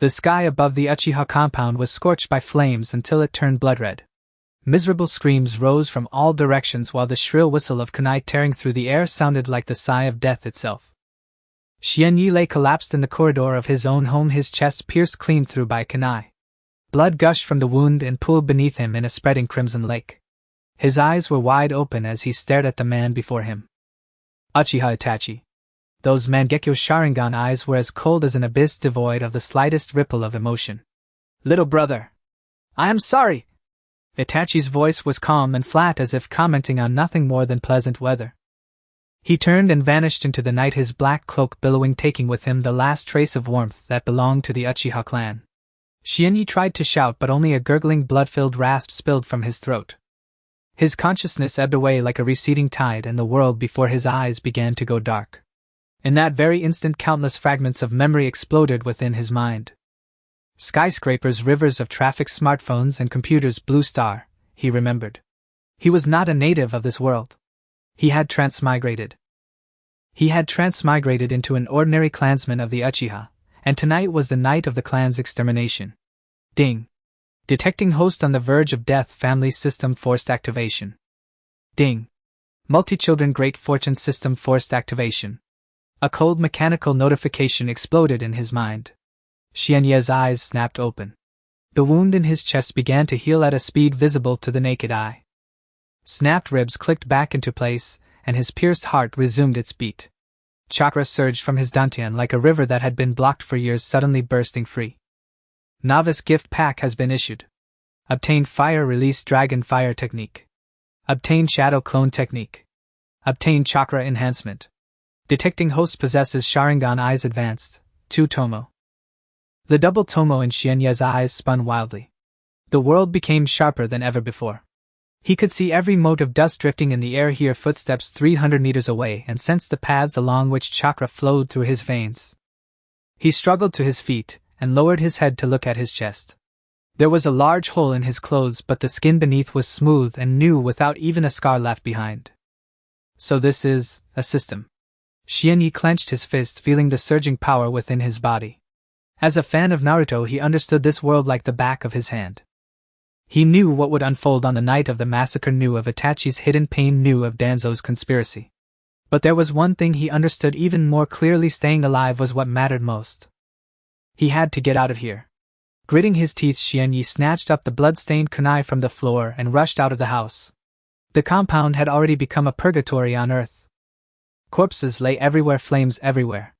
The sky above the Uchiha compound was scorched by flames until it turned blood-red. Miserable screams rose from all directions while the shrill whistle of kunai tearing through the air sounded like the sigh of death itself. Xianyi lay collapsed in the corridor of his own home, his chest pierced clean through by kunai. Blood gushed from the wound and pooled beneath him in a spreading crimson lake. His eyes were wide open as he stared at the man before him. Uchiha Itachi. Those Mangekyo Sharingan eyes were as cold as an abyss devoid of the slightest ripple of emotion. Little brother. I am sorry. Itachi's voice was calm and flat as if commenting on nothing more than pleasant weather. He turned and vanished into the night, his black cloak billowing, taking with him the last trace of warmth that belonged to the Uchiha clan. Xianyi tried to shout, but only a gurgling blood-filled rasp spilled from his throat. His consciousness ebbed away like a receding tide, and the world before his eyes began to go dark. In that very instant, countless fragments of memory exploded within his mind. Skyscrapers, rivers of traffic, smartphones, and computers. Blue Star, he remembered. He was not a native of this world. He had transmigrated. He had transmigrated into an ordinary clansman of the Uchiha, and tonight was the night of the clan's extermination. Ding. Detecting host on the verge of death. Family system forced activation. Ding. Multi-children great fortune system forced activation. A cold mechanical notification exploded in his mind. Xianye's eyes snapped open. The wound in his chest began to heal at a speed visible to the naked eye. Snapped ribs clicked back into place, and his pierced heart resumed its beat. Chakra surged from his dantian like a river that had been blocked for years, suddenly bursting free. Novice gift pack has been issued. Obtain fire release dragon fire technique. Obtain shadow clone technique. Obtain chakra enhancement. Detecting host possesses Sharingan eyes advanced. 2 Tomo. The double Tomo in Xianye's eyes spun wildly. The world became sharper than ever before. He could see every mote of dust drifting in the air, hear footsteps 300 meters away, and sense the paths along which chakra flowed through his veins. He struggled to his feet and lowered his head to look at his chest. There was a large hole in his clothes, but the skin beneath was smooth and new, without even a scar left behind. So this is a system. Xianyi clenched his fist, feeling the surging power within his body. As a fan of Naruto, he understood this world like the back of his hand. He knew what would unfold on the night of the massacre, knew of Itachi's hidden pain, knew of Danzo's conspiracy. But there was one thing he understood even more clearly: staying alive was what mattered most. He had to get out of here. Gritting his teeth, Xianyi snatched up the blood-stained kunai from the floor and rushed out of the house. The compound had already become a purgatory on earth. Corpses lay everywhere, flames everywhere.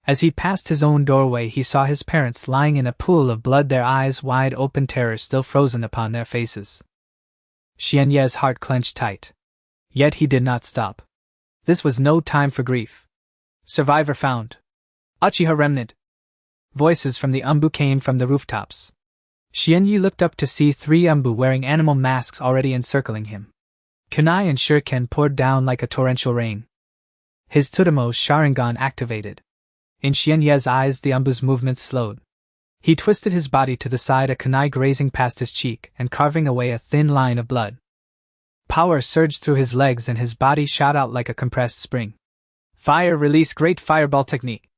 As he passed his own doorway, he saw his parents lying in a pool of blood, their eyes wide open, terror still frozen upon their faces. Xianye's heart clenched tight. Yet he did not stop. This was no time for grief. Survivor found. Uchiha remnant. Voices from the Umbu came from the rooftops. Xianyi looked up to see 3 Umbu wearing animal masks already encircling him. Kunai and shuriken poured down like a torrential rain. His Tsutomo Sharingan activated. In Xianye's eyes, the Umbu's movements slowed. He twisted his body to the side, a kunai grazing past his cheek and carving away a thin line of blood. Power surged through his legs and his body shot out like a compressed spring. Fire release great fireball technique.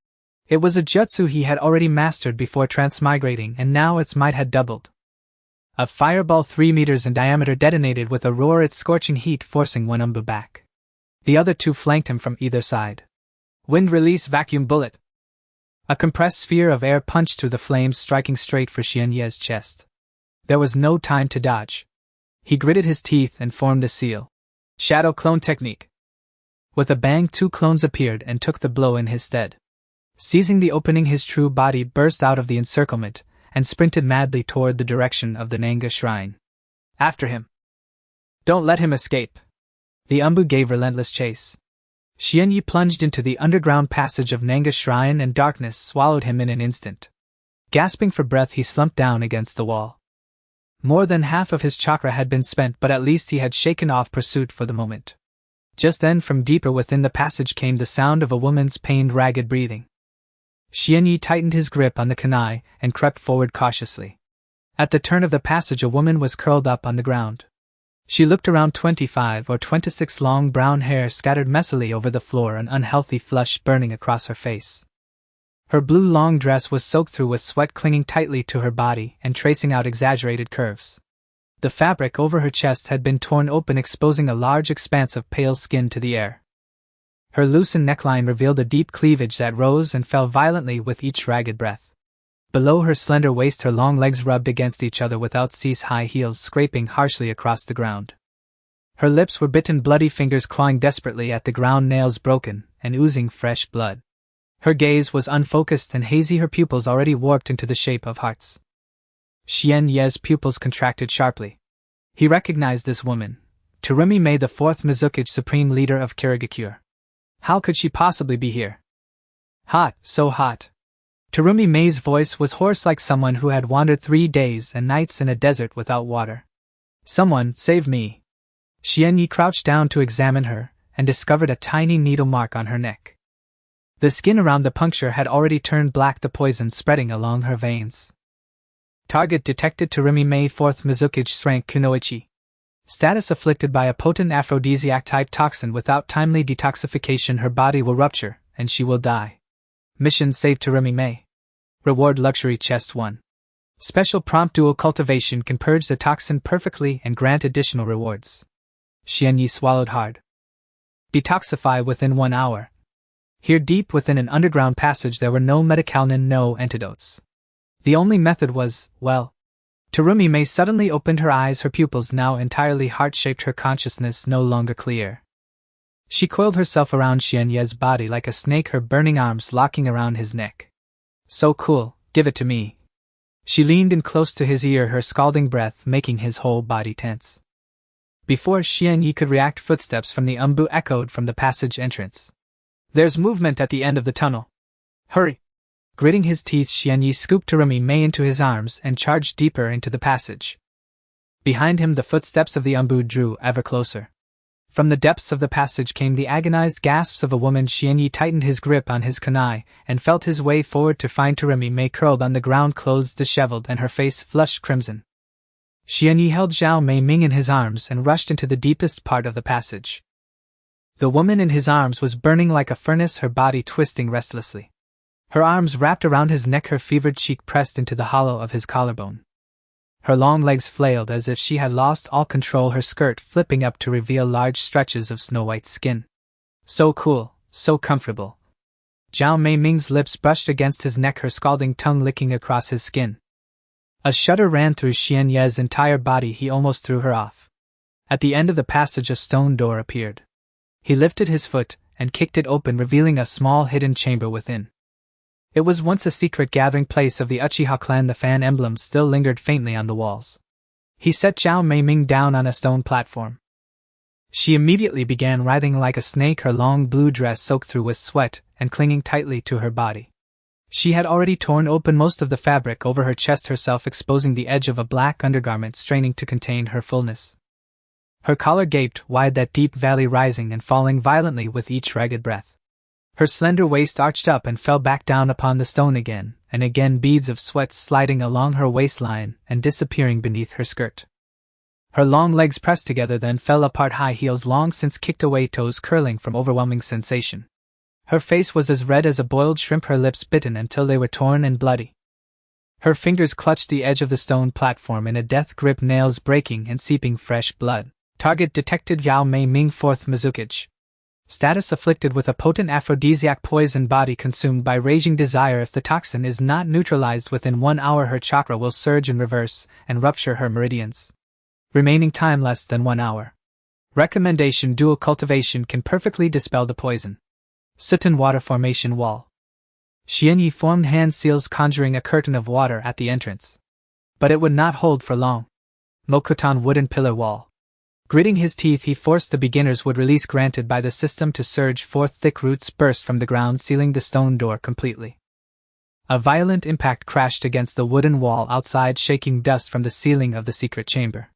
It was a jutsu he had already mastered before transmigrating, and now its might had doubled. A fireball 3 meters in diameter detonated with a roar, its scorching heat forcing one Umbu back. The other 2 flanked him from either side. Wind release vacuum bullet. A compressed sphere of air punched through the flames, striking straight for Xianye's chest. There was no time to dodge. He gritted his teeth and formed a seal. Shadow clone technique. With a bang, 2 clones appeared and took the blow in his stead. Seizing the opening, his true body burst out of the encirclement and sprinted madly toward the direction of the Nanga shrine. After him. Don't let him escape. The Umbu gave relentless chase. Xianyi plunged into the underground passage of Nanga's shrine, and darkness swallowed him in an instant. Gasping for breath, he slumped down against the wall. More than half of his chakra had been spent, but at least he had shaken off pursuit for the moment. Just then, from deeper within the passage came the sound of a woman's pained, ragged breathing. Xianyi tightened his grip on the kunai and crept forward cautiously. At the turn of the passage, a woman was curled up on the ground. She looked around, 25 or 26, long brown hair scattered messily over the floor, an unhealthy flush burning across her face. Her blue long dress was soaked through with sweat clinging tightly to her body and tracing out exaggerated curves. The fabric over her chest had been torn open, exposing a large expanse of pale skin to the air. Her loosened neckline revealed a deep cleavage that rose and fell violently with each ragged breath. Below her slender waist, her long legs rubbed against each other without cease, high heels scraping harshly across the ground. Her lips were bitten, bloody fingers clawing desperately at the ground, nails broken and oozing fresh blood. Her gaze was unfocused and hazy, her pupils already warped into the shape of hearts. Xian Ye's pupils contracted sharply. He recognized this woman, Terumi Mei, the fourth Mizukage supreme leader of Kirigakure. How could she possibly be here? Hot, so hot. Terumi Mei's voice was hoarse, like someone who had wandered 3 days and nights in a desert without water. Someone, save me. Xian Yi crouched down to examine her, and discovered a tiny needle mark on her neck. The skin around the puncture had already turned black, the poison spreading along her veins. Target detected: Terumi Mei, 4th Mizukage rank Kunoichi. Status: afflicted by a potent aphrodisiac-type toxin. Without timely detoxification, her body will rupture, and she will die. Mission: save Terumi Mei. Reward: luxury chest 1. Special prompt: dual cultivation can purge the toxin perfectly and grant additional rewards. Xian Yi swallowed hard. Detoxify within 1 hour. Here, deep within an underground passage, there were no medicalnin, no antidotes. The only method was, well... Terumi Mei suddenly opened her eyes, her pupils now entirely heart-shaped, her consciousness no longer clear. She coiled herself around Xian Ye's body like a snake, her burning arms locking around his neck. So cool, give it to me. She leaned in close to his ear, her scalding breath making his whole body tense. Before Xian Yi could react, footsteps from the umbu echoed from the passage entrance. There's movement at the end of the tunnel. Hurry! Gritting his teeth, Xian Yi scooped Terumi Mei into his arms and charged deeper into the passage. Behind him, the footsteps of the umbu drew ever closer. From the depths of the passage came the agonized gasps of a woman. Xian Yi tightened his grip on his kunai and felt his way forward to find Terumi Mei curled on the ground, clothes disheveled and her face flushed crimson. Xian Yi held Zhao Mei Ming in his arms and rushed into the deepest part of the passage. The woman in his arms was burning like a furnace, her body twisting restlessly. Her arms wrapped around his neck, her fevered cheek pressed into the hollow of his collarbone. Her long legs flailed as if she had lost all control, her skirt flipping up to reveal large stretches of snow-white skin. So cool, so comfortable. Zhao Mei Ming's lips brushed against his neck, her scalding tongue licking across his skin. A shudder ran through Xian Ye's entire body, he almost threw her off. At the end of the passage, a stone door appeared. He lifted his foot and kicked it open, revealing a small hidden chamber within. It was once a secret gathering place of the Uchiha clan. The fan emblem still lingered faintly on the walls. He set Zhao Mei Ming down on a stone platform. She immediately began writhing like a snake, her long blue dress soaked through with sweat and clinging tightly to her body. She had already torn open most of the fabric over her chest, herself exposing the edge of a black undergarment straining to contain her fullness. Her collar gaped wide, that deep valley rising and falling violently with each ragged breath. Her slender waist arched up and fell back down upon the stone again, and again, beads of sweat sliding along her waistline and disappearing beneath her skirt. Her long legs pressed together, then fell apart, high heels long since kicked away, toes curling from overwhelming sensation. Her face was as red as a boiled shrimp, her lips bitten until they were torn and bloody. Her fingers clutched the edge of the stone platform in a death grip, nails breaking and seeping fresh blood. Target detected: Zhao Mei Ming, 4th Mizukage. Status: afflicted with a potent aphrodisiac poison, body consumed by raging desire. If the toxin is not neutralized within 1 hour, her chakra will surge in reverse and rupture her meridians. Remaining time less than 1 hour. Recommendation: dual cultivation can perfectly dispel the poison. Soot water formation wall. Xian Yi formed hand seals, conjuring a curtain of water at the entrance. But it would not hold for long. Mokutan wooden pillar wall. Gritting his teeth, he forced the beginner's wood release granted by the system to surge forth. Thick roots burst from the ground, sealing the stone door completely. A violent impact crashed against the wooden wall outside, shaking dust from the ceiling of the secret chamber.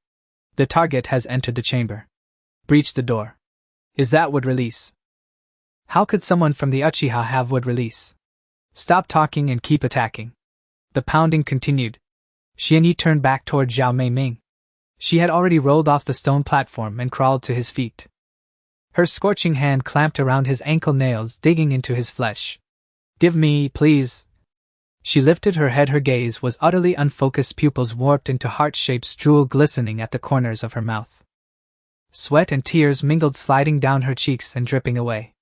The target has entered the chamber. Breach the door. Is that wood release? How could someone from the Uchiha have wood release? Stop talking and keep attacking. The pounding continued. Xian Yi turned back toward Zhao Mei Ming. She had already rolled off the stone platform and crawled to his feet. Her scorching hand clamped around his ankle, nails digging into his flesh. Give me, please, She lifted her head. Her gaze was utterly unfocused, pupils warped into heart-shapes, drool glistening at the corners of her mouth. Sweat and tears mingled, sliding down her cheeks and dripping away.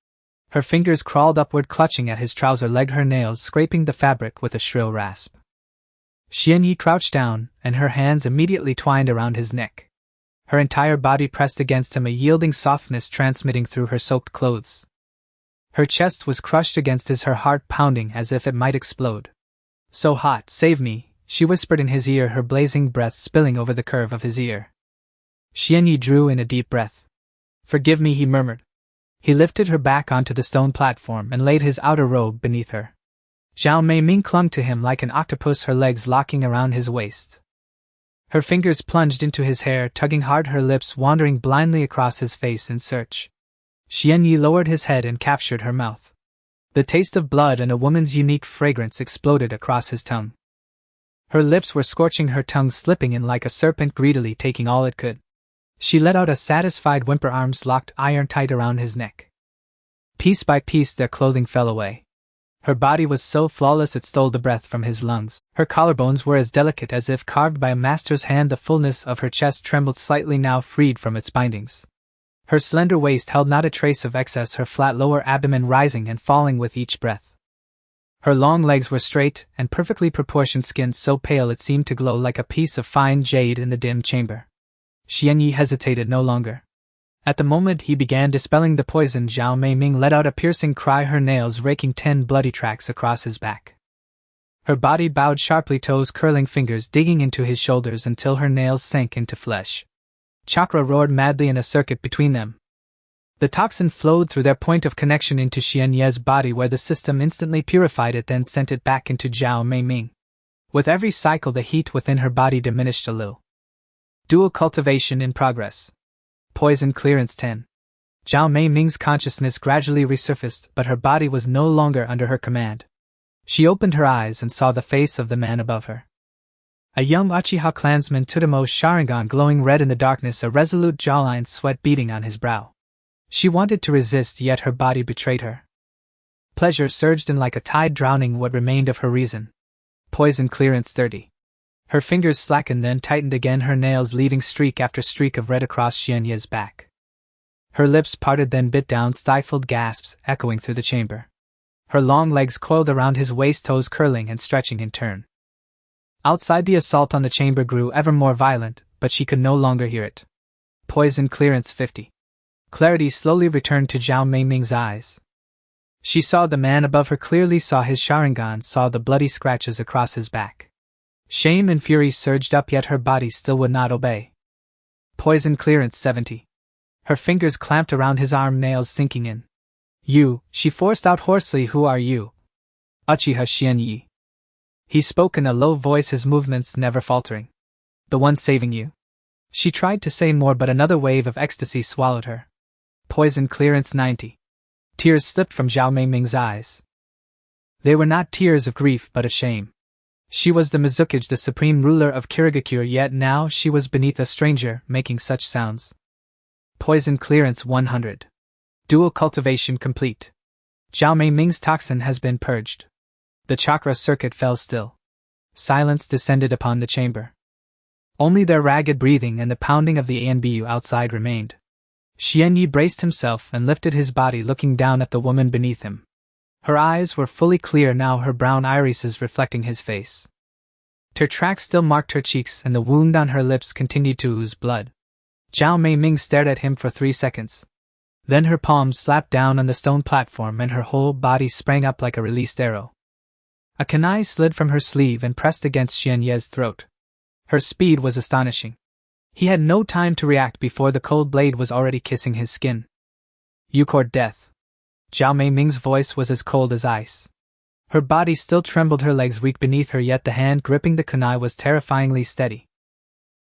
Her fingers crawled upward, clutching at his trouser leg, her nails scraping the fabric with a shrill rasp. Xianyi crouched down, and her hands immediately twined around his neck. Her entire body pressed against him, a yielding softness transmitting through her soaked clothes. Her chest was crushed against his, her heart pounding as if it might explode. "So hot, save me," she whispered in his ear, her blazing breath spilling over the curve of his ear. Xianyi drew in a deep breath. "Forgive me," he murmured. He lifted her back onto the stone platform and laid his outer robe beneath her. Zhao Meiming clung to him like an octopus, her legs locking around his waist. Her fingers plunged into his hair, tugging hard, her lips wandering blindly across his face in search. Xianyi lowered his head and captured her mouth. The taste of blood and a woman's unique fragrance exploded across his tongue. Her lips were scorching, her tongue slipping in like a serpent, greedily taking all it could. She let out a satisfied whimper, arms locked iron-tight around his neck. Piece by piece their clothing fell away. Her body was so flawless it stole the breath from his lungs. Her collarbones were as delicate as if carved by a master's hand. The fullness of her chest trembled slightly, now freed from its bindings. Her slender waist held not a trace of excess, her flat lower abdomen rising and falling with each breath. Her long legs were straight and perfectly proportioned, skin so pale it seemed to glow like a piece of fine jade in the dim chamber. Xianyi hesitated no longer. At the moment he began dispelling the poison, Zhao Meiming let out a piercing cry, her nails raking 10 bloody tracks across his back. Her body bowed sharply, toes curling, fingers digging into his shoulders until her nails sank into flesh. Chakra roared madly in a circuit between them. The toxin flowed through their point of connection into Xianyi's body, where the system instantly purified it, then sent it back into Zhao Meiming. With every cycle the heat within her body diminished a little. Dual cultivation in progress. Poison clearance 10. Zhao Meiming's consciousness gradually resurfaced, but her body was no longer under her command. She opened her eyes and saw the face of the man above her. A young Uchiha clansman, Tsutomu's Sharingan glowing red in the darkness, a resolute jawline, sweat beading on his brow. She wanted to resist, yet her body betrayed her. Pleasure surged in like a tide, drowning what remained of her reason. Poison clearance 30. Her fingers slackened, then tightened again, her nails leaving streak after streak of red across Xianyi's back. Her lips parted, then bit down, stifled gasps echoing through the chamber. Her long legs coiled around his waist, toes curling and stretching in turn. Outside, the assault on the chamber grew ever more violent, but she could no longer hear it. Poison clearance 50. Clarity slowly returned to Zhao Meiming's eyes. She saw the man above her clearly, saw his Sharingan, saw the bloody scratches across his back. Shame and fury surged up, yet her body still would not obey. Poison clearance 70. Her fingers clamped around his arm, nails sinking in. "You," she forced out hoarsely. "Who are you?" "Uchiha Xianyi." He spoke in a low voice, his movements never faltering. "The one saving you." She tried to say more, but another wave of ecstasy swallowed her. Poison clearance 90. Tears slipped from Zhao Meiming's eyes. They were not tears of grief but of shame. She was the Mizukage, the supreme ruler of Kirigakure, yet now she was beneath a stranger, making such sounds. Poison clearance 100. Dual cultivation complete. Zhao Meiming's toxin has been purged. The chakra circuit fell still. Silence descended upon the chamber. Only their ragged breathing and the pounding of the ANBU outside remained. Xianyi braced himself and lifted his body, looking down at the woman beneath him. Her eyes were fully clear now, her brown irises reflecting his face. Her tracks still marked her cheeks, and the wound on her lips continued to ooze blood. Zhao Meiming stared at him for 3 seconds. Then her palms slapped down on the stone platform and her whole body sprang up like a released arrow. A kunai slid from her sleeve and pressed against Xianyi's throat. Her speed was astonishing. He had no time to react before the cold blade was already kissing his skin. "You court death." Zhao Meiming's voice was as cold as ice. Her body still trembled, her legs weak beneath her, yet the hand gripping the kunai was terrifyingly steady.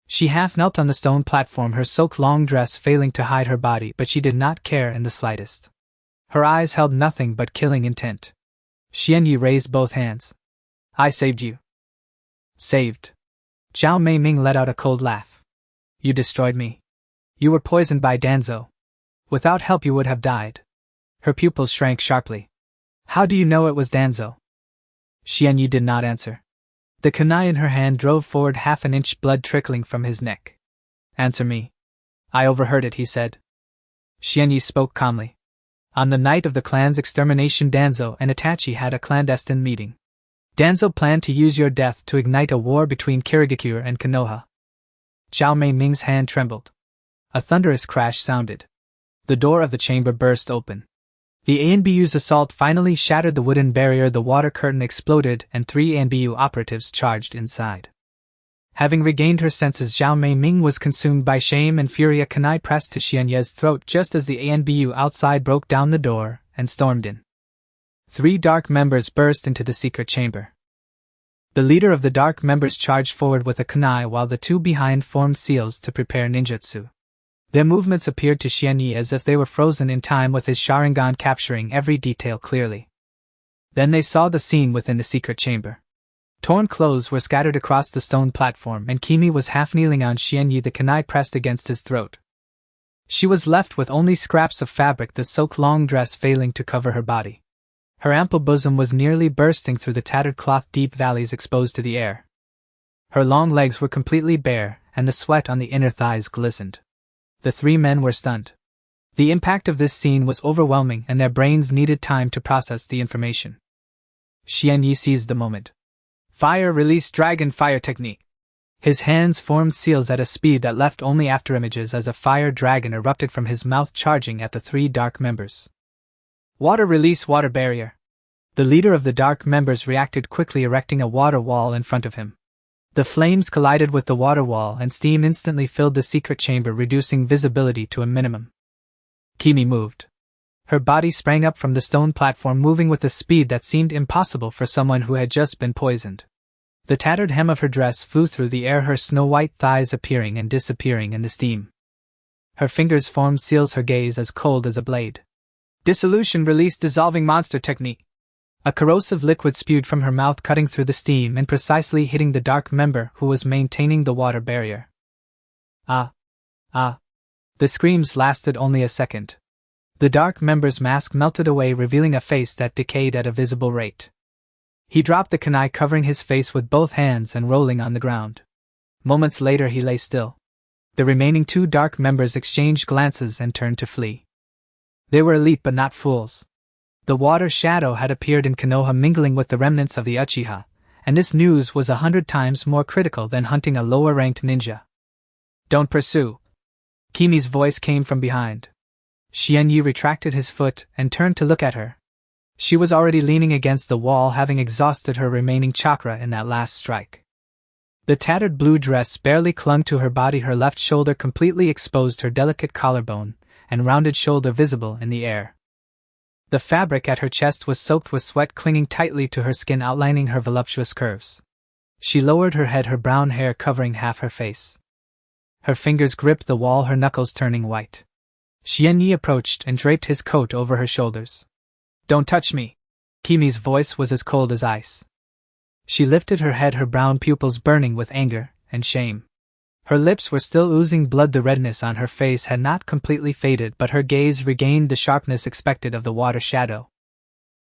She half knelt on the stone platform, her soaked long dress failing to hide her body, but she did not care in the slightest. Her eyes held nothing but killing intent. Xianyi raised both hands. "I saved you." "Saved?" Zhao Meiming let out a cold laugh. "You destroyed me. You were poisoned by Danzo. Without help you would have died." Her pupils shrank sharply. "How do you know it was Danzo?" Xianyi did not answer. The kunai in her hand drove forward, half an inch, blood trickling from his neck. Answer me. I overheard it, he said. Xianyi spoke calmly. On the night of the clan's extermination, Danzo and Itachi had a clandestine meeting. Danzo planned to use your death to ignite a war between Kirigakure and Konoha. Zhao Mei Ming's hand trembled. A thunderous crash sounded. The door of the chamber burst open. The ANBU's assault finally shattered the wooden barrier, the water curtain exploded, and 3 ANBU operatives charged inside. Having regained her senses, Zhao Mei Ming was consumed by shame and fury. A kunai pressed to Xianye's throat just as the ANBU outside broke down the door and stormed in. 3 dark members burst into the secret chamber. The leader of the dark members charged forward with a kunai while the 2 behind formed seals to prepare ninjutsu. Their movements appeared to Xianyi as if they were frozen in time, with his Sharingan capturing every detail clearly. Then they saw the scene within the secret chamber. Torn clothes were scattered across the stone platform, and Kimi was half kneeling on Xianyi, the kunai pressed against his throat. She was left with only scraps of fabric, the silk long dress failing to cover her body. Her ample bosom was nearly bursting through the tattered cloth, deep valleys exposed to the air. Her long legs were completely bare, and the sweat on the inner thighs glistened. The 3 men were stunned. The impact of this scene was overwhelming, and their brains needed time to process the information. Xianyi seized the moment. Fire release dragon fire technique. His hands formed seals at a speed that left only afterimages as a fire dragon erupted from his mouth, charging at the 3 dark members. Water release water barrier. The leader of the dark members reacted quickly, erecting a water wall in front of him. The flames collided with the water wall, and steam instantly filled the secret chamber, reducing visibility to a minimum. Kimi moved. Her body sprang up from the stone platform, moving with a speed that seemed impossible for someone who had just been poisoned. The tattered hem of her dress flew through the air, her snow-white thighs appearing and disappearing in the steam. Her fingers formed seals, her gaze as cold as a blade. Dissolution release dissolving monster technique. A corrosive liquid spewed from her mouth, cutting through the steam and precisely hitting the dark member who was maintaining the water barrier. Ah! Ah! The screams lasted only a second. The dark member's mask melted away, revealing a face that decayed at a visible rate. He dropped the kunai, covering his face with both hands and rolling on the ground. Moments later he lay still. The remaining 2 dark members exchanged glances and turned to flee. They were elite but not fools. The water shadow had appeared in Konoha, mingling with the remnants of the Uchiha, and this news was 100 times more critical than hunting a lower-ranked ninja. Don't pursue. Kimi's voice came from behind. Xianyi retracted his foot and turned to look at her. She was already leaning against the wall, having exhausted her remaining chakra in that last strike. The tattered blue dress barely clung to her body, her left shoulder completely exposed, her delicate collarbone and rounded shoulder visible in the air. The fabric at her chest was soaked with sweat, clinging tightly to her skin, outlining her voluptuous curves. She lowered her head, her brown hair covering half her face. Her fingers gripped the wall, her knuckles turning white. Xianyi approached and draped his coat over her shoulders. Don't touch me. Kimi's voice was as cold as ice. She lifted her head, her brown pupils burning with anger and shame. Her lips were still oozing blood, the redness on her face had not completely faded, but her gaze regained the sharpness expected of the water shadow.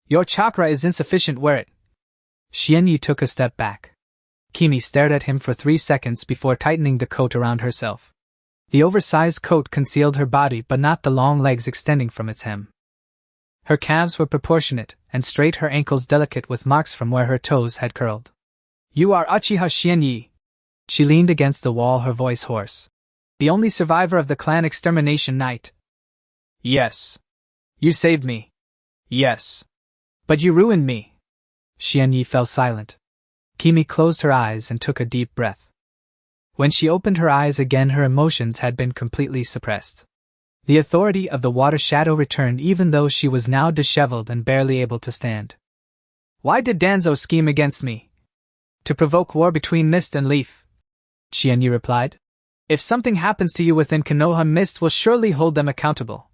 Your chakra is insufficient, wear it. Xianyi took a step back. Kimi stared at him for 3 seconds before tightening the coat around herself. The oversized coat concealed her body, but not the long legs extending from its hem. Her calves were proportionate and straight, her ankles delicate with marks from where her toes had curled. You are Uchiha Xianyi. She leaned against the wall, her voice hoarse. The only survivor of the clan extermination night. Yes. You saved me. Yes. But you ruined me. Xianyi fell silent. Kimi closed her eyes and took a deep breath. When she opened her eyes again, her emotions had been completely suppressed. The authority of the water shadow returned, even though she was now disheveled and barely able to stand. Why did Danzo scheme against me? To provoke war between Mist and Leaf, Xianyi replied. If something happens to you within Konoha, Mist will surely hold them accountable.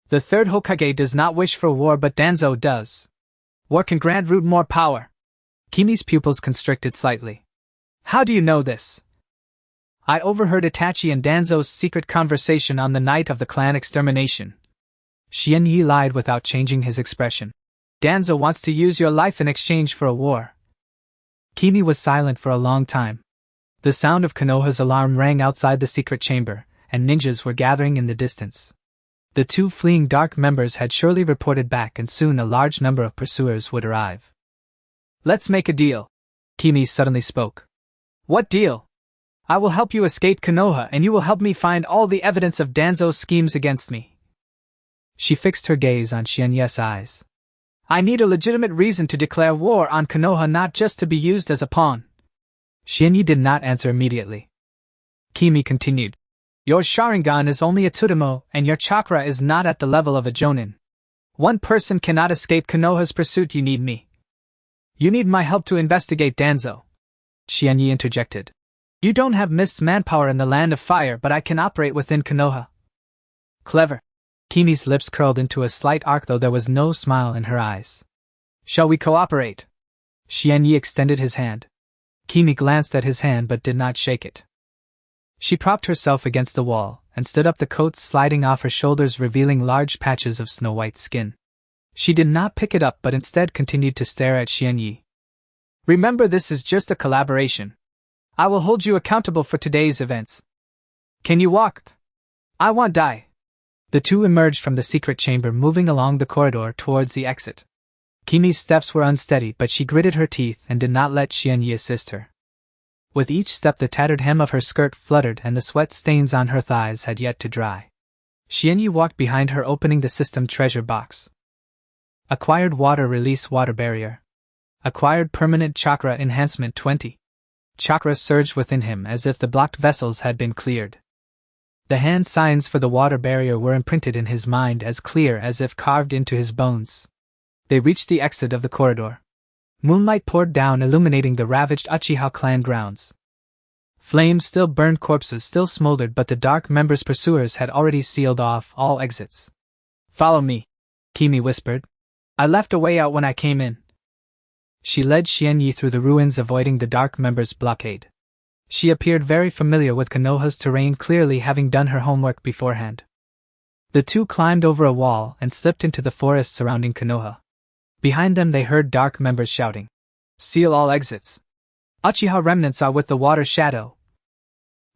The 3rd Hokage does not wish for war, but Danzo does. War can grant Root more power. Kimi's pupils constricted slightly. How do you know this? I overheard Itachi and Danzo's secret conversation on the night of the clan extermination. Xianyi lied without changing his expression. Danzo wants to use your life in exchange for a war. Kimi was silent for a long time. The sound of Konoha's alarm rang outside the secret chamber, and ninjas were gathering in the distance. The two fleeing dark members had surely reported back, and soon a large number of pursuers would arrive. Let's make a deal. Kimi suddenly spoke. What deal? I will help you escape Konoha, and you will help me find all the evidence of Danzo's schemes against me. She fixed her gaze on Xianye's eyes. I need a legitimate reason to declare war on Konoha, not just to be used as a pawn. Xianye did not answer immediately. Kimi continued. Your Sharingan is only a Tsutomu, and your chakra is not at the level of a Jonin. One person cannot escape Konoha's pursuit. You need me. You need my help to investigate Danzo. Xianye interjected. You don't have Mist's manpower in the Land of Fire, but I can operate within Konoha. Clever. Kimi's lips curled into a slight arc, though there was no smile in her eyes. Shall we cooperate? Xianye extended his hand. Kimi glanced at his hand but did not shake it. She propped herself against the wall, and stood up, the coat sliding off her shoulders, revealing large patches of snow-white skin. She did not pick it up but instead continued to stare at Xianye. Remember, this is just a collaboration. I will hold you accountable for today's events. Can you walk? I want die. The two emerged from the secret chamber, moving along the corridor towards the exit. Kimi's steps were unsteady, but she gritted her teeth and did not let Xianye assist her. With each step the tattered hem of her skirt fluttered and the sweat stains on her thighs had yet to dry. Xianye walked behind her, opening the system treasure box. Acquired water release water barrier. Acquired permanent chakra enhancement 20. Chakra surged within him as if the blocked vessels had been cleared. The hand signs for the water barrier were imprinted in his mind, as clear as if carved into his bones. They reached the exit of the corridor. Moonlight poured down, illuminating the ravaged Uchiha clan grounds. Flames still burned, corpses still smoldered, but the dark members' pursuers had already sealed off all exits. Follow me, Kimi whispered. I left a way out when I came in. She led Xianye through the ruins, avoiding the dark members' blockade. She appeared very familiar with Konoha's terrain, clearly having done her homework beforehand. The two climbed over a wall and slipped into the forest surrounding Konoha. Behind them they heard dark members shouting, Seal all exits. Uchiha remnants are with the water shadow.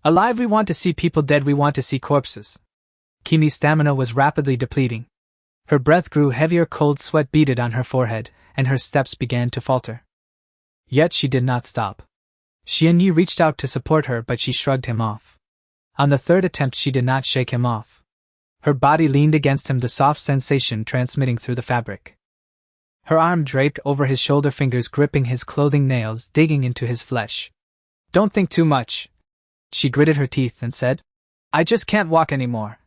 Alive we want to see people, dead we want to see corpses. Kimi's stamina was rapidly depleting. Her breath grew heavier, cold sweat beaded on her forehead, and her steps began to falter. Yet she did not stop. Xianye reached out to support her, but she shrugged him off. On the third attempt she did not shake him off. Her body leaned against him, the soft sensation transmitting through the fabric. Her arm draped over his shoulder, fingers gripping his clothing, nails digging into his flesh. Don't think too much. She gritted her teeth and said, I just can't walk anymore.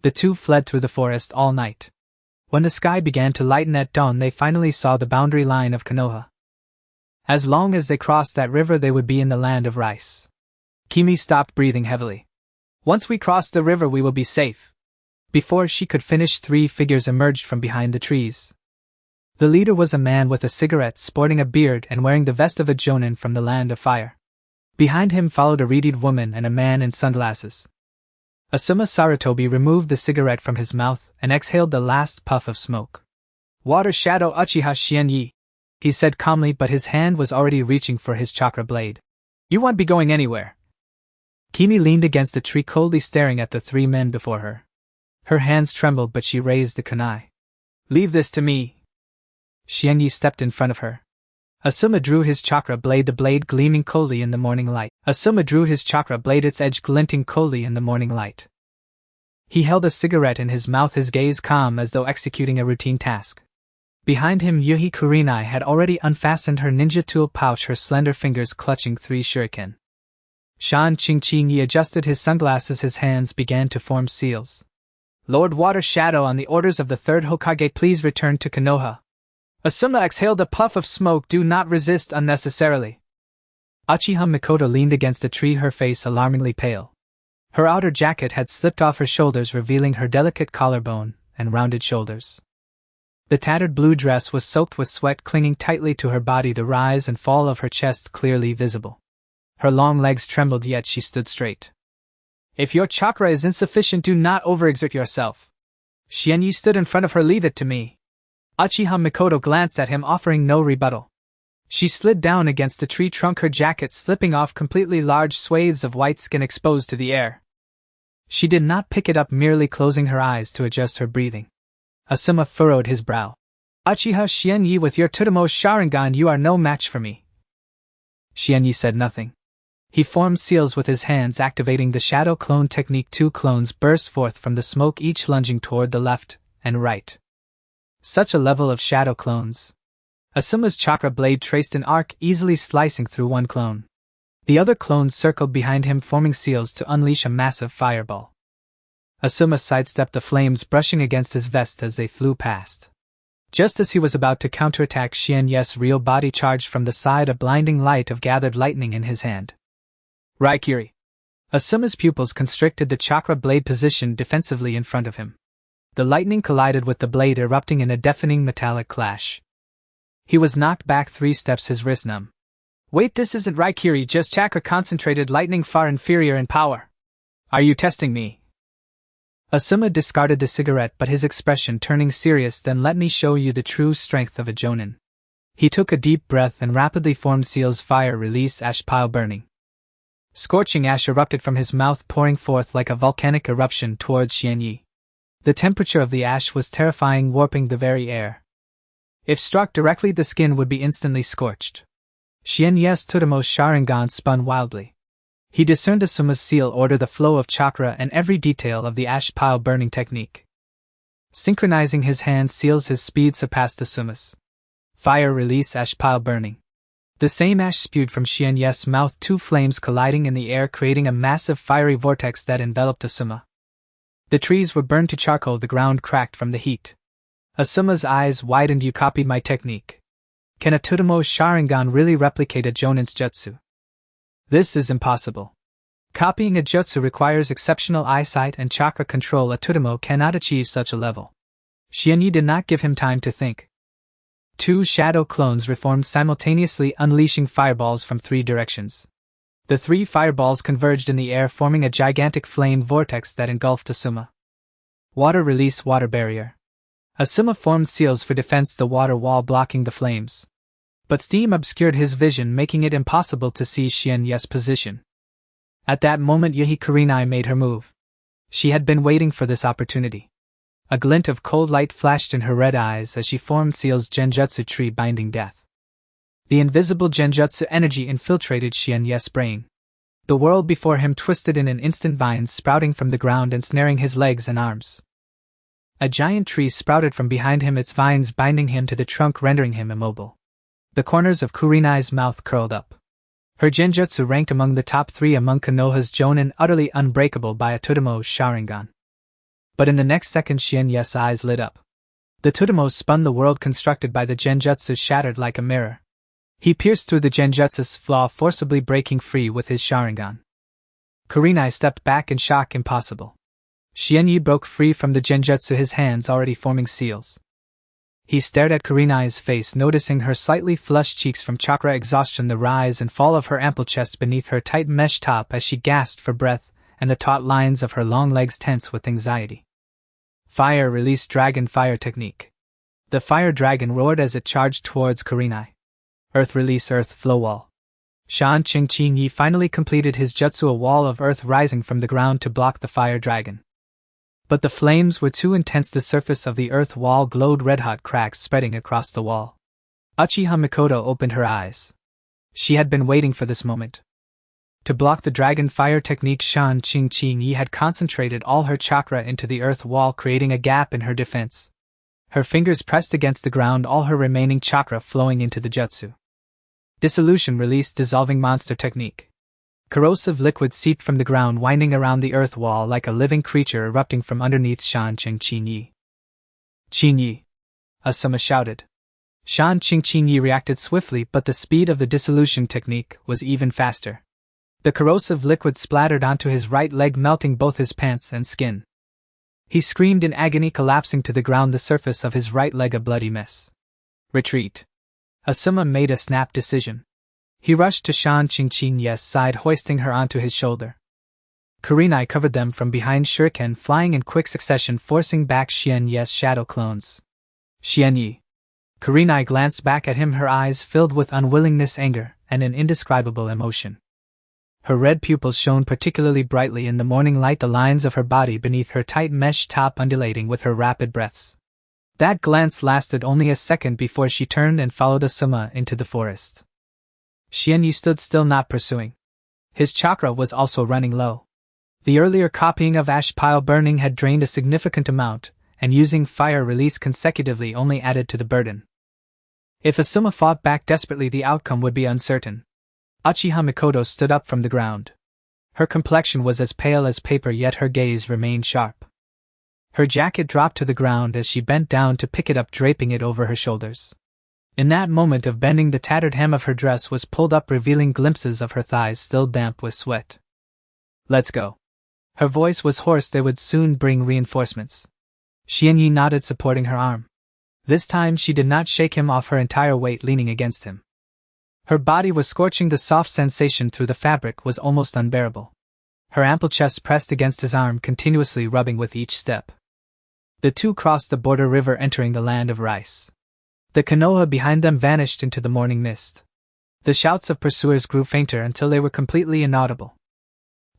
The two fled through the forest all night. When the sky began to lighten at dawn, they finally saw the boundary line of Konoha. As long as they crossed that river, they would be in the land of rice. Kimi stopped, breathing heavily. Once we cross the river, we will be safe. Before she could finish, three figures emerged from behind the trees. The leader was a man with a cigarette, sporting a beard and wearing the vest of a jonin from the Land of Fire. Behind him followed a reedied woman and a man in sunglasses. Asuma Sarutobi removed the cigarette from his mouth and exhaled the last puff of smoke. Water Shadow Uchiha Xianye, he said calmly, but his hand was already reaching for his chakra blade. You won't be going anywhere. Kimi leaned against the tree, coldly staring at the three men before her. Her hands trembled, but she raised the kunai. Leave this to me. Xianye stepped in front of her. Asuma drew his chakra blade, the blade gleaming coldly in the morning light. Asuma drew his chakra blade, its edge glinting coldly in the morning light. He held a cigarette in his mouth, his gaze calm as though executing a routine task. Behind him, Yuhi Kurinai had already unfastened her ninja tool pouch, her slender fingers clutching 3 shuriken. Shan Qingqi adjusted his sunglasses, his hands began to form seals. Lord Water Shadow, on the orders of the third Hokage, please return to Konoha. Asuma exhaled a puff of smoke. Do not resist unnecessarily. Uchiha Mikoto leaned against a tree, her face alarmingly pale. Her outer jacket had slipped off her shoulders, revealing her delicate collarbone and rounded shoulders. The tattered blue dress was soaked with sweat, clinging tightly to her body, the rise and fall of her chest clearly visible. Her long legs trembled, yet she stood straight. If your chakra is insufficient, do not overexert yourself. Xianye stood in front of her. Leave it to me. Uchiha Mikoto glanced at him, offering no rebuttal. She slid down against the tree trunk, her jacket slipping off completely, large swathes of white skin exposed to the air. She did not pick it up, merely closing her eyes to adjust her breathing. Asuma furrowed his brow. Uchiha Xianyi, with your Tsutomo Sharingan you are no match for me. Xianyi said nothing. He formed seals with his hands, activating the shadow clone technique. 2 clones burst forth from the smoke, each lunging toward the left and right. Such a level of shadow clones. Asuma's chakra blade traced an arc, easily slicing through one clone. The other clones circled behind him, forming seals to unleash a massive fireball. Asuma sidestepped the flames, brushing against his vest as they flew past. Just as he was about to counterattack, Xianye's real body charged from the side, a blinding light of gathered lightning in his hand. Raikiri. Asuma's pupils constricted, the chakra blade positioned defensively in front of him. The lightning collided with the blade, erupting in a deafening metallic clash. He was knocked back 3 steps, his wrist numb. Wait, this isn't Raikiri, just chakra concentrated lightning, far inferior in power. Are you testing me? Asuma discarded the cigarette, but his expression turning serious. Then let me show you the true strength of a jonin. He took a deep breath and rapidly formed seals. Fire release, ash pile burning. Scorching ash erupted from his mouth, pouring forth like a volcanic eruption towards Xianyi. The temperature of the ash was terrifying, warping the very air. If struck directly, the skin would be instantly scorched. Xianye's Tsutomo Sharingan spun wildly. He discerned Asuma's seal order, the flow of chakra, and every detail of the ash pile burning technique. Synchronizing his hands, seals, his speed surpassed Asuma's. Fire release, ash pile burning. The same ash spewed from Xianye's mouth, 2 flames colliding in the air, creating a massive fiery vortex that enveloped Asuma. The trees were burned to charcoal, the ground cracked from the heat. Asuma's eyes widened. You copied my technique. Can a Tsutomo Sharingan really replicate a jonin's jutsu? This is impossible. Copying a jutsu requires exceptional eyesight and chakra control. A Tsutomo cannot achieve such a level. Xianyi did not give him time to think. 2 shadow clones reformed simultaneously, unleashing fireballs from 3 directions. The 3 fireballs converged in the air, forming a gigantic flame vortex that engulfed Asuma. Water release, water barrier. Asuma formed seals for defense, the water wall blocking the flames. But steam obscured his vision, making it impossible to see Xianye's position. At that moment, Yuhi Kurenai made her move. She had been waiting for this opportunity. A glint of cold light flashed in her red eyes as she formed seals, genjutsu, tree binding death. The invisible genjutsu energy infiltrated Xianye's brain. The world before him twisted in an instant, vines sprouting from the ground, ensnaring his legs and arms. A giant tree sprouted from behind him, its vines binding him to the trunk, rendering him immobile. The corners of Kurenai's mouth curled up. Her genjutsu ranked among the top 3 among Konoha's jonin, utterly unbreakable by a Tsutomo Sharingan. But in the next second, Xianye's eyes lit up. The Tsutomo spun, the world constructed by the genjutsu shattered like a mirror. He pierced through the genjutsu's flaw, forcibly breaking free with his Sharingan. Kurenai stepped back in shock. Impossible. Xianyi broke free from the genjutsu, his hands already forming seals. He stared at Kurenai's face, noticing her slightly flushed cheeks from chakra exhaustion, the rise and fall of her ample chest beneath her tight mesh top as she gasped for breath, and the taut lines of her long legs tense with anxiety. Fire release, dragon fire technique. The fire dragon roared as it charged towards Kurenai. Earth release, earth flow wall. Shan Qingqi finally completed his jutsu, a wall of earth rising from the ground to block the fire dragon. But the flames were too intense. The surface of the earth wall glowed, red-hot cracks spreading across the wall. Uchiha Mikoto opened her eyes. She had been waiting for this moment. To block the dragon fire technique, Shan Qingqi had concentrated all her chakra into the earth wall, creating a gap in her defense. Her fingers pressed against the ground, all her remaining chakra flowing into the jutsu. Dissolution release, dissolving monster technique. Corrosive liquid seeped from the ground, winding around the earth wall like a living creature erupting from underneath Shan Qingqi. Qingyi! Asuma shouted. Shan Qingqi reacted swiftly, but the speed of the dissolution technique was even faster. The corrosive liquid splattered onto his right leg, melting both his pants and skin. He screamed in agony, collapsing to the ground, the surface of his right leg a bloody mess. Retreat. Asuma made a snap decision. He rushed to Shan Qingqi's side, hoisting her onto his shoulder. Kurenai covered them from behind, shuriken flying in quick succession, forcing back Xianye's shadow clones. Xianyi, Kurenai glanced back at him, her eyes filled with unwillingness, anger, and an indescribable emotion. Her red pupils shone particularly brightly in the morning light, the lines of her body beneath her tight mesh top undulating with her rapid breaths. That glance lasted only a second before she turned and followed Asuma into the forest. Xianyi stood still, not pursuing. His chakra was also running low. The earlier copying of ash pile burning had drained a significant amount, and using fire release consecutively only added to the burden. If Asuma fought back desperately, the outcome would be uncertain. Uchiha Mikoto stood up from the ground. Her complexion was as pale as paper, yet her gaze remained sharp. Her jacket dropped to the ground as she bent down to pick it up, draping it over her shoulders. In that moment of bending, the tattered hem of her dress was pulled up, revealing glimpses of her thighs still damp with sweat. "Let's go." Her voice was hoarse. They would soon bring reinforcements. Xianyi nodded, supporting her arm. This time she did not shake him off, her entire weight leaning against him. Her body was scorching, the soft sensation through the fabric was almost unbearable. Her ample chest pressed against his arm, continuously rubbing with each step. The two crossed the border river, entering the land of rice. The Konoha behind them vanished into the morning mist. The shouts of pursuers grew fainter until they were completely inaudible.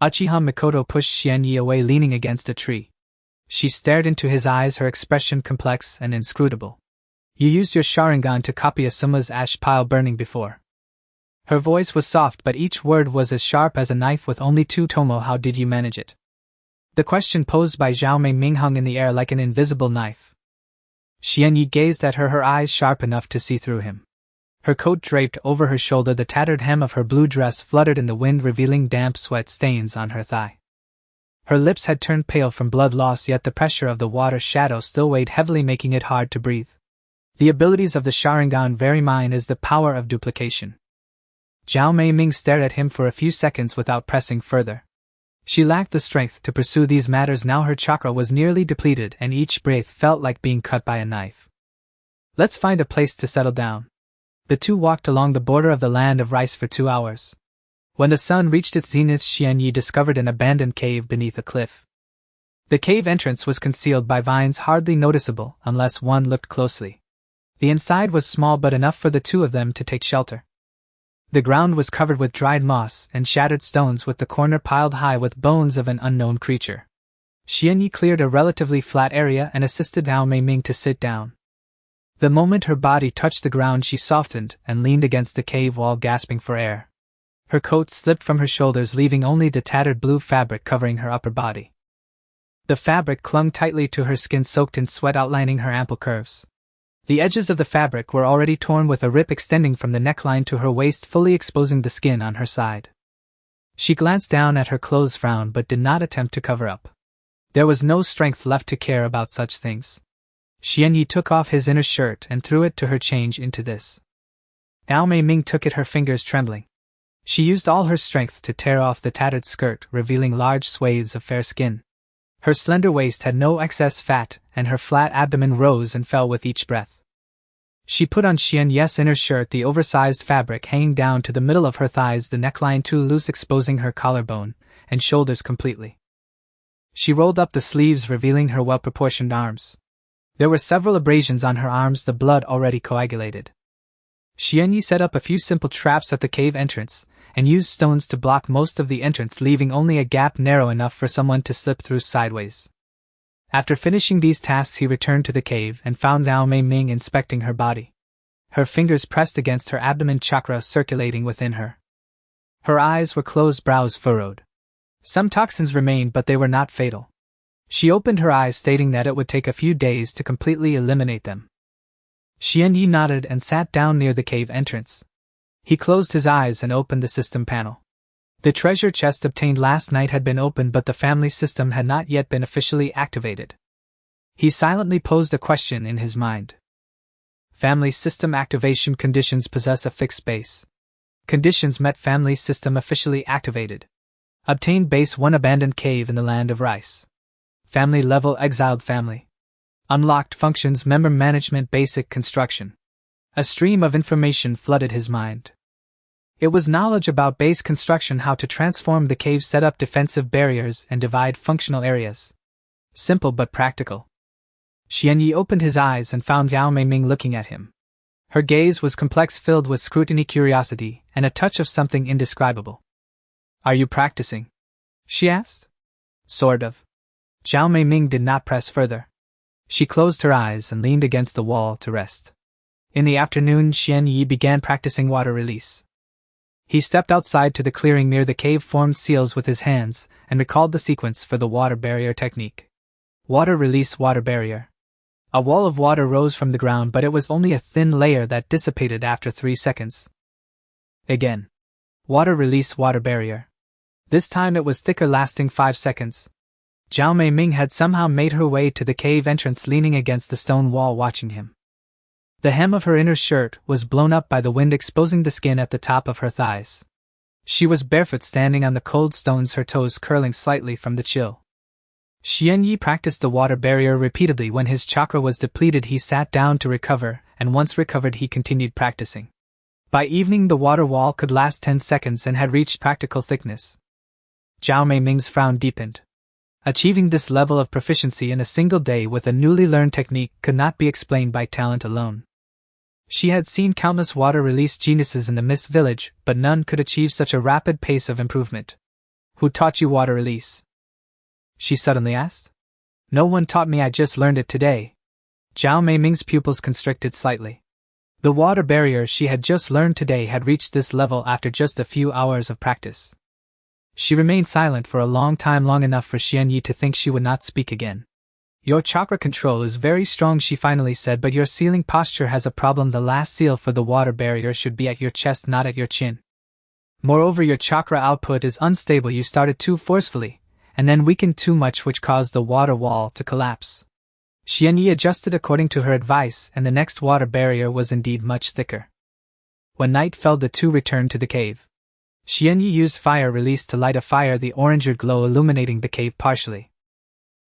Uchiha Mikoto pushed Xianyi away, leaning against a tree. She stared into his eyes, her expression complex and inscrutable. "You used your Sharingan to copy Asuma's ash pile burning before." Her voice was soft, but each word was as sharp as a knife. "With only 2 tomo, how did you manage it?" The question posed by Zhao Mei hung in the air like an invisible knife. Xianyi gazed at her, her eyes sharp enough to see through him. Her coat draped over her shoulder, the tattered hem of her blue dress fluttered in the wind, revealing damp sweat stains on her thigh. Her lips had turned pale from blood loss, yet the pressure of the water shadow still weighed heavily, making it hard to breathe. The abilities of the Sharingan vary. Mine is the power of duplication. Zhao Mei stared at him for a few seconds without pressing further. She lacked the strength to pursue these matters now. Her chakra was nearly depleted, and each breath felt like being cut by a knife. "Let's find a place to settle down." The two walked along the border of the land of rice for 2 hours. When the sun reached its zenith, Xianyi discovered an abandoned cave beneath a cliff. The cave entrance was concealed by vines hardly noticeable unless one looked closely. The inside was small, but enough for the two of them to take shelter. The ground was covered with dried moss and shattered stones, with the corner piled high with bones of an unknown creature. Xianyi cleared a relatively flat area and assisted Zhao Mei to sit down. The moment her body touched the ground, she softened and leaned against the cave wall, gasping for air. Her coat slipped from her shoulders, leaving only the tattered blue fabric covering her upper body. The fabric clung tightly to her skin, soaked in sweat, outlining her ample curves. The edges of the fabric were already torn, with a rip extending from the neckline to her waist, fully exposing the skin on her side. She glanced down at her clothes, frowned, but did not attempt to cover up. There was no strength left to care about such things. Xianyi took off his inner shirt and threw it to her, change into this. Zhao Mei took it, her fingers trembling. She used all her strength to tear off the tattered skirt, revealing large swathes of fair skin. Her slender waist had no excess fat, and her flat abdomen rose and fell with each breath. She put on Xianyi's inner shirt, the oversized fabric hanging down to the middle of her thighs, the neckline too loose, exposing her collarbone and shoulders completely. She rolled up the sleeves, revealing her well-proportioned arms. There were several abrasions on her arms, the blood already coagulated. Xianyi set up a few simple traps at the cave entrance, and used stones to block most of the entrance, leaving only a gap narrow enough for someone to slip through sideways. After finishing these tasks, he returned to the cave and found Zhao Mei inspecting her body. Her fingers pressed against her abdomen, chakra circulating within her. Her eyes were closed, brows furrowed. Some toxins remained, but they were not fatal. She opened her eyes, stating that it would take a few days to completely eliminate them. Xianyi nodded and sat down near the cave entrance. He closed his eyes and opened the system panel. The treasure chest obtained last night had been opened, but the family system had not yet been officially activated. He silently posed a question in his mind. Family system activation conditions: possess a fixed base. Conditions met: family system officially activated. Obtain base 1, abandoned cave in the land of rice. Family level: exiled family. Unlocked functions: member management, basic construction. A stream of information flooded his mind. It was knowledge about base construction, how to transform the cave, set up defensive barriers, and divide functional areas. Simple but practical. Xianyi opened his eyes and found Zhao Mei looking at him. Her gaze was complex, filled with scrutiny, curiosity, and a touch of something indescribable. Are you practicing? She asked. Sort of. Zhao Meiming did not press further. She closed her eyes and leaned against the wall to rest. In the afternoon, Xian Yi began practicing water release. He stepped outside to the clearing near the cave, formed seals with his hands, and recalled the sequence for the water barrier technique. Water release, water barrier. A wall of water rose from the ground, but it was only a thin layer that dissipated after 3 seconds. Again. Water release, water barrier. This time it was thicker, lasting 5 seconds. Zhao Meiming had somehow made her way to the cave entrance, leaning against the stone wall watching him. The hem of her inner shirt was blown up by the wind, exposing the skin at the top of her thighs. She was barefoot, standing on the cold stones, her toes curling slightly from the chill. Xian Yi practiced the water barrier repeatedly. When his chakra was depleted, he sat down to recover, and once recovered he continued practicing. By evening the water wall could last 10 seconds and had reached practical thickness. Zhao Meiming's frown deepened. Achieving this level of proficiency in a single day with a newly learned technique could not be explained by talent alone. She had seen countless water release geniuses in the Mist Village, but none could achieve such a rapid pace of improvement. Who taught you water release? She suddenly asked. No one taught me, I just learned it today. Zhao Meiming's pupils constricted slightly. The water barrier she had just learned today had reached this level after just a few hours of practice. She remained silent for a long time, long enough for Xian Yi to think she would not speak again. Your chakra control is very strong, she finally said, but your sealing posture has a problem. The last seal for the water barrier should be at your chest, not at your chin. Moreover, your chakra output is unstable. You started too forcefully, and then weakened too much, which caused the water wall to collapse. Xian Yi adjusted according to her advice, and the next water barrier was indeed much thicker. When night fell, the two returned to the cave. Xian Yi used fire release to light a fire, the orange glow illuminating the cave partially.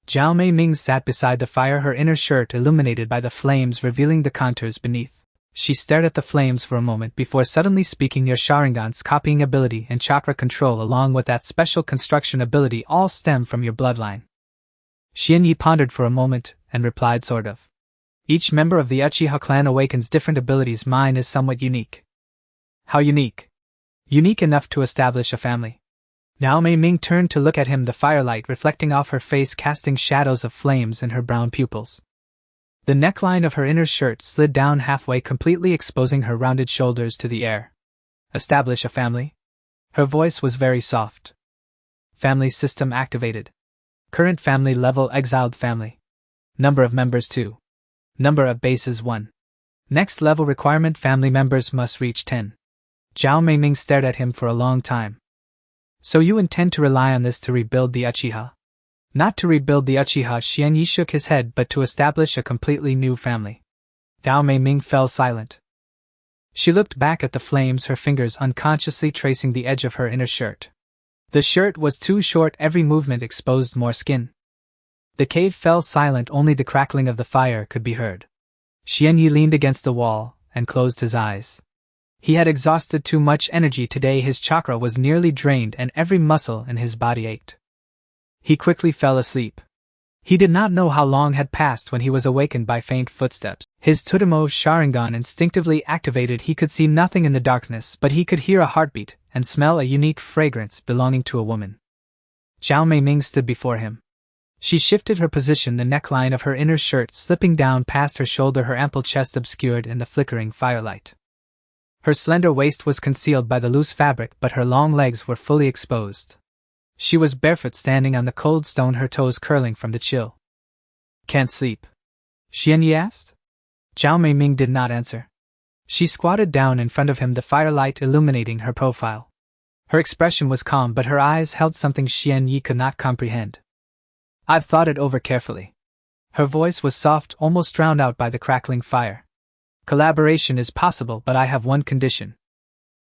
Zhao Meiming sat beside the fire, her inner shirt illuminated by the flames, revealing the contours beneath. She stared at the flames for a moment before suddenly speaking. Your Sharingan's copying ability and chakra control, along with that special construction ability, all stem from your bloodline. Xian Yi pondered for a moment and replied, sort of. Each member of the Uchiha clan awakens different abilities. Mine is somewhat unique. How unique? Unique enough to establish a family. Zhao Meiming turned to look at him, the firelight reflecting off her face, casting shadows of flames in her brown pupils. The neckline of her inner shirt slid down halfway, completely exposing her rounded shoulders to the air. Establish a family? Her voice was very soft. Family system activated. Current family level exiled family. Number of members 2. Number of bases 1. Next level requirement, family members must reach 10. Zhao Meiming stared at him for a long time. So you intend to rely on this to rebuild the Uchiha? Not to rebuild the Uchiha, Xian Yi shook his head, but to establish a completely new family. Zhao Meiming fell silent. She looked back at the flames, her fingers unconsciously tracing the edge of her inner shirt. The shirt was too short, every movement exposed more skin. The cave fell silent, only the crackling of the fire could be heard. Xian Yi leaned against the wall and closed his eyes. He had exhausted too much energy today, his chakra was nearly drained and every muscle in his body ached. He quickly fell asleep. He did not know how long had passed when he was awakened by faint footsteps. His Tsutomo Sharingan instinctively activated. He could see nothing in the darkness, but he could hear a heartbeat and smell a unique fragrance belonging to a woman. Zhao Meiming stood before him. She shifted her position, the neckline of her inner shirt slipping down past her shoulder, her ample chest obscured in the flickering firelight. Her slender waist was concealed by the loose fabric, but her long legs were fully exposed. She was barefoot, standing on the cold stone, her toes curling from the chill. Can't sleep? Xian Yi asked. Zhao Meiming did not answer. She squatted down in front of him, the firelight illuminating her profile. Her expression was calm, but her eyes held something Xian Yi could not comprehend. I've thought it over carefully. Her voice was soft, almost drowned out by the crackling fire. Collaboration is possible, but I have one condition.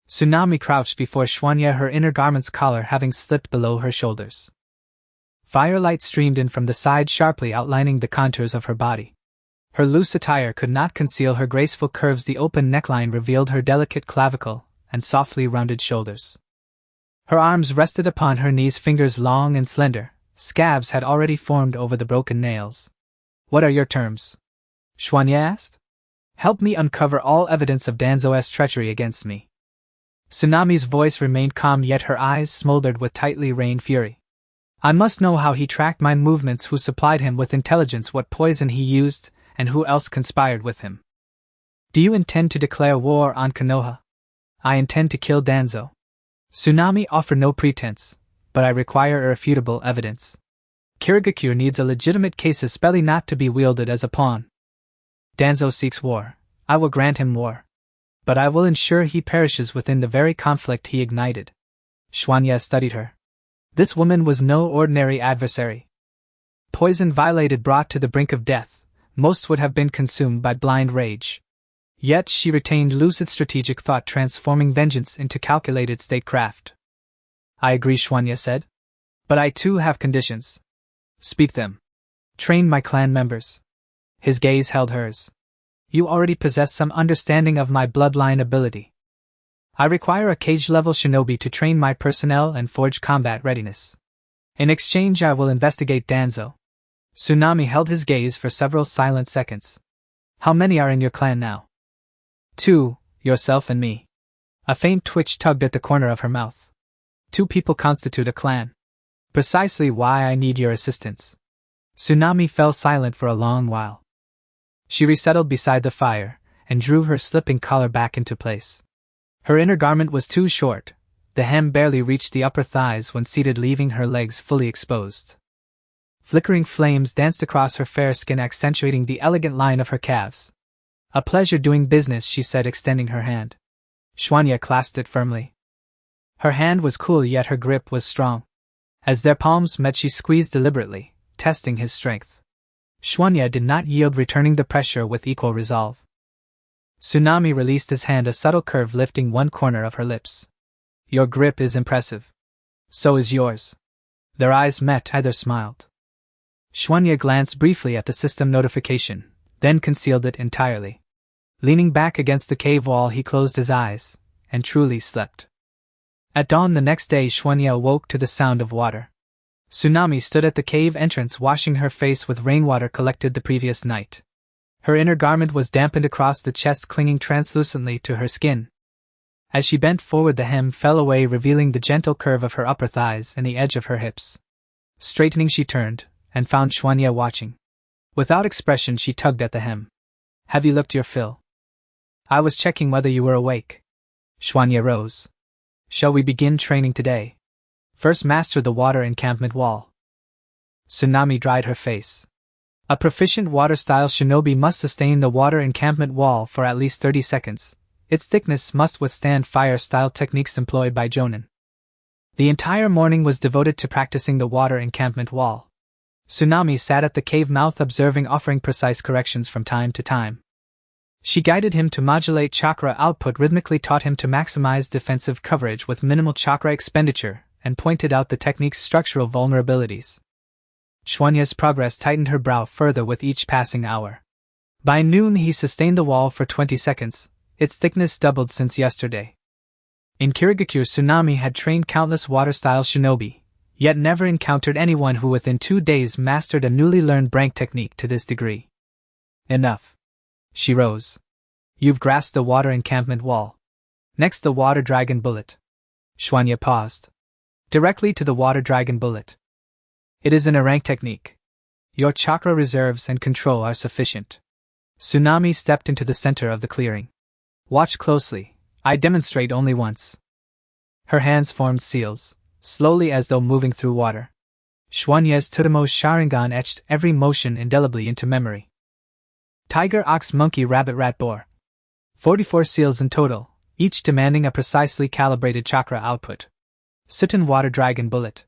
Tsunade crouched before Xuanya, her inner garment's collar having slipped below her shoulders. Firelight streamed in from the side, sharply outlining the contours of her body. Her loose attire could not conceal her graceful curves, the open neckline revealed her delicate clavicle and softly rounded shoulders. Her arms rested upon her knees, fingers long and slender. Scabs had already formed over the broken nails. What are your terms? Xuanya asked. Help me uncover all evidence of Danzo's treachery against me. Tsunami's voice remained calm, yet her eyes smoldered with tightly reined fury. I must know how he tracked my movements, who supplied him with intelligence, what poison he used, and who else conspired with him. Do you intend to declare war on Konoha? I intend to kill Danzo. Tsunami offered no pretense, but I require irrefutable evidence. Kirigakure needs a legitimate case, especially not to be wielded as a pawn. Danzo seeks war. I will grant him war. But I will ensure he perishes within the very conflict he ignited. Xuanya studied her. This woman was no ordinary adversary. Poison violated, brought to the brink of death, most would have been consumed by blind rage. Yet she retained lucid strategic thought, transforming vengeance into calculated statecraft. I agree, Xuanya said. But I too have conditions. Speak them. Train my clan members. His gaze held hers. You already possess some understanding of my bloodline ability. I require a cage-level shinobi to train my personnel and forge combat readiness. In exchange, I will investigate Danzo. Tsunami held his gaze for several silent seconds. How many are in your clan now? 2, yourself and me. A faint twitch tugged at the corner of her mouth. 2 people constitute a clan. Precisely why I need your assistance. Tsunami fell silent for a long while. She resettled beside the fire, and drew her slipping collar back into place. Her inner garment was too short, the hem barely reached the upper thighs when seated, leaving her legs fully exposed. Flickering flames danced across her fair skin, accentuating the elegant line of her calves. A pleasure doing business, she said, extending her hand. Xuanya clasped it firmly. Her hand was cool, yet her grip was strong. As their palms met, she squeezed deliberately, testing his strength. Xuanya did not yield, returning the pressure with equal resolve. Tsunami released his hand, a subtle curve lifting one corner of her lips. Your grip is impressive. So is yours. Their eyes met, either smiled. Xuanya glanced briefly at the system notification, then concealed it entirely. Leaning back against the cave wall, he closed his eyes, and truly slept. At dawn the next day, Xuanya awoke to the sound of water. Tsunami stood at the cave entrance, washing her face with rainwater collected the previous night. Her inner garment was dampened across the chest, clinging translucently to her skin. As she bent forward, the hem fell away, revealing the gentle curve of her upper thighs and the edge of her hips. Straightening, she turned, and found Xuanya watching. Without expression, she tugged at the hem. Have you looked your fill? I was checking whether you were awake. Xuanya rose. Shall we begin training today? First, master the water encampment wall. Tsunami dried her face. A proficient water-style shinobi must sustain the water encampment wall for at least 30 seconds. Its thickness must withstand fire-style techniques employed by jonin. The entire morning was devoted to practicing the water encampment wall. Tsunami sat at the cave mouth, observing, offering precise corrections from time to time. She guided him to modulate chakra output, rhythmically taught him to maximize defensive coverage with minimal chakra expenditure, and pointed out the technique's structural vulnerabilities. Xuanya's progress tightened her brow further with each passing hour. By noon, he sustained the wall for 20 seconds, its thickness doubled since yesterday. In Kirigakure, Tsunami had trained countless water-style shinobi, yet never encountered anyone who within 2 days mastered a newly learned brank technique to this degree. Enough. She rose. You've grasped the water encampment wall. Next, the water dragon bullet. Xuanya paused. Directly to the water dragon bullet. It is an rank technique. Your chakra reserves and control are sufficient. Tsunami stepped into the center of the clearing. Watch closely, I demonstrate only once. Her hands formed seals, slowly as though moving through water. Xuanya's Tsutomu Sharingan etched every motion indelibly into memory. Tiger, ox, monkey, rabbit, rat, boar. 44 seals in total, each demanding a precisely calibrated chakra output. Sutton water dragon bullet.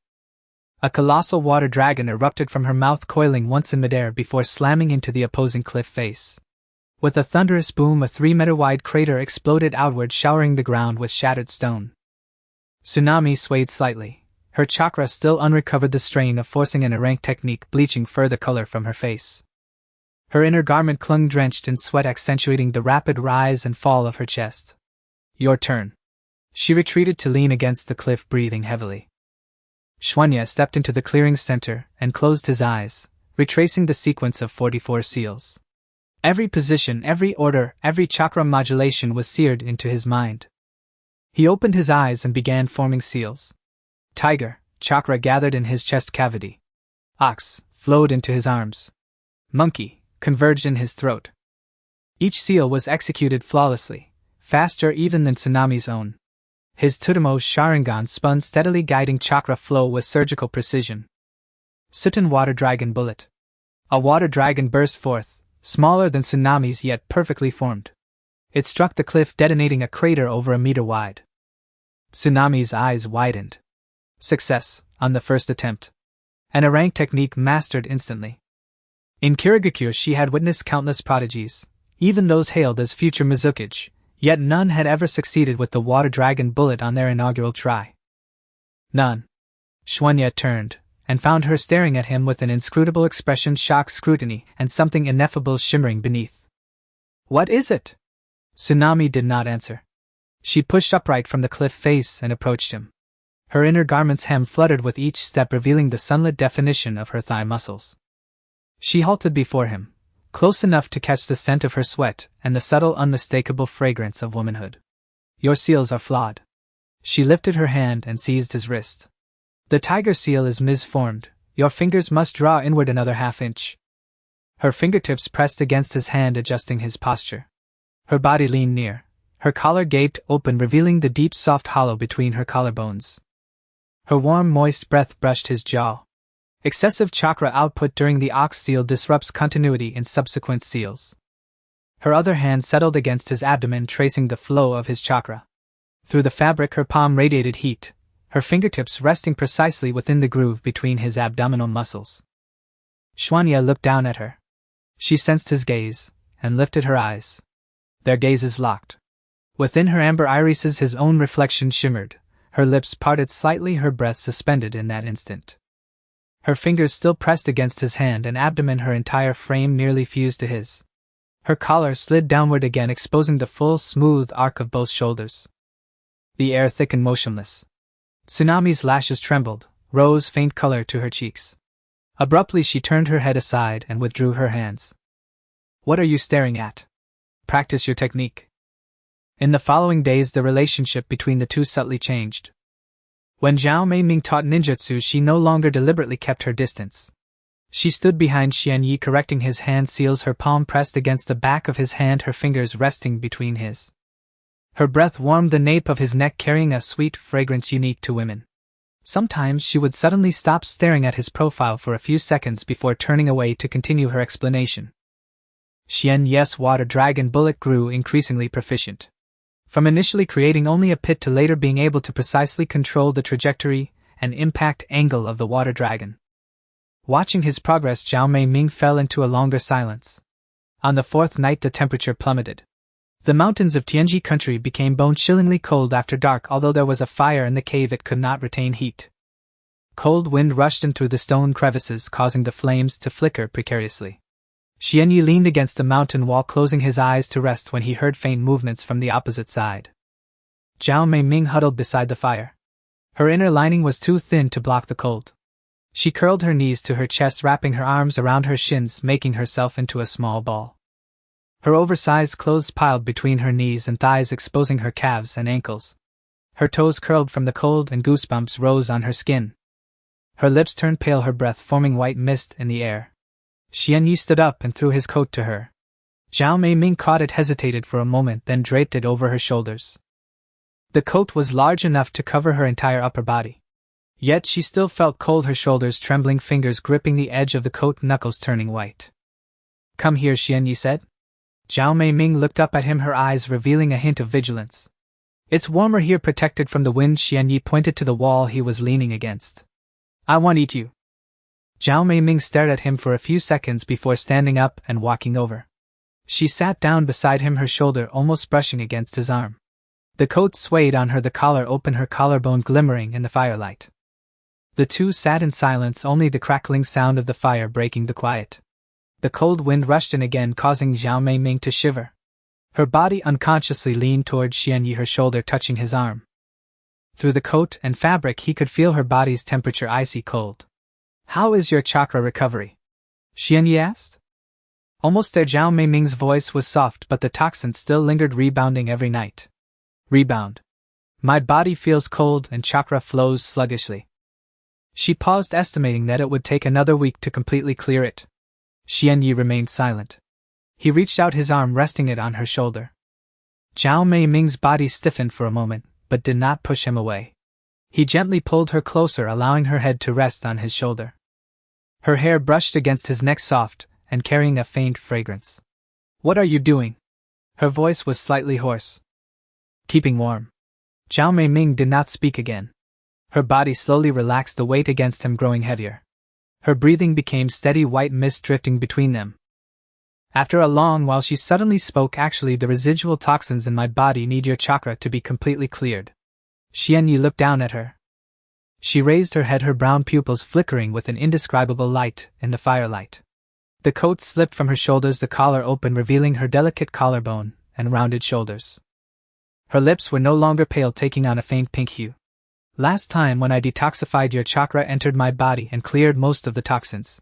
A colossal water dragon erupted from her mouth, coiling once in midair before slamming into the opposing cliff face. With a thunderous boom, a 3-meter-wide crater exploded outward, showering the ground with shattered stone. Tsunami swayed slightly, her chakra still unrecovered, the strain of forcing an rank technique bleaching further color from her face. Her inner garment clung drenched in sweat, accentuating the rapid rise and fall of her chest. Your turn. She retreated to lean against the cliff, breathing heavily. Xuanya stepped into the clearing's center and closed his eyes, retracing the sequence of 44 seals. Every position, every order, every chakra modulation was seared into his mind. He opened his eyes and began forming seals. Tiger, chakra gathered in his chest cavity. Ox, flowed into his arms. Monkey, converged in his throat. Each seal was executed flawlessly, faster even than Tsunami's own. His Tsutomu Sharingan spun steadily, guiding chakra flow with surgical precision. Sutton Water Dragon Bullet. A water dragon burst forth, smaller than Tsunami's yet perfectly formed. It struck the cliff, detonating a crater over a meter wide. Tsunami's eyes widened. Success, on the first attempt. An rank technique mastered instantly. In Kirigakure she had witnessed countless prodigies, even those hailed as future Mizukage, yet none had ever succeeded with the water dragon bullet on their inaugural try. None. Xuanya turned, and found her staring at him with an inscrutable expression, shocked scrutiny, and something ineffable shimmering beneath. "What is it?" Tsunami did not answer. She pushed upright from the cliff face and approached him. Her inner garment's hem fluttered with each step, revealing the sunlit definition of her thigh muscles. She halted before him, close enough to catch the scent of her sweat and the subtle, unmistakable fragrance of womanhood. "Your seals are flawed." She lifted her hand and seized his wrist. "The tiger seal is misformed. Your fingers must draw inward another half-inch." Her fingertips pressed against his hand, adjusting his posture. Her body leaned near. Her collar gaped open, revealing the deep, soft hollow between her collarbones. Her warm, moist breath brushed his jaw. Excessive chakra output during the ox seal disrupts continuity in subsequent seals. Her other hand settled against his abdomen, tracing the flow of his chakra. Through the fabric her palm radiated heat, her fingertips resting precisely within the groove between his abdominal muscles. Xuanya looked down at her. She sensed his gaze, and lifted her eyes. Their gazes locked. Within her amber irises his own reflection shimmered, her lips parted slightly, her breath suspended in that instant. Her fingers still pressed against his hand and abdomen, her entire frame nearly fused to his. Her collar slid downward again, exposing the full, smooth arc of both shoulders. The air thickened, motionless. Tsunami's lashes trembled, rose faint color to her cheeks. Abruptly she turned her head aside and withdrew her hands. "What are you staring at? Practice your technique." In the following days the relationship between the two subtly changed. When Zhao Meiming taught ninjutsu, she no longer deliberately kept her distance. She stood behind Xianyi, correcting his hand seals, her palm pressed against the back of his hand, her fingers resting between his. Her breath warmed the nape of his neck, carrying a sweet fragrance unique to women. Sometimes she would suddenly stop staring at his profile for a few seconds before turning away to continue her explanation. Xianyi's water dragon bullet grew increasingly proficient. From initially creating only a pit to later being able to precisely control the trajectory and impact angle of the water dragon. Watching his progress, Zhao Meiming fell into a longer silence. On the fourth night the temperature plummeted. The mountains of Tianji country became bone-chillingly cold after dark. Although there was a fire in the cave, it could not retain heat. Cold wind rushed in through the stone crevices, causing the flames to flicker precariously. Xianyi leaned against the mountain wall, closing his eyes to rest when he heard faint movements from the opposite side. Zhao Meiming huddled beside the fire. Her inner lining was too thin to block the cold. She curled her knees to her chest, wrapping her arms around her shins, making herself into a small ball. Her oversized clothes piled between her knees and thighs, exposing her calves and ankles. Her toes curled from the cold and goosebumps rose on her skin. Her lips turned pale, her breath forming white mist in the air. Xianyi stood up and threw his coat to her. Zhao Meiming caught it, hesitated for a moment, then draped it over her shoulders. The coat was large enough to cover her entire upper body. Yet she still felt cold, her shoulders trembling, fingers gripping the edge of the coat, knuckles turning white. "Come here," Xianyi said. Zhao Meiming looked up at him, her eyes revealing a hint of vigilance. "It's warmer here, protected from the wind." Xianyi pointed to the wall he was leaning against. "I want to eat you." Zhao Meiming stared at him for a few seconds before standing up and walking over. She sat down beside him, her shoulder almost brushing against his arm. The coat swayed on her, the collar open, her collarbone glimmering in the firelight. The two sat in silence, only the crackling sound of the fire breaking the quiet. The cold wind rushed in again, causing Zhao Meiming to shiver. Her body unconsciously leaned toward Xianyi, her shoulder touching his arm. Through the coat and fabric he could feel her body's temperature icy cold. "How is your chakra recovery?" Xianyi asked. Almost there. Zhao Meiming's voice was soft, but the toxins still lingered, rebounding every night. Rebound. My body feels cold and chakra flows sluggishly. She paused, estimating that it would take another week to completely clear it. Xianyi remained silent. He reached out his arm, resting it on her shoulder. Zhao Meiming's body stiffened for a moment, but did not push him away. He gently pulled her closer, allowing her head to rest on his shoulder. Her hair brushed against his neck, soft and carrying a faint fragrance. What are you doing? Her voice was slightly hoarse. Keeping warm. Zhao Meiming did not speak again. Her body slowly relaxed, the weight against him growing heavier. Her breathing became steady, white mist drifting between them. After a long while she suddenly spoke. Actually, the residual toxins in my body need your chakra to be completely cleared. Xianyi looked down at her. She raised her head, her brown pupils flickering with an indescribable light in the firelight. The coat slipped from her shoulders, the collar open, revealing her delicate collarbone and rounded shoulders. Her lips were no longer pale, taking on a faint pink hue. Last time when I detoxified, your chakra entered my body and cleared most of the toxins.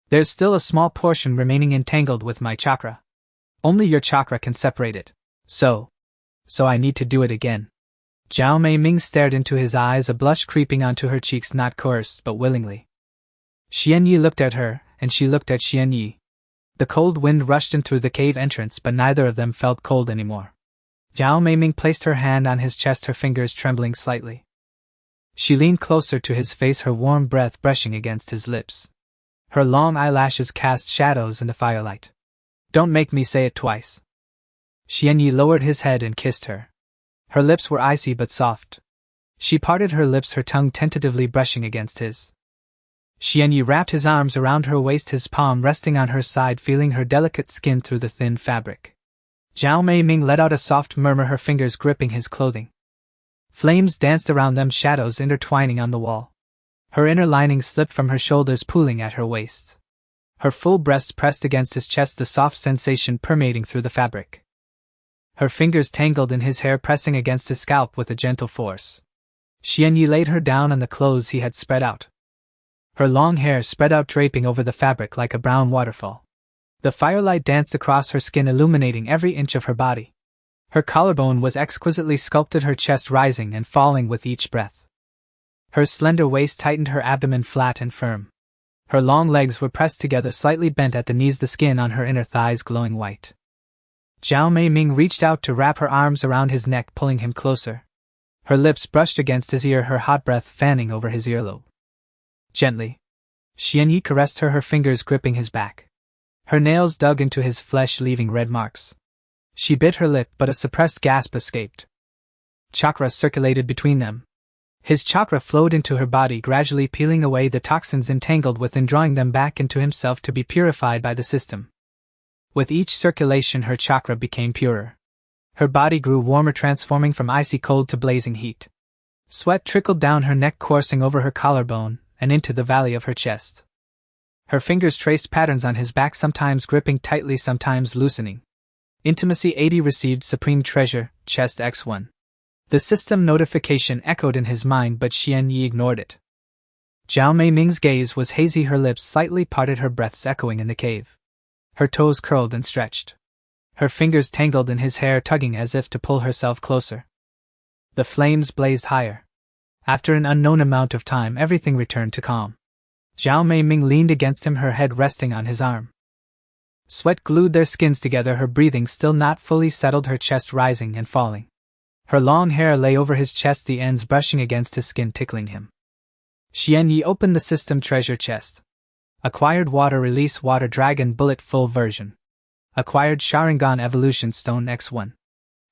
There's still a small portion remaining entangled with my chakra. Only your chakra can separate it. So I need to do it again. Zhao Meiming stared into his eyes, a blush creeping onto her cheeks, not coerced but willingly. Xianyi looked at her, and she looked at Xianyi. The cold wind rushed in through the cave entrance, but neither of them felt cold anymore. Zhao Meiming placed her hand on his chest, her fingers trembling slightly. She leaned closer to his face, her warm breath brushing against his lips. Her long eyelashes cast shadows in the firelight. Don't make me say it twice. Xianyi lowered his head and kissed her. Her lips were icy but soft. She parted her lips, her tongue tentatively brushing against his. Xianyi wrapped his arms around her waist, his palm resting on her side, feeling her delicate skin through the thin fabric. Zhao Meiming let out a soft murmur, her fingers gripping his clothing. Flames danced around them, shadows intertwining on the wall. Her inner lining slipped from her shoulders, pulling at her waist. Her full breast pressed against his chest, the soft sensation permeating through the fabric. Her fingers tangled in his hair, pressing against his scalp with a gentle force. Xianyi laid her down on the clothes he had spread out. Her long hair spread out, draping over the fabric like a brown waterfall. The firelight danced across her skin, illuminating every inch of her body. Her collarbone was exquisitely sculpted, her chest rising and falling with each breath. Her slender waist tightened, her abdomen flat and firm. Her long legs were pressed together, slightly bent at the knees, the skin on her inner thighs glowing white. Zhao Meiming reached out to wrap her arms around his neck, pulling him closer. Her lips brushed against his ear, her hot breath fanning over his earlobe. Gently, Xianyi caressed her, her fingers gripping his back. Her nails dug into his flesh, leaving red marks. She bit her lip, but a suppressed gasp escaped. Chakra circulated between them. His chakra flowed into her body, gradually peeling away the toxins entangled within, drawing them back into himself to be purified by the system. With each circulation, her chakra became purer. Her body grew warmer, transforming from icy cold to blazing heat. Sweat trickled down her neck, coursing over her collarbone and into the valley of her chest. Her fingers traced patterns on his back, sometimes gripping tightly, sometimes loosening. Intimacy 80 received supreme treasure, chest X1. The system notification echoed in his mind, but Xianyi ignored it. Zhao Meiming's gaze was hazy, her lips slightly parted, her breaths echoing in the cave. Her toes curled and stretched. Her fingers tangled in his hair, tugging as if to pull herself closer. The flames blazed higher. After an unknown amount of time, everything returned to calm. Zhao Meiming leaned against him, her head resting on his arm. Sweat glued their skins together, her breathing still not fully settled, her chest rising and falling. Her long hair lay over his chest, the ends brushing against his skin, tickling him. Xianyi opened the system treasure chest. Acquired water release, water dragon bullet full version. Acquired Sharingan evolution stone X1.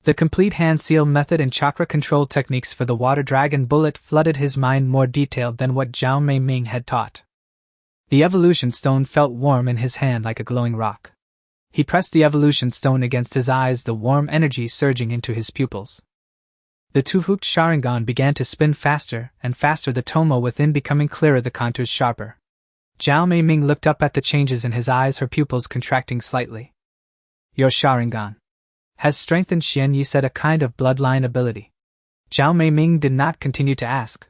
The complete hand seal method and chakra control techniques for the water dragon bullet flooded his mind, more detailed than what Zhao Meiming had taught. The evolution stone felt warm in his hand like a glowing rock. He pressed the evolution stone against his eyes, the warm energy surging into his pupils. The two-hooked Sharingan began to spin faster and faster, the tomo within becoming clearer, the contours sharper. Zhao Meiming looked up at the changes in his eyes, her pupils contracting slightly. Your Sharingan has strengthened, Xianyi said, a kind of bloodline ability. Zhao Meiming did not continue to ask.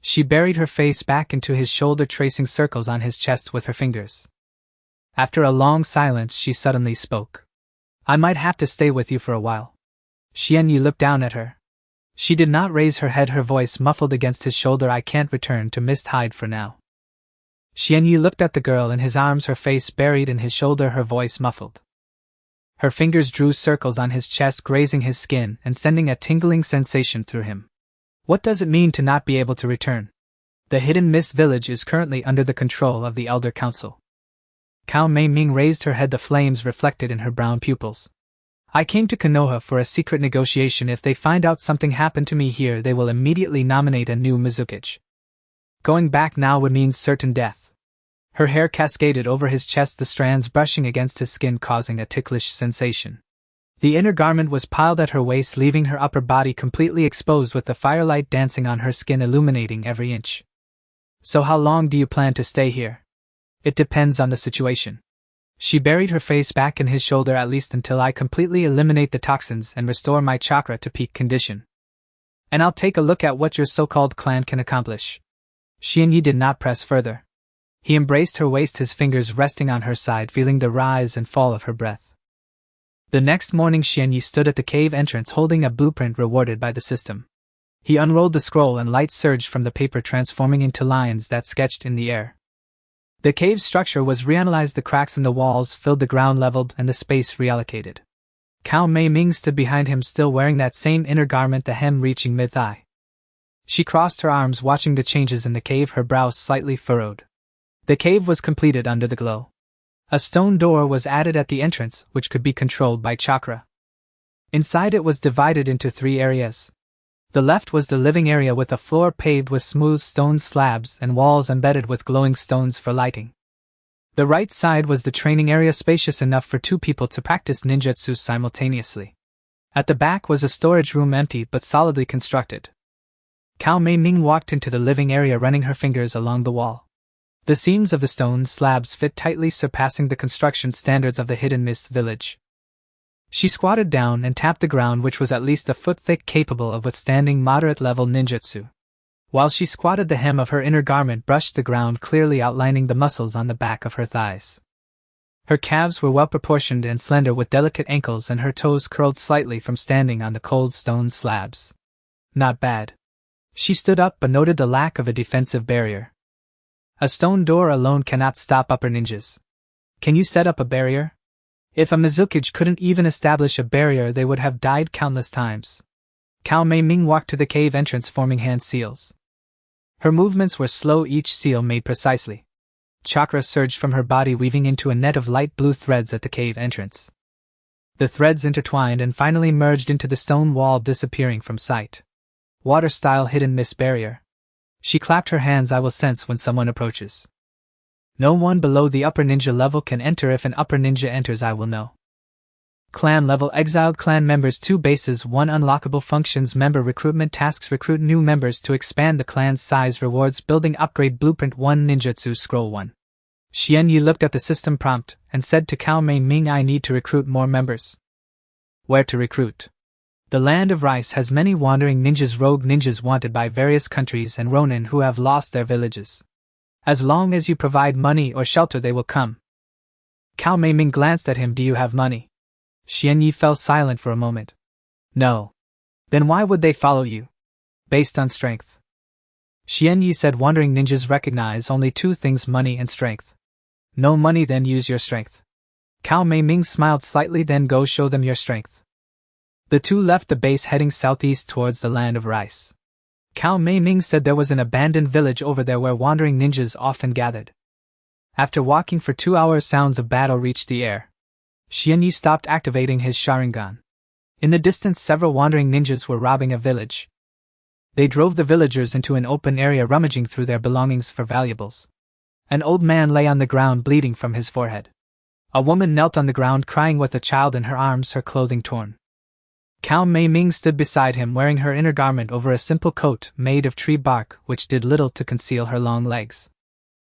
She buried her face back into his shoulder, tracing circles on his chest with her fingers. After a long silence, she suddenly spoke. I might have to stay with you for a while. Xianyu looked down at her. She did not raise her head, her voice muffled against his shoulder. I can't return to Mist Hide for now. Xianyu looked at the girl in his arms, her face buried in his shoulder, her voice muffled. Her fingers drew circles on his chest, grazing his skin and sending a tingling sensation through him. What does it mean to not be able to return? The Hidden Mist Village is currently under the control of the Elder Council. Cao Mei Ming raised her head, the flames reflected in her brown pupils. I came to Konoha for a secret negotiation. If they find out something happened to me here, they will immediately nominate a new Mizukage. Going back now would mean certain death. Her hair cascaded over his chest, the strands brushing against his skin, causing a ticklish sensation. The inner garment was piled at her waist, leaving her upper body completely exposed, with the firelight dancing on her skin, illuminating every inch. So how long do you plan to stay here? It depends on the situation. She buried her face back in his shoulder. At least until I completely eliminate the toxins and restore my chakra to peak condition. And I'll take a look at what your so-called clan can accomplish. Xianyu did not press further. He embraced her waist, his fingers resting on her side, feeling the rise and fall of her breath. The next morning, Xianyu stood at the cave entrance holding a blueprint rewarded by the system. He unrolled the scroll and light surged from the paper, transforming into lines that sketched in the air. The cave's structure was reanalyzed, the cracks in the walls filled the ground, leveled, and the space reallocated. Cao Mei Ming stood behind him, still wearing that same inner garment, the hem reaching mid-thigh. She crossed her arms, watching the changes in the cave, her brows slightly furrowed. The cave was completed under the glow. A stone door was added at the entrance, which could be controlled by chakra. Inside it was divided into 3 areas. The left was the living area, with a floor paved with smooth stone slabs and walls embedded with glowing stones for lighting. The right side was the training area, spacious enough for 2 people to practice ninjutsu simultaneously. At the back was a storage room, empty but solidly constructed. Cao Mei Ming walked into the living area, running her fingers along the wall. The seams of the stone slabs fit tightly, surpassing the construction standards of the Hidden Mist Village. She squatted down and tapped the ground, which was at least a foot thick, capable of withstanding moderate-level ninjutsu. While she squatted, the hem of her inner garment brushed the ground, clearly outlining the muscles on the back of her thighs. Her calves were well-proportioned and slender, with delicate ankles, and her toes curled slightly from standing on the cold stone slabs. Not bad. She stood up but noted the lack of a defensive barrier. A stone door alone cannot stop upper ninjas. Can you set up a barrier? If a Mizukage couldn't even establish a barrier, they would have died countless times. Cao Mei Ming walked to the cave entrance, forming hand seals. Her movements were slow, each seal made precisely. Chakra surged from her body, weaving into a net of light blue threads at the cave entrance. The threads intertwined and finally merged into the stone wall, disappearing from sight. Water-style Hidden Mist barrier. She clapped her hands. I will sense when someone approaches. No one below the upper ninja level can enter. If an upper ninja enters, I will know. Clan level: exiled clan members, 2 bases, 1 unlockable functions, member recruitment tasks, recruit new members to expand the clan's size, rewards, building upgrade, blueprint 1, ninjutsu scroll 1. Xianyu looked at the system prompt and said to Cao Mei Ming, I need to recruit more members. Where to recruit? The land of Rice has many wandering ninjas, rogue ninjas wanted by various countries, and ronin who have lost their villages. As long as you provide money or shelter, they will come. Cao Mei Ming glanced at him. Do you have money? Xianyu fell silent for a moment. No. Then why would they follow you? Based on strength. Xianyu said. Wandering ninjas recognize only 2 things, money and strength. No money, then use your strength. Cao Mei Ming smiled slightly. Then go show them your strength. The 2 left the base, heading southeast towards the land of Rice. Cao Mei Ming said there was an abandoned village over there where wandering ninjas often gathered. After walking for 2 hours, sounds of battle reached the air. Xianyu stopped activating his Sharingan. In the distance, several wandering ninjas were robbing a village. They drove the villagers into an open area, rummaging through their belongings for valuables. An old man lay on the ground, bleeding from his forehead. A woman knelt on the ground, crying with a child in her arms, her clothing torn. Cao Mei Ming stood beside him, wearing her inner garment over a simple coat made of tree bark, which did little to conceal her long legs.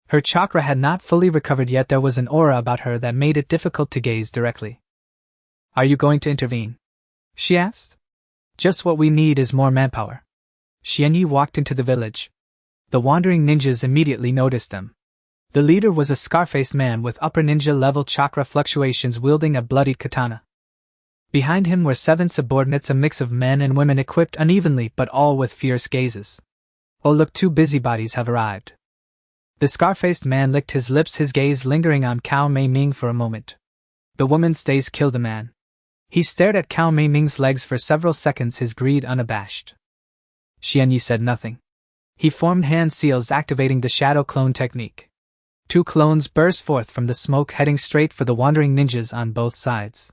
Her chakra had not fully recovered yet. There was an aura about her that made it difficult to gaze directly. Are you going to intervene? She asked. Just what we need is more manpower. Xianyu walked into the village. The wandering ninjas immediately noticed them. The leader was a scar-faced man with upper ninja-level chakra fluctuations wielding a bloodied katana. Behind him were 7 subordinates, a mix of men and women equipped unevenly but all with fierce gazes. "Oh look, 2 busybodies have arrived." The scar-faced man licked his lips, his gaze lingering on Cao Mei Ming for a moment. The woman stays killed the man. He stared at Cao Mei Ming's legs for several seconds, his greed unabashed. Xianyi said nothing. He formed hand seals, activating the shadow clone technique. 2 clones burst forth from the smoke, heading straight for the wandering ninjas on both sides.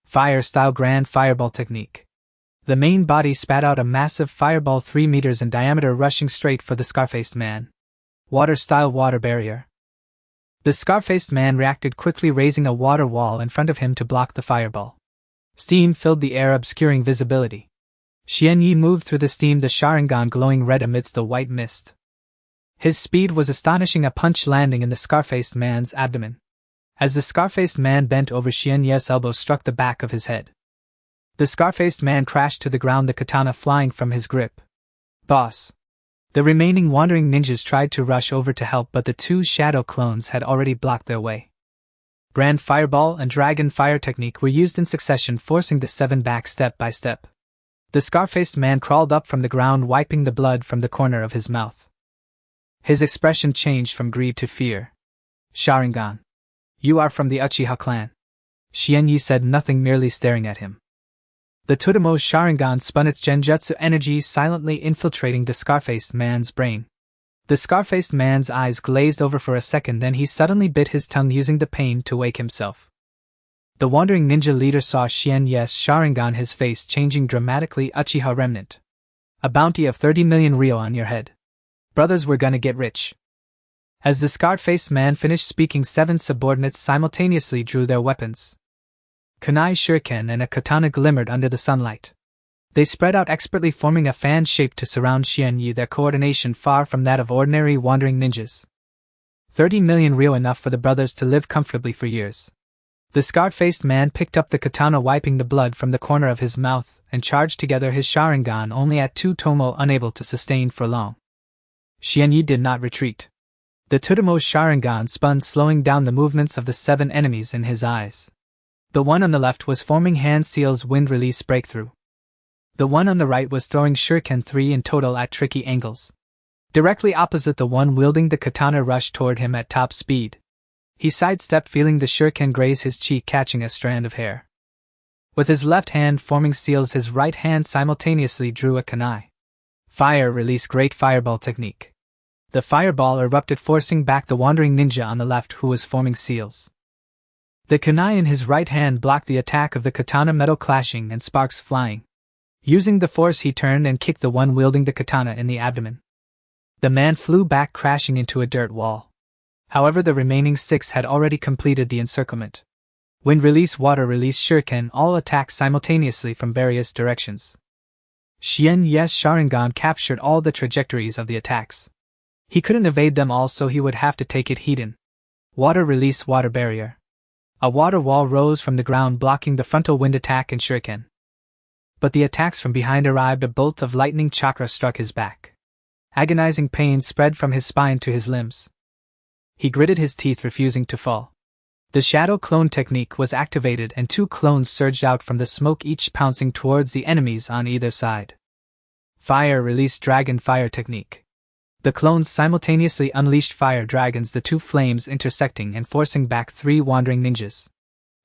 Fire-style grand fireball technique. The main body spat out a massive fireball 3 meters in diameter, rushing straight for the scar-faced man. Water-style water barrier. The scar-faced man reacted quickly, raising a water wall in front of him to block the fireball. Steam filled the air, obscuring visibility. Xianyi moved through the steam, the Sharingan glowing red amidst the white mist. His speed was astonishing, a punch landing in the scar-faced man's abdomen. As the scar-faced man bent over, Xianyi's elbow struck the back of his head. The scar-faced man crashed to the ground, the katana flying from his grip. "Boss!" The remaining wandering ninjas tried to rush over to help, but the 2 shadow clones had already blocked their way. Grand Fireball and Dragon Fire technique were used in succession, forcing the 7 back step by step. The scar-faced man crawled up from the ground, wiping the blood from the corner of his mouth. His expression changed from greed to fear. "Sharingan. You are from the Uchiha clan." Xianyi said nothing, merely staring at him. The Tsunade's Sharingan spun its genjutsu energy, silently infiltrating the scar-faced man's brain. The scar-faced man's eyes glazed over for a second, then he suddenly bit his tongue, using the pain to wake himself. The wandering ninja leader saw Xianyi's Sharingan, his face changing dramatically. "Uchiha remnant. A bounty of 30 million ryo on your head. Brothers, we're gonna get rich." As the scar-faced man finished speaking, 7 subordinates simultaneously drew their weapons. Kunai shuriken and a katana glimmered under the sunlight. They spread out expertly, forming a fan shape to surround Xianyi, their coordination far from that of ordinary wandering ninjas. 30 million ryo, enough for the brothers to live comfortably for years. The scar-faced man picked up the katana, wiping the blood from the corner of his mouth, and charged together his Sharingan, only at 2 tomo, unable to sustain for long. Xianyi did not retreat. The Tsunade's Sharingan spun, slowing down the movements of the 7 enemies in his eyes. The one on the left was forming hand seals, wind release breakthrough. The one on the right was throwing shuriken 3 in total at tricky angles. Directly opposite, the one wielding the katana rushed toward him at top speed. He sidestepped, feeling the shuriken graze his cheek, catching a strand of hair. With his left hand forming seals, his right hand simultaneously drew a kunai. Fire release great fireball technique. The fireball erupted, forcing back the wandering ninja on the left who was forming seals. The kunai in his right hand blocked the attack of the katana, metal clashing and sparks flying. Using the force, he turned and kicked the one wielding the katana in the abdomen. The man flew back, crashing into a dirt wall. However, the remaining 6 had already completed the encirclement. Wind release, water release, shuriken all attacked simultaneously from various directions. Xianyi's Sharingan captured all the trajectories of the attacks. He couldn't evade them all, so he would have to take it heat-in. Water release, water barrier. A water wall rose from the ground, blocking the frontal wind attack and shuriken. But the attacks from behind arrived. A bolt of lightning chakra struck his back. Agonizing pain spread from his spine to his limbs. He gritted his teeth, refusing to fall. The shadow clone technique was activated and 2 clones surged out from the smoke, each pouncing towards the enemies on either side. Fire release, dragon fire technique. The clones simultaneously unleashed fire dragons, the 2 flames intersecting and forcing back 3 wandering ninjas.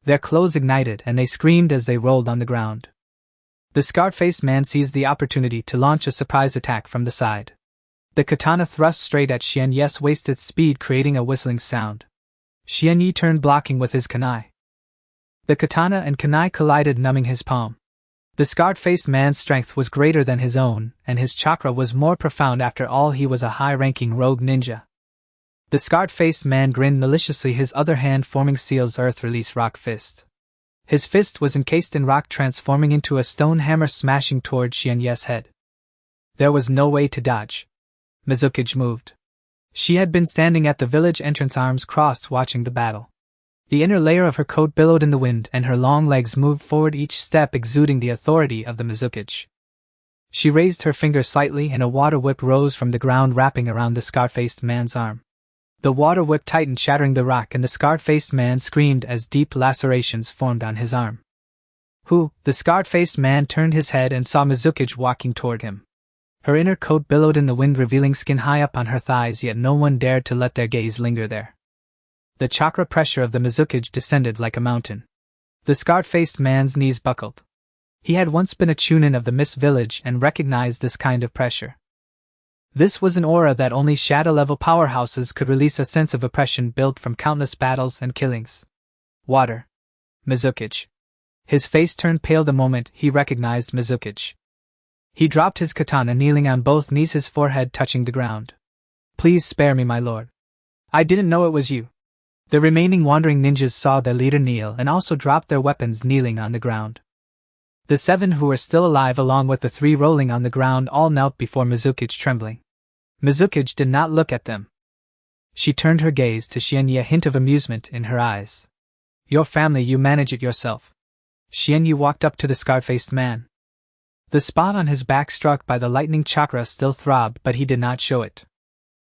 Their clothes ignited and they screamed as they rolled on the ground. The scar-faced man seized the opportunity to launch a surprise attack from the side. The katana thrust straight at Xianyi's wasted speed, creating a whistling sound. Xianyi turned, blocking with his kunai. The katana and kunai collided, numbing his palm. The scarred-faced man's strength was greater than his own, and his chakra was more profound. After all, he was a high-ranking rogue ninja. The scarred-faced man grinned maliciously, his other hand forming seals earth-release rock fist. His fist was encased in rock, transforming into a stone hammer, smashing toward Xianyi's head. There was no way to dodge. Mizuki moved. She had been standing at the village entrance, arms crossed, watching the battle. The inner layer of her coat billowed in the wind, and her long legs moved forward, each step exuding the authority of the Mizuki. She raised her finger slightly, and a water whip rose from the ground, wrapping around the scar-faced man's arm. The water whip tightened, shattering the rock, and the scarred-faced man screamed as deep lacerations formed on his arm. Who? The scarred-faced man turned his head and saw Mizuki's walking toward him. Her inner coat billowed in the wind, revealing skin high up on her thighs, yet no one dared to let their gaze linger there. The chakra pressure of the Mizuki descended like a mountain. The scarred-faced man's knees buckled. He had once been a chunin of the Mist Village and recognized this kind of pressure. This was an aura that only shadow-level powerhouses could release, a sense of oppression built from countless battles and killings. Water. Mizuki. His face turned pale the moment he recognized Mizuki. He dropped his katana, kneeling on both knees, his forehead touching the ground. Please spare me, my lord. I didn't know it was you. The remaining wandering ninjas saw their leader kneel and also dropped their weapons, kneeling on the ground. The 7 who were still alive, along with the 3 rolling on the ground, all knelt before Mizuki, trembling. Mizuki did not look at them. She turned her gaze to Xianyi, a hint of amusement in her eyes. Your family, you manage it yourself. Xianyi walked up to the scar-faced man. The spot on his back struck by the lightning chakra still throbbed, but he did not show it.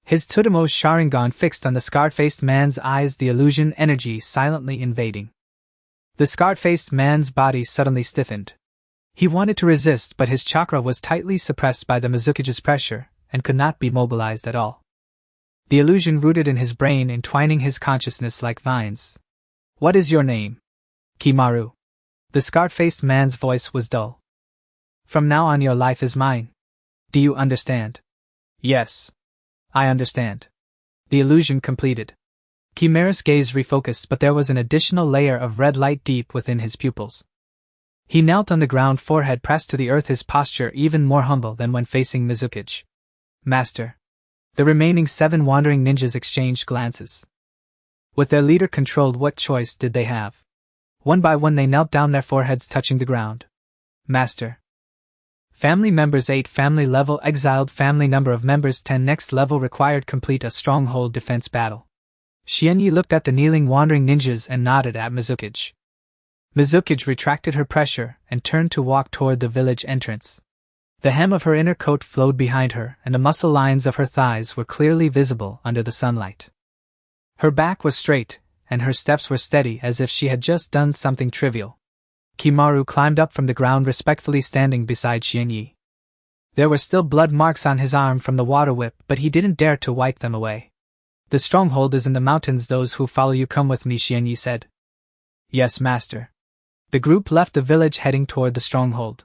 His Tsutomu Sharingan fixed on the scar-faced man's eyes, the illusion energy silently invading. The scar-faced man's body suddenly stiffened. He wanted to resist, but his chakra was tightly suppressed by the Mizuki's pressure, and could not be mobilized at all. The illusion rooted in his brain, entwining his consciousness like vines. What is your name? Kimaru. The scar-faced man's voice was dull. From now on your life is mine. Do you understand? Yes. I understand. The illusion completed. Kimura's gaze refocused, but there was an additional layer of red light deep within his pupils. He knelt on the ground, forehead pressed to the earth, his posture even more humble than when facing Mizuki. Master. The remaining 7 wandering ninjas exchanged glances. With their leader controlled, what choice did they have? One by one they knelt down, their foreheads touching the ground. Master. Family members 8, family level exiled, family number of members 10, next level required, complete a stronghold defense battle. Xianyi looked at the kneeling wandering ninjas and nodded at Mizuki. Mizuki retracted her pressure and turned to walk toward the village entrance. The hem of her inner coat flowed behind her, and the muscle lines of her thighs were clearly visible under the sunlight. Her back was straight, and her steps were steady, as if she had just done something trivial. Kimaru climbed up from the ground, respectfully standing beside Xianyi. There were still blood marks on his arm from the water whip, but he didn't dare to wipe them away. The stronghold is in the mountains. Those who follow you come with me, Xianyi said. Yes, master. The group left the village, heading toward the stronghold.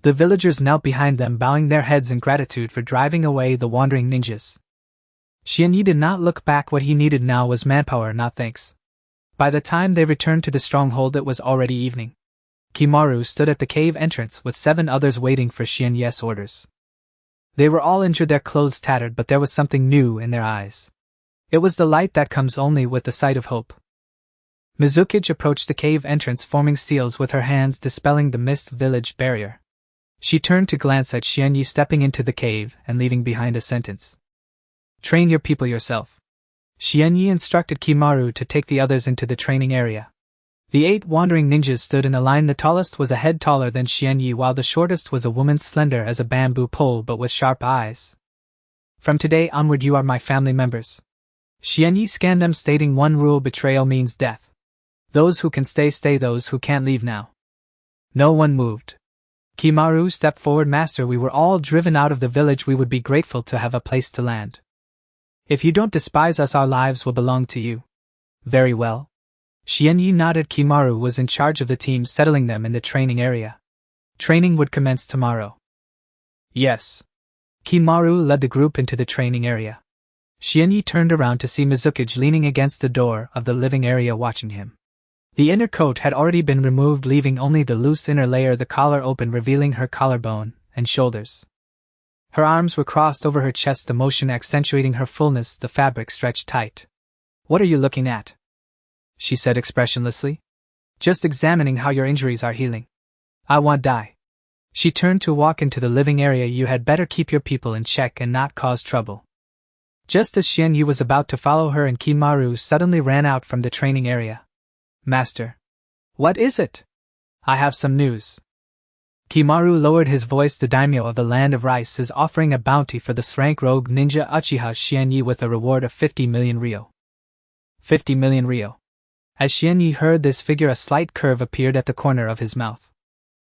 The villagers knelt behind them, bowing their heads in gratitude for driving away the wandering ninjas. Xianyi did not look back. What he needed now was manpower, not thanks. By the time they returned to the stronghold, it was already evening. Kimaru stood at the cave entrance with 7 others waiting for Xianyi's orders. They were all injured, their clothes tattered, but there was something new in their eyes. It was the light that comes only with the sight of hope. Mizuki approached the cave entrance, forming seals with her hands, dispelling the Mist Village barrier. She turned to glance at Xianyi stepping into the cave and leaving behind a sentence. Train your people yourself. Xianyi instructed Kimaru to take the others into the training area. The 8 wandering ninjas stood in a line. The tallest was a head taller than Xianyi, while the shortest was a woman slender as a bamboo pole but with sharp eyes. From today onward you are my family members. Xianyi scanned them, stating one rule: betrayal means death. Those who can stay stay, those who can't leave now. No one moved. Kimaru stepped forward. Master, we were all driven out of the village. We would be grateful to have a place to land. If you don't despise us, our lives will belong to you. Very well. Xianyi nodded. Kimaru was in charge of the team, settling them in the training area. Training would commence tomorrow. Yes. Kimaru led the group into the training area. Xianyi turned around to see Mizuki leaning against the door of the living area watching him. The inner coat had already been removed, leaving only the loose inner layer, the collar open, revealing her collarbone and shoulders. Her arms were crossed over her chest, the motion accentuating her fullness, the fabric stretched tight. What are you looking at? She said expressionlessly. Just examining how your injuries are healing. I want die. She turned to walk into the living area. You had better keep your people in check and not cause trouble. Just as Xianyi was about to follow her, and Kimaru suddenly ran out from the training area. Master. What is it? I have some news. Kimaru lowered his voice. The daimyo of the Land of Rice is offering a bounty for the rank rogue ninja Uchiha Xianyi with a reward of 50 million ryo. 50 million ryo. As Xianyi heard this figure, a slight curve appeared at the corner of his mouth.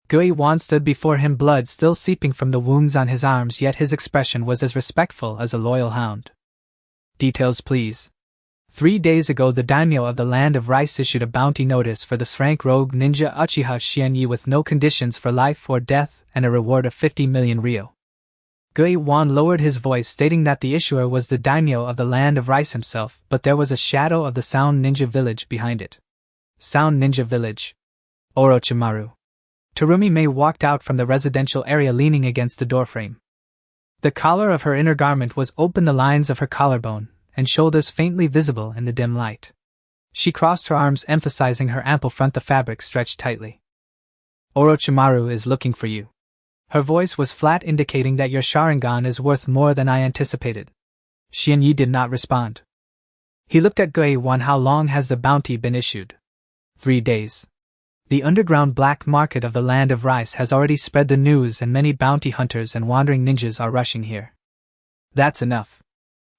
Guiwan stood before him, blood still seeping from the wounds on his arms, yet his expression was as respectful as a loyal hound. Details please. 3 days ago the daimyo of the Land of Rice issued a bounty notice for the rank rogue ninja Uchiha Xianyi with no conditions for life or death and a reward of 50 million ryo. Guiwan lowered his voice, stating that the issuer was the daimyo of the Land of Rice himself, but there was a shadow of the Sound Ninja Village behind it. Sound Ninja Village. Orochimaru. Terumi Mei walked out from the residential area leaning against the doorframe. The collar of her inner garment was open, the lines of her collarbone and shoulders faintly visible in the dim light. She crossed her arms, emphasizing her ample front, the fabric stretched tightly. Orochimaru is looking for you. Her voice was flat, indicating that your Sharingan is worth more than I anticipated. Xianyi did not respond. He looked at Guiwan. How long has the bounty been issued? 3 days. The underground black market of the Land of Rice has already spread the news, and many bounty hunters and wandering ninjas are rushing here. That's enough.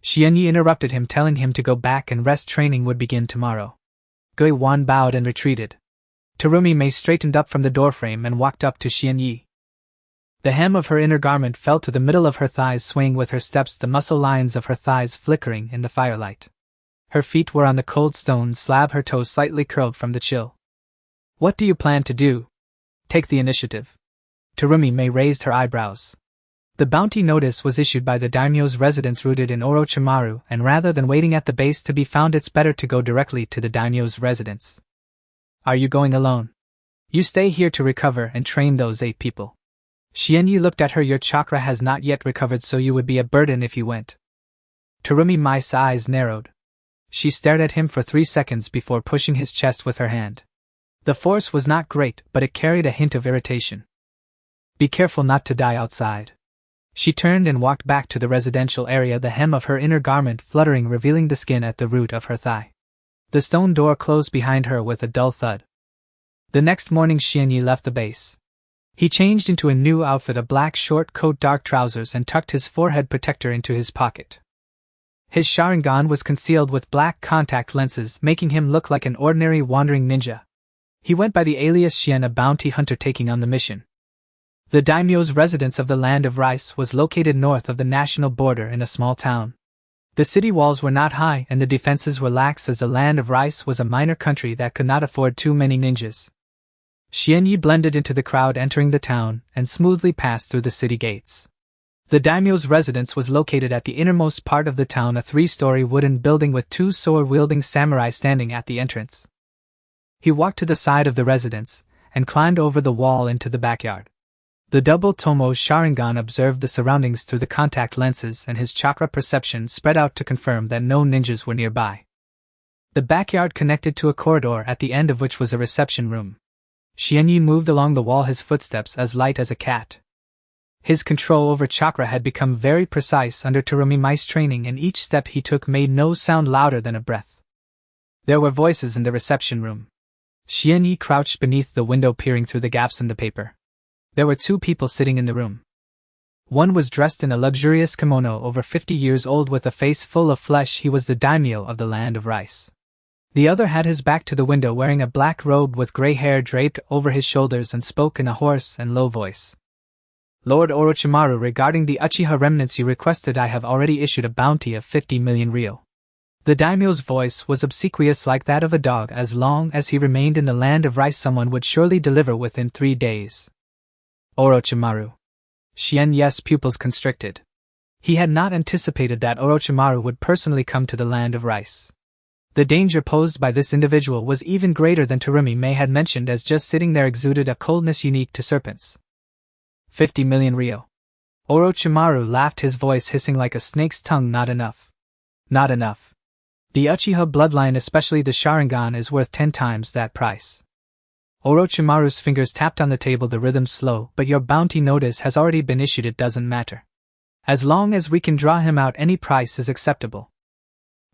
Xianyi interrupted him, telling him to go back and rest. Training would begin tomorrow. Guiwan bowed and retreated. Terumi Mei straightened up from the doorframe and walked up to Xianyi. The hem of her inner garment fell to the middle of her thighs, swaying with her steps, the muscle lines of her thighs flickering in the firelight. Her feet were on the cold stone slab, her toes slightly curled from the chill. What do you plan to do? Take the initiative. Terumi Mei raised her eyebrows. The bounty notice was issued by the daimyo's residence rooted in Orochimaru, and rather than waiting at the base to be found, it's better to go directly to the daimyo's residence. Are you going alone? You stay here to recover and train those 8 people. Xianyi looked at her. Your chakra has not yet recovered, so you would be a burden if you went. Terumi Mei's eyes narrowed. She stared at him for 3 seconds before pushing his chest with her hand. The force was not great, but it carried a hint of irritation. Be careful not to die outside. She turned and walked back to the residential area, the hem of her inner garment fluttering, revealing the skin at the root of her thigh. The stone door closed behind her with a dull thud. The next morning Xianyi left the base. He changed into a new outfit, a black short coat, dark trousers, and tucked his forehead protector into his pocket. His Sharingan was concealed with black contact lenses, making him look like an ordinary wandering ninja. He went by the alias Xian, a bounty hunter taking on the mission. The daimyo's residence of the Land of Rice was located north of the national border in a small town. The city walls were not high and the defenses were lax, as the Land of Rice was a minor country that could not afford too many ninjas. Xianyi blended into the crowd entering the town and smoothly passed through the city gates. The daimyo's residence was located at the innermost part of the town, a 3-story wooden building with 2 sword-wielding samurai standing at the entrance. He walked to the side of the residence and climbed over the wall into the backyard. The double Tomo Sharingan observed the surroundings through the contact lenses, and his chakra perception spread out to confirm that no ninjas were nearby. The backyard connected to a corridor, at the end of which was a reception room. Xianyi moved along the wall, his footsteps as light as a cat. His control over chakra had become very precise under Terumi Mei's training, and each step he took made no sound louder than a breath. There were voices in the reception room. Xianyi crouched beneath the window, peering through the gaps in the paper. There were 2 people sitting in the room. One was dressed in a luxurious kimono, over 50 years old, with a face full of flesh. He was the daimyo of the Land of Rice. The other had his back to the window, wearing a black robe with gray hair draped over his shoulders, and spoke in a hoarse and low voice. Lord Orochimaru, regarding the Uchiha remnants you requested, I have already issued a bounty of 50 million ryo. The daimyo's voice was obsequious, like that of a dog. As long as he remained in the Land of Rice, someone would surely deliver within 3 days. Orochimaru. Xianyi's pupils constricted. He had not anticipated that Orochimaru would personally come to the Land of Rice. The danger posed by this individual was even greater than Terumi Mei had mentioned, as just sitting there exuded a coldness unique to serpents. 50 million ryo. Orochimaru laughed, his voice hissing like a snake's tongue. Not enough. Not enough. The Uchiha bloodline, especially the Sharingan, is worth 10 times that price. Orochimaru's fingers tapped on the table, the rhythm slow. But your bounty notice has already been issued. It doesn't matter. As long as we can draw him out, any price is acceptable.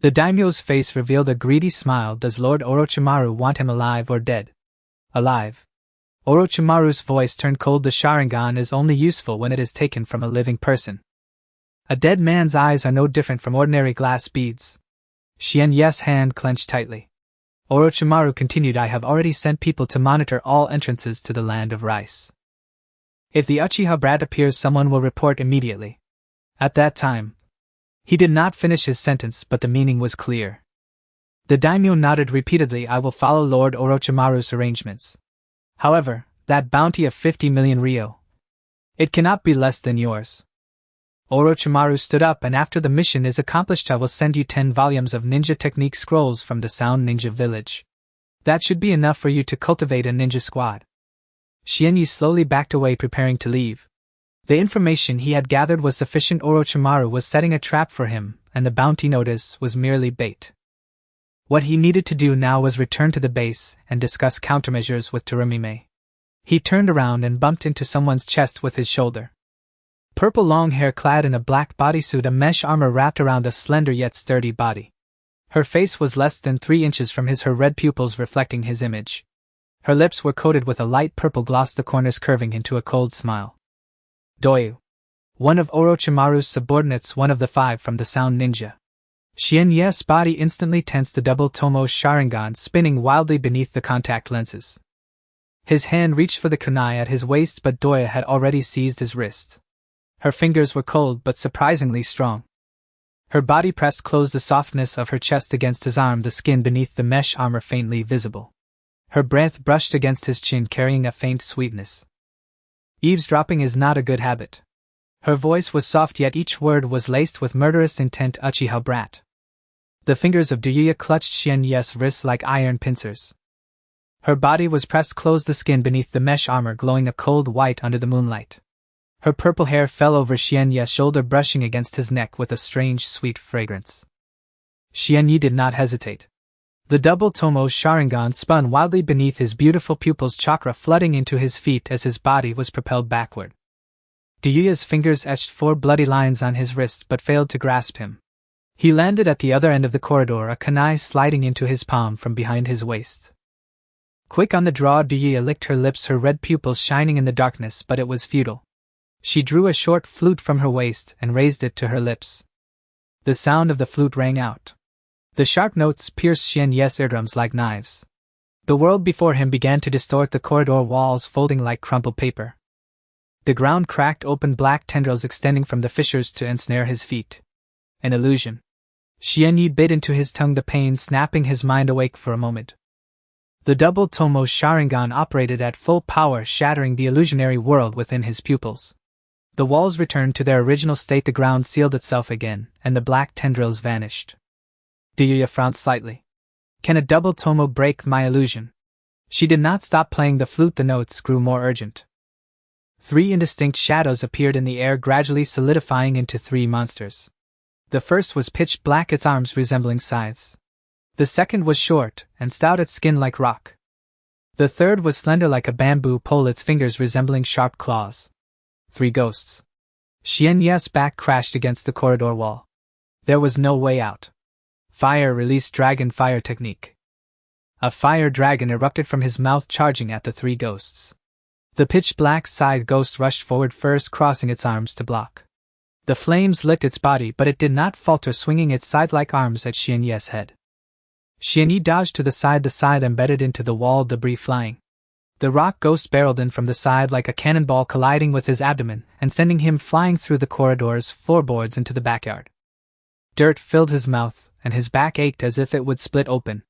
The daimyo's face revealed a greedy smile. Does Lord Orochimaru want him alive or dead? Alive. Orochimaru's voice turned cold. The Sharingan is only useful when it is taken from a living person. A dead man's eyes are no different from ordinary glass beads. Xianyes' hand clenched tightly. Orochimaru continued, I have already sent people to monitor all entrances to the land of rice. If the Uchiha brat appears, someone will report immediately. At that time. He did not finish his sentence, but the meaning was clear. The daimyo nodded repeatedly. I will follow Lord Orochimaru's arrangements. However, that bounty of 50 million ryo. It cannot be less than yours. Orochimaru stood up, and after the mission is accomplished I will send you 10 volumes of ninja technique scrolls from the Sound Ninja Village. That should be enough for you to cultivate a ninja squad. Xianyi slowly backed away, preparing to leave. The information he had gathered was sufficient. Orochimaru was setting a trap for him, and the bounty notice was merely bait. What he needed to do now was return to the base and discuss countermeasures with Terumi Mei. He turned around and bumped into someone's chest with his shoulder. Purple long hair, clad in a black bodysuit, a mesh armor wrapped around a slender yet sturdy body. Her face was less than 3 inches from her red pupils reflecting his image. Her lips were coated with a light purple gloss, the corners curving into a cold smile. Doyu. One of Orochimaru's subordinates, one of the 5 from the Sound Ninja. Xianyes' body instantly tensed, the double Tomo Sharingan spinning wildly beneath the contact lenses. His hand reached for the kunai at his waist, but Doya had already seized his wrist. Her fingers were cold but surprisingly strong. Her body pressed close, the softness of her chest against his arm, the skin beneath the mesh armor faintly visible. Her breath brushed against his chin, carrying a faint sweetness. Eavesdropping is not a good habit. Her voice was soft, yet each word was laced with murderous intent. Uchiha brat. The fingers of Duyuya clutched Xianyes' wrists like iron pincers. Her body was pressed close, the skin beneath the mesh armor glowing a cold white under the moonlight. Her purple hair fell over Xianyes' shoulder, brushing against his neck with a strange sweet fragrance. Xianyi did not hesitate. The double Tomo Sharingan spun wildly beneath his beautiful pupils, chakra flooding into his feet as his body was propelled backward. Duyuya's fingers etched 4 bloody lines on his wrist but failed to grasp him. He landed at the other end of the corridor, a kunai sliding into his palm from behind his waist. Quick on the draw, Duyuya licked her lips, her red pupils shining in the darkness, but it was futile. She drew a short flute from her waist and raised it to her lips. The sound of the flute rang out. The sharp notes pierced Xianyes' eardrums like knives. The world before him began to distort, the corridor walls folding like crumpled paper. The ground cracked open, black tendrils extending from the fissures to ensnare his feet. An illusion. Xianyi bit into his tongue, the pain snapping his mind awake for a moment. The double Tomo Sharingan operated at full power, shattering the illusionary world within his pupils. The walls returned to their original state, the ground sealed itself again, and the black tendrils vanished. Duyuya frowned slightly. Can a double Tomo break my illusion? She did not stop playing the flute, the notes grew more urgent. 3 indistinct shadows appeared in the air, gradually solidifying into 3 monsters. The first was pitch black, its arms resembling scythes. The second was short and stout, its skin like rock. The third was slender like a bamboo pole, its fingers resembling sharp claws. 3 ghosts. Xianyes' back crashed against the corridor wall. There was no way out. Fire released dragon fire technique. A fire dragon erupted from his mouth, charging at the 3 ghosts. The pitch-black side ghost rushed forward first, crossing its arms to block. The flames licked its body, but it did not falter, swinging its scythe-like arms at Xianyes' head. Xianyi dodged to the side embedded into the wall, debris flying. The rock ghost barreled in from the side like a cannonball, colliding with his abdomen and sending him flying through the corridor's floorboards into the backyard. Dirt filled his mouth, and his back ached as if it would split open.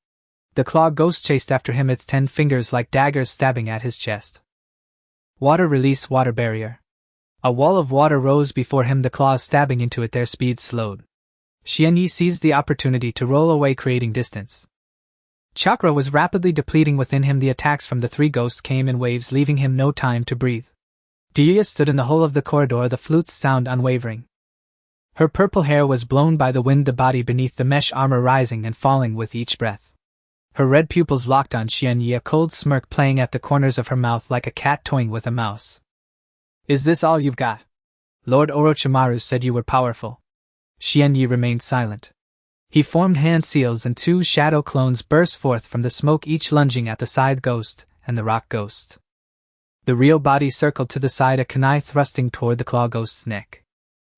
The claw ghost chased after him, its 10 fingers like daggers stabbing at his chest. Water release, water barrier. A wall of water rose before him, the claws stabbing into it, their speed slowed. Xianyi seized the opportunity to roll away, creating distance. Chakra was rapidly depleting within him, the attacks from the 3 ghosts came in waves, leaving him no time to breathe. Duyuya stood in the hole of the corridor, the flute's sound unwavering. Her purple hair was blown by the wind, the body beneath the mesh armor rising and falling with each breath. Her red pupils locked on Xianyi, a cold smirk playing at the corners of her mouth like a cat toying with a mouse. Is this all you've got? Lord Orochimaru said you were powerful. Xianyi remained silent. He formed hand seals, and 2 shadow clones burst forth from the smoke, each lunging at the side ghost and the rock ghost. The real body circled to the side, a kunai thrusting toward the claw ghost's neck.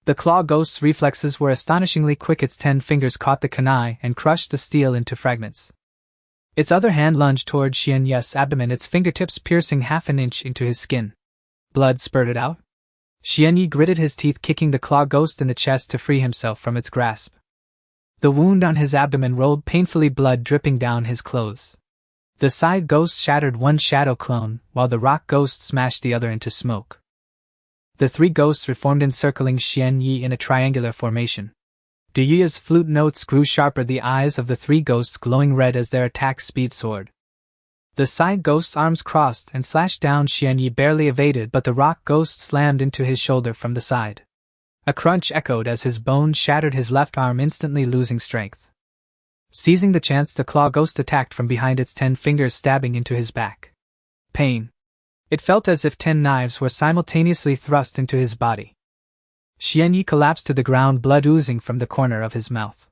The claw ghost's reflexes were astonishingly quick. Its 10 fingers caught the kunai and crushed the steel into fragments. Its other hand lunged toward Xianye's abdomen, its fingertips piercing half an inch into his skin. Blood spurted out. Xianye gritted his teeth, kicking the claw ghost in the chest to free himself from its grasp. The wound on his abdomen rolled painfully, blood dripping down his clothes. The side ghost shattered one shadow clone, while the rock ghost smashed the other into smoke. The 3 ghosts reformed, encircling Xianye in a triangular formation. Dyuya's flute notes grew sharper, the eyes of the 3 ghosts glowing red as their attack speed soared. The side ghost's arms crossed and slashed down. Xianye barely evaded, but the rock ghost slammed into his shoulder from the side. A crunch echoed as his bone shattered, his left arm instantly losing strength. Seizing the chance, the claw ghost attacked from behind, its 10 fingers stabbing into his back. Pain. It felt as if 10 knives were simultaneously thrust into his body. Xianye collapsed to the ground, blood oozing from the corner of his mouth.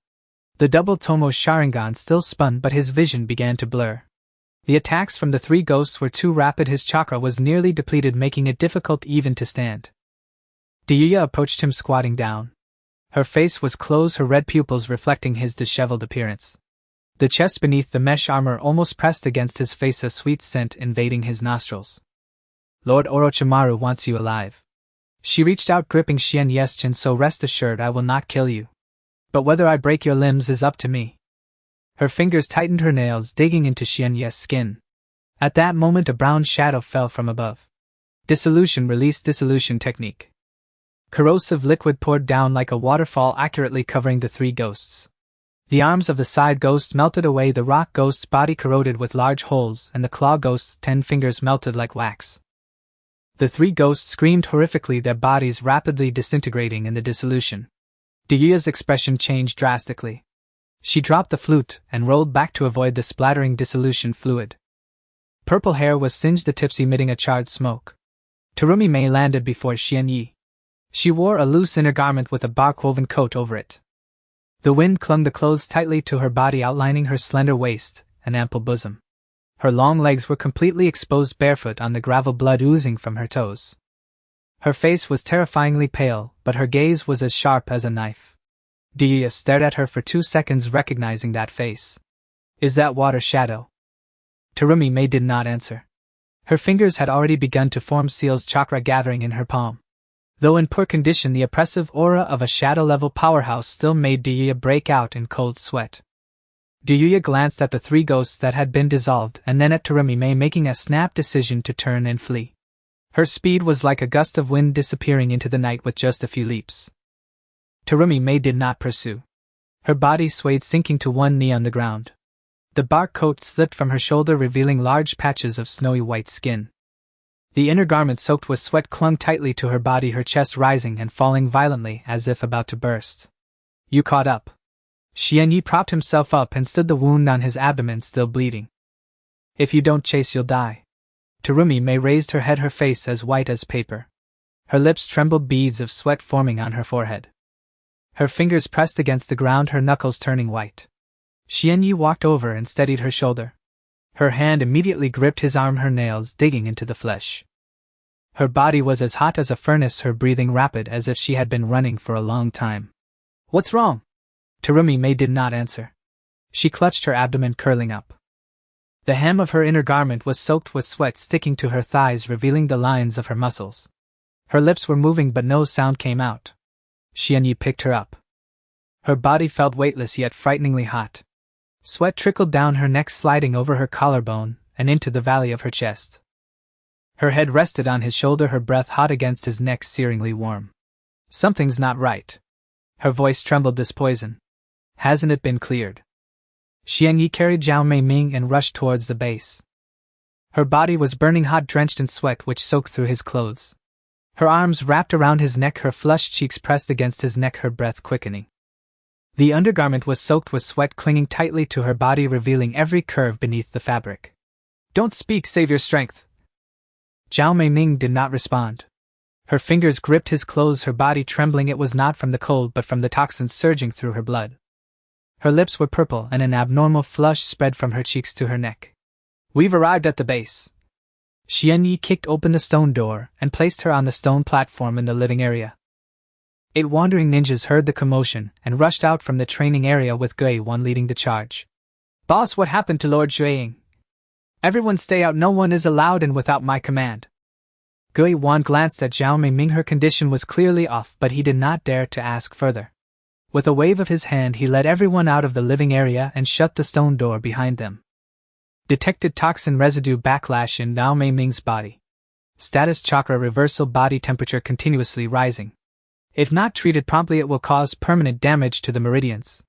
The double Tomo Sharingan still spun, but his vision began to blur. The attacks from the 3 ghosts were too rapid, his chakra was nearly depleted, making it difficult even to stand. Dyuya approached him, squatting down. Her face was closed, her red pupils reflecting his disheveled appearance. The chest beneath the mesh armor almost pressed against his face, a sweet scent invading his nostrils. Lord Orochimaru wants you alive. She reached out, gripping Xianye's chin. So rest assured, I will not kill you. But whether I break your limbs is up to me. Her fingers tightened, her nails digging into Xianye's skin. At that moment, a brown shadow fell from above. Dissolution, release dissolution technique. Corrosive liquid poured down like a waterfall, accurately covering the 3 ghosts. The arms of the side ghost melted away, the rock ghost's body corroded with large holes, and the claw ghost's 10 fingers melted like wax. The 3 ghosts screamed horrifically, their bodies rapidly disintegrating in the dissolution. Dyuya's expression changed drastically. She dropped the flute and rolled back to avoid the splattering dissolution fluid. Purple hair was singed, the tips emitting a charred smoke. Terumi Mei landed before Xianye. She wore a loose inner garment with a bark-woven coat over it. The wind clung the clothes tightly to her body, outlining her slender waist and ample bosom. Her long legs were completely exposed, barefoot on the gravel, blood oozing from her toes. Her face was terrifyingly pale, but her gaze was as sharp as a knife. Dyuya stared at her for 2 seconds, recognizing that face. Is that water shadow? Terumi Mei did not answer. Her fingers had already begun to form seals, chakra gathering in her palm. Though in poor condition, the oppressive aura of a shadow-level powerhouse still made Dyuya break out in cold sweat. Dyuya glanced at the 3 ghosts that had been dissolved and then at Terumi Mei, making a snap decision to turn and flee. Her speed was like a gust of wind, disappearing into the night with just a few leaps. Terumi Mei did not pursue. Her body swayed, sinking to one knee on the ground. The bark coat slipped from her shoulder, revealing large patches of snowy white skin. The inner garment, soaked with sweat, clung tightly to her body, her chest rising and falling violently as if about to burst. You caught up. Xianye propped himself up and stood, the wound on his abdomen still bleeding. If you don't chase, you'll die. Terumi Mei raised her head, her face as white as paper. Her lips trembled, beads of sweat forming on her forehead. Her fingers pressed against the ground, her knuckles turning white. Xianye walked over and steadied her shoulder. Her hand immediately gripped his arm, her nails digging into the flesh. Her body was as hot as a furnace, her breathing rapid as if she had been running for a long time. What's wrong? Terumi Mei did not answer. She clutched her abdomen, curling up. The hem of her inner garment was soaked with sweat, sticking to her thighs, revealing the lines of her muscles. Her lips were moving, but no sound came out. Xianye picked her up. Her body felt weightless yet frighteningly hot. Sweat trickled down her neck, sliding over her collarbone and into the valley of her chest. Her head rested on his shoulder, her breath hot against his neck, searingly warm. Something's not right. Her voice trembled. This poison. Hasn't it been cleared? Xianye carried Zhao Meiming and rushed towards the base. Her body was burning hot, drenched in sweat which soaked through his clothes. Her arms wrapped around his neck, her flushed cheeks pressed against his neck, her breath quickening. The undergarment was soaked with sweat, clinging tightly to her body, revealing every curve beneath the fabric. Don't speak, save your strength. Zhao Meiming did not respond. Her fingers gripped his clothes, her body trembling. It was not from the cold but from the toxins surging through her blood. Her lips were purple and an abnormal flush spread from her cheeks to her neck. We've arrived at the base. Xianyi kicked open the stone door and placed her on the stone platform in the living area. 8 wandering ninjas heard the commotion and rushed out from the training area with Gui-wan leading the charge. Boss, what happened to Lord Xueying? Everyone stay out, no one is allowed in without my command. Gui-wan glanced at Zhao Meiming. Her condition was clearly off, but he did not dare to ask further. With a wave of his hand he led everyone out of the living area and shut the stone door behind them. Detected toxin residue backlash in Zhao Meiming's body. Status chakra reversal, body temperature continuously rising. If not treated promptly it will cause permanent damage to the meridians.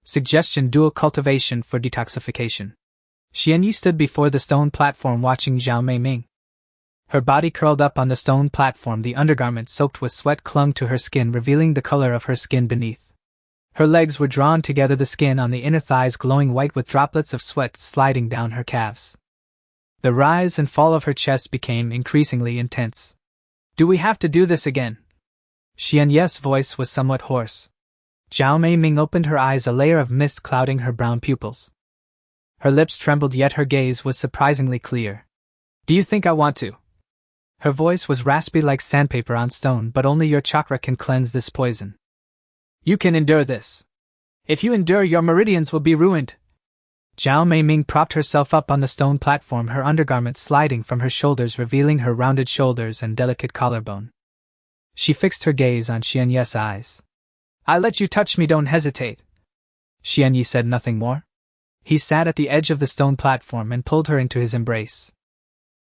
Suggestion: dual cultivation for detoxification. Xianyi stood before the stone platform watching Zhao Meiming. Her body curled up on the stone platform, the undergarment soaked with sweat clung to her skin, revealing the color of her skin beneath. Her legs were drawn together, the skin on the inner thighs glowing white with droplets of sweat sliding down her calves. The rise and fall of her chest became increasingly intense. Do we have to do this again? Xianyi's voice was somewhat hoarse. Zhao Meiming opened her eyes, a layer of mist clouding her brown pupils. Her lips trembled, yet her gaze was surprisingly clear. Do you think I want to? Her voice was raspy like sandpaper on stone, but only your chakra can cleanse this poison. You can endure this. If you endure, your meridians will be ruined. Zhao Meiming propped herself up on the stone platform, her undergarment sliding from her shoulders, revealing her rounded shoulders and delicate collarbone. She fixed her gaze on Xianyi's eyes. I let you touch me, don't hesitate. Xianyi said nothing more. He sat at the edge of the stone platform and pulled her into his embrace.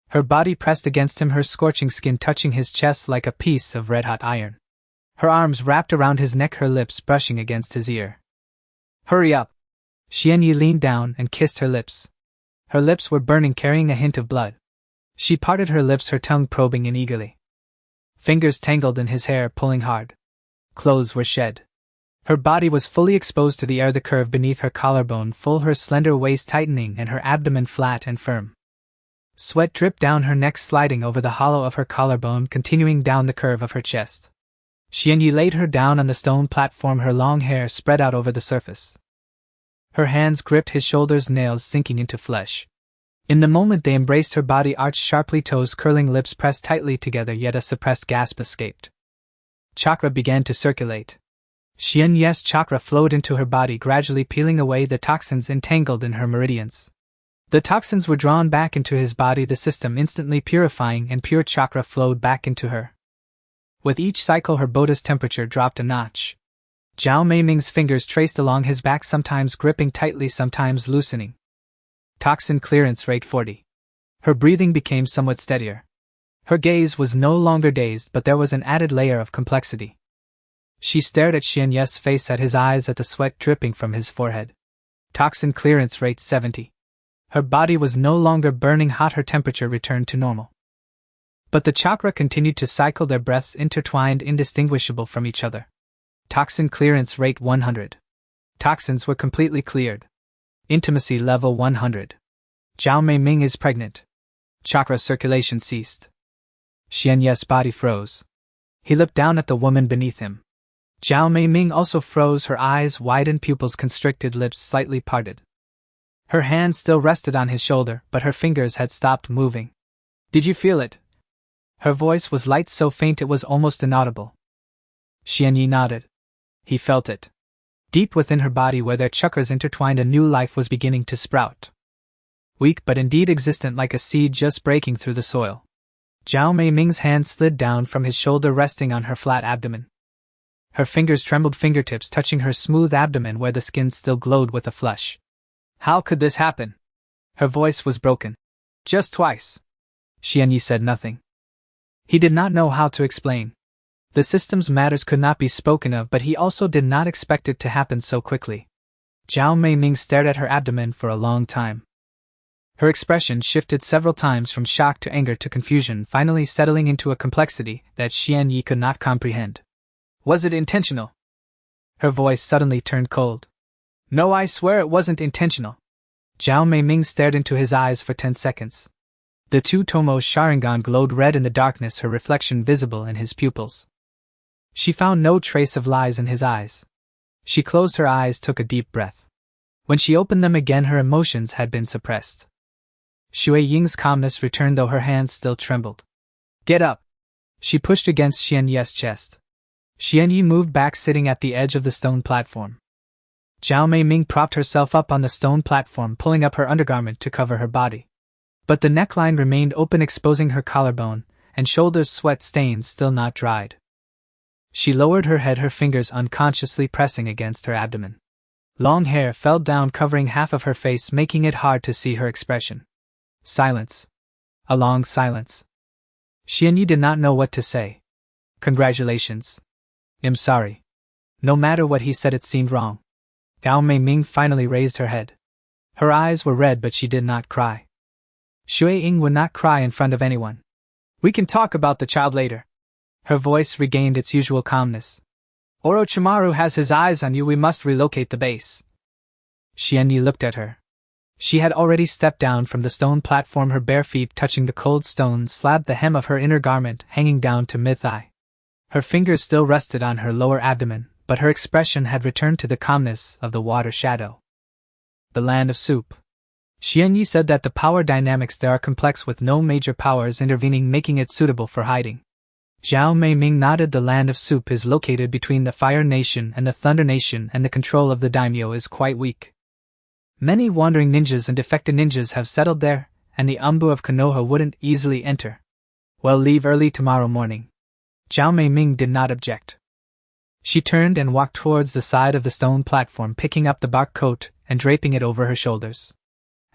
Her body pressed against him, her scorching skin touching his chest like a piece of red-hot iron. Her arms wrapped around his neck, her lips brushing against his ear. Hurry up! Xianyi leaned down and kissed her lips. Her lips were burning, carrying a hint of blood. She parted her lips, her tongue probing in eagerly. Fingers tangled in his hair, pulling hard. Clothes were shed. Her body was fully exposed to the air, the curve beneath her collarbone full, her slender waist tightening and her abdomen flat and firm. Sweat dripped down her neck, sliding over the hollow of her collarbone, continuing down the curve of her chest. Xianyi laid her down on the stone platform, her long hair spread out over the surface. Her hands gripped his shoulders, nails sinking into flesh. In the moment they embraced, her body arched sharply, toes curling, lips pressed tightly together, yet a suppressed gasp escaped. Chakra began to circulate. Xianyi's chakra flowed into her body, gradually peeling away the toxins entangled in her meridians. The toxins were drawn back into his body, the system instantly purifying, and pure chakra flowed back into her. With each cycle her body's temperature dropped a notch. Zhao Meiming's fingers traced along his back, sometimes gripping tightly, sometimes loosening. Toxin clearance rate 40. Her breathing became somewhat steadier. Her gaze was no longer dazed, but there was an added layer of complexity. She stared at Xianyi's face, at his eyes, at the sweat dripping from his forehead. Toxin clearance rate 70. Her body was no longer burning hot, her temperature returned to normal. But the chakra continued to cycle, their breaths intertwined, indistinguishable from each other. Toxin clearance rate 100. Toxins were completely cleared. Intimacy level 100. Zhao Meiming is pregnant. Chakra circulation ceased. Xianyi's body froze. He looked down at the woman beneath him. Zhao Meiming also froze, her eyes widened, pupils constricted, lips slightly parted. Her hand still rested on his shoulder, but her fingers had stopped moving. Did you feel it? Her voice was light, so faint it was almost inaudible. Xianyi nodded. He felt it. Deep within her body, where their chakras intertwined, a new life was beginning to sprout. Weak but indeed existent, like a seed just breaking through the soil. Zhao Meiming's hand slid down from his shoulder, resting on her flat abdomen. Her fingers trembled, fingertips touching her smooth abdomen where the skin still glowed with a flush. How could this happen? Her voice was broken. Just twice. Xianyi said nothing. He did not know how to explain. The system's matters could not be spoken of, but he also did not expect it to happen so quickly. Zhao Meiming stared at her abdomen for a long time. Her expression shifted several times from shock to anger to confusion, finally settling into a complexity that Xianyi could not comprehend. Was it intentional? Her voice suddenly turned cold. No, I swear it wasn't intentional. Zhao Meiming stared into his eyes for 10 seconds. The two Tomo's Sharingan glowed red in the darkness, her reflection visible in his pupils. She found no trace of lies in his eyes. She closed her eyes, took a deep breath. When she opened them again, her emotions had been suppressed. Shui Ying's calmness returned though her hands still trembled. Get up! She pushed against Xian Yi's chest. Xian Yi moved back, sitting at the edge of the stone platform. Zhao Mei Ming propped herself up on the stone platform, pulling up her undergarment to cover her body. But the neckline remained open, exposing her collarbone and shoulders, sweat stains still not dried. She lowered her head, her fingers unconsciously pressing against her abdomen. Long hair fell down, covering half of her face, making it hard to see her expression. Silence. A long silence. Xian Yi did not know what to say. Congratulations. I'm sorry. No matter what he said, it seemed wrong. Zhao Mei Ming finally raised her head. Her eyes were red, but she did not cry. Shui Ying would not cry in front of anyone. We can talk about the child later. Her voice regained its usual calmness. Orochimaru has his eyes on you, we must relocate the base. Xian Yi looked at her. She had already stepped down from the stone platform, her bare feet touching the cold stone slab, the hem of her inner garment hanging down to mid-thigh. Her fingers still rested on her lower abdomen, but her expression had returned to the calmness of the water shadow. The land of soup. Xian Yi said that the power dynamics there are complex, with no major powers intervening, making it suitable for hiding. Zhao Mei Ming nodded. The land of soup is located between the Fire Nation and the Thunder Nation, and the control of the daimyo is quite weak. Many wandering ninjas and defected ninjas have settled there, and the Anbu of Konoha wouldn't easily enter. Well, leave early tomorrow morning. Zhao Mei Ming did not object. She turned and walked towards the side of the stone platform, picking up the bark coat and draping it over her shoulders.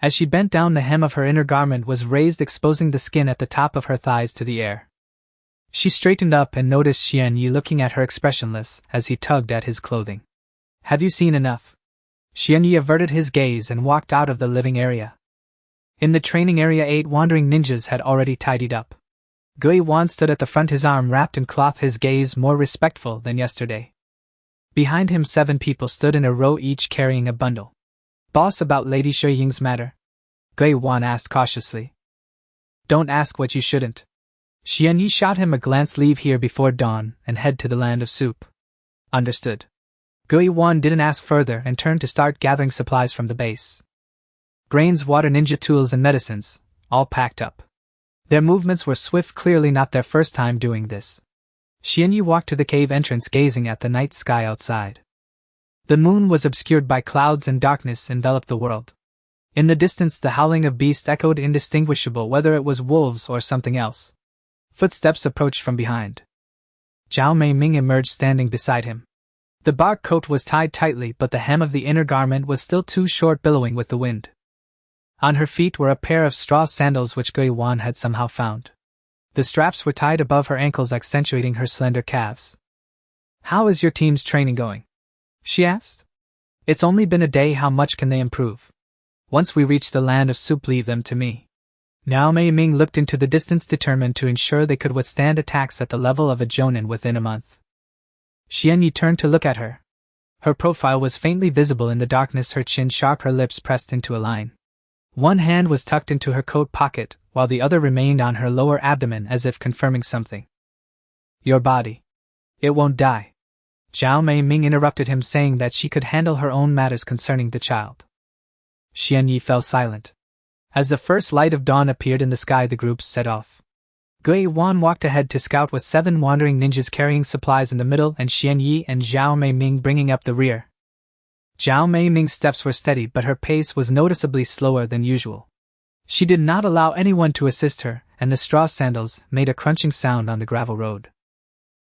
As she bent down, the hem of her inner garment was raised, exposing the skin at the top of her thighs to the air. She straightened up and noticed Xian Yi looking at her expressionless as he tugged at his clothing. Have you seen enough? Xian Yi averted his gaze and walked out of the living area. In the training area, 8 wandering ninjas had already tidied up. Gui Wan stood at the front, his arm wrapped in cloth, his gaze more respectful than yesterday. Behind him 7 people stood in a row, each carrying a bundle. Boss, about Lady Shui Ying's matter? Gui Wan asked cautiously. Don't ask what you shouldn't. Xian Yi shot him a glance. Leave here before dawn and head to the land of soup. Understood. Gui Wan didn't ask further and turned to start gathering supplies from the base. Grains, water, ninja tools and medicines, all packed up. Their movements were swift, clearly not their first time doing this. Xian Yi walked to the cave entrance, gazing at the night sky outside. The moon was obscured by clouds and darkness enveloped the world. In the distance the howling of beasts echoed, indistinguishable whether it was wolves or something else. Footsteps approached from behind. Zhao Mei Ming emerged, standing beside him. The bark coat was tied tightly, but the hem of the inner garment was still too short, billowing with the wind. On her feet were a pair of straw sandals which Gui Wan had somehow found. The straps were tied above her ankles, accentuating her slender calves. How is your team's training going? She asked. It's only been a day, how much can they improve? Once we reach the land of soup, leave them to me. Zhao Mei Ming looked into the distance, determined to ensure they could withstand attacks at the level of a jonin within a month. Xian Yi turned to look at her. Her profile was faintly visible in the darkness, her chin sharp, her lips pressed into a line. One hand was tucked into her coat pocket, while the other remained on her lower abdomen as if confirming something. Your body. It won't die. Zhao Mei Ming interrupted him, saying that she could handle her own matters concerning the child. Xian Yi fell silent. As the first light of dawn appeared in the sky, the groups set off. Gui Wan walked ahead to scout, with 7 wandering ninjas carrying supplies in the middle and Xian Yi and Zhao Mei Ming bringing up the rear. Zhao Mei Ming's steps were steady, but her pace was noticeably slower than usual. She did not allow anyone to assist her, and the straw sandals made a crunching sound on the gravel road.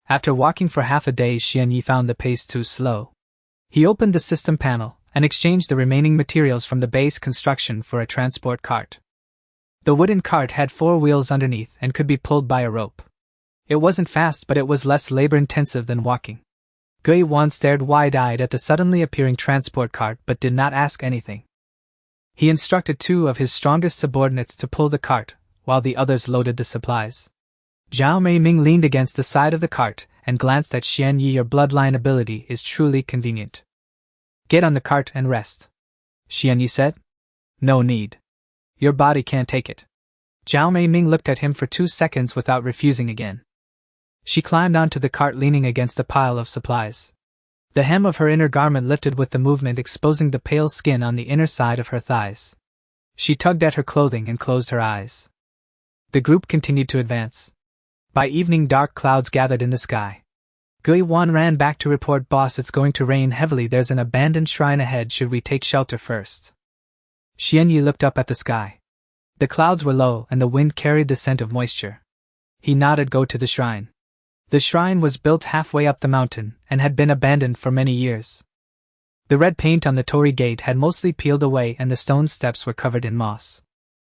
After walking for half a day, Xian Yi found the pace too slow. He opened the system panel and exchanged the remaining materials from the base construction for a transport cart. The wooden cart had 4 wheels underneath and could be pulled by a rope. It wasn't fast, but it was less labor-intensive than walking. Gui Wan stared wide-eyed at the suddenly appearing transport cart but did not ask anything. He instructed 2 of his strongest subordinates to pull the cart, while the others loaded the supplies. Zhao Mei Ming leaned against the side of the cart and glanced at Xian Yi. Your bloodline ability is truly convenient. Get on the cart and rest. Xian Yi said. No need. Your body can't take it. Zhao Mei Ming looked at him for 2 seconds without refusing again. She climbed onto the cart, leaning against a pile of supplies. The hem of her inner garment lifted with the movement, exposing the pale skin on the inner side of her thighs. She tugged at her clothing and closed her eyes. The group continued to advance. By evening, dark clouds gathered in the sky. Guiwan ran back to report, "Boss, it's going to rain heavily. There's an abandoned shrine ahead. Should we take shelter first?" Xianyi looked up at the sky. The clouds were low and the wind carried the scent of moisture. He nodded. "Go to the shrine." The shrine was built halfway up the mountain and had been abandoned for many years. The red paint on the torii gate had mostly peeled away and the stone steps were covered in moss.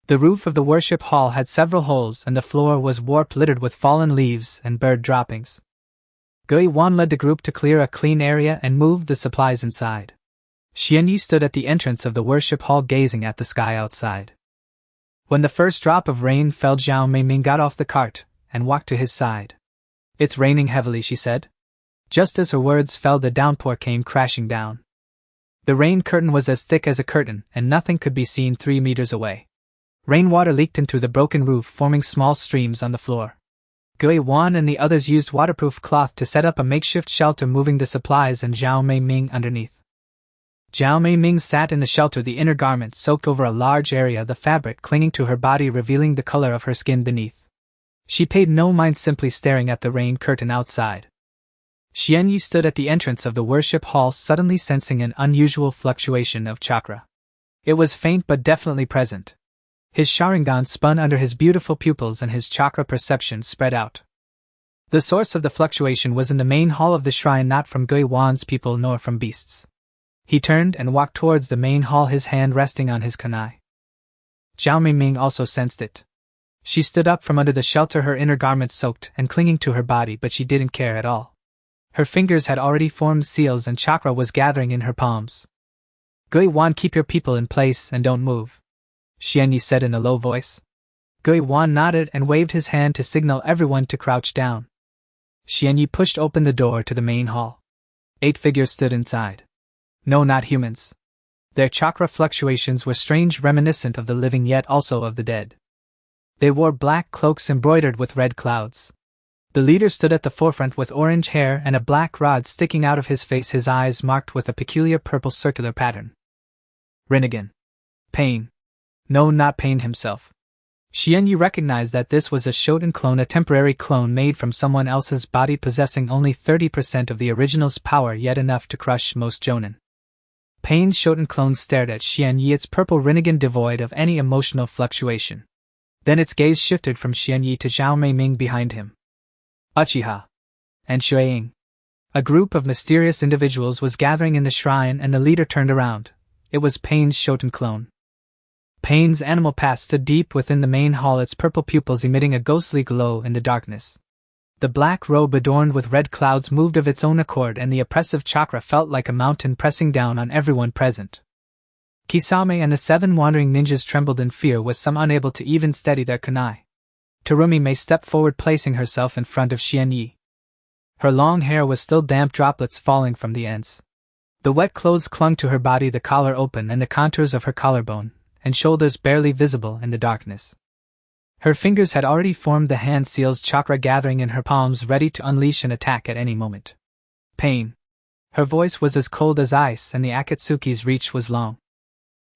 The roof of the worship hall had several holes and the floor was warped, littered with fallen leaves and bird droppings. Guiwan led the group to clear a clean area and moved the supplies inside. Xianyi stood at the entrance of the worship hall gazing at the sky outside. When the first drop of rain fell, Zhao Meiming got off the cart and walked to his side. "It's raining heavily," she said. Just as her words fell, the downpour came crashing down. The rain curtain was as thick as a curtain, and nothing could be seen 3 meters away. Rainwater leaked into the broken roof, forming small streams on the floor. Guiwan and the others used waterproof cloth to set up a makeshift shelter, moving the supplies and Zhao Meiming underneath. Zhao Meiming sat in the shelter, the inner garment soaked over a large area, the fabric clinging to her body, revealing the color of her skin beneath. She paid no mind, simply staring at the rain curtain outside. Xianyi stood at the entrance of the worship hall, suddenly sensing an unusual fluctuation of chakra. It was faint but definitely present. His Sharingan spun under his beautiful pupils and his chakra perception spread out. The source of the fluctuation was in the main hall of the shrine, not from Guiwan's people nor from beasts. He turned and walked towards the main hall, his hand resting on his kunai. Zhao Meiming also sensed it. She stood up from under the shelter, her inner garment soaked and clinging to her body, but she didn't care at all. Her fingers had already formed seals and chakra was gathering in her palms. "Guiwan, keep your people in place and don't move," Xianyi said in a low voice. Guiwan nodded and waved his hand to signal everyone to crouch down. Xianyi pushed open the door to the main hall. 8 figures stood inside. No, not humans. Their chakra fluctuations were strange, reminiscent of the living yet also of the dead. They wore black cloaks embroidered with red clouds. The leader stood at the forefront with orange hair and a black rod sticking out of his face, his eyes marked with a peculiar purple circular pattern. Rinnegan. Pain. No, not Pain himself. Xianyi recognized that this was a Shoten clone, a temporary clone made from someone else's body, possessing only 30% of the original's power, yet enough to crush most Jonin. Pain's Shoten clone stared at Xianyi, its purple Rinnegan devoid of any emotional fluctuation. Then its gaze shifted from Xianyi to Zhao Meiming behind him. Uchiha and Shueying. A group of mysterious individuals was gathering in the shrine and the leader turned around. It was Pain's Shoten clone. Pain's animal past stood deep within the main hall, its purple pupils emitting a ghostly glow in the darkness. The black robe adorned with red clouds moved of its own accord, and the oppressive chakra felt like a mountain pressing down on everyone present. Kisame and the 7 wandering ninjas trembled in fear, with some unable to even steady their kunai. Terumi Mei stepped forward, placing herself in front of Xianyi. Her long hair was still damp, droplets falling from the ends. The wet clothes clung to her body, the collar open and the contours of her collarbone and shoulders barely visible in the darkness. Her fingers had already formed the hand seals, chakra gathering in her palms, ready to unleash an attack at any moment. Pain. Her voice was as cold as ice and the Akatsuki's reach was long.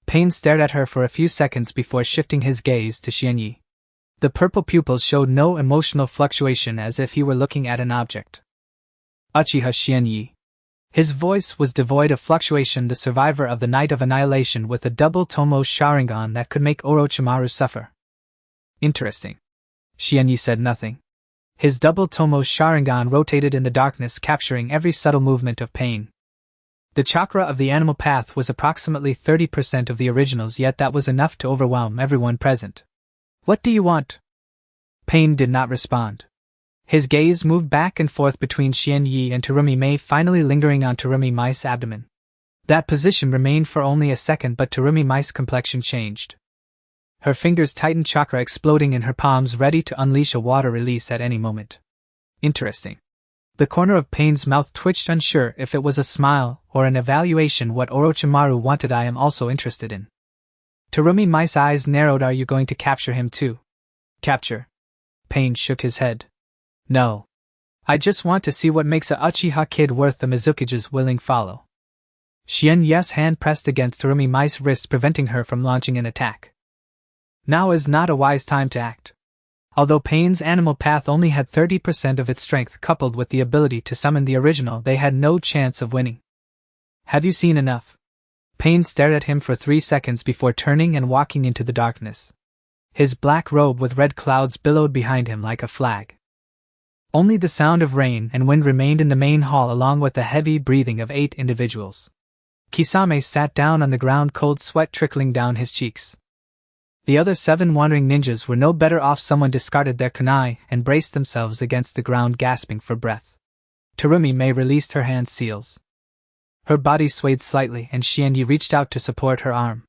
Pain stared at her for a few seconds before shifting his gaze to Xianyi. The purple pupils showed no emotional fluctuation, as if he were looking at an object. Uchiha Xianyi. His voice was devoid of fluctuation, the survivor of the Night of Annihilation with a double Tomo Sharingan that could make Orochimaru suffer. Interesting. Xianyi said nothing. His double Tomo Sharingan rotated in the darkness, capturing every subtle movement of Pain. The chakra of the animal path was approximately 30% of the original's, yet that was enough to overwhelm everyone present. What do you want? Pain did not respond. His gaze moved back and forth between Xianyi and Terumi Mei, finally lingering on Terumi Mei's abdomen. That position remained for only a second, but Terumi Mei's complexion changed. Her fingers tightened, chakra exploding in her palms, ready to unleash a water release at any moment. Interesting. The corner of Pain's mouth twitched, unsure if it was a smile or an evaluation what Orochimaru wanted. I am also interested in. Terumi Mei's eyes narrowed. Are you going to capture him too? Capture? Pain shook his head. No. I just want to see what makes a Uchiha kid worth the Mizukige's willing follow. Xianyi's hand pressed against Terumi Mei's wrist, preventing her from launching an attack. Now is not a wise time to act. Although Pain's animal path only had 30% of its strength coupled with the ability to summon the original, they had no chance of winning. Have you seen enough? Pain stared at him for 3 seconds before turning and walking into the darkness. His black robe with red clouds billowed behind him like a flag. Only the sound of rain and wind remained in the main hall along with the heavy breathing of 8 individuals. Kisame sat down on the ground, cold sweat trickling down his cheeks. The other 7 wandering ninjas were no better off. Someone discarded their kunai and braced themselves against the ground, gasping for breath. Terumi Mei released her hand seals. Her body swayed slightly and Xianyi reached out to support her arm.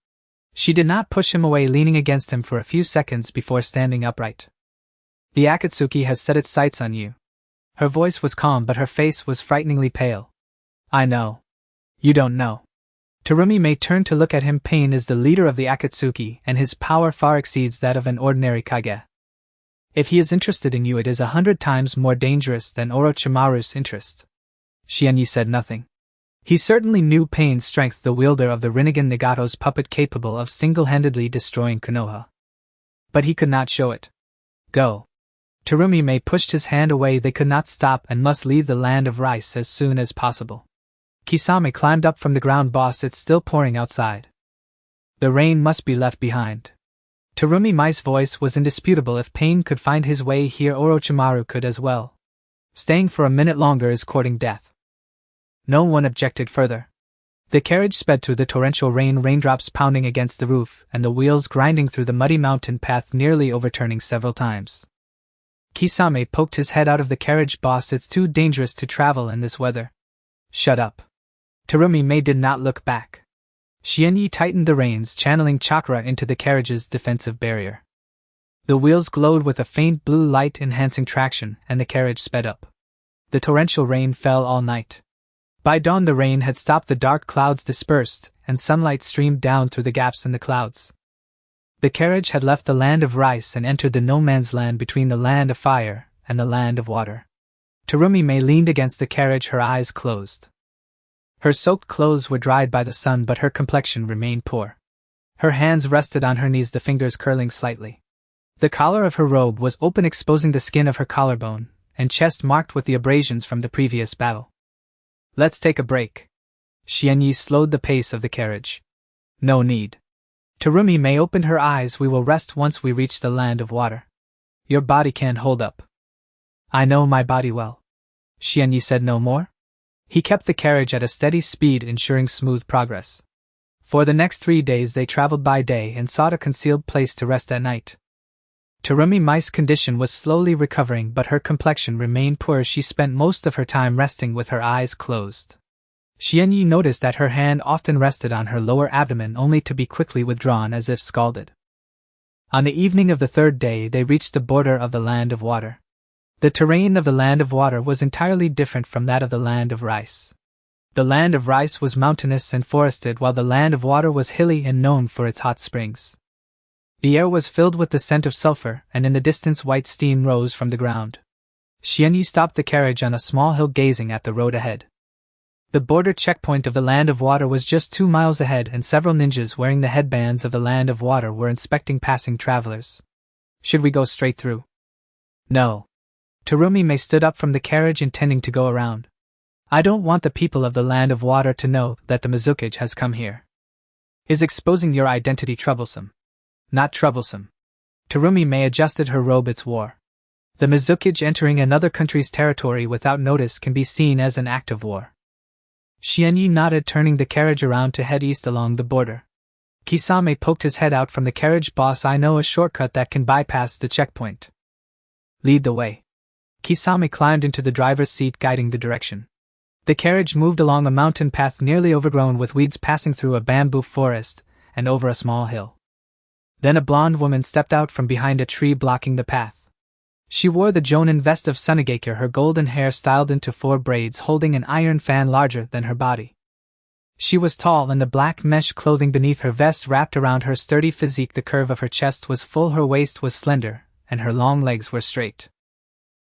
She did not push him away, leaning against him for a few seconds before standing upright. The Akatsuki has set its sights on you. Her voice was calm but her face was frighteningly pale. I know. You don't know. Terumi Mei turned to look at him. Pain is the leader of the Akatsuki and his power far exceeds that of an ordinary Kage. If he is interested in you, it is 100 times more dangerous than Orochimaru's interest. Xianyi said nothing. He certainly knew Pain's strength, the wielder of the Rinnegan Nagato's puppet capable of single-handedly destroying Konoha. But he could not show it. Go. Terumi Mei pushed his hand away. They could not stop and must leave the land of rice as soon as possible. Kisame climbed up from the ground. Boss, it's still pouring outside. The rain must be left behind. Terumi Mei's voice was indisputable. If Pain could find his way here, Orochimaru could as well. Staying for a minute longer is courting death. No one objected further. The carriage sped through the torrential rain, raindrops pounding against the roof and the wheels grinding through the muddy mountain path, nearly overturning several times. Kisame poked his head out of the carriage. Boss, it's too dangerous to travel in this weather. Shut up. Terumi Mei did not look back. Xianyi tightened the reins, channeling chakra into the carriage's defensive barrier. The wheels glowed with a faint blue light, enhancing traction, and the carriage sped up. The torrential rain fell all night. By dawn the rain had stopped, the dark clouds dispersed, and sunlight streamed down through the gaps in the clouds. The carriage had left the land of rice and entered the no-man's land between the land of fire and the land of water. Terumi Mei leaned against the carriage, her eyes closed. Her soaked clothes were dried by the sun, but her complexion remained poor. Her hands rested on her knees, the fingers curling slightly. The collar of her robe was open, exposing the skin of her collarbone and chest marked with the abrasions from the previous battle. Let's take a break. Xianyi slowed the pace of the carriage. No need. Terumi Mei opened her eyes. We will rest once we reach the land of water. Your body can't hold up. I know my body well. Xianyi said no more. He kept the carriage at a steady speed, ensuring smooth progress. For the next 3 days they traveled by day and sought a concealed place to rest at night. Terumi Mei's condition was slowly recovering, but her complexion remained poor. She spent most of her time resting with her eyes closed. Xianyi noticed that her hand often rested on her lower abdomen, only to be quickly withdrawn as if scalded. On the evening of the 3rd day they reached the border of the land of water. The terrain of the land of water was entirely different from that of the land of rice. The land of rice was mountainous and forested, while the land of water was hilly and known for its hot springs. The air was filled with the scent of sulfur, and in the distance white steam rose from the ground. Xianyi stopped the carriage on a small hill, gazing at the road ahead. The border checkpoint of the land of water was just 2 miles ahead, and several ninjas wearing the headbands of the land of water were inspecting passing travelers. Should we go straight through? No. Terumi Mei stood up from the carriage, intending to go around. I don't want the people of the land of water to know that the Mizukage has come here. Is exposing your identity troublesome? Not troublesome. Terumi Mei adjusted her robe. It's war. The Mizukage entering another country's territory without notice can be seen as an act of war. Xianyi nodded, turning the carriage around to head east along the border. Kisame poked his head out from the carriage. Boss, I know a shortcut that can bypass the checkpoint. Lead the way. Kisame climbed into the driver's seat, guiding the direction. The carriage moved along a mountain path nearly overgrown with weeds, passing through a bamboo forest and over a small hill. Then a blonde woman stepped out from behind a tree, blocking the path. She wore the Jonin vest of Tsunade, her golden hair styled into 4 braids, holding an iron fan larger than her body. She was tall, and the black mesh clothing beneath her vest wrapped around her sturdy physique. The curve of her chest was full, her waist was slender, and her long legs were straight.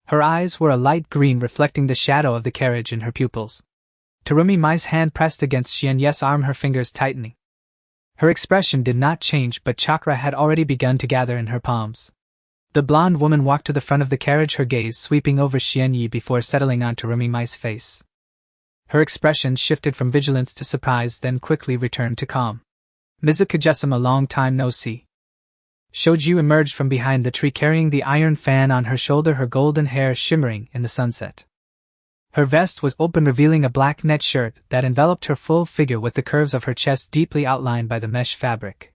Her eyes were a light green, reflecting the shadow of the carriage in her pupils. Terumi Mei's hand pressed against Xianyi's arm, her fingers tightening. Her expression did not change, but chakra had already begun to gather in her palms. The blonde woman walked to the front of the carriage, her gaze sweeping over Xianyi before settling on Terumi Mei's face. Her expression shifted from vigilance to surprise, then quickly returned to calm. Mizuka-jesama, long time no see. Shoju emerged from behind the tree carrying the iron fan on her shoulder, her golden hair shimmering in the sunset. Her vest was open, revealing a black net shirt that enveloped her full figure with the curves of her chest deeply outlined by the mesh fabric.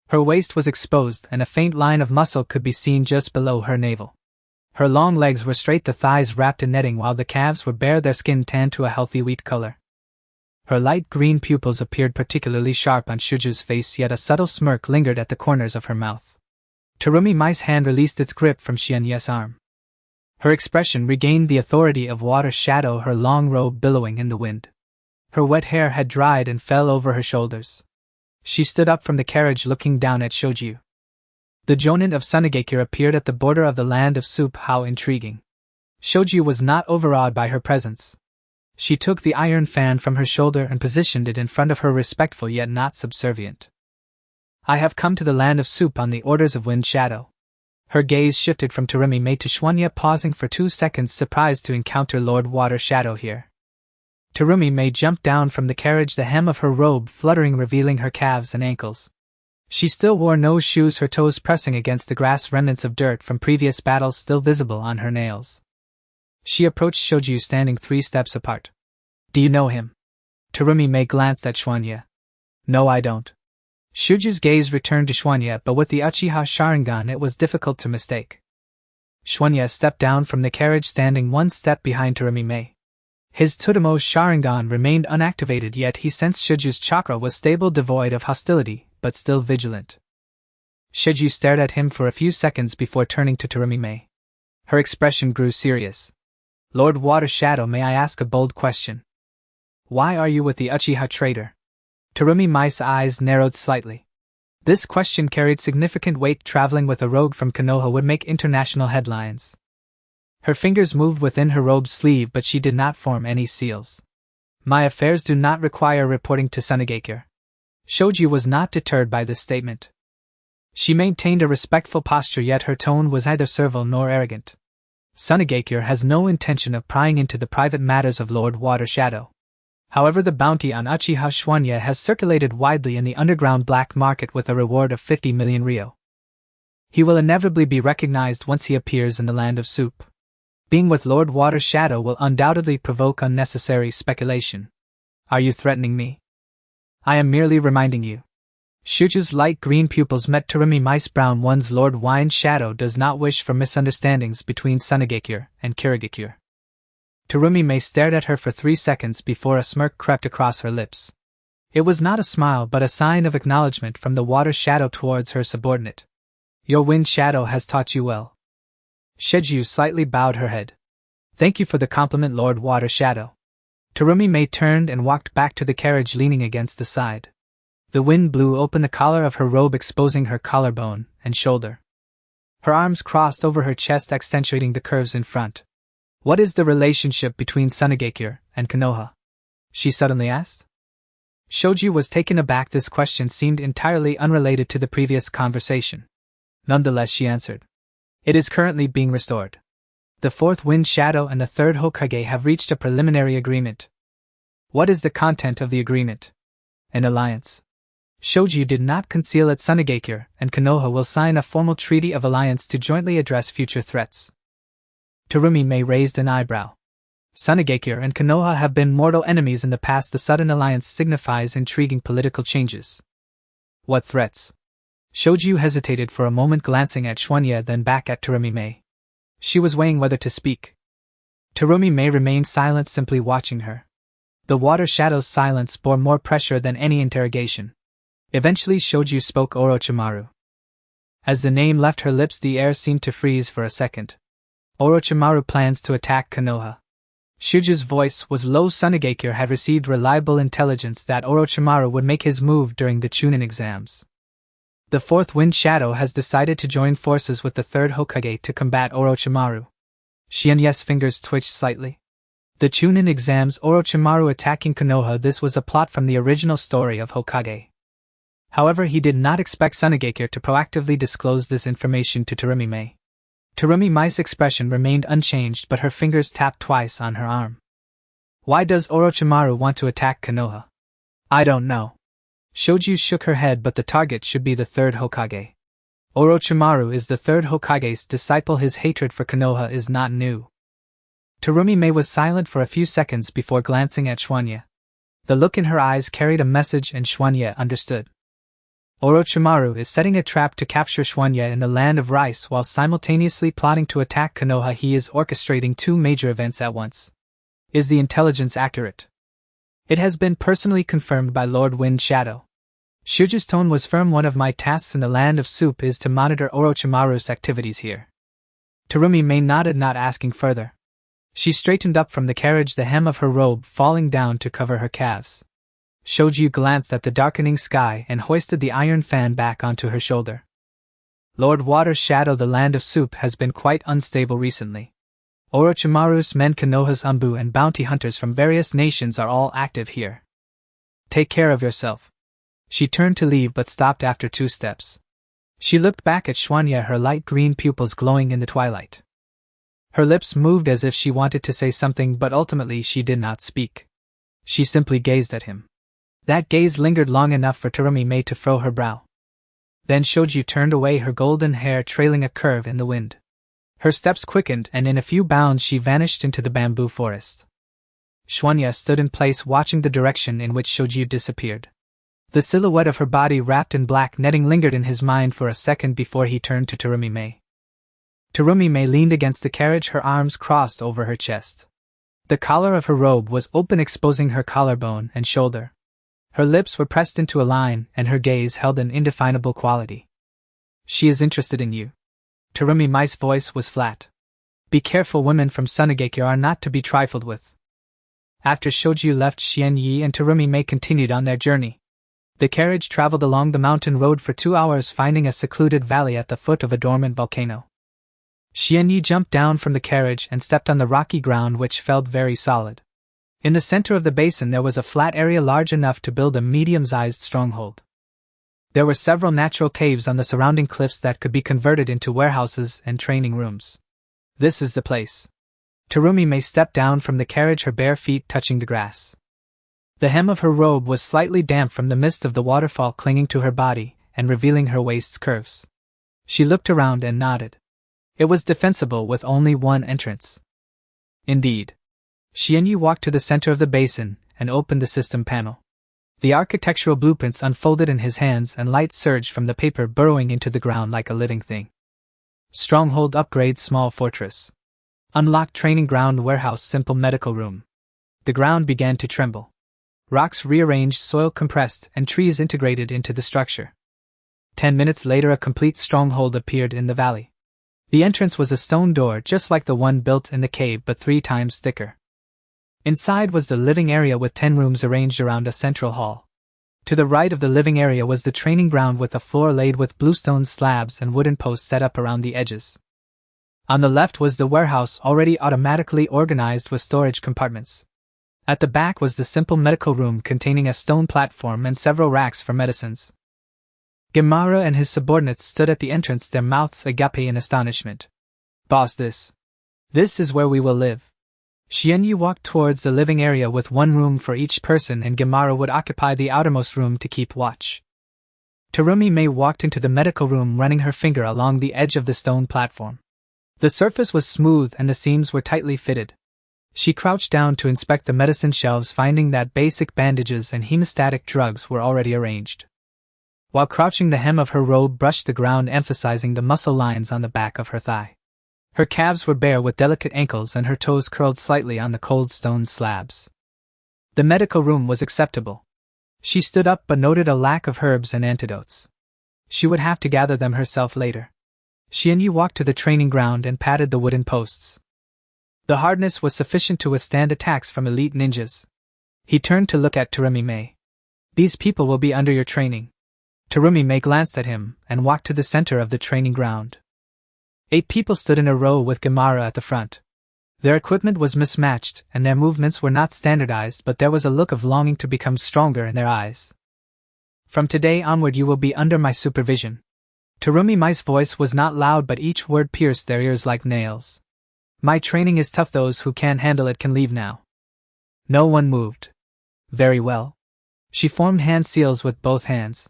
Her waist was exposed and a faint line of muscle could be seen just below her navel. Her long legs were straight, the thighs wrapped in netting while the calves were bare, their skin tanned to a healthy wheat color. Her light green pupils appeared particularly sharp on Shuju's face, yet a subtle smirk lingered at the corners of her mouth. Terumi Mei's hand released its grip from Xianye's arm. Her expression regained the authority of water shadow, her long robe billowing in the wind. Her wet hair had dried and fell over her shoulders. She stood up from the carriage looking down at Shoju. The jonin of Tsunade appeared at the border of the land of soup. How intriguing. Shoju was not overawed by her presence. She took the iron fan from her shoulder and positioned it in front of her, respectful yet not subservient. I have come to the land of soup on the orders of Wind Shadow. Her gaze shifted from Terumi Mei to Xuanya, pausing for 2 seconds, surprised to encounter Lord Water Shadow here. Terumi Mei jumped down from the carriage, the hem of her robe fluttering, revealing her calves and ankles. She still wore no shoes, her toes pressing against the grass, remnants of dirt from previous battles still visible on her nails. She approached Shoju, standing 3 steps apart. Do you know him? Terumi Mei glanced at Xuanya. No, I don't. Shuju's gaze returned to Xuanya, but with the Uchiha Sharingan it was difficult to mistake. Xuanya stepped down from the carriage, standing 1 step behind Terumi Mei. His Tsutomu Sharingan remained unactivated, yet he sensed Shuju's chakra was stable, devoid of hostility, but still vigilant. Shuju stared at him for a few seconds before turning to Terumi Mei. Her expression grew serious. Lord Water Shadow, may I ask a bold question? Why are you with the Uchiha traitor? Terumi Mei's eyes narrowed slightly. This question carried significant weight. Traveling with a rogue from Konoha would make international headlines. Her fingers moved within her robe sleeve, but she did not form any seals. My affairs do not require reporting to Tsunade. Shoju was not deterred by this statement. She maintained a respectful posture, yet her tone was neither servile nor arrogant. Tsunade has no intention of prying into the private matters of Lord Water Shadow. However, the bounty on Uchiha Xuanya has circulated widely in the underground black market with a reward of 50 million ryo. He will inevitably be recognized once he appears in the land of soup. Being with Lord Water Shadow will undoubtedly provoke unnecessary speculation. Are you threatening me? I am merely reminding you. Shuju's light green pupils met Terumi Mei's brown ones. Lord Wind Shadow does not wish for misunderstandings between Tsunade and Kirigakure. Terumi Mei stared at her for 3 seconds before a smirk crept across her lips. It was not a smile, but a sign of acknowledgement from the Water Shadow towards her subordinate. Your Wind Shadow has taught you well. Shuju slightly bowed her head. Thank you for the compliment, Lord Water Shadow. Terumi Mei turned and walked back to the carriage, leaning against the side. The wind blew open the collar of her robe, exposing her collarbone and shoulder. Her arms crossed over her chest, accentuating the curves in front. What is the relationship between Tsunade and Konoha? She suddenly asked. Shoju was taken aback. This question seemed entirely unrelated to the previous conversation. Nonetheless, she answered. It is currently being restored. The 4th Wind Shadow and the 3rd Hokage have reached a preliminary agreement. What is the content of the agreement? An alliance. Shoju did not conceal it. Tsunade and Konoha will sign a formal treaty of alliance to jointly address future threats. Terumi Mei raised an eyebrow. Tsunade and Konoha have been mortal enemies in the past. The sudden alliance signifies intriguing political changes. What threats? Shoju hesitated for a moment, glancing at Xuanya, then back at Terumi Mei. She was weighing whether to speak. Terumi Mei remained silent, simply watching her. The Water Shadow's silence bore more pressure than any interrogation. Eventually Shoju spoke. Orochimaru. As the name left her lips, the air seemed to freeze for a second. Orochimaru plans to attack Konoha. Shuju's voice was low. Tsunade had received reliable intelligence that Orochimaru would make his move during the Chunin exams. The 4th Wind Shadow has decided to join forces with the 3rd Hokage to combat Orochimaru. Xianye's fingers twitched slightly. The Chunin exams, Orochimaru attacking Konoha. This was a plot from the original story of Hokage. However, he did not expect Tsunade to proactively disclose this information to Terumi Mei. Terumi Mei's expression remained unchanged, but her fingers tapped twice on her arm. Why does Orochimaru want to attack Konoha? I don't know. Shoju shook her head, but the target should be the third Hokage. Orochimaru is the third Hokage's disciple. His hatred for Konoha is not new. Terumi Mei was silent for a few seconds before glancing at Xuanye. The look in her eyes carried a message, and Xuanye understood. Orochimaru is setting a trap to capture Xuanye in the land of rice while simultaneously plotting to attack Konoha. He is orchestrating two major events at once. Is the intelligence accurate? It has been personally confirmed by Lord Wind Shadow. Shuju's tone was firm. One of my tasks in the land of soup is to monitor Orochimaru's activities here. Terumi Mei nodded, not asking further. She straightened up from the carriage, the hem of her robe falling down to cover her calves. Shoju glanced at the darkening sky and hoisted the iron fan back onto her shoulder. Lord Water's Shadow, the land of soup has been quite unstable recently. Orochimaru's men, Konoha's Umbu, and bounty hunters from various nations are all active here. Take care of yourself. She turned to leave but stopped after 2 steps. She looked back at Xuanye, her light green pupils glowing in the twilight. Her lips moved as if she wanted to say something, but ultimately she did not speak. She simply gazed at him. That gaze lingered long enough for Terumi Mei to furrow her brow. Then Shoju turned away, her golden hair trailing a curve in the wind. Her steps quickened, and in a few bounds she vanished into the bamboo forest. Xuanye stood in place, watching the direction in which Shoju disappeared. The silhouette of her body wrapped in black netting lingered in his mind for a second before he turned to Terumi Mei. Terumi Mei leaned against the carriage, her arms crossed over her chest. The collar of her robe was open, exposing her collarbone and shoulder. Her lips were pressed into a line, and her gaze held an indefinable quality. She is interested in you. Terumi Mei's voice was flat. Be careful, women from Tsunade are not to be trifled with. After Shoju left, Xianyi and Terumi Mei continued on their journey. The carriage traveled along the mountain road for 2 hours, finding a secluded valley at the foot of a dormant volcano. Xianyi jumped down from the carriage and stepped on the rocky ground, which felt very solid. In the center of the basin there was a flat area large enough to build a medium-sized stronghold. There were several natural caves on the surrounding cliffs that could be converted into warehouses and training rooms. This is the place. Terumi Mei stepped down from the carriage, her bare feet touching the grass. The hem of her robe was slightly damp from the mist of the waterfall clinging to her body and revealing her waist's curves. She looked around and nodded. It was defensible with only one entrance. Indeed. Xianyi walked to the center of the basin and opened the system panel. The architectural blueprints unfolded in his hands, and light surged from the paper, burrowing into the ground like a living thing. Stronghold upgrade, small fortress. Unlocked training ground, warehouse, simple medical room. The ground began to tremble. Rocks rearranged, soil compressed, and trees integrated into the structure. 10 minutes later, a complete stronghold appeared in the valley. The entrance was a stone door just like the one built in the cave, but 3 times thicker. Inside was the living area with 10 rooms arranged around a central hall. To the right of the living area was the training ground with a floor laid with bluestone slabs and wooden posts set up around the edges. On the left was the warehouse, already automatically organized with storage compartments. At the back was the simple medical room containing a stone platform and several racks for medicines. Gemara and his subordinates stood at the entrance, their mouths agape in astonishment. Boss, this is where we will live. Xianyi walked towards the living area with 1 room for each person, and Gemara would occupy the outermost room to keep watch. Terumi Mei walked into the medical room, running her finger along the edge of the stone platform. The surface was smooth and the seams were tightly fitted. She crouched down to inspect the medicine shelves, finding that basic bandages and hemostatic drugs were already arranged. While crouching, the hem of her robe brushed the ground, emphasizing the muscle lines on the back of her thigh. Her calves were bare with delicate ankles, and her toes curled slightly on the cold stone slabs. The medical room was acceptable. She stood up but noted a lack of herbs and antidotes. She would have to gather them herself later. Xianyi walked to the training ground and patted the wooden posts. The hardness was sufficient to withstand attacks from elite ninjas. He turned to look at Terumi Mei. These people will be under your training. Terumi Mei glanced at him and walked to the center of the training ground. 8 people stood in a row with Gemara at the front. Their equipment was mismatched and their movements were not standardized, but there was a look of longing to become stronger in their eyes. From today onward you will be under my supervision. Terumi Mei's voice was not loud, but each word pierced their ears like nails. My training is tough, those who can't handle it can leave now. No one moved. Very well. She formed hand seals with both hands.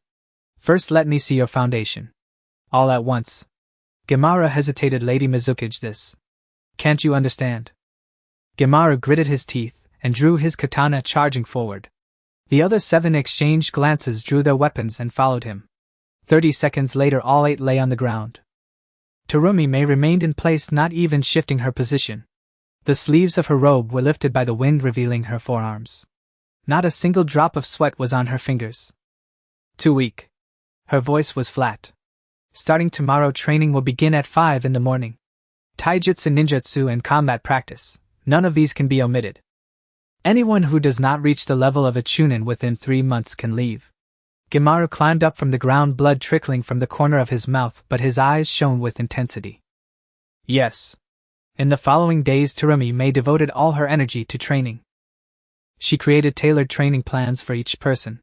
First let me see your foundation. All at once. Gemara hesitated. Lady Mizukage, this. Can't you understand? Gemara gritted his teeth and drew his katana, charging forward. The other 7 exchanged glances, drew their weapons and followed him. 30 seconds later all 8 lay on the ground. Terumi Mei remained in place, not even shifting her position. The sleeves of her robe were lifted by the wind, revealing her forearms. Not a single drop of sweat was on her fingers. Too weak. Her voice was flat. Starting tomorrow, training will begin at 5 in the morning. Taijutsu, ninjutsu, and combat practice. None of these can be omitted. Anyone who does not reach the level of a chunin within 3 months can leave. Gemaru climbed up from the ground, blood trickling from the corner of his mouth, but his eyes shone with intensity. Yes. In the following days, Terumi Mei devoted all her energy to training. She created tailored training plans for each person.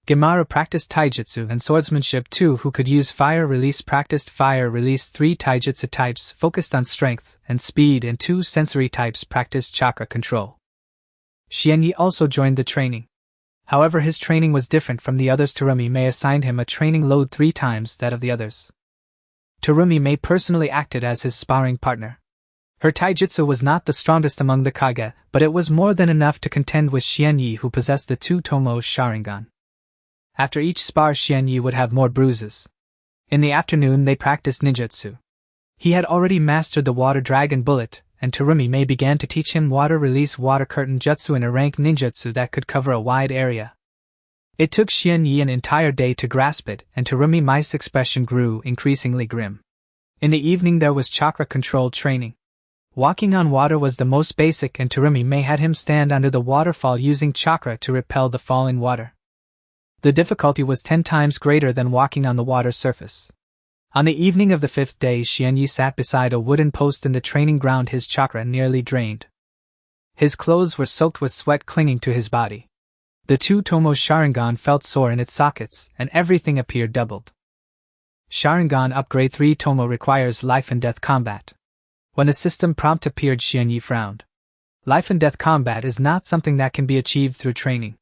Gemaru practiced taijutsu and swordsmanship too, who could use fire release, practiced fire release. 3 taijutsu types focused on strength and speed, and 2 sensory types practiced chakra control. Xianyi also joined the training. However, his training was different from the others. Terumi Mei assigned him a training load 3 times that of the others. Terumi Mei personally acted as his sparring partner. Her taijutsu was not the strongest among the Kage, but it was more than enough to contend with Xianyi, who possessed the 2 Tomo Sharingan. After each spar, Xianyi would have more bruises. In the afternoon they practiced ninjutsu. He had already mastered the water dragon bullet, and Terumi Mei began to teach him water release, water curtain jutsu, in a rank ninjutsu that could cover a wide area. It took Xianyi an entire day to grasp it, and Terumi Mei's expression grew increasingly grim. In the evening there was chakra control training. Walking on water was the most basic, and Terumi Mei had him stand under the waterfall using chakra to repel the falling water. The difficulty was 10 times greater than walking on the water surface. On the evening of the 5th day, Xianyi sat beside a wooden post in the training ground, his chakra nearly drained. His clothes were soaked with sweat clinging to his body. The 2 Tomo Sharingan felt sore in its sockets, and everything appeared doubled. Sharingan upgrade 3 Tomo requires life and death combat. When the system prompt appeared, Xianyi frowned. Life and death combat is not something that can be achieved through training.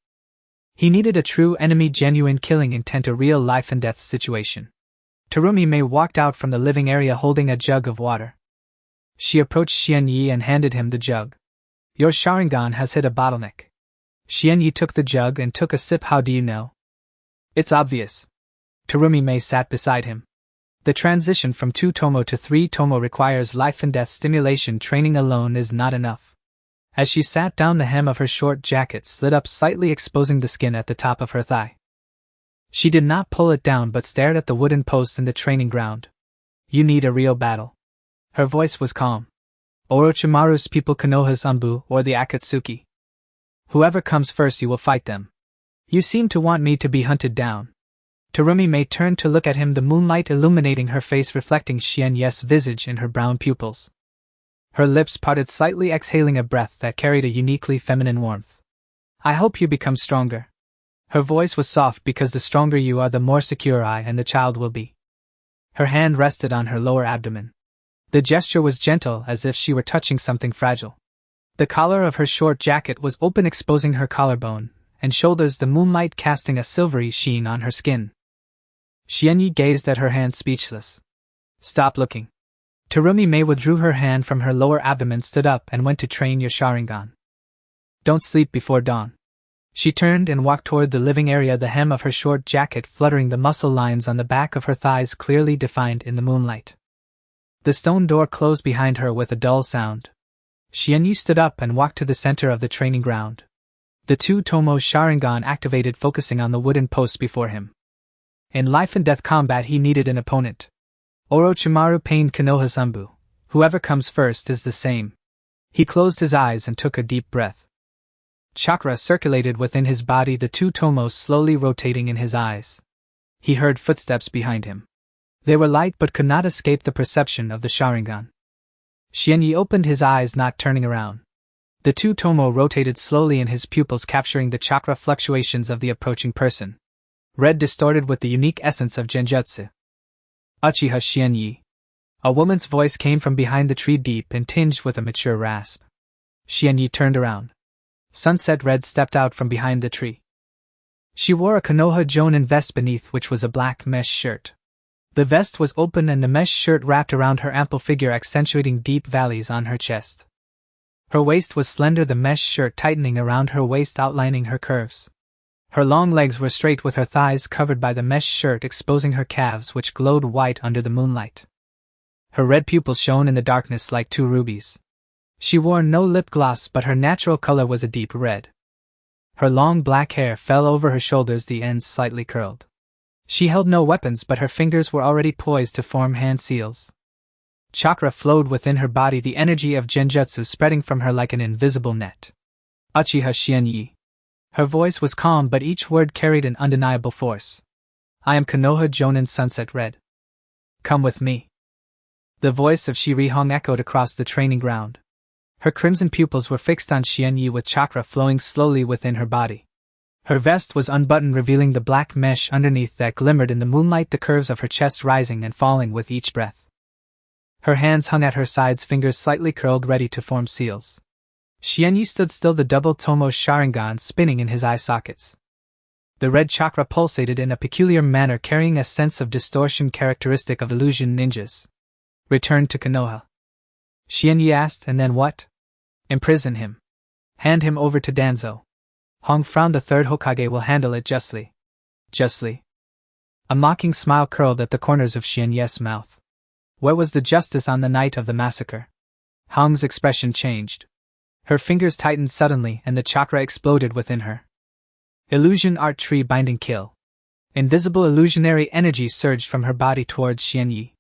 He needed a true enemy, genuine killing intent, a real life and death situation. Terumi Mei walked out from the living area holding a jug of water. She approached Xianyi and handed him the jug. Your Sharingan has hit a bottleneck. Xianyi took the jug and took a sip. How do you know? It's obvious. Terumi Mei sat beside him. The transition from 2 Tomo to 3 Tomo requires life and death stimulation. Training alone is not enough. As she sat down, the hem of her short jacket slid up slightly, exposing the skin at the top of her thigh. She did not pull it down but stared at the wooden posts in the training ground. You need a real battle. Her voice was calm. Orochimaru's people, Konoha's Anbu, or the Akatsuki. Whoever comes first, you will fight them. You seem to want me to be hunted down. Terumi Mei turned to look at him, the moonlight illuminating her face, reflecting Xianyi's visage in her brown pupils. Her lips parted slightly, exhaling a breath that carried a uniquely feminine warmth. I hope you become stronger. Her voice was soft, because the stronger you are, the more secure I and the child will be. Her hand rested on her lower abdomen. The gesture was gentle, as if she were touching something fragile. The collar of her short jacket was open, exposing her collarbone and shoulders, the moonlight casting a silvery sheen on her skin. Xianyi gazed at her hand, speechless. Stop looking. Terumi Mei withdrew her hand from her lower abdomen, stood up, and went to train your Sharingan. Don't sleep before dawn. She turned and walked toward the living area, the hem of her short jacket fluttering, the muscle lines on the back of her thighs clearly defined in the moonlight. The stone door closed behind her with a dull sound. Xianyi stood up and walked to the center of the training ground. The 2 Tomo Sharingan activated, focusing on the wooden post before him. In life and death combat he needed an opponent. Orochimaru pained Konoha's Anbu. Whoever comes first is the same. He closed his eyes and took a deep breath. Chakra circulated within his body, the 2 Tomos slowly rotating in his eyes. He heard footsteps behind him. They were light but could not escape the perception of the Sharingan. Xianyi opened his eyes, not turning around. The 2 Tomo rotated slowly in his pupils, capturing the chakra fluctuations of the approaching person. red distorted with the unique essence of genjutsu. Uchiha Shienyi. A woman's voice came from behind the tree, deep and tinged with a mature rasp. Shienyi turned around. Sunset Red stepped out from behind the tree. She wore a Konoha Jonin vest beneath which was a black mesh shirt. The vest was open and the mesh shirt wrapped around her ample figure, accentuating deep valleys on her chest. Her waist was slender, the mesh shirt tightening around her waist, outlining her curves. Her long legs were straight with her thighs covered by the mesh shirt, exposing her calves which glowed white under the moonlight. Her red pupils shone in the darkness like two rubies. She wore no lip gloss, but her natural color was a deep red. Her long black hair fell over her shoulders, the ends slightly curled. She held no weapons, but her fingers were already poised to form hand seals. Chakra flowed within her body, the energy of genjutsu spreading from her like an invisible net. Uchiha Shienyi. Her voice was calm, but each word carried an undeniable force. I am Konoha Jonin Sunset Red. Come with me. The voice of Shiri Hong echoed across the training ground. Her crimson pupils were fixed on Shienyi, with chakra flowing slowly within her body. Her vest was unbuttoned, revealing the black mesh underneath that glimmered in the moonlight, the curves of her chest rising and falling with each breath. Her hands hung at her sides, fingers slightly curled, ready to form seals. Shienyi stood still, the double Tomo Sharingan spinning in his eye sockets. The red chakra pulsated in a peculiar manner, carrying a sense of distortion characteristic of illusion ninjas. Return to Konoha. Shienyi asked, and then what? Imprison him. Hand him over to Danzo. Hong frowned. The third Hokage will handle it justly. Justly? A mocking smile curled at the corners of Shienyi's mouth. Where was the justice on the night of the massacre? Hong's expression changed. Her fingers tightened suddenly and the chakra exploded within her. Illusion art tree binding kill. Invisible illusionary energy surged from her body towards Shienyi.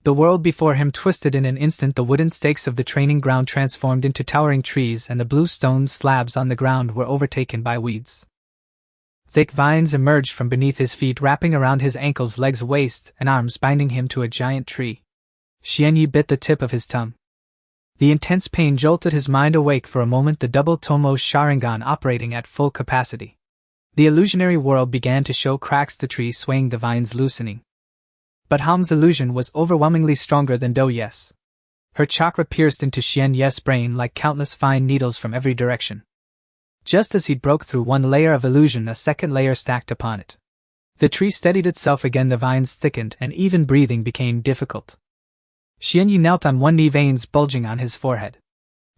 The world before him twisted in an instant. The wooden stakes of the training ground transformed into towering trees, and the blue stone slabs on the ground were overtaken by weeds. Thick vines emerged from beneath his feet, wrapping around his ankles, legs, waist, and arms, binding him to a giant tree. Shienyi bit the tip of his tongue. The intense pain jolted his mind awake for a moment, the double Tomo Sharingan operating at full capacity. The illusionary world began to show cracks, the tree swaying, the vines loosening. But Hong's illusion was overwhelmingly stronger than Douye's. Her chakra pierced into Shienyi's brain like countless fine needles from every direction. Just as he broke through one layer of illusion, a second layer stacked upon it. The tree steadied itself again, the vines thickened, and even breathing became difficult. Shienyi knelt on one knee, veins bulging on his forehead.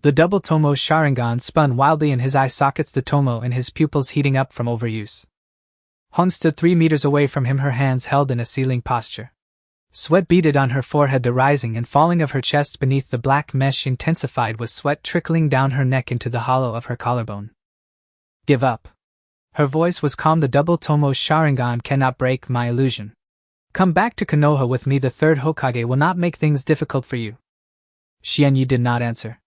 The double Tomo Sharingan spun wildly in his eye sockets, the Tomo in his pupils heating up from overuse. Hong stood 3 meters away from him, her hands held in a sealing posture. Sweat beaded on her forehead, the rising and falling of her chest beneath the black mesh intensified, with sweat trickling down her neck into the hollow of her collarbone. Give up. Her voice was calm. The double Tomo Sharingan cannot break my illusion. Come back to Konoha with me. The third Hokage will not make things difficult for you. Shienyi did not answer.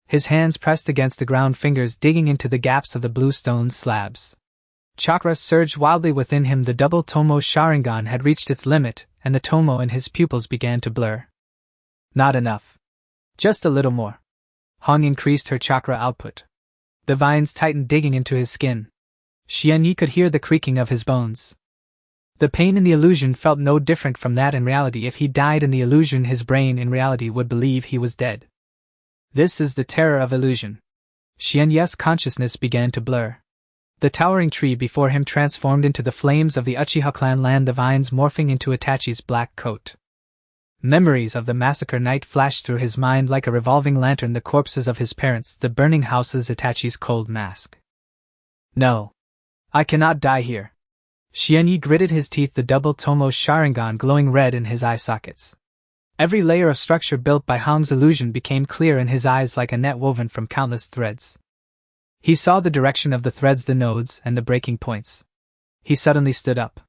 His hands pressed against the ground, fingers digging into the gaps of the blue stone slabs. Chakra surged wildly within him. The double Tomo Sharingan had reached its limit, and the Tomo in his pupils began to blur. Not enough. Just a little more. Hong increased her chakra output. The vines tightened, digging into his skin. Shienyi could hear the creaking of his bones. The pain in the illusion felt no different from that in reality. If he died in the illusion, his brain in reality would believe he was dead. This is the terror of illusion. Shienyi's consciousness began to blur. The towering tree before him transformed into the flames of the Uchiha clan land, the vines morphing into Itachi's black coat. Memories of the massacre night flashed through his mind like a revolving lantern, the corpses of his parents, the burning houses, Itachi's cold mask. No. I cannot die here. Shienyi gritted his teeth, the double Tomo Sharingan glowing red in his eye sockets. Every layer of structure built by Hong's illusion became clear in his eyes like a net woven from countless threads. He saw the direction of the threads, the nodes, and the breaking points. He suddenly stood up.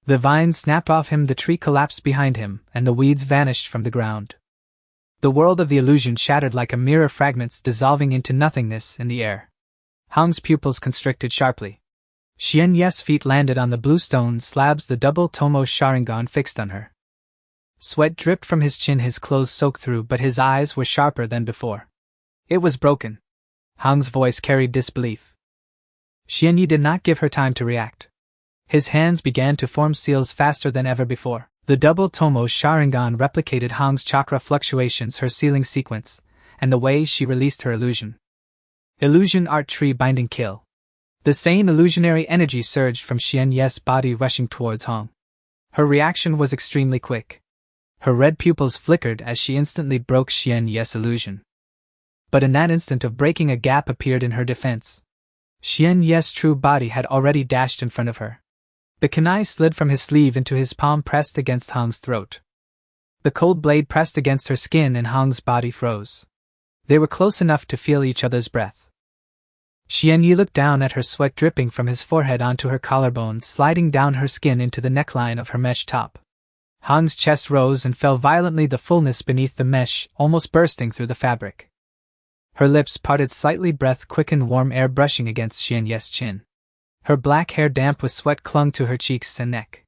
The vines snapped off him, the tree collapsed behind him, and the weeds vanished from the ground. The world of the illusion shattered like a mirror, fragments dissolving into nothingness in the air. Hong's pupils constricted sharply. Shienyi's feet landed on the blue stone slabs, the double Tomo Sharingan fixed on her. Sweat dripped from his chin, his clothes soaked through, but his eyes were sharper than before. It was broken. Hong's voice carried disbelief. Shienyi did not give her time to react. His hands began to form seals faster than ever before. The double Tomo Sharingan replicated Hong's chakra fluctuations, her sealing sequence, and the way she released her illusion. Illusion art tree binding kill. The same illusionary energy surged from Xian Ye's body, rushing towards Hong. Her reaction was extremely quick. Her red pupils flickered as she instantly broke Xian Ye's illusion. But in that instant of breaking, a gap appeared in her defense. Xian Ye's true body had already dashed in front of her. The kunai slid from his sleeve into his palm, pressed against Hong's throat. The cold blade pressed against her skin and Hong's body froze. They were close enough to feel each other's breath. Xian Yi looked down at her, sweat dripping from his forehead onto her collarbones, sliding down her skin into the neckline of her mesh top. Hong's chest rose and fell violently, the fullness beneath the mesh almost bursting through the fabric. Her lips parted slightly, breath quickened, warm air brushing against Xian Ye's chin. Her black hair, damp with sweat, clung to her cheeks and neck.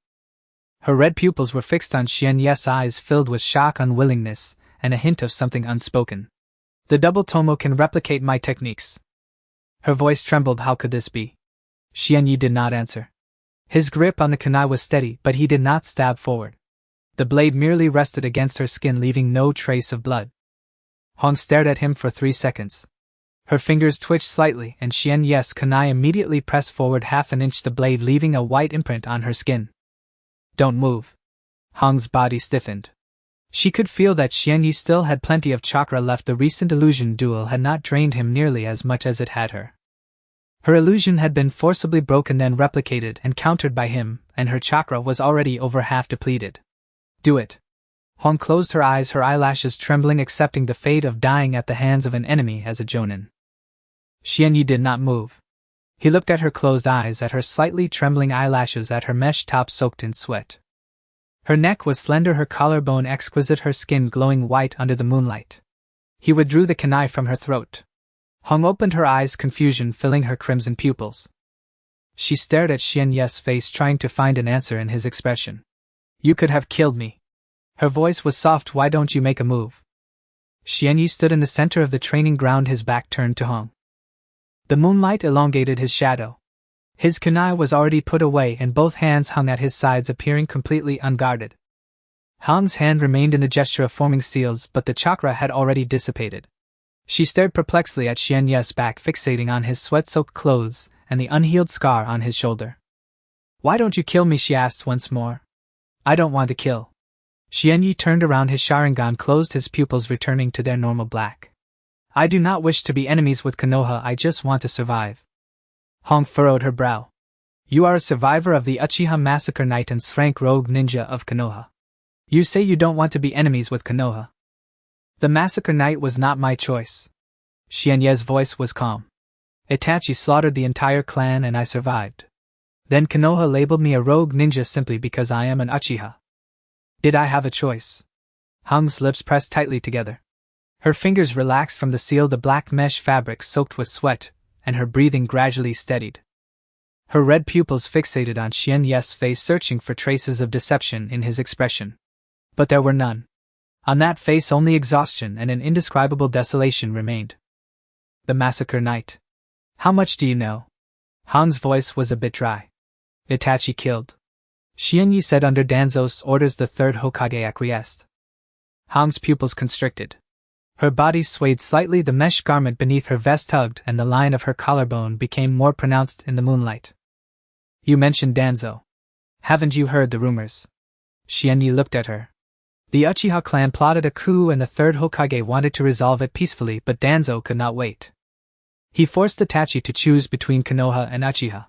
Her red pupils were fixed on Xian Ye's, eyes filled with shock, unwillingness, and a hint of something unspoken. The double Tomo can replicate my techniques. Her voice trembled. How could this be? Xian Yi did not answer. His grip on the kunai was steady, but he did not stab forward. The blade merely rested against her skin, leaving no trace of blood. Hong stared at him for 3 seconds. Her fingers twitched slightly, and Xian Ye's kunai immediately pressed forward half an inch, the blade leaving a white imprint on her skin. Don't move. Hong's body stiffened. She could feel that Xian Yi still had plenty of chakra left. The recent illusion duel had not drained him nearly as much as it had her. Her illusion had been forcibly broken, then replicated and countered by him, and her chakra was already over half depleted. Do it. Hong closed her eyes, her eyelashes trembling, accepting the fate of dying at the hands of an enemy as a jonin. Xian Yi did not move. He looked at her closed eyes, at her slightly trembling eyelashes, at her mesh top soaked in sweat. Her neck was slender, her collarbone exquisite, her skin glowing white under the moonlight. He withdrew the kunai from her throat. Hong opened her eyes, confusion filling her crimson pupils. She stared at Xian Ye's face, trying to find an answer in his expression. You could have killed me. Her voice was soft. Why don't you make a move? Xian Yi stood in the center of the training ground, his back turned to Hong. The moonlight elongated his shadow. His kunai was already put away and both hands hung at his sides, appearing completely unguarded. Hong's hand remained in the gesture of forming seals, but the chakra had already dissipated. She stared perplexedly at Xian Ye's back, fixating on his sweat-soaked clothes and the unhealed scar on his shoulder. Why don't you kill me? She asked once more. I don't want to kill. Xian Yi turned around, his Sharingan closed, his pupils returning to their normal black. I do not wish to be enemies with Konoha, I just want to survive. Hong furrowed her brow. You are a survivor of the Uchiha massacre, knight and rank rogue ninja of Konoha. You say you don't want to be enemies with Konoha. The massacre knight was not my choice. Xian Ye's voice was calm. Itachi slaughtered the entire clan and I survived. Then Konoha labeled me a rogue ninja simply because I am an Uchiha. Did I have a choice? Hong's lips pressed tightly together. Her fingers relaxed from the seal, the black mesh fabric soaked with sweat, and her breathing gradually steadied. Her red pupils fixated on Xian Ye's face, searching for traces of deception in his expression. But there were none. On that face only exhaustion and an indescribable desolation remained. The massacre knight. How much do you know? Hong's voice was a bit dry. Itachi killed. Xian Yi said under Danzo's orders. The third Hokage acquiesced. Hong's pupils constricted. Her body swayed slightly, the mesh garment beneath her vest tugged, and the line of her collarbone became more pronounced in the moonlight. You mentioned Danzo. Haven't you heard the rumors? Xian Yi looked at her. The Uchiha clan plotted a coup and the third Hokage wanted to resolve it peacefully, but Danzo could not wait. He forced Itachi to choose between Konoha and Uchiha.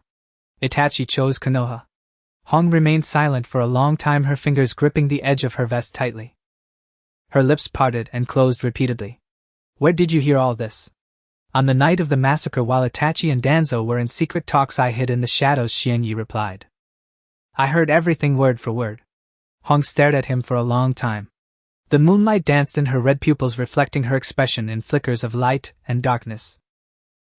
Itachi chose Konoha. Hong remained silent for a long time, her fingers gripping the edge of her vest tightly. Her lips parted and closed repeatedly. Where did you hear all this? On the night of the massacre, while Itachi and Danzo were in secret talks, I hid in the shadows, Xian Yi replied. I heard everything word for word. Hong stared at him for a long time. The moonlight danced in her red pupils, reflecting her expression in flickers of light and darkness.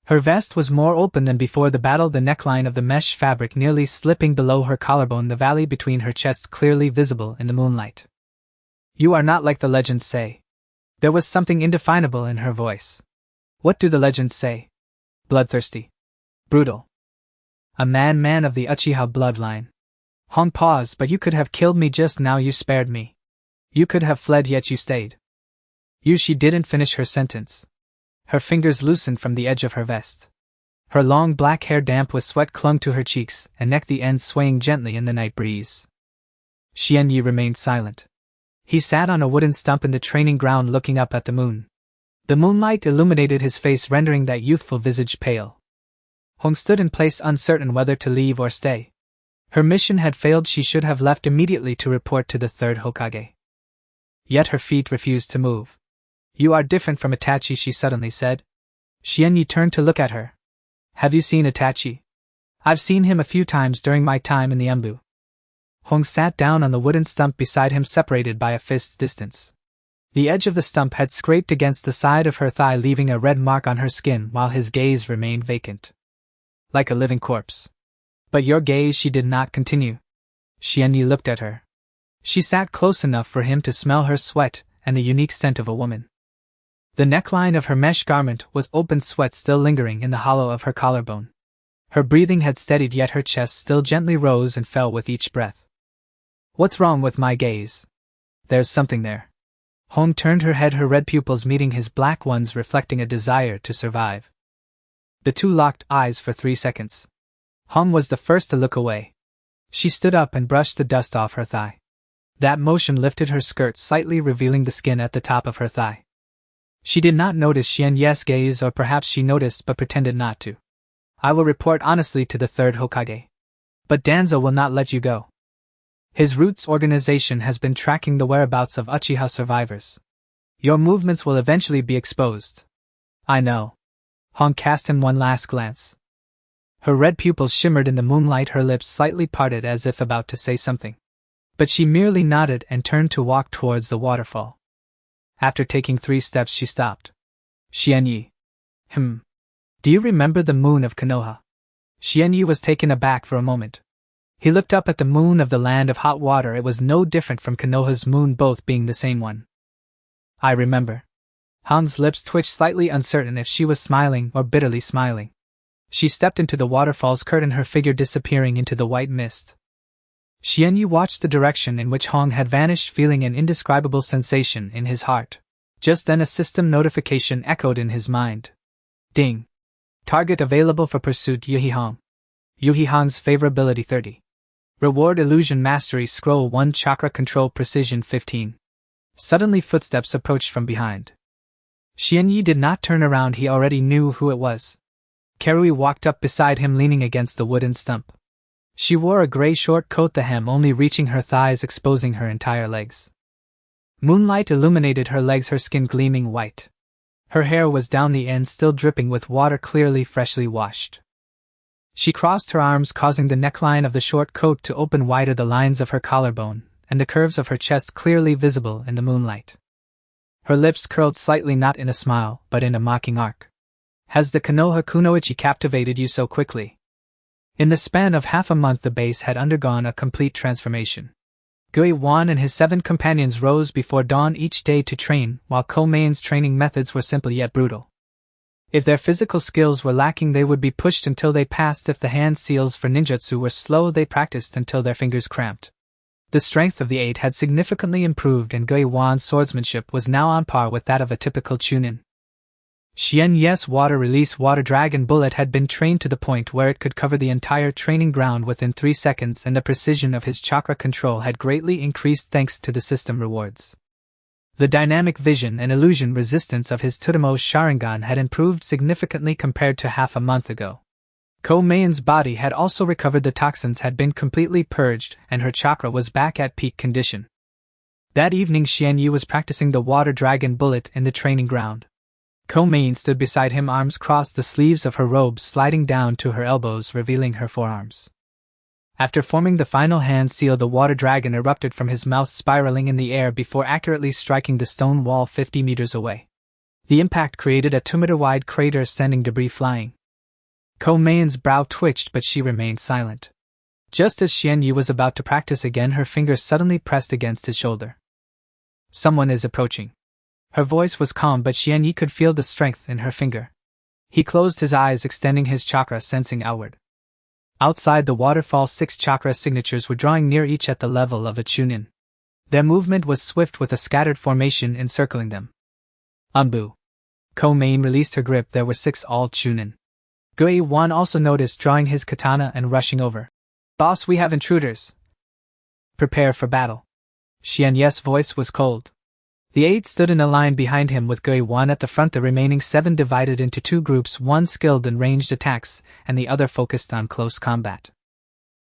Her vest was more open than before the battle, the neckline of the mesh fabric nearly slipping below her collarbone, the valley between her chest clearly visible in the moonlight. You are not like the legends say. There was something indefinable in her voice. What do the legends say? Bloodthirsty. Brutal. A man of the Uchiha bloodline. Hong paused, but you could have killed me just now, you spared me. You could have fled, yet you stayed. She didn't finish her sentence. Her fingers loosened from the edge of her vest. Her long black hair damp with sweat clung to her cheeks and neck, the ends swaying gently in the night breeze. Xianyi remained silent. He sat on a wooden stump in the training ground looking up at the moon. The moonlight illuminated his face, rendering that youthful visage pale. Hong stood in place, uncertain whether to leave or stay. Her mission had failed. She should have left immediately to report to the third Hokage. Yet her feet refused to move. You are different from Itachi, she suddenly said. Xianyi turned to look at her. Have you seen Itachi? I've seen him a few times during my time in the Embu. Hong sat down on the wooden stump beside him, separated by a fist's distance. The edge of the stump had scraped against the side of her thigh, leaving a red mark on her skin, while his gaze remained vacant. Like a living corpse. But your gaze, she did not continue. Xianyi looked at her. She sat close enough for him to smell her sweat and the unique scent of a woman. The neckline of her mesh garment was open, sweat still lingering in the hollow of her collarbone. Her breathing had steadied, yet her chest still gently rose and fell with each breath. What's wrong with my gaze? There's something there. Hong turned her head, her red pupils meeting his black ones, reflecting a desire to survive. The two locked eyes for 3 seconds. Hong was the first to look away. She stood up and brushed the dust off her thigh. That motion lifted her skirt slightly, revealing the skin at the top of her thigh. She did not notice Xianyi's gaze, or perhaps she noticed but pretended not to. I will report honestly to the third Hokage. But Danzo will not let you go. His Roots organization has been tracking the whereabouts of Uchiha survivors. Your movements will eventually be exposed. I know. Hong cast him one last glance. Her red pupils shimmered in the moonlight, her lips slightly parted as if about to say something. But she merely nodded and turned to walk towards the waterfall. After taking 3 steps, she stopped. Xianyi. Do you remember the moon of Konoha? Xianyi was taken aback for a moment. He looked up at the moon of the land of hot water. It was no different from Konoha's moon, both being the same one. I remember. Hong's lips twitched slightly, uncertain if she was smiling or bitterly smiling. She stepped into the waterfall's curtain, her figure disappearing into the white mist. Xianyi watched the direction in which Hong had vanished, feeling an indescribable sensation in his heart. Just then a system notification echoed in his mind. Ding. Target available for pursuit, Yuhi Hong. Yuhi Hong's favorability 30. Reward illusion mastery scroll 1 chakra control precision 15. Suddenly footsteps approached from behind. Xianyi did not turn around, he already knew who it was. Karui walked up beside him, leaning against the wooden stump. She wore a gray short coat, the hem only reaching her thighs, exposing her entire legs. Moonlight illuminated her legs, her skin gleaming white. Her hair was down the ends, still dripping with water, clearly freshly washed. She crossed her arms, causing the neckline of the short coat to open wider, the lines of her collarbone and the curves of her chest clearly visible in the moonlight. Her lips curled slightly, not in a smile, but in a mocking arc. Has the Konoha Kunoichi captivated you so quickly? In the span of half a month, the base had undergone a complete transformation. Gui Wan and his 7 companions rose before dawn each day to train, while Komain's training methods were simple yet brutal. If their physical skills were lacking, they would be pushed until they passed. If the hand seals for ninjutsu were slow, they practiced until their fingers cramped. The strength of the 8 had significantly improved, and Gui Wan's swordsmanship was now on par with that of a typical chunin. Xianyi's water-release water dragon bullet had been trained to the point where it could cover the entire training ground within 3 seconds, and the precision of his chakra control had greatly increased thanks to the system rewards. The dynamic vision and illusion resistance of his Tsutomu Sharingan had improved significantly compared to half a month ago. Komain's body had also recovered, the toxins had been completely purged, and her chakra was back at peak condition. That evening Xianyi was practicing the water dragon bullet in the training ground. Komain stood beside him, arms crossed, the sleeves of her robe sliding down to her elbows, revealing her forearms. After forming the final hand seal, the water dragon erupted from his mouth, spiraling in the air before accurately striking the stone wall 50 meters away. The impact created a 2-meter-wide crater, sending debris flying. Komain's brow twitched, but she remained silent. Just as Xianyi was about to practice again, her fingers suddenly pressed against his shoulder. Someone is approaching. Her voice was calm, but Xianyi could feel the strength in her finger. He closed his eyes, extending his chakra, sensing outward. Outside the waterfall, 6 chakra signatures were drawing near, each at the level of a chunin. Their movement was swift, with a scattered formation encircling them. Umbu. Konan released her grip. There were 6 all chunin. Guiwan also noticed, drawing his katana and rushing over. Boss, we have intruders. Prepare for battle. Xianyes' voice was cold. The 8 stood in a line behind him, with Guiwan at the front. The remaining 7 divided into 2 groups, one skilled in ranged attacks, and the other focused on close combat.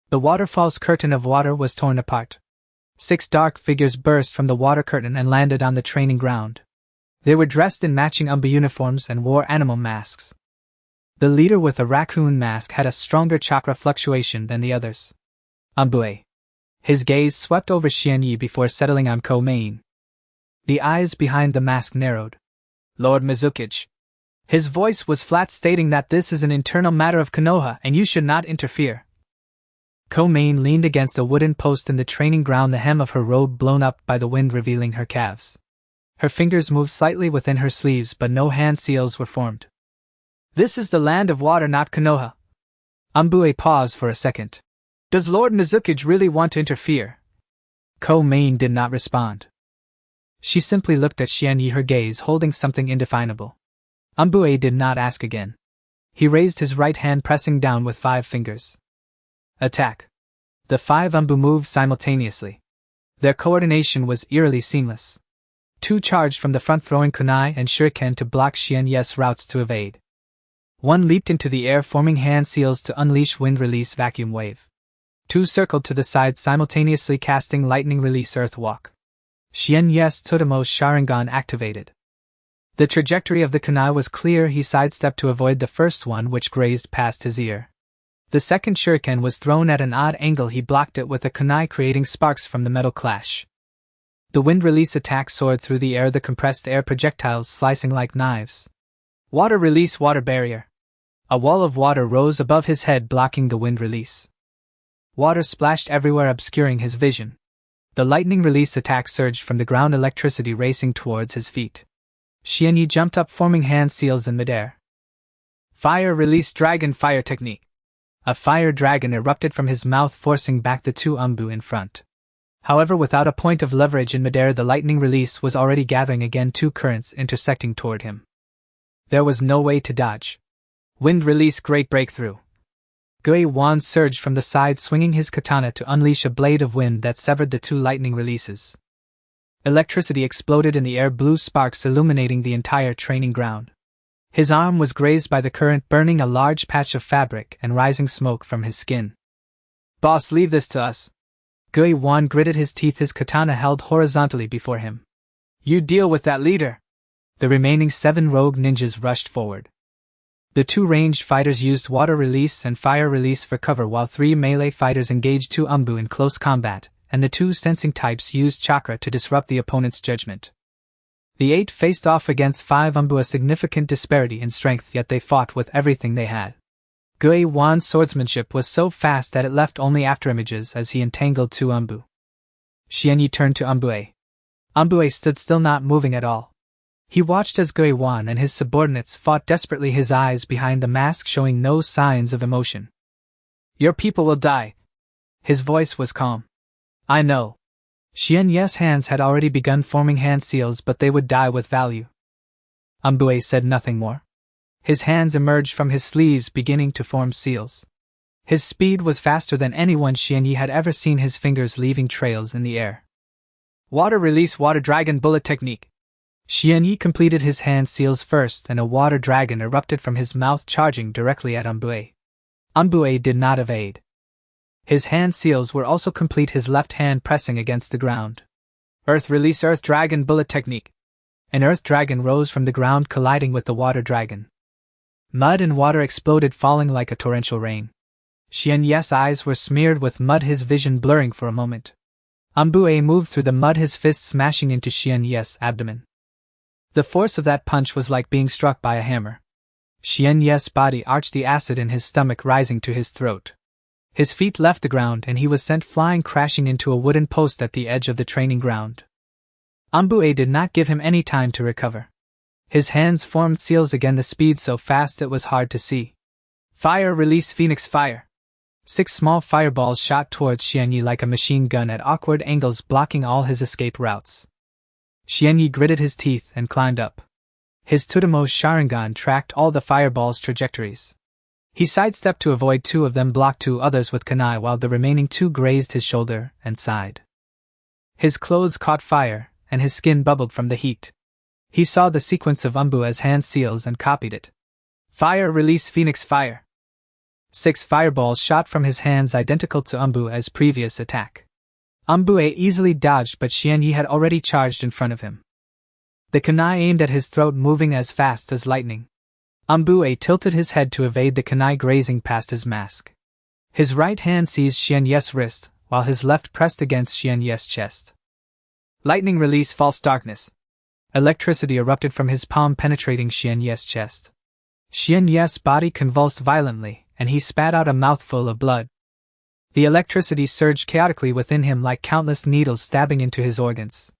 The waterfall's curtain of water was torn apart. 6 dark figures burst from the water curtain and landed on the training ground. They were dressed in matching Umbu uniforms and wore animal masks. The leader, with a raccoon mask, had a stronger chakra fluctuation than the others. Umbue. His gaze swept over Xianyi before settling on Konan. The eyes behind the mask narrowed. Lord Mizukichi. His voice was flat, stating that this is an internal matter of Konoha and you should not interfere. Konan leaned against a wooden post in the training ground, the hem of her robe blown up by the wind revealing her calves. Her fingers moved slightly within her sleeves, but no hand seals were formed. This is the land of water, not Konoha. Umbue paused for a second. Does Lord Mizukichi really want to interfere? Konan did not respond. She simply looked at Xianyi, her gaze holding something indefinable. Umbue did not ask again. He raised his right hand, pressing down with 5 fingers. Attack. The 5 Umbu moved simultaneously. Their coordination was eerily seamless. 2 charged from the front, throwing kunai and shuriken to block Xianyes' routes to evade. 1 leaped into the air, forming hand seals to unleash wind release vacuum wave. 2 circled to the sides, simultaneously casting lightning release earth walk. Xianyes' Tsutomu's Sharingan activated. The trajectory of the kunai was clear. He sidestepped to avoid the first one, which grazed past his ear. The second shuriken was thrown at an odd angle. He blocked it with a kunai, creating sparks from the metal clash. The wind release attack soared through the air, the compressed air projectiles slicing like knives. Water release, water barrier. A wall of water rose above his head, blocking the wind release. Water splashed everywhere, obscuring his vision. The lightning release attack surged from the ground, electricity racing towards his feet. Xianyi jumped up, forming hand seals in midair. Fire release, dragon fire technique. A fire dragon erupted from his mouth, forcing back the 2 Umbu in front. However, without a point of leverage in midair, the lightning release was already gathering again, 2 currents intersecting toward him. There was no way to dodge. Wind release, great breakthrough. Guiwan surged from the side, swinging his katana to unleash a blade of wind that severed the 2 lightning releases. Electricity exploded in the air, blue sparks illuminating the entire training ground. His arm was grazed by the current, burning a large patch of fabric and rising smoke from his skin. Boss, leave this to us. Guiwan gritted his teeth, his katana held horizontally before him. You deal with that leader. The remaining 7 rogue ninjas rushed forward. The 2 ranged fighters used water release and fire release for cover, while 3 melee fighters engaged 2 Umbu in close combat, and the 2 sensing types used chakra to disrupt the opponent's judgment. The 8 faced off against 5 Umbu, a significant disparity in strength, yet they fought with everything they had. Guiwan's swordsmanship was so fast that it left only afterimages as he entangled 2 Umbu. Xianyi turned to Umbue. Umbue stood still, not moving at all. He watched as Guiwan and his subordinates fought desperately, his eyes behind the mask showing no signs of emotion. Your people will die. His voice was calm. I know. Xianyes' hands had already begun forming hand seals, but they would die with value. Umbue said nothing more. His hands emerged from his sleeves, beginning to form seals. His speed was faster than anyone Xianyi had ever seen, his fingers leaving trails in the air. Water release, water dragon bullet technique. Xianyi completed his hand seals first, and a water dragon erupted from his mouth, charging directly at Umbue. Umbue did not evade. His hand seals were also complete, his left hand pressing against the ground. Earth release, earth dragon bullet technique. An earth dragon rose from the ground, colliding with the water dragon. Mud and water exploded, falling like a torrential rain. Xianyes' eyes were smeared with mud, his vision blurring for a moment. Umbue moved through the mud, his fist smashing into Xianyes' abdomen. The force of that punch was like being struck by a hammer. Xianyes' body arched, the acid in his stomach rising to his throat. His feet left the ground and he was sent flying, crashing into a wooden post at the edge of the training ground. Umbue did not give him any time to recover. His hands formed seals again, the speed so fast it was hard to see. Fire release, Phoenix fire. 6 small fireballs shot towards Xianyi like a machine gun at awkward angles, blocking all his escape routes. Xianyi gritted his teeth and climbed up. His Tsutomu Sharingan tracked all the fireballs' trajectories. He sidestepped to avoid 2 of them, blocked 2 others with kunai, while the remaining 2 grazed his shoulder and side. His clothes caught fire, and his skin bubbled from the heat. He saw the sequence of Umbu as hand seals and copied it. Fire, release, Phoenix, fire. 6 fireballs shot from his hands, identical to Umbu as previous attack. Umbue easily dodged, but Xianyi had already charged in front of him. The kunai aimed at his throat, moving as fast as lightning. Umbue tilted his head to evade the kunai grazing past his mask. His right hand seized Xianyi's wrist, while his left pressed against Xianyi's chest. Lightning, release, false darkness. Electricity erupted from his palm, penetrating Xianyi's chest. Xianyi's body convulsed violently, and he spat out a mouthful of blood. The electricity surged chaotically within him like countless needles stabbing into his organs.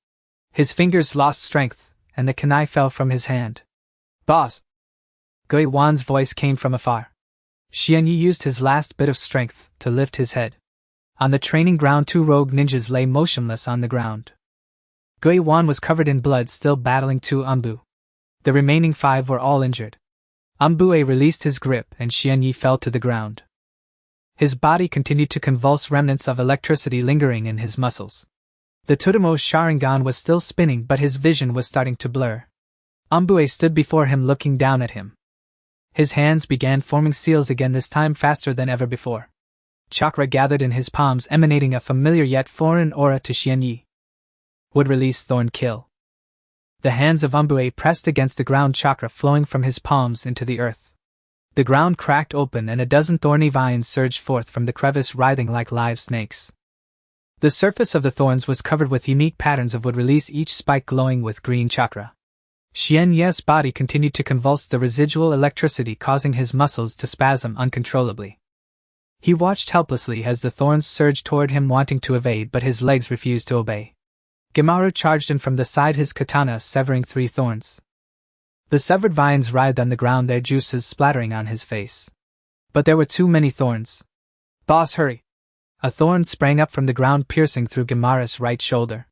His fingers lost strength, and the kunai fell from his hand. Boss! Gui Wan's voice came from afar. Xianyi used his last bit of strength to lift his head. On the training ground, 2 rogue ninjas lay motionless on the ground. Gui Wan was covered in blood, still battling 2 Umbu. The remaining 5 were all injured. Umbue released his grip and Xianyi fell to the ground. His body continued to convulse, remnants of electricity lingering in his muscles. The Tsutomu Sharingan was still spinning, but his vision was starting to blur. Umbue stood before him, looking down at him. His hands began forming seals again, this time faster than ever before. Chakra gathered in his palms, emanating a familiar yet foreign aura to Xianyi. Would release, thorn, kill. The hands of Umbue pressed against the ground, chakra flowing from his palms into the earth. The ground cracked open and a dozen thorny vines surged forth from the crevice, writhing like live snakes. The surface of the thorns was covered with unique patterns of wood release, each spike glowing with green chakra. Xianyi's body continued to convulse, the residual electricity causing his muscles to spasm uncontrollably. He watched helplessly as the thorns surged toward him, wanting to evade, but his legs refused to obey. Gemaru charged in from the side, his katana severing 3 thorns. The severed vines writhed on the ground, their juices splattering on his face. But there were too many thorns. Boss, hurry! A thorn sprang up from the ground, piercing through Gemaru's right shoulder.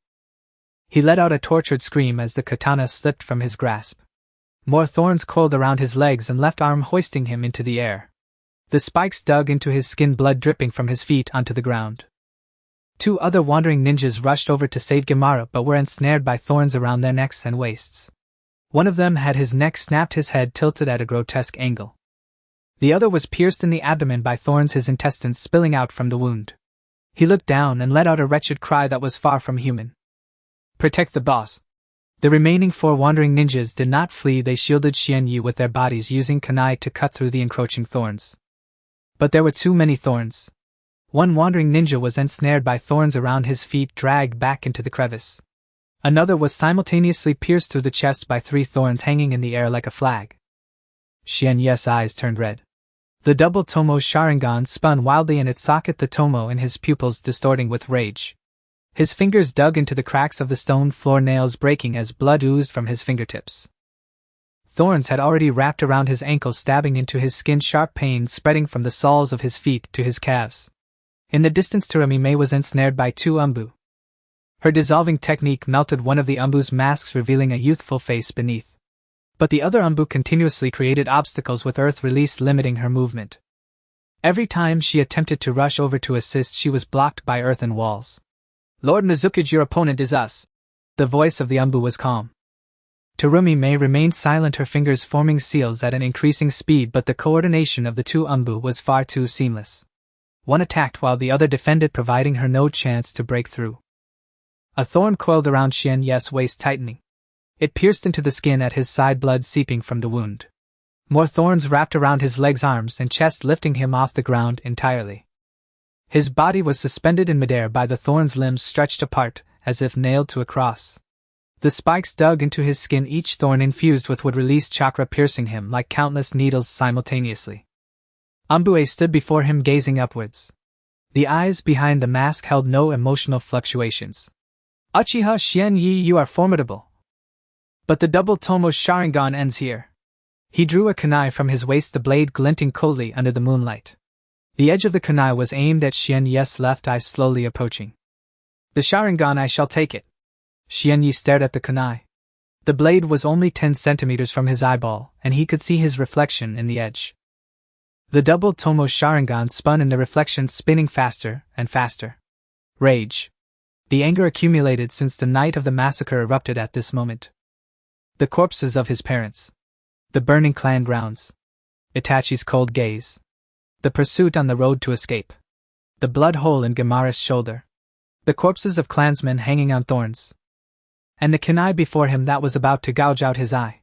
He let out a tortured scream as the katana slipped from his grasp. More thorns coiled around his legs and left arm, hoisting him into the air. The spikes dug into his skin, blood dripping from his feet onto the ground. 2 other wandering ninjas rushed over to save Gemaru, but were ensnared by thorns around their necks and waists. One of them had his neck snapped, his head tilted at a grotesque angle. The other was pierced in the abdomen by thorns, his intestines spilling out from the wound. He looked down and let out a wretched cry that was far from human. Protect the boss. The remaining 4 wandering ninjas did not flee, they shielded Xianyi with their bodies, using kunai to cut through the encroaching thorns. But there were too many thorns. One wandering ninja was ensnared by thorns around his feet, dragged back into the crevice. Another was simultaneously pierced through the chest by 3 thorns hanging in the air like a flag. Xianyi's eyes turned red. The double Tomo Sharingan spun wildly in its socket, the Tomo in his pupils distorting with rage. His fingers dug into the cracks of the stone floor, nails breaking as blood oozed from his fingertips. Thorns had already wrapped around his ankles, stabbing into his skin, sharp pains spreading from the soles of his feet to his calves. In the distance, Terumi Mei was ensnared by 2 Umbu. Her dissolving technique melted one of the Umbu's masks, revealing a youthful face beneath. But the other Umbu continuously created obstacles with earth release, limiting her movement. Every time she attempted to rush over to assist, she was blocked by earthen walls. Lord Mizuki, your opponent is us. The voice of the Umbu was calm. Terumi Mei remained silent, her fingers forming seals at an increasing speed, but the coordination of the 2 Umbu was far too seamless. One attacked while the other defended, providing her no chance to break through. A thorn coiled around Xianyi's waist, tightening. It pierced into the skin at his side, blood seeping from the wound. More thorns wrapped around his legs, arms, and chest, lifting him off the ground entirely. His body was suspended in midair by the thorns, limbs stretched apart, as if nailed to a cross. The spikes dug into his skin, each thorn infused with wood release chakra, piercing him like countless needles simultaneously. Umbue stood before him, gazing upwards. The eyes behind the mask held no emotional fluctuations. Uchiha Xianyi, you are formidable. But the double Tomo Sharingan ends here. He drew a kunai from his waist, the blade glinting coldly under the moonlight. The edge of the kunai was aimed at Xianye's left eye, slowly approaching. The Sharingan, I shall take it. Xianye stared at the kunai. The blade was only 10 centimeters from his eyeball, and he could see his reflection in the edge. The double Tomo Sharingan spun in the reflection, spinning faster and faster. Rage. The anger accumulated since the night of the massacre erupted at this moment. The corpses of his parents. The burning clan grounds. Itachi's cold gaze. The pursuit on the road to escape. The blood hole in Gaara's shoulder. The corpses of clansmen hanging on thorns. And the kunai before him that was about to gouge out his eye.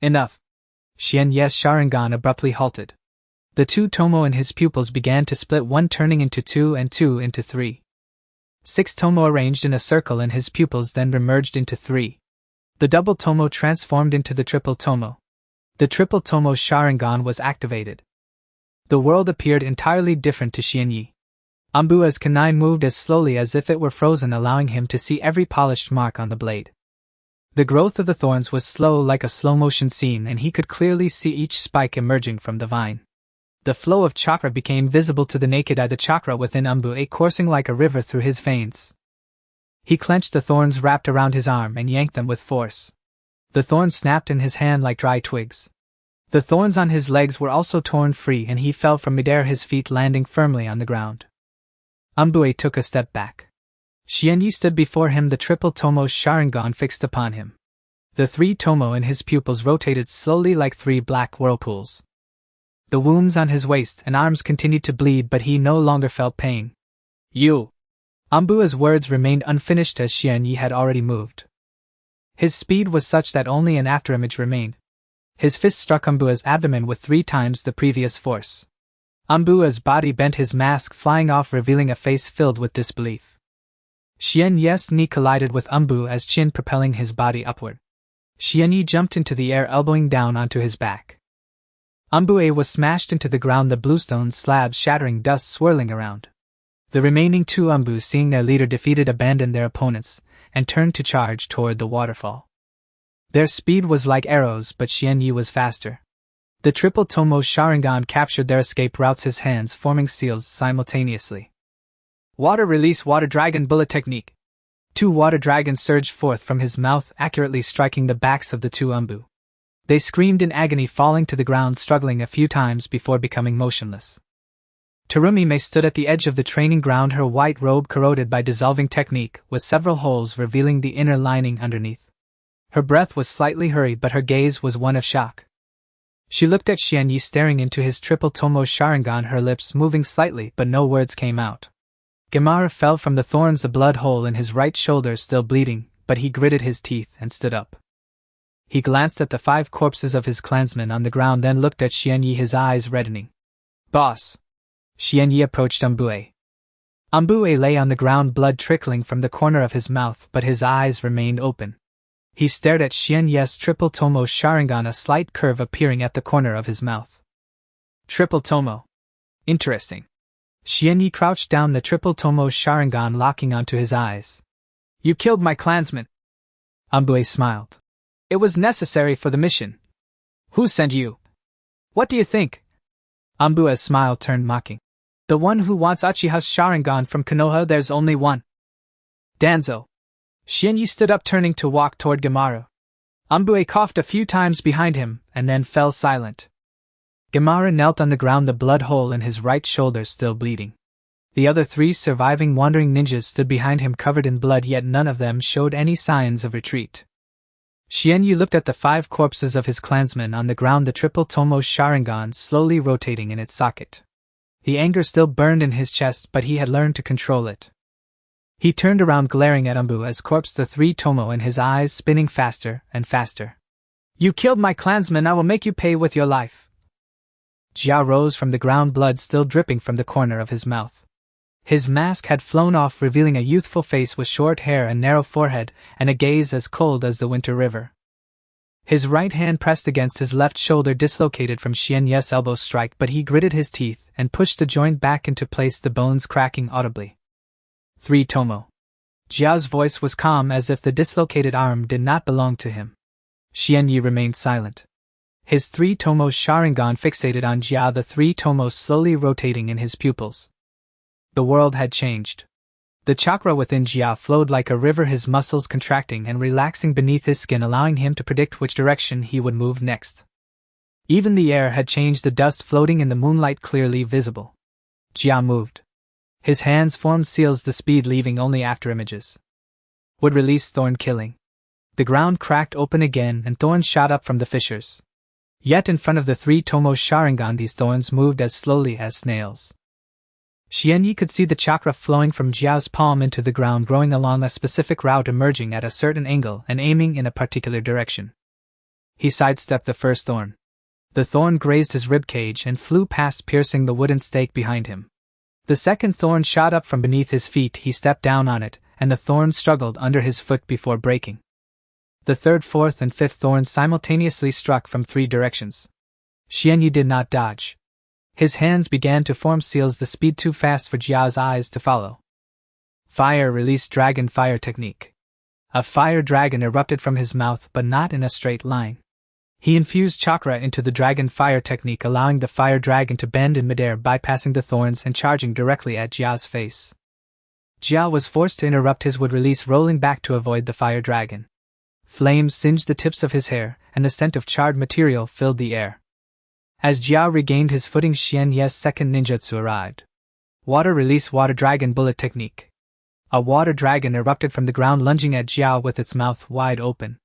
Enough. Xianye's Sharingan abruptly halted. The two Tomo in his pupils began to split, one turning into 2 and 2 into 3. 6 Tomo arranged in a circle in his pupils then remerged into 3. The double Tomo transformed into the triple Tomo. The triple Tomo Sharingan was activated. The world appeared entirely different to Xianye. Ambua's kunai moved as slowly as if it were frozen, allowing him to see every polished mark on the blade. The growth of the thorns was slow, like a slow-motion scene, and he could clearly see each spike emerging from the vine. The flow of chakra became visible to the naked eye, the chakra within Ambue coursing like a river through his veins. He clenched the thorns wrapped around his arm and yanked them with force. The thorns snapped in his hand like dry twigs. The thorns on his legs were also torn free, and he fell from midair, his feet landing firmly on the ground. Ambue took a step back. Xianye stood before him, the triple Tomo Sharingan fixed upon him. The 3 Tomo in his pupils rotated slowly like 3 black whirlpools. The wounds on his waist and arms continued to bleed, but he no longer felt pain. You! Ambua's words remained unfinished as Xianye had already moved. His speed was such that only an afterimage remained. His fist struck Ambua's abdomen with 3 times the previous force. Ambua's body bent, his mask flying off, revealing a face filled with disbelief. Xianye's knee collided with Ambua's chin, propelling his body upward. Xianye jumped into the air, elbowing down onto his back. Ambue was smashed into the ground, the bluestone slabs shattering, dust swirling around. The remaining 2 Ambus, seeing their leader defeated, abandoned their opponents and turned to charge toward the waterfall. Their speed was like arrows, but Xianye was faster. The triple Tomo Sharingan captured their escape routes, his hands forming seals simultaneously. Water release, water dragon bullet technique. 2 water dragons surged forth from his mouth, accurately striking the backs of the 2 Ambu. They screamed in agony, falling to the ground, struggling a few times before becoming motionless. Terumi Mei stood at the edge of the training ground, her white robe corroded by dissolving technique, with several holes revealing the inner lining underneath. Her breath was slightly hurried, but her gaze was one of shock. She looked at Xianye, staring into his triple Tomo Sharingan, her lips moving slightly, but no words came out. Gaara fell from the thorns, the blood hole in his right shoulder still bleeding, but he gritted his teeth and stood up. He glanced at the 5 corpses of his clansmen on the ground, then looked at Xianye, his eyes reddening. Boss! Xianye approached Ambue. Ambue lay on the ground, blood trickling from the corner of his mouth, but his eyes remained open. He stared at Xianye's triple Tomo Sharingan, a slight curve appearing at the corner of his mouth. Triple Tomo. Interesting. Xianye crouched down, the triple Tomo Sharingan locking onto his eyes. You killed my clansmen. Ambue smiled. It was necessary for the mission. Who sent you? What do you think? Ambua's smile turned mocking. The one who wants Uchiha's Sharingan from Konoha. There's only one. Danzo. Xianye stood up, turning to walk toward Gaara. Ambue coughed a few times behind him, and then fell silent. Gaara knelt on the ground, the blood hole in his right shoulder still bleeding. The other 3 surviving wandering ninjas stood behind him, covered in blood, yet none of them showed any signs of retreat. Xianye looked at the 5 corpses of his clansmen on the ground, the triple Tomo Sharingan slowly rotating in its socket. The anger still burned in his chest, but he had learned to control it. He turned around, glaring at Ambua's corpse, the 3 Tomo in his eyes spinning faster and faster. You killed my clansmen, I will make you pay with your life. Jia rose from the ground, blood still dripping from the corner of his mouth. His mask had flown off, revealing a youthful face with short hair and narrow forehead, and a gaze as cold as the winter river. His right hand pressed against his left shoulder, dislocated from Xianye's elbow strike, but he gritted his teeth and pushed the joint back into place, the bones cracking audibly. 3 Tomo. Jia's voice was calm, as if the dislocated arm did not belong to him. Xianye remained silent. His three tomos Sharingan fixated on Jia, the three tomos slowly rotating in his pupils. The world had changed. The chakra within Jia flowed like a river, his muscles contracting and relaxing beneath his skin, allowing him to predict which direction he would move next. Even the air had changed, the dust floating in the moonlight clearly visible. Jia moved. His hands formed seals, the speed leaving only after images. Would release thorn killing. The ground cracked open again and thorns shot up from the fissures. Yet in front of the three tomos Sharingan these thorns moved as slowly as snails. Xianyi could see the chakra flowing from Jiao's palm into the ground, growing along a specific route, emerging at a certain angle and aiming in a particular direction. He sidestepped the first thorn. The thorn grazed his ribcage and flew past, piercing the wooden stake behind him. The second thorn shot up from beneath his feet. He stepped down on it, and the thorn struggled under his foot before breaking. The third, fourth, and fifth thorns simultaneously struck from three directions. Xianyi did not dodge. His hands began to form seals, the speed too fast for Jiao's eyes to follow. Fire release dragon fire technique. A fire dragon erupted from his mouth, but not in a straight line. He infused chakra into the dragon fire technique, allowing the fire dragon to bend in midair, bypassing the thorns and charging directly at Jiao's face. Jia was forced to interrupt his wood release, rolling back to avoid the fire dragon. Flames singed the tips of his hair, and the scent of charred material filled the air. As Jia regained his footing, Xianyi's second ninjutsu arrived. Water release water dragon bullet technique. A water dragon erupted from the ground, lunging at Jia with its mouth wide open.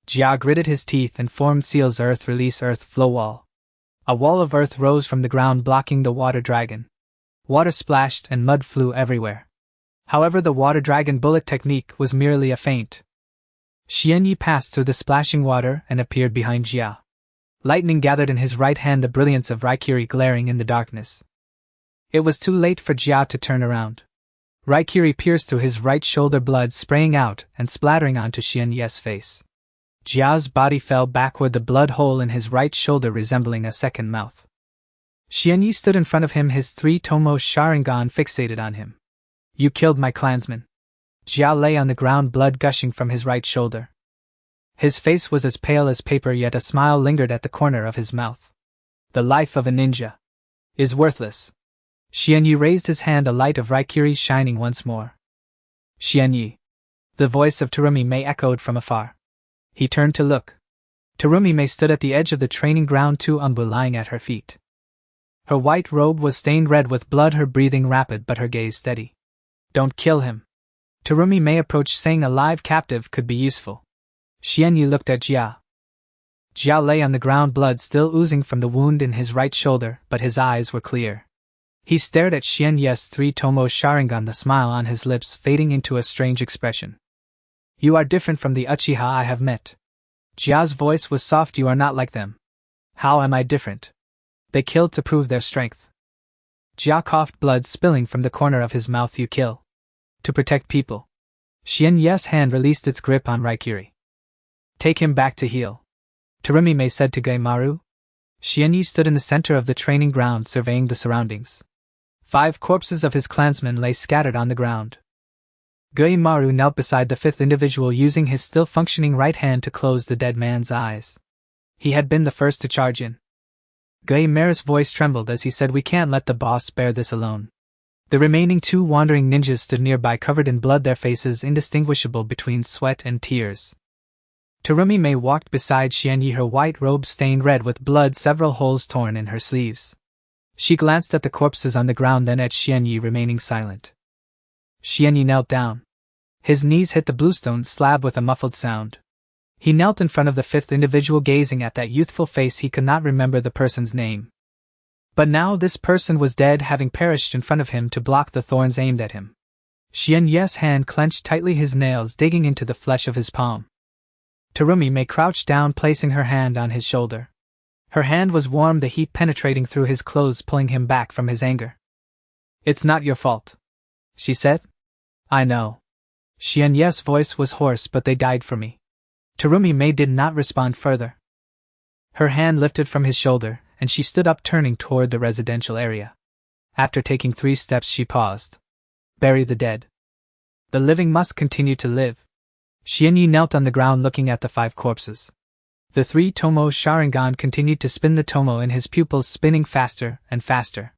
Jia gritted his teeth and formed seals. Earth release earth flow wall. A wall of earth rose from the ground, blocking the water dragon. Water splashed and mud flew everywhere. However, the water dragon bullet technique was merely a feint. Xianyi passed through the splashing water and appeared behind Jia. Lightning gathered in his right hand, the brilliance of Raikiri glaring in the darkness. It was too late for Jia to turn around. Raikiri pierced through his right shoulder, blood spraying out and splattering onto Xianyi's face. Jiao's body fell backward, the blood hole in his right shoulder resembling a second mouth. Xianyi stood in front of him, his three tomos Sharingan fixated on him. You killed my clansman. Jia lay on the ground, blood gushing from his right shoulder. His face was as pale as paper, yet a smile lingered at the corner of his mouth. The life of a ninja is worthless. Xianyi raised his hand, a light of Raikiri shining once more. Xianyi. The voice of Terumi Mei echoed from afar. He turned to look. Terumi Mei stood at the edge of the training ground, two umbu lying at her feet. Her white robe was stained red with blood, her breathing rapid but her gaze steady. Don't kill him. Terumi Mei approached, saying a live captive could be useful. Xianyi looked at Jia. Jia lay on the ground, blood still oozing from the wound in his right shoulder, but his eyes were clear. He stared at Xianyi's three tomos Sharingan, the smile on his lips fading into a strange expression. You are different from the Uchiha I have met. Jia's voice was soft. You are not like them. How am I different? They killed to prove their strength. Jia coughed, blood spilling from the corner of his mouth. You kill to protect people. Xianyi's hand released its grip on Raikiri. Take him back to heal, Terumi Mei said to Geimaru. Xianyi stood in the center of the training ground, surveying the surroundings. 5 corpses of his clansmen lay scattered on the ground. Geimaru knelt beside the 5th individual, using his still functioning right hand to close the dead man's eyes. He had been the first to charge in. Geimaru's voice trembled as he said, we can't let the boss bear this alone. The remaining 2 wandering ninjas stood nearby, covered in blood, their faces indistinguishable between sweat and tears. Terumi Mei walked beside Xianyi, her white robe stained red with blood, several holes torn in her sleeves. She glanced at the corpses on the ground, then at Xianyi, remaining silent. Xianyi knelt down. His knees hit the bluestone slab with a muffled sound. He knelt in front of the 5th individual, gazing at that youthful face. He could not remember the person's name. But now this person was dead, having perished in front of him to block the thorns aimed at him. Xianyi's hand clenched tightly, his nails digging into the flesh of his palm. Terumi Mei crouched down, placing her hand on his shoulder. Her hand was warm, the heat penetrating through his clothes, pulling him back from his anger. It's not your fault, she said. I know. Xianyi's voice was hoarse, but they died for me. Terumi Mei did not respond further. Her hand lifted from his shoulder, and she stood up, turning toward the residential area. After taking 3 steps, she paused. Bury the dead. The living must continue to live. Xianyi knelt on the ground, looking at the 5 corpses. The three Tomo Sharingan continued to spin, the Tomo in his pupils spinning faster and faster.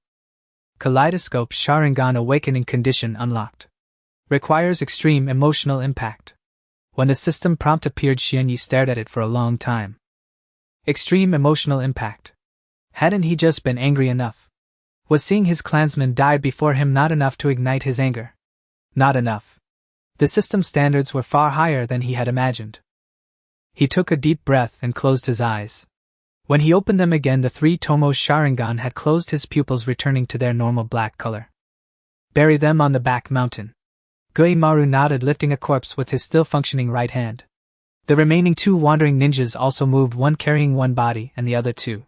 Kaleidoscope Sharingan awakening condition unlocked. Requires extreme emotional impact. When the system prompt appeared, Xianyi stared at it for a long time. Extreme emotional impact. Hadn't he just been angry enough? Was seeing his clansmen die before him not enough to ignite his anger? Not enough. The system's standards were far higher than he had imagined. He took a deep breath and closed his eyes. When he opened them again, the three Tomo Sharingan had closed, his pupils returning to their normal black color. Bury them on the back mountain. Goimaru nodded, lifting a corpse with his still functioning right hand. The remaining two wandering ninjas also moved, one carrying one body and the other two.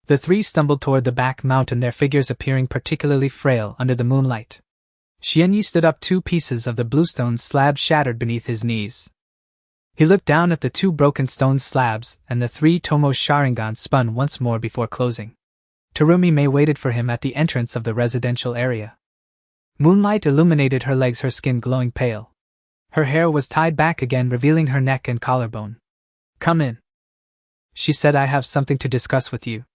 The three stumbled toward the back mountain, their figures appearing particularly frail under the moonlight. Xianyi stood up, 2 pieces of the bluestone slab shattered beneath his knees. He looked down at the 2 broken stone slabs, and the 3 Tomo Sharingan spun once more before closing. Terumi Mei waited for him at the entrance of the residential area. Moonlight illuminated her legs, her skin glowing pale. Her hair was tied back again, revealing her neck and collarbone. "Come in," she said. "I have something to discuss with you."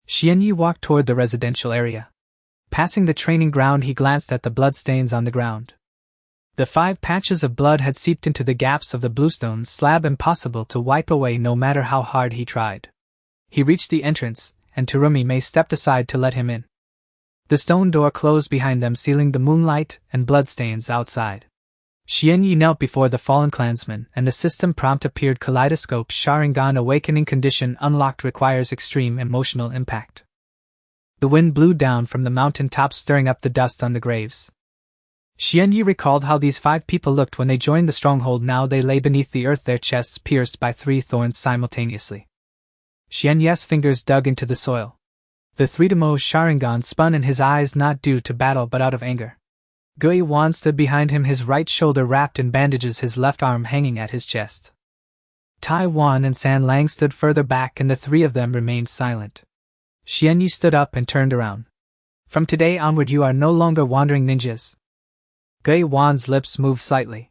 Xianyi walked toward the residential area. Passing the training ground, he glanced at the bloodstains on the ground. The 5 patches of blood had seeped into the gaps of the bluestone slab, impossible to wipe away no matter how hard he tried. He reached the entrance, and Terumi Mei stepped aside to let him in. The stone door closed behind them, sealing the moonlight and bloodstains outside. Xianyi knelt before the fallen clansman, and the system prompt appeared. Kaleidoscope Sharingan awakening condition unlocked. Requires extreme emotional impact. The wind blew down from the mountain tops, stirring up the dust on the graves. Xianyi recalled how these 5 people looked when they joined the stronghold. Now they lay beneath the earth, their chests pierced by 3 thorns simultaneously. Xianyi's fingers dug into the soil. The 3 Tomo Sharingan spun in his eyes, not due to battle but out of anger. Gui Wan stood behind him, his right shoulder wrapped in bandages, his left arm hanging at his chest. Tai Wan and San Lang stood further back, and the 3 of them remained silent. Xianyi stood up and turned around. "From today onward you are no longer wandering ninjas." Gui Wan's lips moved slightly.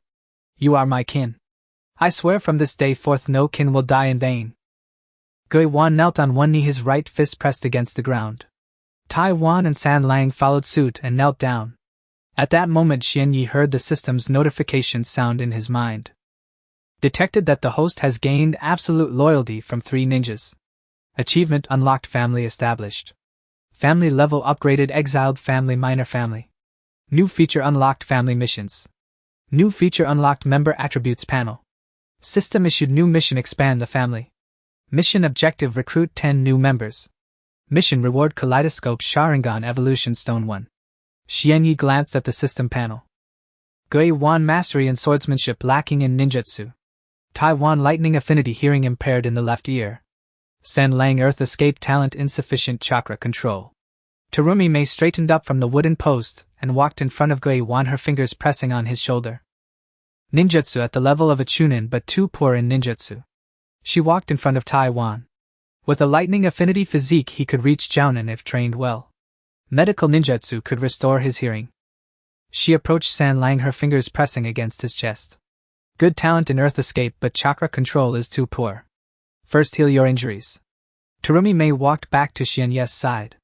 "You are my kin. I swear from this day forth no kin will die in vain." Gui Wan knelt on one knee, his right fist pressed against the ground. Tai Wan and San Lang followed suit and knelt down. At that moment, Xianyi heard the system's notification sound in his mind. Detected that the host has gained absolute loyalty from 3 ninjas. Achievement unlocked. Family established. Family level upgraded. Exiled family, minor family. New feature unlocked. Family missions. New feature unlocked. Member attributes panel. System issued new mission. Expand the family. Mission objective: recruit 10 new members. Mission reward: Kaleidoscope Sharingan Evolution Stone 1. Xianyi glanced at the system panel. Gui Wan mastery in swordsmanship lacking in ninjutsu. Tai Wan lightning affinity, hearing impaired in the left ear. San Lang earth escape talent insufficient chakra control. Terumi Mei straightened up from the wooden post and walked in front of Gui Wan, her fingers pressing on his shoulder. Ninjutsu at the level of a chunin but too poor in ninjutsu. She walked in front of Tai Wan. With a lightning affinity physique, he could reach Jounin if trained well. Medical ninjutsu could restore his hearing. She approached San Lang, her fingers pressing against his chest. Good talent in earth escape but chakra control is too poor. First heal your injuries. Terumi Mei walked back to Xianyi's side.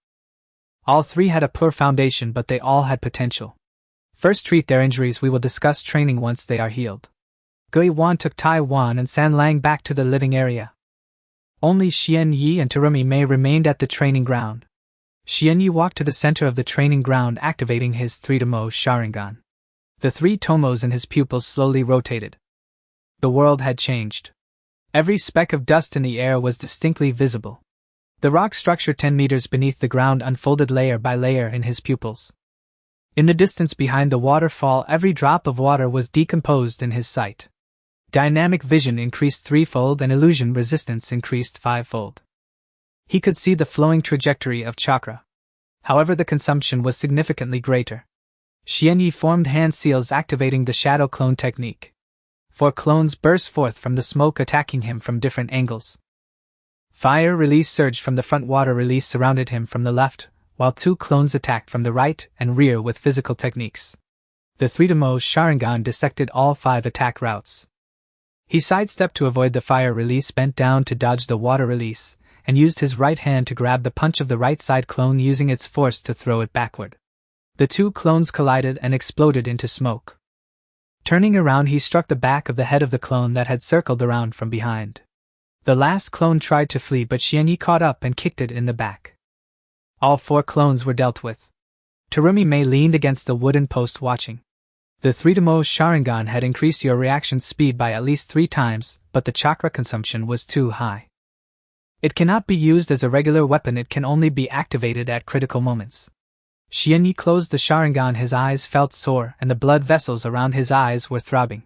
All 3 had a poor foundation, but they all had potential. First treat their injuries, we will discuss training once they are healed. Gui Wan took Tai Wan and San Lang back to the living area. Only Xianyi and Terumi Mei remained at the training ground. Xianyi walked to the center of the training ground, activating his 3 Tomo Sharingan. The 3 Tomos in his pupils slowly rotated. The world had changed. Every speck of dust in the air was distinctly visible. The rock structure 10 meters beneath the ground unfolded layer by layer in his pupils. In the distance behind the waterfall, every drop of water was decomposed in his sight. Dynamic vision increased 3-fold and illusion resistance increased 5-fold. He could see the flowing trajectory of chakra. However, the consumption was significantly greater. Xianyi formed hand seals, activating the shadow clone technique. 4 clones burst forth from the smoke, attacking him from different angles. Fire release surged from the front, water release surrounded him from the left, while 2 clones attacked from the right and rear with physical techniques. The 3 Tomo Sharingan dissected all 5 attack routes. He sidestepped to avoid the fire release, bent down to dodge the water release, and used his right hand to grab the punch of the right side clone, using its force to throw it backward. The two clones collided and exploded into smoke. Turning around, he struck the back of the head of the clone that had circled around from behind. The last clone tried to flee, but Xianyi caught up and kicked it in the back. All 4 clones were dealt with. Terumi Mei leaned against the wooden post watching. The 3-Tomo Sharingan had increased your reaction speed by at least 3 times, but the chakra consumption was too high. It cannot be used as a regular weapon, it can only be activated at critical moments. Xianyi closed the Sharingan, his eyes felt sore and the blood vessels around his eyes were throbbing.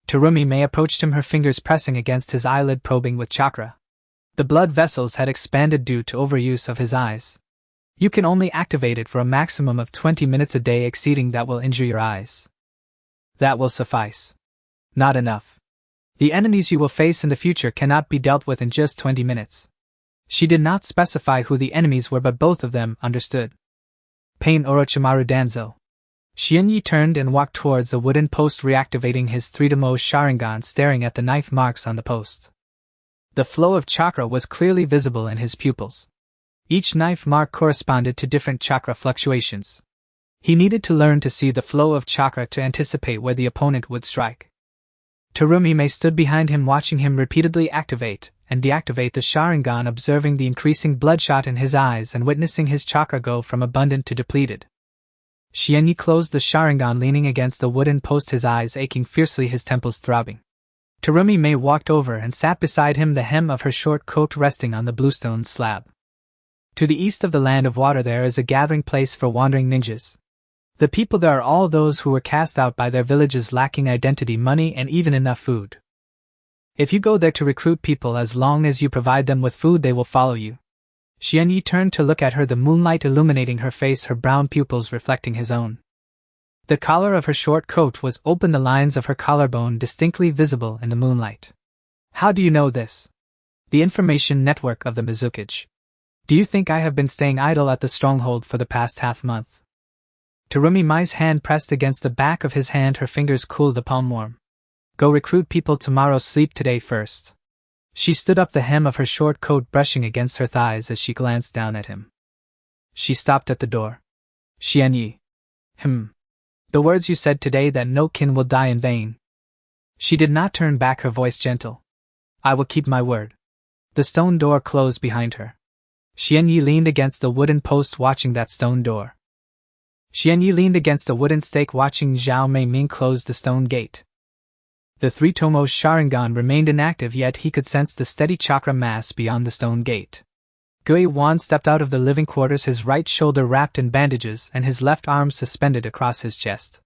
Terumi Mei approached him, her fingers pressing against his eyelid, probing with chakra. The blood vessels had expanded due to overuse of his eyes. You can only activate it for a maximum of 20 minutes a day, exceeding that will injure your eyes. That will suffice. Not enough. The enemies you will face in the future cannot be dealt with in just 20 minutes. She did not specify who the enemies were, but both of them understood. Pain Orochimaru Danzo. Xianyi turned and walked towards the wooden post, reactivating his 3-Tomo Sharingan, staring at the knife marks on the post. The flow of chakra was clearly visible in his pupils. Each knife mark corresponded to different chakra fluctuations. He needed to learn to see the flow of chakra to anticipate where the opponent would strike. Terumi Mei stood behind him, watching him repeatedly activate and deactivate the Sharingan, observing the increasing bloodshot in his eyes and witnessing his chakra go from abundant to depleted. Xianyi closed the Sharingan, leaning against the wooden post, his eyes aching fiercely, his temples throbbing. Terumi Mei walked over and sat beside him, the hem of her short coat resting on the bluestone slab. To the east of the land of water there is a gathering place for wandering ninjas. The people there are all those who were cast out by their villages, lacking identity, money, and even enough food. If you go there to recruit people, as long as you provide them with food, they will follow you. Xianyi turned to look at her, the moonlight illuminating her face, her brown pupils reflecting his own. The collar of her short coat was open, the lines of her collarbone distinctly visible in the moonlight. How do you know this? The information network of the Mizukage. Do you think I have been staying idle at the stronghold for the past half-month? Terumi Mei's hand pressed against the back of his hand, her fingers cooled, the palm warm. Go recruit people tomorrow, sleep today first. She stood up, the hem of her short coat brushing against her thighs as she glanced down at him. She stopped at the door. Xianyi. The words you said today, that no kin will die in vain. She did not turn back, her voice gentle. I will keep my word. The stone door closed behind her. Xianyi leaned against the wooden post, watching that stone door. Xianyi leaned against the wooden stake, watching Zhao Meiming close the stone gate. The 3-Tomo Sharingan remained inactive, yet he could sense the steady chakra mass beyond the stone gate. Gui Wan stepped out of the living quarters, his right shoulder wrapped in bandages and his left arm suspended across his chest.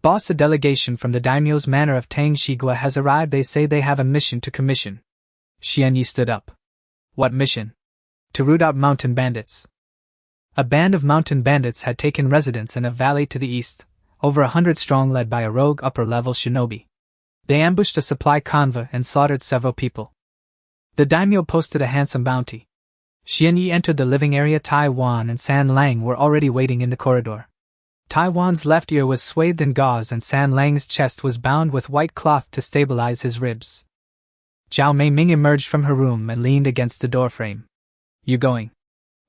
Boss, a delegation from the daimyo's manor of Tang Shigua has arrived. They say they have a mission to commission. Xianyi stood up. What mission? To root out mountain bandits. A band of mountain bandits had taken residence in a valley to the east, over 100 strong, led by a rogue upper-level shinobi. They ambushed a supply convoy and slaughtered several people. The daimyo posted a handsome bounty. Xianyi entered the living area. Taiwan and San Lang were already waiting in the corridor. Taiwan's left ear was swathed in gauze and San Lang's chest was bound with white cloth to stabilize his ribs. Zhao Meiming emerged from her room and leaned against the doorframe. You going?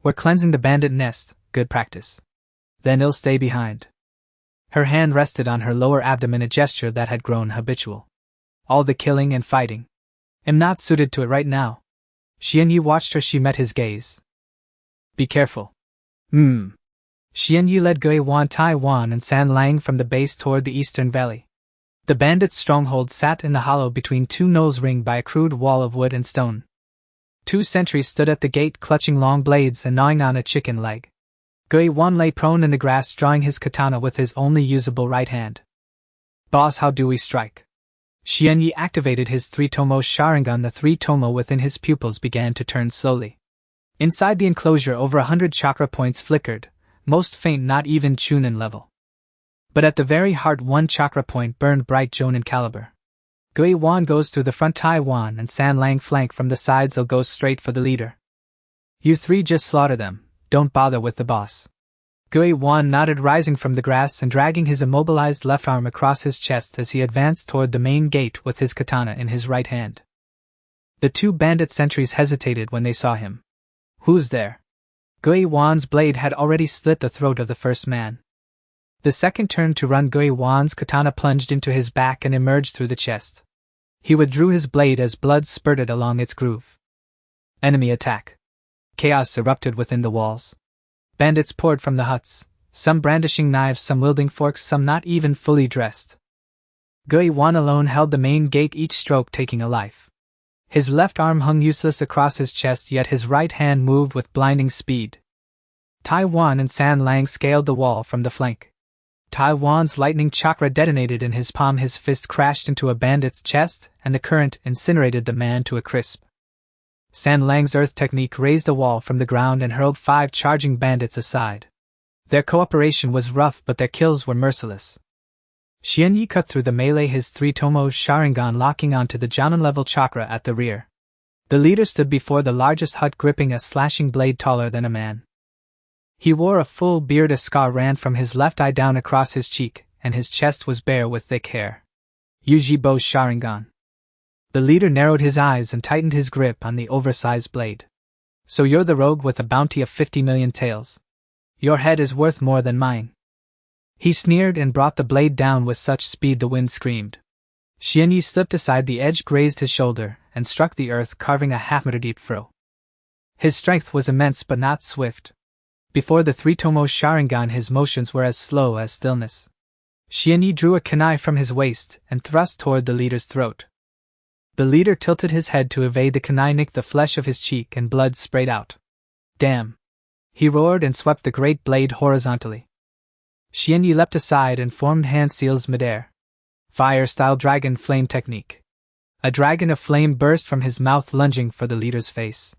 We're cleansing the bandit nest, good practice. Then he'll stay behind. Her hand rested on her lower abdomen, a gesture that had grown habitual. All the killing and fighting. I'm not suited to it right now. Xianyi watched her. She met his gaze. Be careful. Xianyi led Gui Wan, Taiwan and San Lang from the base toward the eastern valley. The bandits' stronghold sat in the hollow between two knolls ringed by a crude wall of wood and stone. 2 sentries stood at the gate, clutching long blades and gnawing on a chicken leg. Gui Wan lay prone in the grass, drawing his katana with his only usable right hand. Boss, how do we strike? Xianyi activated his 3-Tomo Sharingan. The 3-Tomo within his pupils began to turn slowly. Inside the enclosure, over 100 chakra points flickered, most faint, not even Chunin level. But at the very heart, 1 chakra point burned bright, Jonin caliber. Gui Wan goes through the front, Taiwan and San Lang flank from the sides. They'll go straight for the leader. You 3 just slaughter them, don't bother with the boss. Gui Wan nodded, rising from the grass and dragging his immobilized left arm across his chest as he advanced toward the main gate with his katana in his right hand. The two bandit sentries hesitated when they saw him. Who's there? Gui Wan's blade had already slit the throat of the first man. The second turned to run. Gui Wan's katana plunged into his back and emerged through the chest. He withdrew his blade as blood spurted along its groove. Enemy attack. Chaos erupted within the walls. Bandits poured from the huts, some brandishing knives, some wielding forks, some not even fully dressed. Gui Wan alone held the main gate, each stroke taking a life. His left arm hung useless across his chest, yet his right hand moved with blinding speed. Tai Wan and San Lang scaled the wall from the flank. Tai Wan's lightning chakra detonated in his palm, his fist crashed into a bandit's chest, and the current incinerated the man to a crisp. San Lang's earth technique raised a wall from the ground and hurled 5 charging bandits aside. Their cooperation was rough, but their kills were merciless. Xianyi cut through the melee, his 3-tomo Sharingan locking onto the Jonin-level chakra at the rear. The leader stood before the largest hut, gripping a slashing blade taller than a man. He wore a full beard, a scar ran from his left eye down across his cheek, and his chest was bare with thick hair. Yujibo Sharingan. The leader narrowed his eyes and tightened his grip on the oversized blade. So you're the rogue with a bounty of 50 million taels. Your head is worth more than mine. He sneered and brought the blade down with such speed the wind screamed. Xianyi slipped aside, the edge grazed his shoulder and struck the earth, carving a half-meter-deep furrow. His strength was immense but not swift. Before the 3-tomo Sharingan his motions were as slow as stillness. Xianyi drew a kunai from his waist and thrust toward the leader's throat. The leader tilted his head to evade the kunai, nicked the flesh of his cheek, and blood sprayed out. Damn! He roared and swept the great blade horizontally. Xianyi leapt aside and formed hand seals midair. Fire-style dragon flame technique. A dragon of flame burst from his mouth, lunging for the leader's face.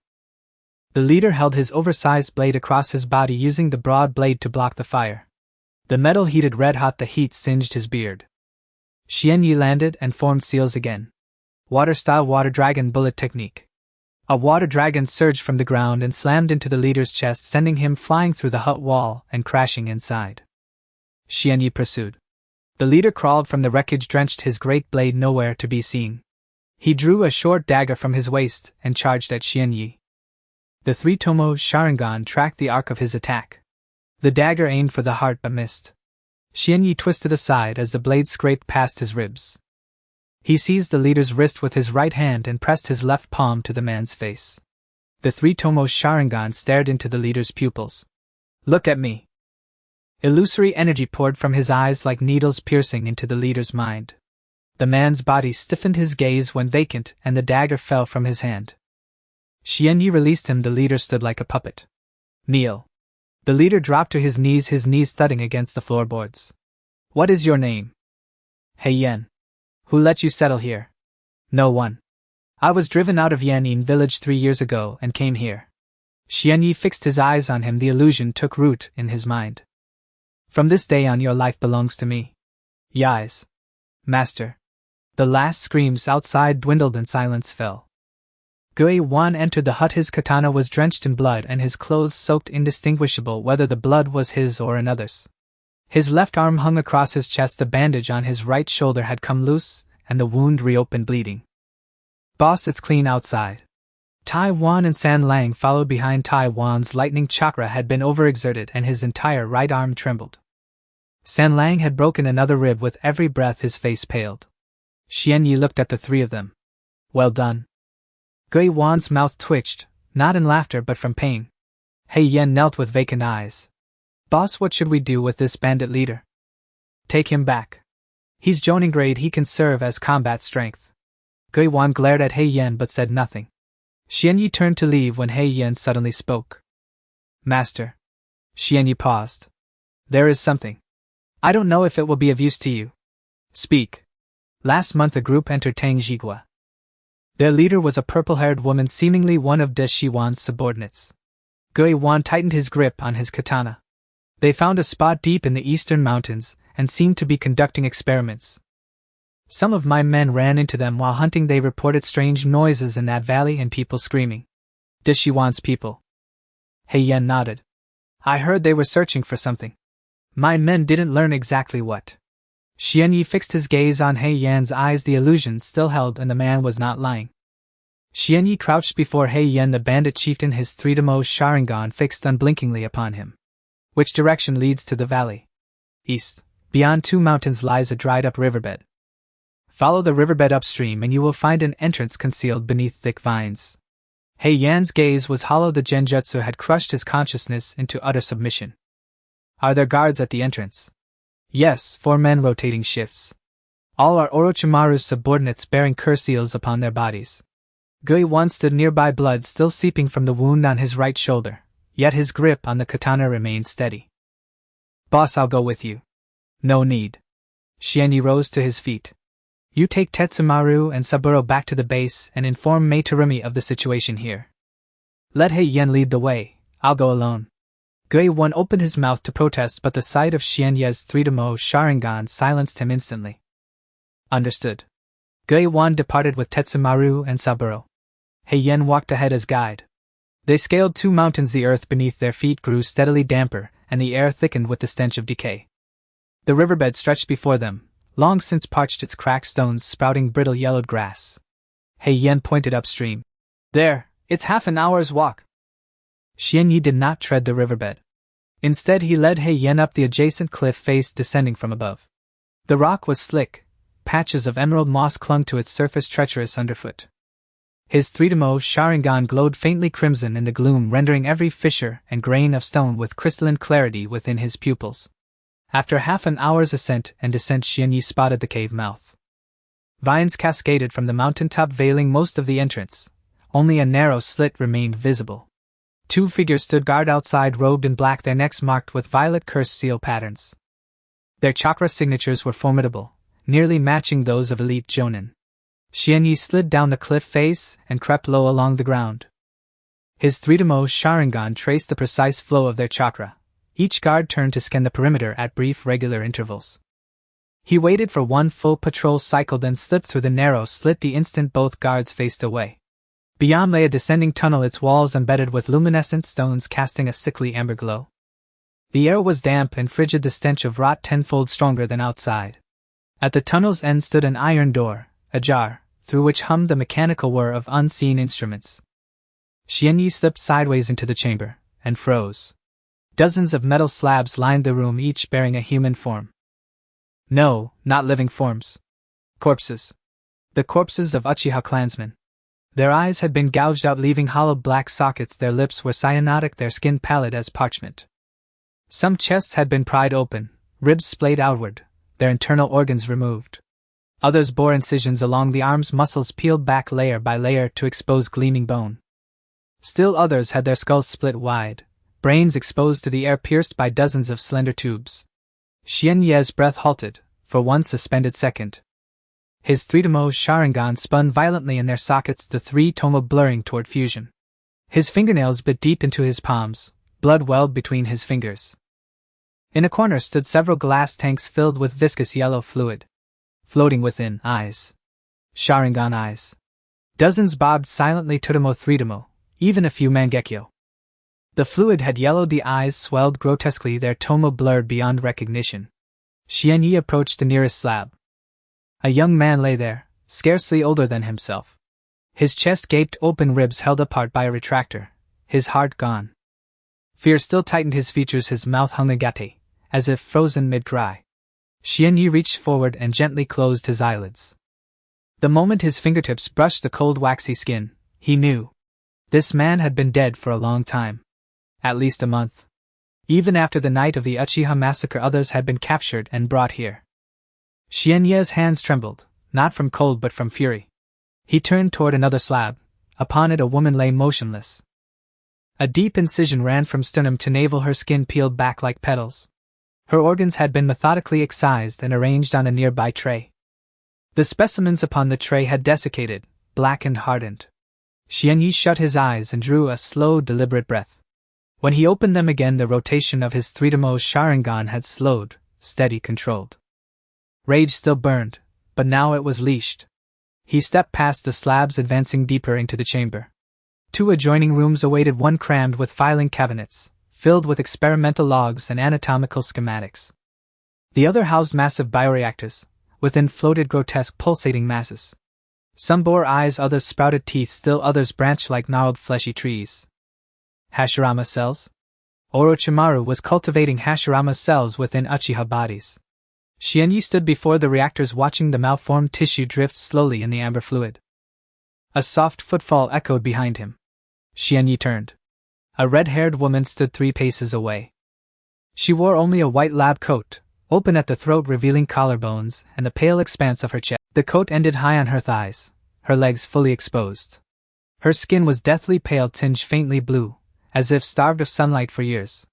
The leader held his oversized blade across his body, using the broad blade to block the fire. The metal heated red-hot, the heat singed his beard. Xianyi landed and formed seals again. Water-style water dragon bullet technique. A water dragon surged from the ground and slammed into the leader's chest, sending him flying through the hut wall and crashing inside. Xianyi pursued. The leader crawled from the wreckage, drenched, his great blade nowhere to be seen. He drew a short dagger from his waist and charged at Xianyi. The 3-tomo Sharingan tracked the arc of his attack. The dagger aimed for the heart but missed. Xianyi twisted aside as the blade scraped past his ribs. He seized the leader's wrist with his right hand and pressed his left palm to the man's face. The 3-tomo Sharingan stared into the leader's pupils. Look at me. Illusory energy poured from his eyes like needles, piercing into the leader's mind. The man's body stiffened, his gaze went vacant, and the dagger fell from his hand. Xianyi released him. The leader stood like a puppet. Kneel. The leader dropped to his knees thudding against the floorboards. What is your name? Hey Yen. Who let you settle here? No one. I was driven out of Yanin village 3 years ago and came here. Xianyi fixed his eyes on him. The illusion took root in his mind. From this day on, your life belongs to me. Yais. Master. The last screams outside dwindled and silence fell. Gui Wan entered the hut. His katana was drenched in blood and his clothes soaked, indistinguishable whether the blood was his or another's. His left arm hung across his chest. The bandage on his right shoulder had come loose, and the wound reopened, bleeding. Boss, it's clean outside. Tai Wan and San Lang followed behind. Tai Wan's lightning chakra had been overexerted and his entire right arm trembled. San Lang had broken another rib. With every breath his face paled. Xianyi looked at the three of them. Well done. Gui Wan's mouth twitched, not in laughter but from pain. Hei Yen knelt with vacant eyes. Boss, what should we do with this bandit leader? Take him back. He's Jonin grade, he can serve as combat strength. Gui Wan glared at Hei Yen but said nothing. Xianyi turned to leave when Hei Yen suddenly spoke. Master. Xianyi paused. There is something. I don't know if it will be of use to you. Speak. Last month a group entered Tangjigua. Their leader was a purple-haired woman, seemingly one of De Shiwan's subordinates. Gui Wan tightened his grip on his katana. They found a spot deep in the eastern mountains, and seemed to be conducting experiments. Some of my men ran into them while hunting. They reported strange noises in that valley and people screaming. De Shiwan's people. Hei Yen nodded. I heard they were searching for something. My men didn't learn exactly what. Xianyi fixed his gaze on He Yan's eyes. The illusion still held and the man was not lying. Xianyi crouched before He Yan, the bandit chieftain, his three-demo Sharingan fixed unblinkingly upon him. Which direction leads to the valley? East. Beyond 2 mountains lies a dried-up riverbed. Follow the riverbed upstream and you will find an entrance concealed beneath thick vines. He Yan's gaze was hollow. The genjutsu had crushed his consciousness into utter submission. Are there guards at the entrance? Yes, 4 men rotating shifts. All are Orochimaru's subordinates bearing curse seals upon their bodies. Guiwan stood nearby, blood still seeping from the wound on his right shoulder, yet his grip on the katana remained steady. Boss, I'll go with you. No need. Xianyi rose to his feet. You take Tetsumaru and Saburo back to the base and inform Mei Terumi of the situation here. Let He Yan lead the way, I'll go alone. Guiwan opened his mouth to protest, but the sight of Xianyi's three-demo Sharingan silenced him instantly. Understood. Guiwan departed with Tetsumaru and Saburo. He Yan walked ahead as guide. They scaled 2 mountains. The earth beneath their feet grew steadily damper, and the air thickened with the stench of decay. The riverbed stretched before them, long since parched, its cracked stones sprouting brittle yellowed grass. He Yan pointed upstream. There, it's half an hour's walk. Xianyi did not tread the riverbed. Instead, he led He Yan up the adjacent cliff face, descending from above. The rock was slick, patches of emerald moss clung to its surface, treacherous underfoot. His three-demo Sharingan glowed faintly crimson in the gloom, rendering every fissure and grain of stone with crystalline clarity within his pupils. After half an hour's ascent and descent, Xianyi spotted the cave mouth. Vines cascaded from the mountaintop, veiling most of the entrance. Only a narrow slit remained visible. 2 figures stood guard outside, robed in black, their necks marked with violet curse seal patterns. Their chakra signatures were formidable, nearly matching those of elite jonin. Xianyi slid down the cliff face and crept low along the ground. His three-demo Sharingan traced the precise flow of their chakra. Each guard turned to scan the perimeter at brief, regular intervals. He waited for 1 full patrol cycle, then slipped through the narrow slit the instant both guards faced away. Beyond lay a descending tunnel, its walls embedded with luminescent stones casting a sickly amber glow. The air was damp and frigid, the stench of rot tenfold stronger than outside. At the tunnel's end stood an iron door, ajar, through which hummed the mechanical whir of unseen instruments. Xianyi slipped sideways into the chamber, and froze. Dozens of metal slabs lined the room, each bearing a human form. No, not living forms. Corpses. The corpses of Uchiha clansmen. Their eyes had been gouged out, leaving hollow black sockets, their lips were cyanotic, their skin pallid as parchment. Some chests had been pried open, ribs splayed outward, their internal organs removed. Others bore incisions along the arms, muscles peeled back layer by layer to expose gleaming bone. Still others had their skulls split wide, brains exposed to the air, pierced by dozens of slender tubes. Xianyi's breath halted, for 1 suspended second. His three-demo Sharingan spun violently in their sockets, the 3 tomo blurring toward fusion. His fingernails bit deep into his palms, blood welled between his fingers. In a corner stood several glass tanks filled with viscous yellow fluid. Floating within, eyes. Sharingan eyes. Dozens bobbed silently, Todemo three-demo, even a few Mangekyo. The fluid had yellowed, the eyes swelled grotesquely, their tomo blurred beyond recognition. Xianyi approached the nearest slab. A young man lay there, scarcely older than himself. His chest gaped open, ribs held apart by a retractor, his heart gone. Fear still tightened his features, his mouth hung agate, as if frozen mid-cry. Xianyi reached forward and gently closed his eyelids. The moment his fingertips brushed the cold waxy skin, he knew. This man had been dead for a long time. At least a month. Even after the night of the Uchiha massacre, others had been captured and brought here. Xianyi's hands trembled, not from cold but from fury. He turned toward another slab. Upon it a woman lay motionless. A deep incision ran from sternum to navel, her skin peeled back like petals. Her organs had been methodically excised and arranged on a nearby tray. The specimens upon the tray had desiccated, black and hardened. Xianyi shut his eyes and drew a slow, deliberate breath. When he opened them again, the rotation of his three-demo Sharingan had slowed, steady, controlled. Rage still burned, but now it was leashed. He stepped past the slabs, advancing deeper into the chamber. 2 adjoining rooms awaited, one crammed with filing cabinets, filled with experimental logs and anatomical schematics. The other housed massive bioreactors, within floated grotesque pulsating masses. Some bore eyes, others sprouted teeth, still others branched like gnarled fleshy trees. Hashirama cells? Orochimaru was cultivating Hashirama cells within Uchiha bodies. Shienyi stood before the reactors watching the malformed tissue drift slowly in the amber fluid. A soft footfall echoed behind him. Shienyi turned. A red-haired woman stood 3 paces away. She wore only a white lab coat, open at the throat revealing collarbones and the pale expanse of her chest. The coat ended high on her thighs, her legs fully exposed. Her skin was deathly pale, tinged faintly blue, as if starved of sunlight for years.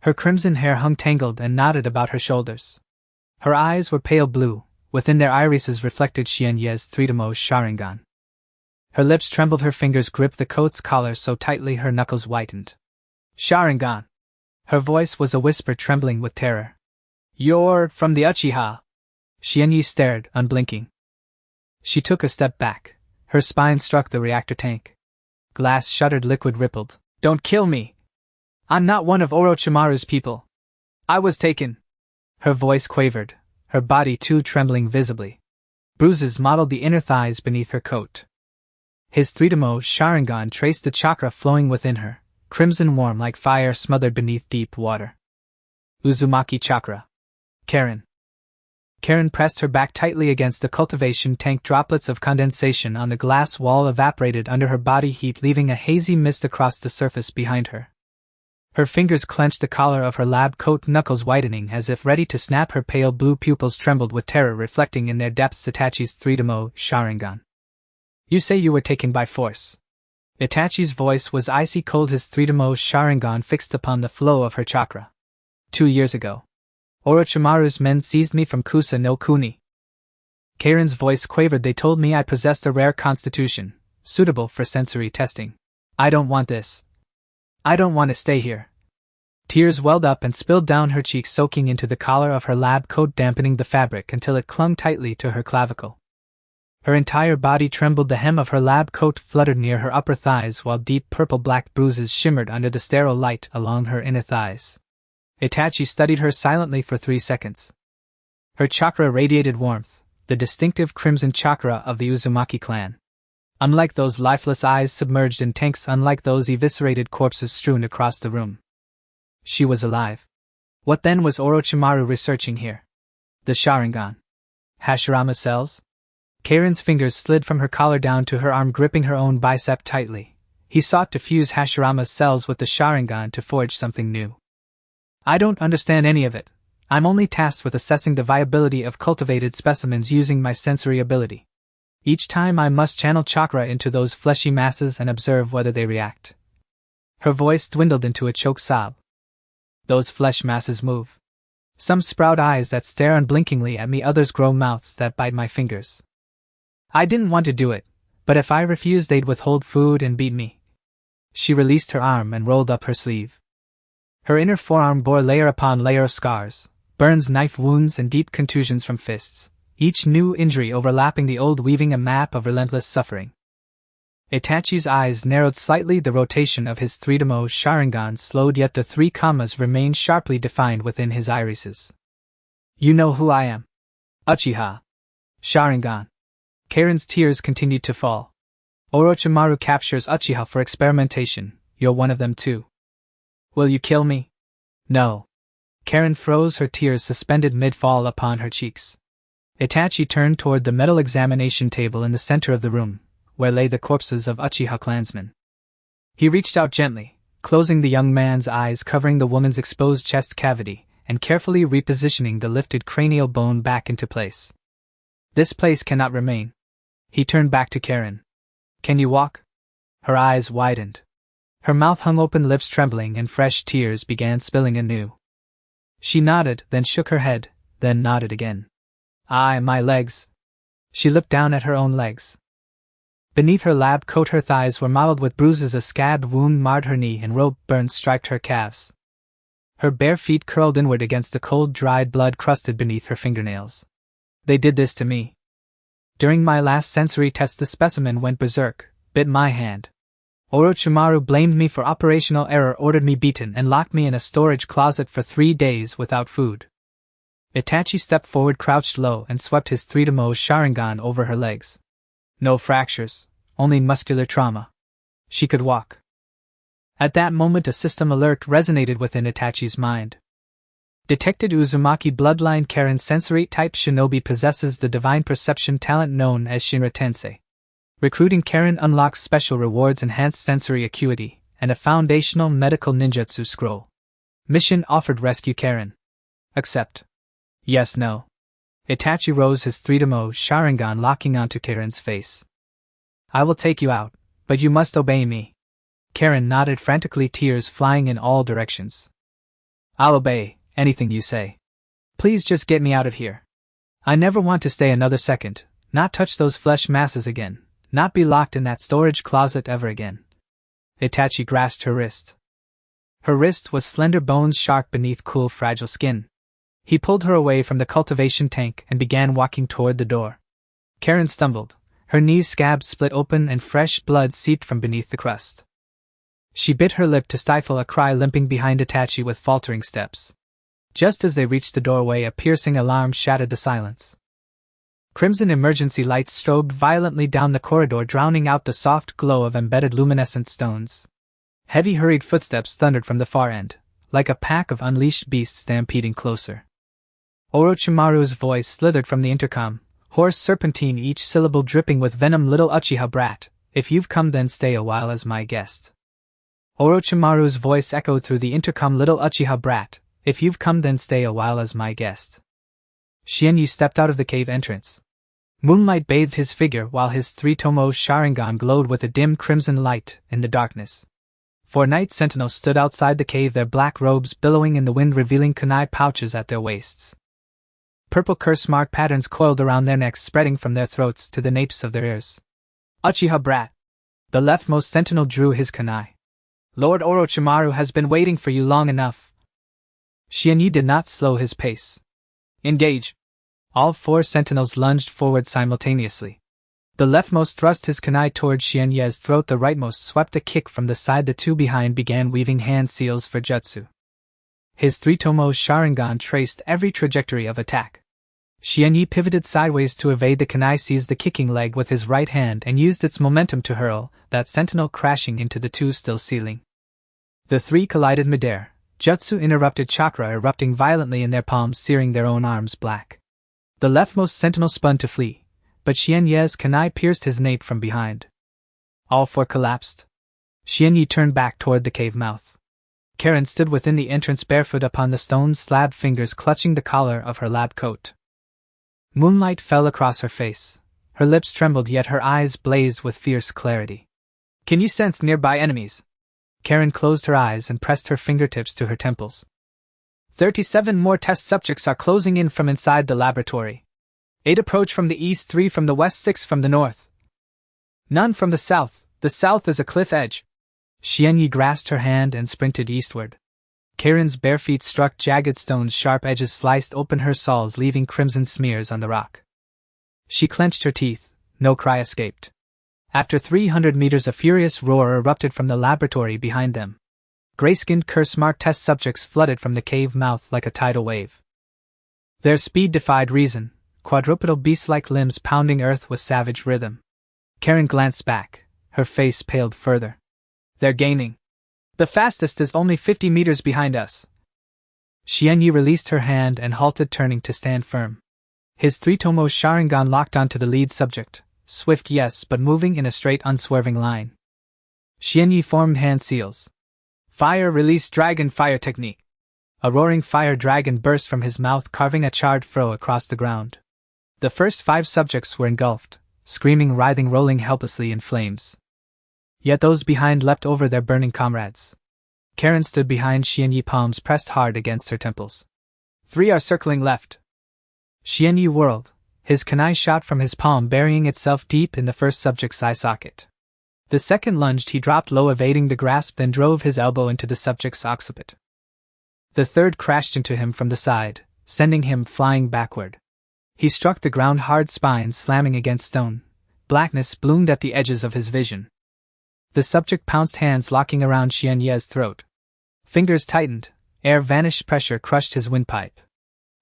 Her crimson hair hung tangled and knotted about her shoulders. Her eyes were pale blue, within their irises reflected Xianye's three-tomo Sharingan. Her lips trembled, her fingers gripped the coat's collar so tightly her knuckles whitened. Sharingan! Her voice was a whisper trembling with terror. You're from the Uchiha! Xianyi stared, unblinking. She took a step back. Her spine struck the reactor tank. Glass shuddered, liquid rippled. Don't kill me! I'm not one of Orochimaru's people. I was taken. Her voice quavered, her body too trembling visibly. Bruises mottled the inner thighs beneath her coat. His three-tomo Sharingan traced the chakra flowing within her, crimson warm like fire smothered beneath deep water. Uzumaki chakra. Karen. Karen pressed her back tightly against the cultivation tank. Droplets of condensation on the glass wall evaporated under her body heat, leaving a hazy mist across the surface behind her. Her fingers clenched the collar of her lab coat, knuckles whitening as if ready to snap. Her pale blue pupils trembled with terror, reflecting in their depths Itachi's three-tomo Sharingan. You say you were taken by force. Itachi's voice was icy cold, his three-tomo Sharingan fixed upon the flow of her chakra. 2 years ago. Orochimaru's men seized me from Kusa no Kuni. Karen's voice quavered. They told me I possessed a rare constitution, suitable for sensory testing. I don't want this. I don't want to stay here. Tears welled up and spilled down her cheeks, soaking into the collar of her lab coat, dampening the fabric until it clung tightly to her clavicle. Her entire body trembled. The hem of her lab coat fluttered near her upper thighs, while deep purple-black bruises shimmered under the sterile light along her inner thighs. Itachi studied her silently for 3 seconds. Her chakra radiated warmth, the distinctive crimson chakra of the Uzumaki clan. Unlike those lifeless eyes submerged in tanks, unlike those eviscerated corpses strewn across the room. She was alive. What then was Orochimaru researching here? The Sharingan. Hashirama cells? Karen's fingers slid from her collar down to her arm, gripping her own bicep tightly. He sought to fuse Hashirama's cells with the Sharingan to forge something new. I don't understand any of it. I'm only tasked with assessing the viability of cultivated specimens using my sensory ability. Each time I must channel chakra into those fleshy masses and observe whether they react. Her voice dwindled into a choked sob. Those flesh masses move. Some sprout eyes that stare unblinkingly at me, others grow mouths that bite my fingers. I didn't want to do it, but if I refused they'd withhold food and beat me. She released her arm and rolled up her sleeve. Her inner forearm bore layer upon layer of scars, burns, knife wounds, and deep contusions from fists, each new injury overlapping the old, weaving a map of relentless suffering. Itachi's eyes narrowed slightly, the rotation of his three-tomo Sharingan slowed, yet the 3 commas remained sharply defined within his irises. You know who I am. Uchiha. Sharingan. Karen's tears continued to fall. Orochimaru captures Uchiha for experimentation. You're one of them too. Will you kill me? No. Karen froze, her tears suspended mid-fall upon her cheeks. Itachi turned toward the metal examination table in the center of the room, where lay the corpses of Uchiha clansmen. He reached out gently, closing the young man's eyes, covering the woman's exposed chest cavity, and carefully repositioning the lifted cranial bone back into place. This place cannot remain. He turned back to Karen. Can you walk? Her eyes widened. Her mouth hung open, lips trembling, and fresh tears began spilling anew. She nodded, then shook her head, then nodded again. My legs. She looked down at her own legs. Beneath her lab coat her thighs were mottled with bruises, a scabbed wound marred her knee, and rope burns striped her calves. Her bare feet curled inward against the cold, dried blood crusted beneath her fingernails. They did this to me. During my last sensory test the specimen went berserk, bit my hand. Orochimaru blamed me for operational error, ordered me beaten, and locked me in a storage closet for 3 days without food. Itachi stepped forward, crouched low, and swept his 3-tomo Sharingan over her legs. No fractures, only muscular trauma. She could walk. At that moment a system alert resonated within Itachi's mind. Detected Uzumaki bloodline Karen sensory-type shinobi possesses the divine perception talent known as Shinra Tensei. Recruiting Karen unlocks special rewards, enhanced sensory acuity, and a foundational medical ninjutsu scroll. Mission offered: rescue Karen. Accept. Yes, no. Itachi rose his 3-tomo Sharingan, locking onto Karen's face. I will take you out, but you must obey me. Karen nodded frantically, tears flying in all directions. I'll obey anything you say. Please just get me out of here. I never want to stay another second, not touch those flesh masses again, not be locked in that storage closet ever again. Itachi grasped her wrist. Her wrist was slender bones, sharp beneath cool, fragile skin. He pulled her away from the cultivation tank and began walking toward the door. Karen stumbled. Her knees scabs split open and fresh blood seeped from beneath the crust. She bit her lip to stifle a cry, limping behind Itachi with faltering steps. Just as they reached the doorway, a piercing alarm shattered the silence. Crimson emergency lights strobed violently down the corridor, drowning out the soft glow of embedded luminescent stones. Heavy hurried footsteps thundered from the far end, like a pack of unleashed beasts stampeding closer. Orochimaru's voice slithered from the intercom, hoarse serpentine, each syllable dripping with venom. Little Uchiha brat, if you've come, then stay a while as my guest. Orochimaru's voice echoed through the intercom. Little Uchiha brat, if you've come, then stay a while as my guest. Xianyu stepped out of the cave entrance. Moonlight bathed his figure while his 3-tomo Sharingan glowed with a dim crimson light in the darkness. 4 night sentinels stood outside the cave, their black robes billowing in the wind, revealing kunai pouches at their waists. Purple curse mark patterns coiled around their necks, spreading from their throats to the napes of their ears. Uchiha brat. The leftmost sentinel drew his kunai. Lord Orochimaru has been waiting for you long enough. Xianyu did not slow his pace. Engage. All 4 sentinels lunged forward simultaneously. The leftmost thrust his kunai toward Xianyu's throat, the rightmost swept a kick from the side, the 2 behind began weaving hand seals for jutsu. His 3-tomo Sharingan traced every trajectory of attack. Xianyu pivoted sideways to evade the kunai, seized the kicking leg with his right hand and used its momentum to hurl that sentinel crashing into the 2 still ceiling. The 3 collided midair, jutsu interrupted, chakra erupting violently in their palms, searing their own arms black. The leftmost sentinel spun to flee, but Xianyu's kunai pierced his nape from behind. All 4 collapsed. Xianyu turned back toward the cave mouth. Karen stood within the entrance, barefoot upon the stone slab, fingers clutching the collar of her lab coat. Moonlight fell across her face. Her lips trembled, yet her eyes blazed with fierce clarity. Can you sense nearby enemies? Karen closed her eyes and pressed her fingertips to her temples. 37 more test subjects are closing in from inside the laboratory. 8 approach from the east, 3 from the west, 6 from the north. None from the south. The south is a cliff edge. Xianyu grasped her hand and sprinted eastward. Karen's bare feet struck jagged stones, sharp edges sliced open her soles, leaving crimson smears on the rock. She clenched her teeth. No cry escaped. After 300 meters, a furious roar erupted from the laboratory behind them. Gray-skinned curse-marked test subjects flooded from the cave mouth like a tidal wave. Their speed defied reason, quadrupedal beast-like limbs pounding earth with savage rhythm. Karen glanced back, her face paled further. They're gaining. The fastest is only 50 meters behind us. Xianyu released her hand and halted, turning to stand firm. His 3-tomo Sharingan locked onto the lead subject, swift yes, but moving in a straight, unswerving line. Xianyu formed hand seals. Fire release dragon fire technique. A roaring fire dragon burst from his mouth, carving a charred furrow across the ground. The first 5 subjects were engulfed, screaming, writhing, rolling helplessly in flames. Yet those behind leapt over their burning comrades. Karen stood behind Xianyu, palms pressed hard against her temples. 3 are circling left. Xianyu whirled, his kunai shot from his palm, burying itself deep in the first subject's eye socket. The second lunged, he dropped low, evading the grasp, then drove his elbow into the subject's occiput. The third crashed into him from the side, sending him flying backward. He struck the ground, hard spine slamming against stone. Blackness bloomed at the edges of his vision. The subject pounced, hands locking around Xianye's throat. Fingers tightened, air vanished, pressure crushed his windpipe.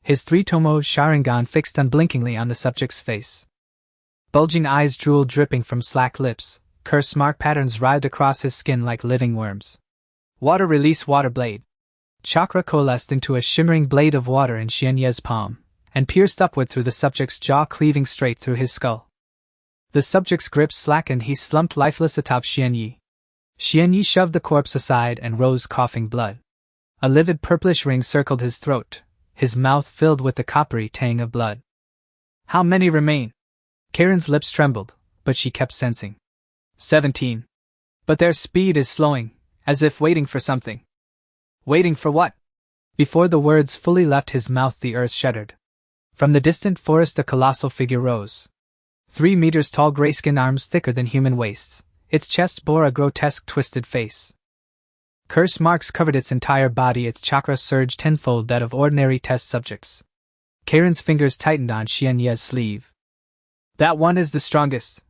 His three-tomo Sharingan fixed unblinkingly on the subject's face. Bulging eyes, drool dripping from slack lips, curse mark patterns writhed across his skin like living worms. Water release, water blade. Chakra coalesced into a shimmering blade of water in Xianye's palm, and pierced upward through the subject's jaw, cleaving straight through his skull. The subject's grip slackened, he slumped lifeless atop Xianye. Xianye shoved the corpse aside and rose, coughing blood. A livid purplish ring circled his throat, his mouth filled with the coppery tang of blood. How many remain? Karen's lips trembled, but she kept sensing. 17. But their speed is slowing, as if waiting for something. Waiting for what? Before the words fully left his mouth, the earth shuddered. From the distant forest a colossal figure rose. 3 meters tall, gray-skinned, arms thicker than human waists. Its chest bore a grotesque twisted face. Curse marks covered its entire body, its chakra surged tenfold that of ordinary test subjects. Karen's fingers tightened on Xianye's sleeve. That one is the strongest.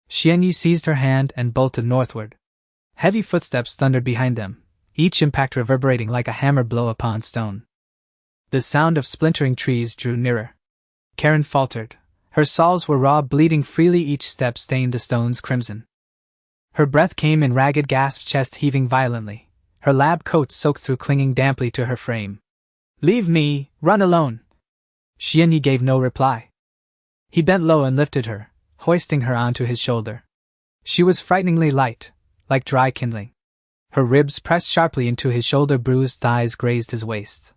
Xianye seized her hand and bolted northward. Heavy footsteps thundered behind them, each impact reverberating like a hammer blow upon stone. The sound of splintering trees drew nearer. Karen faltered. Her soles were raw, bleeding freely, each step stained the stones crimson. Her breath came in ragged gasps, chest heaving violently, her lab coat soaked through, clinging damply to her frame. Leave me, run alone. Xianye gave no reply. He bent low and lifted her, hoisting her onto his shoulder. She was frighteningly light, like dry kindling. Her ribs pressed sharply into his shoulder, bruised thighs grazed his waist.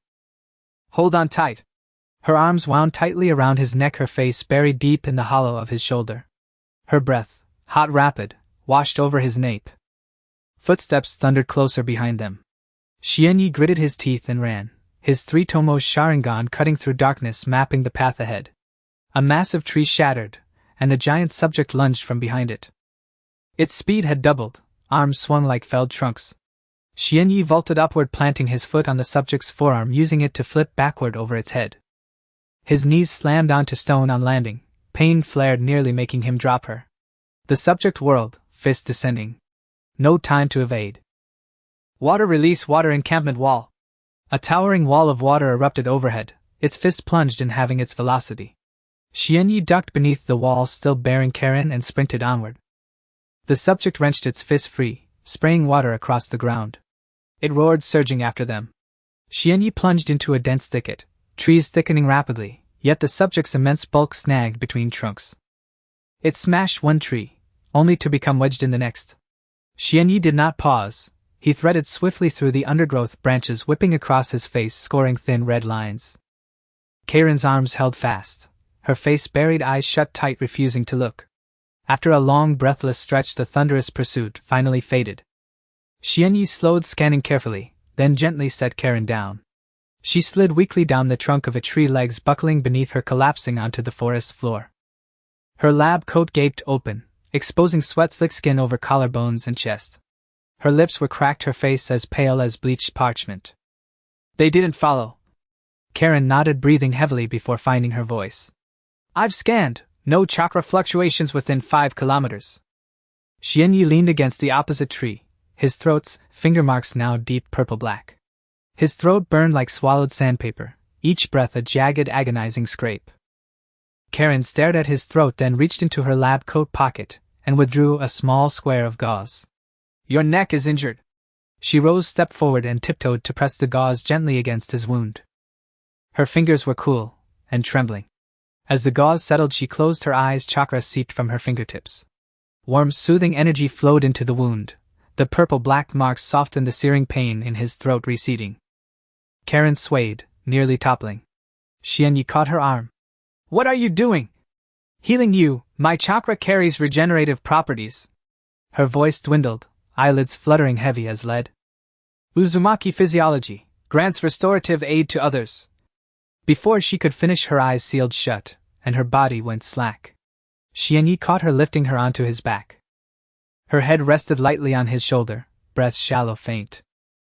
Hold on tight. Her arms wound tightly around his neck, her face buried deep in the hollow of his shoulder. Her breath, hot, rapid, washed over his nape. Footsteps thundered closer behind them. Xianye gritted his teeth and ran, his three-tomo Sharingan cutting through darkness, mapping the path ahead. A massive tree shattered, and the giant subject lunged from behind it. Its speed had doubled, arms swung like felled trunks. Xianye vaulted upward, planting his foot on the subject's forearm, using it to flip backward over its head. His knees slammed onto stone on landing, pain flared, nearly making him drop her. The subject whirled, fist descending. No time to evade. Water release, water encampment wall. A towering wall of water erupted overhead, its fist plunged in, having its velocity. Xianye ducked beneath the wall, still bearing Karen, and sprinted onward. The subject wrenched its fist free, spraying water across the ground. It roared, surging after them. Xianye plunged into a dense thicket, trees thickening rapidly, yet the subject's immense bulk snagged between trunks. It smashed one tree, only to become wedged in the next. Xianye did not pause. He threaded swiftly through the undergrowth, branches whipping across his face, scoring thin red lines. Karen's arms held fast, her face buried, eyes shut tight, refusing to look. After a long, breathless stretch, the thunderous pursuit finally faded. Xianye slowed, scanning carefully, then gently set Karen down. She slid weakly down the trunk of a tree, legs buckling beneath her, collapsing onto the forest floor. Her lab coat gaped open, exposing sweat-slick skin over collarbones and chest. Her lips were cracked, her face as pale as bleached parchment. They didn't follow. Karen nodded, breathing heavily before finding her voice. I've scanned. No chakra fluctuations within 5 kilometers. Xianye leaned against the opposite tree, his throat's finger marks now deep purple-black. His throat burned like swallowed sandpaper, each breath a jagged, agonizing scrape. Karen stared at his throat, then reached into her lab coat pocket and withdrew a small square of gauze. Your neck is injured. She rose, stepped forward, and tiptoed to press the gauze gently against his wound. Her fingers were cool and trembling. As the gauze settled, she closed her eyes, chakra seeped from her fingertips. Warm, soothing energy flowed into the wound, the purple-black marks softened, the searing pain in his throat receding. Karen swayed, nearly toppling. Xianye caught her arm. What are you doing? Healing you. My chakra carries regenerative properties. Her voice dwindled, eyelids fluttering heavy as lead. Uzumaki physiology grants restorative aid to others. Before she could finish, her eyes sealed shut, and her body went slack. Xianye caught her, lifting her onto his back. Her head rested lightly on his shoulder, breath shallow, faint.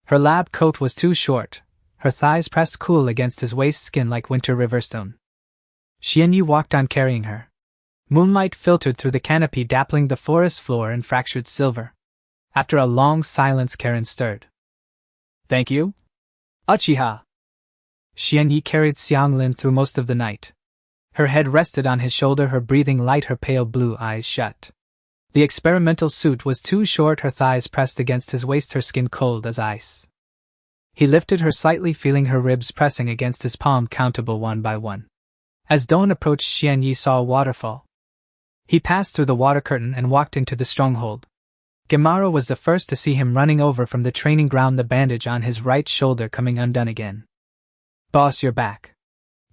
Her lab coat was too short, her thighs pressed cool against his waist, skin like winter riverstone. Xianye walked on, carrying her. Moonlight filtered through the canopy, dappling the forest floor in fractured silver. After a long silence, Karen stirred. Thank you? Uchiha. Xianyi carried Xianglin through most of the night. Her head rested on his shoulder, her breathing light, her pale blue eyes shut. The experimental suit was too short, her thighs pressed against his waist, her skin cold as ice. He lifted her slightly, feeling her ribs pressing against his palm, countable one by one. As dawn approached, Xianyi saw a waterfall. He passed through the water curtain and walked into the stronghold. Gemaru was the first to see him, running over from the training ground, the bandage on his right shoulder coming undone again. Boss, you're back.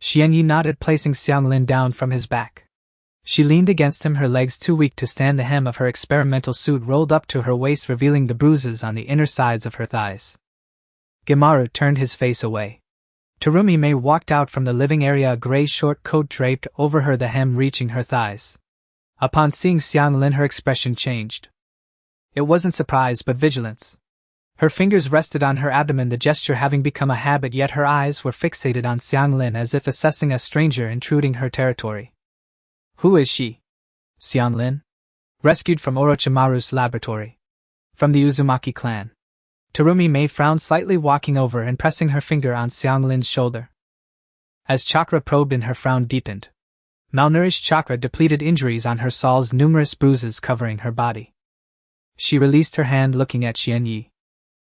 Xianyi nodded, placing Xianglin down from his back. She leaned against him, her legs too weak to stand. The hem of her experimental suit rolled up to her waist, revealing the bruises on the inner sides of her thighs. Gemaru turned his face away. Terumi Mei walked out from the living area, a gray short coat draped over her, the hem reaching her thighs. Upon seeing Xianglin, her expression changed. It wasn't surprise but vigilance. Her fingers rested on her abdomen, the gesture having become a habit, yet her eyes were fixated on Xianglin as if assessing a stranger intruding her territory. Who is she? Xianglin? Rescued from Orochimaru's laboratory. From the Uzumaki clan. Terumi Mei frowned slightly, walking over and pressing her finger on Xianglin's shoulder. As chakra probed in, her frown deepened. Malnourished chakra depleted, injuries on her soles, numerous bruises covering her body. She released her hand, looking at Xianyi.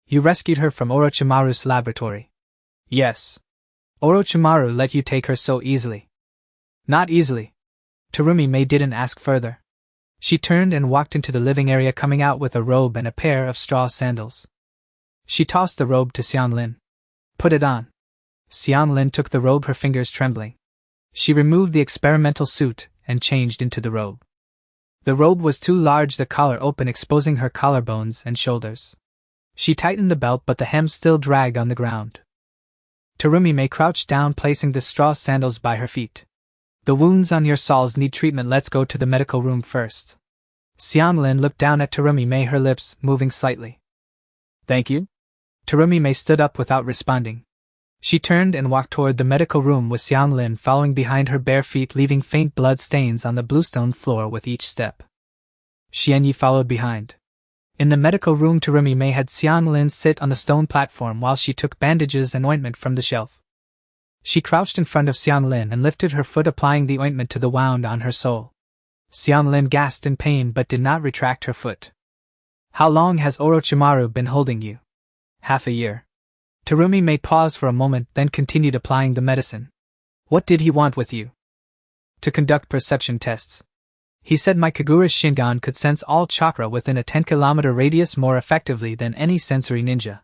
You rescued her from Orochimaru's laboratory. Yes. Orochimaru let you take her so easily. Not easily. Terumi Mei didn't ask further. She turned and walked into the living area, coming out with a robe and a pair of straw sandals. She tossed the robe to Xianglin. Put it on. Xianglin took the robe, her fingers trembling. She removed the experimental suit and changed into the robe. The robe was too large, the collar open, exposing her collarbones and shoulders. She tightened the belt, but the hem still dragged on the ground. Terumi Mei crouched down, placing the straw sandals by her feet. The wounds on your soles need treatment. Let's go to the medical room first. Xianglin looked down at Terumi Mei, her lips moving slightly. Thank you? Terumi Mei stood up without responding. She turned and walked toward the medical room, with Xianglin following behind her, bare feet leaving faint blood stains on the bluestone floor with each step. Xianyi followed behind. In the medical room, Terumi Mei had Xianglin sit on the stone platform while she took bandages and ointment from the shelf. She crouched in front of Xianglin and lifted her foot, applying the ointment to the wound on her sole. Xianglin gasped in pain but did not retract her foot. How long has Orochimaru been holding you? Half a year. Terumi Mei paused for a moment, then continued applying the medicine. What did he want with you? To conduct perception tests. He said my Kagura Shingon could sense all chakra within a 10-kilometer radius more effectively than any sensory ninja.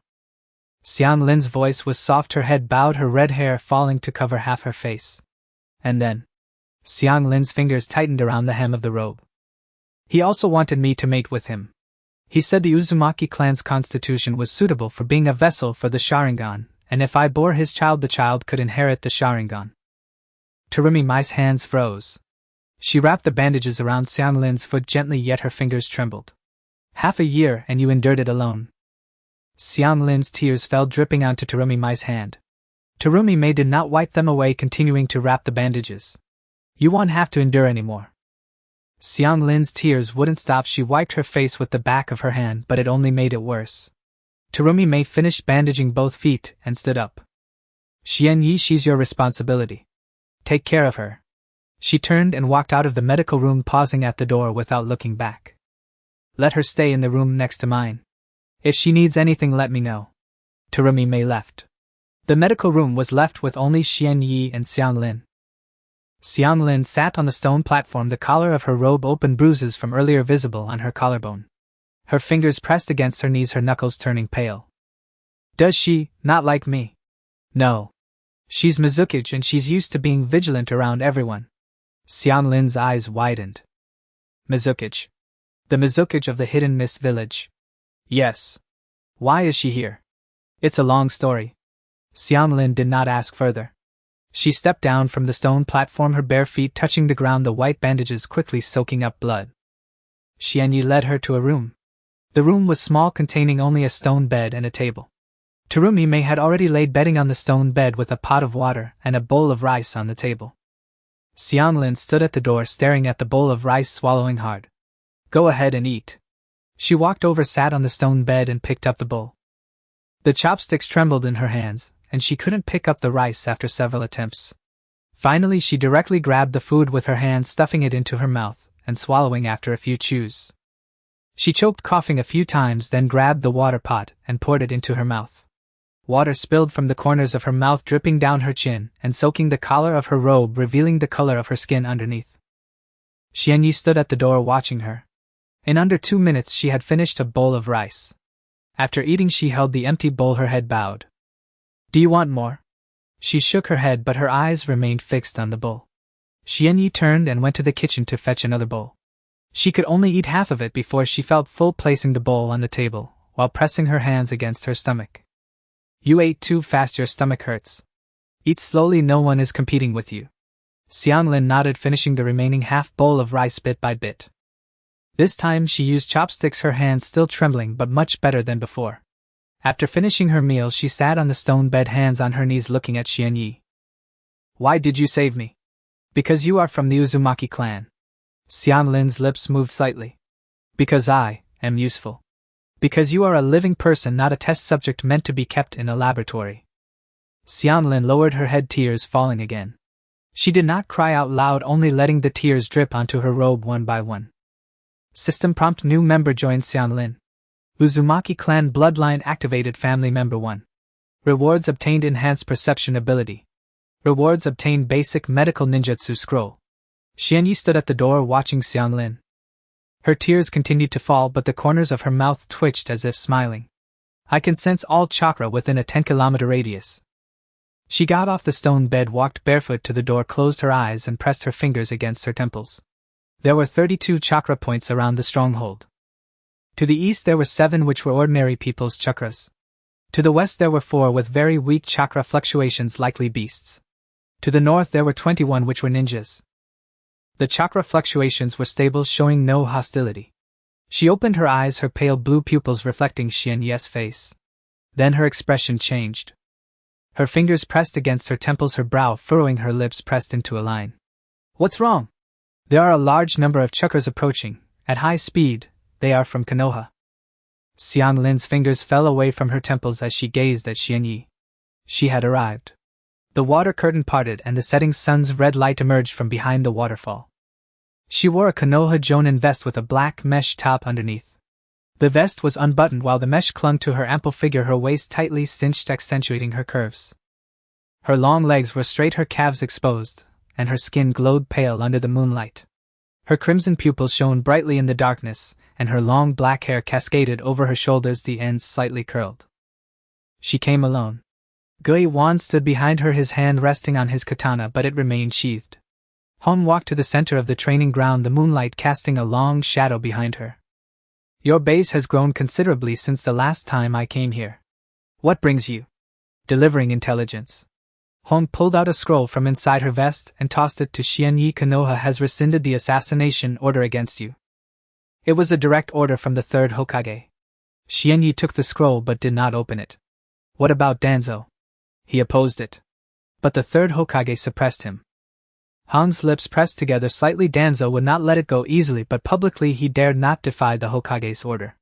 Xianglin's voice was soft, her head bowed, her red hair falling to cover half her face. And then, Xianglin's fingers tightened around the hem of the robe. He also wanted me to mate with him. He said the Uzumaki clan's constitution was suitable for being a vessel for the Sharingan, and if I bore his child, the child could inherit the Sharingan. Terumi Mei's hands froze. She wrapped the bandages around Xianglin's foot gently, yet her fingers trembled. Half a year, and you endured it alone. Xianglin's tears fell dripping onto Terumi Mei's hand. Terumi Mei did not wipe them away, continuing to wrap the bandages. You won't have to endure anymore. Xianglin's tears wouldn't stop. She wiped her face with the back of her hand, but it only made it worse. Terumi Mei finished bandaging both feet and stood up. Xianyi, she's your responsibility. Take care of her. She turned and walked out of the medical room, pausing at the door without looking back. Let her stay in the room next to mine. If she needs anything, let me know. Terumi Mei left. The medical room was left with only Xianyi and Xianglin. Xianglin sat on the stone platform, the collar of her robe open, bruises from earlier visible on her collarbone. Her fingers pressed against her knees, her knuckles turning pale. Does she not like me? No. She's Mizukage and she's used to being vigilant around everyone. Xianglin's eyes widened. Mizukage. The Mizukage of the Hidden Mist Village. Yes. Why is she here? It's a long story. Xianglin did not ask further. She stepped down from the stone platform, her bare feet touching the ground, the white bandages quickly soaking up blood. Xianyi led her to a room. The room was small, containing only a stone bed and a table. Terumi Mei had already laid bedding on the stone bed with a pot of water and a bowl of rice on the table. Xianglin stood at the door, staring at the bowl of rice, swallowing hard. Go ahead and eat. She walked over, sat on the stone bed and picked up the bowl. The chopsticks trembled in her hands, and she couldn't pick up the rice after several attempts. Finally she directly grabbed the food with her hands, stuffing it into her mouth, and swallowing after a few chews. She choked, coughing a few times, then grabbed the water pot and poured it into her mouth. Water spilled from the corners of her mouth, dripping down her chin and soaking the collar of her robe, revealing the color of her skin underneath. Xianyi stood at the door watching her. In under 2 minutes she had finished a bowl of rice. After eating she held the empty bowl, her head bowed. "Do you want more?" She shook her head, but her eyes remained fixed on the bowl. Xianyi turned and went to the kitchen to fetch another bowl. She could only eat half of it before she felt full, placing the bowl on the table, while pressing her hands against her stomach. "You ate too fast, your stomach hurts. Eat slowly, no one is competing with you." Xianglin nodded, finishing the remaining half bowl of rice bit by bit. This time she used chopsticks, her hands still trembling, but much better than before. After finishing her meal she sat on the stone bed, hands on her knees, looking at Xianyi. "Why did you save me?" "Because you are from the Uzumaki clan." Xianlin's lips moved slightly. "Because I am useful. Because you are a living person, not a test subject meant to be kept in a laboratory." Xianlin lowered her head, tears falling again. She did not cry out loud, only letting the tears drip onto her robe one by one. System prompt: new member joined Xianlin. Uzumaki clan bloodline activated, family member 1. Rewards obtained: enhanced perception ability. Rewards obtained: basic medical ninjutsu scroll. Xianyi stood at the door watching Xianlin. Her tears continued to fall, but the corners of her mouth twitched as if smiling. "I can sense all chakra within a 10-kilometer radius." She got off the stone bed, walked barefoot to the door, closed her eyes and pressed her fingers against her temples. There were 32 chakra points around the stronghold. To the east there were 7, which were ordinary people's chakras. To the west there were 4 with very weak chakra fluctuations, likely beasts. To the north there were 21, which were ninjas. The chakra fluctuations were stable, showing no hostility. She opened her eyes, her pale blue pupils reflecting Xianyi's face. Then her expression changed. Her fingers pressed against her temples, her brow furrowing, her lips pressed into a line. "What's wrong?" "There are a large number of chakras approaching, at high speed. They are from Konoha." Xianlin's fingers fell away from her temples as she gazed at Xianyi. She had arrived. The water curtain parted and the setting sun's red light emerged from behind the waterfall. She wore a Konoha Jonin vest with a black mesh top underneath. The vest was unbuttoned while the mesh clung to her ample figure, her waist tightly cinched, accentuating her curves. Her long legs were straight, her calves exposed, and her skin glowed pale under the moonlight. Her crimson pupils shone brightly in the darkness, and her long black hair cascaded over her shoulders, the ends slightly curled. She came alone. Gui Wan stood behind her, his hand resting on his katana, but it remained sheathed. Hong walked to the center of the training ground, the moonlight casting a long shadow behind her. "Your base has grown considerably since the last time I came here. What brings you?" "Delivering intelligence." Hong pulled out a scroll from inside her vest and tossed it to Xianyi. "Konoha has rescinded the assassination order against you." It was a direct order from the third Hokage. Xianyi took the scroll but did not open it. "What about Danzo?" "He opposed it. But the third Hokage suppressed him." Hong's lips pressed together slightly. Danzo would not let it go easily, but publicly he dared not defy the Hokage's order.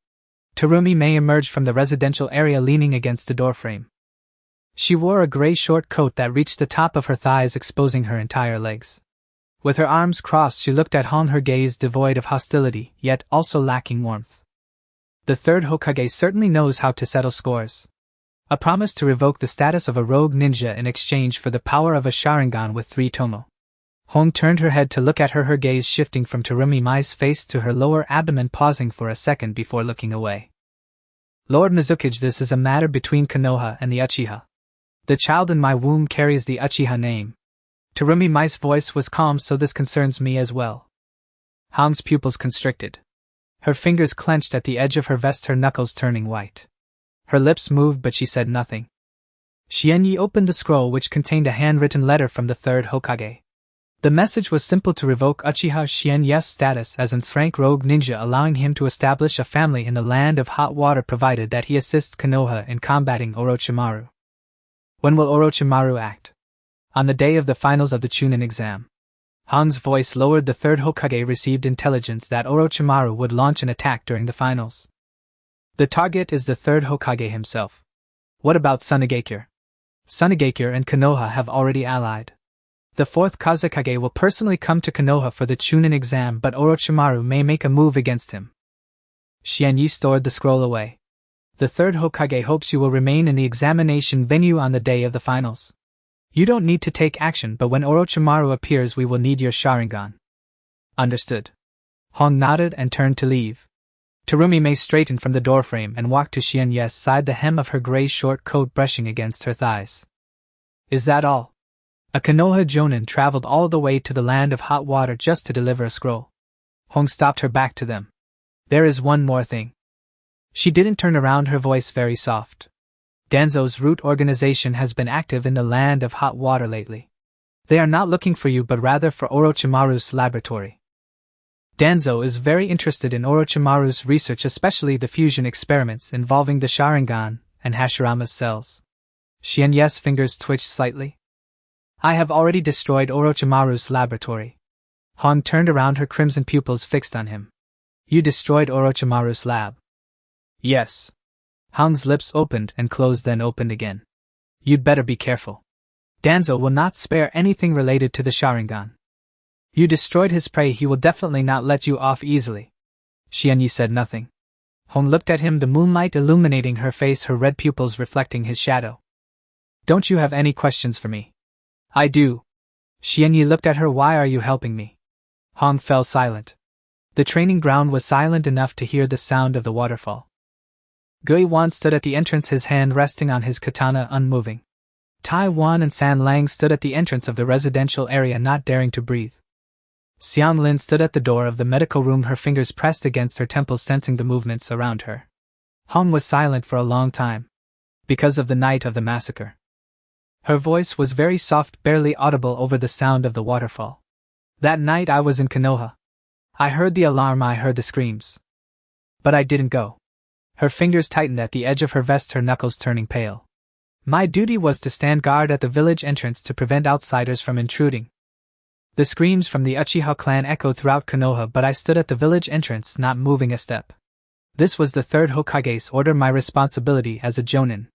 Terumi Mei emerged from the residential area, leaning against the doorframe. She wore a gray short coat that reached the top of her thighs, exposing her entire legs. With her arms crossed she looked at Hong, her gaze devoid of hostility, yet also lacking warmth. The third Hokage certainly knows how to settle scores. A promise to revoke the status of a rogue ninja in exchange for the power of a Sharingan with 3 tomo. Hong turned her head to look at her gaze shifting from Terumi Mei's face to her lower abdomen, pausing for a second before looking away. "Lord Mizuki, this is a matter between Konoha and the Uchiha. The child in my womb carries the Uchiha name." Terumi Mei's voice was calm. "So this concerns me as well." Hong's pupils constricted. Her fingers clenched at the edge of her vest, her knuckles turning white. Her lips moved but she said nothing. Xianyi opened the scroll, which contained a handwritten letter from the third Hokage. The message was simple: to revoke Uchiha Xianyi's status as an rank rogue ninja, allowing him to establish a family in the land of hot water, provided that he assists Konoha in combating Orochimaru. "When will Orochimaru act?" "On the day of the finals of the Chunin exam." Hong's voice lowered. The third Hokage received intelligence that Orochimaru would launch an attack during the finals. The target is the third Hokage himself. What about Tsunade? Tsunade and Konoha have already allied. The fourth Kazekage will personally come to Konoha for the Chunin exam, but Orochimaru may make a move against him. Xianyi stored the scroll away. The third Hokage hopes you will remain in the examination venue on the day of the finals. You don't need to take action, but when Orochimaru appears we will need your Sharingan. Understood. Hong nodded and turned to leave. Terumi Mei straightened from the doorframe and walked to Xianyi's side, the hem of her gray short coat brushing against her thighs. Is that all? A Konoha Jonin traveled all the way to the land of hot water just to deliver a scroll. Hong stopped her back to them. There is one more thing. She didn't turn around, her voice very soft. Danzo's root organization has been active in the land of hot water lately. They are not looking for you but rather for Orochimaru's laboratory. Danzo is very interested in Orochimaru's research, especially the fusion experiments involving the Sharingan and Hashirama's cells. Xianyi's fingers twitched slightly. I have already destroyed Orochimaru's laboratory. Hong turned around, her crimson pupils fixed on him. You destroyed Orochimaru's lab? Yes. Hong's lips opened and closed, then opened again. You'd better be careful. Danzo will not spare anything related to the Sharingan. You destroyed his prey, he will definitely not let you off easily. Xianyi said nothing. Hong looked at him, the moonlight illuminating her face, her red pupils reflecting his shadow. Don't you have any questions for me? I do. Xianyi looked at her. Why are you helping me? Hong fell silent. The training ground was silent enough to hear the sound of the waterfall. Guiwan stood at the entrance, his hand resting on his katana, unmoving. Taiwan and San Lang stood at the entrance of the residential area, not daring to breathe. Xiang Lin stood at the door of the medical room, her fingers pressed against her temples, sensing the movements around her. Hong was silent for a long time. Because of the night of the massacre. Her voice was very soft, barely audible over the sound of the waterfall. That night I was in Konoha. I heard the alarm, I heard the screams. But I didn't go. Her fingers tightened at the edge of her vest, her knuckles turning pale. My duty was to stand guard at the village entrance to prevent outsiders from intruding. The screams from the Uchiha clan echoed throughout Konoha, but I stood at the village entrance, not moving a step. This was the third Hokage's order, my responsibility as a Jonin.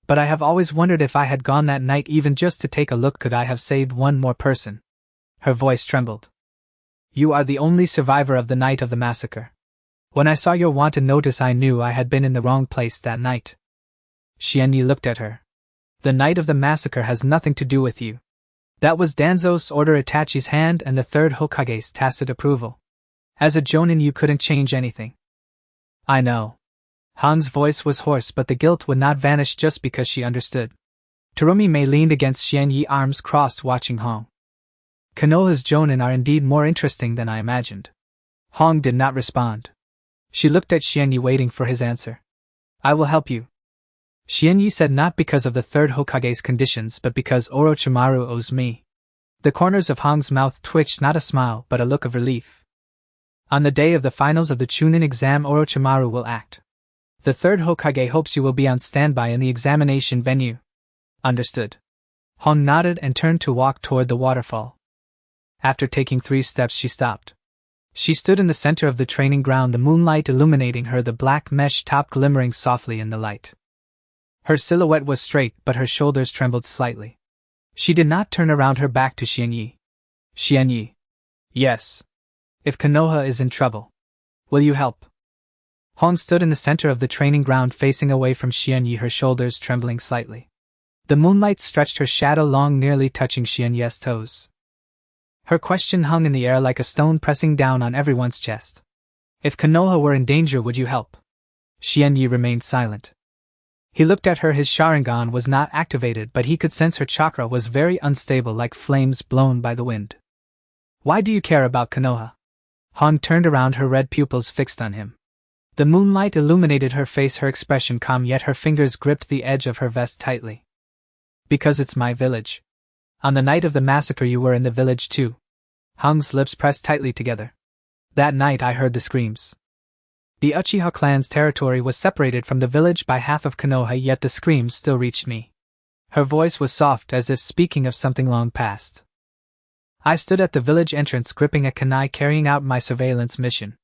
But I have always wondered, if I had gone that night even just to take a look, could I have saved one more person? Her voice trembled. You are the only survivor of the night of the massacre. When I saw your wanted notice, I knew I had been in the wrong place that night. Xianyi looked at her. The night of the massacre has nothing to do with you. That was Danzo's order, Itachi's hand, and the third Hokage's tacit approval. As a Jonin, you couldn't change anything. I know. Han's voice was hoarse, but the guilt would not vanish just because she understood. Terumi Mei leaned against Xianyi, arms crossed, watching Hong. Konoha's Jonin are indeed more interesting than I imagined. Hong did not respond. She looked at Xianyi, waiting for his answer. I will help you. Xianyi said, not because of the third Hokage's conditions, but because Orochimaru owes me. The corners of Hong's mouth twitched, not a smile, but a look of relief. On the day of the finals of the Chunin exam, Orochimaru will act. The third Hokage hopes you will be on standby in the examination venue. Understood. Hong nodded and turned to walk toward the waterfall. After taking 3 steps, she stopped. She stood in the center of the training ground, the moonlight illuminating her, the black mesh top glimmering softly in the light. Her silhouette was straight, but her shoulders trembled slightly. She did not turn around, her back to Xianyi. Xianyi. Yes. If Konoha is in trouble, will you help? Hong stood in the center of the training ground, facing away from Xianyi, her shoulders trembling slightly. The moonlight stretched her shadow long, nearly touching Xianyi's toes. Her question hung in the air like a stone pressing down on everyone's chest. If Konoha were in danger, would you help? Xianyi remained silent. He looked at her. His Sharingan was not activated, but he could sense her chakra was very unstable, like flames blown by the wind. Why do you care about Konoha? Hong turned around, her red pupils fixed on him. The moonlight illuminated her face, her expression calm, yet her fingers gripped the edge of her vest tightly. Because it's my village. On the night of the massacre you were in the village too. Hong's lips pressed tightly together. That night I heard the screams. The Uchiha clan's territory was separated from the village by half of Konoha, yet the screams still reached me. Her voice was soft, as if speaking of something long past. I stood at the village entrance gripping a kunai carrying out my surveillance mission.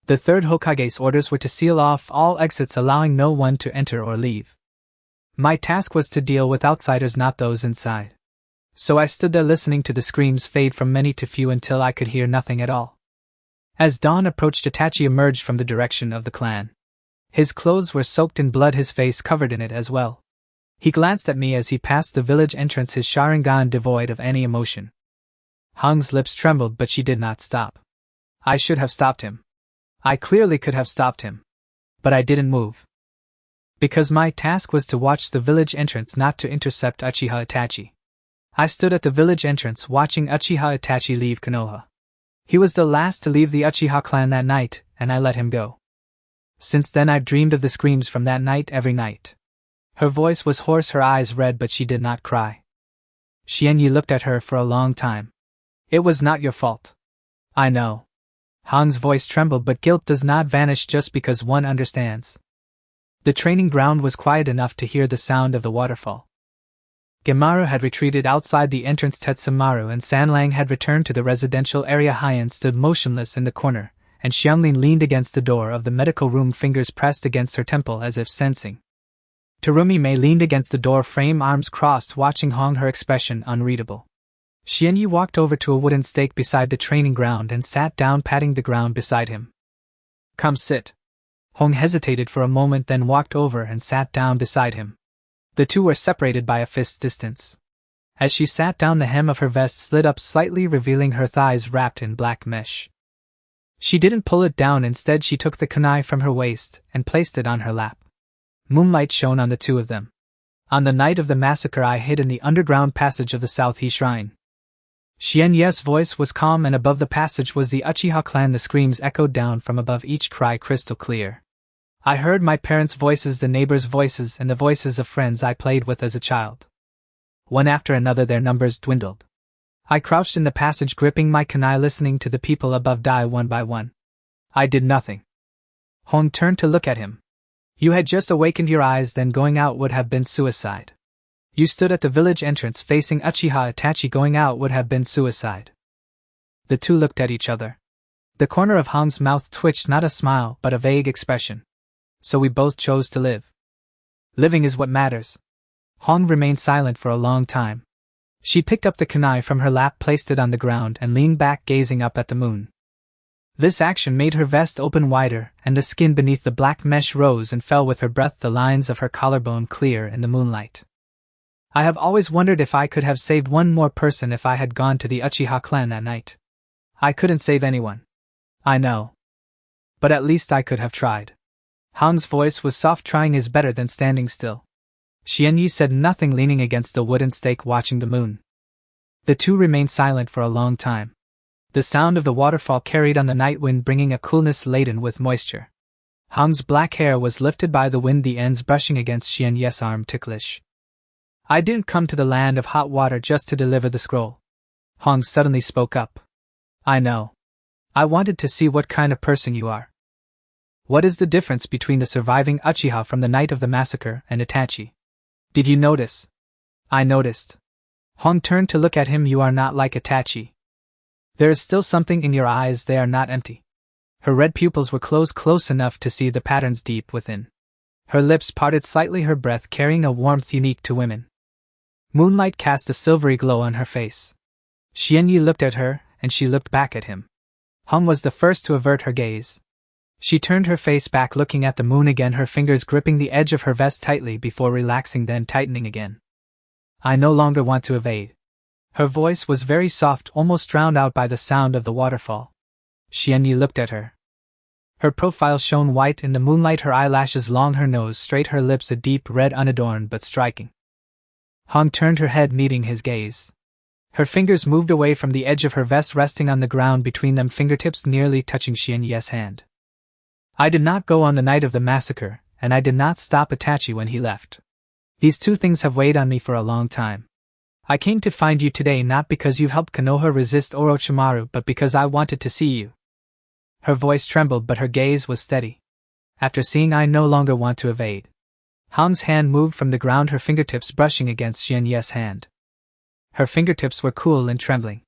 The third Hokage's orders were to seal off all exits, allowing no one to enter or leave. My task was to deal with outsiders, not those inside. So I stood there listening to the screams fade from many to few until I could hear nothing at all. As dawn approached, Itachi emerged from the direction of the clan. His clothes were soaked in blood, his face covered in it as well. He glanced at me as he passed the village entrance, his Sharingan devoid of any emotion. Hong's lips trembled, but she did not stop. I should have stopped him. I clearly could have stopped him. But I didn't move. Because my task was to watch the village entrance, not to intercept Uchiha Itachi. I stood at the village entrance watching Uchiha Itachi leave Konoha. He was the last to leave the Uchiha clan that night, and I let him go. Since then I've dreamed of the screams from that night every night. Her voice was hoarse, her eyes red, but she did not cry. Xianyi looked at her for a long time. It was not your fault. I know. Hong's voice trembled, but guilt does not vanish just because one understands. The training ground was quiet enough to hear the sound of the waterfall. Gemaru had retreated outside the entrance. Tetsumaru and Sanlang had returned to the residential area. Hien stood motionless in the corner, and Xianglin leaned against the door of the medical room, fingers pressed against her temple as if sensing. Terumi Mei leaned against the door frame, arms crossed, watching Hong, her expression unreadable. Xianyi walked over to a wooden stake beside the training ground and sat down, patting the ground beside him. Come sit. Hong hesitated for a moment, then walked over and sat down beside him. The two were separated by a fist's distance. As she sat down, the hem of her vest slid up slightly, revealing her thighs wrapped in black mesh. She didn't pull it down, instead she took the kunai from her waist and placed it on her lap. Moonlight shone on the two of them. On the night of the massacre, I hid in the underground passage of the South-He Shrine. Xianye's voice was calm, and above the passage was the Uchiha clan. The screams echoed down from above, each cry crystal clear. I heard my parents' voices, the neighbors' voices, and the voices of friends I played with as a child. One after another their numbers dwindled. I crouched in the passage gripping my kunai, listening to the people above die one by one. I did nothing. Hong turned to look at him. You had just awakened your eyes, then going out would have been suicide. You stood at the village entrance facing Uchiha Itachi. Going out would have been suicide. The two looked at each other. The corner of Hong's mouth twitched, not a smile but a vague expression. So we both chose to live. Living is what matters. Hong remained silent for a long time. She picked up the kunai from her lap, placed it on the ground, and leaned back, gazing up at the moon. This action made her vest open wider, and the skin beneath the black mesh rose and fell with her breath, the lines of her collarbone clear in the moonlight. I have always wondered if I could have saved one more person if I had gone to the Uchiha clan that night. I couldn't save anyone. I know. But at least I could have tried. Hong's voice was soft. Trying is better than standing still. Xianyi said nothing, leaning against the wooden stake watching the moon. The two remained silent for a long time. The sound of the waterfall carried on the night wind, bringing a coolness laden with moisture. Hong's black hair was lifted by the wind, the ends brushing against Xianyi's arm ticklish. I didn't come to the land of hot water just to deliver the scroll. Hong suddenly spoke up. I know. I wanted to see what kind of person you are. What is the difference between the surviving Uchiha from the night of the massacre and Itachi? Did you notice? I noticed. Hong turned to look at him. You are not like Itachi. There is still something in your eyes, they are not empty. Her red pupils were closed close enough to see the patterns deep within. Her lips parted slightly, her breath carrying a warmth unique to women. Moonlight cast a silvery glow on her face. Xianyi looked at her, and she looked back at him. Hong was the first to avert her gaze. She turned her face back, looking at the moon again, her fingers gripping the edge of her vest tightly before relaxing, then tightening again. I no longer want to evade. Her voice was very soft, almost drowned out by the sound of the waterfall. Xianyi looked at her. Her profile shone white in the moonlight, her eyelashes long, her nose straight, her lips a deep red, unadorned but striking. Hong turned her head, meeting his gaze. Her fingers moved away from the edge of her vest, resting on the ground between them, fingertips nearly touching Xianyi's hand. I did not go on the night of the massacre, and I did not stop Itachi when he left. These two things have weighed on me for a long time. I came to find you today not because you helped Konoha resist Orochimaru, but because I wanted to see you. Her voice trembled, but her gaze was steady. After seeing, I no longer want to evade. Hong's hand moved from the ground, her fingertips brushing against Xianye's hand. Her fingertips were cool and trembling.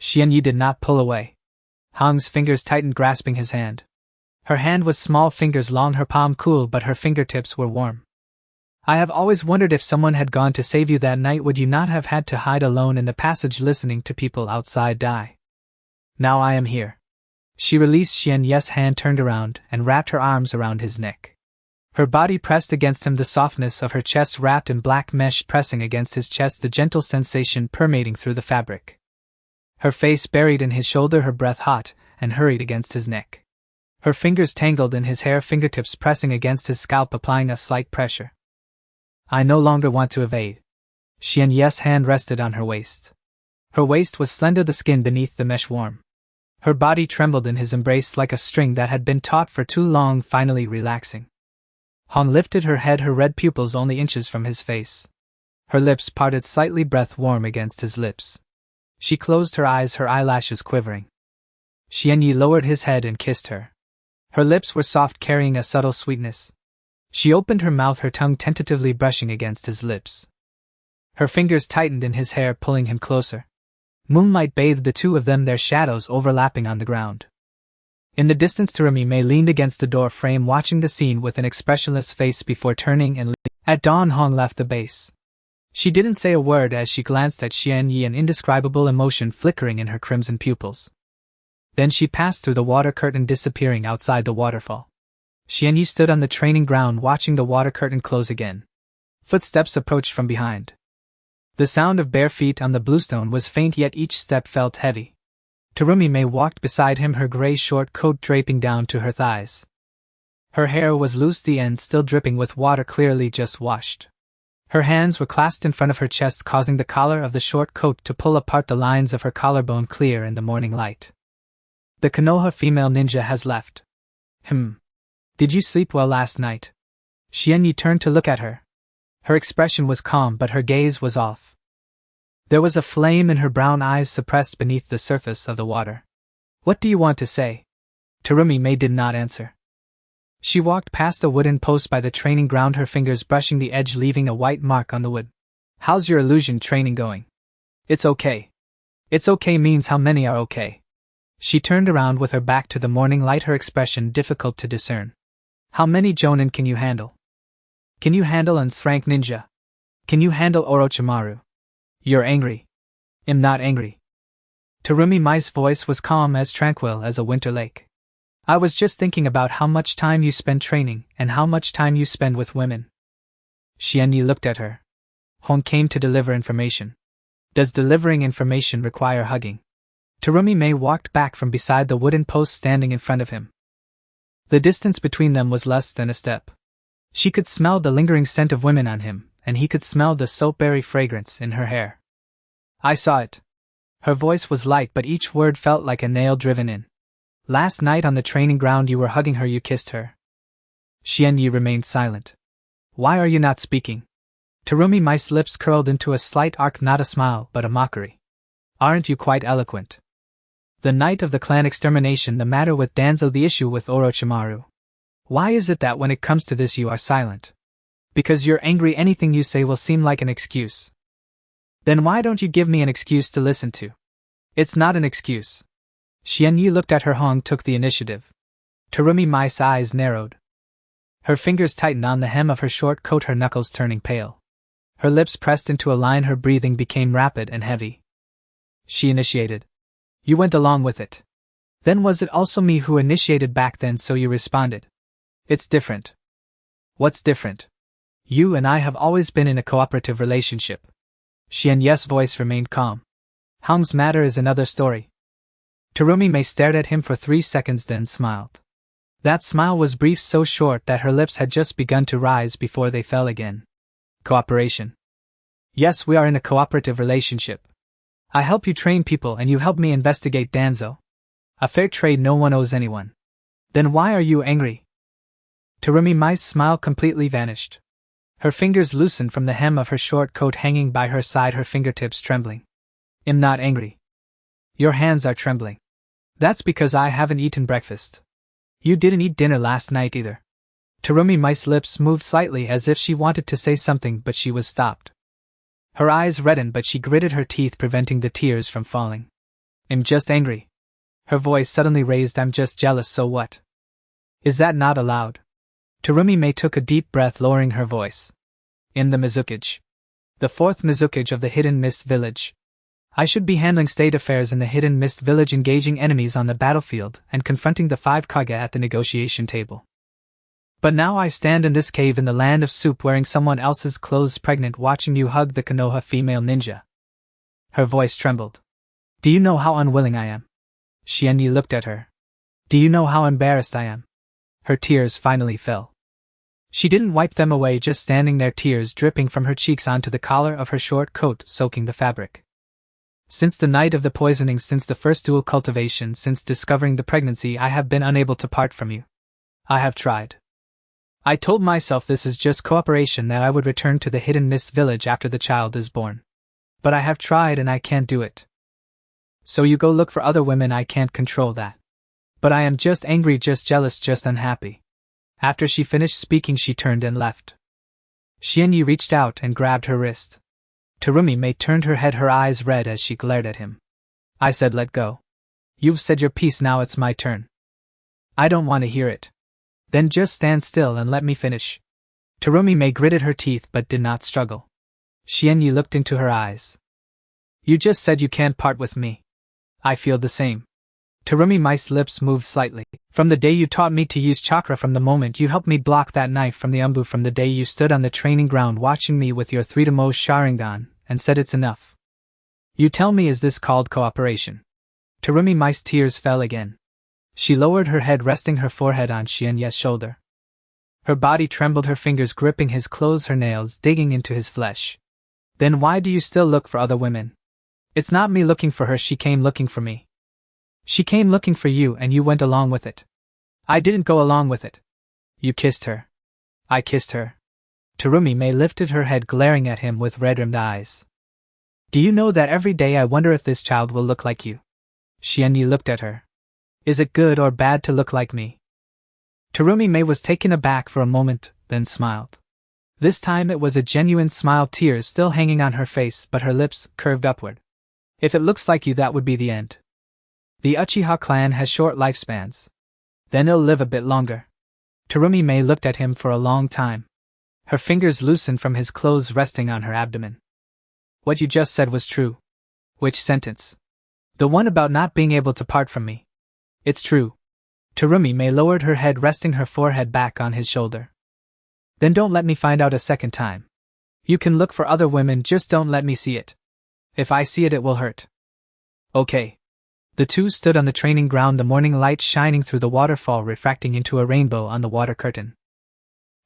Xianyi did not pull away. Hong's fingers tightened, grasping his hand. Her hand was small fingers long, her palm cool, but her fingertips were warm. I have always wondered if someone had gone to save you that night, would you not have had to hide alone in the passage listening to people outside die? Now I am here. She released Xianyi's hand, turned around, and wrapped her arms around his neck. Her body pressed against him, the softness of her chest wrapped in black mesh pressing against his chest, the gentle sensation permeating through the fabric. Her face buried in his shoulder, her breath hot and hurried against his neck. Her fingers tangled in his hair, fingertips pressing against his scalp, applying a slight pressure. I no longer want to evade. Xianyi's hand rested on her waist. Her waist was slender, the skin beneath the mesh warm. Her body trembled in his embrace like a string that had been taut for too long, finally relaxing. Hong lifted her head, her red pupils only inches from his face. Her lips parted slightly, breath warm against his lips. She closed her eyes, her eyelashes quivering. Xianyi lowered his head and kissed her. Her lips were soft, carrying a subtle sweetness. She opened her mouth, her tongue tentatively brushing against his lips. Her fingers tightened in his hair, pulling him closer. Moonlight bathed the two of them, their shadows overlapping on the ground. In the distance, Terumi Mei leaned against the door frame, watching the scene with an expressionless face before turning and leaving. At dawn, Hong left the base. She didn't say a word as she glanced at Xianyi, an indescribable emotion flickering in her crimson pupils. Then she passed through the water curtain, disappearing outside the waterfall. Xianyi stood on the training ground, watching the water curtain close again. Footsteps approached from behind. The sound of bare feet on the bluestone was faint, yet each step felt heavy. Terumi Mei walked beside him, her gray short coat draping down to her thighs. Her hair was loose, the ends still dripping with water, clearly just washed. Her hands were clasped in front of her chest, causing the collar of the short coat to pull apart, the lines of her collarbone clear in the morning light. The Konoha female ninja has left. Did you sleep well last night? Xianyi turned to look at her. Her expression was calm, but her gaze was off. There was a flame in her brown eyes, suppressed beneath the surface of the water. What do you want to say? Terumi Mei did not answer. She walked past the wooden post by the training ground, her fingers brushing the edge, leaving a white mark on the wood. How's your illusion training going? It's okay. It's okay means how many are okay? She turned around with her back to the morning light, her expression difficult to discern. How many jonin can you handle? Can you handle an rank ninja? Can you handle Orochimaru? You're angry. I'm not angry. Terumi Mei's voice was calm, as tranquil as a winter lake. I was just thinking about how much time you spend training and how much time you spend with women. Xianyi looked at her. Hong came to deliver information. Does delivering information require hugging? Terumi Mei walked back from beside the wooden post, standing in front of him. The distance between them was less than a step. She could smell the lingering scent of women on him, and he could smell the soapberry fragrance in her hair. I saw it. Her voice was light, but each word felt like a nail driven in. Last night on the training ground you were hugging her, you kissed her. Xianyi remained silent. Why are you not speaking? Terumi Mei's lips curled into a slight arc, not a smile, but a mockery. Aren't you quite eloquent? The night of the clan extermination, the matter with Danzo, the issue with Orochimaru. Why is it that when it comes to this you are silent? Because you're angry, anything you say will seem like an excuse. Then why don't you give me an excuse to listen to? It's not an excuse. Xianyi looked at her. Hong took the initiative. Terumi Mei's eyes narrowed. Her fingers tightened on the hem of her short coat, her knuckles turning pale. Her lips pressed into a line, her breathing became rapid and heavy. She initiated. You went along with it. Then was it also me who initiated back then, so you responded? It's different. What's different? You and I have always been in a cooperative relationship. Xianyi's voice remained calm. Hong's matter is another story. Terumi Mei stared at him for 3 seconds, then smiled. That smile was brief, so short that her lips had just begun to rise before they fell again. Cooperation. Yes, we are in a cooperative relationship. I help you train people and you help me investigate Danzo. A fair trade, no one owes anyone. Then why are you angry? Terumi Mei's smile completely vanished. Her fingers loosened from the hem of her short coat hanging by her side, her fingertips trembling. I'm not angry. Your hands are trembling. That's because I haven't eaten breakfast. You didn't eat dinner last night either. Terumi Mei's lips moved slightly as if she wanted to say something, but she was stopped. Her eyes reddened, but she gritted her teeth, preventing the tears from falling. I'm just angry. Her voice suddenly raised. I'm just jealous, so what? Is that not allowed? Terumi Mei took a deep breath, lowering her voice. In the Mizukage. The fourth Mizukage of the Hidden Mist Village. I should be handling state affairs in the Hidden Mist Village, engaging enemies on the battlefield and confronting the 5 Kage at the negotiation table. But now I stand in this cave in the land of soup wearing someone else's clothes, pregnant, watching you hug the Konoha female ninja. Her voice trembled. Do you know how unwilling I am? Xianyi looked at her. Do you know how embarrassed I am? Her tears finally fell. She didn't wipe them away, just standing there, tears dripping from her cheeks onto the collar of her short coat, soaking the fabric. Since the night of the poisoning, since the first dual cultivation, since discovering the pregnancy, I have been unable to part from you. I have tried. I told myself this is just cooperation, that I would return to the Hidden Mist Village after the child is born. But I have tried and I can't do it. So you go look for other women, I can't control that. But I am just angry, just jealous, just unhappy. After she finished speaking, she turned and left. Xianyi reached out and grabbed her wrist. Terumi Mei turned her head, her eyes red as she glared at him. I said let go. You've said your piece, now it's my turn. I don't want to hear it. Then just stand still and let me finish. Terumi Mei gritted her teeth but did not struggle. Xianyi looked into her eyes. You just said you can't part with me. I feel the same. Terumi Mei's lips moved slightly. From the day you taught me to use chakra, from the moment you helped me block that knife from the umbu, from the day you stood on the training ground watching me with your 3-mo Sharingan and said it's enough. You tell me, is this called cooperation? Terumi Mei's tears fell again. She lowered her head, resting her forehead on Xianyi's shoulder. Her body trembled, her fingers gripping his clothes, her nails digging into his flesh. Then why do you still look for other women? It's not me looking for her, she came looking for me. She came looking for you and you went along with it. I didn't go along with it. You kissed her. I kissed her. Terumi Mei lifted her head, glaring at him with red-rimmed eyes. Do you know that every day I wonder if this child will look like you? Xianyi looked at her. Is it good or bad to look like me? Terumi Mei was taken aback for a moment, then smiled. This time it was a genuine smile, tears still hanging on her face, but her lips curved upward. If it looks like you, that would be the end. The Uchiha clan has short lifespans. Then it'll live a bit longer. Terumi Mei looked at him for a long time. Her fingers loosened from his clothes, resting on her abdomen. What you just said was true. Which sentence? The one about not being able to part from me. It's true. Terumi Mei lowered her head, resting her forehead back on his shoulder. Then don't let me find out a second time. You can look for other women, just don't let me see it. If I see it, it will hurt. Okay. The two stood on the training ground, the morning light shining through the waterfall, refracting into a rainbow on the water curtain.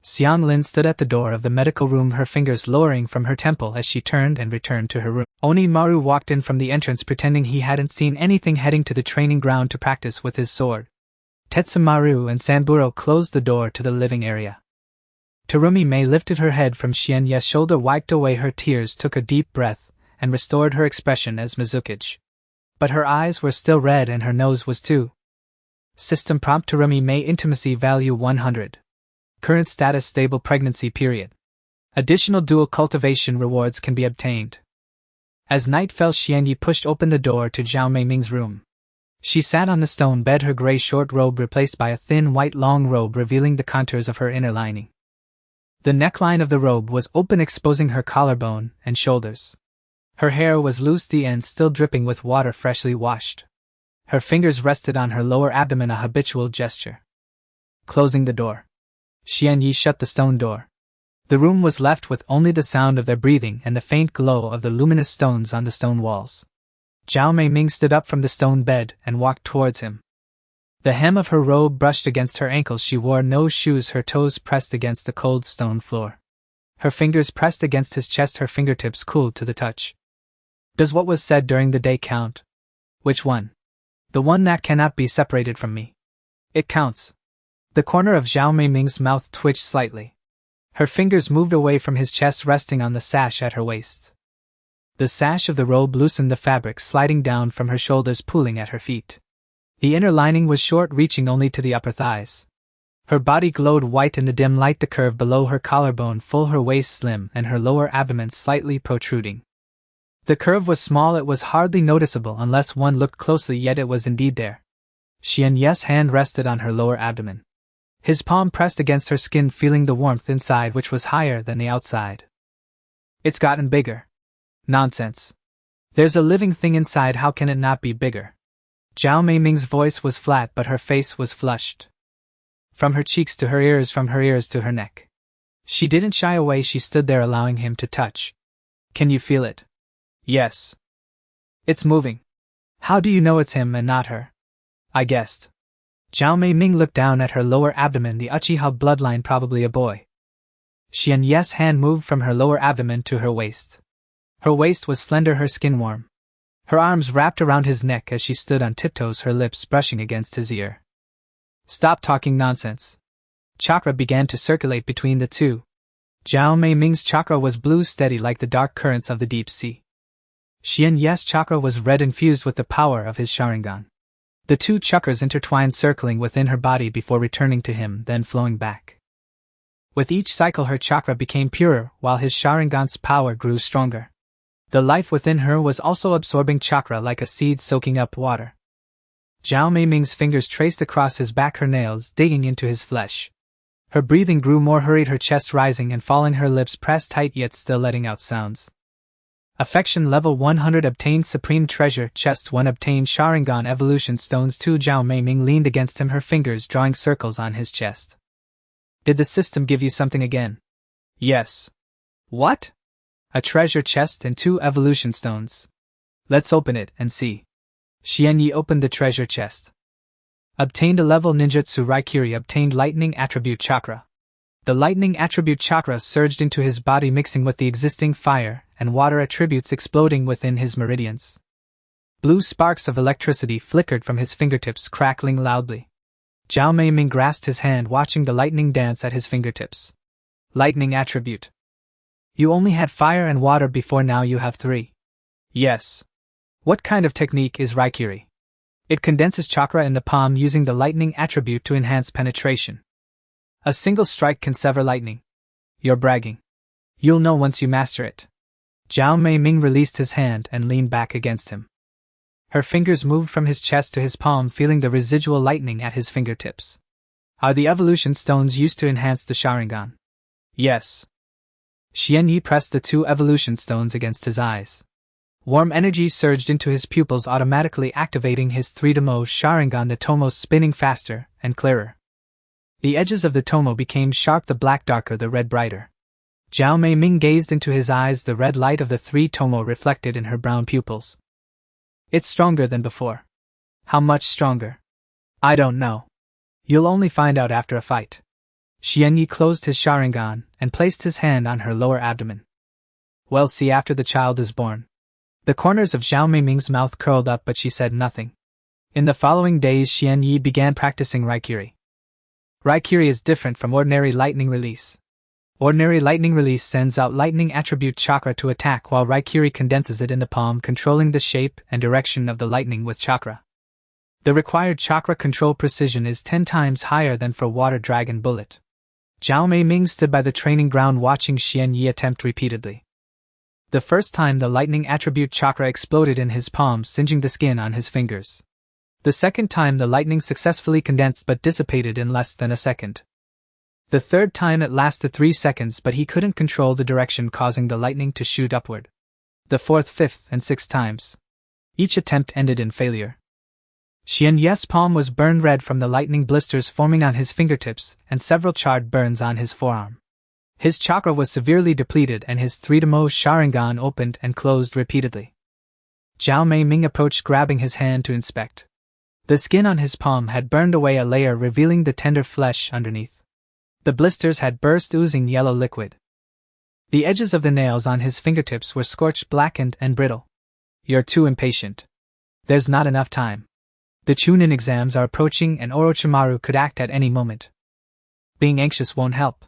Xian Lin stood at the door of the medical room, her fingers lowering from her temple as she turned and returned to her room. Onimaru walked in from the entrance, pretending he hadn't seen anything, heading to the training ground to practice with his sword. Tetsumaru and Sanburo closed the door to the living area. Terumi Mei lifted her head from Xianye's shoulder, wiped away her tears, took a deep breath, and restored her expression as Mizukage. But her eyes were still red and her nose was too. System prompt: Terumi Mei intimacy value 100. Current status stable, pregnancy period. Additional dual cultivation rewards can be obtained. As night fell, Xianyi pushed open the door to Zhao Meiming's room. She sat on the stone bed, her gray short robe replaced by a thin white long robe, revealing the contours of her inner lining. The neckline of the robe was open, exposing her collarbone and shoulders. Her hair was loose, the ends still dripping with water freshly washed. Her fingers rested on her lower abdomen, a habitual gesture. Closing the door, Xianyi shut the stone door. The room was left with only the sound of their breathing and the faint glow of the luminous stones on the stone walls. Zhao Meiming stood up from the stone bed and walked towards him. The hem of her robe brushed against her ankles. She wore no shoes, her toes pressed against the cold stone floor. Her fingers pressed against his chest, her fingertips cooled to the touch. Does what was said during the day count? Which one? The one that cannot be separated from me. It counts. The corner of Zhao Meiming's mouth twitched slightly. Her fingers moved away from his chest, resting on the sash at her waist. The sash of the robe loosened, the fabric sliding down from her shoulders, pooling at her feet. The inner lining was short, reaching only to the upper thighs. Her body glowed white in the dim light, the curve below her collarbone full, her waist slim, and her lower abdomen slightly protruding. The curve was small, it was hardly noticeable unless one looked closely, yet it was indeed there. Xianye's hand rested on her lower abdomen. His palm pressed against her skin, feeling the warmth inside which was higher than the outside. It's gotten bigger. Nonsense. There's a living thing inside, how can it not be bigger? Zhao Meiming's voice was flat but her face was flushed. From her cheeks to her ears, from her ears to her neck. She didn't shy away, she stood there allowing him to touch. Can you feel it? Yes. It's moving. How do you know it's him and not her? I guessed. Zhao Meiming looked down at her lower abdomen, the Uchiha bloodline, probably a boy. Xianye's hand moved from her lower abdomen to her waist. Her waist was slender, her skin warm. Her arms wrapped around his neck as she stood on tiptoes, her lips brushing against his ear. Stop talking nonsense. Chakra began to circulate between the two. Zhao Meiming's chakra was blue, steady like the dark currents of the deep sea. Xianye's chakra was red, infused with the power of his Sharingan. The two chakras intertwined, circling within her body before returning to him, then flowing back. With each cycle her chakra became purer, while his Sharingan's power grew stronger. The life within her was also absorbing chakra like a seed soaking up water. Zhao Meiming's fingers traced across his back, her nails digging into his flesh. Her breathing grew more hurried, her chest rising and falling, her lips pressed tight yet still letting out sounds. Affection level 100 obtained, supreme treasure chest 1 obtained, Sharingan evolution stones 2. Zhao Meiming leaned against him, her fingers drawing circles on his chest. Did the system give you something again? Yes. What? A treasure chest and 2 evolution stones. Let's open it and see. Xianyi opened the treasure chest. Obtained a level ninjutsu Raikiri, obtained lightning attribute chakra. The lightning attribute chakra surged into his body, mixing with the existing fire and water attributes, exploding within his meridians. Blue sparks of electricity flickered from his fingertips, crackling loudly. Zhao Meiming grasped his hand, watching the lightning dance at his fingertips. Lightning attribute. You only had fire and water before, now you have 3. Yes. What kind of technique is Raikiri? It condenses chakra in the palm using the lightning attribute to enhance penetration. A single strike can sever lightning. You're bragging. You'll know once you master it. Zhao Meiming released his hand and leaned back against him. Her fingers moved from his chest to his palm, feeling the residual lightning at his fingertips. Are the evolution stones used to enhance the Sharingan? Yes. Xianyi pressed the 2 evolution stones against his eyes. Warm energy surged into his pupils, automatically activating his 3-tomo Sharingan, the tomo spinning faster and clearer. The edges of the tomo became sharp, the black darker, the red brighter. Zhao Meiming gazed into his eyes, the red light of the 3-tomo reflected in her brown pupils. It's stronger than before. How much stronger? I don't know. You'll only find out after a fight. Xianyi closed his Sharingan and placed his hand on her lower abdomen. We'll see after the child is born. The corners of Zhao Meiming's mouth curled up, but she said nothing. In the following days, Xianyi began practicing Raikiri. Raikiri is different from ordinary lightning release. Ordinary lightning release sends out lightning attribute chakra to attack, while Raikiri condenses it in the palm, controlling the shape and direction of the lightning with chakra. The required chakra control precision is 10 times higher than for water dragon bullet. Zhao Meiming stood by the training ground watching Xianyi attempt repeatedly. The first time the lightning attribute chakra exploded in his palm, singeing the skin on his fingers. The second time the lightning successfully condensed but dissipated in less than a second. The third time it lasted 3 seconds, but he couldn't control the direction, causing the lightning to shoot upward. The fourth, fifth, and sixth times. Each attempt ended in failure. Xianye's palm was burned red from the lightning blisters forming on his fingertips and several charred burns on his forearm. His chakra was severely depleted and his 3-tomo Sharingan opened and closed repeatedly. Zhao Meiming approached, grabbing his hand to inspect. The skin on his palm had burned away a layer, revealing the tender flesh underneath. The blisters had burst, oozing yellow liquid. The edges of the nails on his fingertips were scorched, blackened, and brittle. You're too impatient. There's not enough time. The Chunin exams are approaching and Orochimaru could act at any moment. Being anxious won't help.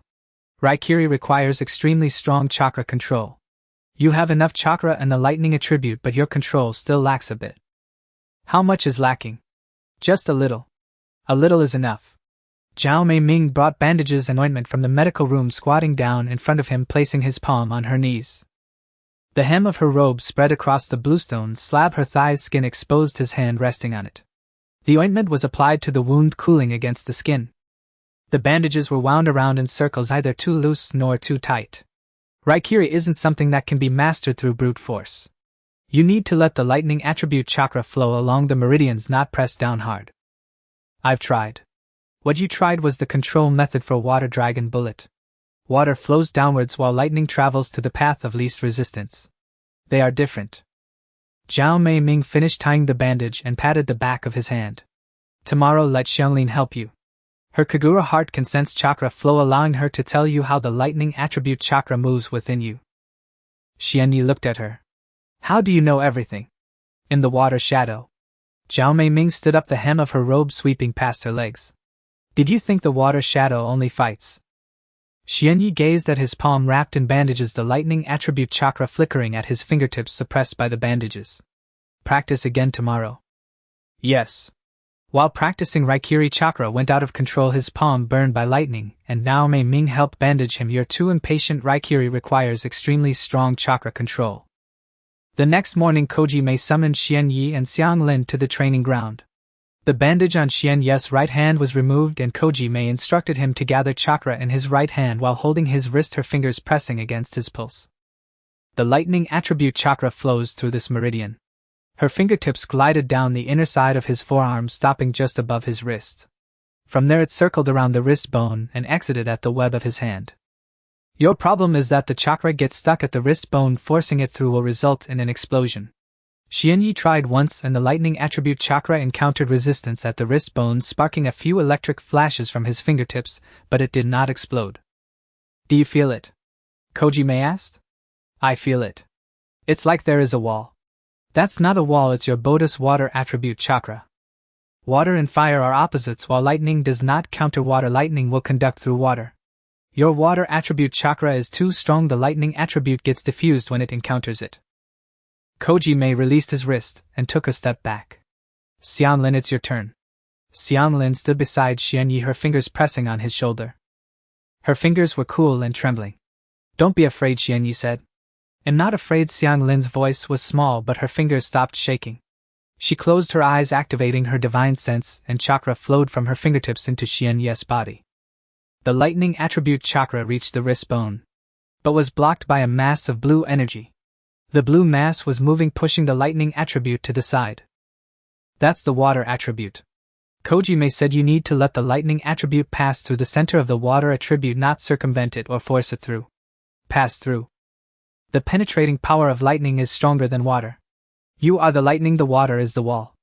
Raikiri requires extremely strong chakra control. You have enough chakra and the lightning attribute, but your control still lacks a bit. How much is lacking? Just a little. A little is enough. Zhao Meiming brought bandages and ointment from the medical room, squatting down in front of him, placing his palm on her knees. The hem of her robe spread across the bluestone slab, her thigh's skin exposed, his hand resting on it. The ointment was applied to the wound, cooling against the skin. The bandages were wound around in circles, neither too loose nor too tight. Raikiri isn't something that can be mastered through brute force. You need to let the lightning attribute chakra flow along the meridians, not press down hard. I've tried. What you tried was the control method for Water Dragon Bullet. Water flows downwards while lightning travels to the path of least resistance. They are different. Zhao Mei Ming finished tying the bandage and patted the back of his hand. Tomorrow let Xianglin help you. Her Kagura heart can sense chakra flow, allowing her to tell you how the lightning attribute chakra moves within you. Xianyi looked at her. How do you know everything? In the water shadow. Zhao Mei Ming stood up, the hem of her robe sweeping past her legs. Did you think the water shadow only fights? Xianyi gazed at his palm wrapped in bandages, the lightning attribute chakra flickering at his fingertips suppressed by the bandages. Practice again tomorrow. Yes. While practicing, Raikiri chakra went out of control, his palm burned by lightning, and now Mei Ming helped bandage him. You're too impatient. Raikiri requires extremely strong chakra control. The next morning, Koji Mei summoned Xianyi and Xianglin to the training ground. The bandage on Xianyi's right hand was removed, and Koji Mei instructed him to gather chakra in his right hand while holding his wrist, her fingers pressing against his pulse. The lightning attribute chakra flows through this meridian. Her fingertips glided down the inner side of his forearm, stopping just above his wrist. From there it circled around the wrist bone and exited at the web of his hand. Your problem is that the chakra gets stuck at the wrist bone. Forcing it through will result in an explosion. Xianyi tried once, and the lightning attribute chakra encountered resistance at the wrist bone, sparking a few electric flashes from his fingertips, but it did not explode. Do you feel it? Koji Mei asked. I feel it. It's like there is a wall. That's not a wall, it's your Bodhi's water attribute chakra. Water and fire are opposites. While lightning does not counter water, lightning will conduct through water. Your water attribute chakra is too strong, the lightning attribute gets diffused when it encounters it. Koji Mei released his wrist and took a step back. Xianglin, it's your turn. Xianglin stood beside Xianyi, her fingers pressing on his shoulder. Her fingers were cool and trembling. Don't be afraid, Xianyi said. I'm not afraid. Xianglin's voice was small, but her fingers stopped shaking. She closed her eyes, activating her divine sense, and chakra flowed from her fingertips into Xianyi's body. The lightning attribute chakra reached the wrist bone, but was blocked by a mass of blue energy. The blue mass was moving, pushing the lightning attribute to the side. That's the water attribute. Koji Mei said you need to let the lightning attribute pass through the center of the water attribute, not circumvent it or force it through. Pass through. The penetrating power of lightning is stronger than water. You are the lightning, the water is the wall.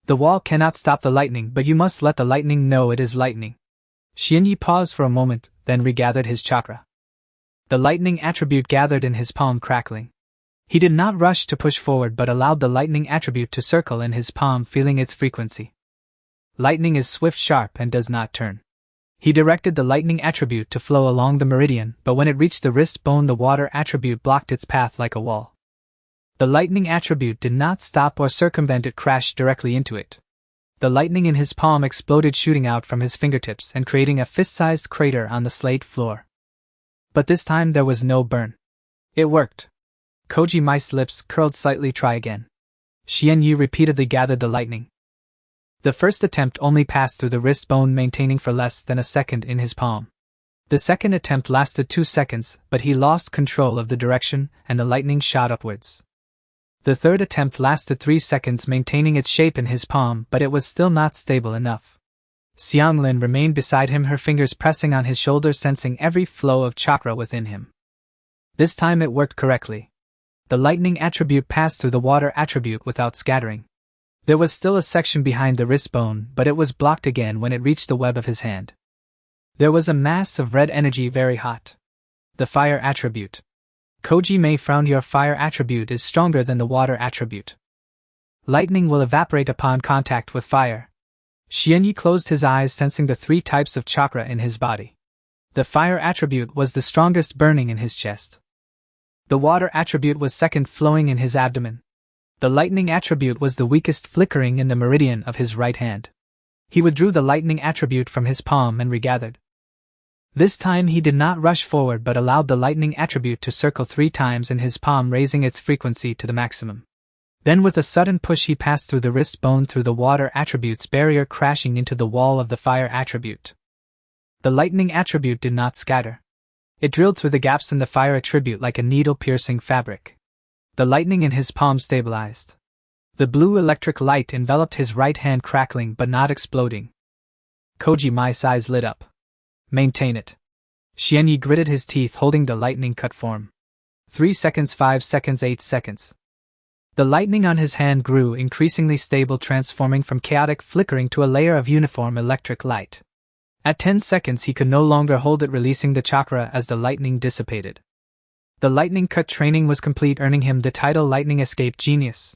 The wall cannot stop the lightning, but you must let the lightning know it is lightning. Xianyi paused for a moment, then regathered his chakra. The lightning attribute gathered in his palm, crackling. He did not rush to push forward, but allowed the lightning attribute to circle in his palm, feeling its frequency. Lightning is swift, sharp, and does not turn. He directed the lightning attribute to flow along the meridian, but when it reached the wrist bone, the water attribute blocked its path like a wall. The lightning attribute did not stop or circumvent, it crashed directly into it. The lightning in his palm exploded, shooting out from his fingertips and creating a fist-sized crater on the slate floor. But this time there was no burn. It worked. Koji Mei's lips curled slightly. Try again. Xianyi repeatedly gathered the lightning. The first attempt only passed through the wrist bone, maintaining for less than a second in his palm. The second attempt lasted 2 seconds, but he lost control of the direction, and the lightning shot upwards. The third attempt lasted 3 seconds, maintaining its shape in his palm, but it was still not stable enough. Xianglin remained beside him, her fingers pressing on his shoulder, sensing every flow of chakra within him. This time it worked correctly. The lightning attribute passed through the water attribute without scattering. There was still a section behind the wrist bone, but it was blocked again when it reached the web of his hand. There was a mass of red energy, very hot. The fire attribute. Koji Mei frowned. Your fire attribute is stronger than the water attribute. Lightning will evaporate upon contact with fire. Xianyi closed his eyes, sensing the 3 types of chakra in his body. The fire attribute was the strongest, burning in his chest. The water attribute was second, flowing in his abdomen. The lightning attribute was the weakest, flickering in the meridian of his right hand. He withdrew the lightning attribute from his palm and regathered. This time he did not rush forward but allowed the lightning attribute to circle 3 times in his palm, raising its frequency to the maximum. Then with a sudden push he passed through the wrist bone through the water attribute's barrier, crashing into the wall of the fire attribute. The lightning attribute did not scatter. It drilled through the gaps in the fire attribute like a needle-piercing fabric. The lightning in his palm stabilized. The blue electric light enveloped his right hand, crackling but not exploding. Koji Mei's eyes lit up. Maintain it. Xianyi gritted his teeth, holding the lightning cut form. 3 seconds, 5 seconds, 8 seconds. The lightning on his hand grew increasingly stable, transforming from chaotic flickering to a layer of uniform electric light. At 10 seconds he could no longer hold it, releasing the chakra as the lightning dissipated. The lightning cut training was complete, earning him the title Lightning Escape Genius.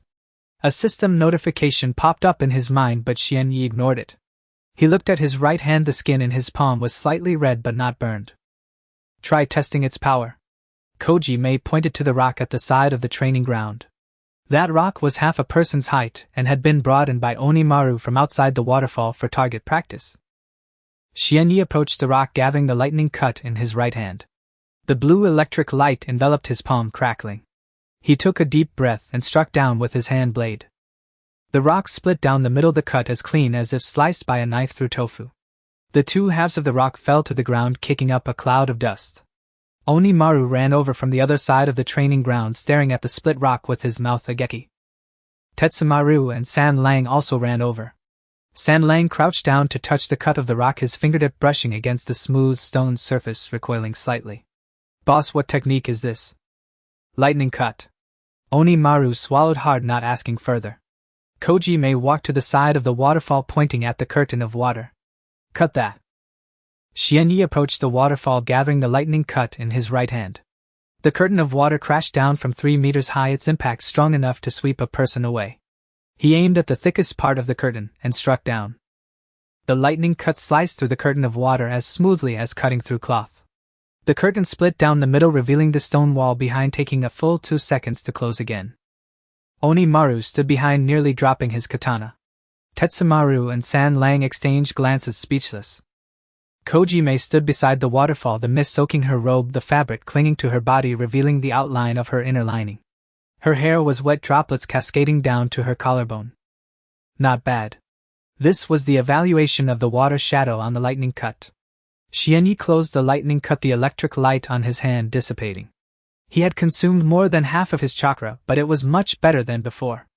A system notification popped up in his mind, but Xianyi ignored it. He looked at his right hand. The skin in his palm was slightly red but not burned. Try testing its power. Koji Mei pointed to the rock at the side of the training ground. That rock was half a person's height and had been brought in by Onimaru from outside the waterfall for target practice. Xianyi approached the rock, gathering the lightning cut in his right hand. The blue electric light enveloped his palm, crackling. He took a deep breath and struck down with his hand blade. The rock split down the middle, the cut as clean as if sliced by a knife through tofu. The 2 halves of the rock fell to the ground, kicking up a cloud of dust. Onimaru ran over from the other side of the training ground, staring at the split rock with his mouth agape. Tetsumaru and San Lang also ran over. San Lang crouched down to touch the cut of the rock, his fingertip brushing against the smooth stone surface, recoiling slightly. Boss, what technique is this? Lightning cut. Onimaru swallowed hard, not asking further. Koji Mei walked to the side of the waterfall, pointing at the curtain of water. Cut that. Xianyi approached the waterfall, gathering the lightning cut in his right hand. The curtain of water crashed down from 3 meters high, its impact strong enough to sweep a person away. He aimed at the thickest part of the curtain and struck down. The lightning cut sliced through the curtain of water as smoothly as cutting through cloth. The curtain split down the middle, revealing the stone wall behind, taking a full 2 seconds to close again. Onimaru stood behind, nearly dropping his katana. Tetsumaru and San Lang exchanged glances, speechless. Koji Mei stood beside the waterfall, the mist soaking her robe, the fabric clinging to her body, revealing the outline of her inner lining. Her hair was wet, droplets cascading down to her collarbone. Not bad. This was the evaluation of the water shadow on the lightning cut. Xianyi closed the lightning cut, the electric light on his hand dissipating. He had consumed more than half of his chakra, but it was much better than before.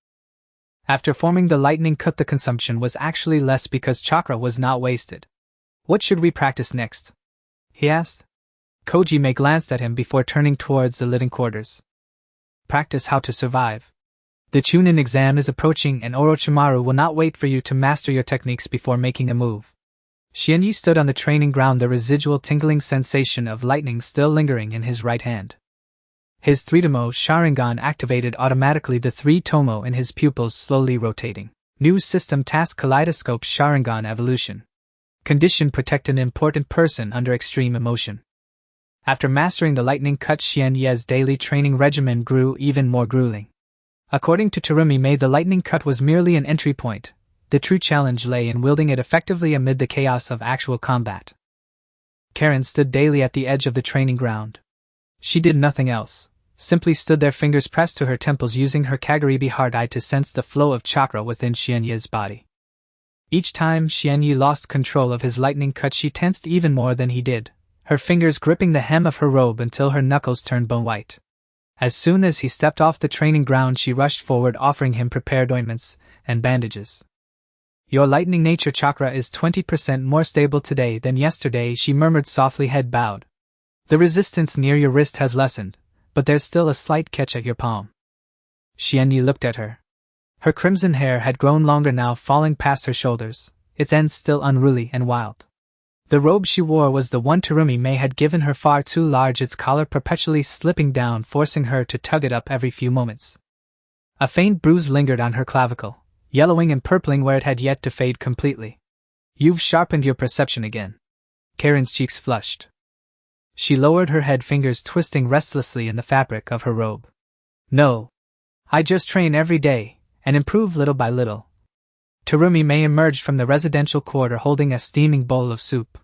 After forming the lightning cut, the consumption was actually less because chakra was not wasted. What should we practice next? He asked. Koji Mei glanced at him before turning towards the living quarters. Practice how to survive. The Chunin exam is approaching and Orochimaru will not wait for you to master your techniques before making a move. Xianyi stood on the training ground, the residual tingling sensation of lightning still lingering in his right hand. His 3-tomo Sharingan activated automatically, the 3 tomo in his pupils slowly rotating. New system task: Kaleidoscope Sharingan evolution. Condition: protect an important person under extreme emotion. After mastering the lightning cut, Xianyi's daily training regimen grew even more grueling. According to Terumi Mei, the lightning cut was merely an entry point. The true challenge lay in wielding it effectively amid the chaos of actual combat. Karen stood daily at the edge of the training ground. She did nothing else, simply stood there, fingers pressed to her temples, using her Kaguribi heart eye to sense the flow of chakra within Xianyi's body. Each time Xianyi lost control of his lightning cut, she tensed even more than he did, her fingers gripping the hem of her robe until her knuckles turned bone white. As soon as he stepped off the training ground, she rushed forward, offering him prepared ointments and bandages. Your lightning nature chakra is 20% more stable today than yesterday, she murmured softly, head bowed. The resistance near your wrist has lessened, but there's still a slight catch at your palm. Xianyi looked at her. Her crimson hair had grown longer now, falling past her shoulders, its ends still unruly and wild. The robe she wore was the one Terumi Mei had given her, far too large, its collar perpetually slipping down, forcing her to tug it up every few moments. A faint bruise lingered on her clavicle, yellowing and purpling where it had yet to fade completely. You've sharpened your perception again. Karen's cheeks flushed. She lowered her head, fingers twisting restlessly in the fabric of her robe. No. I just train every day, and improve little by little. Terumi Mei emerged from the residential quarter holding a steaming bowl of soup.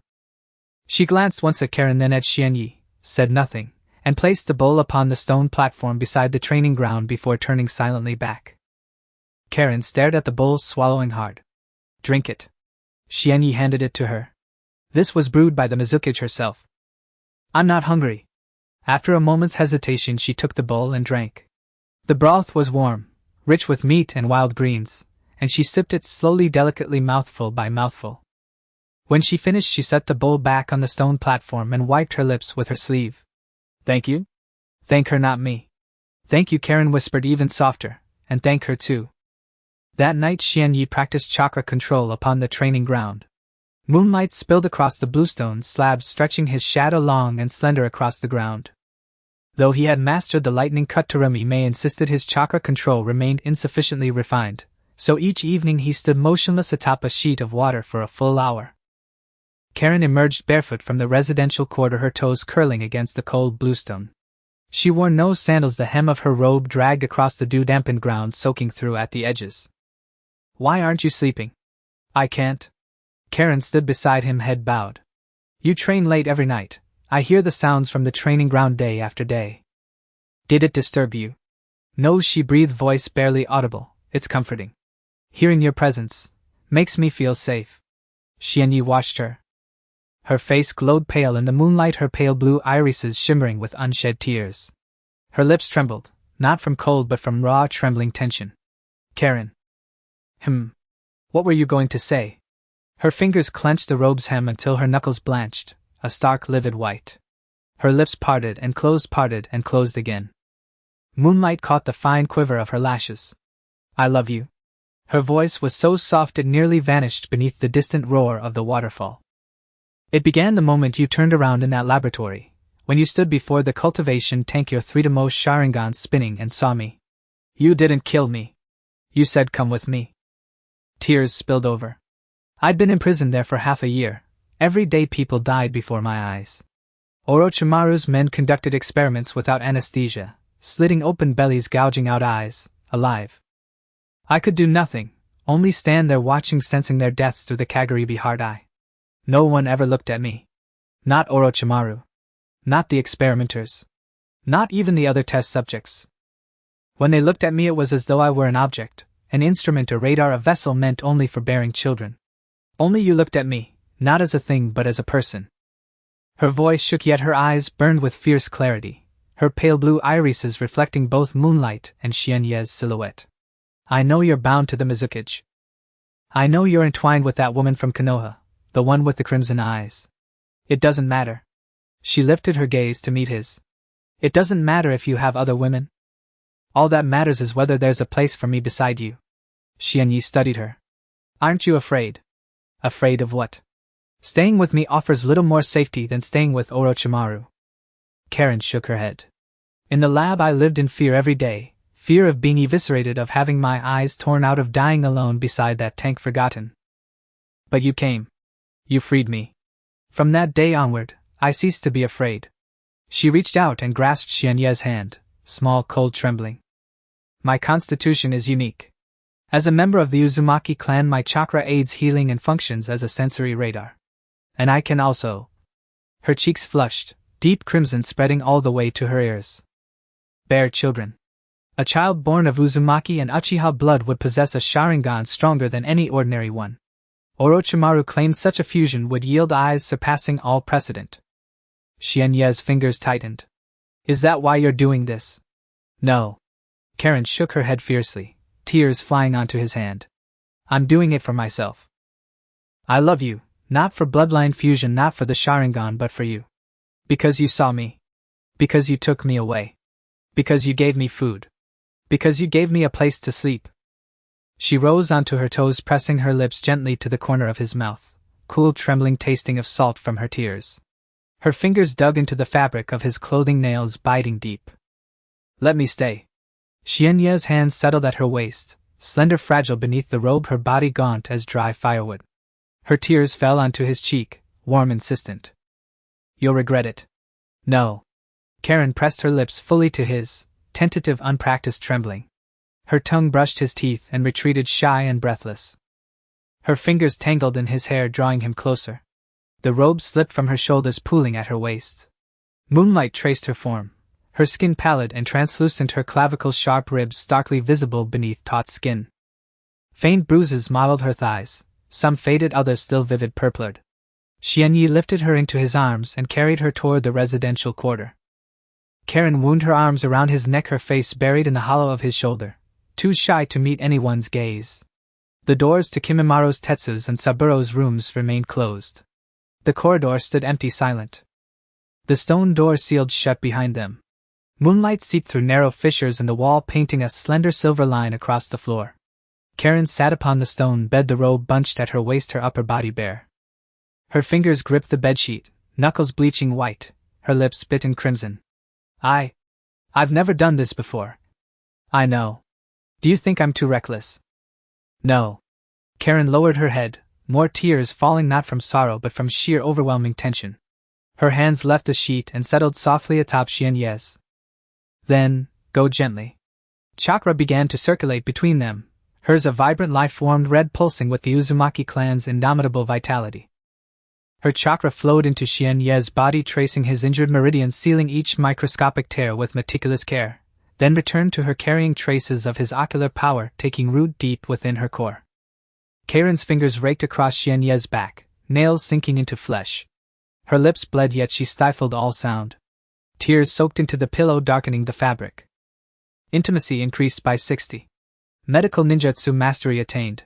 She glanced once at Karen, then at Xianyi, said nothing, and placed the bowl upon the stone platform beside the training ground before turning silently back. Karen stared at the bowl, swallowing hard. Drink it. Xianyi handed it to her. This was brewed by the Mizukage herself. I'm not hungry. After a moment's hesitation, she took the bowl and drank. The broth was warm, rich with meat and wild greens, and she sipped it slowly, delicately, mouthful by mouthful. When she finished, she set the bowl back on the stone platform and wiped her lips with her sleeve. Thank you? Thank her, not me. Thank you, Karen whispered even softer, and thank her too. That night Xianyi practiced chakra control upon the training ground. Moonlight spilled across the bluestone slabs, stretching his shadow long and slender across the ground. Though he had mastered the lightning cut, Terumi Mei insisted his chakra control remained insufficiently refined, so each evening he stood motionless atop a sheet of water for a full hour. Karen emerged barefoot from the residential quarter, her toes curling against the cold bluestone. She wore no sandals, the hem of her robe dragged across the dew-dampened ground, soaking through at the edges. Why aren't you sleeping? I can't. Karen stood beside him, head bowed. You train late every night. I hear the sounds from the training ground day after day. Did it disturb you? No, she breathed, voice barely audible. It's comforting. Hearing your presence makes me feel safe. Xianyi watched her. Her face glowed pale in the moonlight, her pale blue irises shimmering with unshed tears. Her lips trembled, not from cold but from raw, trembling tension. Karen. What were you going to say? Her fingers clenched the robe's hem until her knuckles blanched, a stark, livid white. Her lips parted and closed again. Moonlight caught the fine quiver of her lashes. I love you. Her voice was so soft it nearly vanished beneath the distant roar of the waterfall. It began the moment you turned around in that laboratory, when you stood before the cultivation tank, your three-to-mo Sharingan spinning, and saw me. You didn't kill me. You said come with me. Tears spilled over. I'd been imprisoned there for half a year. Every day people died before my eyes. Orochimaru's men conducted experiments without anesthesia, slitting open bellies, gouging out eyes, alive. I could do nothing, only stand there watching, sensing their deaths through the Kaguribi hard eye. No one ever looked at me. Not Orochimaru. Not the experimenters. Not even the other test subjects. When they looked at me, it was as though I were an object, an instrument, a radar, a vessel meant only for bearing children. Only you looked at me, not as a thing but as a person. Her voice shook, yet her eyes burned with fierce clarity, her pale blue irises reflecting both moonlight and Xianyi's silhouette. I know you're bound to the Mizukage. I know you're entwined with that woman from Konoha, the one with the crimson eyes. It doesn't matter. She lifted her gaze to meet his. It doesn't matter if you have other women. All that matters is whether there's a place for me beside you. Xianyi studied her. Aren't you afraid? Afraid of what? Staying with me offers little more safety than staying with Orochimaru. Karen shook her head. In the lab I lived in fear every day, fear of being eviscerated, of having my eyes torn out, of dying alone beside that tank, forgotten. But you came. You freed me. From that day onward, I ceased to be afraid. She reached out and grasped Xianyi's hand, small, cold, trembling. My constitution is unique. As a member of the Uzumaki clan, my chakra aids healing and functions as a sensory radar. And I can also. Her cheeks flushed, deep crimson spreading all the way to her ears. Bear children. A child born of Uzumaki and Uchiha blood would possess a Sharingan stronger than any ordinary one. Orochimaru claimed such a fusion would yield eyes surpassing all precedent. Xianyi's fingers tightened. Is that why you're doing this? No. Karen shook her head fiercely, tears flying onto his hand. I'm doing it for myself. I love you, not for bloodline fusion, not for the Sharingan, but for you. Because you saw me. Because you took me away. Because you gave me food. Because you gave me a place to sleep. She rose onto her toes, pressing her lips gently to the corner of his mouth, cool, trembling, tasting of salt from her tears. Her fingers dug into the fabric of his clothing, nails biting deep. Let me stay. Xianyi's hands settled at her waist, slender, fragile beneath the robe, her body gaunt as dry firewood. Her tears fell onto his cheek, warm, insistent. You'll regret it. No. Karen pressed her lips fully to his, tentative, unpracticed trembling. Her tongue brushed his teeth and retreated, shy and breathless. Her fingers tangled in his hair, drawing him closer. The robe slipped from her shoulders, pooling at her waist. Moonlight traced her form, her skin pallid and translucent, her clavicles sharp, ribs starkly visible beneath taut skin. Faint bruises mottled her thighs, some faded, others still vivid purplered. Xianyi lifted her into his arms and carried her toward the residential quarter. Karen wound her arms around his neck, her face buried in the hollow of his shoulder, too shy to meet anyone's gaze. The doors to Kimimara's, Tetsu's, and Saburo's rooms remained closed. The corridor stood empty, silent. The stone door sealed shut behind them. Moonlight seeped through narrow fissures in the wall, painting a slender silver line across the floor. Karen sat upon the stone bed, the robe bunched at her waist, her upper body bare. Her fingers gripped the bedsheet, knuckles bleaching white, her lips bitten crimson. I've never done this before. I know. Do you think I'm too reckless? No. Karen lowered her head, more tears falling not from sorrow but from sheer overwhelming tension. Her hands left the sheet and settled softly atop Xianyi's. Then, go gently. Chakra began to circulate between them, hers a vibrant life-formed red pulsing with the Uzumaki clan's indomitable vitality. Her chakra flowed into Xianyi's body, tracing his injured meridians, sealing each microscopic tear with meticulous care, then returned to her, carrying traces of his ocular power, taking root deep within her core. Karen's fingers raked across Xianyi's back, nails sinking into flesh. Her lips bled, yet she stifled all sound. Tears soaked into the pillow, darkening the fabric. Intimacy increased by 60. Medical ninjutsu mastery attained.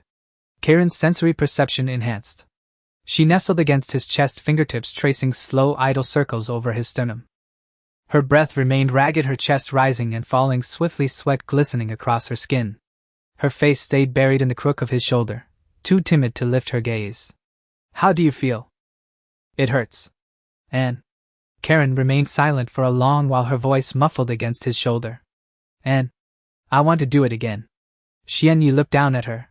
Karen's sensory perception enhanced. She nestled against his chest, fingertips tracing slow, idle circles over his sternum. Her breath remained ragged, her chest rising and falling swiftly, sweat glistening across her skin. Her face stayed buried in the crook of his shoulder, too timid to lift her gaze. How do you feel? It hurts. And Karen remained silent for a long while, her voice muffled against his shoulder. And I want to do it again. Xianyi looked down at her.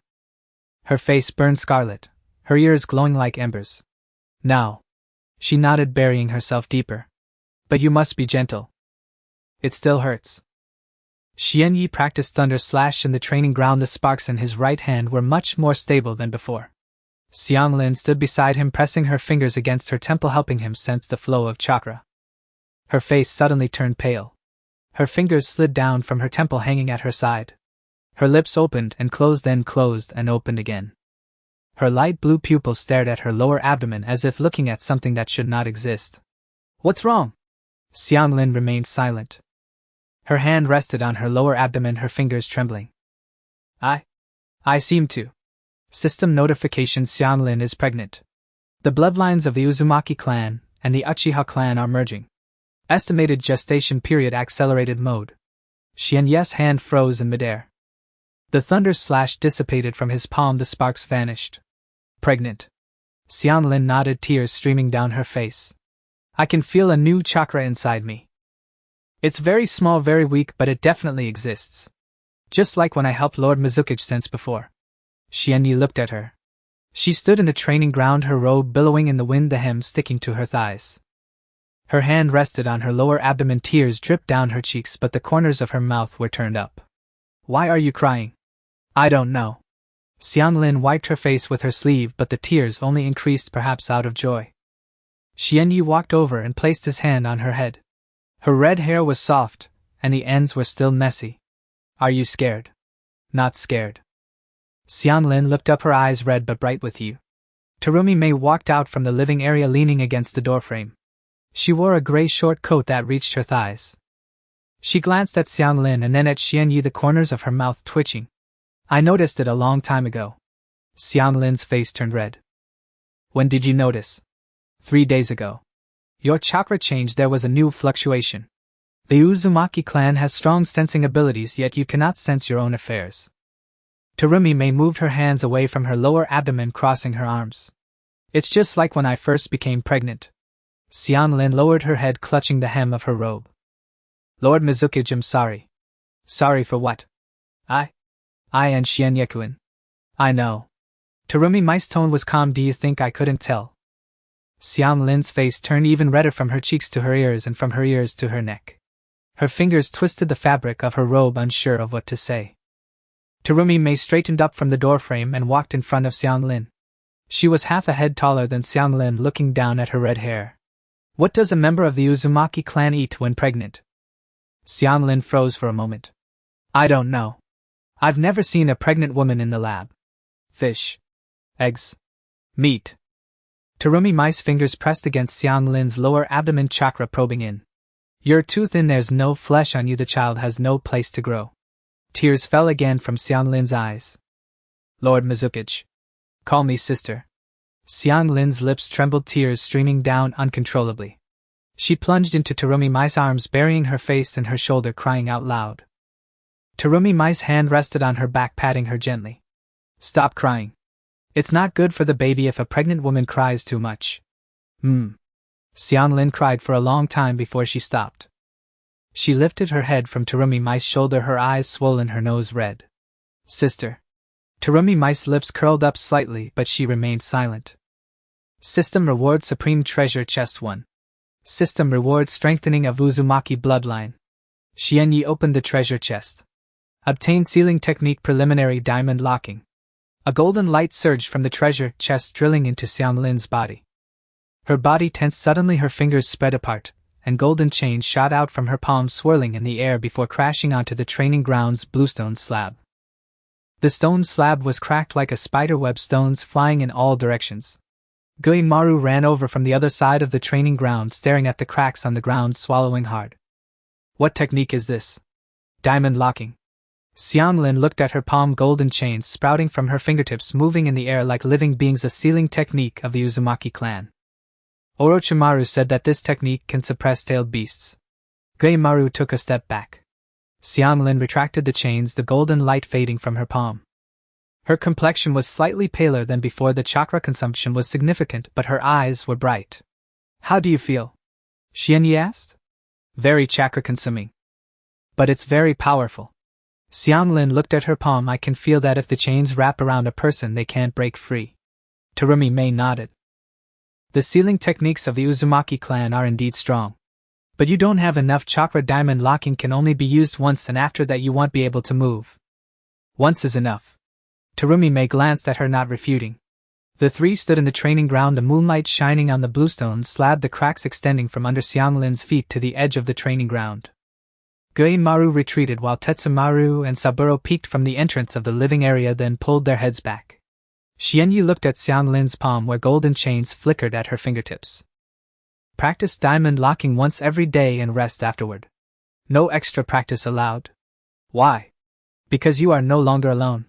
Her face burned scarlet, her ears glowing like embers. Now. She nodded, burying herself deeper. But you must be gentle. It still hurts. Xianyi practiced thunder slash in the training ground. The sparks in his right hand were much more stable than before. Xianglin stood beside him, pressing her fingers against her temple, helping him sense the flow of chakra. Her face suddenly turned pale. Her fingers slid down from her temple, hanging at her side. Her lips opened and closed, then closed and opened again. Her light blue pupils stared at her lower abdomen as if looking at something that should not exist. What's wrong? Xianglin remained silent. Her hand rested on her lower abdomen, her fingers trembling. I seem to. System notification: Xianglin is pregnant. The bloodlines of the Uzumaki clan and the Uchiha clan are merging. Estimated gestation period accelerated mode. Xianyi's hand froze in midair. The thunder slash dissipated from his palm, the sparks vanished. Pregnant. Xianglin nodded, tears streaming down her face. I can feel a new chakra inside me. It's very small, very weak, but it definitely exists. Just like when I helped Lord Mizuki's sense before. Xianyi looked at her. She stood in the training ground, her robe billowing in the wind, the hem sticking to her thighs. Her hand rested on her lower abdomen, tears dripped down her cheeks, but the corners of her mouth were turned up. Why are you crying? I don't know. Xianglin wiped her face with her sleeve, but the tears only increased, perhaps out of joy. Xianyi walked over and placed his hand on her head. Her red hair was soft, and the ends were still messy. Are you scared? Not scared. Xianglin looked up, her eyes red but bright with you. Terumi Mei walked out from the living area, leaning against the doorframe. She wore a gray short coat that reached her thighs. She glanced at Xianglin and then at Xianyi, the corners of her mouth twitching. I noticed it a long time ago. Xianglin's face turned red. When did you notice? 3 days ago. Your chakra changed, there was a new fluctuation. The Uzumaki clan has strong sensing abilities, yet you cannot sense your own affairs. Terumi Mei moved her hands away from her lower abdomen, crossing her arms. It's just like when I first became pregnant. Xianglin lowered her head, clutching the hem of her robe. Lord Mizuki, I'm sorry. Sorry for what? I and Xianyekuin. I know. Terumi Mei's tone was calm. Do you think I couldn't tell? Xianglin's face turned even redder, from her cheeks to her ears and from her ears to her neck. Her fingers twisted the fabric of her robe, unsure of what to say. Terumi Mei straightened up from the doorframe and walked in front of Xianglin. She was half a head taller than Xianglin, looking down at her red hair. What does a member of the Uzumaki clan eat when pregnant? Xianglin froze for a moment. I don't know. I've never seen a pregnant woman in the lab. Fish. Eggs. Meat. Terumi Mei's fingers pressed against Xianglin's lower abdomen chakra, probing in. You're too thin, there's no flesh on you, the child has no place to grow. Tears fell again from Xianglin's eyes. Lord Mizukage. Call me sister. Xianglin's lips trembled, tears streaming down uncontrollably. She plunged into Terumi Mei's arms, burying her face in her shoulder, crying out loud. Terumi Mei's hand rested on her back, patting her gently. Stop crying. It's not good for the baby if a pregnant woman cries too much. Xianglin cried for a long time before she stopped. She lifted her head from Terumi Mei's shoulder, her eyes swollen, her nose red. Sister. Terumi Mei's lips curled up slightly, but she remained silent. System Reward Supreme Treasure Chest 1. System Reward Strengthening of Uzumaki Bloodline. Xianyi opened the treasure chest. Obtain Sealing Technique Preliminary Diamond Locking. A golden light surged from the treasure chest, drilling into Xianglin's body. Her body tensed suddenly, her fingers spread apart, and golden chains shot out from her palms, swirling in the air before crashing onto the training ground's bluestone slab. The stone slab was cracked like a spider web, stones flying in all directions. Guimaru ran over from the other side of the training ground, staring at the cracks on the ground, swallowing hard. What technique is this? Diamond locking. Xianglin looked at her palm, golden chains sprouting from her fingertips, moving in the air like living beings, a sealing technique of the Uzumaki clan. Orochimaru said that this technique can suppress tailed beasts. Guimaru took a step back. Xianglin retracted the chains, the golden light fading from her palm. Her complexion was slightly paler than before, the chakra consumption was significant, but her eyes were bright. How do you feel? Xianyi asked. Very chakra-consuming. But it's very powerful. Xianglin looked at her palm. I can feel that if the chains wrap around a person, they can't break free. Terumi Mei nodded. The sealing techniques of the Uzumaki clan are indeed strong. But you don't have enough chakra. Diamond locking can only be used once, and after that you won't be able to move. Once is enough. Terumi Mei glanced at her, not refuting. The three stood in the training ground, the moonlight shining on the bluestone slab, the cracks extending from under Xianglin's feet to the edge of the training ground. Guimaru retreated while Tetsumaru and Saburo peeked from the entrance of the living area, then pulled their heads back. Xianyi looked at Xianglin's palm, where golden chains flickered at her fingertips. Practice diamond locking once every day and rest afterward. No extra practice allowed. Why? Because you are no longer alone.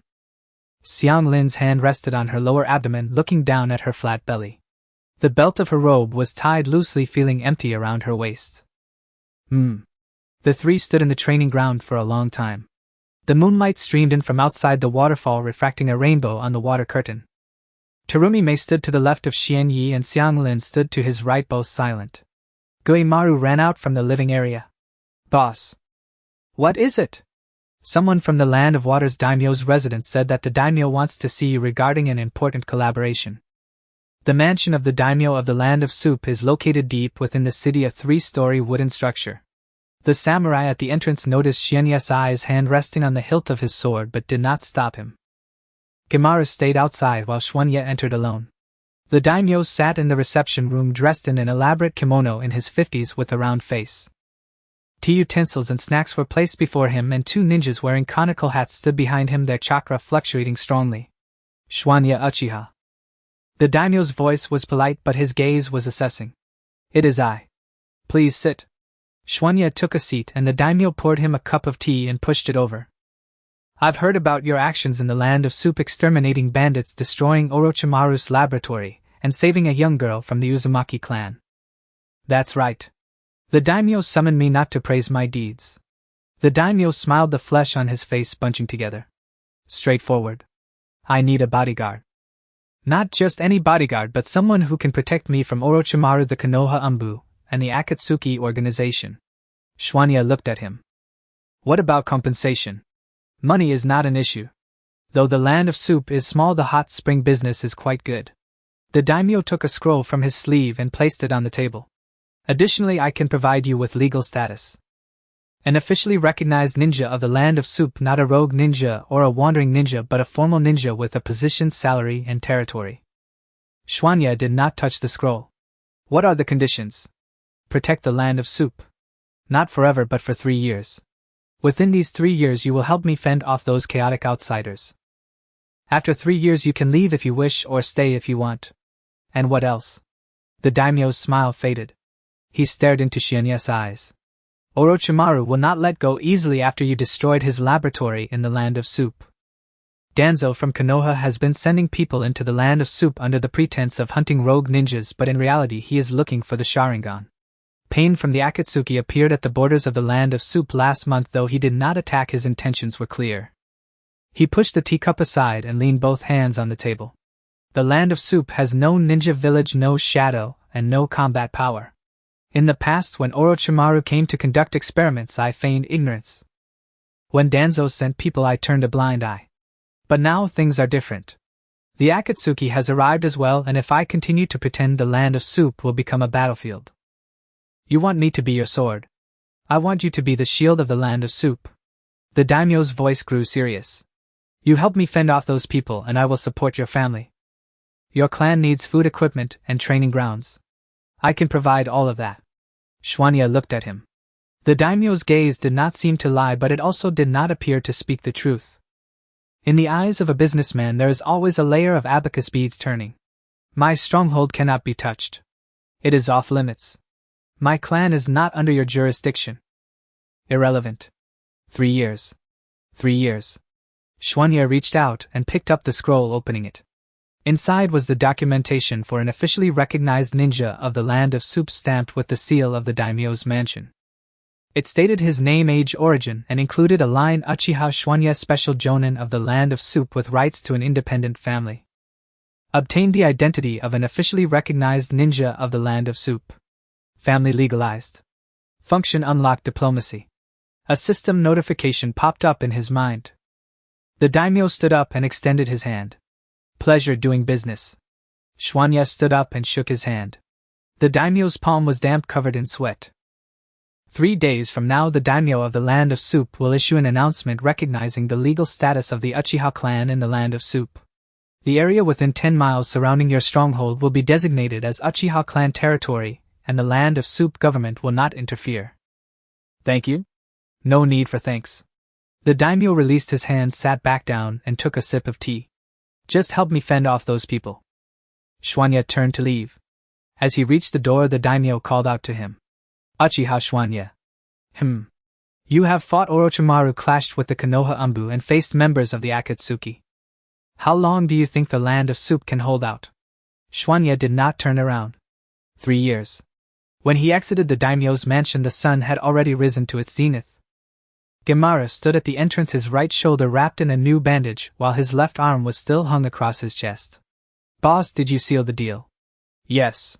Xianglin's hand rested on her lower abdomen, looking down at her flat belly. The belt of her robe was tied loosely, feeling empty around her waist. The three stood in the training ground for a long time. The moonlight streamed in from outside the waterfall, refracting a rainbow on the water curtain. Terumi Mei stood to the left of Xianyi and Xianglin stood to his right, both silent. Guimaru ran out from the living area. Boss. What is it? Someone from the Land of Water's daimyo's residence said that the daimyo wants to see you regarding an important collaboration. The mansion of the daimyo of the Land of Soup is located deep within the city, a 3-story wooden structure. The samurai at the entrance noticed Xianyi's eyes, hand resting on the hilt of his sword, but did not stop him. Guimaru stayed outside while Xuanya entered alone. The daimyo sat in the reception room, dressed in an elaborate kimono, in his 50s, with a round face. Tea utensils and snacks were placed before him, and 2 ninjas wearing conical hats stood behind him, their chakra fluctuating strongly. Xuanya Uchiha. The daimyo's voice was polite, but his gaze was assessing. It is I. Please sit. Xuanya took a seat, and the daimyo poured him a cup of tea and pushed it over. I've heard about your actions in the Land of Soup, exterminating bandits, destroying Orochimaru's laboratory, and saving a young girl from the Uzumaki clan. That's right. The daimyo summoned me not to praise my deeds. The daimyo smiled, the flesh on his face bunching together. Straightforward. I need a bodyguard. Not just any bodyguard, but someone who can protect me from Orochimaru, the Konoha Umbu, and the Akatsuki organization. Xuanya looked at him. What about compensation? Money is not an issue. Though the Land of Soup is small, the hot spring business is quite good. The daimyo took a scroll from his sleeve and placed it on the table. Additionally, I can provide you with legal status. An officially recognized ninja of the Land of Soup, not a rogue ninja or a wandering ninja, but a formal ninja with a position, salary, and territory. Xuanya did not touch the scroll. What are the conditions? Protect the land of soup. Not forever but for 3 years. Within these 3 years you will help me fend off those chaotic outsiders. After 3 years you can leave if you wish or stay if you want. And what else? The daimyo's smile faded. He stared into Xuanya's eyes. Orochimaru will not let go easily after you destroyed his laboratory in the land of soup. Danzo from Konoha has been sending people into the land of soup under the pretense of hunting rogue ninjas, but in reality he is looking for the Sharingan. Pain from the Akatsuki appeared at the borders of the land of soup last month, though he did not attack. His intentions were clear. He pushed the teacup aside and leaned both hands on the table. The land of soup has no ninja village, no shadow, and no combat power. In the past, when Orochimaru came to conduct experiments, I feigned ignorance. When Danzo sent people, I turned a blind eye. But now things are different. The Akatsuki has arrived as well, and if I continue to pretend, the land of soup will become a battlefield. You want me to be your sword. I want you to be the shield of the land of soup. The daimyo's voice grew serious. You help me fend off those people and I will support your family. Your clan needs food, equipment, and training grounds. I can provide all of that. Xuanya looked at him. The daimyo's gaze did not seem to lie, but it also did not appear to speak the truth. In the eyes of a businessman there is always a layer of abacus beads turning. My stronghold cannot be touched. It is off limits. My clan is not under your jurisdiction. Irrelevant. 3 years. 3 years. Xuanya reached out and picked up the scroll, opening it. Inside was the documentation for an officially recognized ninja of the land of soup, stamped with the seal of the daimyo's mansion. It stated his name, age, origin, and included a line: Uchiha Xuanya, special jonin of the land of soup with rights to an independent family. Obtained the identity of an officially recognized ninja of the land of soup. Family legalized. Function unlocked, diplomacy. A system notification popped up in his mind. The daimyo stood up and extended his hand. Pleasure doing business. Xuanya stood up and shook his hand. The daimyo's palm was damp, covered in sweat. 3 days from now, the daimyo of the land of soup will issue an announcement recognizing the legal status of the Uchiha clan in the land of soup. The area within 10 miles surrounding your stronghold will be designated as Uchiha clan territory, and the land of soup government will not interfere. Thank you? No need for thanks. The daimyo released his hand, sat back down, and took a sip of tea. Just help me fend off those people. Xuanya turned to leave. As he reached the door, the daimyo called out to him. Uchiha Xuanya. You have fought Orochimaru, clashed with the Konoha Umbu, and faced members of the Akatsuki. How long do you think the land of soup can hold out? Xuanya did not turn around. 3 years. When he exited the daimyo's mansion, the sun had already risen to its zenith. Gemara stood at the entrance, his right shoulder wrapped in a new bandage, while his left arm was still hung across his chest. Boss, did you seal the deal? Yes.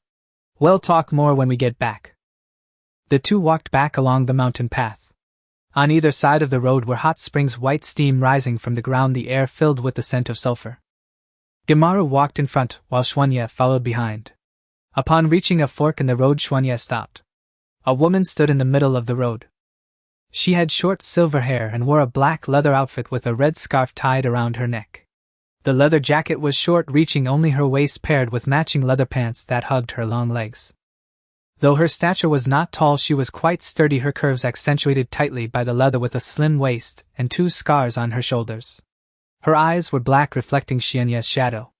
We'll talk more when we get back. The two walked back along the mountain path. On either side of the road were hot springs, white steam rising from the ground, the air filled with the scent of sulfur. Gemaru walked in front, while Xuanya followed behind. Upon reaching a fork in the road, Xuanya stopped. A woman stood in the middle of the road. She had short silver hair and wore a black leather outfit with a red scarf tied around her neck. The leather jacket was short, reaching only her waist, paired with matching leather pants that hugged her long legs. Though her stature was not tall, she was quite sturdy, her curves accentuated tightly by the leather, with a slim waist and 2 scars on her shoulders. Her eyes were black, reflecting Xuanya's shadow.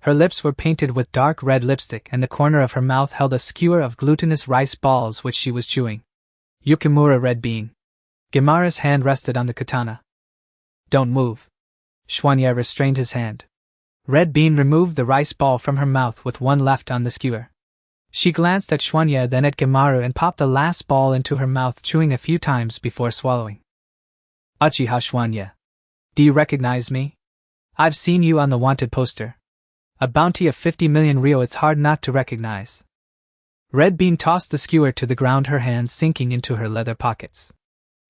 Her lips were painted with dark red lipstick, and the corner of her mouth held a skewer of glutinous rice balls which she was chewing. Yukimura Red Bean. Gemara's hand rested on the katana. Don't move. Xuanya restrained his hand. Red Bean removed the rice ball from her mouth with one left on the skewer. She glanced at Xuanya, then at Gemaru, and popped the last ball into her mouth, chewing a few times before swallowing. Uchiha Xuanya. Do you recognize me? I've seen you on the wanted poster. A bounty of 50 million ryo, it's hard not to recognize. Red Bean tossed the skewer to the ground, her hands sinking into her leather pockets.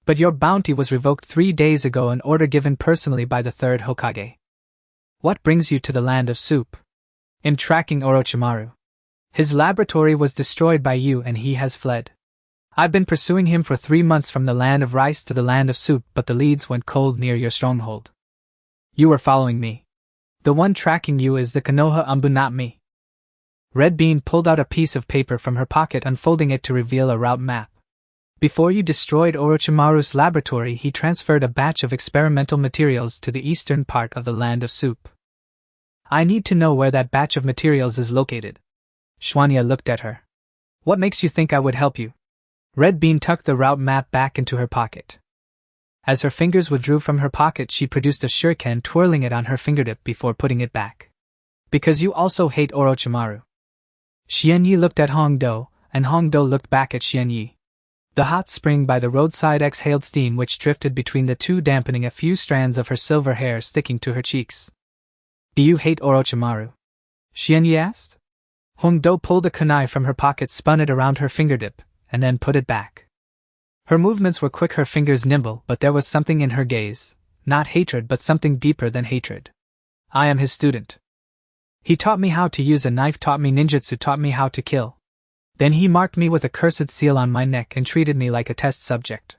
But your bounty was revoked 3 days ago, an order given personally by the 3rd Hokage. What brings you to the land of soup? In tracking Orochimaru. His laboratory was destroyed by you and he has fled. I've been pursuing him for 3 months from the land of rice to the land of soup, but the leads went cold near your stronghold. You were following me. The one tracking you is the Konoha Umbu, not me. Red Bean pulled out a piece of paper from her pocket, unfolding it to reveal a route map. Before you destroyed Orochimaru's laboratory, he transferred a batch of experimental materials to the eastern part of the Land of Soup. I need to know where that batch of materials is located. Xuanya looked at her. What makes you think I would help you? Red Bean tucked the route map back into her pocket. As her fingers withdrew from her pocket, she produced a shuriken, twirling it on her fingertip before putting it back. Because you also hate Orochimaru. Xianyi looked at Hongdo, and Hongdo looked back at Xianyi. The hot spring by the roadside exhaled steam which drifted between the two, dampening a few strands of her silver hair sticking to her cheeks. Do you hate Orochimaru? Xianyi asked. Hongdo pulled a kunai from her pocket, spun it around her fingertip, and then put it back. Her movements were quick, her fingers nimble, but there was something in her gaze, not hatred but something deeper than hatred. I am his student. He taught me how to use a knife, taught me ninjutsu, taught me how to kill. Then he marked me with a cursed seal on my neck and treated me like a test subject.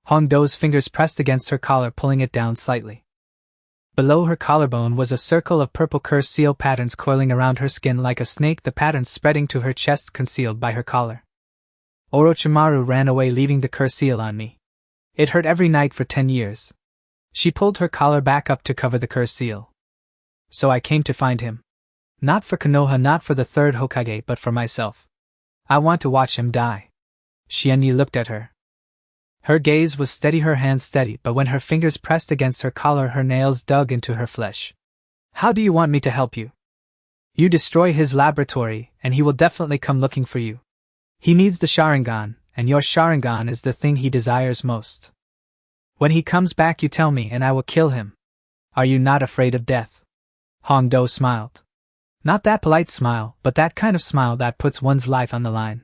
Hongdo's fingers pressed against her collar, pulling it down slightly. Below her collarbone was a circle of purple cursed seal patterns coiling around her skin like a snake, the patterns spreading to her chest, concealed by her collar. Orochimaru ran away, leaving the curse seal on me. It hurt every night for 10 years. She pulled her collar back up to cover the curse seal. So I came to find him. Not for Konoha, not for the third Hokage, but for myself. I want to watch him die. Xianyi looked at her. Her gaze was steady, her hands steady, but when her fingers pressed against her collar, her nails dug into her flesh. How do you want me to help you? You destroy his laboratory, and he will definitely come looking for you. He needs the Sharingan, and your Sharingan is the thing he desires most. When he comes back, you tell me, and I will kill him. Are you not afraid of death? Hongdo smiled. Not that polite smile, but that kind of smile that puts one's life on the line.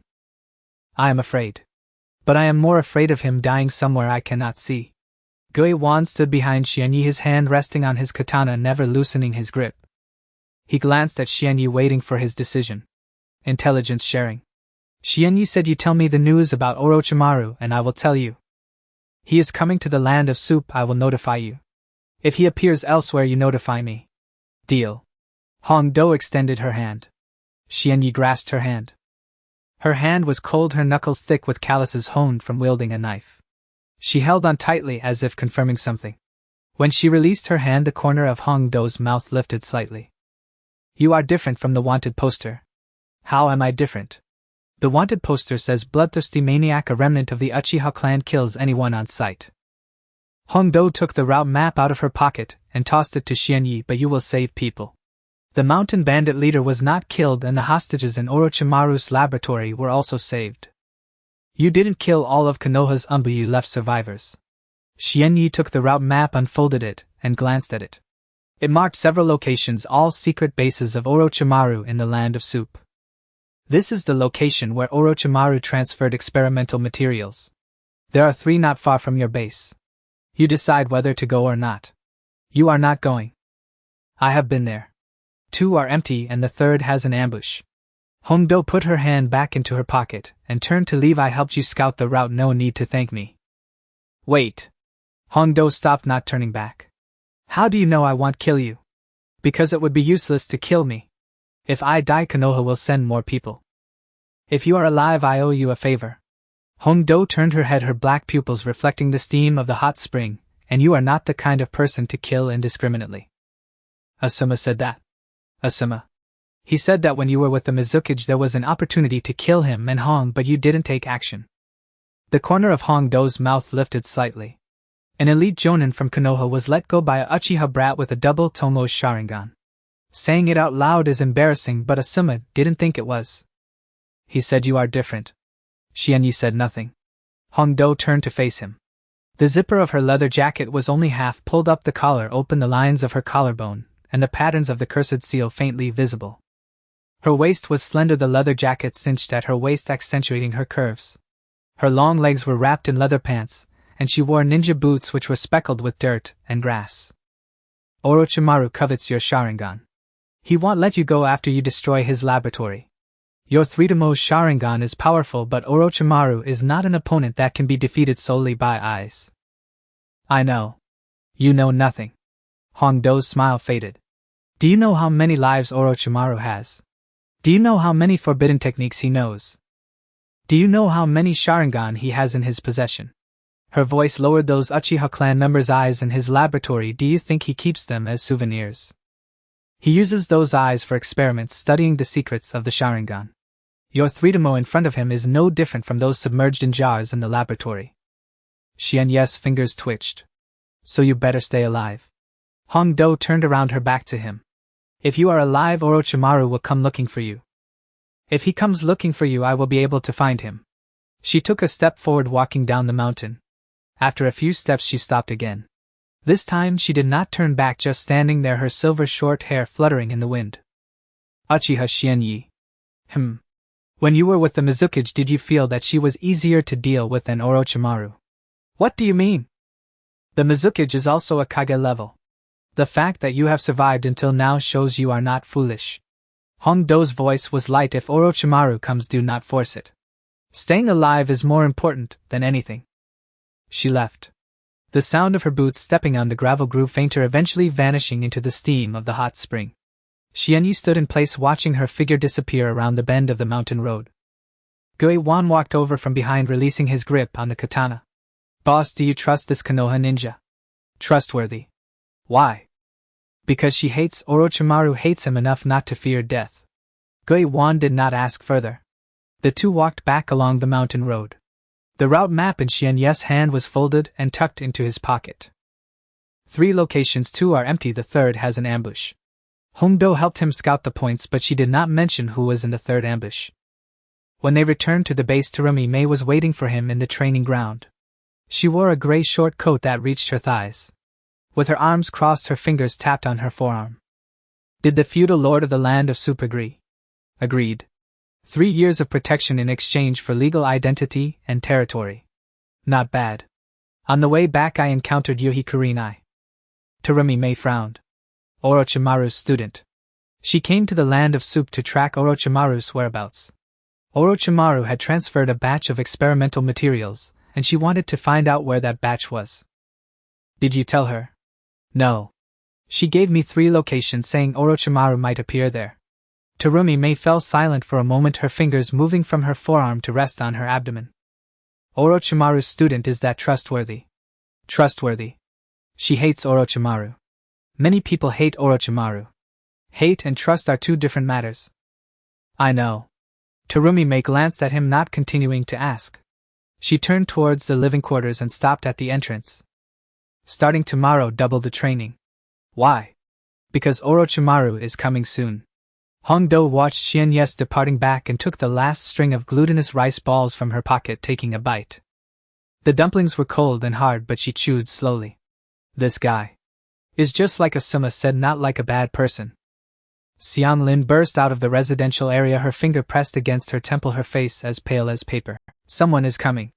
I am afraid. But I am more afraid of him dying somewhere I cannot see. Gui Wan stood behind Xianyi, his hand resting on his katana, never loosening his grip. He glanced at Xianyi, waiting for his decision. Intelligence sharing. Xianyi said, you tell me the news about Orochimaru and I will tell you. He is coming to the Land of Soup, I will notify you. If he appears elsewhere, you notify me. Deal. Hongdo extended her hand. Xianyi grasped her hand. Her hand was cold, her knuckles thick with calluses honed from wielding a knife. She held on tightly as if confirming something. When she released her hand, the corner of Hongdo's mouth lifted slightly. You are different from the wanted poster. How am I different? The wanted poster says bloodthirsty maniac, a remnant of the Uchiha clan, kills anyone on sight. Hongdo took the route map out of her pocket and tossed it to Xianyi, but you will save people. The mountain bandit leader was not killed and the hostages in Orochimaru's laboratory were also saved. You didn't kill all of Konoha's Umbu, you left survivors. Xianyi took the route map, unfolded it, and glanced at it. It marked several locations, all secret bases of Orochimaru in the Land of Soup. This is the location where Orochimaru transferred experimental materials. There are 3 not far from your base. You decide whether to go or not. You are not going. I have been there. 2 are empty and the third has an ambush. Hongdo put her hand back into her pocket and turned to leave. I helped you scout the route, no need to thank me. Wait. Hongdo stopped, not turning back. How do you know I won't kill you? Because it would be useless to kill me. If I die, Konoha will send more people. If you are alive, I owe you a favor. Hongdo turned her head, her black pupils reflecting the steam of the hot spring, and you are not the kind of person to kill indiscriminately. Asuma said that. Asuma. He said that when you were with the Mizukage there was an opportunity to kill him and Hong, but you didn't take action. The corner of Hongdo's mouth lifted slightly. An elite jonin from Konoha was let go by a Uchiha brat with a double Tomo Sharingan. Saying it out loud is embarrassing, but Asuma didn't think it was. He said you are different. Xianyi said nothing. Hongdo turned to face him. The zipper of her leather jacket was only half pulled up, the collar open, the lines of her collarbone, and the patterns of the cursed seal faintly visible. Her waist was slender, the leather jacket cinched at her waist, accentuating her curves. Her long legs were wrapped in leather pants, and she wore ninja boots which were speckled with dirt and grass. Orochimaru covets your Sharingan. He won't let you go after you destroy his laboratory. Your 3-Tomo Sharingan is powerful, but Orochimaru is not an opponent that can be defeated solely by eyes. I know. You know nothing. Hongdo's smile faded. Do you know how many lives Orochimaru has? Do you know how many forbidden techniques he knows? Do you know how many Sharingan he has in his possession? Her voice lowered those Uchiha clan members' eyes in his laboratory. Do you think he keeps them as souvenirs? He uses those eyes for experiments studying the secrets of the Sharingan. Your 3-mo in front of him is no different from those submerged in jars in the laboratory. Xianye's fingers twitched. So you better stay alive. Hongdo turned around her back to him. If you are alive, Orochimaru will come looking for you. If he comes looking for you, I will be able to find him. She took a step forward, walking down the mountain. After a few steps she stopped again. This time she did not turn back, just standing there, her silver short hair fluttering in the wind. Uchiha Xianyi. When you were with the Mizukage, did you feel that she was easier to deal with than Orochimaru? What do you mean? The Mizukage is also a Kage level. The fact that you have survived until now shows you are not foolish. Hongdo's voice was light. If Orochimaru comes, do not force it. Staying alive is more important than anything. She left. The sound of her boots stepping on the gravel grew fainter, eventually vanishing into the steam of the hot spring. Xianyi stood in place, watching her figure disappear around the bend of the mountain road. Guiwan walked over from behind, releasing his grip on the katana. Boss, do you trust this Konoha ninja? Trustworthy. Why? Because she hates Orochimaru, hates him enough not to fear death. Guiwan did not ask further. The two walked back along the mountain road. The route map in Xianye's hand was folded and tucked into his pocket. 3 locations, 2 are empty, the third has an ambush. Hongdo helped him scout the points, but she did not mention who was in the third ambush. When they returned to the base, Terumi Mei was waiting for him in the training ground. She wore a gray short coat that reached her thighs. With her arms crossed, her fingers tapped on her forearm. Did the feudal lord of the land of Sup agree? Agreed. 3 years of protection in exchange for legal identity and territory. Not bad. On the way back I encountered Yuhi Kurenai. Terumi Mei frowned. Orochimaru's student. She came to the land of Sup to track Orochimaru's whereabouts. Orochimaru had transferred a batch of experimental materials, and she wanted to find out where that batch was. Did you tell her? No. She gave me 3 locations, saying Orochimaru might appear there. Terumi Mei fell silent for a moment, her fingers moving from her forearm to rest on her abdomen. Orochimaru's student, is that trustworthy? Trustworthy. She hates Orochimaru. Many people hate Orochimaru. Hate and trust are 2 different matters. I know. Terumi Mei glanced at him, not continuing to ask. She turned towards the living quarters and stopped at the entrance. Starting tomorrow, double the training. Why? Because Orochimaru is coming soon. Hongdo watched Xianye's departing back and took the last string of glutinous rice balls from her pocket, taking a bite. The dumplings were cold and hard, but she chewed slowly. This guy is just like Asuma said, not like a bad person. Xianlin burst out of the residential area, her finger pressed against her temple, her face as pale as paper. Someone is coming.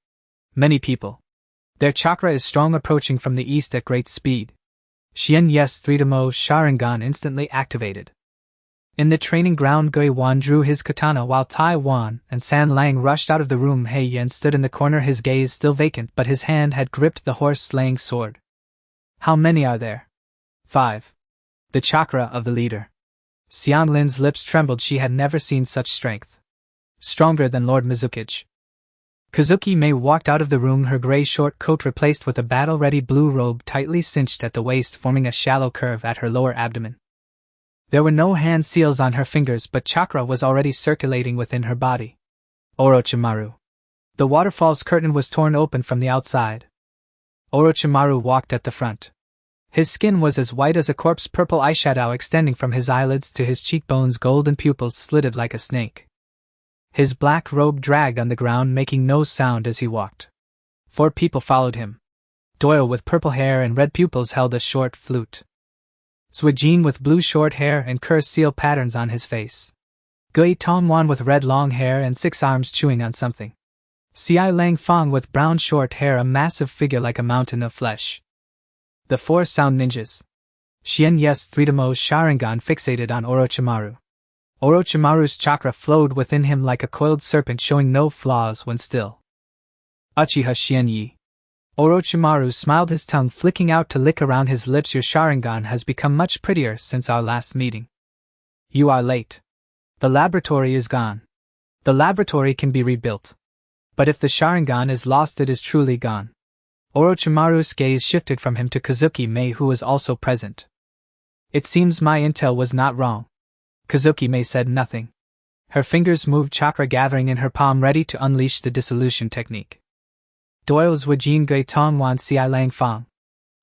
Many people. Their chakra is strong, approaching from the east at great speed. Xianye's 3-mo Sharingan instantly activated. In the training ground, Guiwan drew his katana while Tai Wan and San Lang rushed out of the room. He Yan stood in the corner, his gaze still vacant, but his hand had gripped the horse-slaying sword. How many are there? 5. The chakra of the leader. Xianlin's lips trembled, she had never seen such strength. Stronger than Lord Mizukage. Kazuki Mei walked out of the room, her gray short coat replaced with a battle-ready blue robe tightly cinched at the waist, forming a shallow curve at her lower abdomen. There were no hand seals on her fingers, but chakra was already circulating within her body. Orochimaru. The waterfall's curtain was torn open from the outside. Orochimaru walked at the front. His skin was as white as a corpse, purple eyeshadow extending from his eyelids to his cheekbones, golden pupils slitted like a snake. His black robe dragged on the ground, making no sound as he walked. 4 people followed him. Doyle with purple hair and red pupils held a short flute. Suijin with blue short hair and curse seal patterns on his face. Gui Tongwan with red long hair and 6 arms chewing on something. Xi Lang Fong with brown short hair, a massive figure like a mountain of flesh. The 4 sound ninjas. Xianye's 3-mo Sharingan fixated on Orochimaru. Orochimaru's chakra flowed within him like a coiled serpent, showing no flaws when still. Uchiha Xianyi. Orochimaru smiled, his tongue flicking out to lick around his lips. Your Sharingan has become much prettier since our last meeting. You are late. The laboratory is gone. The laboratory can be rebuilt. But if the Sharingan is lost, it is truly gone. Orochimaru's gaze shifted from him to Kazuki Mei, who was also present. It seems my intel was not wrong. Kazuki Mei said nothing. Her fingers moved, chakra gathering in her palm, ready to unleash the dissolution technique. Doyle's Wajin Gui Tongwan Xiai Lang Fang.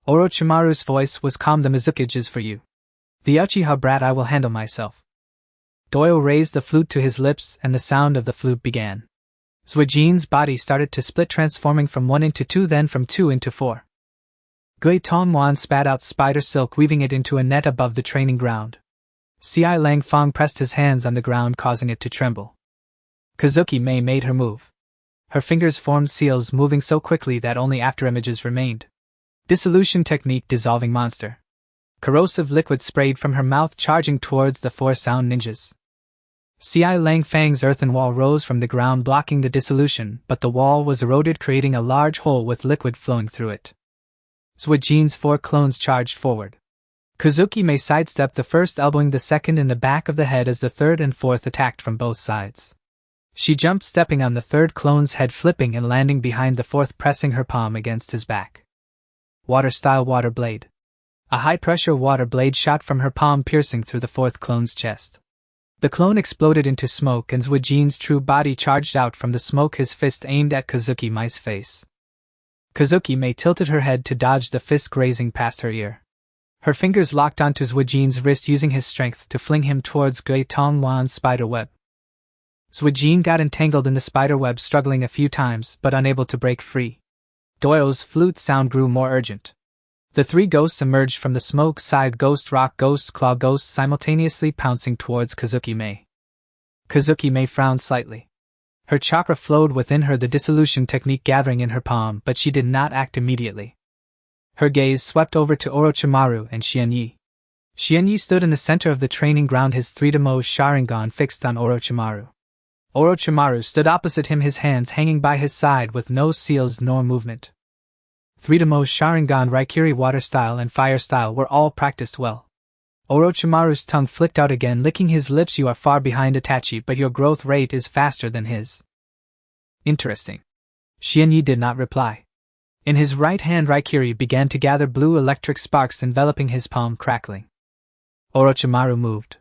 Orochimaru's voice was calm. The Mizukage is for you. The Uchiha brat, I will handle myself. Doyle raised the flute to his lips, and the sound of the flute began. Zwajin's body started to split, transforming from 1 into 2, then from 2 into 4. Gui Tongwan spat out spider silk, weaving it into a net above the training ground. Xiai Lang Fang pressed his hands on the ground, causing it to tremble. Kazuki Mei made her move. Her fingers formed seals, moving so quickly that only afterimages remained. Dissolution technique, dissolving monster. Corrosive liquid sprayed from her mouth, charging towards the 4 sound ninjas. Xiai Lang Fang's earthen wall rose from the ground, blocking the dissolution, but the wall was eroded, creating a large hole with liquid flowing through it. Zwajin's 4 clones charged forward. Kazuki Mei sidestepped the first, elbowing the second in the back of the head as the third and fourth attacked from both sides. She jumped, stepping on the third clone's head, flipping and landing behind the fourth, pressing her palm against his back. Water-style water blade. A high-pressure water blade shot from her palm, piercing through the fourth clone's chest. The clone exploded into smoke, and Zwajin's true body charged out from the smoke, his fist aimed at Kazuki Mei's face. Kazuki Mei tilted her head to dodge the fist, grazing past her ear. Her fingers locked onto Zwajin's wrist, using his strength to fling him towards Gui Tongwan's spider web. Zwajin got entangled in the spider web, struggling a few times, but unable to break free. Doyle's flute sound grew more urgent. The 3 ghosts emerged from the smoke, side ghost, rock ghost, claw ghost, simultaneously pouncing towards Kazuki Mei. Kazuki Mei frowned slightly. Her chakra flowed within her, the dissolution technique gathering in her palm, but she did not act immediately. Her gaze swept over to Orochimaru and Xianyi. Xianyi stood in the center of the training ground, his 3-demo Sharingan fixed on Orochimaru. Orochimaru stood opposite him, his hands hanging by his side with no seals nor movement. 3-demo Sharingan, Raikiri, water style and fire style were all practiced well. Orochimaru's tongue flicked out again, licking his lips. You are far behind Itachi, but your growth rate is faster than his. Interesting. Xianyi did not reply. In his right hand, Raikiri began to gather blue electric sparks, enveloping his palm, crackling. Orochimaru moved.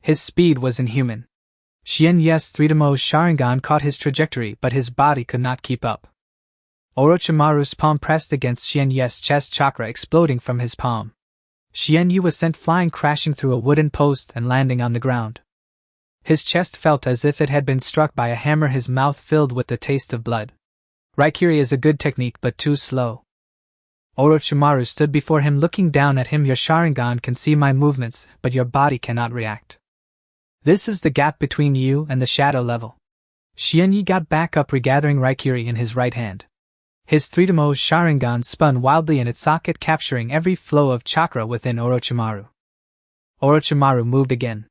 His speed was inhuman. Xianyi's 3-demo Sharingan caught his trajectory, but his body could not keep up. Orochimaru's palm pressed against Xianyi's chest, chakra exploding from his palm. Xianyi was sent flying, crashing through a wooden post and landing on the ground. His chest felt as if it had been struck by a hammer, his mouth filled with the taste of blood. Raikiri is a good technique, but too slow. Orochimaru stood before him, looking down at him. Your Sharingan can see my movements, but your body cannot react. This is the gap between you and the shadow level. Xianyi got back up, regathering Raikiri in his right hand. His 3-demo Sharingan spun wildly in its socket, capturing every flow of chakra within Orochimaru. Orochimaru moved again.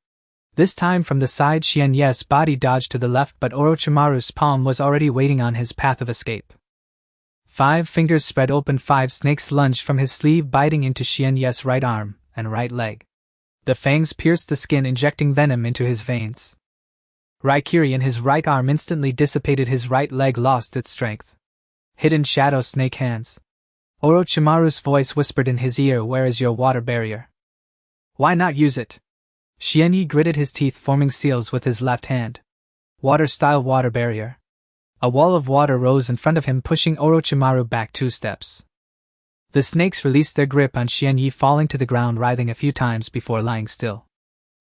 This time from the side, Xianyi's body dodged to the left, but Orochimaru's palm was already waiting on his path of escape. 5 fingers spread open, 5 snakes lunged from his sleeve, biting into Xianyi's right arm and right leg. The fangs pierced the skin, injecting venom into his veins. Raikiri in his right arm instantly dissipated, his right leg lost its strength. Hidden shadow snake hands. Orochimaru's voice whispered in his ear, where is your water barrier? Why not use it? Xianyi gritted his teeth, forming seals with his left hand. Water-style water barrier. A wall of water rose in front of him, pushing Orochimaru back 2 steps. The snakes released their grip on Xianyi, falling to the ground, writhing a few times before lying still.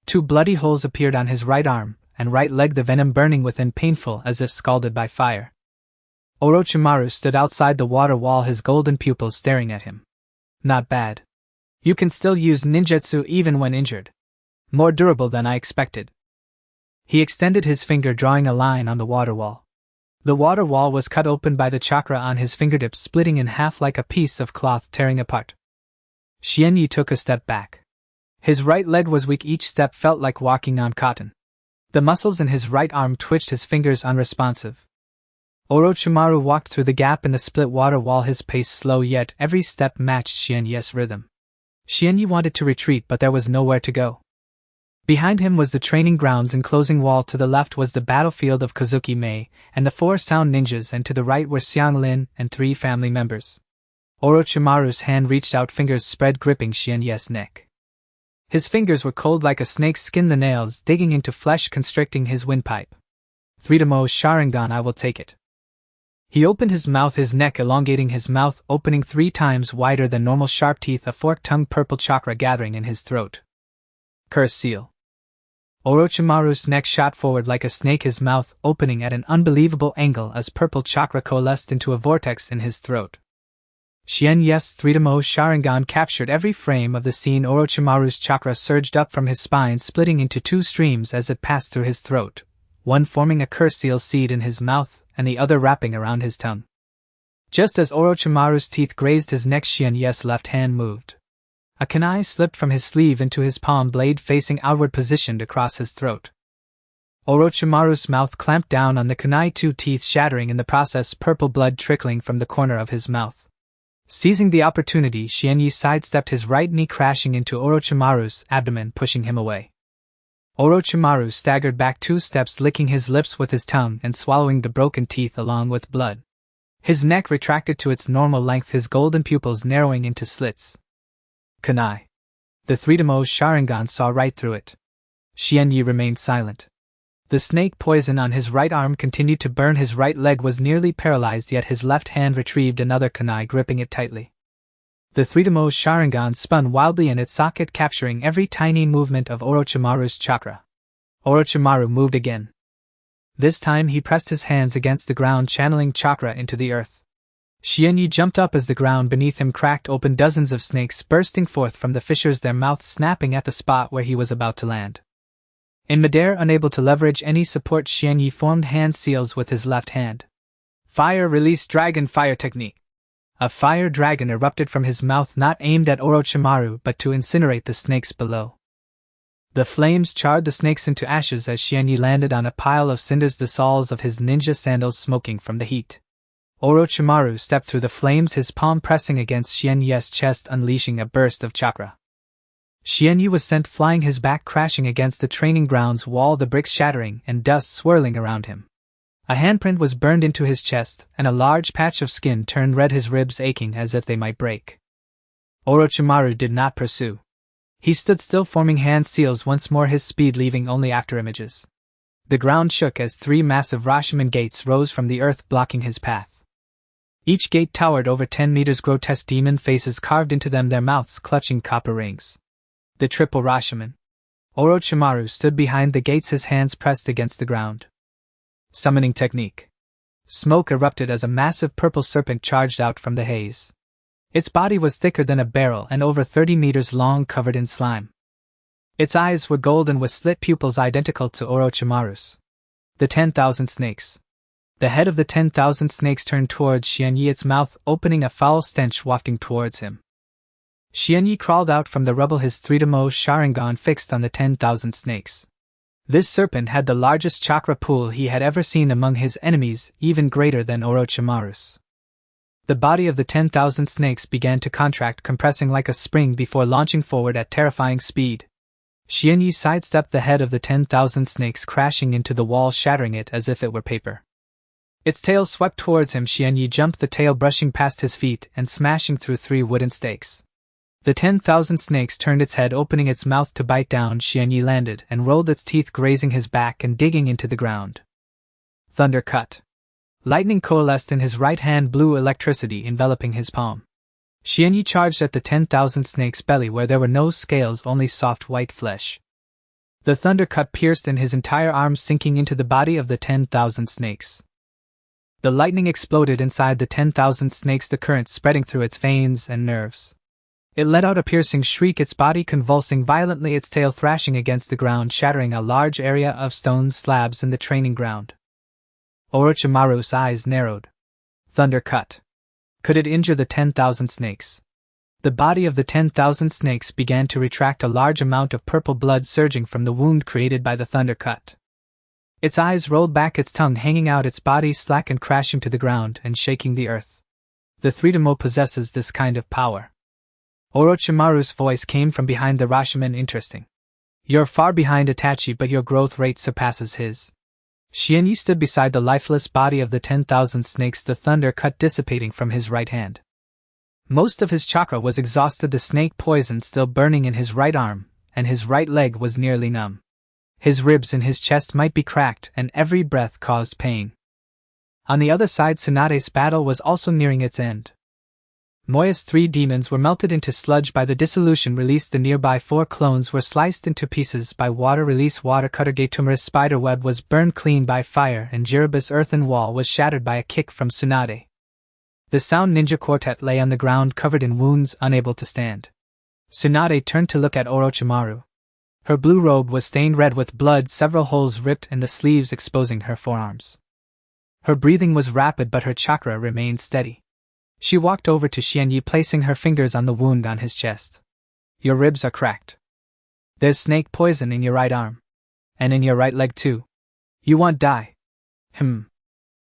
2 bloody holes appeared on his right arm and right leg, the venom burning within, painful as if scalded by fire. Orochimaru stood outside the water wall, his golden pupils staring at him. Not bad. You can still use ninjutsu even when injured. More durable than I expected. He extended his finger, drawing a line on the water wall. The water wall was cut open by the chakra on his fingertips, splitting in half like a piece of cloth tearing apart. Xianyi took a step back. His right leg was weak, each step felt like walking on cotton. The muscles in his right arm twitched, his fingers unresponsive. Orochimaru walked through the gap in the split water wall, his pace slow, yet every step matched Xianyi's rhythm. Xianyi wanted to retreat, but there was nowhere to go. Behind him was the training grounds enclosing wall, to the left was the battlefield of Kaguya Mei, and the 4 sound ninjas, and to the right were Xianglin and 3 family members. Orochimaru's hand reached out, fingers spread, gripping Xianyu's neck. His fingers were cold like a snake's skin, the nails digging into flesh, constricting his windpipe. 3-mo Sharingan, I will take it. He opened his mouth, his neck elongating, his mouth opening 3 times wider than normal, sharp teeth, a forked tongue, purple chakra gathering in his throat. Curse seal. Orochimaru's neck shot forward like a snake, his mouth opening at an unbelievable angle as purple chakra coalesced into a vortex in his throat. Xianyu's 3-mo Sharingan captured every frame of the scene. Orochimaru's chakra surged up from his spine, splitting into 2 streams as it passed through his throat, one forming a curse seal seed in his mouth and the other wrapping around his tongue. Just as Orochimaru's teeth grazed his neck, Xianyu's left hand moved. A kunai slipped from his sleeve into his palm, blade facing outward, positioned across his throat. Orochimaru's mouth clamped down on the kunai, 2 teeth shattering in the process, purple blood trickling from the corner of his mouth. Seizing the opportunity, Xianyu sidestepped his right knee, crashing into Orochimaru's abdomen, pushing him away. Orochimaru staggered back 2 steps, licking his lips with his tongue and swallowing the broken teeth along with blood. His neck retracted to its normal length, his golden pupils narrowing into slits. Kunai. The 3-mo Sharingan saw right through it. Xianyu remained silent. The snake poison on his right arm continued to burn. His right leg was nearly paralyzed, yet his left hand retrieved another kunai, gripping it tightly. The 3-mo Sharingan spun wildly in its socket, capturing every tiny movement of Orochimaru's chakra. Orochimaru moved again. This time he pressed his hands against the ground, channeling chakra into the earth. Xianyu jumped up as the ground beneath him cracked open, dozens of snakes bursting forth from the fissures, their mouths snapping at the spot where he was about to land. In midair, unable to leverage any support, Xianyu formed hand seals with his left hand. Fire release dragon fire technique. A fire dragon erupted from his mouth, not aimed at Orochimaru but to incinerate the snakes below. The flames charred the snakes into ashes as Xianyu landed on a pile of cinders, the soles of his ninja sandals smoking from the heat. Orochimaru stepped through the flames, his palm pressing against Xianyu's chest, unleashing a burst of chakra. Xianyu was sent flying, his back crashing against the training grounds wall, the bricks shattering and dust swirling around him. A handprint was burned into his chest, and a large patch of skin turned red, his ribs aching as if they might break. Orochimaru did not pursue. He stood still, forming hand seals once more, his speed leaving only after images. The ground shook as 3 massive Rashomon gates rose from the earth, blocking his path. Each gate towered over 10 meters, grotesque demon faces carved into them, their mouths clutching copper rings. The triple Rashomon. Orochimaru stood behind the gates, his hands pressed against the ground. Summoning technique. Smoke erupted as a massive purple serpent charged out from the haze. Its body was thicker than a barrel and over 30 meters long, covered in slime. Its eyes were golden with slit pupils identical to Orochimaru's. The 10,000 snakes. The head of the 10,000 snakes turned towards Xianyu, its mouth opening, a foul stench wafting towards him. Xianyu crawled out from the rubble, his 3-mo Sharingan fixed on the 10,000 snakes. This serpent had the largest chakra pool he had ever seen among his enemies, even greater than Orochimaru's. The body of the 10,000 snakes began to contract, compressing like a spring before launching forward at terrifying speed. Xianyu sidestepped the head of the 10,000 snakes, crashing into the wall, shattering it as if it were paper. Its tail swept towards him. Xianyu jumped, the tail brushing past his feet and smashing through 3 wooden stakes. The 10,000 snakes turned its head, opening its mouth to bite down. Xianyu landed and rolled its teeth, grazing his back and digging into the ground. Thunder cut. Lightning coalesced in his right hand, blue electricity enveloping his palm. Xianyu charged at the 10,000 snakes' belly, where there were no scales, only soft white flesh. The thunder cut pierced in his entire arm, sinking into the body of the 10,000 snakes. The lightning exploded inside the 10,000 snakes, the current spreading through its veins and nerves. It let out a piercing shriek, its body convulsing violently, its tail thrashing against the ground, shattering a large area of stone slabs in the training ground. Orochimaru's eyes narrowed. Thunder cut. Could it injure the 10,000 snakes? The body of the 10,000 snakes began to retract, a large amount of purple blood surging from the wound created by the thunder cut. Its eyes rolled back, its tongue hanging out, its body slack and crashing to the ground and shaking the earth. The 3-mo possesses this kind of power. Orochimaru's voice came from behind the Rashomon. Interesting. You're far behind Itachi, but your growth rate surpasses his. Xianyi stood beside the lifeless body of the 10,000 snakes, the thunder cut dissipating from his right hand. Most of his chakra was exhausted, the snake poison still burning in his right arm, and his right leg was nearly numb. His ribs in his chest might be cracked, and every breath caused pain. On the other side, Tsunade's battle was also nearing its end. Moya's 3 demons were melted into sludge by the dissolution release. The nearby 4 clones were sliced into pieces by water release. Water cutter Gatumara's spider web was burned clean by fire, and Jiruba's earthen wall was shattered by a kick from Tsunade. The Sound Ninja Quartet lay on the ground covered in wounds, unable to stand. Tsunade turned to look at Orochimaru. Her blue robe was stained red with blood, several holes ripped and the sleeves exposing her forearms. Her breathing was rapid, but her chakra remained steady. She walked over to Xianyi, placing her fingers on the wound on his chest. Your ribs are cracked. There's snake poison in your right arm. And in your right leg too. You won't die.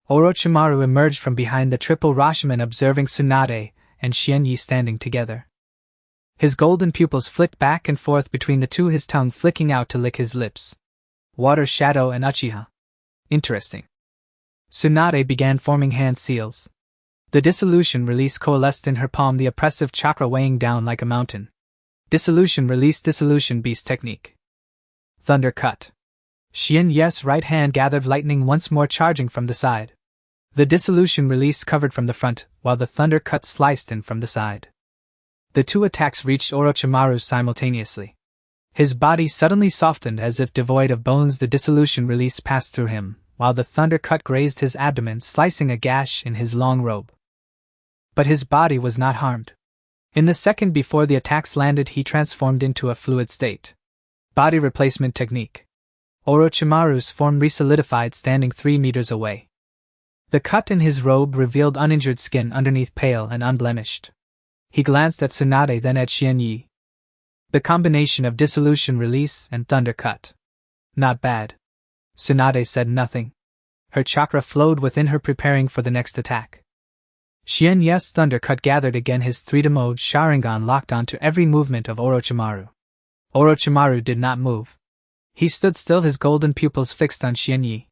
Orochimaru emerged from behind the triple Rashomon, observing Tsunade and Xianyi standing together. His golden pupils flicked back and forth between the two, his tongue flicking out to lick his lips. Water, Shadow, and Uchiha. Interesting. Tsunade began forming hand seals. The dissolution release coalesced in her palm, the oppressive chakra weighing down like a mountain. Dissolution release, dissolution beast technique. Thunder cut. Xianyi's right hand gathered lightning, once more charging from the side. The dissolution release covered from the front, while the thunder cut sliced in from the side. The 2 attacks reached Orochimaru simultaneously. His body suddenly softened as if devoid of bones. The dissolution release passed through him, while the thunder cut grazed his abdomen, slicing a gash in his long robe. But his body was not harmed. In the second before the attacks landed, he transformed into a fluid state. Body replacement technique. Orochimaru's form resolidified, standing 3 meters away. The cut in his robe revealed uninjured skin underneath, pale and unblemished. He glanced at Tsunade, then at Xianyi. The combination of dissolution release and thunder cut. Not bad. Tsunade said nothing. Her chakra flowed within her, preparing for the next attack. Xianyi's thunder cut gathered again, his 3D-mode Sharingan locked onto every movement of Orochimaru. Orochimaru did not move. He stood still, his golden pupils fixed on Xianyi.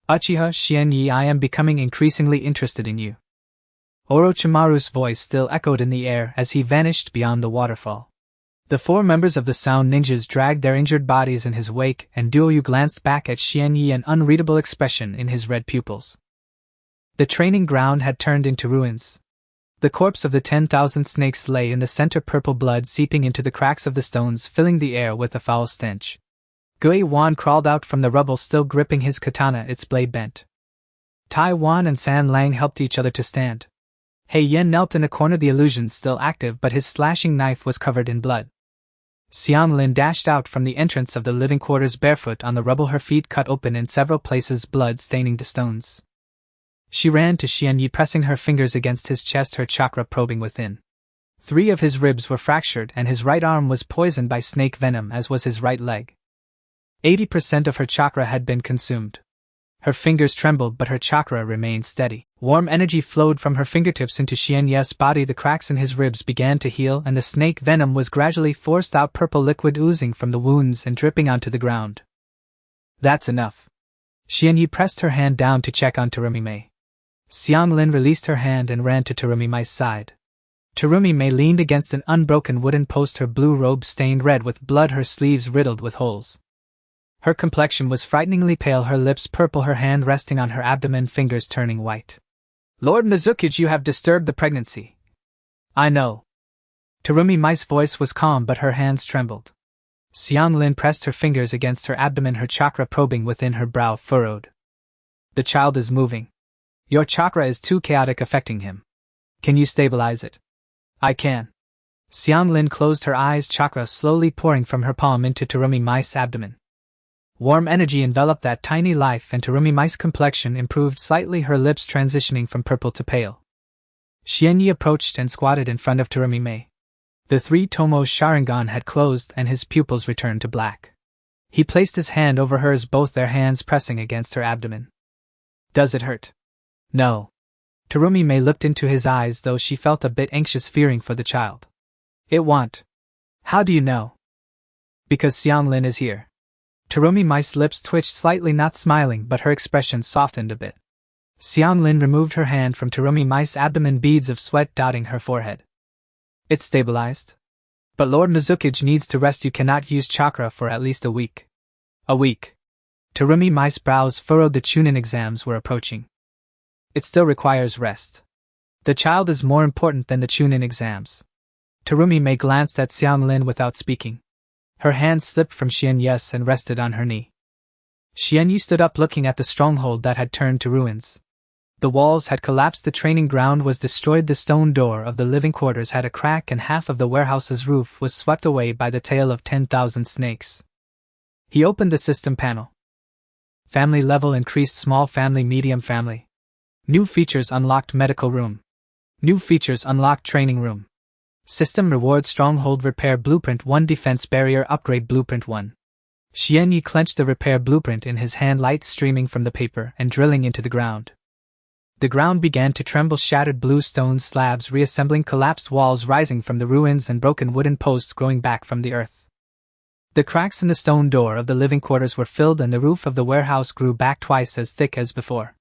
Uchiha, Xianyi, I am becoming increasingly interested in you. Orochimaru's voice still echoed in the air as he vanished beyond the waterfall. The 4 members of the Sound Ninjas dragged their injured bodies in his wake, and Duoyu glanced back at Xianyi, an unreadable expression in his red pupils. The training ground had turned into ruins. The corpse of the 10,000 snakes lay in the center, purple blood seeping into the cracks of the stones, filling the air with a foul stench. Gui Wan crawled out from the rubble, still gripping his katana, its blade bent. Tai Wan and San Lang helped each other to stand. Hei Yen knelt in a corner, the illusion still active, but his slashing knife was covered in blood. Xiang Lin dashed out from the entrance of the living quarters barefoot on the rubble, her feet cut open in several places, blood staining the stones. She ran to Xianyi, pressing her fingers against his chest, her chakra probing within. 3 of his ribs were fractured, and his right arm was poisoned by snake venom, as was his right leg. 80% of her chakra had been consumed. Her fingers trembled, but her chakra remained steady. Warm energy flowed from her fingertips into Xianyi's body. The cracks in his ribs began to heal, and the snake venom was gradually forced out, purple liquid oozing from the wounds and dripping onto the ground. That's enough. Xianyi pressed her hand down to check on Terumi Mei. Xiang Lin released her hand and ran to Terumi Mei's side. Terumi Mei leaned against an unbroken wooden post, her blue robe stained red with blood, her sleeves riddled with holes. Her complexion was frighteningly pale, her lips purple, her hand resting on her abdomen, fingers turning white. Lord Mizuki, you have disturbed the pregnancy. I know. Terumi Mei's voice was calm, but her hands trembled. Xiang Lin pressed her fingers against her abdomen, her chakra probing within, her brow furrowed. The child is moving. Your chakra is too chaotic, affecting him. Can you stabilize it? I can. Xiang Lin closed her eyes, chakra slowly pouring from her palm into Terumi Mei's abdomen. Warm energy enveloped that tiny life, and Terumi Mei's complexion improved slightly, her lips transitioning from purple to pale. Xianyi approached and squatted in front of Terumi Mei. The 3 Tomo's Sharingan had closed, and his pupils returned to black. He placed his hand over hers, both their hands pressing against her abdomen. Does it hurt? No. Terumi Mei looked into his eyes, though she felt a bit anxious, fearing for the child. It won't. How do you know? Because Xianglin is here. Terumi Mei's lips twitched slightly, not smiling, but her expression softened a bit. Xianglin removed her hand from Terumi Mei's abdomen, beads of sweat dotting her forehead. It's stabilized. But Lord Mizuki needs to rest. You cannot use chakra for at least a week. A week. Terumi Mei's brows furrowed. The Chunin exams were approaching. It still requires rest. The child is more important than the Chunin exams. Terumi Mei glanced at Xianglin without speaking. Her hand slipped from Xianyu's and rested on her knee. Xianyu stood up, looking at the stronghold that had turned to ruins. The walls had collapsed, the training ground was destroyed, the stone door of the living quarters had a crack, and half of the warehouse's roof was swept away by the tail of 10,000 snakes. He opened the system panel. Family level increased, small family, medium family. New features unlocked, medical room. New features unlocked, training room. System rewards, stronghold repair blueprint 1, defense barrier upgrade blueprint 1. Xianyu clenched the repair blueprint in his hand, light streaming from the paper and drilling into the ground. The ground began to tremble, shattered blue stone slabs reassembling, collapsed walls rising from the ruins, and broken wooden posts growing back from the earth. The cracks in the stone door of the living quarters were filled, and the roof of the warehouse grew back twice as thick as before.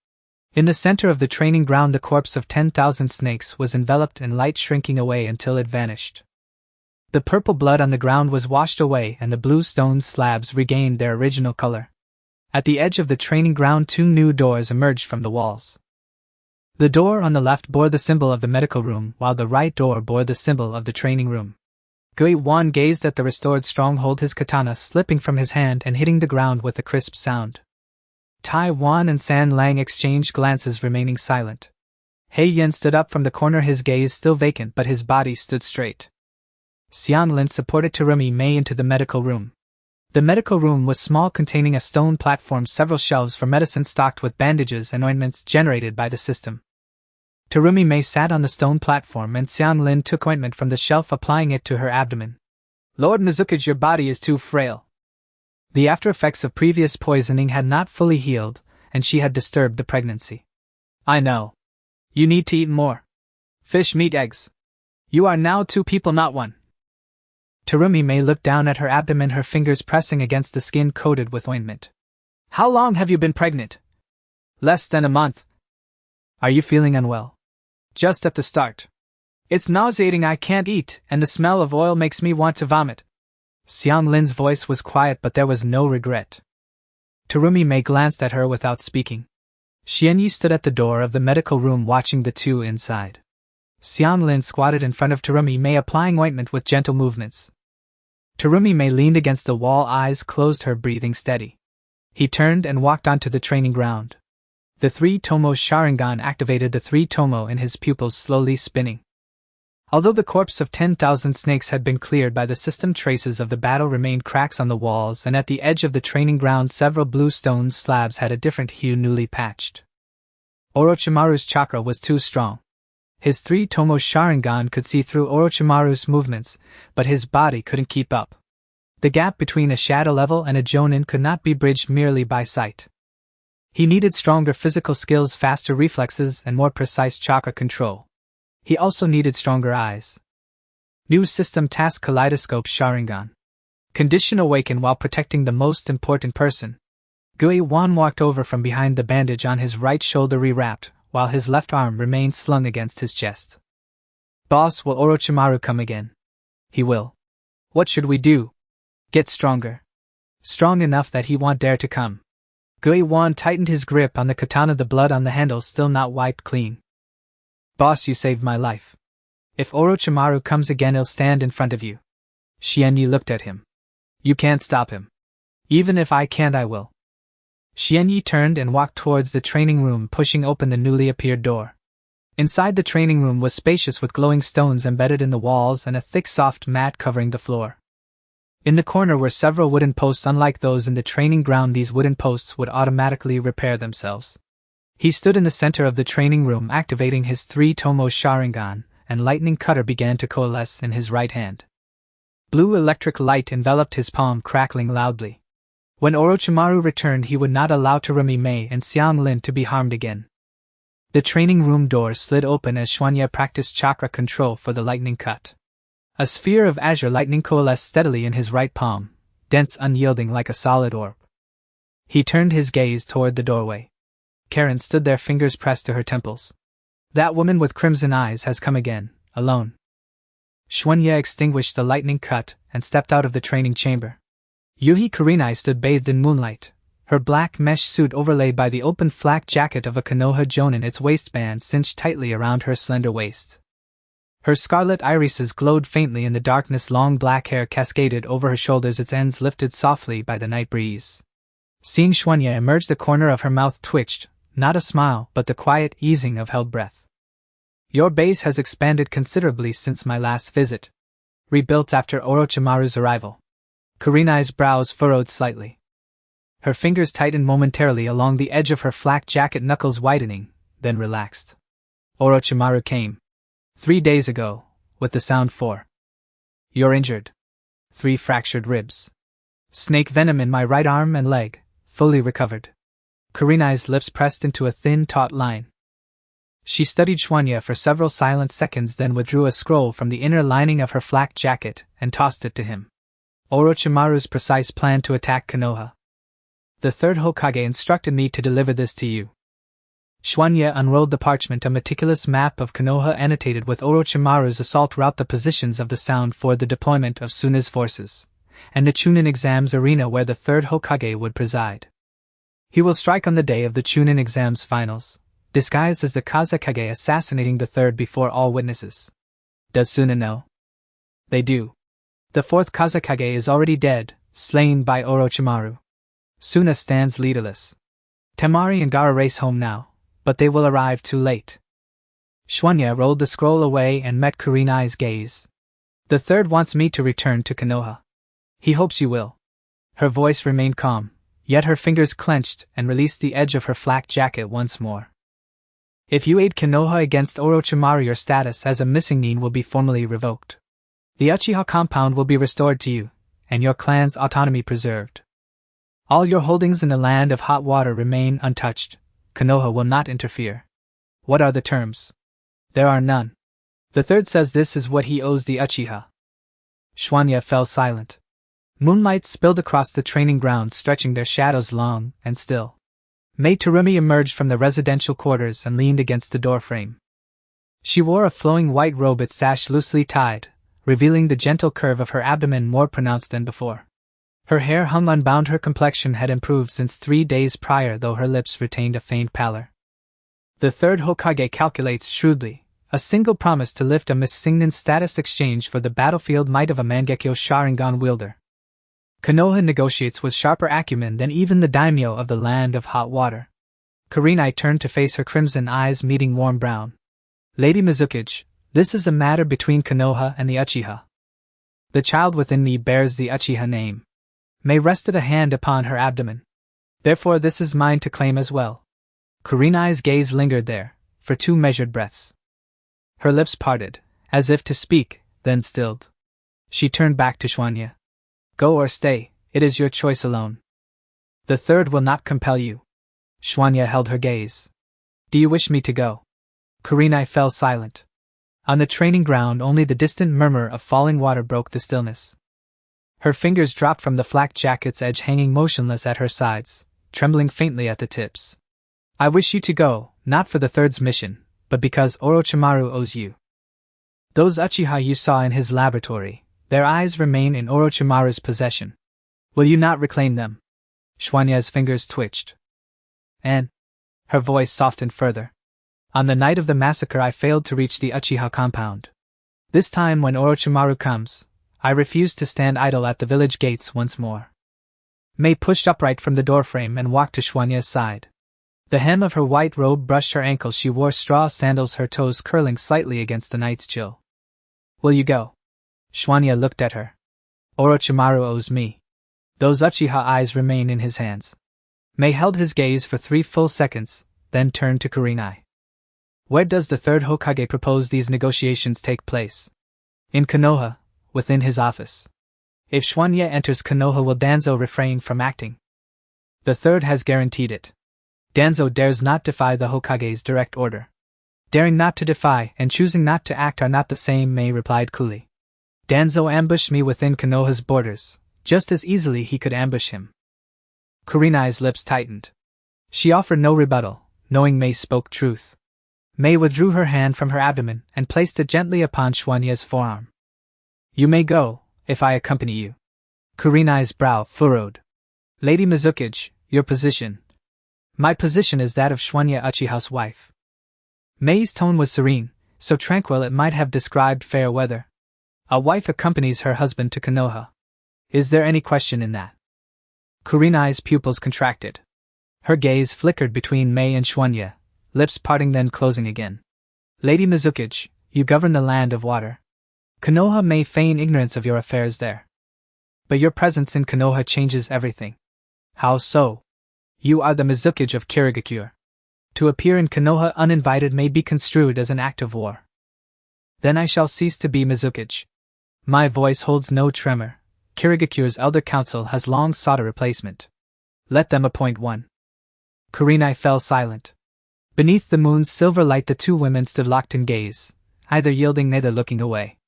In the center of the training ground, the corpse of 10,000 snakes was enveloped in light, shrinking away until it vanished. The purple blood on the ground was washed away, and the blue stone slabs regained their original color. At the edge of the training ground, 2 new doors emerged from the walls. The door on the left bore the symbol of the medical room, while the right door bore the symbol of the training room. Gui Wan gazed at the restored stronghold, his katana slipping from his hand and hitting the ground with a crisp sound. Tai Wan and San Lang exchanged glances, remaining silent. Hei Yen stood up from the corner, his gaze still vacant, but his body stood straight. Xianglin supported Terumi Mei into the medical room. The medical room was small, containing a stone platform, several shelves for medicine stocked with bandages and ointments generated by the system. Terumi Mei sat on the stone platform, and Xianglin took ointment from the shelf, applying it to her abdomen. Lord Mizuki, your body is too frail. The after effects of previous poisoning had not fully healed, and she had disturbed the pregnancy. I know. You need to eat more. Fish, meat, eggs. You are now 2 people, not 1. Terumi Mei looked down at her abdomen, her fingers pressing against the skin coated with ointment. How long have you been pregnant? Less than a month. Are you feeling unwell? Just at the start. It's nauseating, I can't eat, and the smell of oil makes me want to vomit. Xianglin's voice was quiet, but there was no regret. Terumi Mei glanced at her without speaking. Xianyu stood at the door of the medical room, watching the 2 inside. Xianglin squatted in front of Terumi Mei, applying ointment with gentle movements. Terumi Mei leaned against the wall, eyes closed, her breathing steady. He turned and walked onto the training ground. The 3 Tomo Sharingan activated, the 3 Tomo in his pupils slowly spinning. Although the corpse of 10,000 snakes had been cleared by the system, traces of the battle remained, cracks on the walls, and at the edge of the training ground several blue stone slabs had a different hue, newly patched. Orochimaru's chakra was too strong. His 3 Tomo Sharingan could see through Orochimaru's movements, but his body couldn't keep up. The gap between a shadow level and a Jonin could not be bridged merely by sight. He needed stronger physical skills, faster reflexes, and more precise chakra control. He also needed stronger eyes. New system task, Kaleidoscope Sharingan. Condition: awaken while protecting the most important person. Gui Wan walked over from behind, the bandage on his right shoulder rewrapped, while his left arm remained slung against his chest. Boss, will Orochimaru come again? He will. What should we do? Get stronger. Strong enough that he won't dare to come. Gui Wan tightened his grip on the katana, the blood on the handle still not wiped clean. Boss, you saved my life. If Orochimaru comes again, he'll stand in front of you. Xianyu looked at him. You can't stop him. Even if I can't, I will. Xianyu turned and walked towards the training room, pushing open the newly appeared door. Inside, the training room was spacious, with glowing stones embedded in the walls and a thick soft mat covering the floor. In the corner were several wooden posts. Unlike those in the training ground, these wooden posts would automatically repair themselves. He stood in the center of the training room, activating his 3 Tomo Sharingan, and lightning cutter began to coalesce in his right hand. Blue electric light enveloped his palm, crackling loudly. When Orochimaru returned, he would not allow Terumi Mei and Xianglin to be harmed again. The training room door slid open as Xuanya practiced chakra control for the lightning cut. A sphere of azure lightning coalesced steadily in his right palm, dense, unyielding like a solid orb. He turned his gaze toward the doorway. Karen stood there, fingers pressed to her temples. That woman with crimson eyes has come again, alone. Shunya extinguished the lightning cut and stepped out of the training chamber. Yuhi Kurenai stood bathed in moonlight, her black mesh suit overlaid by the open flak jacket of a Konoha jonin, its waistband cinched tightly around her slender waist. Her scarlet irises glowed faintly in the darkness, long black hair cascaded over her shoulders, its ends lifted softly by the night breeze. Seeing Shunya emerge, the corner of her mouth twitched, not a smile but the quiet easing of held breath. Your base has expanded considerably since my last visit. Rebuilt after Orochimaru's arrival. Kurenai's brows furrowed slightly. Her fingers tightened momentarily along the edge of her flak jacket, knuckles widening, then relaxed. Orochimaru came 3 days ago, with the sound 4. You're injured. 3 fractured ribs. Snake venom in my right arm and leg, fully recovered. Kurenai's lips pressed into a thin, taut line. She studied Shunya for several silent seconds, then withdrew a scroll from the inner lining of her flak jacket and tossed it to him. Orochimaru's precise plan to attack Konoha. The third Hokage instructed me to deliver this to you. Shunya unrolled the parchment, a meticulous map of Konoha annotated with Orochimaru's assault route, the positions of the sound for the deployment of Tsunade's forces, and the Chunin exams arena where the third Hokage would preside. He will strike on the day of the Chunin exams finals, disguised as the Kazekage, assassinating the third before all witnesses. Does Tsuna know? They do. The fourth Kazekage is already dead, slain by Orochimaru. Tsuna stands leaderless. Temari and Gaara race home now, but they will arrive too late. Shunya rolled the scroll away and met Kurenai's gaze. The third wants me to return to Konoha. He hopes you will. Her voice remained calm, yet her fingers clenched and released the edge of her flak jacket once more. If you aid Konoha against Orochimaru, your status as a missing nin will be formally revoked. The Uchiha compound will be restored to you, and your clan's autonomy preserved. All your holdings in the land of hot water remain untouched. Konoha will not interfere. What are the terms? There are none. The third says this is what he owes the Uchiha. Shunya fell silent. Moonlight spilled across the training grounds, stretching their shadows long and still. Mei Terumi emerged from the residential quarters and leaned against the doorframe. She wore a flowing white robe, its sash loosely tied, revealing the gentle curve of her abdomen more pronounced than before. Her hair hung unbound, her complexion had improved since 3 days prior, though her lips retained a faint pallor. The third Hokage calculates shrewdly. A single promise to lift a Missingnin status exchange for the battlefield might of a Mangekyo Sharingan wielder. Konoha negotiates with sharper acumen than even the daimyo of the land of hot water. Kurenai turned to face her, crimson eyes meeting warm brown. Lady Mizukage, this is a matter between Konoha and the Uchiha. The child within me bears the Uchiha name. Mei rested a hand upon her abdomen. Therefore this is mine to claim as well. Kurenai's gaze lingered there, for 2 measured breaths. Her lips parted, as if to speak, then stilled. She turned back to Shunya. Go or stay, it is your choice alone. The third will not compel you. Shunya held her gaze. Do you wish me to go? Kurenai fell silent. On the training ground only the distant murmur of falling water broke the stillness. Her fingers dropped from the flak jacket's edge, hanging motionless at her sides, trembling faintly at the tips. I wish you to go, not for the third's mission, but because Orochimaru owes you. Those Uchiha you saw in his laboratory, their eyes remain in Orochimaru's possession. Will you not reclaim them? Shunya's fingers twitched. And her voice softened further. On the night of the massacre I failed to reach the Uchiha compound. This time when Orochimaru comes, I refuse to stand idle at the village gates once more. Mei pushed upright from the doorframe and walked to Shunya's side. The hem of her white robe brushed her ankles. She wore straw sandals, her toes curling slightly against the night's chill. Will you go? Shunya looked at her. Orochimaru owes me. Those Uchiha eyes remain in his hands. Mei held his gaze for 3 full seconds, then turned to Kurenai. Where does the third Hokage propose these negotiations take place? In Konoha, within his office. If Shunya enters Konoha, will Danzo refrain from acting? The third has guaranteed it. Danzo dares not defy the Hokage's direct order. Daring not to defy and choosing not to act are not the same, Mei replied coolly. Danzo ambushed me within Konoha's borders, Just as easily he could ambush him. Kurenai's lips tightened. She offered no rebuttal, knowing Mei spoke truth. Mei withdrew her hand from her abdomen and placed it gently upon Xuanye's forearm. You may go, if I accompany you. Kurenai's brow furrowed. Lady Mizuki, your position. My position is that of Xuanye Uchiha's wife. Mei's tone was serene, so tranquil it might have described fair weather. A wife accompanies her husband to Konoha. Is there any question in that? Kurenai's pupils contracted. Her gaze flickered between Mei and Xuanye, lips parting then closing again. Lady Mizuki, you govern the land of water. Konoha may feign ignorance of your affairs there. But your presence in Konoha changes everything. How so? You are the Mizuki of Kirigakure. To appear in Konoha uninvited may be construed as an act of war. Then I shall cease to be Mizuki. My voice holds no tremor. Kirigakure's elder council has long sought a replacement. Let them appoint one. Kurenai fell silent. Beneath the moon's silver light the two women stood locked in gaze, either yielding neither looking away.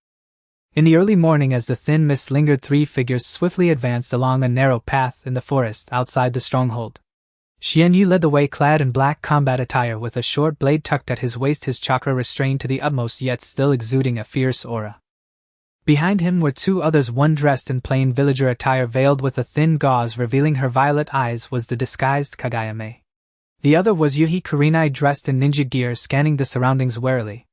In the early morning as the thin mist lingered, three figures swiftly advanced along a narrow path in the forest outside the stronghold. Xianyu led the way clad in black combat attire with a short blade tucked at his waist, his chakra restrained to the utmost yet still exuding a fierce aura. Behind him were two others, one dressed in plain villager attire veiled with a thin gauze revealing her violet eyes was the disguised Kaguya Mei. The other was Yuhi Kurenai dressed in ninja gear scanning the surroundings warily.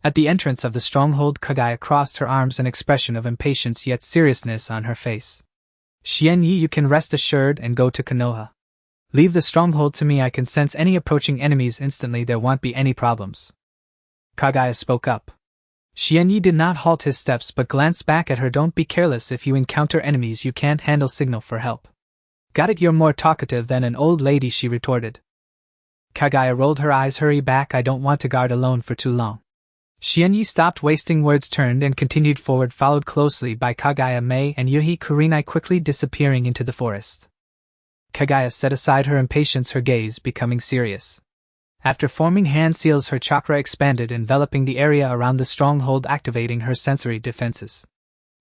At the entrance of the stronghold Kaguya crossed her arms, an expression of impatience yet seriousness on her face. Xianyu, you can rest assured and go to Konoha. Leave the stronghold to me, I can sense any approaching enemies instantly, there won't be any problems. Kaguya spoke up. Xianyu did not halt his steps but glanced back at her. Don't be careless, if you encounter enemies you can't handle, signal for help. Got it, you're more talkative than an old lady, she retorted. Kaguya rolled her eyes. Hurry back, I don't want to guard alone for too long. Xianyu stopped wasting words, turned and continued forward, followed closely by Kaguya Mei and Yuhi Kurenai, quickly disappearing into the forest. Kaguya set aside her impatience, her gaze becoming serious. After forming hand seals, her chakra expanded, enveloping the area around the stronghold, activating her sensory defenses.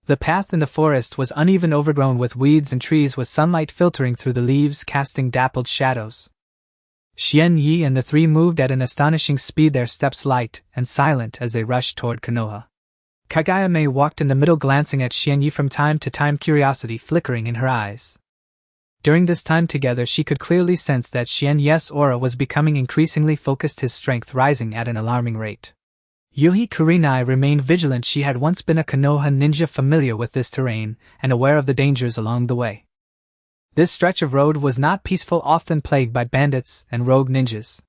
The path in the forest was uneven, overgrown with weeds and trees, with sunlight filtering through the leaves, casting dappled shadows. Xianyu and the three moved at an astonishing speed, their steps light and silent as they rushed toward Konoha. Kaguya Mei walked in the middle, glancing at Xianyu from time to time, curiosity flickering in her eyes. During this time together she could clearly sense that Xianyu's aura was becoming increasingly focused, his strength rising at an alarming rate. Yuhi Kurenai remained vigilant. She had once been a Konoha ninja, familiar with this terrain and aware of the dangers along the way. This stretch of road was not peaceful, often plagued by bandits and rogue ninjas.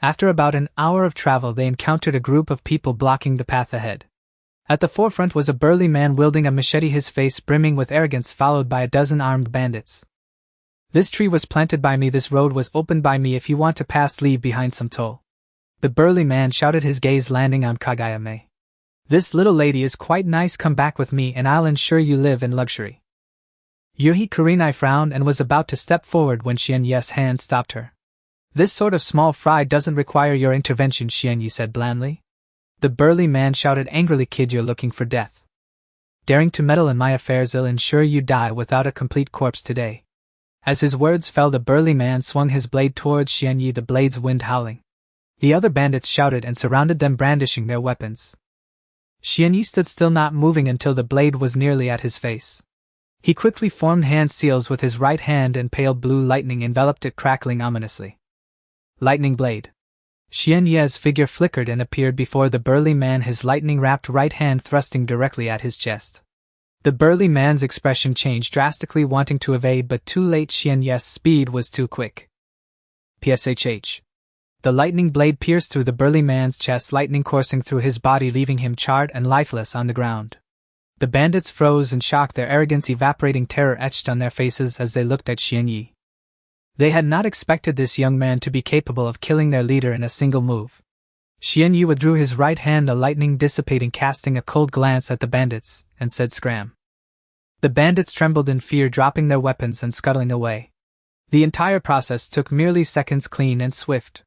After about an hour of travel they encountered a group of people blocking the path ahead. At the forefront was a burly man wielding a machete, his face brimming with arrogance, followed by a dozen armed bandits. This tree was planted by me, this road was opened by me, if you want to pass leave behind some toll. The burly man shouted, his gaze landing on Kaguya Mei. This little lady is quite nice, come back with me and I'll ensure you live in luxury. Yuhi Kurenai frowned and was about to step forward when Xianyu's hand stopped her. This sort of small fry doesn't require your intervention, Xianyu said blandly. The burly man shouted angrily, kid, you're looking for death. Daring to meddle in my affairs, I'll ensure you die without a complete corpse today. As his words fell, the burly man swung his blade towards Xianyu, the blade's wind howling. The other bandits shouted and surrounded them, brandishing their weapons. Xianyu stood still, not moving until the blade was nearly at his face. He quickly formed hand seals with his right hand and pale blue lightning enveloped it, crackling ominously. Lightning blade. Xianyu's figure flickered and appeared before the burly man, his lightning-wrapped right hand thrusting directly at his chest. The burly man's expression changed drastically, wanting to evade but too late. Xianyu's speed was too quick. PSHH. The lightning blade pierced through the burly man's chest, lightning coursing through his body, leaving him charred and lifeless on the ground. The bandits froze in shock, their arrogance evaporating, terror etched on their faces as they looked at Xianyu. They had not expected this young man to be capable of killing their leader in a single move. Xianyu withdrew his right hand, the lightning dissipating, casting a cold glance at the bandits, and said, scram. The bandits trembled in fear, dropping their weapons and scuttling away. The entire process took merely seconds, clean and swift.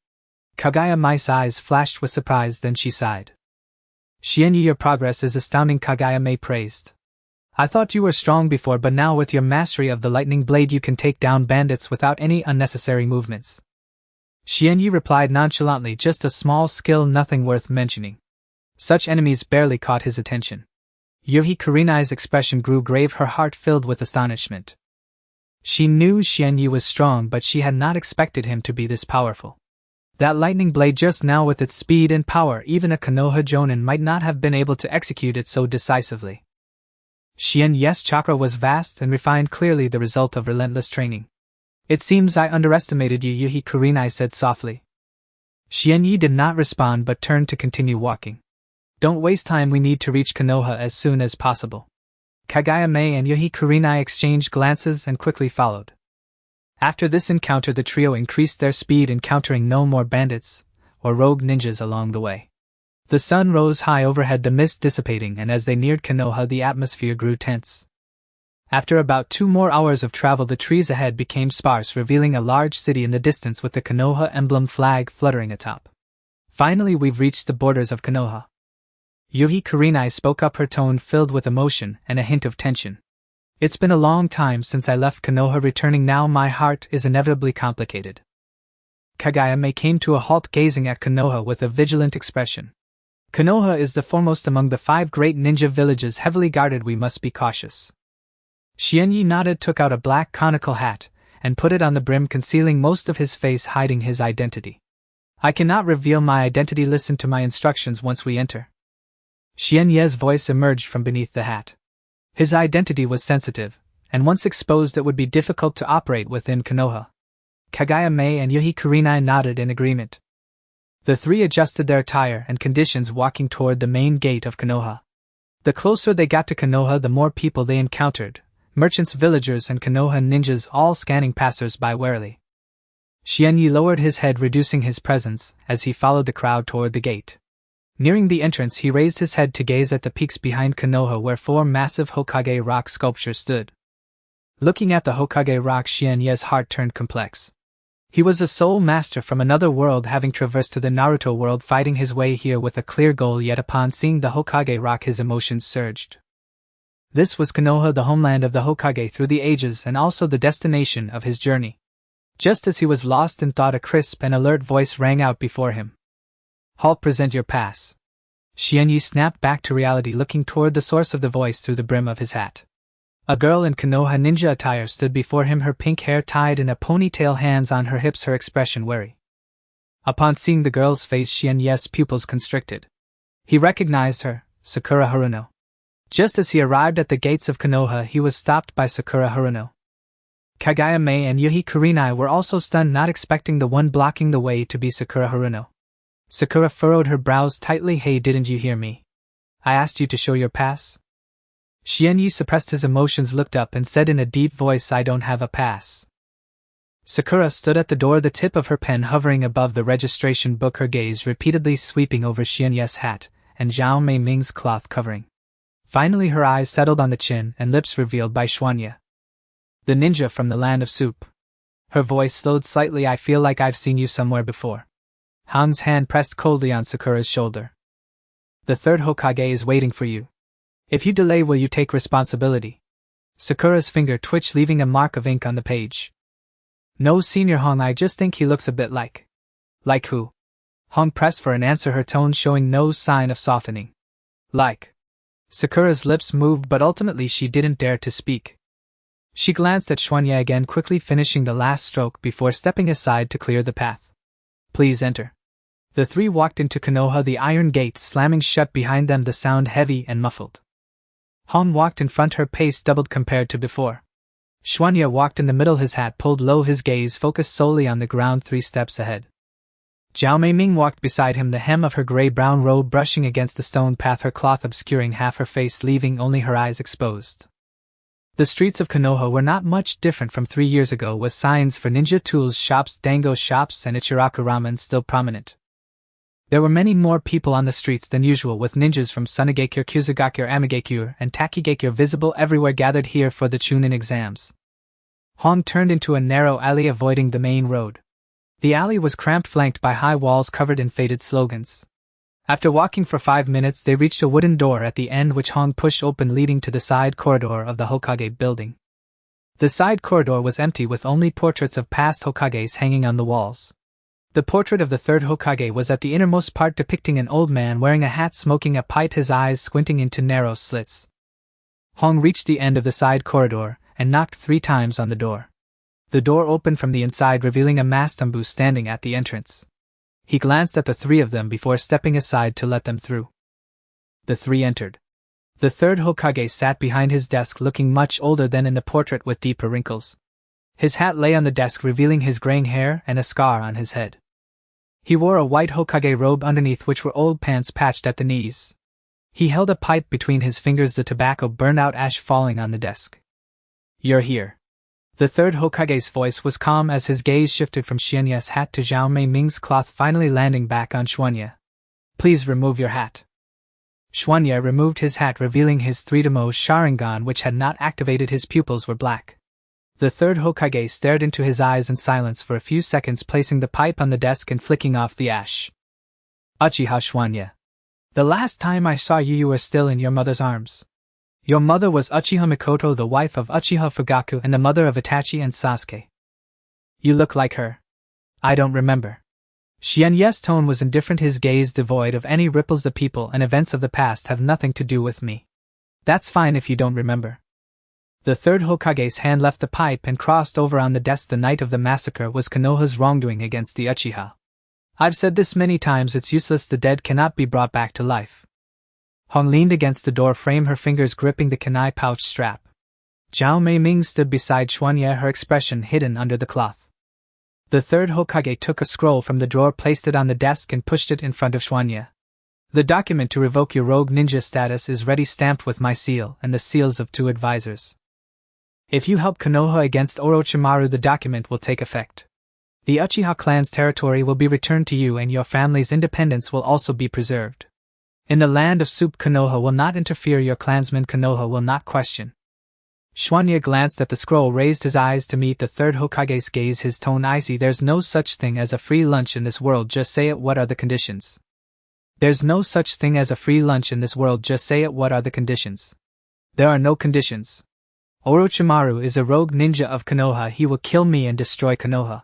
Kaguya Mei's eyes flashed with surprise, then she sighed. Xianyu, your progress is astounding, Kaguya Mei praised. I thought you were strong before, but now with your mastery of the lightning blade you can take down bandits without any unnecessary movements. Xianyi replied nonchalantly, just a small skill, nothing worth mentioning. Such enemies barely caught his attention. Yuhi Kurenai's expression grew grave, her heart filled with astonishment. She knew Xianyi was strong, but she had not expected him to be this powerful. That lightning blade just now, with its speed and power, even a Konoha Jonin might not have been able to execute it so decisively. Xianyi's chakra was vast and refined, clearly the result of relentless training. It seems I underestimated you, Yuhi Kurenai said softly. Xianyi did not respond but turned to continue walking. Don't waste time, we need to reach Konoha as soon as possible. Kaguya Mei and Yuhi Kurenai exchanged glances and quickly followed. After this encounter the trio increased their speed, encountering no more bandits or rogue ninjas along the way. The sun rose high overhead, the mist dissipating, and as they neared Konoha the atmosphere grew tense. After about 2 more hours of travel the trees ahead became sparse, revealing a large city in the distance with the Konoha emblem flag fluttering atop. Finally we've reached the borders of Konoha. Yuhi Kurenai spoke up, her tone filled with emotion and a hint of tension. It's been a long time since I left Konoha, returning now my heart is inevitably complicated. Kaguya Mei came to a halt, gazing at Konoha with a vigilant expression. Konoha is the foremost among the 5 great ninja villages, heavily guarded, we must be cautious. Xianyi nodded, took out a black conical hat, and put it on the brim, concealing most of his face, hiding his identity. I cannot reveal my identity, listen to my instructions once we enter. Xianyi's voice emerged from beneath the hat. His identity was sensitive, and once exposed it would be difficult to operate within Konoha. Kaguya Mei and Yuhi Kurenai nodded in agreement. The 3 adjusted their attire and conditions, walking toward the main gate of Konoha. The closer they got to Konoha the more people they encountered. Merchants, villagers, and Konoha ninjas, all scanning passers-by warily. Xianyi lowered his head, reducing his presence, as he followed the crowd toward the gate. Nearing the entrance he raised his head to gaze at the peaks behind Konoha, where 4 massive Hokage rock sculptures stood. Looking at the Hokage rock, Xianyi's heart turned complex. He was a soul master from another world, having traversed to the Naruto world, fighting his way here with a clear goal, yet upon seeing the Hokage rock his emotions surged. This was Konoha, the homeland of the Hokage through the ages, and also the destination of his journey. Just as he was lost in thought, a crisp and alert voice rang out before him. Halt, present your pass. Xianyi snapped back to reality, looking toward the source of the voice through the brim of his hat. A girl in Konoha ninja attire stood before him, her pink hair tied in a ponytail, hands on her hips, her expression wary. Upon seeing the girl's face, Xianyi's pupils constricted. He recognized her, Sakura Haruno. Just as he arrived at the gates of Konoha, he was stopped by Sakura Haruno. Kaguya Mei and Yuhi Kurenai were also stunned, not expecting the one blocking the way to be Sakura Haruno. Sakura furrowed her brows tightly. Hey, didn't you hear me? I asked you to show your pass? Xianyi suppressed his emotions, looked up, and said in a deep voice, I don't have a pass. Sakura stood at the door, the tip of her pen hovering above the registration book, her gaze repeatedly sweeping over Xianyi's hat and Zhao Mei Ming's cloth covering. Finally her eyes settled on the chin and lips revealed by Xuanya. The ninja from the land of soup. Her voice slowed slightly. I feel like I've seen you somewhere before. Han's hand pressed coldly on Sakura's shoulder. The 3rd Hokage is waiting for you. If you delay, will you take responsibility? Sakura's finger twitched, leaving a mark of ink on the page. No, Senior Hong, I just think he looks a bit like. Like who? Hong pressed for an answer, her tone showing no sign of softening. Like. Sakura's lips moved, but ultimately she didn't dare to speak. She glanced at Xuanya again, quickly finishing the last stroke before stepping aside to clear the path. Please enter. The 3 walked into Konoha, the iron gate slamming shut behind them, the sound heavy and muffled. Hong walked in front, her pace doubled compared to before. Xuanya walked in the middle, his hat pulled low, his gaze focused solely on the ground 3 steps ahead. Zhao Mei Ming walked beside him, the hem of her gray-brown robe brushing against the stone path, her cloth obscuring half her face, leaving only her eyes exposed. The streets of Konoha were not much different from 3 years ago, with signs for ninja tools shops, dango shops, and Ichiraku ramen still prominent. There were many more people on the streets than usual, with ninjas from Tsunade, Kusagakure, Amigakure, and Takigakure visible everywhere, gathered here for the Chunin exams. Hong turned into a narrow alley, avoiding the main road. The alley was cramped, flanked by high walls covered in faded slogans. After walking for 5 minutes, they reached a wooden door at the end which Hong pushed open, leading to the side corridor of the Hokage building. The side corridor was empty, with only portraits of past Hokages hanging on the walls. The portrait of the third Hokage was at the innermost part, depicting an old man wearing a hat, smoking a pipe, his eyes squinting into narrow slits. Hong reached the end of the side corridor and knocked 3 times on the door. The door opened from the inside, revealing a masked Ambu standing at the entrance. He glanced at the 3 of them before stepping aside to let them through. The 3 entered. The third Hokage sat behind his desk, looking much older than in the portrait, with deeper wrinkles. His hat lay on the desk, revealing his graying hair and a scar on his head. He wore a white Hokage robe underneath, which were old pants patched at the knees. He held a pipe between his fingers, the tobacco burned out ash falling on the desk. "You're here." The third Hokage's voice was calm as his gaze shifted from Xuanye's hat to Zhao Mei Ming's cloth, finally landing back on Xuanye. "Please remove your hat." Xuanye removed his hat, revealing his 3-demo Sharingan, which had not activated. His pupils were black. The third Hokage stared into his eyes in silence for a few seconds, placing the pipe on the desk and flicking off the ash. "Uchiha Xuanye. The last time I saw you were still in your mother's arms. Your mother was Uchiha Mikoto, the wife of Uchiha Fugaku and the mother of Itachi and Sasuke. You look like her." "I don't remember." Xuanye's tone was indifferent, his gaze devoid of any ripples. "The people and events of the past have nothing to do with me." "That's fine if you don't remember." The third Hokage's hand left the pipe and crossed over on the desk. "The night of the massacre was Konoha's wrongdoing against the Uchiha. I've said this many times, it's useless, the dead cannot be brought back to life." Hong leaned against the door frame, her fingers gripping the kunai pouch strap. Zhao Mei Ming stood beside Xuanye, her expression hidden under the cloth. The third Hokage took a scroll from the drawer, placed it on the desk and pushed it in front of Xuanye. "The document to revoke your rogue ninja status is ready, stamped with my seal and the seals of 2 advisors. If you help Konoha against Orochimaru, the document will take effect. The Uchiha clan's territory will be returned to you, and your family's independence will also be preserved. In the land of soup, Konoha will not interfere, your clansmen Konoha will not question." Xuanye glanced at the scroll, raised his eyes to meet the third Hokage's gaze, his tone icy. "There's no such thing as a free lunch in this world, just say it. What are the conditions?" "There's no such thing as a free lunch in this world, just say it. What are the conditions?" "There are no conditions. Orochimaru is a rogue ninja of Konoha. He will kill me and destroy Konoha.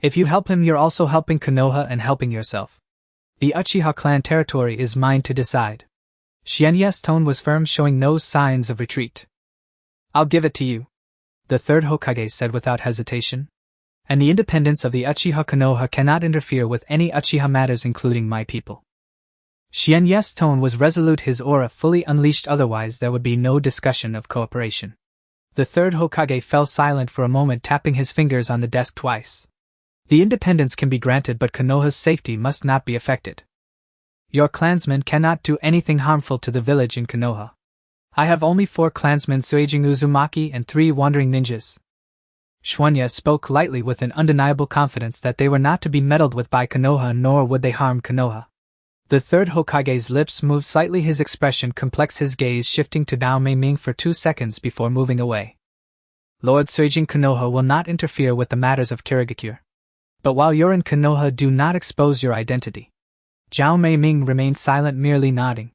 If you help him, you're also helping Konoha and helping yourself. The Uchiha clan territory is mine to decide." Xuanye's tone was firm, showing no signs of retreat. "I'll give it to you," the third Hokage said without hesitation. "And the independence of the Uchiha Konoha cannot interfere with any Uchiha matters, including my people." Xuanye's tone was resolute, his aura fully unleashed, otherwise there would be no discussion of cooperation. The third Hokage fell silent for a moment, tapping his fingers on the desk twice. "The independence can be granted, but Konoha's safety must not be affected. Your clansmen cannot do anything harmful to the village in Konoha. I have only 4 clansmen, Suijin Uzumaki and 3 wandering ninjas." Xuanye spoke lightly, with an undeniable confidence that they were not to be meddled with by Konoha, nor would they harm Konoha. The third Hokage's lips moved slightly, his expression complex, his gaze shifting to Zhao Mei Ming for 2 seconds before moving away. "Lord Suijin, Konoha will not interfere with the matters of Kirigakure. But while you're in Konoha, do not expose your identity." Zhao Mei Ming remained silent, merely nodding.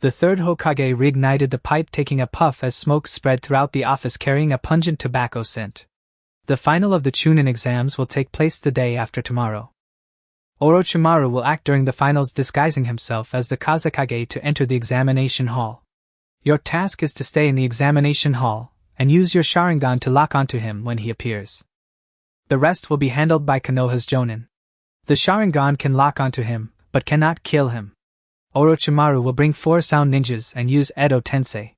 The third Hokage reignited the pipe, taking a puff as smoke spread throughout the office, carrying a pungent tobacco scent. "The final of the Chunin exams will take place the day after tomorrow. Orochimaru will act during the finals, disguising himself as the Kazekage to enter the examination hall. Your task is to stay in the examination hall and use your Sharingan to lock onto him when he appears. The rest will be handled by Konoha's Jonin. The Sharingan can lock onto him, but cannot kill him. Orochimaru will bring 4 sound ninjas and use Edo Tensei.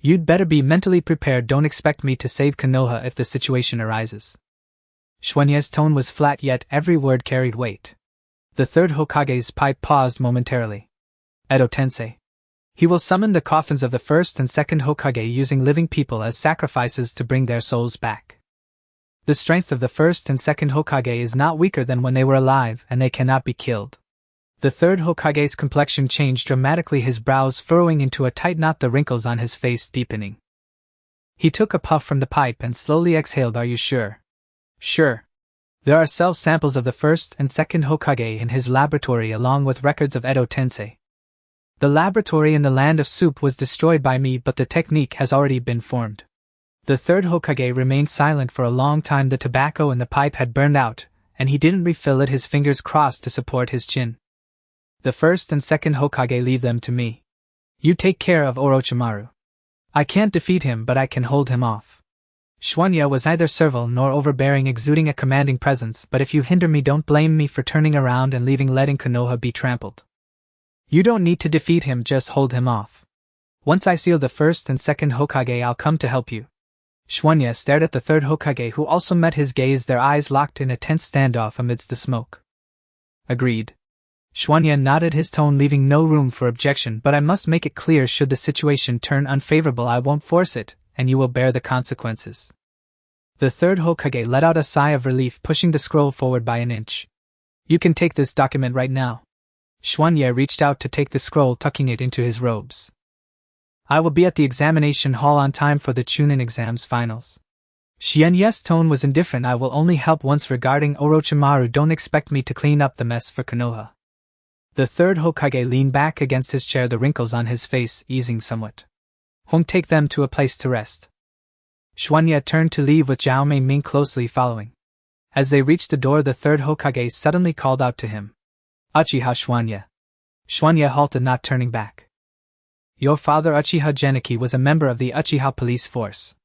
You'd better be mentally prepared. Don't expect me to save Konoha if the situation arises." Xuanye's tone was flat, yet every word carried weight. The third Hokage's pipe paused momentarily. "Edo Tensei. He will summon the coffins of the first and second Hokage, using living people as sacrifices to bring their souls back. The strength of the first and second Hokage is not weaker than when they were alive, and they cannot be killed." The third Hokage's complexion changed dramatically, his brows furrowing into a tight knot, the wrinkles on his face deepening. He took a puff from the pipe and slowly exhaled. "Are you sure?" "Sure. There are cell samples of the first and second Hokage in his laboratory along with records of Edo Tensei. The laboratory in the Land of Soup was destroyed by me, but the technique has already been formed. The third Hokage remained silent for a long time. The tobacco in the pipe had burned out, and he didn't refill it, his fingers crossed to support his chin. The first and second Hokage, leave them to me. You take care of Orochimaru. I can't defeat him, but I can hold him off. Shunya was neither servile nor overbearing, exuding a commanding presence, but if you hinder me, don't blame me for turning around and letting Konoha be trampled. You don't need to defeat him, just hold him off. Once I seal the first and second Hokage, I'll come to help you. Shunya stared at the third Hokage, who also met his gaze, their eyes locked in a tense standoff amidst the smoke. Agreed. Shunya nodded, his tone leaving no room for objection, but I must make it clear, should the situation turn unfavorable, I won't force it, and you will bear the consequences. The third Hokage let out a sigh of relief, pushing the scroll forward by an inch. You can take this document right now. Shunya reached out to take the scroll, tucking it into his robes. I will be at the examination hall on time for the Chunin exams finals. Shunya's tone was indifferent. I will only help once. Regarding Orochimaru, don't expect me to clean up the mess for Konoha. The third Hokage leaned back against his chair, the wrinkles on his face easing somewhat. Won't take them to a place to rest. Shunya turned to leave with Zhao Mei closely following. As they reached the door, the third Hokage suddenly called out to him. Uchiha Shunya. Shunya halted, not turning back. Your father Uchiha Geniki was a member of the Uchiha police force.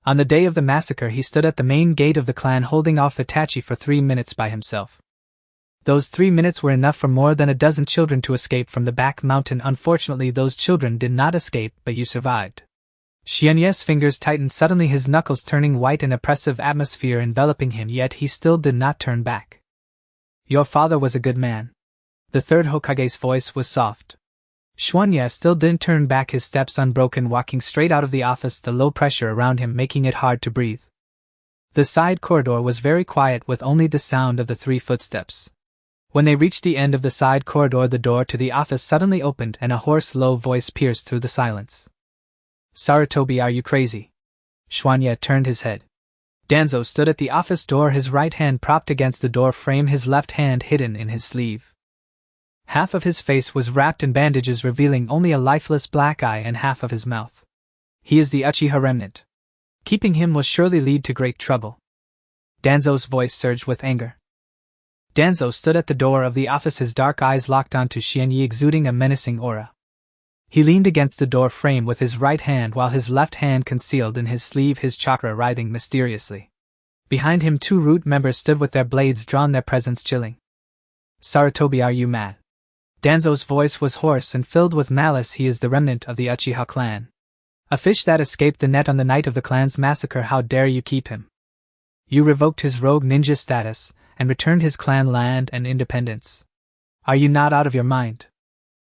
On the day of the massacre, he stood at the main gate of the clan holding off Itachi for 3 minutes by himself. Those 3 minutes were enough for more than a dozen children to escape from the back mountain. Unfortunately, those children did not escape, but you survived. Shunya's fingers tightened suddenly, his knuckles turning white, an oppressive atmosphere enveloping him, yet he still did not turn back. Your father was a good man. The third Hokage's voice was soft. Shunya still didn't turn back, his steps unbroken, walking straight out of the office, the low pressure around him making it hard to breathe. The side corridor was very quiet, with only the sound of the 3 footsteps. When they reached the end of the side corridor, the door to the office suddenly opened and a hoarse, low voice pierced through the silence. Sarutobi, are you crazy? Shunya turned his head. Danzo stood at the office door, his right hand propped against the door frame, his left hand hidden in his sleeve. Half of his face was wrapped in bandages, revealing only a lifeless black eye and half of his mouth. He is the Uchiha remnant. Keeping him will surely lead to great trouble. Danzo's voice surged with anger. Danzo stood at the door of the office, his dark eyes locked onto Xianyi, exuding a menacing aura. He leaned against the door frame with his right hand while his left hand concealed in his sleeve, his chakra writhing mysteriously. Behind him 2 root members stood with their blades drawn, their presence chilling. Sarutobi, are you mad? Danzo's voice was hoarse and filled with malice. He is the remnant of the Uchiha clan. A fish that escaped the net on the night of the clan's massacre. How dare you keep him? You revoked his rogue ninja status and returned his clan land and independence. Are you not out of your mind?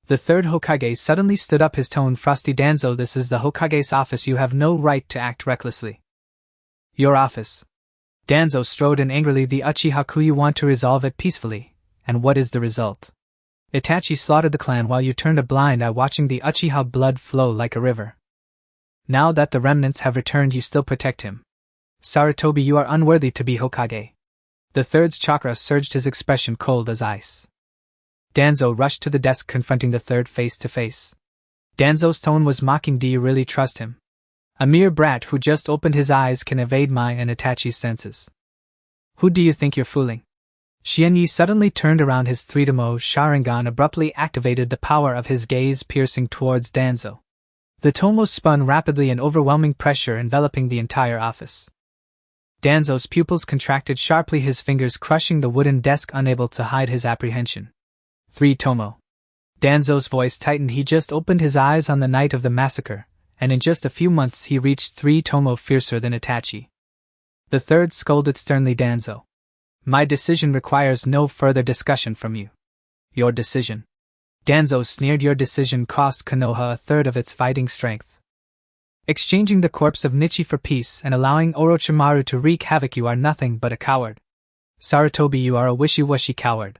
The third Hokage suddenly stood up, his tone frosty. Danzo, this is the Hokage's office. You have no right to act recklessly. Your office. Danzo strode in angrily. The Uchiha coup, you want to resolve it peacefully, and what is the result? Itachi slaughtered the clan while you turned a blind eye, watching the Uchiha blood flow like a river. Now that the remnants have returned, you still protect him. Sarutobi, you are unworthy to be Hokage. The third's chakra surged, his expression cold as ice. Danzo rushed to the desk, confronting the third face to face. Danzo's tone was mocking. Do you really trust him? A mere brat who just opened his eyes can evade my and Itachi's senses. Who do you think you're fooling? Xianyi suddenly turned around, his 3-tomo Sharingan abruptly activated, the power of his gaze piercing towards Danzo. The tomo spun rapidly, an overwhelming pressure enveloping the entire office. Danzo's pupils contracted sharply, his fingers crushing the wooden desk, unable to hide his apprehension. 3-tomo. Danzo's voice tightened. He just opened his eyes on the night of the massacre, and in just a few months he reached 3-tomo, fiercer than Itachi. The third scolded sternly. Danzo. My decision requires no further discussion from you. Your decision. Danzo sneered. Your decision cost Konoha a third of its fighting strength. Exchanging the corpse of Nichi for peace and allowing Orochimaru to wreak havoc. You are nothing but a coward. Sarutobi, you are a wishy-washy coward.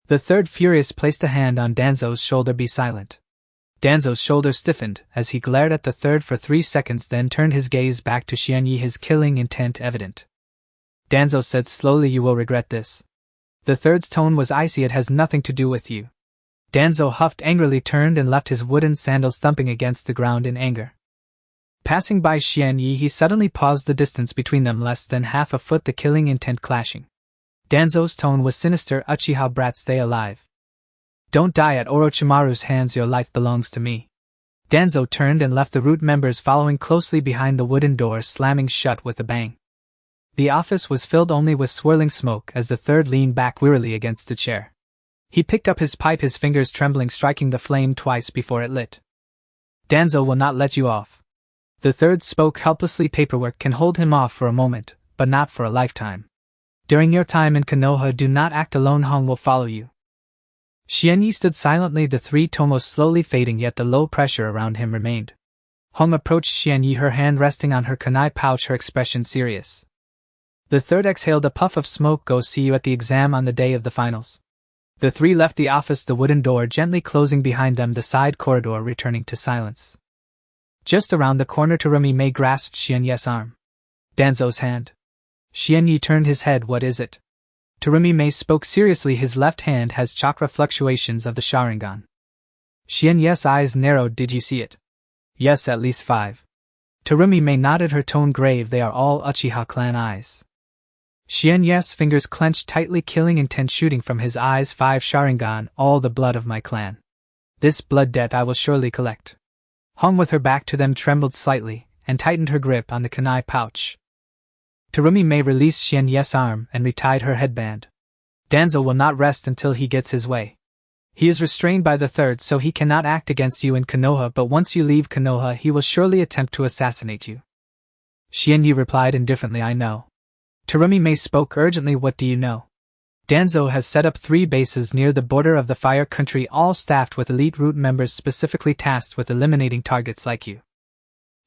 The third, furious, placed a hand on Danzo's shoulder. Be silent. Danzo's shoulder stiffened as he glared at the third for 3 seconds, then turned his gaze back to Xianyi, his killing intent evident. Danzo said slowly, you will regret this. The third's tone was icy, it has nothing to do with you. Danzo huffed angrily, turned and left his wooden sandals thumping against the ground in anger. Passing by Xian Yi, he suddenly paused, the distance between them less than half a foot, the killing intent clashing. Danzo's tone was sinister, Uchiha brat, stay alive. Don't die at Orochimaru's hands, your life belongs to me. Danzo turned and left, the root members following closely behind, the wooden door slamming shut with a bang. The office was filled only with swirling smoke as the third leaned back wearily against the chair. He picked up his pipe, his fingers trembling, striking the flame twice before it lit. Danzo will not let you off. The third spoke helplessly, paperwork can hold him off for a moment, but not for a lifetime. During your time in Konoha, do not act alone, Hong will follow you. Xian Yi stood silently, the three tomos slowly fading, yet the low pressure around him remained. Hong approached Xian Yi, her hand resting on her kunai pouch, her expression serious. The third exhaled a puff of smoke. Go see you at the exam on the day of the finals. The three left the office, the wooden door gently closing behind them, the side corridor returning to silence. Just around the corner, Terumi Mei grasped Xian Yi's arm. Danzo's hand. Xian Yi turned his head. What is it? Terumi Mei spoke seriously, his left hand has chakra fluctuations of the Sharingan. Xian Yi's eyes narrowed. Did you see it? Yes, at least 5. Terumi Mei nodded, her tone grave. They are all Uchiha clan eyes. Xian Yi's fingers clenched tightly, killing intent shooting from his eyes. 5 Sharingan, all the blood of my clan. This blood debt I will surely collect. Hong, with her back to them, trembled slightly, and tightened her grip on the kunai pouch. Terumi Mei released Xian Yi's arm and retied her headband. Danzo will not rest until he gets his way. He is restrained by the third, so he cannot act against you in Konoha, but once you leave Konoha he will surely attempt to assassinate you. Xian Yi replied indifferently, I know. Terumi Mei spoke urgently, what do you know? Danzo has set up 3 bases near the border of the Fire Country, all staffed with elite root members specifically tasked with eliminating targets like you.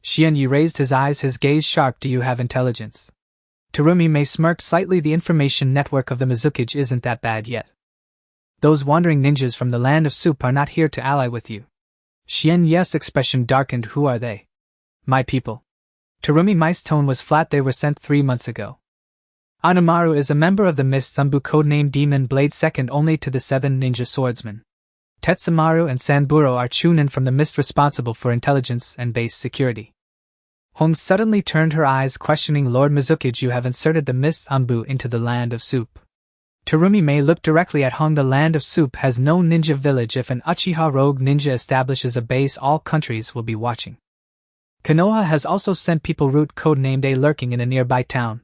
Xian Yi raised his eyes, his gaze sharp. Do you have intelligence? Terumi Mei smirked slightly. The information network of the Mizukage isn't that bad yet. Those wandering ninjas from the land of soup are not here to ally with you. Xian Yi's expression darkened. Who are they? My people. Terumi Mei's tone was flat. They were sent 3 months ago. Anamaru is a member of the Mist Zanbu, codenamed Demon Blade, second only to the 7 ninja swordsmen. Tetsumaru and Sanburo are chunin from the Mist, responsible for intelligence and base security. Hong suddenly turned her eyes questioning. Lord Mizukage, you have inserted the Mist Zanbu into the land of soup. Terumi Mei looked directly at Hong. The land of soup has no ninja village. If an Uchiha rogue ninja establishes a base, all countries will be watching. Konoha has also sent people root codenamed A lurking in a nearby town.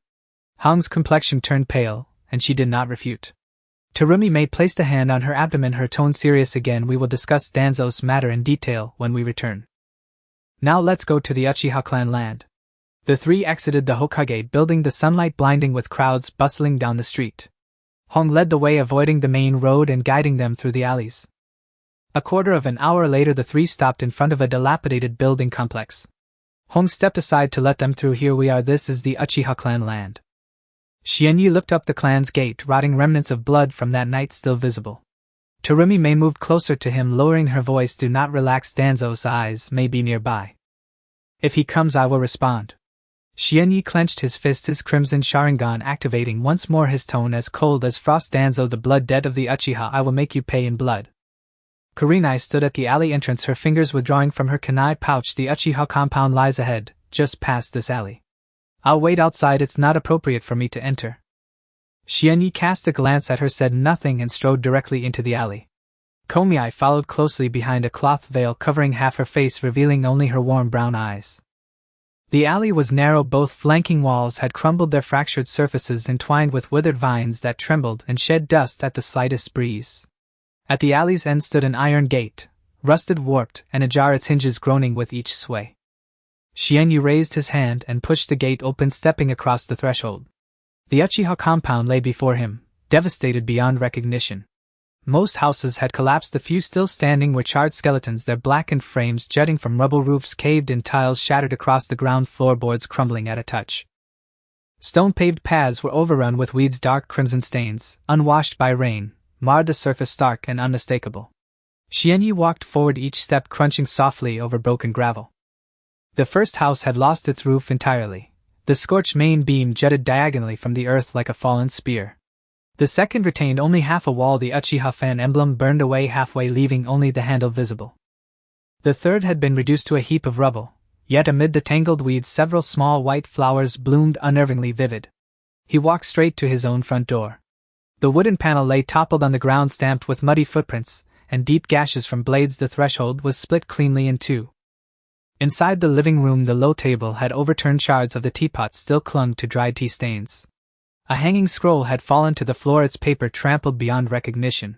Hong's complexion turned pale, and she did not refute. Terumi Mei placed a hand on her abdomen, her tone serious again. We will discuss Danzo's matter in detail when we return. Now let's go to the Uchiha clan land. The 3 exited the Hokage building, the sunlight blinding with crowds bustling down the street. Hong led the way, avoiding the main road and guiding them through the alleys. A quarter of an hour later, the 3 stopped in front of a dilapidated building complex. Hong stepped aside to let them through. Here we are, this is the Uchiha clan land. Xian Yi looked up the clan's gate, rotting remnants of blood from that night still visible. Terumi Mei moved closer to him, lowering her voice. Do not relax, Danzo's eyes may be nearby. If he comes I will respond. Xian Yi clenched his fist, his crimson Sharingan activating once more, his tone as cold as frost. Danzo, the blood debt of the Uchiha I will make you pay in blood. Kurenai stood at the alley entrance, her fingers withdrawing from her kunai pouch. The Uchiha compound lies ahead, just past this alley. I'll wait outside, it's not appropriate for me to enter. Xian Yi cast a glance at her, said nothing, and strode directly into the alley. Komiai followed closely behind, a cloth veil covering half her face, revealing only her warm brown eyes. The alley was narrow, both flanking walls had crumbled, their fractured surfaces entwined with withered vines that trembled and shed dust at the slightest breeze. At the alley's end stood an iron gate, rusted, warped, and ajar, its hinges groaning with each sway. Xian Yi raised his hand and pushed the gate open, stepping across the threshold. The Uchiha compound lay before him, devastated beyond recognition. Most houses had collapsed, the few still standing were charred skeletons, their blackened frames jutting from rubble, roofs caved in, tiles shattered across the ground, floorboards crumbling at a touch. Stone-paved paths were overrun with weeds, dark crimson stains, unwashed by rain, marred the surface stark and unmistakable. Xian Yi walked forward, each step crunching softly over broken gravel. The first house had lost its roof entirely, The scorched main beam jutted diagonally from the earth like a fallen spear. The second retained only half a wall. The Uchiha fan emblem burned away halfway, leaving only the handle visible. The third had been reduced to a heap of rubble, yet amid the tangled weeds several small white flowers bloomed unnervingly vivid. He walked straight to his own front door. The wooden panel lay toppled on the ground, stamped with muddy footprints and deep gashes from blades. The threshold was split cleanly in two. Inside the living room, the low table had overturned. Shards of the teapot still clung to dried tea stains. A hanging scroll had fallen to the floor, its paper trampled beyond recognition.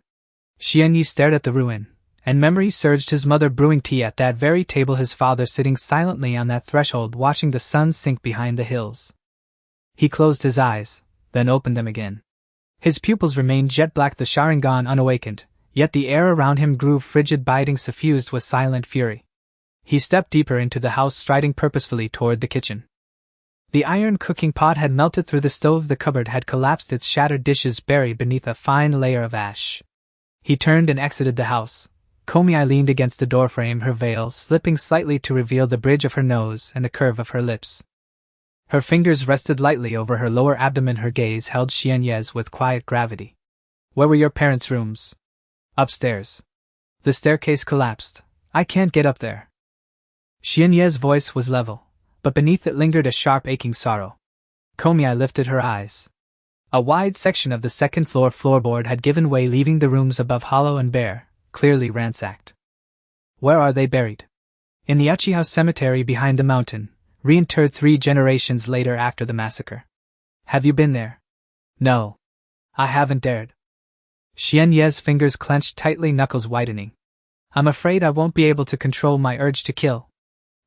Xianyi stared at the ruin, and memory surged. His mother brewing tea at that very table, his father sitting silently on that threshold watching the sun sink behind the hills. He closed his eyes, then opened them again. His pupils remained jet black, the Sharingan unawakened, yet the air around him grew frigid, biting, suffused with silent fury. He stepped deeper into the house, striding purposefully toward the kitchen. The iron cooking pot had melted through the stove, the cupboard had collapsed, its shattered dishes buried beneath a fine layer of ash. He turned and exited the house. Komi leaned against the doorframe, her veil slipping slightly to reveal the bridge of her nose and the curve of her lips. Her fingers rested lightly over her lower abdomen, her gaze held Xianyi's with quiet gravity. "Where were your parents' rooms?" "Upstairs. The staircase collapsed. I can't get up there." Xianyi's voice was level, but beneath it lingered a sharp, aching sorrow. Komi lifted her eyes. A wide section of the second floor floorboard had given way, leaving the rooms above hollow and bare, clearly ransacked. "Where are they buried?" "In the Uchiha cemetery behind the mountain, reinterred 3 generations later after the massacre." "Have you been there?" "No. I haven't dared." Xianyi's fingers clenched tightly, knuckles whitening. "I'm afraid I won't be able to control my urge to kill."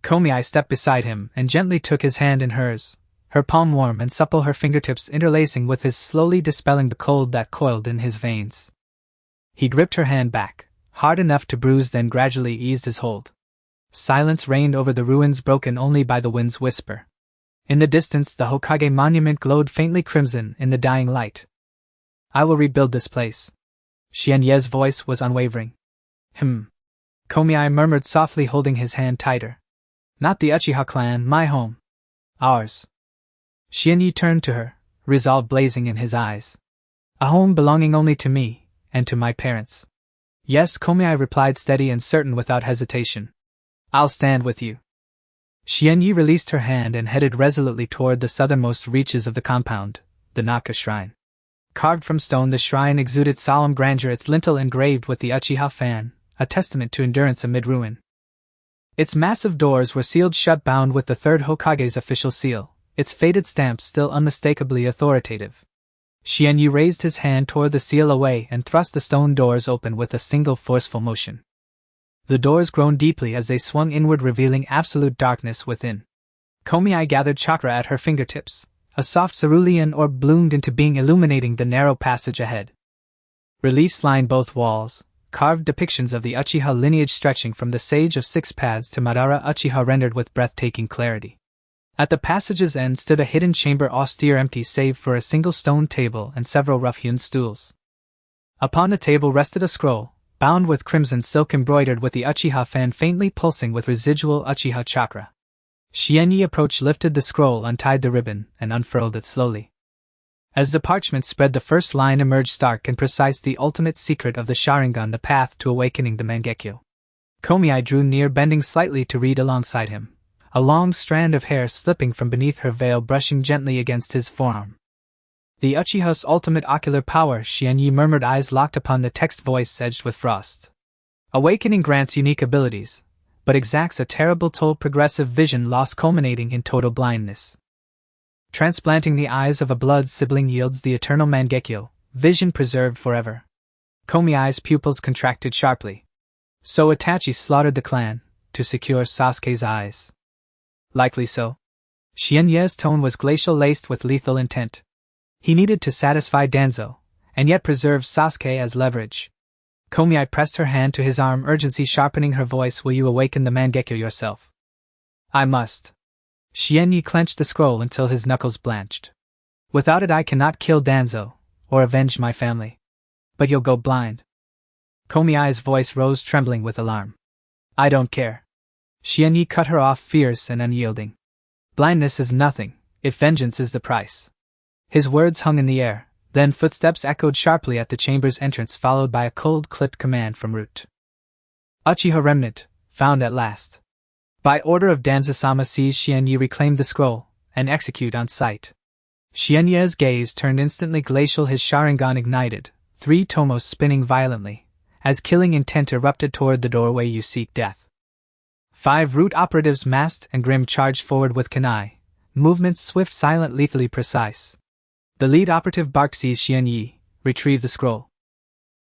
Komi stepped beside him and gently took his hand in hers, her palm warm and supple, her fingertips interlacing with his, slowly dispelling the cold that coiled in his veins. He gripped her hand back, hard enough to bruise, then gradually eased his hold. Silence reigned over the ruins, broken only by the wind's whisper. In the distance, the Hokage monument glowed faintly crimson in the dying light. "I will rebuild this place." Xianyi's voice was unwavering. Komi murmured softly, holding his hand tighter. "Not the Uchiha clan, my home. Ours." Xianyi turned to her, resolve blazing in his eyes. "A home belonging only to me, and to my parents." "Yes," Komi replied, steady and certain without hesitation. "I'll stand with you." Xianyi released her hand and headed resolutely toward the southernmost reaches of the compound, the Naka shrine. Carved from stone, the shrine exuded solemn grandeur, its lintel engraved with the Uchiha fan, a testament to endurance amid ruin. Its massive doors were sealed shut, bound with the third Hokage's official seal, its faded stamp still unmistakably authoritative. Xianyi raised his hand toward the seal away and thrust the stone doors open with a single forceful motion. The doors groaned deeply as they swung inward, revealing absolute darkness within. Komi gathered chakra at her fingertips. A soft cerulean orb bloomed into being, illuminating the narrow passage ahead. Reliefs lined both walls, carved depictions of the Uchiha lineage stretching from the Sage of Six Paths to Madara Uchiha, rendered with breathtaking clarity. At the passage's end stood a hidden chamber, austere, empty save for a single stone table and several rough-hewn stools. Upon the table rested a scroll, bound with crimson silk embroidered with the Uchiha fan faintly pulsing with residual Uchiha chakra. Xianyi approached, lifted the scroll, untied the ribbon, and unfurled it slowly. As the parchment spread, the first line emerged stark and precise: the ultimate secret of the Sharingan, the path to awakening the Mangekyo. Komi drew near, bending slightly to read alongside him, a long strand of hair slipping from beneath her veil brushing gently against his forearm. "The Uchiha's ultimate ocular power," Xianyi murmured, eyes locked upon the text, voice edged with frost. "Awakening grants unique abilities, but exacts a terrible toll: progressive vision loss culminating in total blindness. Transplanting the eyes of a blood sibling yields the eternal Mangekyo, vision preserved forever." Komi's pupils contracted sharply. "So Itachi slaughtered the clan, to secure Sasuke's eyes." "Likely so." Xianyi's tone was glacial, laced with lethal intent. He needed to satisfy Danzo, and yet preserve Sasuke as leverage. Komi pressed her hand to his arm, urgency sharpening her voice. "Will you awaken the Mangekyo yourself?" "I must." Xianyi clenched the scroll until his knuckles blanched. "Without it I cannot kill Danzo, or avenge my family." "But you'll go blind." Komi's voice rose, trembling with alarm. "I don't care." Xianyi cut her off, fierce and unyielding. "Blindness is nothing. if vengeance is the price. His words hung in the air, then footsteps echoed sharply at the chamber's entrance, followed by a cold-clipped command from Root. Uchiha Remnant, found at last. By order of Danzo-sama, seize Xianyi, reclaim the scroll, and execute on sight. Xianyi's gaze turned instantly glacial, his Sharingan ignited, 3 tomos spinning violently, as killing intent erupted toward the doorway. You seek death. 5 Root operatives masked and grim charged forward with kunai, movements swift, silent, lethally precise. The lead operative barked, seize Xianyi, retrieve the scroll.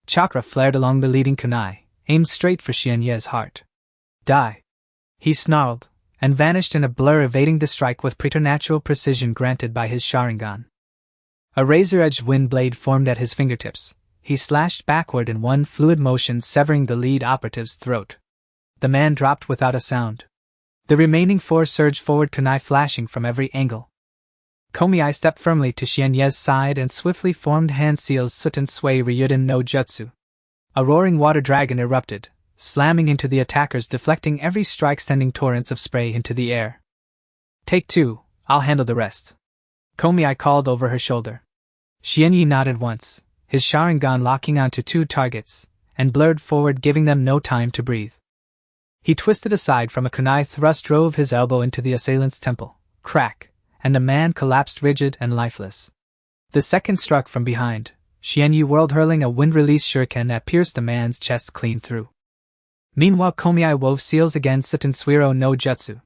Chakra flared along the leading kunai, aimed straight for Xianyi's heart. Die! He snarled, and vanished in a blur, evading the strike with preternatural precision granted by his Sharingan. A razor-edged wind blade formed at his fingertips. He slashed backward in one fluid motion, severing the lead operative's throat. The man dropped without a sound. The remaining 4 surged forward, kunai flashing from every angle. Komi stepped firmly to Xianyi's side and swiftly formed hand seals Suten Sui Ryuden no Jutsu. A roaring water dragon erupted, slamming into the attackers, deflecting every strike, sending torrents of spray into the air. Take 2, I'll handle the rest. Komi called over her shoulder. Xianyi nodded once, his Sharingan locking onto 2 targets, and blurred forward, giving them no time to breathe. He twisted aside from a kunai thrust, drove his elbow into the assailant's temple. Crack, and the man collapsed rigid and lifeless. The second struck from behind, Xianyi whirled, hurling a wind-release shuriken that pierced the man's chest clean through. Meanwhile, Komi wove seals again, Suten Suiro no Jutsu.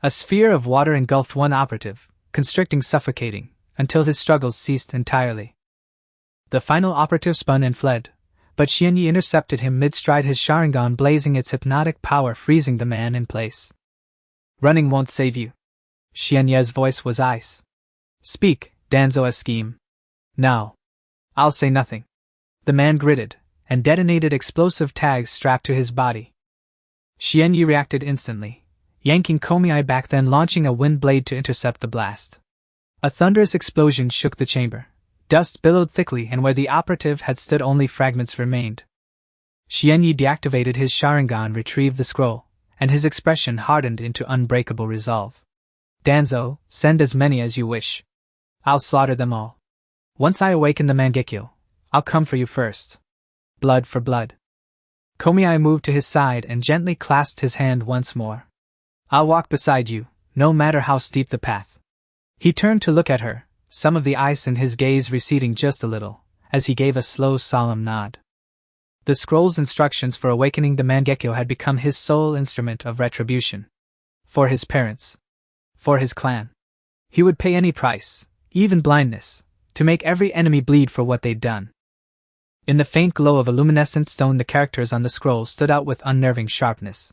A sphere of water engulfed one operative, constricting, suffocating, until his struggles ceased entirely. The final operative spun and fled, but Xianyi intercepted him mid-stride, his Sharingan blazing its hypnotic power, freezing the man in place. Running won't save you. Xianyi's voice was ice. Speak, Danzo's scheme. Now. I'll say nothing. The man gritted, and detonated explosive tags strapped to his body. Xianyi reacted instantly, yanking Komi back, then launching a wind blade to intercept the blast. A thunderous explosion shook the chamber. Dust billowed thickly, and where the operative had stood only fragments remained. Xianyi deactivated his Sharingan, retrieved the scroll, and his expression hardened into unbreakable resolve. Danzo, send as many as you wish. I'll slaughter them all. Once I awaken the Mangekyo, I'll come for you first. Blood for blood. Komi moved to his side and gently clasped his hand once more. I'll walk beside you, no matter how steep the path. He turned to look at her, some of the ice in his gaze receding just a little, as he gave a slow, solemn nod. The scroll's instructions for awakening the Mangekyo had become his sole instrument of retribution. For his parents. For his clan. He would pay any price, even blindness, to make every enemy bleed for what they'd done. In the faint glow of a luminescent stone, the characters on the scroll stood out with unnerving sharpness.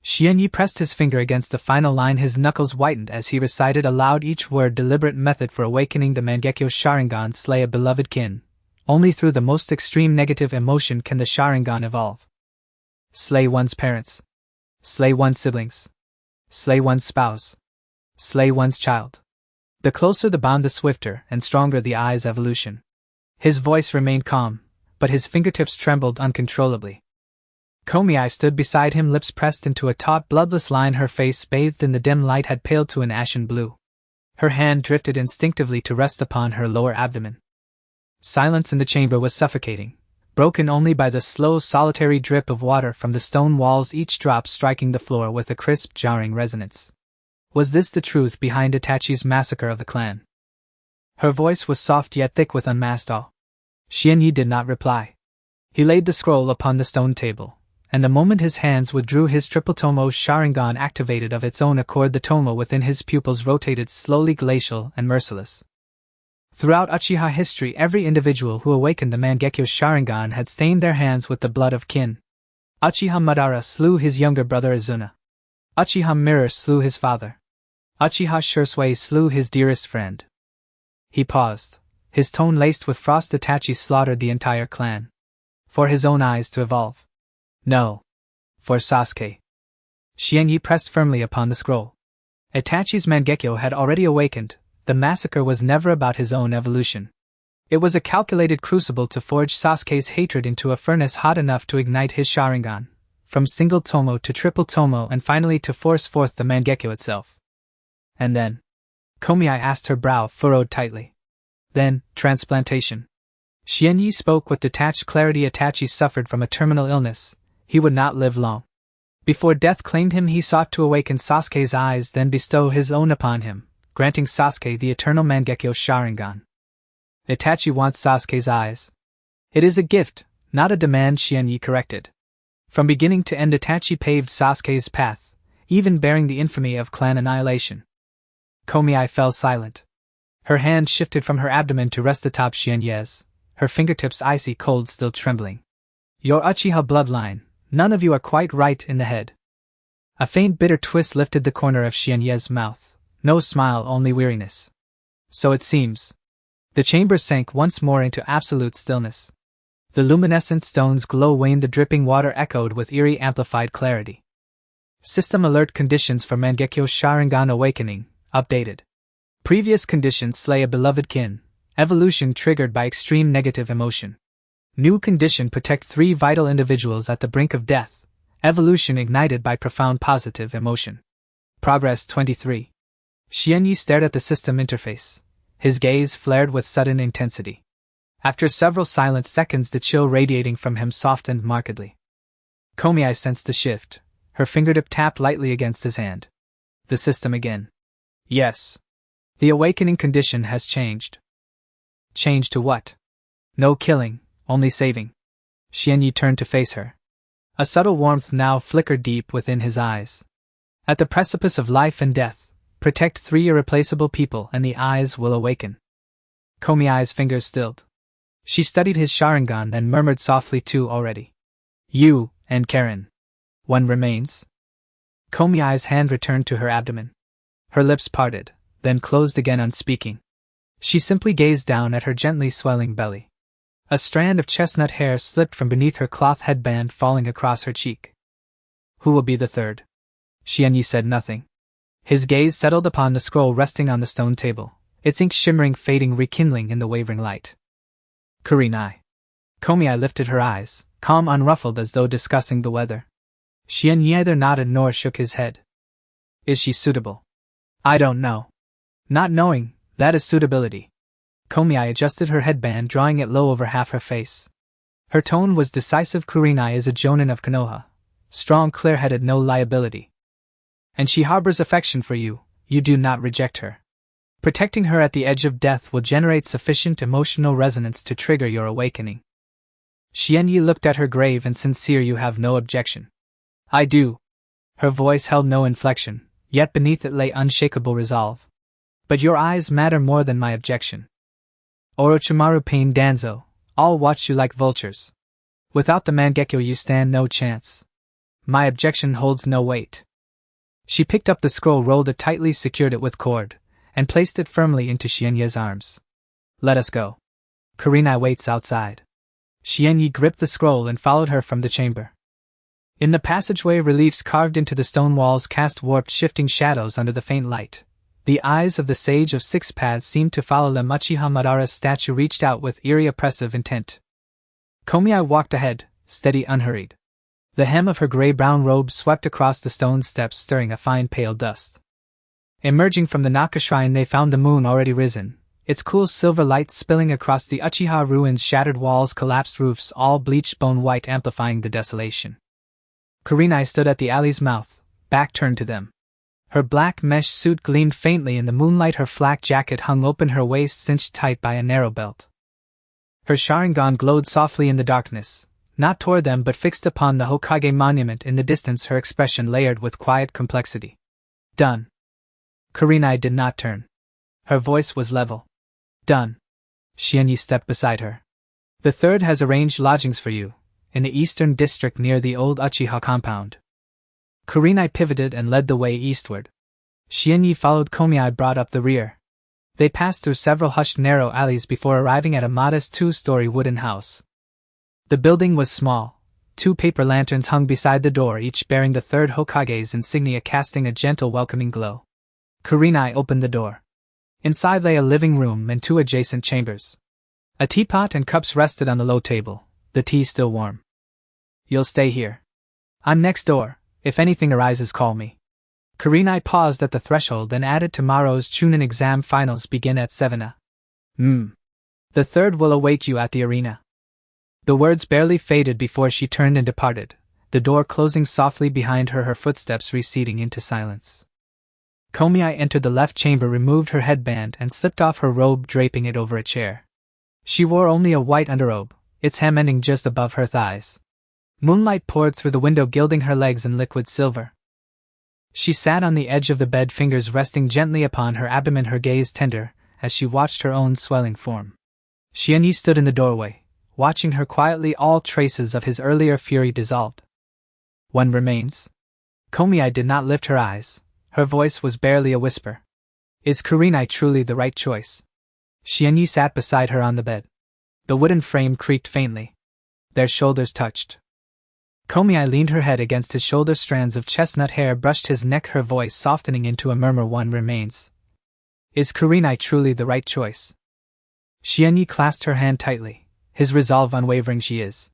Xianyi pressed his finger against the final line, his knuckles whitened as he recited aloud each word. Deliberate method for awakening the Mangekyo Sharingan. Slay a beloved kin. Only through the most extreme negative emotion can the Sharingan evolve. Slay one's parents. Slay one's siblings. Slay one's spouse. Slay one's child. The closer the bond, the swifter and stronger the eye's evolution. His voice remained calm, but his fingertips trembled uncontrollably. Komi stood beside him, lips pressed into a taut, bloodless line. Her face, bathed in the dim light, had paled to an ashen blue. Her hand drifted instinctively to rest upon her lower abdomen. Silence in the chamber was suffocating, broken only by the slow, solitary drip of water from the stone walls, each drop striking the floor with a crisp, jarring resonance. Was this the truth behind Itachi's massacre of the clan? Her voice was soft yet thick with unmasked awe. Xianyi did not reply. He laid the scroll upon the stone table, and the moment his hands withdrew, his triple tomo Sharingan activated of its own accord. The tomo within his pupils rotated slowly, glacial and merciless. Throughout Uchiha history, every individual who awakened the Mangekyo Sharingan had stained their hands with the blood of kin. Uchiha Madara slew his younger brother Izuna. Uchiha Mirror slew his father. Uchiha Shursui slew his dearest friend. He paused, his tone laced with frost. Itachi slaughtered the entire clan. For his own eyes to evolve. No. For Sasuke. Xianyi pressed firmly upon the scroll. Itachi's Mangekyo had already awakened. The massacre was never about his own evolution. It was a calculated crucible to forge Sasuke's hatred into a furnace hot enough to ignite his Sharingan, from single tomo to triple tomo, and finally to force forth the Mangekyo itself. And then, Komiai asked, her brow furrowed tightly. Then, transplantation. Xianyi spoke with detached clarity. Itachi suffered from a terminal illness. He would not live long. Before death claimed him, he sought to awaken Sasuke's eyes, then bestow his own upon him, granting Sasuke the eternal Mangekyo Sharingan. Itachi wants Sasuke's eyes. It is a gift, not a demand, Xianyi corrected. From beginning to end, Itachi paved Sasuke's path, even bearing the infamy of clan annihilation. Komiai fell silent. Her hand shifted from her abdomen to rest atop Xianyi's, her fingertips icy cold, still trembling. Your Uchiha bloodline, none of you are quite right in the head. A faint bitter twist lifted the corner of Xianyi's mouth. No smile, only weariness. So it seems. The chamber sank once more into absolute stillness. The luminescent stone's glow waned, the dripping water echoed with eerie amplified clarity. System alert: conditions for Mangekyo Sharingan awakening, updated. Previous conditions: slay a beloved kin. Evolution triggered by extreme negative emotion. New condition: protect 3 vital individuals at the brink of death. Evolution ignited by profound positive emotion. Progress 23. Xianyi stared at the system interface. His gaze flared with sudden intensity. After several silent seconds, the chill radiating from him softened markedly. Komiai sensed the shift. Her fingertip tapped lightly against his hand. The system again. Yes. The awakening condition has changed. Changed to what? No killing, only saving. Xianyi turned to face her. A subtle warmth now flickered deep within his eyes. At the precipice of life and death, protect 3 irreplaceable people and the eyes will awaken. Komiai's fingers stilled. She studied his Sharingan, then murmured softly, 2 already. You, and Karen. 1 remains. Komiai's hand returned to her abdomen. Her lips parted, then closed again, unspeaking. She simply gazed down at her gently swelling belly. A strand of chestnut hair slipped from beneath her cloth headband, falling across her cheek. Who will be the 3rd? Xianyi said nothing. His gaze settled upon the scroll resting on the stone table, its ink shimmering, fading, rekindling in the wavering light. Kurenai. Komiai lifted her eyes, calm, unruffled, as though discussing the weather. Xianyi neither nodded nor shook his head. Is she suitable? I don't know. Not knowing, that is suitability. Komiai adjusted her headband, drawing it low over half her face. Her tone was decisive. Kurenai is a jonin of Konoha. Strong, clear-headed, no liability. And she harbors affection for you. You do not reject her. Protecting her at the edge of death will generate sufficient emotional resonance to trigger your awakening. Xianyi looked at her, grave and sincere. You have no objection. I do. Her voice held no inflection, yet beneath it lay unshakable resolve. But your eyes matter more than my objection. Orochimaru Pain Danzo, I'll watch you like vultures. Without the Mangekyo you stand no chance. My objection holds no weight. She picked up the scroll, rolled it tightly, secured it with cord, and placed it firmly into Xianyi's arms. Let us go. Kurenai waits outside. Xianyi gripped the scroll and followed her from the chamber. In the passageway, reliefs carved into the stone walls cast warped, shifting shadows under the faint light. The eyes of the Sage of 6 Paths seemed to follow them. Uchiha Madara's statue reached out with eerie, oppressive intent. Komiai walked ahead, steady, unhurried. The hem of her gray-brown robe swept across the stone steps, stirring a fine pale dust. Emerging from the Naka shrine, they found the moon already risen, its cool silver light spilling across the Uchiha ruins, shattered walls, collapsed roofs, all bleached bone white, amplifying the desolation. Kurenai stood at the alley's mouth, back turned to them. Her black mesh suit gleamed faintly in the moonlight, her flak jacket hung open, her waist cinched tight by a narrow belt. Her Sharingan glowed softly in the darkness, not toward them but fixed upon the Hokage monument in the distance, her expression layered with quiet complexity. Done. Kurenai did not turn. Her voice was level. Done. Xianyi stepped beside her. The 3rd has arranged lodgings for you, in the eastern district near the old Uchiha compound. Kurenai pivoted and led the way eastward. Xianyi followed. Komiai brought up the rear. They passed through several hushed, narrow alleys before arriving at a modest 2-story wooden house. The building was small. 2 paper lanterns hung beside the door, each bearing the 3rd Hokage's insignia, casting a gentle, welcoming glow. Kurenai opened the door. Inside lay a living room and 2 adjacent chambers. A teapot and cups rested on the low table, the tea still warm. You'll stay here. I'm next door. If anything arises, call me. Kurenai paused at the threshold and added tomorrow's Chunin exam finals begin at 7 a.m. The third will await you at the arena. The words barely faded before she turned and departed, the door closing softly behind her footsteps receding into silence. Komiai entered the left chamber, removed her headband and slipped off her robe, draping it over a chair. She wore only a white underrobe, its hem ending just above her thighs. Moonlight poured through the window, gilding her legs in liquid silver. She sat on the edge of the bed, fingers resting gently upon her abdomen, her gaze tender, as she watched her own swelling form. Xianyi stood in the doorway, watching her quietly, all traces of his earlier fury dissolved. One remains. Komiai did not lift her eyes. Her voice was barely a whisper. Is Kurenai truly the right choice? Xianyi sat beside her on the bed. The wooden frame creaked faintly. Their shoulders touched. Komiai leaned her head against his shoulder, strands of chestnut hair brushed his neck, her voice softening into a murmur. One remains. Is Kurenai truly the right choice? Xianyi clasped her hand tightly, his resolve unwavering. She is.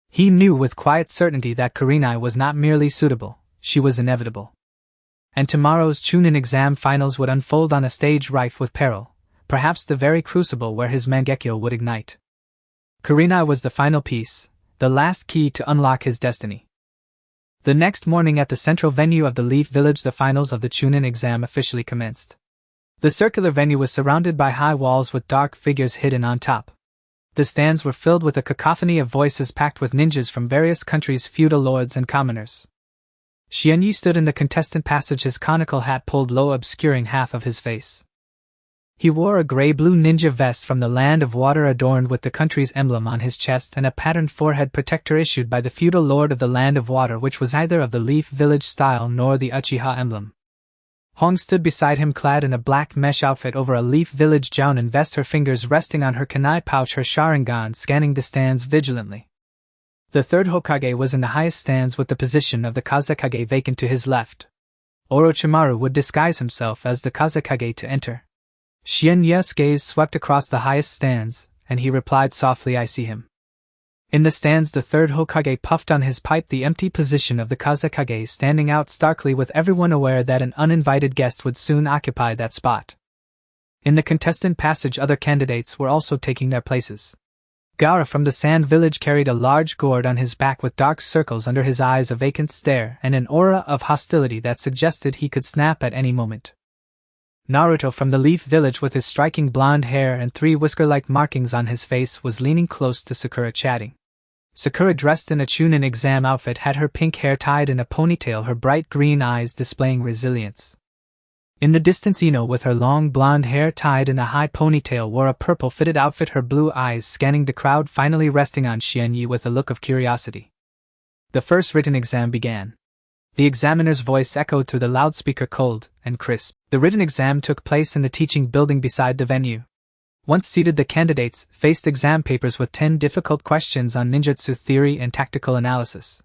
He knew with quiet certainty that Kurenai was not merely suitable, she was inevitable. And tomorrow's Chunin exam finals would unfold on a stage rife with peril, perhaps the very crucible where his Mangekyo would ignite. Kurenai was the final piece, the last key to unlock his destiny. The next morning at the central venue of the Leaf Village, the finals of the Chunin exam officially commenced. The circular venue was surrounded by high walls with dark figures hidden on top. The stands were filled with a cacophony of voices packed with ninjas from various countries, feudal lords and commoners. Xianyi stood in the contestant passage, his conical hat pulled low, obscuring half of his face. He wore a gray-blue ninja vest from the Land of Water adorned with the country's emblem on his chest and a patterned forehead protector issued by the feudal lord of the Land of Water, which was neither of the Leaf Village style nor the Uchiha emblem. Hong stood beside him, clad in a black mesh outfit over a Leaf Village Jounin vest, her fingers resting on her kunai pouch, her Sharingan scanning the stands vigilantly. The third Hokage was in the highest stands with the position of the Kazekage vacant to his left. Orochimaru would disguise himself as the Kazekage to enter. Xianyi's gaze swept across the highest stands, and he replied softly, I see him. In the stands the third Hokage puffed on his pipe, the empty position of the Kazekage standing out starkly, with everyone aware that an uninvited guest would soon occupy that spot. In the contestant passage other candidates were also taking their places. Gaara from the Sand Village carried a large gourd on his back with dark circles under his eyes, a vacant stare and an aura of hostility that suggested he could snap at any moment. Naruto from the Leaf Village, with his striking blonde hair and 3 whisker-like markings on his face, was leaning close to Sakura, chatting. Sakura, dressed in a Chunin exam outfit, had her pink hair tied in a ponytail, her bright green eyes displaying resilience. In the distance, Ino, with her long blonde hair tied in a high ponytail, wore a purple-fitted outfit, her blue eyes scanning the crowd, finally resting on Xianyi with a look of curiosity. The first written exam began. The examiner's voice echoed through the loudspeaker, cold and crisp. The written exam took place in the teaching building beside the venue. Once seated, the candidates faced exam papers with 10 difficult questions on ninjutsu theory and tactical analysis.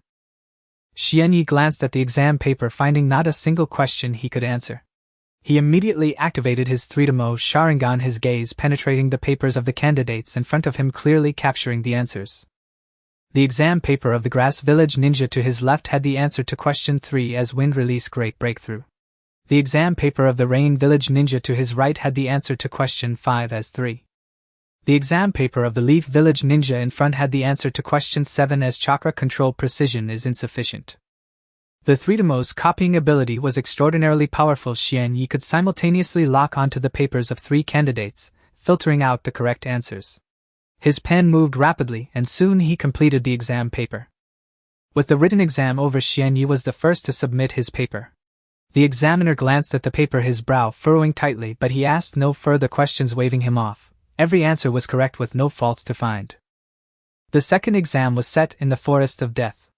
Xianyi glanced at the exam paper, finding not a single question he could answer. He immediately activated his 3-tomo Sharingan, his gaze penetrating the papers of the candidates in front of him, clearly capturing the answers. The exam paper of the Grass Village ninja to his left had the answer to question 3 as wind release, great breakthrough. The exam paper of the Rain Village ninja to his right had the answer to question 5 as 3. The exam paper of the Leaf Village ninja in front had the answer to question 7 as chakra control precision is insufficient. The 3-tomo's copying ability was extraordinarily powerful. Xianyi could simultaneously lock onto the papers of 3 candidates, filtering out the correct answers. His pen moved rapidly, and soon he completed the exam paper. With the written exam over, Xianyi was the first to submit his paper. The examiner glanced at the paper, his brow furrowing tightly, but he asked no further questions, waving him off. Every answer was correct with no faults to find. The second exam was set in the Forest of Death.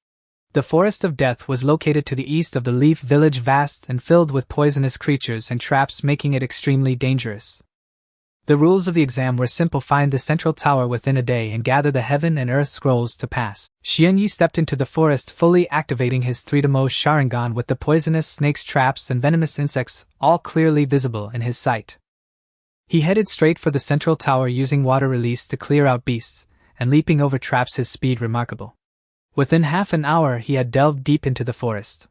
The Forest of Death was located to the east of the Leaf Village, vast and filled with poisonous creatures and traps, making it extremely dangerous. The rules of the exam were simple: find the central tower within a day and gather the heaven and earth scrolls to pass. Xianyi stepped into the forest, fully activating his 3-tomo Sharingan with the poisonous snakes, traps and venomous insects, all clearly visible in his sight. He headed straight for the central tower, using water release to clear out beasts, and leaping over traps, his speed remarkable. Within half an hour he had delved deep into the forest.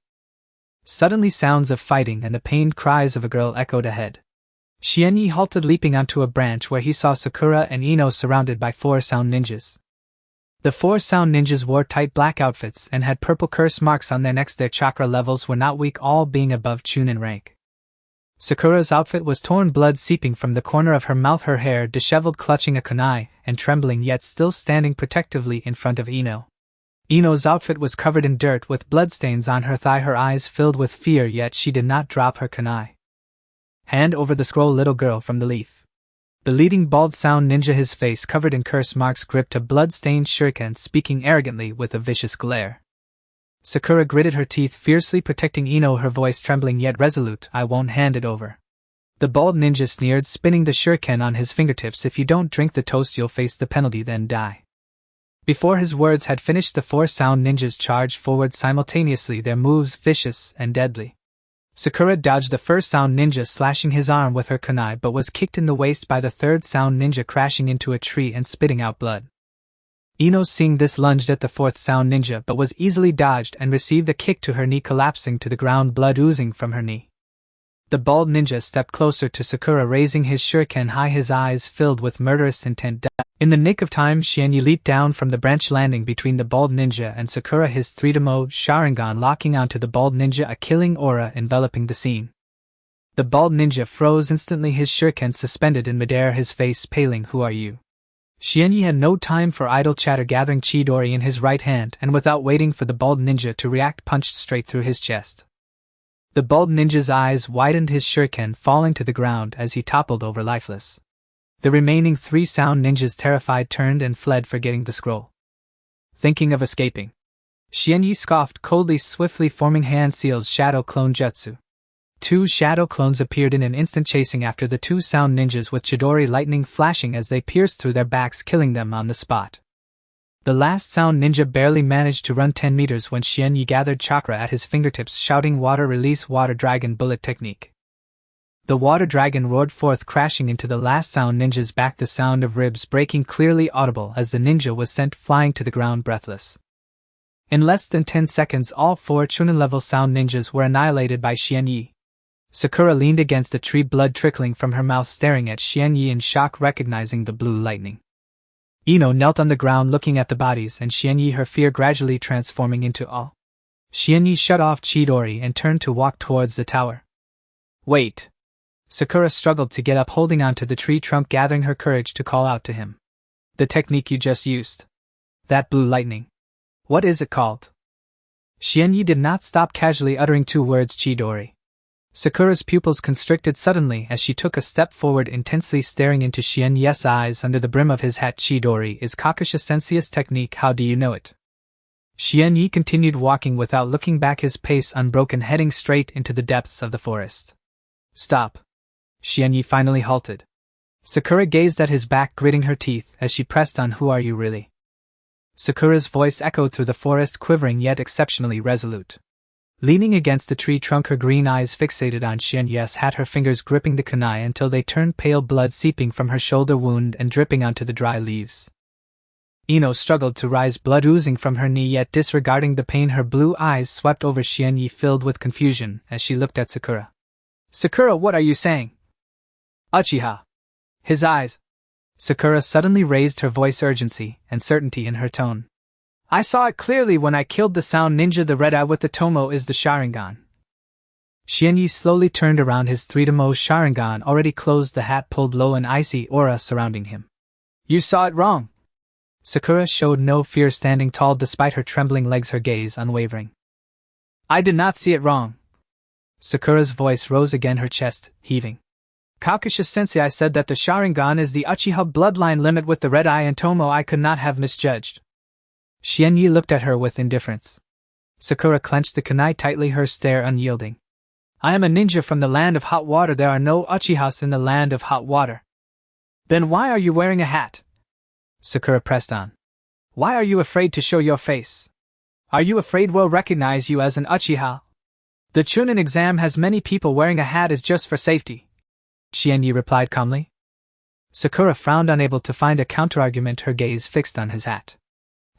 Suddenly sounds of fighting and the pained cries of a girl echoed ahead. Xianyi halted, leaping onto a branch where he saw Sakura and Ino surrounded by 4 sound ninjas. The 4 sound ninjas wore tight black outfits and had purple curse marks on their necks. Their chakra levels were not weak, all being above Chunin rank. Sakura's outfit was torn, blood seeping from the corner of her mouth, her hair disheveled, clutching a kunai, and trembling yet still standing protectively in front of Ino. Ino's outfit was covered in dirt with bloodstains on her thigh, her eyes filled with fear, yet she did not drop her kunai. Hand over the scroll, little girl from the leaf. The leading bald sound ninja, his face covered in curse marks, gripped a blood-stained shuriken, speaking arrogantly with a vicious glare. Sakura gritted her teeth, fiercely protecting Ino, her voice trembling yet resolute. I won't hand it over. The bald ninja sneered, spinning the shuriken on his fingertips. If you don't drink the toast, you'll face the penalty, then die. Before his words had finished, the 4 sound ninjas charged forward simultaneously, their moves vicious and deadly. Sakura dodged the first sound ninja, slashing his arm with her kunai, but was kicked in the waist by the 3rd sound ninja, crashing into a tree and spitting out blood. Ino, seeing this, lunged at the 4th sound ninja but was easily dodged and received a kick to her knee, collapsing to the ground, blood oozing from her knee. The bald ninja stepped closer to Sakura, raising his shuriken high, his eyes filled with murderous intent. In the nick of time, Xianyi leaped down from the branch, landing between the bald ninja and Sakura, his 3-mode Sharingan locking onto the bald ninja, a killing aura enveloping the scene. The bald ninja froze instantly, his shuriken suspended in midair, his face paling. Who are you? Xianyi had no time for idle chatter, gathering Chidori in his right hand and without waiting for the bald ninja to react, punched straight through his chest. The bald ninja's eyes widened, his shuriken falling to the ground as he toppled over lifeless. The remaining 3 sound ninjas, terrified, turned and fled, forgetting the scroll. Thinking of escaping, Xianyi scoffed coldly, swiftly forming hand seals shadow clone jutsu. 2 shadow clones appeared in an instant, chasing after the 2 sound ninjas with Chidori lightning flashing as they pierced through their backs, killing them on the spot. The last sound ninja barely managed to run 10 meters when Xianyi gathered chakra at his fingertips, shouting, water release, water dragon bullet technique. The water dragon roared forth, crashing into the last sound ninja's back, the sound of ribs breaking clearly audible as the ninja was sent flying to the ground breathless. In less than 10 seconds, all 4 Chunin-level sound ninjas were annihilated by Xianyi. Sakura leaned against a tree, blood trickling from her mouth, staring at Xianyi in shock, recognizing the blue lightning. Ino knelt on the ground looking at the bodies, and Xianyi, her fear gradually transforming into awe. Xianyi shut off Chidori and turned to walk towards the tower. Wait! Sakura struggled to get up, holding onto the tree trunk, gathering her courage to call out to him. The technique you just used. That blue lightning. What is it called? Xianyi did not stop, casually uttering 2 words, Chidori. Sakura's pupils constricted suddenly as she took a step forward, intensely staring into Xianyi's eyes under the brim of his hat. Chidori is Kakuya Sensei's technique. How do you know it? Xianyi continued walking without looking back, his pace unbroken, heading straight into the depths of the forest. Stop! Xianyi finally halted. Sakura gazed at his back, gritting her teeth as she pressed on. Who are you really? Sakura's voice echoed through the forest, quivering yet exceptionally resolute. Leaning against the tree trunk, her green eyes fixated on Xianyi's hat, her fingers gripping the kunai until they turned pale, blood seeping from her shoulder wound and dripping onto the dry leaves. Ino struggled to rise, blood oozing from her knee, yet disregarding the pain, her blue eyes swept over Xianyi, filled with confusion as she looked at Sakura. Sakura, what are you saying? Uchiha. His eyes. Sakura suddenly raised her voice, urgency and certainty in her tone. I saw it clearly when I killed the sound ninja. The red eye with the tomo is the Sharingan. Xianyi slowly turned around, his 3-mode Sharingan already closed, the hat pulled low, an icy aura surrounding him. You saw it wrong. Sakura showed no fear, standing tall despite her trembling legs, her gaze unwavering. I did not see it wrong. Sakura's voice rose again, her chest heaving. Kakuya Sensei said that the Sharingan is the Uchiha bloodline limit with the red eye and tomo. I could not have misjudged. Xianyi looked at her with indifference. Sakura clenched the kunai tightly, her stare unyielding. I am a ninja from the land of hot water. There are no Uchihas in the land of hot water. Then why are you wearing a hat? Sakura pressed on. Why are you afraid to show your face? Are you afraid we'll recognize you as an Uchiha? The Chunin exam has many people wearing a hat is just for safety. Xianyi replied calmly. Sakura frowned, unable to find a counterargument, her gaze fixed on his hat.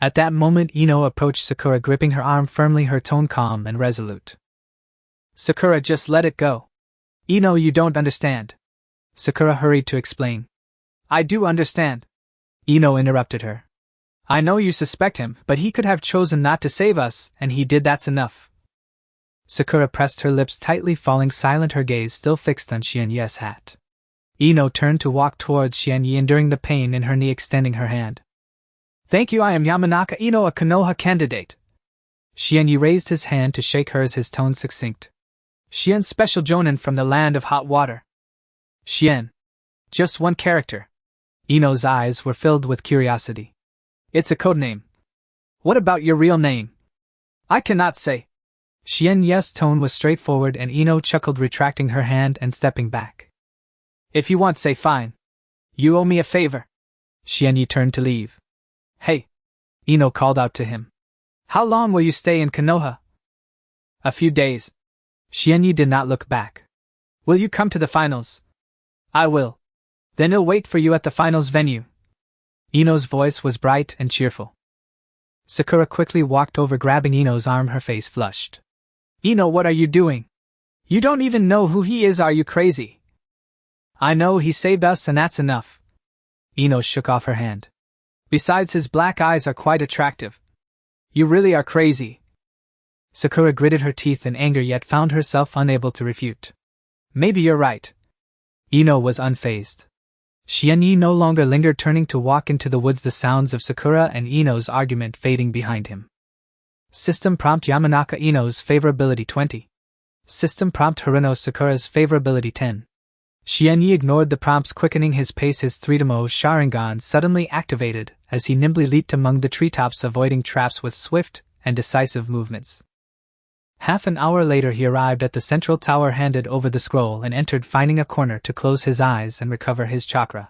At that moment, Ino approached Sakura, gripping her arm firmly, her tone calm and resolute. Sakura, just let it go. Ino, you don't understand. Sakura hurried to explain. I do understand. Ino interrupted her. I know you suspect him, but he could have chosen not to save us, and he did. That's enough. Sakura pressed her lips tightly, falling silent, her gaze still fixed on Xianye's hat. Ino turned to walk towards Xianye, enduring the pain in her knee, extending her hand. Thank you, I am Yamanaka Ino, a Konoha candidate. Xianye raised his hand to shake hers, his tone succinct. Xian, special jonin from the land of hot water. Xian. Just one character. Ino's eyes were filled with curiosity. It's a codename. What about your real name? I cannot say. Xianye's tone was straightforward, and Ino chuckled, retracting her hand and stepping back. If you want, say fine. You owe me a favor. Xianye turned to leave. Hey! Ino called out to him. How long will you stay in Konoha? A few days. Xianye did not look back. Will you come to the finals? I will. Then I'll wait for you at the finals venue. Ino's voice was bright and cheerful. Sakura quickly walked over, grabbing Ino's arm, her face flushed. Ino, what are you doing? You don't even know who he is, are you crazy? I know, he saved us and that's enough. Ino shook off her hand. Besides, his black eyes are quite attractive. You really are crazy. Sakura gritted her teeth in anger, yet found herself unable to refute. Maybe you're right. Ino was unfazed. Xianye no longer lingered, turning to walk into the woods, the sounds of Sakura and Ino's argument fading behind him. System prompt: Yamanaka Ino's favorability 20. System prompt: Haruno Sakura's favorability 10. Xianye ignored the prompts, quickening his pace, his 3-demo Sharingan suddenly activated as he nimbly leaped among the treetops, avoiding traps with swift and decisive movements. Half an hour later he arrived at the central tower, handed over the scroll, and entered, finding a corner to close his eyes and recover his chakra.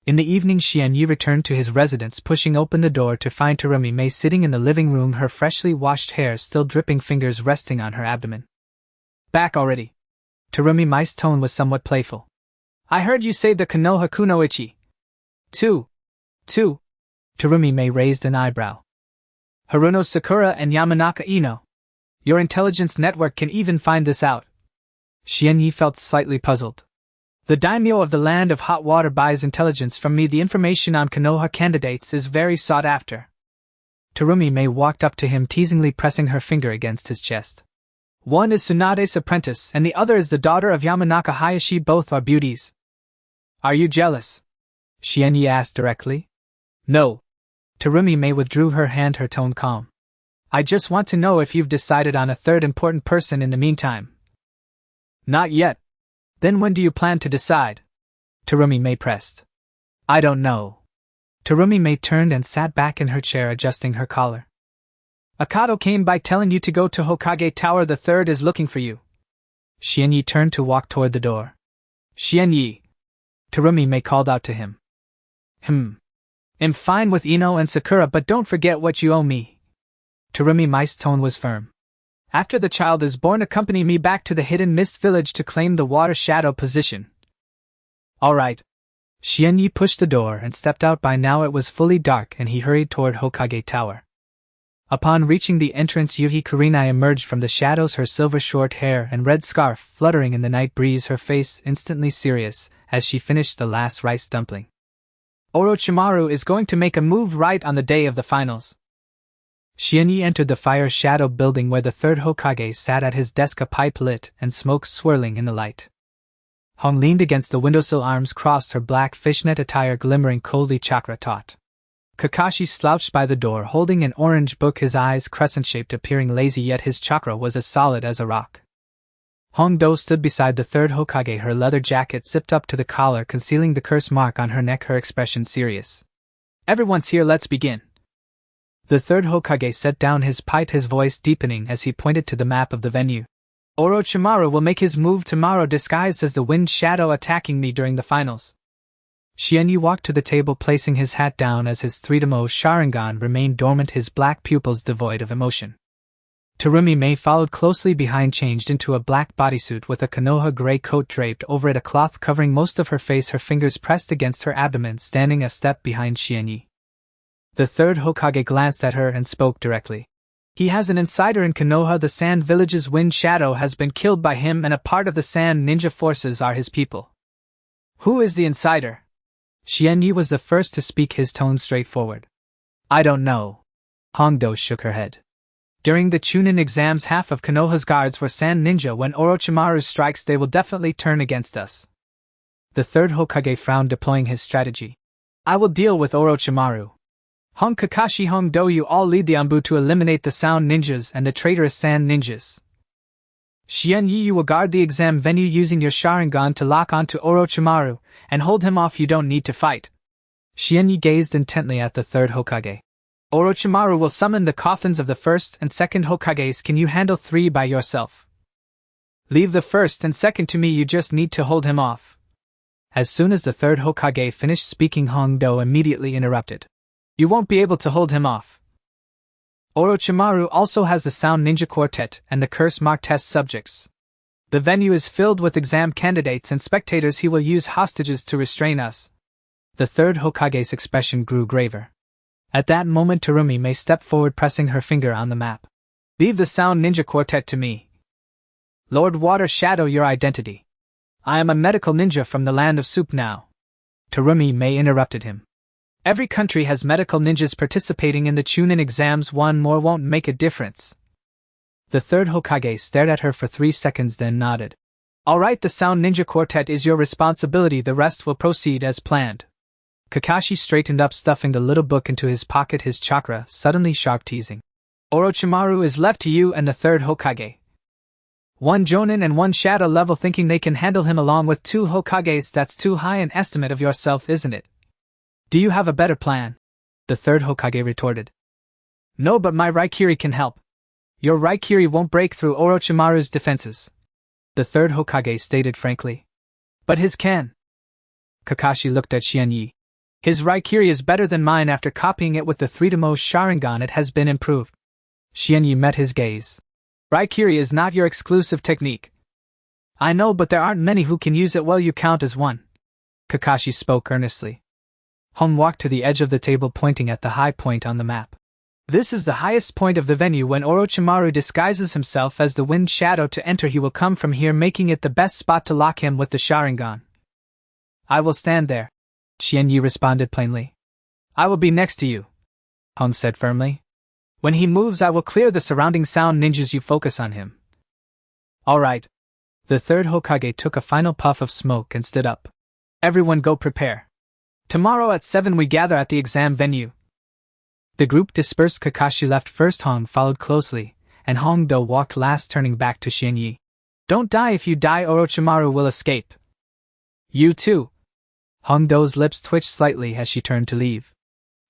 In the evening, Xianye returned to his residence, pushing open the door to find Terumi Mei sitting in the living room, her freshly washed hair still dripping, fingers resting on her abdomen. Back already? Terumi Mei's tone was somewhat playful. I heard you saved the Konoha Kunoichi. Two. Terumi Mei raised an eyebrow. Haruno Sakura and Yamanaka Ino. Your intelligence network can even find this out. Xianye felt slightly puzzled. The daimyo of the land of hot water buys intelligence from me. The information on Konoha candidates is very sought after. Terumi Mei walked up to him, teasingly pressing her finger against his chest. One is Tsunade's apprentice, and the other is the daughter of Yamanaka Hayashi. Both are beauties. Are you jealous? Xianye asked directly. No. Terumi Mei withdrew her hand, her tone calm. I just want to know if you've decided on a third important person in the meantime. Not yet. Then when do you plan to decide? Terumi Mei pressed. I don't know. Terumi Mei turned and sat back in her chair, adjusting her collar. Akato came by telling you to go to Hokage Tower. The third is looking for you. Xianye turned to walk toward the door. Xianye. Terumi Mei called out to him. I'm fine with Ino and Sakura, but don't forget what you owe me. Terumi Mei's tone was firm. After the child is born, accompany me back to the Hidden Mist Village to claim the Water Shadow position. All right. Xianye pushed the door and stepped out. By now it was fully dark, and he hurried toward Hokage Tower. Upon reaching the entrance, Yuhi Kurenai emerged from the shadows, her silver short hair and red scarf fluttering in the night breeze, her face instantly serious as she finished the last rice dumpling. Orochimaru is going to make a move right on the day of the finals. Xianye entered the fire shadow building where the third Hokage sat at his desk, a pipe lit and smoke swirling in the light. Hong leaned against the windowsill, arms crossed, her black fishnet attire glimmering coldly, chakra taut. Kakashi slouched by the door, holding an orange book, his eyes crescent-shaped, appearing lazy, yet his chakra was as solid as a rock. Hongdo stood beside the third Hokage, her leather jacket zipped up to the collar, concealing the curse mark on her neck, her expression serious. Everyone's here, let's begin. The third Hokage set down his pipe, his voice deepening as he pointed to the map of the venue. Orochimaru will make his move tomorrow, disguised as the wind shadow, attacking me during the finals. Xianye walked to the table, placing his hat down as his 3-demo Sharingan remained dormant, his black pupils devoid of emotion. Terumi Mei followed closely behind, changed into a black bodysuit with a Konoha gray coat draped over it, a cloth covering most of her face, her fingers pressed against her abdomen, standing a step behind Xianye. The third Hokage glanced at her and spoke directly. He has an insider in Konoha. The Sand Village's Wind Shadow has been killed by him and a part of the Sand Ninja forces are his people. Who is the insider? Xianyi was the first to speak, his tone straightforward. I don't know. Hongdo shook her head. During the Chunin exams, half of Konoha's guards were Sand Ninja. When Orochimaru strikes, they will definitely turn against us. The third Hokage frowned, deploying his strategy. I will deal with Orochimaru. Hong Kakashi, Hongdo, you all lead the Anbu to eliminate the Sound Ninjas and the traitorous Sand Ninjas. Xianyi, you will guard the exam venue using your Sharingan to lock onto Orochimaru and hold him off. You don't need to fight. Xianyi gazed intently at the third Hokage. Orochimaru will summon the coffins of the first and second Hokages. Can you handle 3 by yourself? Leave the first and second to me, you just need to hold him off. As soon as the third Hokage finished speaking, Hongdo immediately interrupted. You won't be able to hold him off. Orochimaru also has the Sound Ninja Quartet and the Curse Mark test subjects. The venue is filled with exam candidates and spectators. He will use hostages to restrain us. The third Hokage's expression grew graver. At that moment, Terumi Mei stepped forward, pressing her finger on the map. Leave the Sound Ninja Quartet to me. Lord Water Shadow, your identity. I am a medical ninja from the land of soup now. Terumi Mei interrupted him. Every country has medical ninjas participating in the Chunin exams. One more won't make a difference. The third Hokage stared at her for 3 seconds, then nodded. All right, the Sound Ninja Quartet is your responsibility. The rest will proceed as planned. Kakashi straightened up, stuffing the little book into his pocket, his chakra suddenly sharp, teasing. Orochimaru is left to you and the third Hokage. 1 Jonin and 1 Shadow level, thinking they can handle him along with 2 Hokages. That's too high an estimate of yourself, isn't it? Do you have a better plan? The third Hokage retorted. No, but my Raikiri can help. Your Raikiri won't break through Orochimaru's defenses. The third Hokage stated frankly. But his can. Kakashi looked at Xianyi. His Raikiri is better than mine. After copying it with the 3-Demo Sharingan, it has been improved. Xianyi met his gaze. Raikiri is not your exclusive technique. I know, but there aren't many who can use it well. You count as one. Kakashi spoke earnestly. Hon walked to the edge of the table, pointing at the high point on the map. This is the highest point of the venue. When Orochimaru disguises himself as the Wind Shadow to enter, he will come from here, making it the best spot to lock him with the Sharingan. I will stand there. Xianyi responded plainly. I will be next to you, Hon said firmly. When he moves, I will clear the surrounding Sound Ninjas. You focus on him. All right. The third Hokage took a final puff of smoke and stood up. Everyone go prepare. Tomorrow at 7 we gather at the exam venue. The group dispersed. Kakashi left first, Hong followed closely, and Hongdo walked last, turning back to Xianyi. Don't die. If you die, Orochimaru will escape. You too. Hongdo's lips twitched slightly as she turned to leave.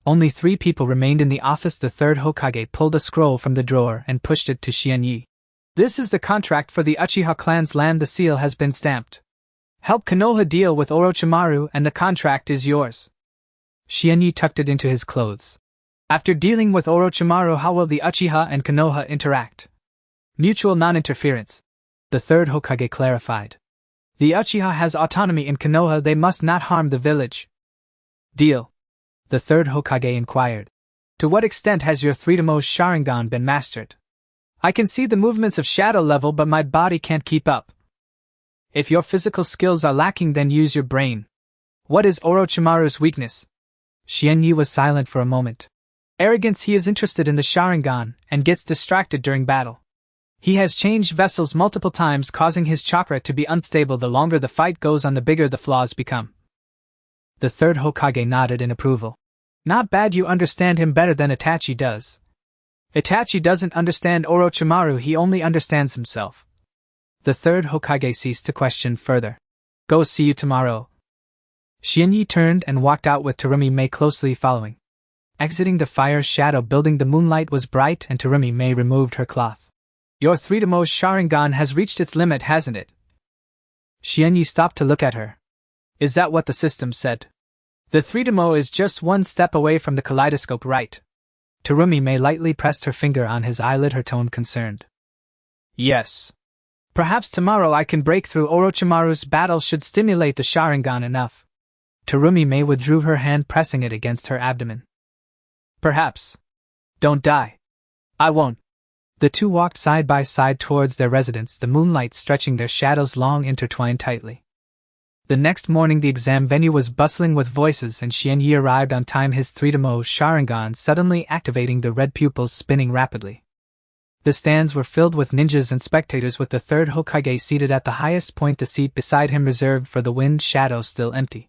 Only 3 people remained in the office. The third Hokage pulled a scroll from the drawer and pushed it to Xianyi. This is the contract for the Uchiha clan's land. The seal has been stamped. Help Konoha deal with Orochimaru and the contract is yours. Xianyi tucked it into his clothes. After dealing with Orochimaru, how will the Uchiha and Konoha interact? Mutual non-interference. The third Hokage clarified. The Uchiha has autonomy in Konoha. They must not harm the village. Deal. The third Hokage inquired. To what extent has your 3-Demo Sharingan been mastered? I can see the movements of shadow level, but my body can't keep up. If your physical skills are lacking, then use your brain. What is Orochimaru's weakness? Xianyi was silent for a moment. Arrogance. He is interested in the Sharingan and gets distracted during battle. He has changed vessels multiple times, causing his chakra to be unstable. The longer the fight goes on, the bigger the flaws become. The third Hokage nodded in approval. Not bad. You understand him better than Itachi does. Itachi doesn't understand Orochimaru. He only understands himself. The third Hokage ceased to question further. Go, see you tomorrow. Xianyi turned and walked out with Terumi Mei closely following. Exiting the fire shadow building, the moonlight was bright and Terumi Mei removed her cloth. Your 3-Demo Sharingan has reached its limit, hasn't it? Xianyi stopped to look at her. Is that what the system said? The 3-Demo is just one step away from the kaleidoscope, right? Terumi Mei lightly pressed her finger on his eyelid, her tone concerned. Yes. Perhaps tomorrow I can break through. Orochimaru's battle should stimulate the Sharingan enough. Terumi Mei withdrew her hand, pressing it against her abdomen. Perhaps. Don't die. I won't. The two walked side by side towards their residence, the moonlight stretching their shadows long intertwined tightly. The next morning the exam venue was bustling with voices and Xianyi arrived on time, his 3-mo Sharingan suddenly activating, the red pupils spinning rapidly. The stands were filled with ninjas and spectators, with the third Hokage seated at the highest point, the seat beside him reserved for the Wind Shadow still empty.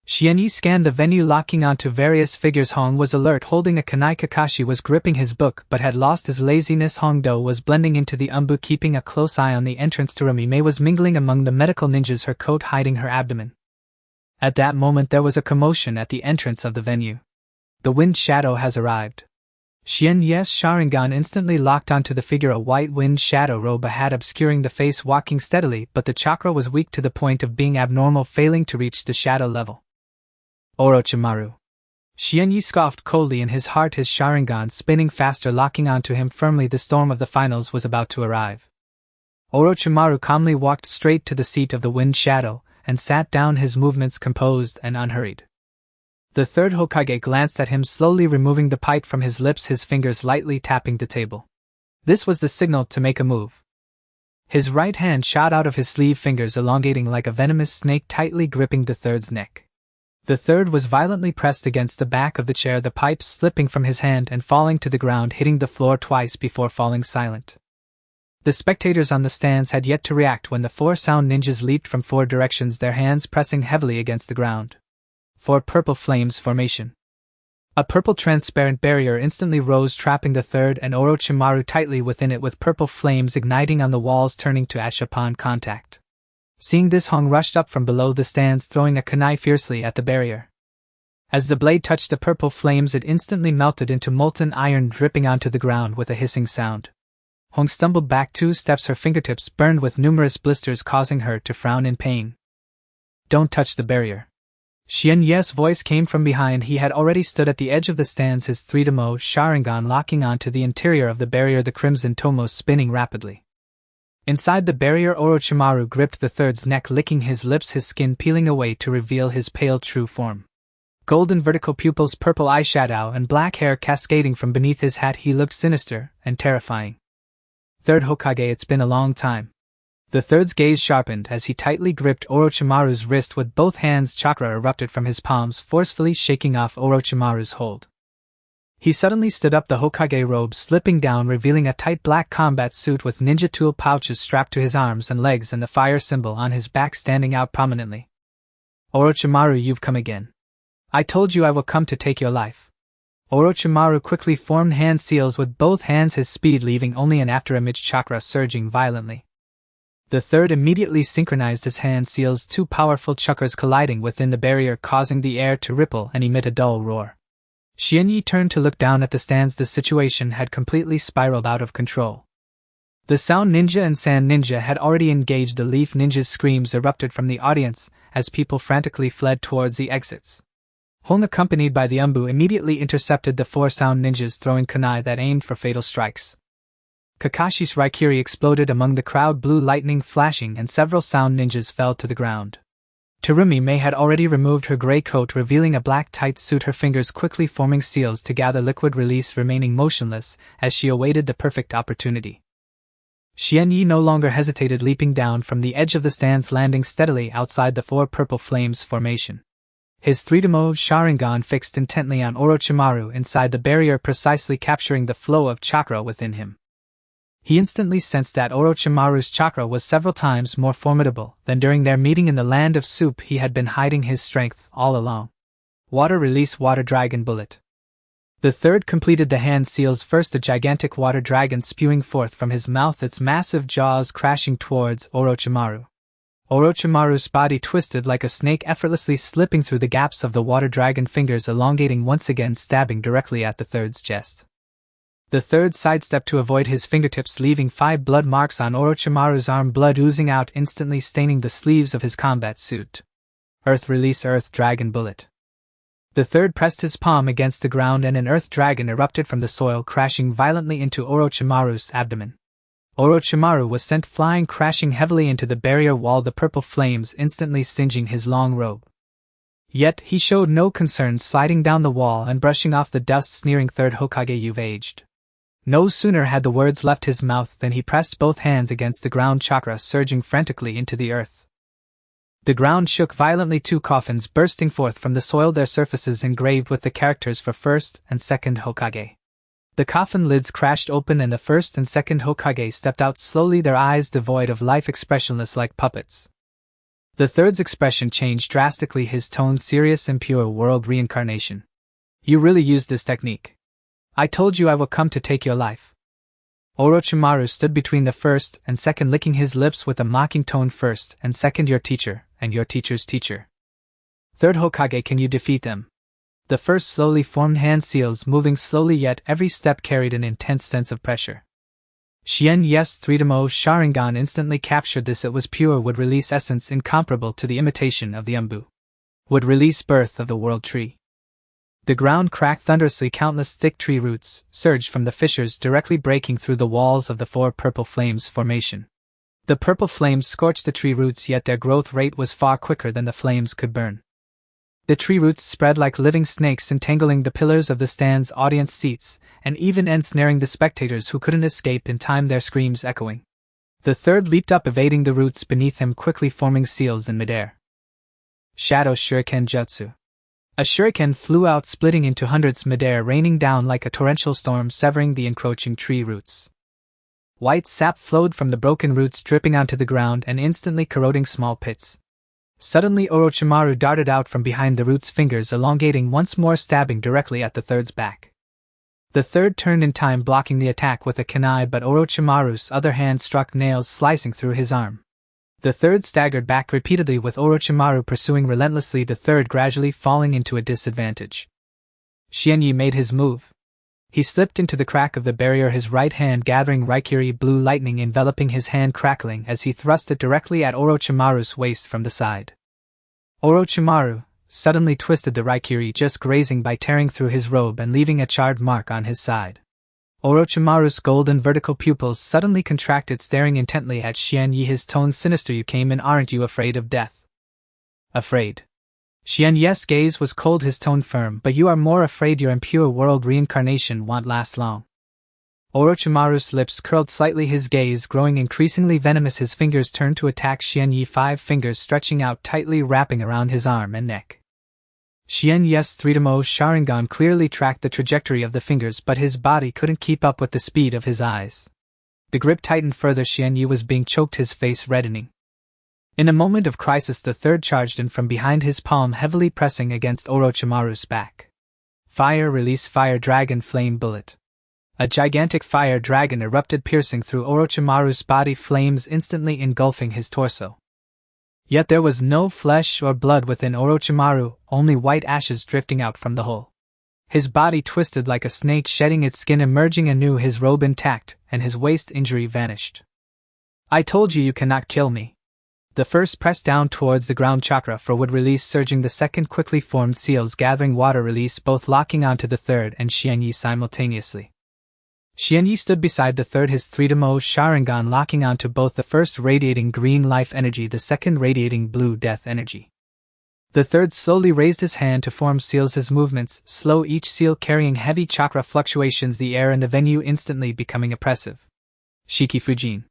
Xianyi scanned the venue, locking onto various figures. Hong was alert, holding a kunai. Kakashi was gripping his book but had lost his laziness. Hongdo was blending into the umbu, keeping a close eye on the entrance. Terumi Mei was mingling among the medical ninjas, her coat hiding her abdomen. At that moment there was a commotion at the entrance of the venue. The Wind Shadow has arrived. Xianyi's Sharingan instantly locked onto the figure, a white wind shadow robe, a hat obscuring the face, walking steadily, but the chakra was weak to the point of being abnormal, failing to reach the shadow level. Orochimaru. Xianyi scoffed coldly in his heart, his Sharingan spinning faster, locking onto him firmly. The storm of the finals was about to arrive. Orochimaru calmly walked straight to the seat of the Wind Shadow, and sat down, his movements composed and unhurried. The third Hokage glanced at him, slowly removing the pipe from his lips, his fingers lightly tapping the table. This was the signal to make a move. His right hand shot out of his sleeve, fingers elongating like a venomous snake, tightly gripping the third's neck. The third was violently pressed against the back of the chair, the pipes slipping from his hand and falling to the ground, hitting the floor twice before falling silent. The spectators on the stands had yet to react when the 4 sound ninjas leaped from 4 directions, their hands pressing heavily against the ground. 4 purple flames formation. A purple transparent barrier instantly rose, trapping the third and Orochimaru tightly within it, with purple flames igniting on the walls, turning to ash upon contact. Seeing this, Hong rushed up from below the stands, throwing a kunai fiercely at the barrier. As the blade touched the purple flames, it instantly melted into molten iron, dripping onto the ground with a hissing sound. Hong stumbled back 2 steps, her fingertips burned with numerous blisters, causing her to frown in pain. "Don't touch the barrier." Xianyi's voice came from behind. He had already stood at the edge of the stands, his 3-mo Sharingan locking onto the interior of the barrier, the crimson tomos spinning rapidly. Inside the barrier, Orochimaru gripped the third's neck, licking his lips, his skin peeling away to reveal his pale true form. Golden vertical pupils, purple eyeshadow, and black hair cascading from beneath his hat, he looked sinister and terrifying. "Third Hokage, it's been a long time." The third's gaze sharpened as he tightly gripped Orochimaru's wrist with both hands. Chakra erupted from his palms, forcefully shaking off Orochimaru's hold. He suddenly stood up, the Hokage robe slipping down, revealing a tight black combat suit with ninja tool pouches strapped to his arms and legs, and the fire symbol on his back standing out prominently. "Orochimaru, you've come again. I told you I will come to take your life." Orochimaru quickly formed hand seals with both hands, his speed leaving only an afterimage, chakra surging violently. The third immediately synchronized his hand seals, 2 powerful chakras colliding within the barrier, causing the air to ripple and emit a dull roar. Xianyi turned to look down at the stands. The situation had completely spiraled out of control. The Sound Ninja and Sand Ninja had already engaged. The Leaf Ninja's screams erupted from the audience as people frantically fled towards the exits. Hong, accompanied by the umbu, immediately intercepted the 4 Sound Ninjas, throwing kunai that aimed for fatal strikes. Kakashi's Raikiri exploded among the crowd, blue lightning flashing, and several Sound Ninjas fell to the ground. Terumi Mei had already removed her gray coat, revealing a black tight suit, her fingers quickly forming seals to gather liquid release, remaining motionless as she awaited the perfect opportunity. Xianyi no longer hesitated, leaping down from the edge of the stands, landing steadily outside the 4 purple flames formation. His 3-mo Sharingan fixed intently on Orochimaru inside the barrier, precisely capturing the flow of chakra within him. He instantly sensed that Orochimaru's chakra was several times more formidable than during their meeting in the land of soup. He had been hiding his strength all along. Water release, water dragon bullet. The third completed the hand seals first, a gigantic water dragon spewing forth from his mouth, its massive jaws crashing towards Orochimaru. Orochimaru's body twisted like a snake, effortlessly slipping through the gaps of the water dragon, fingers elongating once again, stabbing directly at the third's chest. The third sidestepped to avoid his fingertips, leaving 5 blood marks on Orochimaru's arm, blood oozing out, instantly staining the sleeves of his combat suit. Earth release, earth dragon bullet. The third pressed his palm against the ground and an earth dragon erupted from the soil, crashing violently into Orochimaru's abdomen. Orochimaru was sent flying, crashing heavily into the barrier wall, the purple flames instantly singeing his long robe. Yet he showed no concern, sliding down the wall and brushing off the dust, sneering, "Third Hokage, you've aged. No sooner had the words left his mouth than he pressed both hands against the ground chakra surging frantically into the earth. The ground shook violently, 2 coffins bursting forth from the soil, their surfaces engraved with the characters for first and second Hokage. The coffin lids crashed open and the first and second Hokage stepped out slowly, their eyes devoid of life, expressionless like puppets. The third's expression changed drastically, his tone serious and pure. World reincarnation. You really used this technique. I told you I will come to take your life. Orochimaru stood between the first and second, licking his lips with a mocking tone. First and second, your teacher, and your teacher's teacher. Third Hokage, can you defeat them? The first slowly formed hand seals, moving slowly, yet every step carried an intense sense of pressure. Shien Yes 3-mo Sharingan instantly captured this. It was pure, would release essence incomparable to the imitation of the Umbu. Would release birth of the world tree. The ground cracked thunderously, countless thick tree roots surged from the fissures, directly breaking through the walls of the 4 purple flames formation. The purple flames scorched the tree roots, yet their growth rate was far quicker than the flames could burn. The tree roots spread like living snakes, entangling the pillars of the stand's audience seats, and even ensnaring the spectators who couldn't escape in time, their screams echoing. The third leaped up, evading the roots beneath him, quickly forming seals in midair. Shadow Shuriken Jutsu. A shuriken flew out, splitting into hundreds midair, raining down like a torrential storm, severing the encroaching tree roots. White sap flowed from the broken roots, dripping onto the ground and instantly corroding small pits. Suddenly Orochimaru darted out from behind the roots, fingers elongating once more, stabbing directly at the third's back. The third turned in time, blocking the attack with a kunai, but Orochimaru's other hand struck, nails slicing through his arm. The third staggered back repeatedly, with Orochimaru pursuing relentlessly, the third gradually falling into a disadvantage. Xianyi made his move. He slipped into the crack of the barrier, his right hand gathering Raikiri, blue lightning enveloping his hand, crackling as he thrust it directly at Orochimaru's waist from the side. Orochimaru suddenly twisted the Raikiri, just grazing by tearing through his robe and leaving a charred mark on his side. Orochimaru's golden vertical pupils suddenly contracted, staring intently at Xianyi, his tone sinister. You came in, aren't you afraid of death? Afraid. Xianyi's gaze was cold, his tone firm. But you are more afraid your impure world reincarnation won't last long. Orochimaru's lips curled slightly, his gaze growing increasingly venomous. His fingers turned to attack Xianyi, 5 fingers stretching out tightly, wrapping around his arm and neck. Xianyi's 3-mo Sharingan clearly tracked the trajectory of the fingers, but his body couldn't keep up with the speed of his eyes. The grip tightened further. Xianyi was being choked, his face reddening. In a moment of crisis, the third charged in from behind his palm, heavily pressing against Orochimaru's back. Fire, release fire dragon flame bullet. A gigantic fire dragon erupted, piercing through Orochimaru's body, flames instantly engulfing his torso. Yet there was no flesh or blood within Orochimaru, only white ashes drifting out from the hole. His body twisted like a snake, shedding its skin, emerging anew, his robe intact, and his waist injury vanished. I told you cannot kill me. The first pressed down towards the ground chakra for would release, surging. The second quickly formed seals gathering water release, both locking onto the third and Xianyi simultaneously. Xianyi stood beside the third, his 3-mo Sharingan locking onto both, the first radiating green life energy, the second radiating blue death energy. The third slowly raised his hand to form seals, his movements slow, each seal carrying heavy chakra fluctuations, the air in the venue instantly becoming oppressive. Shiki Fujin.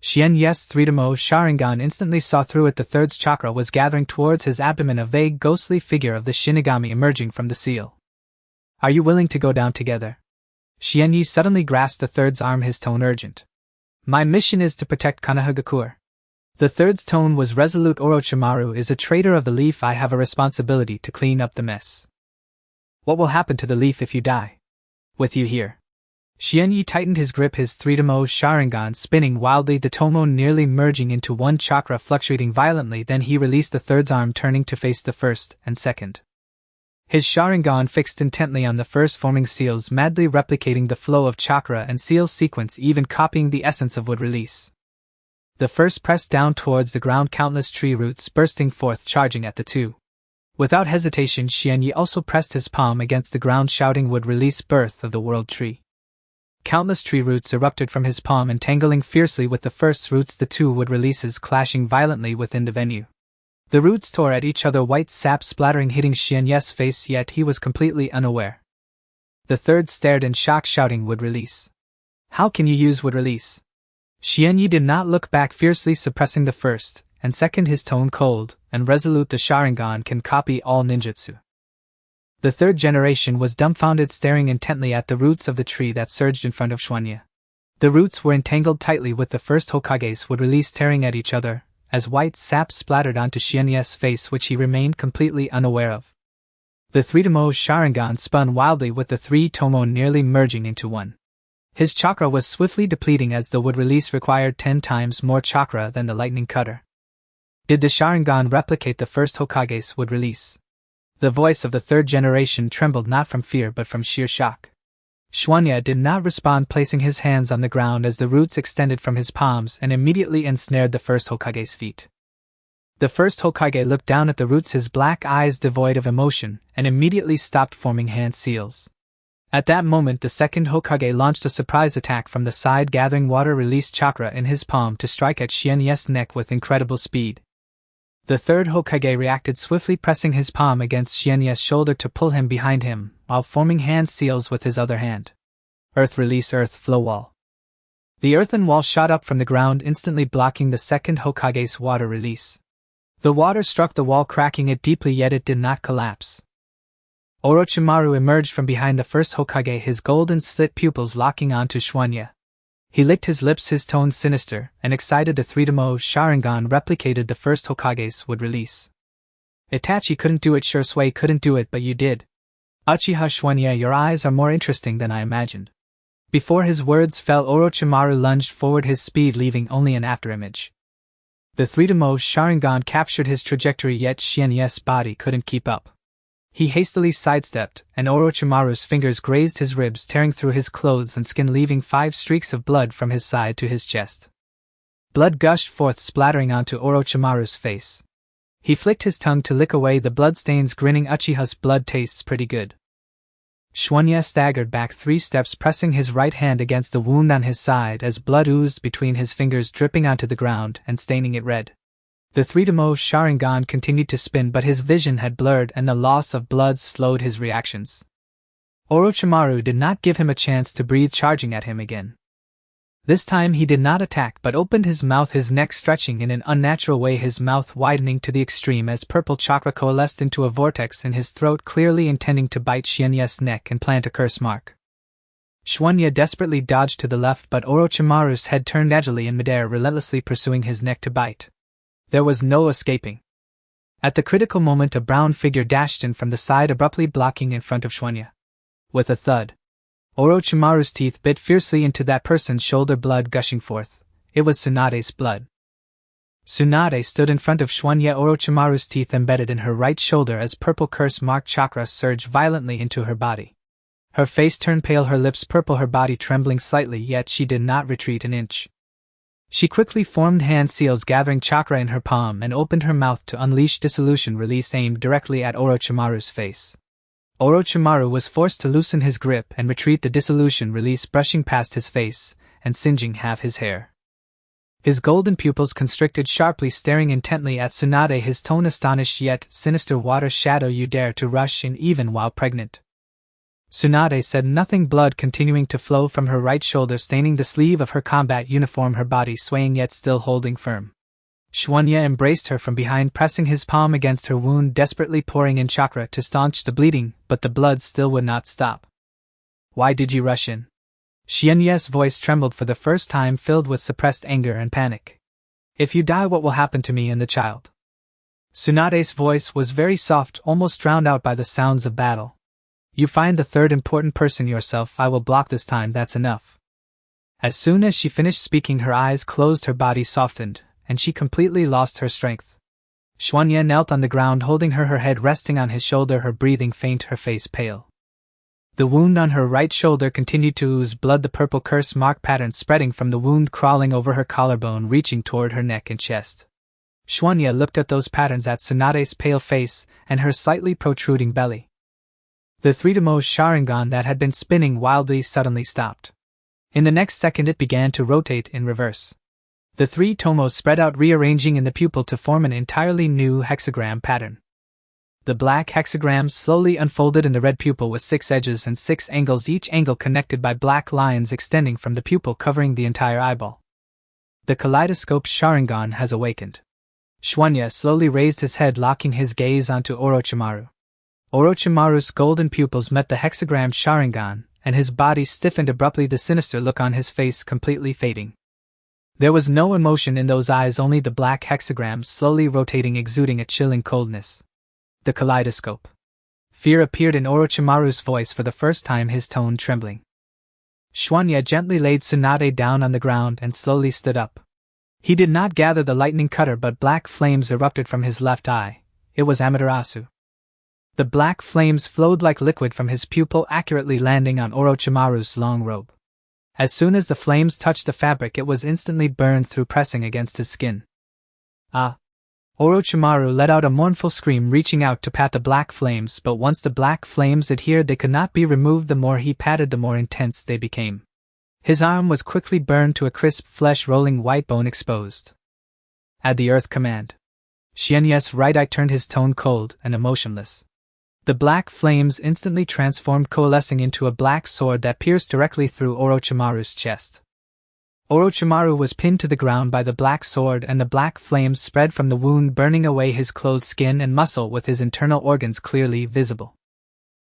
Xianyi's 3-mo Sharingan instantly saw through it. The third's chakra was gathering towards his abdomen, a vague ghostly figure of the Shinigami emerging from the seal. Are you willing to go down together? Xianyi suddenly grasped the third's arm, his tone urgent. My mission is to protect Konohagakure. The third's tone was resolute. Orochimaru is a traitor of the leaf. I have a responsibility to clean up the mess. What will happen to the leaf if you die? With you here. Xianyi tightened his grip, his 3-mo Sharingan spinning wildly, the tomo nearly merging into one chakra, fluctuating violently. Then he released the third's arm, turning to face the first and second. His Sharingan fixed intently on the first, forming seals, madly replicating the flow of chakra and seal sequence, even copying the essence of would release. The first pressed down towards the ground, countless tree roots bursting forth, charging at the two. Without hesitation, Xianyi also pressed his palm against the ground, shouting would release, birth of the world tree. Countless tree roots erupted from his palm, entangling fiercely with the first roots, the two would releases clashing violently within the venue. The roots tore at each other, white sap splattering, hitting Xianyi's face, yet he was completely unaware. The third stared in shock, shouting, "Would release. How can you use would release?" Xianyi did not look back, fiercely suppressing the first, and second, his tone cold and resolute. The Sharingan can copy all ninjutsu. The third generation was dumbfounded, staring intently at the roots of the tree that surged in front of Xuanya. The roots were entangled tightly with the first Hokage's would release, tearing at each other, as white sap splattered onto Xianye's face, which he remained completely unaware of. The three Tomo's Sharingan spun wildly, with the three Tomo nearly merging into one. His chakra was swiftly depleting, as the wood release required 10 times more chakra than the lightning cutter. Did the Sharingan replicate the first Hokage's wood release? The voice of the third generation trembled, not from fear but from sheer shock. Xuanya did not respond, placing his hands on the ground as the roots extended from his palms and immediately ensnared the first Hokage's feet. The first Hokage looked down at the roots, his black eyes devoid of emotion, and immediately stopped forming hand seals. At that moment, the second Hokage launched a surprise attack from the side, gathering water-released chakra in his palm to strike at Xianye's neck with incredible speed. The third Hokage reacted swiftly, pressing his palm against Xianye's shoulder to pull him behind him, while forming hand seals with his other hand. Earth release, earth flow wall. The earthen wall shot up from the ground, instantly blocking the second Hokage's water release. The water struck the wall, cracking it deeply, yet it did not collapse. Orochimaru emerged from behind the first Hokage, his golden slit pupils locking onto Xuanya. He licked his lips, his tone sinister and excited. The three Tomo's Sharingan replicated the first Hokage's would release. Itachi couldn't do it, Shursui couldn't do it, but you did. Uchiha Xuanya, your eyes are more interesting than I imagined. Before his words fell, Orochimaru lunged forward, his speed leaving only an afterimage. The three Tomo's Sharingan captured his trajectory, yet Xianye's body couldn't keep up. He hastily sidestepped, and Orochimaru's fingers grazed his ribs, tearing through his clothes and skin, leaving 5 streaks of blood from his side to his chest. Blood gushed forth, splattering onto Orochimaru's face. He flicked his tongue to lick away the bloodstains, grinning. Uchiha's blood tastes pretty good. Xuanya staggered back 3 steps, pressing his right hand against the wound on his side as blood oozed between his fingers, dripping onto the ground and staining it red. The three Tomo's Sharingan continued to spin, but his vision had blurred and the loss of blood slowed his reactions. Orochimaru did not give him a chance to breathe, charging at him again. This time he did not attack but opened his mouth, his neck stretching in an unnatural way, his mouth widening to the extreme as purple chakra coalesced into a vortex in his throat, clearly intending to bite Xianye's neck and plant a curse mark. Xuanya desperately dodged to the left, but Orochimaru's head turned agilely in midair, relentlessly pursuing his neck to bite. There was no escaping. At the critical moment, a brown figure dashed in from the side, abruptly blocking in front of Xuanya. With a thud, Orochimaru's teeth bit fiercely into that person's shoulder, blood gushing forth. It was Tsunade's blood. Tsunade stood in front of Xuanya, Orochimaru's teeth embedded in her right shoulder as purple curse-marked chakra surged violently into her body. Her face turned pale, her lips purple, her body trembling slightly, yet she did not retreat an inch. She quickly formed hand seals, gathering chakra in her palm, and opened her mouth to unleash dissolution release aimed directly at Orochimaru's face. Orochimaru was forced to loosen his grip and retreat, the dissolution release brushing past his face and singeing half his hair. His golden pupils constricted sharply, staring intently at Tsunade, his tone astonished yet sinister. Water shadow, you dare to rush in even while pregnant? Tsunade said nothing, blood continuing to flow from her right shoulder, staining the sleeve of her combat uniform, her body swaying yet still holding firm. Xuanya embraced her from behind, pressing his palm against her wound, desperately pouring in chakra to staunch the bleeding, but the blood still would not stop. Why did you rush in? Xianye's voice trembled for the first time, filled with suppressed anger and panic. If you die, what will happen to me and the child? Tsunade's voice was very soft, almost drowned out by the sounds of battle. You find the third important person yourself. I will block this time, that's enough. As soon as she finished speaking, her eyes closed, her body softened, and she completely lost her strength. Xuanya knelt on the ground, holding her head resting on his shoulder, her breathing faint, her face pale. The wound on her right shoulder continued to ooze blood, the purple curse mark pattern spreading from the wound, crawling over her collarbone, reaching toward her neck and chest. Xuanya looked at those patterns, at Tsunade's pale face and her slightly protruding belly. The three Tomo's Sharingan that had been spinning wildly suddenly stopped. In the next second it began to rotate in reverse. The three Tomos spread out, rearranging in the pupil to form an entirely new hexagram pattern. The black hexagram slowly unfolded in the red pupil with 6 edges and 6 angles, each angle connected by black lines extending from the pupil covering the entire eyeball. The kaleidoscope Sharingan has awakened. Shunya slowly raised his head, locking his gaze onto Orochimaru. Orochimaru's golden pupils met the hexagram Sharingan, and his body stiffened abruptly, the sinister look on his face completely fading. There was no emotion in those eyes, only the black hexagram slowly rotating, exuding a chilling coldness. The kaleidoscope. Fear appeared in Orochimaru's voice for the first time, his tone trembling. Shunya gently laid Tsunade down on the ground and slowly stood up. He did not gather the lightning cutter, but black flames erupted from his left eye. It was Amaterasu. The black flames flowed like liquid from his pupil, accurately landing on Orochimaru's long robe. As soon as the flames touched the fabric, it was instantly burned through, pressing against his skin. Ah! Orochimaru let out a mournful scream, reaching out to pat the black flames, but once the black flames adhered, they could not be removed. The more he patted, the more intense they became. His arm was quickly burned to a crisp, flesh-rolling white bone exposed. At the earth command, Shuny's right eye turned, his tone cold and emotionless. The black flames instantly transformed, coalescing into a black sword that pierced directly through Orochimaru's chest. Orochimaru was pinned to the ground by the black sword, and the black flames spread from the wound, burning away his clothed skin and muscle, with his internal organs clearly visible.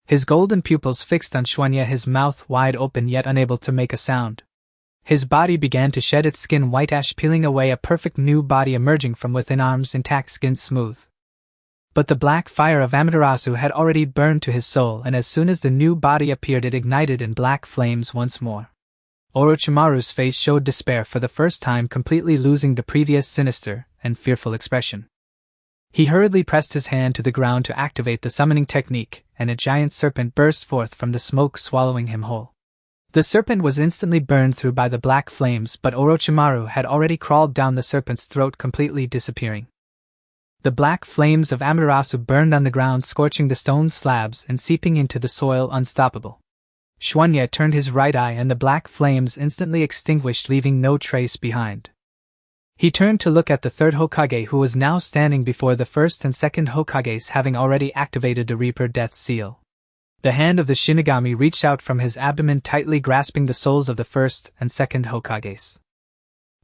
His golden pupils fixed on Shunya, his mouth wide open yet unable to make a sound. His body began to shed its skin, white ash peeling away, a perfect new body emerging from within, arms intact, skin smooth. But the black fire of Amaterasu had already burned to his soul, and as soon as the new body appeared, it ignited in black flames once more. Orochimaru's face showed despair for the first time, completely losing the previous sinister and fearful expression. He hurriedly pressed his hand to the ground to activate the summoning technique, and a giant serpent burst forth from the smoke, swallowing him whole. The serpent was instantly burned through by the black flames, but Orochimaru had already crawled down the serpent's throat, completely disappearing. The black flames of Amaterasu burned on the ground, scorching the stone slabs and seeping into the soil, unstoppable. Shunya turned his right eye, and the black flames instantly extinguished, leaving no trace behind. He turned to look at the third Hokage, who was now standing before the first and second Hokages, having already activated the Reaper Death Seal. The hand of the Shinigami reached out from his abdomen, tightly grasping the souls of the first and second Hokages.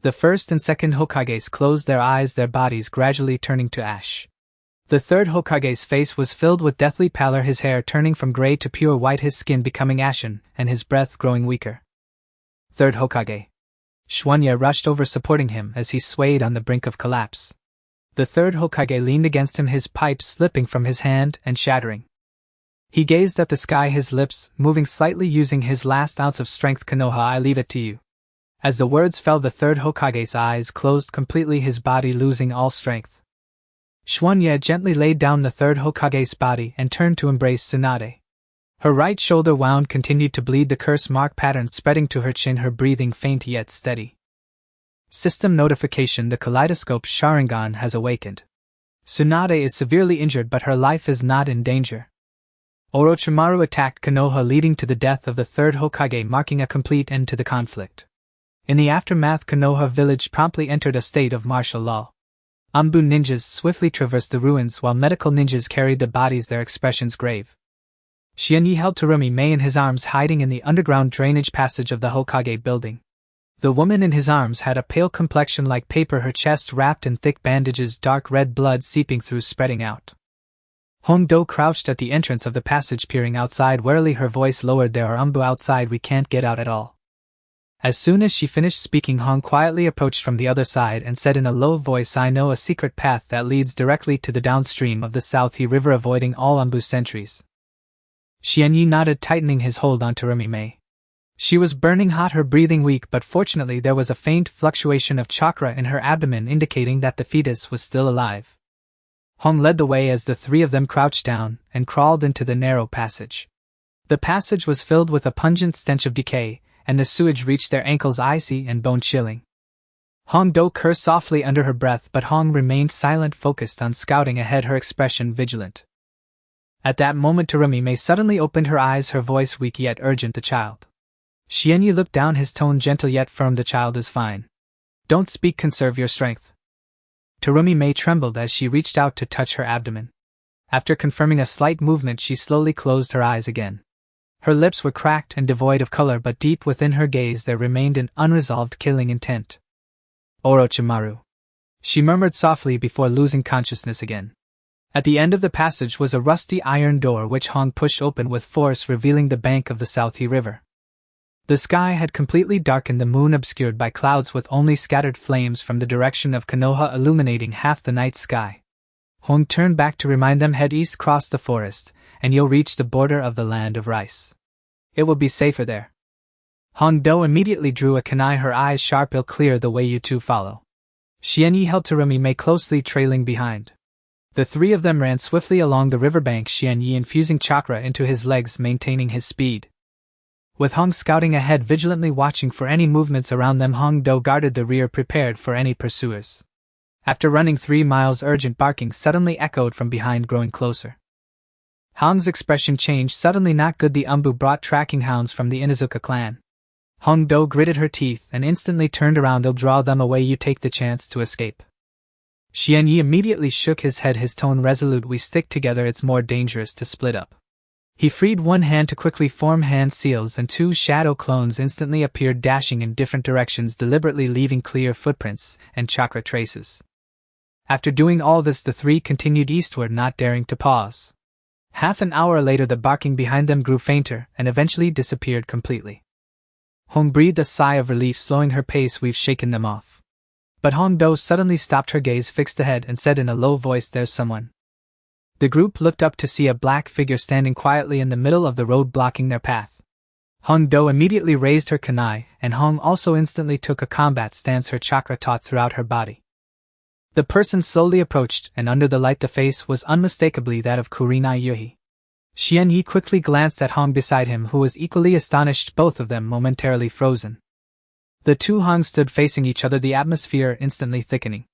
The first and second Hokages closed their eyes, their bodies gradually turning to ash. The third Hokage's face was filled with deathly pallor, his hair turning from gray to pure white, his skin becoming ashen, and his breath growing weaker. Third Hokage. Shunya rushed over, supporting him as he swayed on the brink of collapse. The third Hokage leaned against him, his pipe slipping from his hand and shattering. He gazed at the sky, his lips moving slightly, using his last ounce of strength. Konoha, I leave it to you. As the words fell, the third Hokage's eyes closed completely, his body losing all strength. Shunya gently laid down the third Hokage's body and turned to embrace Tsunade. Her right shoulder wound continued to bleed, the curse mark pattern spreading to her chin, her breathing faint yet steady. System notification: the kaleidoscope Sharingan has awakened. Tsunade is severely injured, but her life is not in danger. Orochimaru attacked Konoha, leading to the death of the third Hokage, marking a complete end to the conflict. In the aftermath, Konoha village promptly entered a state of martial law. Anbu ninjas swiftly traversed the ruins, while medical ninjas carried the bodies, their expressions grave. Shunya held Terumi Mei in his arms, hiding in the underground drainage passage of the Hokage building. The woman in his arms had a pale complexion like paper, her chest wrapped in thick bandages, dark red blood seeping through, spreading out. Hongdo crouched at the entrance of the passage, peering outside warily, her voice lowered. There are Anbu outside, we can't get out at all. As soon as she finished speaking, Hong quietly approached from the other side and said in a low voice, I know a secret path that leads directly to the downstream of the South River, avoiding all Anbu sentries. Shunya nodded, tightening his hold on Terumi Mei. She was burning hot, her breathing weak, but fortunately there was a faint fluctuation of chakra in her abdomen, indicating that the fetus was still alive. Hong led the way as the three of them crouched down and crawled into the narrow passage. The passage was filled with a pungent stench of decay, and the sewage reached their ankles, icy and bone-chilling. Hongdo cursed softly under her breath, but Hong remained silent, focused on scouting ahead, her expression vigilant. At that moment, Terumi Mei suddenly opened her eyes, her voice weak yet urgent. The child. Shunya looked down, his tone gentle yet firm. The child is fine. Don't speak, conserve your strength. Terumi Mei trembled as she reached out to touch her abdomen. After confirming a slight movement, she slowly closed her eyes again. Her lips were cracked and devoid of color, but deep within her gaze there remained an unresolved killing intent. Orochimaru, she murmured softly before losing consciousness again. At the end of the passage was a rusty iron door which Hong pushed open with force, revealing the bank of the Southie River. The sky had completely darkened, the moon obscured by clouds with only scattered flames from the direction of Konoha illuminating half the night sky. Hong turned back to remind them, head east, cross the forest, and you'll reach the border of the land of rice. It will be safer there. Hong-do immediately drew a kunai, her eyes sharp. It'll clear the way, you two follow. Xianyi held Terumi Mei closely, trailing behind. The three of them ran swiftly along the riverbank, Xianyi infusing chakra into his legs, maintaining his speed. With Hong scouting ahead, vigilantly watching for any movements around them, Hong-do guarded the rear, prepared for any pursuers. After running 3 miles, urgent barking suddenly echoed from behind, growing closer. Hong's expression changed suddenly. Not good. The Umbu brought tracking hounds from the Inuzuka clan. Hong-do gritted her teeth and instantly turned around. I'll draw them away, you take the chance to escape. Xianyi immediately shook his head, his tone resolute. We stick together, it's more dangerous to split up. He freed one hand to quickly form hand seals, and 2 shadow clones instantly appeared, dashing in different directions, deliberately leaving clear footprints and chakra traces. After doing all this, the three continued eastward, not daring to pause. Half an hour later, the barking behind them grew fainter and eventually disappeared completely. Hong breathed a sigh of relief, slowing her pace. We've shaken them off. But Hong-do suddenly stopped, her gaze fixed ahead, and said in a low voice, there's someone. The group looked up to see a black figure standing quietly in the middle of the road, blocking their path. Hong-do immediately raised her kunai, and Hong also instantly took a combat stance, her chakra taut throughout her body. The person slowly approached, and under the light the face was unmistakably that of Kurenai Yuhi. Xianyi quickly glanced at Hong beside him, who was equally astonished, both of them momentarily frozen. The two Hongs stood facing each other, the atmosphere instantly thickening.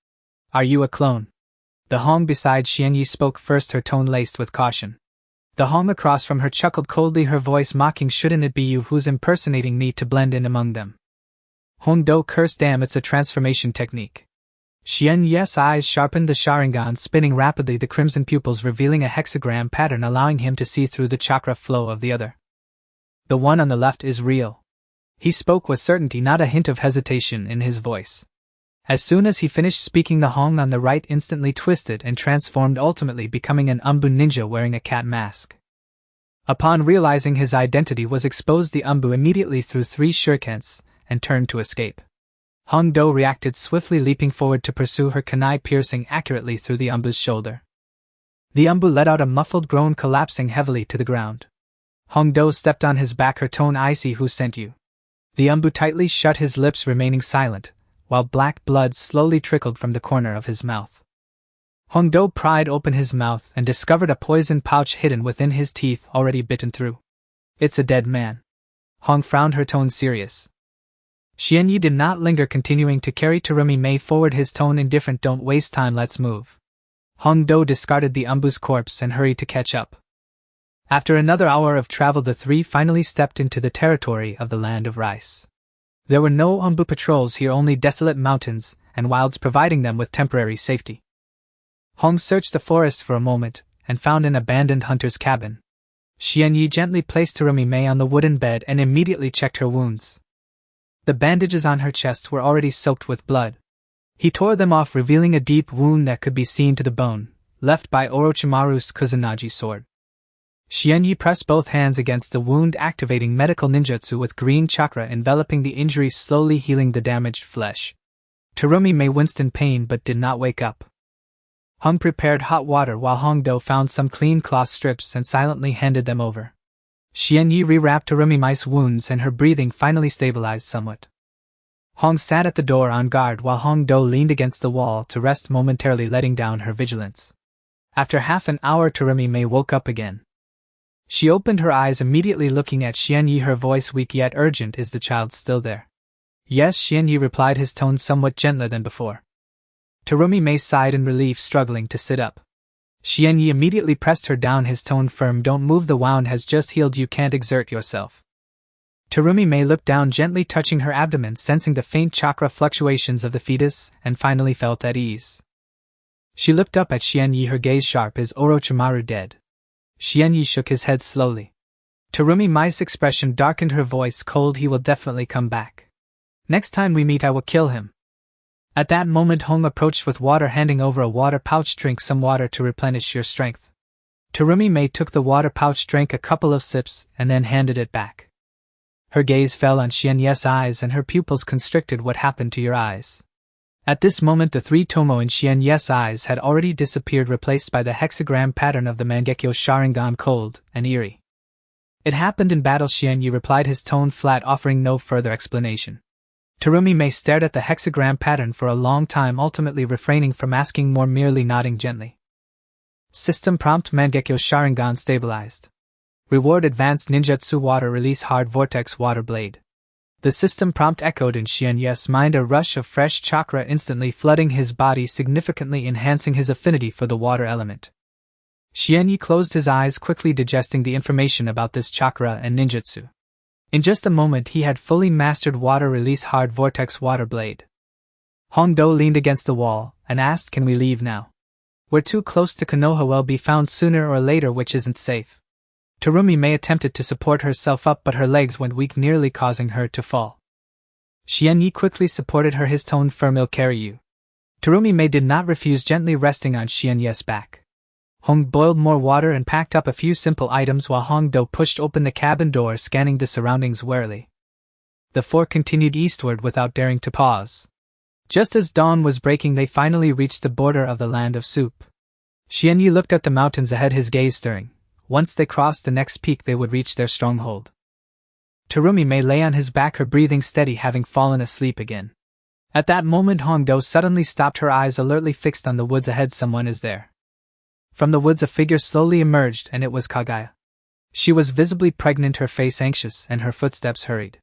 Are you a clone? The Hong beside Xianyi spoke first, her tone laced with caution. The Hong across from her chuckled coldly, her voice mocking. Shouldn't it be you who's impersonating me to blend in among them? Hong-do cursed. Damn, it's a transformation technique. Xianyi's eyes sharpened, the Sharingan spinning rapidly, the crimson pupils revealing a hexagram pattern, allowing him to see through the chakra flow of the other. The one on the left is real. He spoke with certainty, not a hint of hesitation in his voice. As soon as he finished speaking, the Hong on the right instantly twisted and transformed, ultimately becoming an Umbu ninja wearing a cat mask. Upon realizing his identity was exposed, the Umbu immediately threw 3 shurikens and turned to escape. Hong-do reacted swiftly, leaping forward to pursue, her kunai piercing accurately through the Umbu's shoulder. The Umbu let out a muffled groan, collapsing heavily to the ground. Hong-do stepped on his back, her tone icy. Who sent you? The Umbu tightly shut his lips, remaining silent, while black blood slowly trickled from the corner of his mouth. Hong-do pried open his mouth and discovered a poison pouch hidden within his teeth, already bitten through. It's a dead man. Hong frowned, her tone serious. Xianyi did not linger, continuing to carry Terumi Mei forward, his tone indifferent. Don't waste time, let's move. Hong-do discarded the Umbu's corpse and hurried to catch up. After another hour of travel, the three finally stepped into the territory of the land of rice. There were no Umbu patrols here, only desolate mountains and wilds providing them with temporary safety. Hong searched the forest for a moment and found an abandoned hunter's cabin. Xianyi gently placed Terumi Mei on the wooden bed and immediately checked her wounds. The bandages on her chest were already soaked with blood. He tore them off, revealing a deep wound that could be seen to the bone, left by Orochimaru's Kusanagi sword. Xianyi pressed both hands against the wound, activating medical ninjutsu with green chakra enveloping the injury, slowly healing the damaged flesh. Terumi Mei winced in pain but did not wake up. Hong prepared hot water while Hong-do found some clean cloth strips and silently handed them over. Xianyi rewrapped Terumi Mei's wounds and her breathing finally stabilized somewhat. Hong sat at the door on guard while Hong-do leaned against the wall to rest, momentarily letting down her vigilance. After half an hour, Terumi Mei woke up again. She opened her eyes, immediately looking at Xianyi, her voice weak yet urgent. Is the child still there? Yes, Xianyi replied, his tone somewhat gentler than before. Terumi Mei sighed in relief, struggling to sit up. Xianyi immediately pressed her down, his tone firm. Don't move, the wound has just healed, you can't exert yourself. Terumi Mei looked down, gently touching her abdomen, sensing the faint chakra fluctuations of the fetus, and finally felt at ease. She looked up at Xianyi, her gaze sharp. Is Orochimaru dead? Xianyi shook his head slowly. Terumi Mei's expression darkened, her voice cold. He will definitely come back. Next time we meet I will kill him. At that moment Hong approached with water, handing over a water pouch. Drink some water to replenish your strength. Terumi Mei took the water pouch, drank a couple of sips, and then handed it back. Her gaze fell on Xianyi's eyes and her pupils constricted. What happened to your eyes? At this moment the three tomo in Xianyi's eyes had already disappeared, replaced by the hexagram pattern of the Mangekyo Sharingan, cold and eerie. It happened in battle, Xianyi replied, his tone flat, offering no further explanation. Terumi Mei stared at the hexagram pattern for a long time, ultimately refraining from asking more, merely nodding gently. System prompt: Mangekyo Sharingan stabilized. Reward: advanced ninjutsu water release hard vortex water blade. The system prompt echoed in Xianyi's mind, a rush of fresh chakra instantly flooding his body, significantly enhancing his affinity for the water element. Xianyi closed his eyes, quickly digesting the information about this chakra and ninjutsu. In just a moment he had fully mastered water release hard vortex water blade. Hongdo leaned against the wall and asked, "Can we leave now? We're too close to Konoha, will be found sooner or later, which isn't safe." Terumi Mei attempted to support herself up, but her legs went weak, nearly causing her to fall. Xianyi quickly supported her, his tone firm. "I'll carry you." Terumi Mei did not refuse, gently resting on Xianyi's back. Hong boiled more water and packed up a few simple items while Hongdo pushed open the cabin door, scanning the surroundings warily. The four continued eastward without daring to pause. Just as dawn was breaking they finally reached the border of the land of soup. Xianyi looked at the mountains ahead, his gaze stirring. Once they crossed the next peak they would reach their stronghold. Terumi Mei lay on his back, her breathing steady, having fallen asleep again. At that moment Hongdo suddenly stopped, her eyes alertly fixed on the woods ahead. Someone is there. From the woods a figure slowly emerged, and it was Kaguya. She was visibly pregnant, her face anxious, and her footsteps hurried.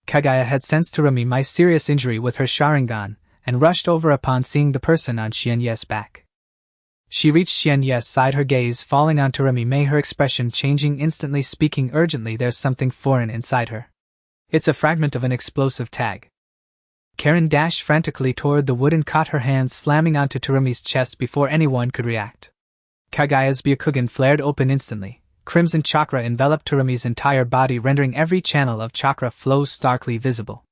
Kaguya had sensed Terumi Mei's serious injury with her Sharingan, and rushed over upon seeing the person on Xianyi's back. She reached Xianyi's side, her gaze falling on Terumi Mei, her expression changing instantly, speaking urgently, "There's something foreign inside her. It's a fragment of an explosive tag." Karen dashed frantically toward the wood and caught her hands slamming onto Terumi's chest before anyone could react. Kaguya's Byakugan flared open instantly. Crimson chakra enveloped Terumi's entire body, rendering every channel of chakra flow starkly visible.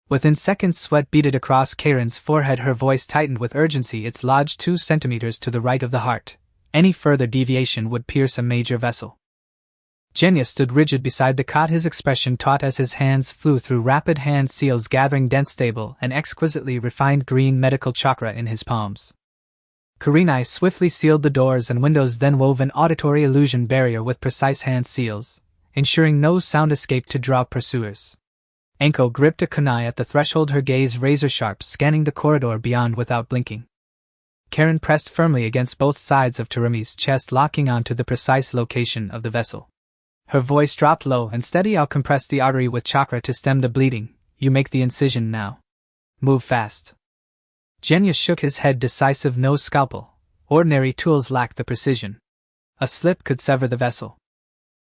Within seconds sweat beaded across Karen's forehead, her voice tightened with urgency. "It's lodged 2 centimeters to the right of the heart. Any further deviation would pierce a major vessel." Genya stood rigid beside the cot, his expression taut as his hands flew through rapid hand seals, gathering dense, stable, and exquisitely refined green medical chakra in his palms. Kurenai swiftly sealed the doors and windows, then wove an auditory illusion barrier with precise hand seals, ensuring no sound escaped to draw pursuers. Anko gripped a kunai at the threshold, her gaze razor-sharp, scanning the corridor beyond without blinking. Karen pressed firmly against both sides of Terumi's chest, locking onto the precise location of the vessel. Her voice dropped low and steady. "I'll compress the artery with chakra to stem the bleeding. You make the incision now. Move fast." Genya shook his head, decisive. "No scalpel. Ordinary tools lack the precision. A slip could sever the vessel."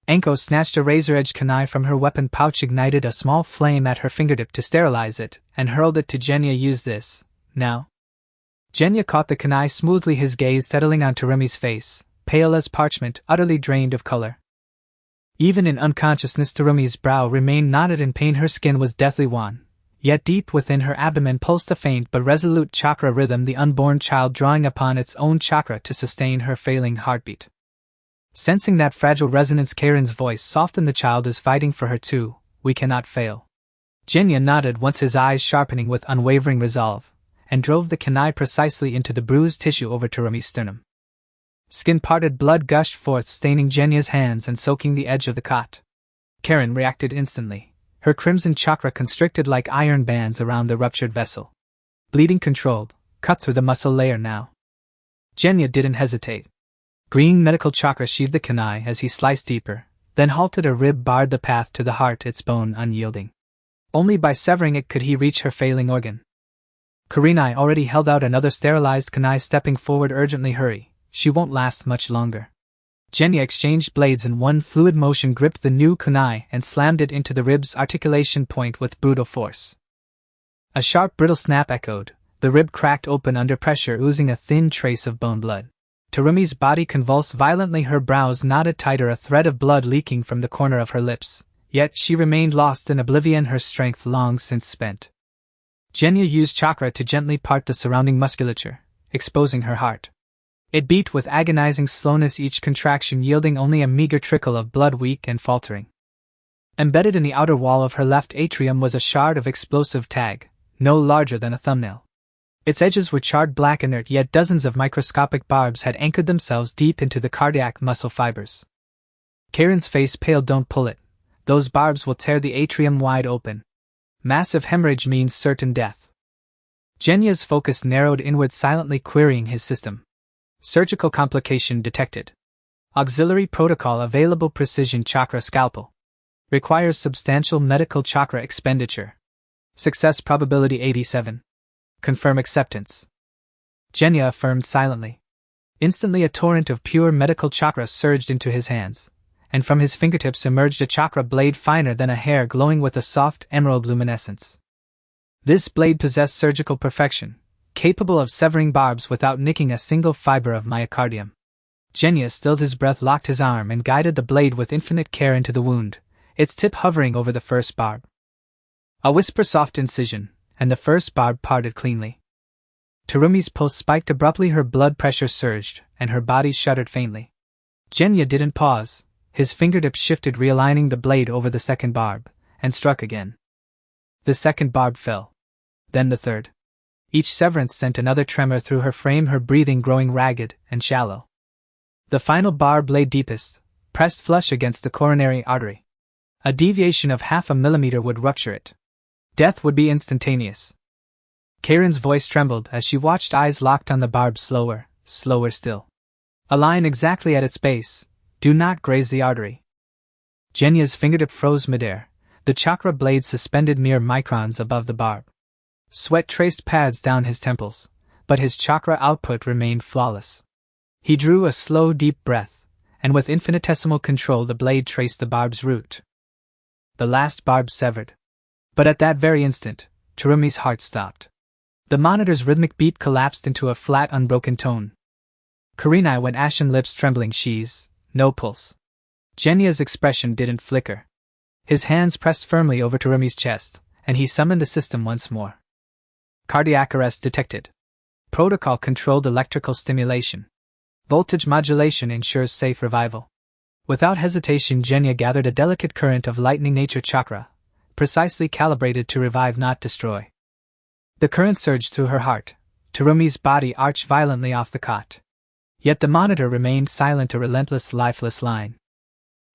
Anko snatched a razor-edged kunai from her weapon pouch, ignited a small flame at her fingertip to sterilize it, and hurled it to Genya. "Use this, now." Genya caught the kunai smoothly, his gaze settling on Terumi's face, pale as parchment, utterly drained of color. Even in unconsciousness Terumi's brow remained knotted in pain, her skin was deathly wan. Yet deep within her abdomen pulsed a faint but resolute chakra rhythm, the unborn child drawing upon its own chakra to sustain her failing heartbeat. Sensing that fragile resonance, Karen's voice softened. "The child is fighting for her too. We cannot fail." Genya nodded, once his eyes sharpening with unwavering resolve, and drove the kunai precisely into the bruised tissue over Terumi's sternum. Skin parted, blood gushed forth, staining Genya's hands and soaking the edge of the cot. Karen reacted instantly. Her crimson chakra constricted like iron bands around the ruptured vessel. Bleeding controlled, cut through the muscle layer now. Genya didn't hesitate. Green medical chakra sheathed the kunai as he sliced deeper, then halted. A rib barred the path to the heart, its bone unyielding. Only by severing it could he reach her failing organ. Kurenai already held out another sterilized kunai, stepping forward urgently. "Hurry, she won't last much longer." Genya exchanged blades in one fluid motion, gripped the new kunai and slammed it into the rib's articulation point with brutal force. A sharp, brittle snap echoed, The rib cracked open under pressure, oozing a thin trace of bone blood. Terumi's body convulsed violently, her brows knotted tighter, a thread of blood leaking from the corner of her lips. Yet she remained lost in oblivion, her strength long since spent. Genya used chakra to gently part the surrounding musculature, exposing her heart. It beat with agonizing slowness, each contraction yielding only a meager trickle of blood, weak and faltering. Embedded in the outer wall of her left atrium was a shard of explosive tag, no larger than a thumbnail. Its edges were charred black, inert, yet dozens of microscopic barbs had anchored themselves deep into the cardiac muscle fibers. Karen's face paled. Don't pull it. Those barbs will tear the atrium wide open. Massive hemorrhage means certain death. Genya's focus narrowed inward, silently querying his system. Surgical complication detected. Auxiliary protocol available. Precision chakra scalpel. Requires substantial medical chakra expenditure. Success probability 87. Confirm acceptance. Genya affirmed silently. Instantly a torrent of pure medical chakra surged into his hands, and from his fingertips emerged a chakra blade finer than a hair, glowing with a soft emerald luminescence. This blade possessed surgical perfection, capable of severing barbs without nicking a single fiber of myocardium. Genya stilled his breath, locked his arm, and guided the blade with infinite care into the wound, its tip hovering over the first barb. A whisper, soft incision, and the first barb parted cleanly. Terumi's pulse spiked abruptly, her blood pressure surged, and her body shuddered faintly. Genya didn't pause. His fingertips shifted, realigning the blade over the second barb, and struck again. The second barb fell. Then the third. Each severance sent another tremor through her frame, her breathing growing ragged and shallow. The final barb lay deepest, pressed flush against the coronary artery. A deviation of 0.5 millimeter would rupture it. Death would be instantaneous. Karen's voice trembled as she watched, eyes locked on the barb. Slower, slower still. A line exactly at its base. Do not graze the artery. Genya's fingertip froze midair, the chakra blade suspended mere microns above the barb. Sweat traced paths down his temples, but his chakra output remained flawless. He drew a slow, deep breath, and with infinitesimal control the blade traced the barb's route. The last barb severed. But at that very instant, Terumi's heart stopped. The monitor's rhythmic beat collapsed into a flat, unbroken tone. Kurenai went ashen, lips trembling. She's no pulse. Genya's expression didn't flicker. His hands pressed firmly over Terumi's chest, and he summoned the system once more. Cardiac arrest detected. Protocol controlled electrical stimulation. Voltage modulation ensures safe revival. Without hesitation, Genya gathered a delicate current of lightning nature chakra, precisely calibrated to revive, not destroy. The current surged through her heart. Terumi's body arched violently off the cot. Yet the monitor remained silent, a relentless, lifeless line.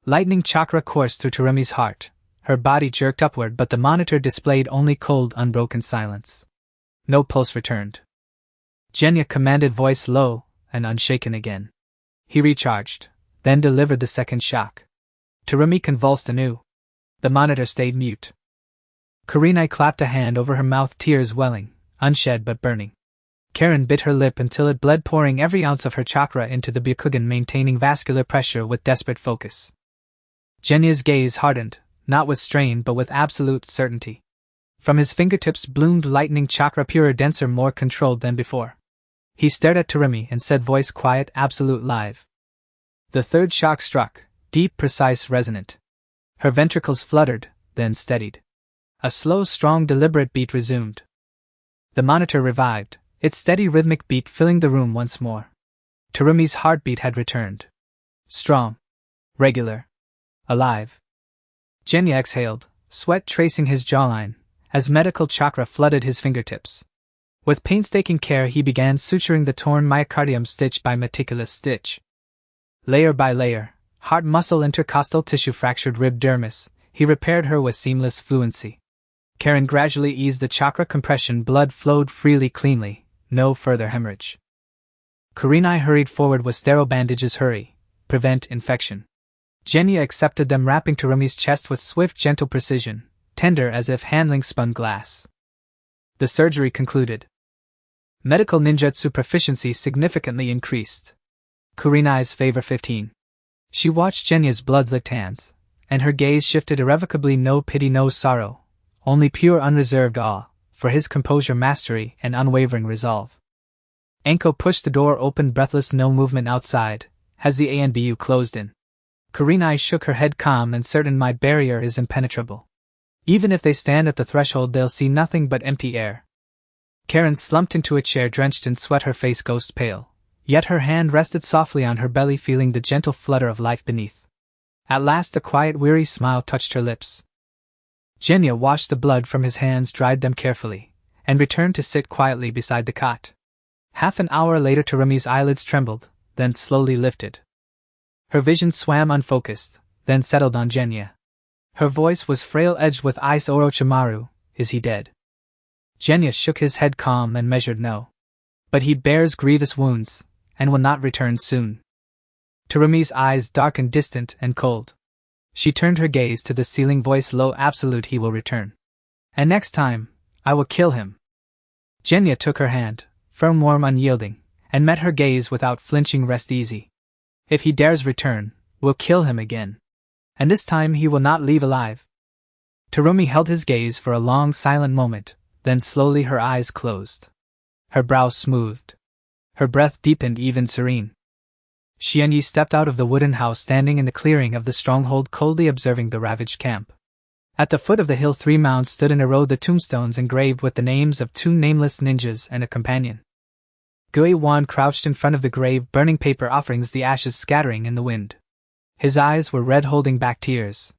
Lightning chakra coursed through Terumi's heart. Her body jerked upward, but the monitor displayed only cold, unbroken silence. No pulse returned. Genya commanded, voice low and unshaken again. He recharged, then delivered the second shock. Terumi convulsed anew. The monitor stayed mute. Kurenai clapped a hand over her mouth, tears welling, unshed but burning. Karen bit her lip until it bled, pouring every ounce of her chakra into the Byakugan, maintaining vascular pressure with desperate focus. Genya's gaze hardened, not with strain but with absolute certainty. From his fingertips bloomed lightning chakra, purer, denser, more controlled than before. He stared at Terumi and said, voice quiet, absolute, live. The third shock struck, deep, precise, resonant. Her ventricles fluttered, then steadied. A slow, strong, deliberate beat resumed. The monitor revived, its steady rhythmic beat filling the room once more. Terumi's heartbeat had returned. Strong. Regular. Alive. Genya exhaled, sweat tracing his jawline, as medical chakra flooded his fingertips. With painstaking care he began suturing the torn myocardium stitch by meticulous stitch. Layer by layer, heart muscle, intercostal tissue, fractured rib, dermis, he repaired her with seamless fluency. Karen gradually eased the chakra compression, blood flowed freely, cleanly, no further hemorrhage. Kurenai hurried forward with sterile bandages. Hurry, prevent infection. Genya accepted them, wrapping Terumi's chest with swift, gentle precision, tender as if handling spun glass. The surgery concluded. Medical ninjutsu proficiency significantly increased. Kurenai's favor 15. She watched Genya's blood-licked hands, and her gaze shifted irrevocably. No pity, no sorrow, only pure, unreserved awe, for his composure mastery and unwavering resolve. Anko pushed the door open, breathless, no movement outside, as the ANBU closed in. Kurenai shook her head, calm and certain. My barrier is impenetrable. Even if they stand at the threshold, they'll see nothing but empty air. Karen slumped into a chair, drenched in sweat, her face ghost pale, yet her hand rested softly on her belly, feeling the gentle flutter of life beneath. At last a quiet, weary smile touched her lips. Genya washed the blood from his hands, dried them carefully, and returned to sit quietly beside the cot. Half an hour later, Terumi's eyelids trembled, then slowly lifted. Her vision swam unfocused, then settled on Genya. Her voice was frail, edged with ice. Orochimaru, is he dead? Genya shook his head, calm and measured. No. But he bears grievous wounds, and will not return soon. Terumi's eyes darkened, distant and cold. She turned her gaze to the ceiling, voice low, absolute. He will return. And next time, I will kill him. Genya took her hand, firm, warm, unyielding, and met her gaze without flinching. Rest easy. If he dares return, we'll kill him again. And this time he will not leave alive. Terumi held his gaze for a long, silent moment, then slowly her eyes closed. Her brow smoothed. Her breath deepened, even serene. Xianyi stepped out of the wooden house, standing in the clearing of the stronghold, coldly observing the ravaged camp. At the foot of the hill, 3 mounds stood in a row, the tombstones engraved with the names of 2 nameless ninjas and a companion. Gui Wan crouched in front of the grave, burning paper offerings, the ashes scattering in the wind. His eyes were red, holding back tears.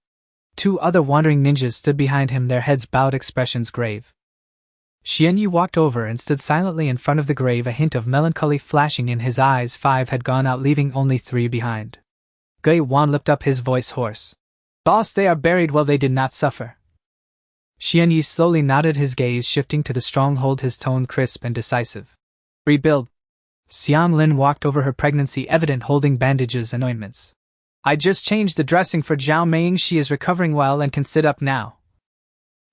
2 other wandering ninjas stood behind him, their heads bowed, expressions grave. Xianyi walked over and stood silently in front of the grave, a hint of melancholy flashing in his eyes. 5 had gone out, leaving only 3 behind. Gui Wan looked up, his voice hoarse. Boss, they are buried. Well, they did not suffer. Xianyi slowly nodded, his gaze shifting to the stronghold, his tone crisp and decisive. Rebuild. Xian Lin walked over, her pregnancy evident, holding bandages and ointments. I just changed the dressing for Zhao Meiying. She is recovering well and can sit up now.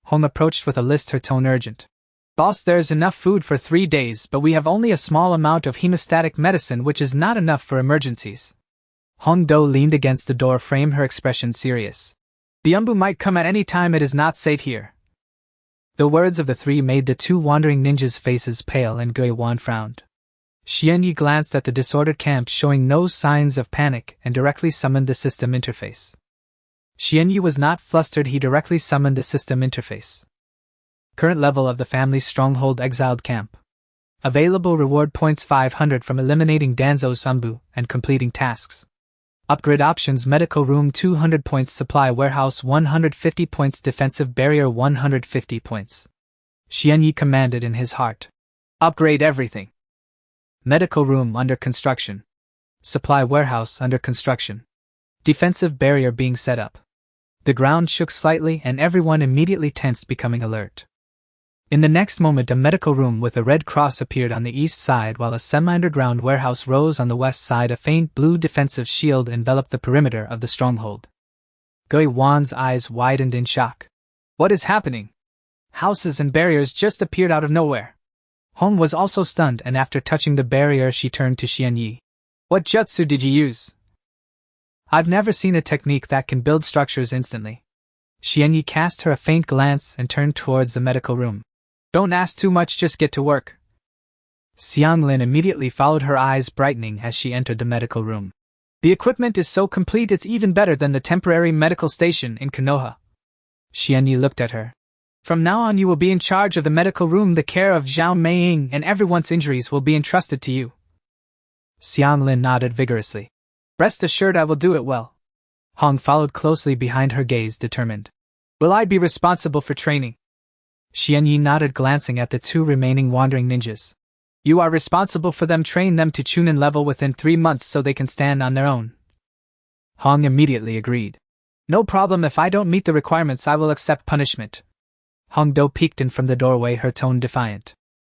Hong approached with a list, her tone urgent. Boss, there's enough food for 3 days, but we have only a small amount of hemostatic medicine, which is not enough for emergencies. Hong Do leaned against the door frame, her expression serious. The Umbu might come at any time. It is not safe here. The words of the 3 made the 2 wandering ninjas' faces pale, and Gui Wan frowned. Xianyi glanced at the disordered camp, showing no signs of panic, and directly summoned the system interface. Xianyi was not flustered, he directly summoned the system interface. Current level of the family's stronghold, exiled camp. Available reward points 500 from eliminating Danzo's Umbu and completing tasks. Upgrade options: medical room 200 points, supply warehouse 150 points, defensive barrier 150 points. Xianyi commanded in his heart. Upgrade everything. Medical room under construction. Supply warehouse under construction. Defensive barrier being set up. The ground shook slightly and everyone immediately tensed, becoming alert. In the next moment, a medical room with a red cross appeared on the east side, while a semi-underground warehouse rose on the west side. A faint blue defensive shield enveloped the perimeter of the stronghold. Gui Wan's eyes widened in shock. What is happening? Houses and barriers just appeared out of nowhere. Hong was also stunned, and after touching the barrier she turned to Xianyi. What jutsu did you use? I've never seen a technique that can build structures instantly. Xianyi cast her a faint glance and turned towards the medical room. Don't ask too much, just get to work. Xianglin immediately followed, her eyes brightening as she entered the medical room. The equipment is so complete it's even better than the temporary medical station in Konoha. Xianyi looked at her. From now on you will be in charge of the medical room, the care of Zhao Meiying, and everyone's injuries will be entrusted to you. Xianglin nodded vigorously. Rest assured I will do it well. Hong followed closely behind her, gaze determined. Will I be responsible for training? Xianyi nodded, glancing at the 2 remaining wandering ninjas. You are responsible for them. Train them to Chunin level within 3 months so they can stand on their own. Hong immediately agreed. No problem, if I don't meet the requirements I will accept punishment. Hong Do peeked in from the doorway, her tone defiant.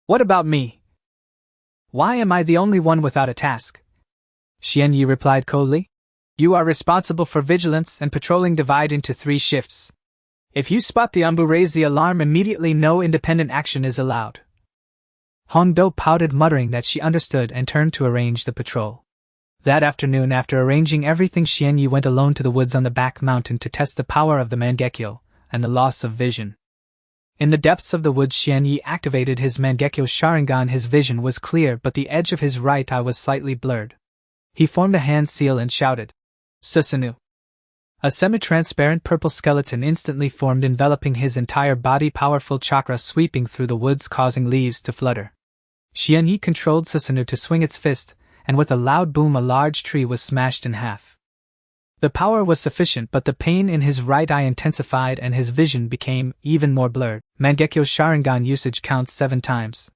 What about me? Why am I the only one without a task? Xianyi replied coldly. You are responsible for vigilance and patrolling. Divide into 3 shifts. If you spot the Umbu, raise the alarm immediately. No independent action is allowed. Hong Do pouted, muttering that she understood, and turned to arrange the patrol. That afternoon, after arranging everything, Xianyi went alone to the woods on the back mountain to test the power of the Mangekyo and the loss of vision. In the depths of the woods, Xianyi activated his Mangekyo Sharingan. His vision was clear, but the edge of his right eye was slightly blurred. He formed a hand seal and shouted, "Susanoo!" A semi-transparent purple skeleton instantly formed, enveloping his entire body, powerful chakra sweeping through the woods, causing leaves to flutter. Xianyi controlled Susanoo to swing its fist, and with a loud boom a large tree was smashed in half. The power was sufficient, but the pain in his right eye intensified and his vision became even more blurred. Mangekyo Sharingan usage counts 7 times.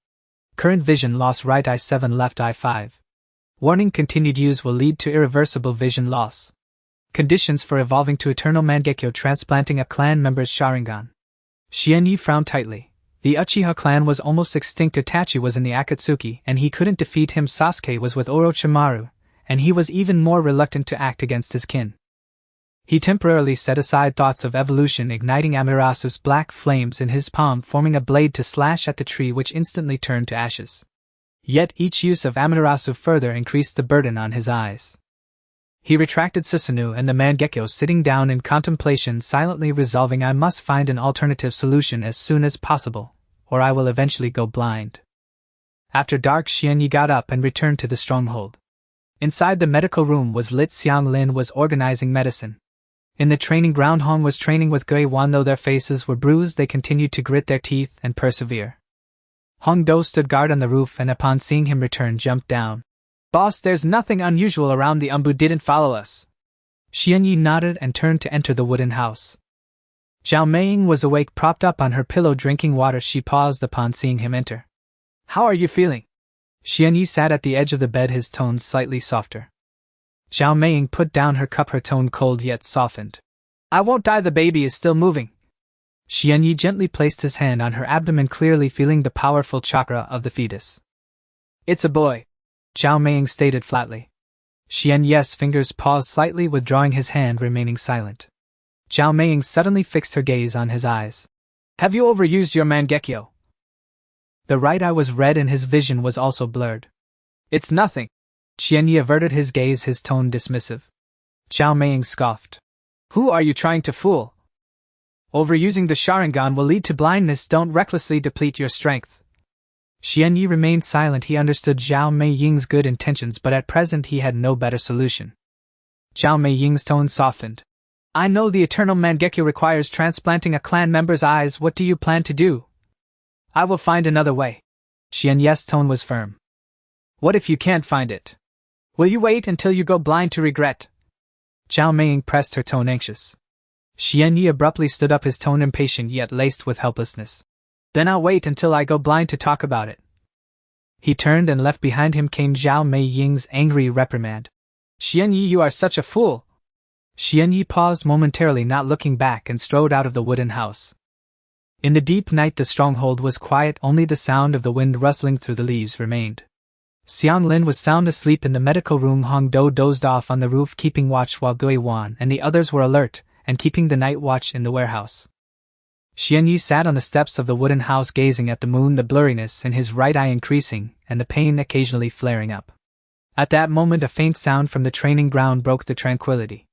Current vision loss: right eye 7, left eye 5. Warning: continued use will lead to irreversible vision loss. Conditions for evolving to Eternal Mangekyo: transplanting a clan member's Sharingan. Xianyi frowned tightly. The Uchiha clan was almost extinct. Itachi was in the Akatsuki, and he couldn't defeat him. Sasuke was with Orochimaru, and he was even more reluctant to act against his kin. He temporarily set aside thoughts of evolution, igniting Amaterasu's black flames in his palm, forming a blade to slash at the tree, which instantly turned to ashes. Yet each use of Amaterasu further increased the burden on his eyes. He retracted Susanoo and the Mangekyo, sitting down in contemplation, silently resolving, "I must find an alternative solution as soon as possible, or I will eventually go blind." After dark, Xianyi got up and returned to the stronghold. Inside the medical room was lit. Xianglin was organizing medicine. In the training ground, Hong was training with Guiwan. Though their faces were bruised, they continued to grit their teeth and persevere. Hong Do stood guard on the roof and upon seeing him return jumped down. "Boss, there's nothing unusual around. The Umbu didn't follow us." Xianyi nodded and turned to enter the wooden house. Zhao Meiying was awake, propped up on her pillow drinking water. She paused upon seeing him enter. "How are you feeling?" Xianyi sat at the edge of the bed, his tones slightly softer. Zhao Meiying put down her cup, her tone cold yet softened. "I won't die, the baby is still moving." Xianyi gently placed his hand on her abdomen, clearly feeling the powerful chakra of the fetus. "It's a boy," Zhao Meiying stated flatly. Xianyi's fingers paused slightly, withdrawing his hand, remaining silent. Zhao Meiying suddenly fixed her gaze on his eyes. "Have you overused your Mangekyo?" The right eye was red and his vision was also blurred. "It's nothing." Xianyi averted his gaze, his tone dismissive. Zhao Meiying scoffed. "Who are you trying to fool? Overusing the Sharingan will lead to blindness. Don't recklessly deplete your strength." Xianyi remained silent. He understood Zhao Meiying's good intentions, but at present he had no better solution. Zhao Meiying's tone softened. "I know the Eternal Mangekyo requires transplanting a clan member's eyes. What do you plan to do?" "I will find another way." Xianyi's tone was firm. "What if you can't find it? Will you wait until you go blind to regret?" Zhao Meiying pressed, her tone anxious. Xianyi abruptly stood up, his tone impatient yet laced with helplessness. "Then I'll wait until I go blind to talk about it." He turned and left. Behind him came Zhao Meiying's angry reprimand. "Xianyi, you are such a fool." Xianyi paused momentarily, not looking back, and strode out of the wooden house. In the deep night the stronghold was quiet, only the sound of the wind rustling through the leaves remained. Xianglin was sound asleep in the medical room. Hong Do dozed off on the roof, keeping watch, while Guiwan and the others were alert and keeping the night watch in the warehouse. Xianyi sat on the steps of the wooden house, gazing at the moon, the blurriness in his right eye increasing and the pain occasionally flaring up. At that moment a faint sound from the training ground broke the tranquility.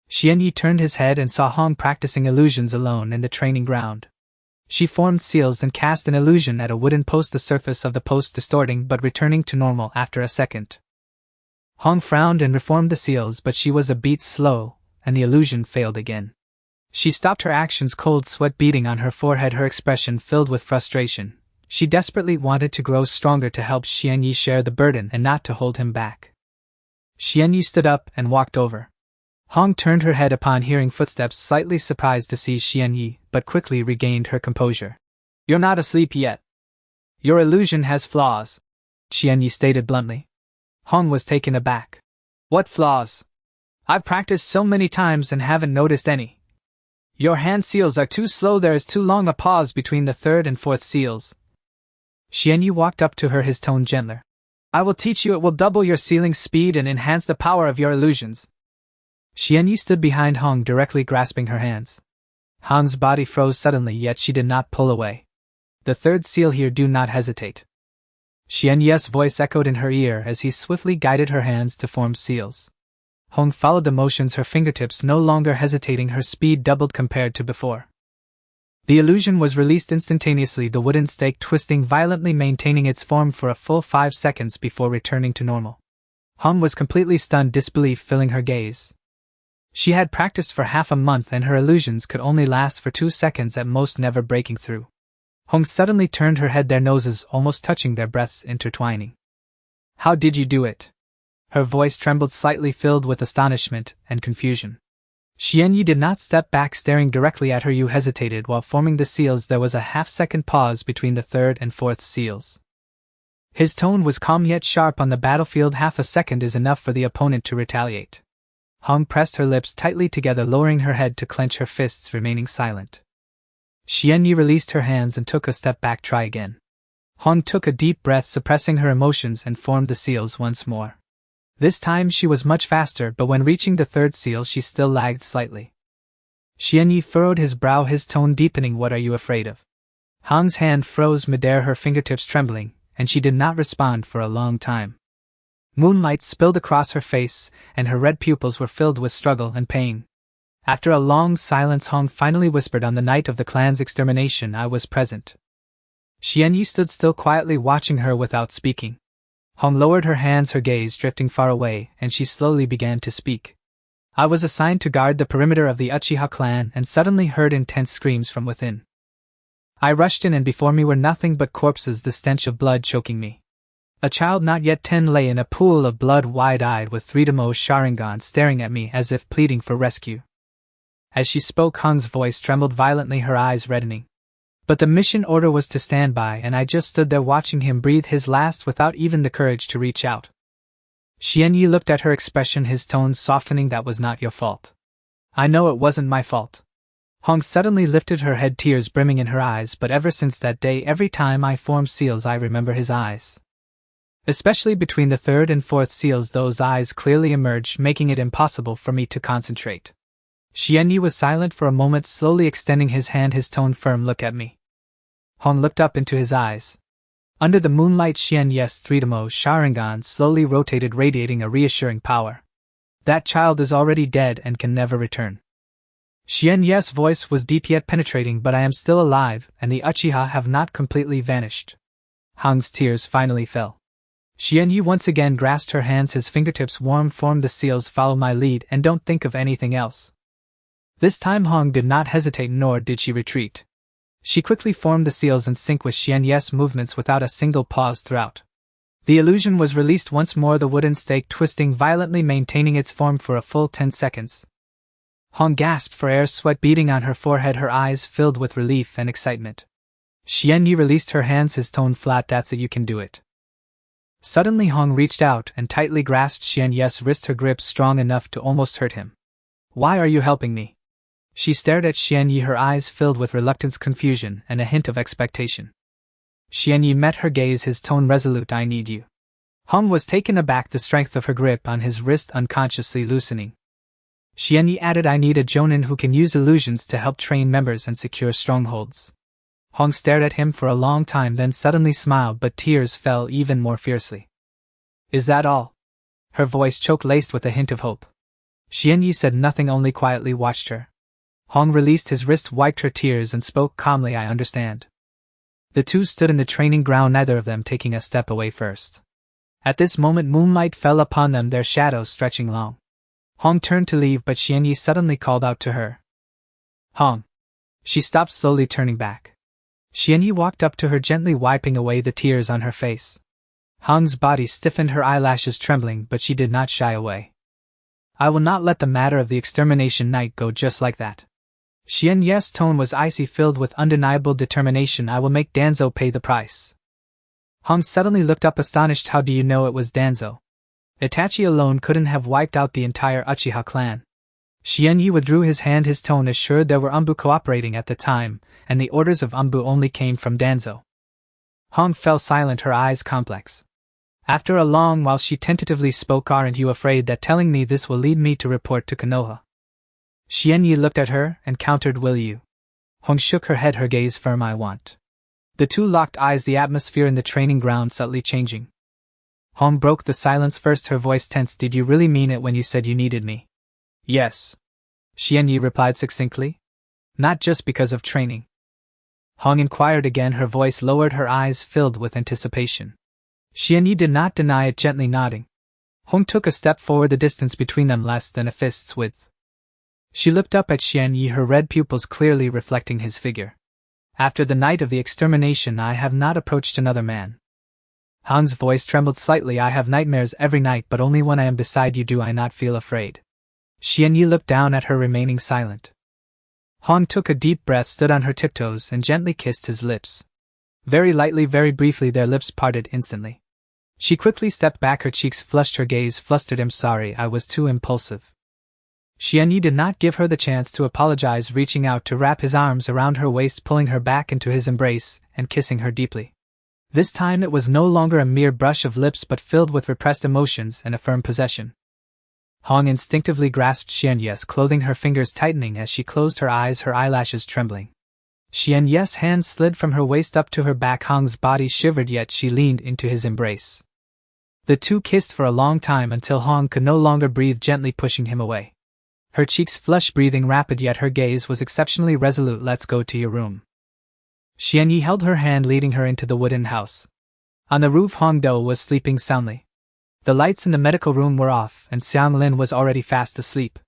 Xianyi turned his head and saw Hong practicing illusions alone in the training ground. She formed seals and cast an illusion at a wooden post, the surface of the post distorting but returning to normal after a second. Hong frowned and reformed the seals, but she was a beat slow, and the illusion failed again. She stopped, her actions, cold sweat beading on her forehead, her expression filled with frustration. She desperately wanted to grow stronger, to help Xianyi share the burden and not to hold him back. Xianyi stood up and walked over. Hong turned her head upon hearing footsteps, slightly surprised to see Xianyi, but quickly regained her composure. "You're not asleep yet. Your illusion has flaws," Xianyi stated bluntly. Hong was taken aback. "What flaws? I've practiced so many times and haven't noticed any." "Your hand seals are too slow. There is too long a pause between the third and fourth seals." Xianyi walked up to her, his tone gentler. "I will teach you. It will double your sealing speed and enhance the power of your illusions." Xianyi stood behind Hong, directly grasping her hands. Hong's body froze suddenly, yet she did not pull away. "The third seal here, do not hesitate." Xianyi's voice echoed in her ear as he swiftly guided her hands to form seals. Hong followed the motions, her fingertips no longer hesitating, her speed doubled compared to before. The illusion was released instantaneously, the wooden stake twisting violently, maintaining its form for a full 5 seconds before returning to normal. Hong was completely stunned, disbelief filling her gaze. She had practiced for half a month and her illusions could only last for 2 seconds at most, never breaking through. Hong suddenly turned her head, their noses almost touching, their breaths intertwining. "How did you do it?" Her voice trembled slightly, filled with astonishment and confusion. Xianyi did not step back, staring directly at her. "You hesitated while forming the seals." There was a half-second pause between the third and fourth seals. His tone was calm yet sharp. "On the battlefield, half a second is enough for the opponent to retaliate." Hong pressed her lips tightly together, lowering her head to clench her fists, remaining silent. Xianyi released her hands and took a step back. "Try again." Hong took a deep breath, suppressing her emotions, and formed the seals once more. This time she was much faster, but when reaching the third seal she still lagged slightly. Xianyi furrowed his brow, his tone deepening. "What are you afraid of?" Hong's hand froze midair, her fingertips trembling, and she did not respond for a long time. Moonlight spilled across her face, and her red pupils were filled with struggle and pain. After a long silence, Hong finally whispered, "On the night of the clan's extermination, I was present." Xianyi stood still, quietly watching her without speaking. Hong lowered her hands, her gaze drifting far away, and she slowly began to speak. "I was assigned to guard the perimeter of the Uchiha clan and suddenly heard intense screams from within. I rushed in and before me were nothing but corpses, the stench of blood choking me. A child not yet 10 lay in a pool of blood, wide-eyed, with 3 Demo Sharingan staring at me as if pleading for rescue." As she spoke, Hong's voice trembled violently, her eyes reddening. "But the mission order was to stand by, and I just stood there watching him breathe his last without even the courage to reach out." Xianyi looked at her, expression, his tone softening. "That was not your fault." "I know it wasn't my fault." Hong suddenly lifted her head, tears brimming in her eyes. "But ever since that day, every time I form seals, I remember his eyes. Especially between the third and fourth seals, those eyes clearly emerged, making it impossible for me to concentrate." Xianyi was silent for a moment, slowly extending his hand, his tone firm. "Look at me." Hong looked up into his eyes. Under the moonlight, Xianyi's 3 Demo Sharingan slowly rotated, radiating a reassuring power. "That child is already dead and can never return." Xianyi's voice was deep yet penetrating. "But I am still alive, and the Uchiha have not completely vanished." Hong's tears finally fell. Xianyi once again grasped her hands, his fingertips warm. "Form the seals, follow my lead, and don't think of anything else." This time Hong did not hesitate, nor did she retreat. She quickly formed the seals in sync with Xianyi's movements without a single pause throughout. The illusion was released once more, the wooden stake twisting violently, maintaining its form for a full 10 seconds. Hong gasped for air, sweat beading on her forehead, her eyes filled with relief and excitement. Xianyi released her hands, his tone flat. "That's it, you can do it." Suddenly Hong reached out and tightly grasped Xianyi's wrist, her grip strong enough to almost hurt him. "Why are you helping me?" She stared at Xianyi, her eyes filled with reluctance, confusion, and a hint of expectation. Xianyi met her gaze, his tone resolute. "I need you." Hong was taken aback, the strength of her grip on his wrist unconsciously loosening. Xianyi added, "I need a jonin who can use illusions to help train members and secure strongholds." Hong stared at him for a long time, then suddenly smiled, but tears fell even more fiercely. "Is that all?" Her voice choked, laced with a hint of hope. Xianyi said nothing, only quietly watched her. Hong released his wrist, wiped her tears, and spoke calmly, "I understand." The two stood in the training ground, neither of them taking a step away first. At this moment moonlight fell upon them, their shadows stretching long. Hong turned to leave, but Xianyi suddenly called out to her. "Hong." She stopped, slowly turning back. Xianyi walked up to her, gently wiping away the tears on her face. Hong's body stiffened, her eyelashes trembling, but she did not shy away. "I will not let the matter of the extermination night go just like that." Xianyi's tone was icy, filled with undeniable determination. "I will make Danzo pay the price." Hong suddenly looked up, astonished. "How do you know it was Danzo? Itachi alone couldn't have wiped out the entire Uchiha clan." Xianyi withdrew his hand, his tone assured. "There were Anbu cooperating at the time, and the orders of Anbu only came from Danzo." Hong fell silent, her eyes complex. After a long while she tentatively spoke. "Aren't you afraid that telling me this will lead me to report to Konoha?" Xianyi looked at her and countered, "Will you?" Hong shook her head, her gaze firm. "I want." The two locked eyes, the atmosphere in the training ground subtly changing. Hong broke the silence first, her voice tense. "Did you really mean it when you said you needed me?" "Yes," Xianyi replied succinctly. "Not just because of training. Hong inquired again, her voice lowered, her eyes filled with anticipation. Xianyi did not deny it, gently nodding. Hong took a step forward, the distance between them less than a fist's width. She looked up at Xianyi, her red pupils clearly reflecting his figure. After the night of the extermination, I have not approached another man. Hong's voice trembled slightly. I have nightmares every night, but only when I am beside you do I not feel afraid. Xianyi looked down at her, remaining silent. Hong took a deep breath, stood on her tiptoes, and gently kissed his lips. Very lightly, very briefly, their lips parted instantly. She quickly stepped back, her cheeks flushed, her gaze flustered. I'm sorry, I was too impulsive. Xianyi did not give her the chance to apologize, reaching out to wrap his arms around her waist, pulling her back into his embrace, and kissing her deeply. This time it was no longer a mere brush of lips, but filled with repressed emotions and a firm possession. Hong instinctively grasped Xianyi's clothing, her fingers tightening as she closed her eyes, her eyelashes trembling. Xianyi's hand slid from her waist up to her back. Hong's body shivered, yet she leaned into his embrace. The two kissed for a long time until Hong could no longer breathe, gently pushing him away. Her cheeks flushed, breathing rapid, yet her gaze was exceptionally resolute. Let's go to your room. Xianyi held her hand, leading her into the wooden house. On the roof, Hong Do was sleeping soundly. The lights in the medical room were off, and Xiang Lin was already fast asleep.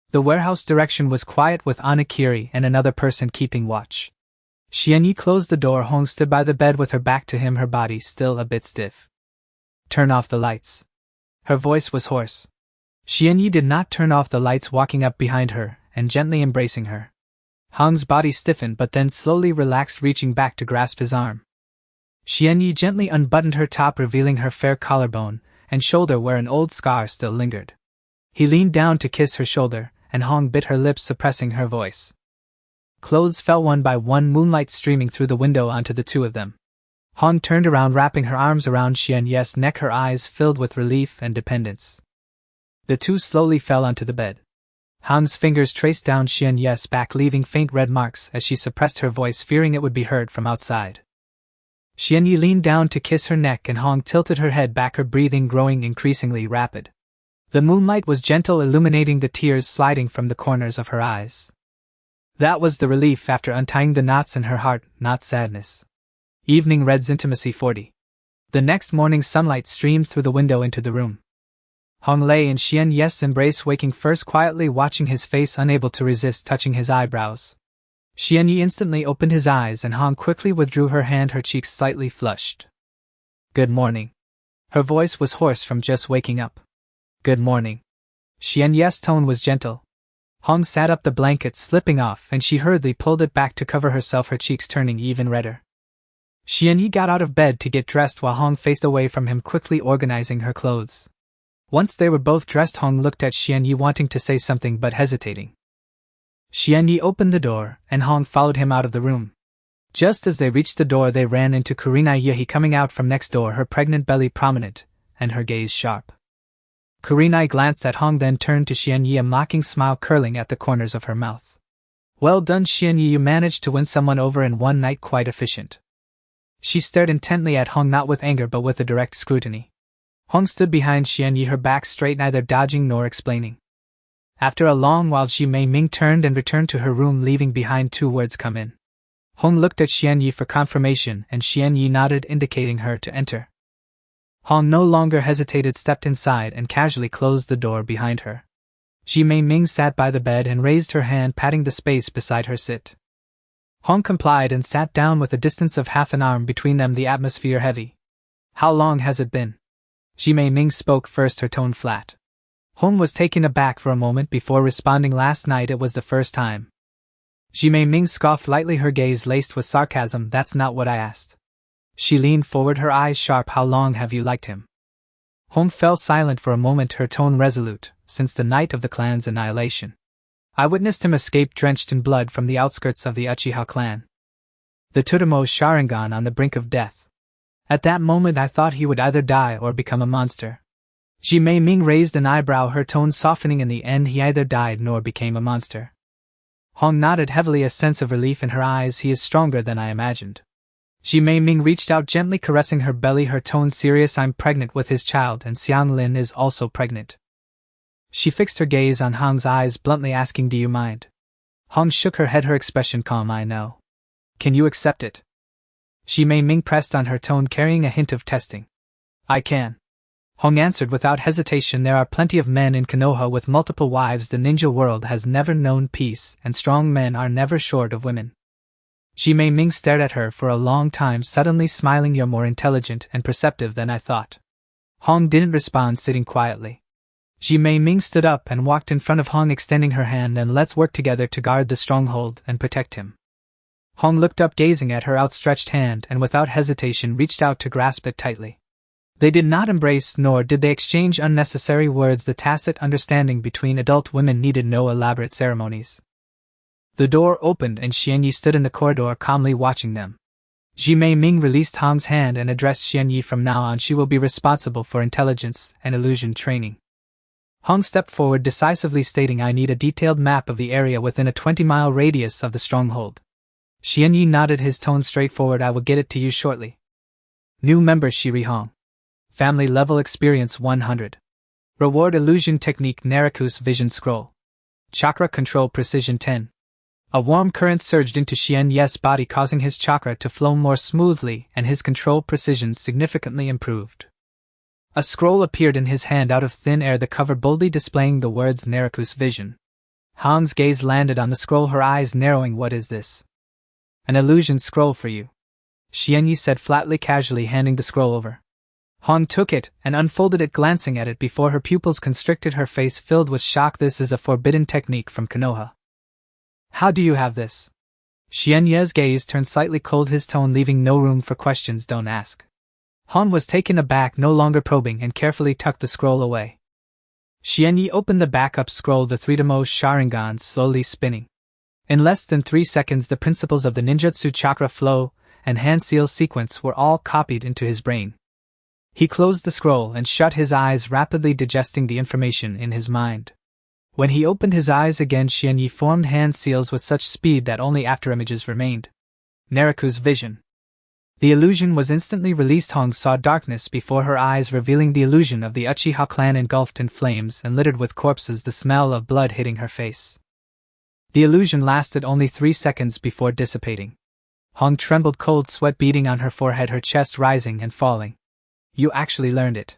The warehouse direction was quiet, with Anakiri and another person keeping watch. Xianyi closed the door. Hong stood by the bed with her back to him, her body still a bit stiff. Turn off the lights. Her voice was hoarse. Xianyi did not turn off the lights, walking up behind her and gently embracing her. Hong's body stiffened but then slowly relaxed, reaching back to grasp his arm. Xianyi gently unbuttoned her top, revealing her fair collarbone and shoulder where an old scar still lingered. He leaned down to kiss her shoulder, and Hong bit her lips, suppressing her voice. Clothes fell one by one, moonlight streaming through the window onto the two of them. Hong turned around, wrapping her arms around Xianyi's neck, her eyes filled with relief and dependence. The two slowly fell onto the bed. Hong's fingers traced down Xianyi's back, leaving faint red marks as she suppressed her voice, fearing it would be heard from outside. Xianyi leaned down to kiss her neck, and Hong tilted her head back, her breathing growing increasingly rapid. The moonlight was gentle, illuminating the tears sliding from the corners of her eyes. That was the relief after untying the knots in her heart, not sadness. Evening Red's Intimacy 40. The next morning, sunlight streamed through the window into the room. Hong lay in Xianyi's embrace, waking first, quietly watching his face, unable to resist touching his eyebrows. Xianyi instantly opened his eyes, and Hong quickly withdrew her hand, her cheeks slightly flushed. Good morning. Her voice was hoarse from just waking up. Good morning. Xianyi's tone was gentle. Hong sat up, the blanket slipping off, and she hurriedly pulled it back to cover herself, her cheeks turning even redder. Xianyi got out of bed to get dressed while Hong faced away from him, quickly organizing her clothes. Once they were both dressed, Hong looked at Xianyi, wanting to say something but hesitating. Xianyi opened the door, and Hong followed him out of the room. Just as they reached the door, they ran into Kurenai Yehi coming out from next door, her pregnant belly prominent, and her gaze sharp. Kurenai glanced at Hong, then turned to Xianyi, a mocking smile curling at the corners of her mouth. Well done, Xianyi, you managed to win someone over in one night, quite efficient. She stared intently at Hong, not with anger but with a direct scrutiny. Hong stood behind Xianyi, her back straight, neither dodging nor explaining. After a long while, Ji Mei Ming turned and returned to her room, leaving behind two words, come in. Hong looked at Xianyi for confirmation, and Xianyi nodded, indicating her to enter. Hong no longer hesitated, stepped inside and casually closed the door behind her. Ji Mei Ming sat by the bed and raised her hand, patting the space beside her. Sit. Hong complied and sat down with a distance of half an arm between them, the atmosphere heavy. How long has it been? Ji Mei Ming spoke first, her tone flat. Hong was taken aback for a moment before responding. Last night it was the first time. Ji Mei Ming scoffed lightly, her gaze laced with sarcasm. That's not what I asked. She leaned forward, her eyes sharp. How long have you liked him? Hong fell silent for a moment, her tone resolute. Since the night of the clan's annihilation. I witnessed him escape drenched in blood from the outskirts of the Uchiha clan. The Tsutomu Sharingan on the brink of death. At that moment I thought he would either die or become a monster. Ji Mei Ming raised an eyebrow, her tone softening. In the end he either died nor became a monster. Hong nodded heavily, a sense of relief in her eyes. He is stronger than I imagined. Ji Mei Ming reached out, gently caressing her belly, her tone serious. I'm pregnant with his child, and Xiang Lin is also pregnant. She fixed her gaze on Hong's eyes, bluntly asking, do you mind? Hong shook her head, her expression calm. I know. Can you accept it? Ji Mei Ming pressed on her tone, carrying a hint of testing. I can. Hong answered without hesitation. There are plenty of men in Konoha with multiple wives. The ninja world has never known peace, and strong men are never short of women. Ji Mei Ming stared at her for a long time, suddenly smiling. You're more intelligent and perceptive than I thought. Hong didn't respond, sitting quietly. Ji Mei Ming stood up and walked in front of Hong, extending her hand. Then let's work together to guard the stronghold and protect him. Hong looked up, gazing at her outstretched hand, and without hesitation reached out to grasp it tightly. They did not embrace, nor did they exchange unnecessary words. The tacit understanding between adult women needed no elaborate ceremonies. The door opened and Xianyi stood in the corridor, calmly watching them. Ji Mei Ming released Hong's hand and addressed Xianyi. From now on she will be responsible for intelligence and illusion training. Hong stepped forward decisively, stating, I need a detailed map of the area within a 20-mile radius of the stronghold. Xianyi nodded, his tone straightforward. I will get it to you shortly. New member Shiri Hong. Family level experience 100. Reward illusion technique Naraku's vision scroll. Chakra control precision 10. A warm current surged into Xianyi's body, causing his chakra to flow more smoothly, and his control precision significantly improved. A scroll appeared in his hand out of thin air, the cover boldly displaying the words Naraku's vision. Hong's gaze landed on the scroll, her eyes narrowing. What is this? An illusion scroll for you, Xianyi said flatly, casually handing the scroll over. Hong took it and unfolded it, glancing at it before her pupils constricted, her face filled with shock. This is a forbidden technique from Konoha. How do you have this? Xianyi's gaze turned slightly cold, his tone leaving no room for questions. Don't ask. Hong was taken aback, no longer probing, and carefully tucked the scroll away. Xianyi opened the backup scroll, the three-demo Sharingan slowly spinning. In less than 3 seconds the principles of the ninjutsu chakra flow and hand seal sequence were all copied into his brain. He closed the scroll and shut his eyes, rapidly digesting the information in his mind. When he opened his eyes again, Xianyi formed hand seals with such speed that only afterimages remained. Naraku's vision. The illusion was instantly released. Hong saw darkness before her eyes, revealing the illusion of the Uchiha clan engulfed in flames and littered with corpses, the smell of blood hitting her face. The illusion lasted only 3 seconds before dissipating. Hong trembled, cold sweat beading on her forehead, her chest rising and falling. You actually learned it.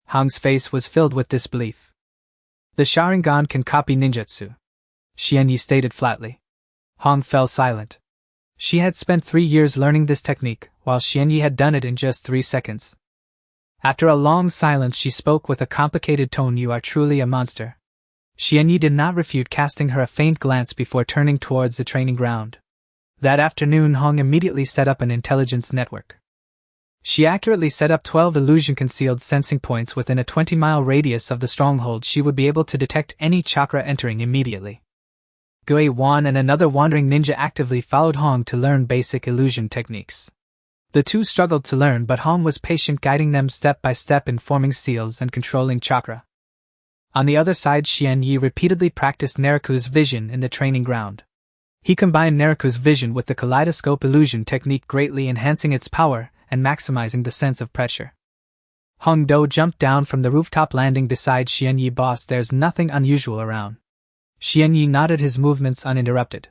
Hong's face was filled with disbelief. The Sharingan can copy ninjutsu, Xianyi stated flatly. Hong fell silent. She had spent 3 years learning this technique, while Xianyi had done it in just 3 seconds. After a long silence she spoke with a complicated tone. You are truly a monster. Xianyi did not refute, casting her a faint glance before turning towards the training ground. That afternoon Hong immediately set up an intelligence network. She accurately set up 12 illusion-concealed sensing points within a 20-mile radius of the stronghold. She would be able to detect any chakra entering immediately. Gui Wan and another wandering ninja actively followed Hong to learn basic illusion techniques. The two struggled to learn, but Hong was patient, guiding them step by step in forming seals and controlling chakra. On the other side, Xianyi repeatedly practiced Naraku's vision in the training ground. He combined Naraku's vision with the kaleidoscope illusion technique, greatly enhancing its power and maximizing the sense of pressure. Hong Do jumped down from the rooftop, landing beside Xianyi. Boss, there's nothing unusual around. Xianyi nodded, his movements uninterrupted.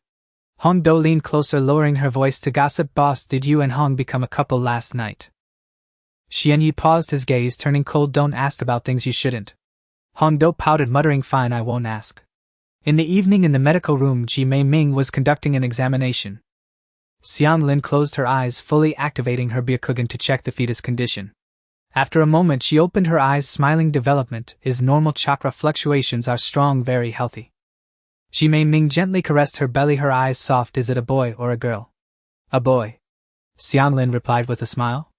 Hong Do leaned closer, lowering her voice to gossip. Boss, did you and Hong become a couple last night? Xianyi paused, his gaze turning cold. Don't ask about things you shouldn't. Hong Do pouted, muttering, fine, I won't ask. In the evening in the medical room, Ji Mei Ming was conducting an examination. Xiang Lin closed her eyes, fully activating her Byakugan to check the fetus condition. After a moment she opened her eyes, smiling. Development is normal, chakra fluctuations are strong, very healthy. Ji Mei Ming gently caressed her belly, her eyes soft. Is it a boy or a girl? A boy, Xiang Lin replied with a smile.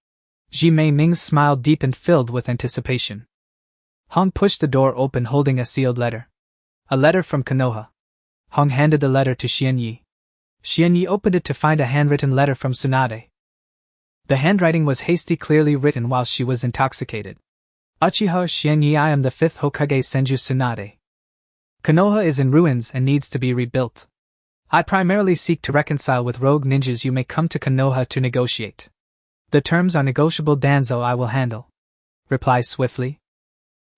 Ji Mei Ming's smile deepened, filled with anticipation. Hong pushed the door open, holding a sealed letter. A letter from Konoha. Hong handed the letter to Xianyi. Xianyi opened it to find a handwritten letter from Tsunade. The handwriting was hasty, clearly written while she was intoxicated. Uchiha Xianyi, I am the 5th Hokage Senju Tsunade. Konoha is in ruins and needs to be rebuilt. I primarily seek to reconcile with rogue ninjas. You may come to Konoha to negotiate. The terms are negotiable. Danzo I will handle. Reply swiftly.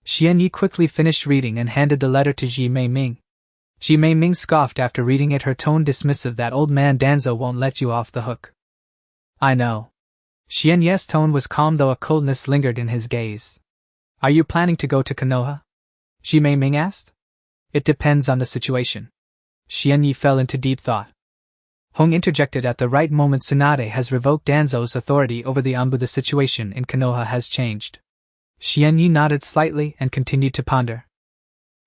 Xianyi quickly finished reading and handed the letter to Ji Mei Ming. Ji Mei Ming scoffed after reading it, her tone dismissive. That old man Danzo won't let you off the hook. I know. Xian Ye's tone was calm though a coldness lingered in his gaze. Are you planning to go to Konoha? Ji Mei Ming asked. It depends on the situation. Xian Yi fell into deep thought. Hong interjected at the right moment. Tsunade has revoked Danzo's authority over the Anbu. The situation in Konoha has changed. Xian Yi nodded slightly and continued to ponder.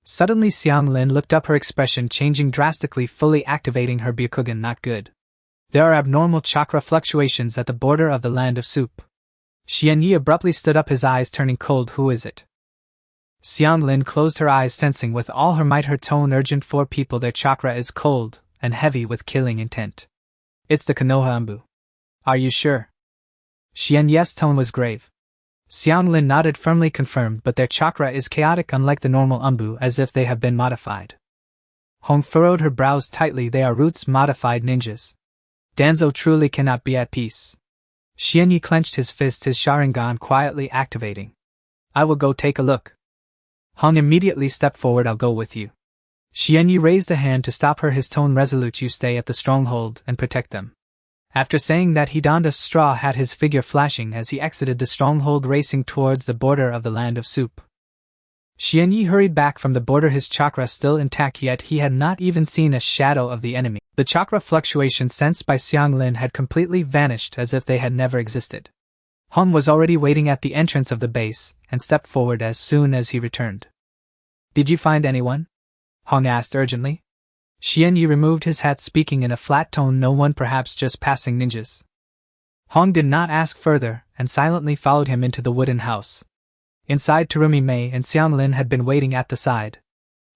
Suddenly Xiang Lin looked up, her expression changing drastically, fully activating her Byakugan. Not good. There are abnormal chakra fluctuations at the border of the land of soup. Xian Yi abruptly stood up, his eyes turning cold. Who is it? Xiang Lin closed her eyes, sensing with all her might, her tone urgent. 4 people, their chakra is cold and heavy with killing intent. It's the Konoha Anbu. Are you sure? Xian Ye's tone was grave. Xiang Lin nodded, firmly confirmed, but their chakra is chaotic, unlike the normal Anbu, as if they have been modified. Hong furrowed her brows tightly. They are roots modified ninjas. Danzo truly cannot be at peace. Xian Yi clenched his fist, his Sharingan quietly activating. I will go take a look. Hong immediately stepped forward. I'll go with you. Xian Yi raised a hand to stop her, his tone resolute. You stay at the stronghold and protect them. After saying that, he donned a straw hat, his figure flashing as he exited the stronghold, racing towards the border of the land of soup. Xian Yi hurried back from the border, his chakra still intact, yet he had not even seen a shadow of the enemy. The chakra fluctuations sensed by Xiang Lin had completely vanished, as if they had never existed. Hong was already waiting at the entrance of the base, and stepped forward as soon as he returned. Did you find anyone? Hong asked urgently. Xian Yi removed his hat, speaking in a flat tone. No one, perhaps just passing ninjas. Hong did not ask further, and silently followed him into the wooden house. Inside, Terumi Mei and Xiang Lin had been waiting at the side.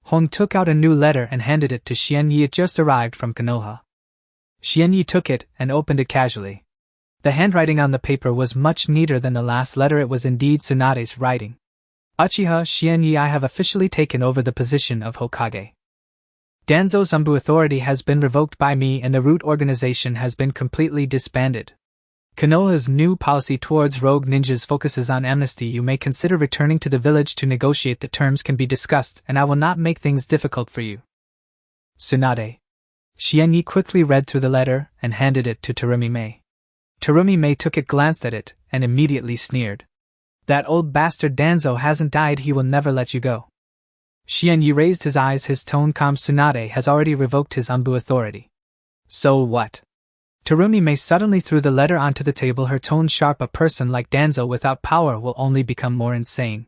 Hong took out a new letter and handed it to Xian Yi. It just arrived from Konoha. Xian Yi took it and opened it casually. The handwriting on the paper was much neater than the last letter. It was indeed Tsunade's writing. Uchiha Xian Yi, I have officially taken over the position of Hokage. Danzo's Anbu authority has been revoked by me, and the root organization has been completely disbanded. Konoha's new policy towards rogue ninjas focuses on amnesty. You may consider returning to the village to negotiate. The terms can be discussed, and I will not make things difficult for you. Tsunade. Xian Yi quickly read through the letter and handed it to Terumi Mei. Terumi Mei took it, glanced at it, and immediately sneered. That old bastard Danzo hasn't died. He will never let you go. Xian Yi raised his eyes, his tone calm. Tsunade has already revoked his Anbu authority. So what? Terumi Mei suddenly threw the letter onto the table, her tone sharp. A person like Danzo without power will only become more insane.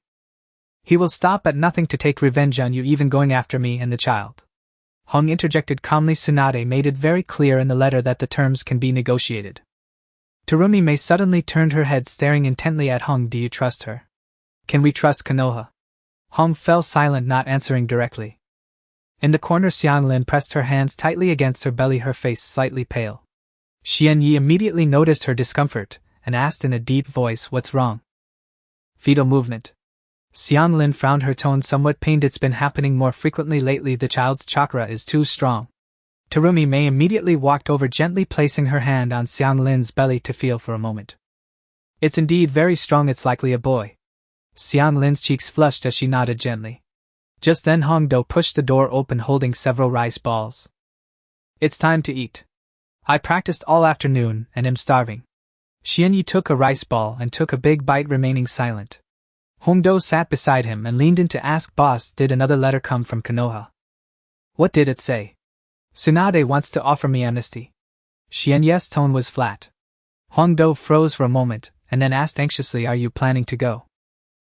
He will stop at nothing to take revenge on you, even going after me and the child. Hong interjected calmly. Tsunade made it very clear in the letter that the terms can be negotiated. Terumi Mei suddenly turned her head, staring intently at Hong. Do you trust her? Can we trust Konoha? Hong fell silent, not answering directly. In the corner, Xiang Lin pressed her hands tightly against her belly, her face slightly pale. Xian Yi immediately noticed her discomfort, and asked in a deep voice, what's wrong? Fetal movement. Xiang Lin frowned, her tone somewhat pained. It's been happening more frequently lately. The child's chakra is too strong. Terumi Mei immediately walked over, gently placing her hand on Xiang Lin's belly to feel for a moment. It's indeed very strong. It's likely a boy. Xiang Lin's cheeks flushed as she nodded gently. Just then Hong Do pushed the door open, holding several rice balls. It's time to eat. I practiced all afternoon and am starving. Xian Yi took a rice ball and took a big bite, remaining silent. Hong Do sat beside him and leaned in to ask, Boss, did another letter come from Konoha? What did it say? Tsunade wants to offer me amnesty. Xian Yi's tone was flat. Hong Do froze for a moment, and then asked anxiously, are you planning to go?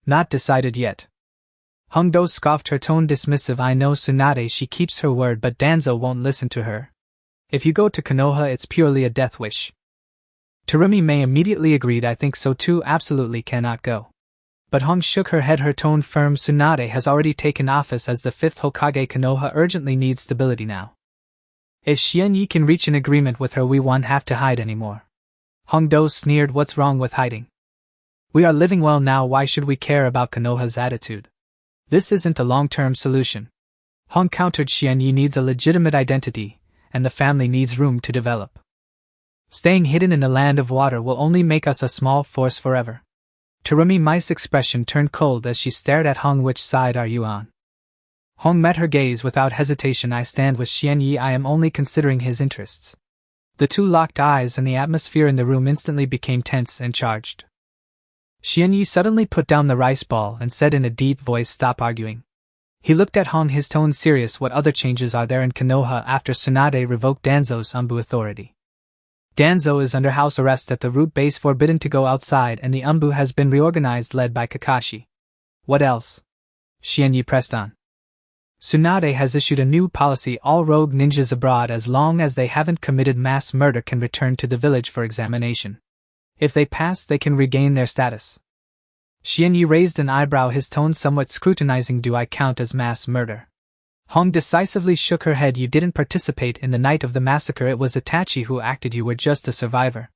Not decided yet. Hong Do scoffed, her tone dismissive. I know Tsunade, she keeps her word, but Danzo won't listen to her. If you go to Konoha, it's purely a death wish. Terumi Mei immediately agreed. I think so too, absolutely cannot go. But Hong shook her head, her tone firm. Tsunade has already taken office as the 5th Hokage. Konoha urgently needs stability now. If Xian Yi can reach an agreement with her, we won't have to hide anymore. Hong Do sneered, what's wrong with hiding? We are living well now, why should we care about Konoha's attitude? This isn't a long-term solution. Hong countered. Xian Yi needs a legitimate identity, and the family needs room to develop. Staying hidden in a land of water will only make us a small force forever. Terumi Mei's expression turned cold as she stared at Hong. Which side are you on? Hong met her gaze without hesitation. I stand with Xianyi. I am only considering his interests. The two locked eyes and the atmosphere in the room instantly became tense and charged. Xianyi suddenly put down the rice ball and said in a deep voice, "Stop arguing." He looked at Hong, his tone serious. "What other changes are there in Konoha after Tsunade revoked Danzo's Umbu authority?" "Danzo is under house arrest at the root base, forbidden to go outside, and the Umbu has been reorganized led by Kakashi." "What else?" Xianyi pressed on. "Tsunade has issued a new policy. All rogue ninjas abroad, as long as they haven't committed mass murder, can return to the village for examination. If they pass, they can regain their status." Xianyi raised an eyebrow, his tone somewhat scrutinizing. "Do I count as mass murder?" Hong decisively shook her head. "You didn't participate in the night of the massacre. It was Itachi who acted. You were just a survivor."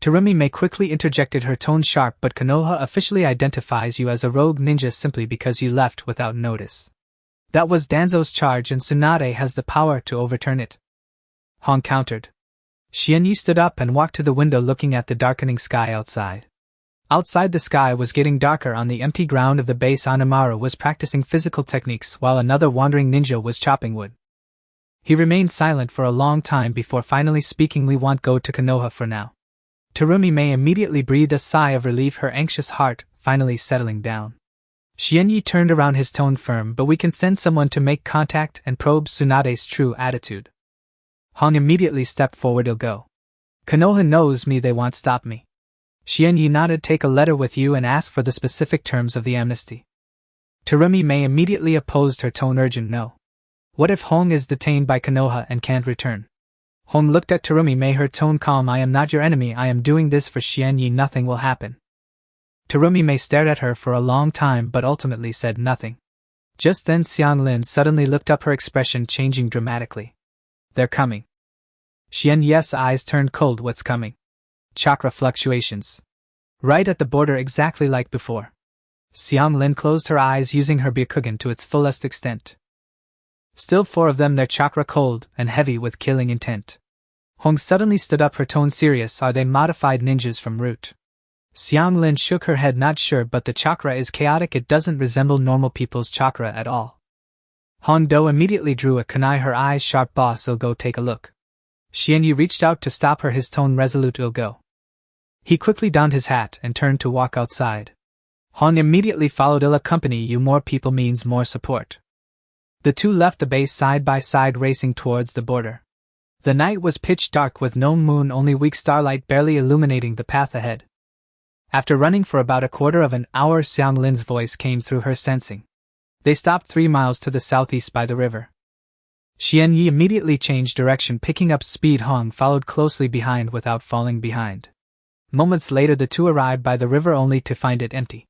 Terumi Mei quickly interjected, her tone sharp. "But Konoha officially identifies you as a rogue ninja simply because you left without notice. That was Danzo's charge, and Tsunade has the power to overturn it," Hong countered. Xianyi stood up and walked to the window, looking at the darkening sky outside. Outside, the sky was getting darker. On the empty ground of the base, Anamaru was practicing physical techniques while another wandering ninja was chopping wood. He remained silent for a long time before finally speaking. "We won't go to Konoha for now." Terumi Mei immediately breathed a sigh of relief, her anxious heart finally settling down. Xianyi turned around, his tone firm. "But we can send someone to make contact and probe Tsunade's true attitude." Hong immediately stepped forward. "I'll go. Konoha knows me, they won't stop me." Xianyi nodded. "Take a letter with you and ask for the specific terms of the amnesty." Terumi Mei immediately opposed, her tone urgent. "No. What if Hong is detained by Konoha and can't return?" Hong looked at Terumi Mei, her tone calm. "I am not your enemy. I am doing this for Xianyi. Nothing will happen." Terumi Mei stared at her for a long time but ultimately said nothing. Just then Xianglin suddenly looked up, her expression changing dramatically. "They're coming." Xianyi's eyes turned cold. "What's coming?" "Chakra fluctuations. Right at the border, exactly like before." Xianglin closed her eyes, using her Byakugan to its fullest extent. "Still 4 of them, their chakra cold and heavy with killing intent." Hong suddenly stood up, her tone serious. "Are they modified ninjas from root?" Xianglin shook her head. "Not sure, but the chakra is chaotic. It doesn't resemble normal people's chakra at all." Hong Do immediately drew a kunai, her eyes sharp. "Boss, I'll go take a look." Xianyi reached out to stop her, his tone resolute. "I'll go." He quickly donned his hat and turned to walk outside. Hong immediately followed. "I'll accompany you. More people means more support." The two left the base side by side, racing towards the border. The night was pitch dark with no moon, only weak starlight barely illuminating the path ahead. After running for about a quarter of an hour, Xianglin's voice came through her sensing. They stopped 3 miles to the southeast by the river. Xianyi immediately changed direction, picking up speed. Hong followed closely behind without falling behind. Moments later, the two arrived by the river only to find it empty.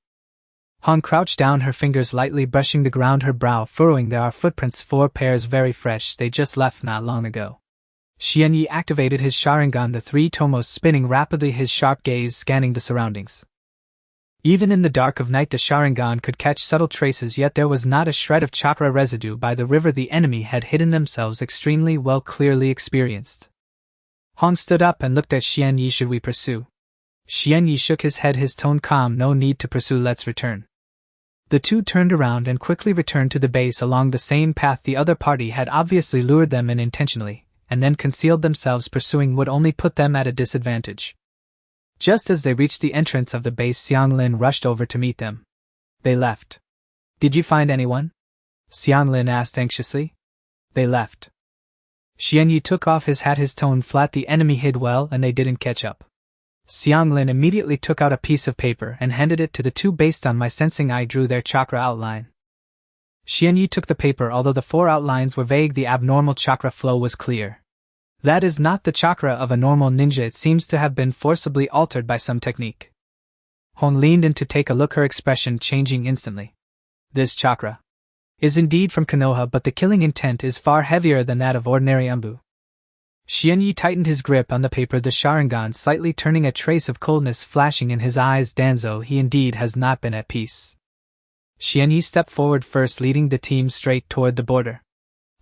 Hong crouched down, her fingers lightly brushing the ground, her brow furrowing. "There are footprints, 4 pairs, very fresh. They just left not long ago." Xianyi activated his Sharingan, the 3 tomos spinning rapidly, his sharp gaze scanning the surroundings. Even in the dark of night, the Sharingan could catch subtle traces, yet there was not a shred of chakra residue. By the river, the enemy had hidden themselves extremely well, clearly experienced. Hong stood up and looked at Xianyi. "Should we pursue?" Xianyi shook his head, his tone calm. "No need to pursue, let's return." The two turned around and quickly returned to the base along the same path the other party had obviously lured them in intentionally, and then concealed themselves. Pursuing would only put them at a disadvantage. Just as they reached the entrance of the base, Xianglin rushed over to meet them. "They left." "Did you find anyone?" Xianglin asked anxiously. "They left." Xianyi took off his hat, his tone flat. "The enemy hid well and they didn't catch up." Xianglin immediately took out a piece of paper and handed it to the two. "Based on my sensing, I drew their chakra outline." Xianyi took the paper. Although the 4 outlines were vague, the abnormal chakra flow was clear. That is not the chakra of a normal ninja. It seems to have been forcibly altered by some technique. Hong leaned in to take a look, her expression changing instantly. "This chakra is indeed from Konoha, but the killing intent is far heavier than that of ordinary Umbu." Xianyi tightened his grip on the paper, the Sharingan slightly turning, a trace of coldness flashing in his eyes. "Danzo, he indeed has not been at peace." Xianyi stepped forward first, leading the team straight toward the border.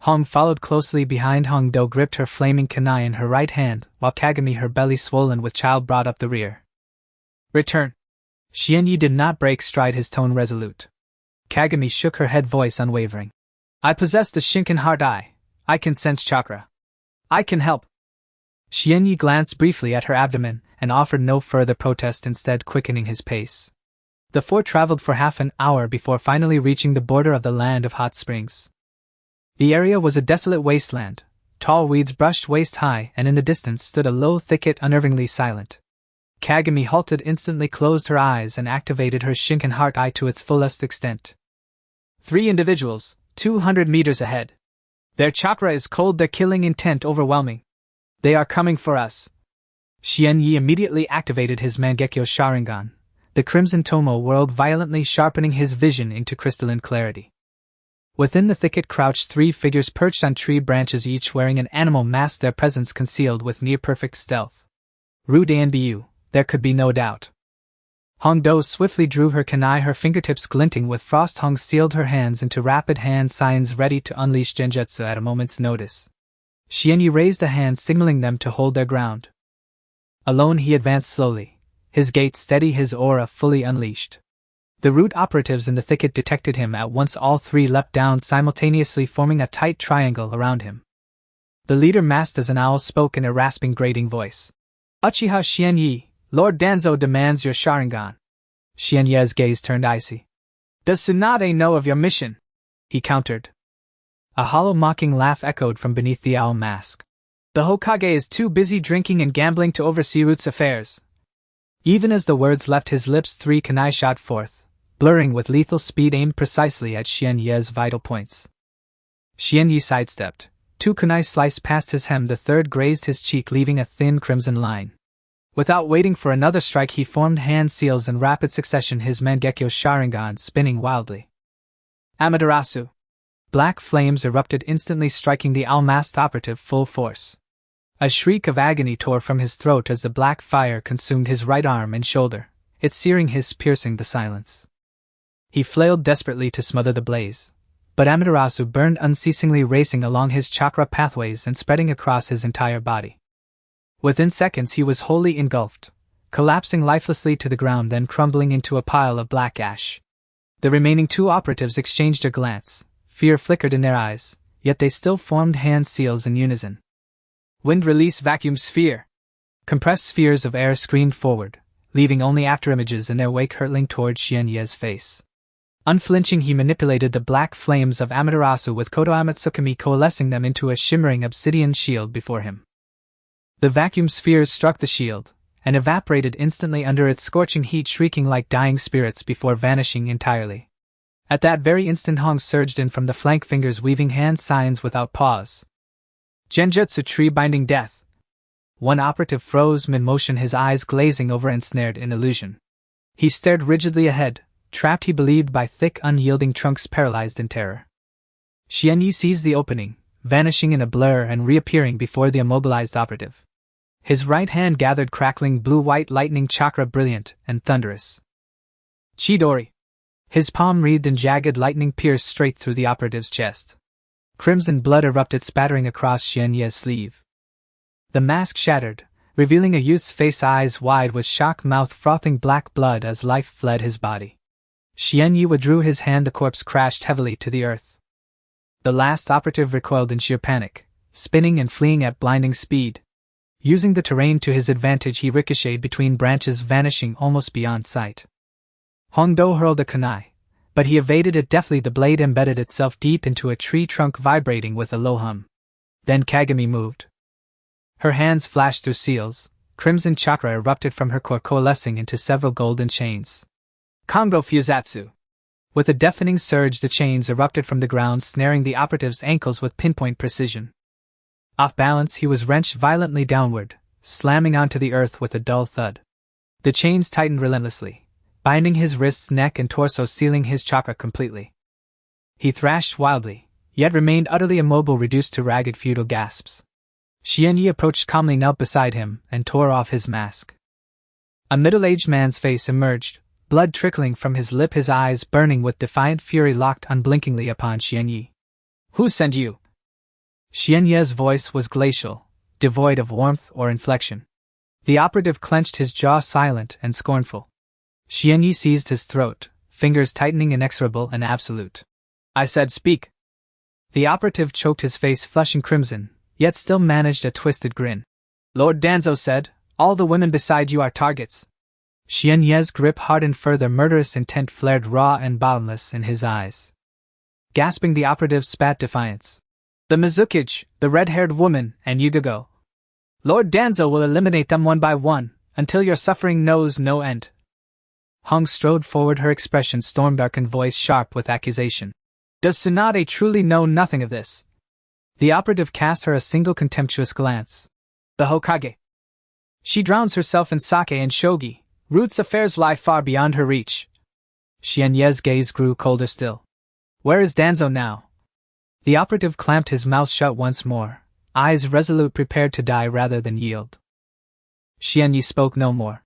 Hong followed closely behind. Hong Do gripped her flaming kunai in her right hand, while Kagami, her belly swollen with child, brought up the rear. "Return." Xianyi did not break stride, his tone resolute. Kagami shook her head, voice unwavering. I possess the Shinken Heart Eye. I can sense chakra. I can help. Xianyi glanced briefly at her abdomen and offered no further protest, instead quickening his pace. The four traveled for half an hour before finally reaching the border of the land of hot springs. The area was a desolate wasteland. Tall weeds brushed waist-high, and in the distance stood a low thicket unnervingly silent. Kagami halted, instantly closed her eyes, and activated her Shinken Heart Eye to its fullest extent. 3 individuals, 200 meters ahead. Their chakra is cold, their killing intent overwhelming. They are coming for us. Xianyi immediately activated his Mangekyo Sharingan, the Crimson Tomo whirled violently, sharpening his vision into crystalline clarity. Within the thicket crouched 3 figures perched on tree branches, each wearing an animal mask, their presence concealed with near-perfect stealth. Ru Danbu, there could be no doubt. Hongdo swiftly drew her kunai, her fingertips glinting with frost. Hong sealed her hands into rapid hand signs, ready to unleash genjutsu at a moment's notice. Xianyi raised a hand signaling them to hold their ground. Alone he advanced slowly, his gait steady, his aura fully unleashed. The root operatives in the thicket detected him at once. All 3 leapt down simultaneously, forming a tight triangle around him. The leader, masked as an owl, spoke in a rasping, grating voice. Uchiha Xianyi, Lord Danzo demands your Sharingan. Xianyi's gaze turned icy. Does Tsunade know of your mission? He countered. A hollow mocking laugh echoed from beneath the owl mask. The Hokage is too busy drinking and gambling to oversee Root's affairs. Even as the words left his lips, 3 kunai shot forth, blurring with lethal speed, aimed precisely at Xianyi's vital points. Xianyi sidestepped. 2 kunai sliced past his hem, the third grazed his cheek, leaving a thin crimson line. Without waiting for another strike, he formed hand seals in rapid succession, his Mangekyo Sharingan spinning wildly. Amaterasu! Black flames erupted, instantly striking the owl-masked operative full force. A shriek of agony tore from his throat as the black fire consumed his right arm and shoulder, its searing hiss piercing the silence. He flailed desperately to smother the blaze, but Amaterasu burned unceasingly, racing along his chakra pathways and spreading across his entire body. Within seconds he was wholly engulfed, collapsing lifelessly to the ground, then crumbling into a pile of black ash. The remaining 2 operatives exchanged a glance. Fear flickered in their eyes, yet they still formed hand seals in unison. Wind release vacuum sphere! Compressed spheres of air screamed forward, leaving only afterimages in their wake, hurtling toward Xianyi's face. Unflinching, he manipulated the black flames of Amaterasu with Koto Amatsukami, coalescing them into a shimmering obsidian shield before him. The vacuum spheres struck the shield, and evaporated instantly under its scorching heat, shrieking like dying spirits before vanishing entirely. At that very instant, Hong surged in from the flank, fingers weaving hand signs without pause. Genjutsu tree binding death. One operative froze mid-motion, his eyes glazing over, ensnared in illusion. He stared rigidly ahead, trapped, he believed, by thick, unyielding trunks, paralyzed in terror. Xianyi seized the opening, vanishing in a blur and reappearing before the immobilized operative. His right hand gathered crackling blue-white lightning chakra, brilliant and thunderous. Chidori! His palm wreathed in jagged lightning pierced straight through the operative's chest. Crimson blood erupted, spattering across Xianyi's sleeve. The mask shattered, revealing a youth's face, eyes wide with shock, mouth frothing black blood as life fled his body. Xianyi withdrew his hand, the corpse crashed heavily to the earth. The last operative recoiled in sheer panic, spinning and fleeing at blinding speed. Using the terrain to his advantage, he ricocheted between branches, vanishing almost beyond sight. Hongdo hurled a kunai, but he evaded it deftly. The blade embedded itself deep into a tree trunk, vibrating with a low hum. Then Kagami moved. Her hands flashed through seals, crimson chakra erupted from her core, coalescing into several golden chains. Kongo Fusatsu! With a deafening surge, the chains erupted from the ground, snaring the operative's ankles with pinpoint precision. Off balance, he was wrenched violently downward, slamming onto the earth with a dull thud. The chains tightened relentlessly, binding his wrists, neck, and torso, sealing his chakra completely. He thrashed wildly, yet remained utterly immobile, reduced to ragged futile gasps. Xianyi approached calmly, knelt beside him, and tore off his mask. A middle-aged man's face emerged, blood trickling from his lip, his eyes burning with defiant fury, locked unblinkingly upon Xianyi. Who sent you? Xianyi's voice was glacial, devoid of warmth or inflection. The operative clenched his jaw, silent and scornful. Xianyi seized his throat, fingers tightening, inexorable and absolute. I said, speak. The operative choked his face flushing crimson, yet still managed a twisted grin. Lord Danzo said, all the women beside you are targets. Xian Ye's grip hardened further, murderous intent flared raw and bottomless in his eyes. Gasping, the operative spat defiance. The Mizukage, the red-haired woman, and Yugago. Lord Danzo will eliminate them one by one, until your suffering knows no end. Hong strode forward, her expression storm-darkened, voice sharp with accusation. Does Tsunade truly know nothing of this? The operative cast her a single contemptuous glance. The Hokage. She drowns herself in sake and shogi. Root's affairs lie far beyond her reach. Xian Ye's gaze grew colder still. Where is Danzo now? The operative clamped his mouth shut once more, eyes resolute, prepared to die rather than yield. Xian Yi spoke no more.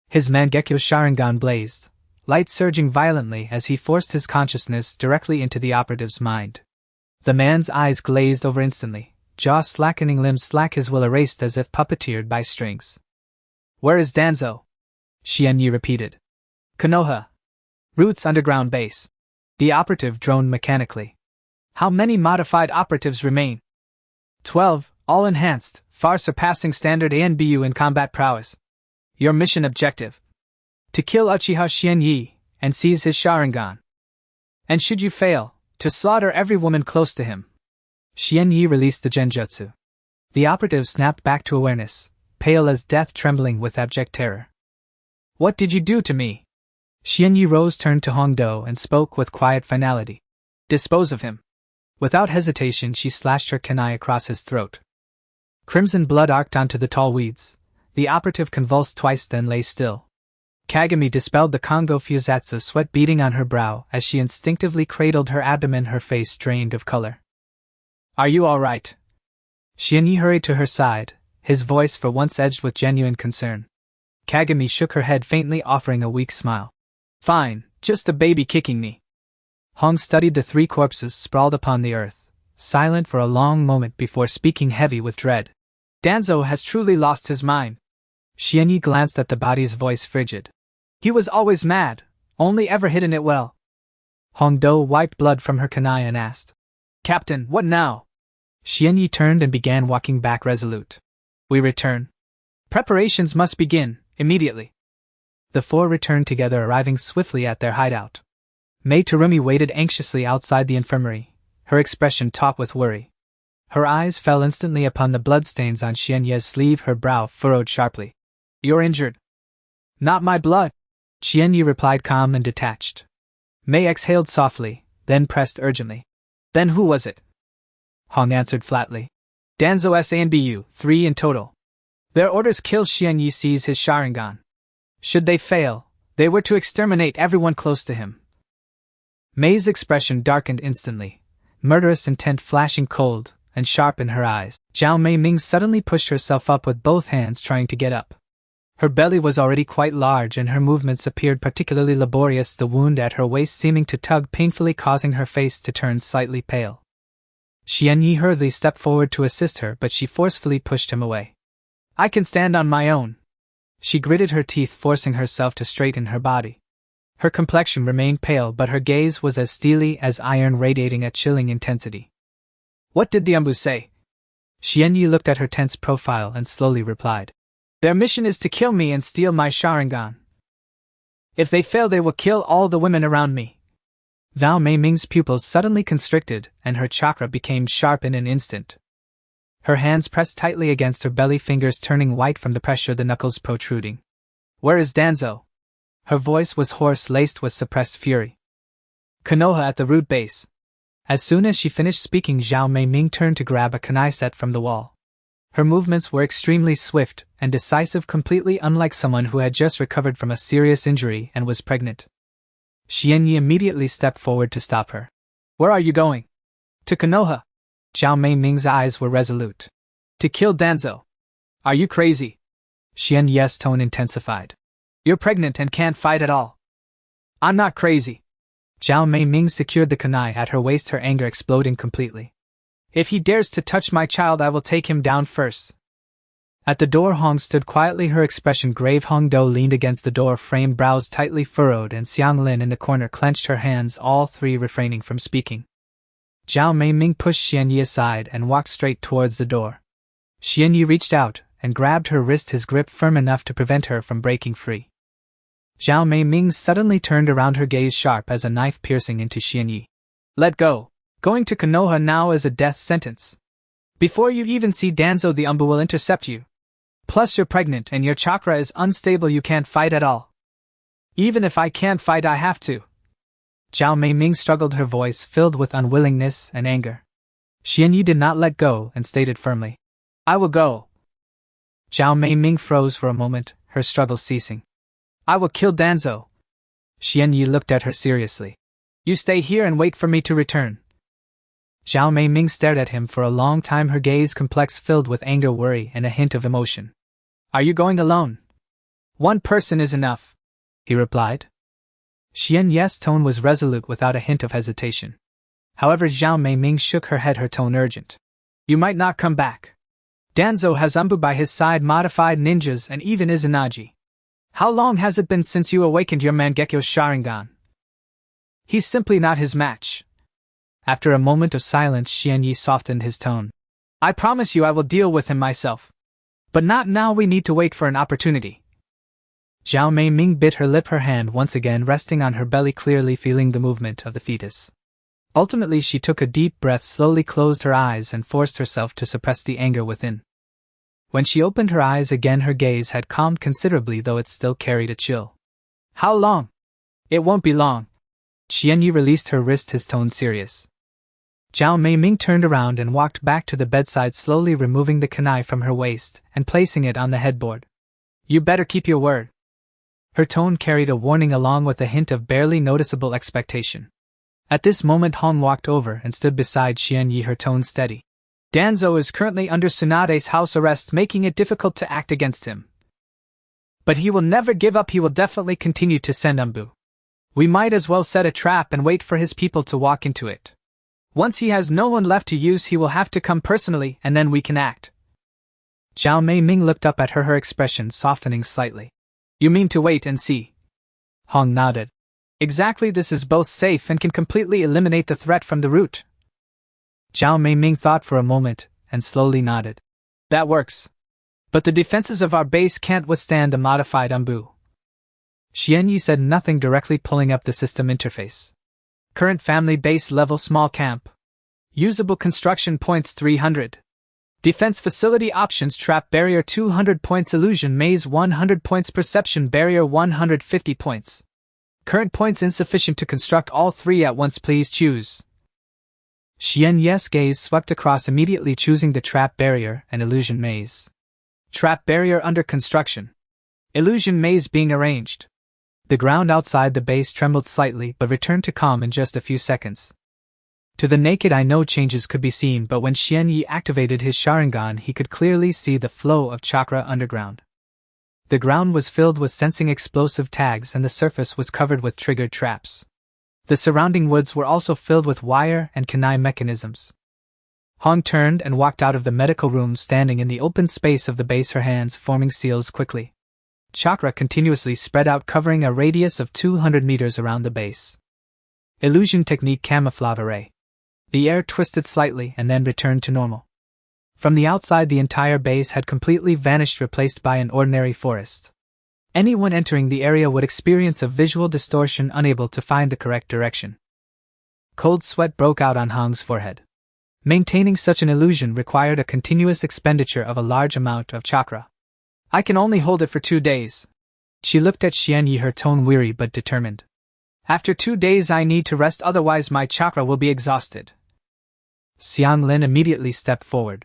His Mangekyo Sharingan blazed, light surging violently as he forced his consciousness directly into the operative's mind. The man's eyes glazed over instantly, jaw slackening, limbs slack, his will erased as if puppeteered by strings. Where is Danzo? Xian Yi repeated. Konoha. Root's underground base. The operative droned mechanically. How many modified operatives remain? 12, all enhanced, far surpassing standard ANBU in combat prowess. Your mission objective? To kill Uchiha Xian Yi, and seize his Sharingan. And should you fail, to slaughter every woman close to him. Xian Yi released the genjutsu. The operative snapped back to awareness, pale as death, trembling with abject terror. What did you do to me? Xian Yi rose, turned to Hongdo, and spoke with quiet finality. Dispose of him. Without hesitation, she slashed her kunai across his throat. Crimson blood arced onto the tall weeds. The operative convulsed twice, then lay still. Kagami dispelled the Kongo Fusatsu, sweat beading on her brow as she instinctively cradled her abdomen, her face drained of color. Are you all right? Xian Yi hurried to her side, his voice for once edged with genuine concern. Kagami shook her head faintly, offering a weak smile. Fine, just a baby kicking me. Hong studied the three corpses sprawled upon the earth, silent for a long moment before speaking, heavy with dread. Danzo has truly lost his mind. Xian Yi glanced at the bodies, voice frigid. He was always mad, only ever hidden it well. Hongdo wiped blood from her kunai and asked, Captain, what now? Xian Yi turned and began walking back, resolute. We return. Preparations must begin, immediately. The four returned together, arriving swiftly at their hideout. Mei Terumi waited anxiously outside the infirmary, her expression taut with worry. Her eyes fell instantly upon the bloodstains on Xian Ye's sleeve, her brow furrowed sharply. You're injured. Not my blood, Xian Yi replied, calm and detached. Mei exhaled softly, then pressed urgently. Then who was it? Hong answered flatly. Danzo Sanbu, 3 in total. Their orders: kill Xian Yi, seize his Sharingan. Should they fail, they were to exterminate everyone close to him. Mei's expression darkened instantly, murderous intent flashing cold and sharp in her eyes. Zhao Mei Ming suddenly pushed herself up with both hands, trying to get up. Her belly was already quite large and her movements appeared particularly laborious, the wound at her waist seeming to tug painfully, causing her face to turn slightly pale. Xian Yi hurriedly stepped forward to assist her, but she forcefully pushed him away. I can stand on my own. She gritted her teeth, forcing herself to straighten her body. Her complexion remained pale, but her gaze was as steely as iron, radiating a chilling intensity. What did the Umbu say? Xian Yi looked at her tense profile and slowly replied. Their mission is to kill me and steal my Sharingan. If they fail, they will kill all the women around me. Zhao Mei Ming's pupils suddenly constricted, and her chakra became sharp in an instant. Her hands pressed tightly against her belly, fingers turning white from the pressure, the knuckles protruding. Where is Danzo? Her voice was hoarse, laced with suppressed fury. Konoha, at the root base. As soon as she finished speaking, Zhao Mei Ming turned to grab a kunai set from the wall. Her movements were extremely swift and decisive, completely unlike someone who had just recovered from a serious injury and was pregnant. Xian Yi immediately stepped forward to stop her. Where are you going? To Konoha. Zhao Mei Ming's eyes were resolute. To kill Danzo. Are you crazy? Xian Yi's tone intensified. You're pregnant and can't fight at all. I'm not crazy. Zhao Mei Ming secured the kunai at her waist, her anger exploding completely. If he dares to touch my child, I will take him down first. At the door, Hong stood quietly, her expression grave. Hongdo leaned against the door frame, brows tightly furrowed, and Xiang Lin in the corner clenched her hands, all three refraining from speaking. Zhao Meiming pushed Xianyi aside and walked straight towards the door. Xianyi reached out and grabbed her wrist, his grip firm enough to prevent her from breaking free. Zhao Meiming suddenly turned around, her gaze sharp as a knife piercing into Xianyi. Let go. Going to Konoha now is a death sentence. Before you even see Danzo, the Umbu will intercept you. Plus you're pregnant and your chakra is unstable, you can't fight at all. Even if I can't fight, I have to. Zhao Meiming struggled, her voice filled with unwillingness and anger. Xianyi did not let go and stated firmly, I will go. Zhao Meiming froze for a moment, her struggle ceasing. I will kill Danzo. Xianyi looked at her seriously. You stay here and wait for me to return. Zhao Meiming stared at him for a long time, her gaze complex, filled with anger, worry, and a hint of emotion. Are you going alone? One person is enough, he replied. Xianyi's tone was resolute without a hint of hesitation. However, Zhao Meiming shook her head, her tone urgent. You might not come back. Danzo has Umbu by his side, modified ninjas, and even Izanagi. How long has it been since you awakened your Mangekyo Sharingan? He's simply not his match. After a moment of silence, Xianyi softened his tone. I promise you I will deal with him myself. But not now, we need to wait for an opportunity. Zhao Meiming bit her lip, her hand once again resting on her belly, clearly feeling the movement of the fetus. Ultimately, she took a deep breath, slowly closed her eyes, and forced herself to suppress the anger within. When she opened her eyes again, her gaze had calmed considerably, though it still carried a chill. How long? It won't be long. Xianyi released her wrist, his tone serious. Zhao Meiming turned around and walked back to the bedside, slowly removing the kunai from her waist and placing it on the headboard. You better keep your word. Her tone carried a warning along with a hint of barely noticeable expectation. At this moment, Hong walked over and stood beside Xianyi, her tone steady. Danzo is currently under Tsunade's house arrest, making it difficult to act against him. But he will never give up, he will definitely continue to send Umbu. We might as well set a trap and wait for his people to walk into it. Once he has no one left to use, he will have to come personally, and then we can act. Zhao Meiming looked up at her, her expression softening slightly. You mean to wait and see? Hong nodded. Exactly, this is both safe and can completely eliminate the threat from the root. Zhao Meiming thought for a moment, and slowly nodded. That works. But the defenses of our base can't withstand the modified Umbu. Xianyi said nothing, directly pulling up the system interface. Current family base level, small camp. Usable construction points 300. Defense facility options: trap barrier 200 points, illusion maze 100 points, perception barrier 150 points. Current points insufficient to construct all three at once, please choose. Xianyi's gaze swept across, immediately choosing the trap barrier and illusion maze. Trap barrier under construction. Illusion maze being arranged. The ground outside the base trembled slightly but returned to calm in just a few seconds. To the naked eye, no changes could be seen, but when Xianyi activated his Sharingan, he could clearly see the flow of chakra underground. The ground was filled with sensing explosive tags, and the surface was covered with triggered traps. The surrounding woods were also filled with wire and kunai mechanisms. Hong turned and walked out of the medical room, standing in the open space of the base, her hands forming seals quickly. Chakra continuously spread out, covering a radius of 200 meters around the base. Illusion technique, camouflage array. The air twisted slightly and then returned to normal. From the outside, the entire base had completely vanished, replaced by an ordinary forest. Anyone entering the area would experience a visual distortion, unable to find the correct direction. Cold sweat broke out on Hong's forehead. Maintaining such an illusion required a continuous expenditure of a large amount of chakra. I can only hold it for 2 days. She looked at Xianyi, her tone weary but determined. After 2 days I need to rest, otherwise my chakra will be exhausted. Xianglin immediately stepped forward.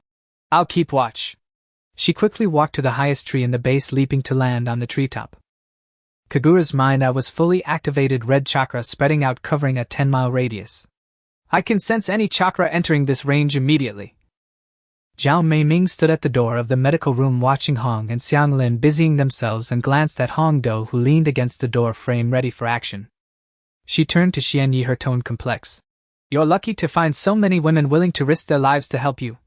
I'll keep watch. She quickly walked to the highest tree in the base, leaping to land on the treetop. Kagura's mind was fully activated, red chakra spreading out, covering a 10-mile radius. I can sense any chakra entering this range immediately. Zhao Meiming stood at the door of the medical room, watching Hong and Xianglin busying themselves, and glanced at Hongdo, who leaned against the door frame ready for action. She turned to Xianyi, her tone complex. You're lucky to find so many women willing to risk their lives to help you.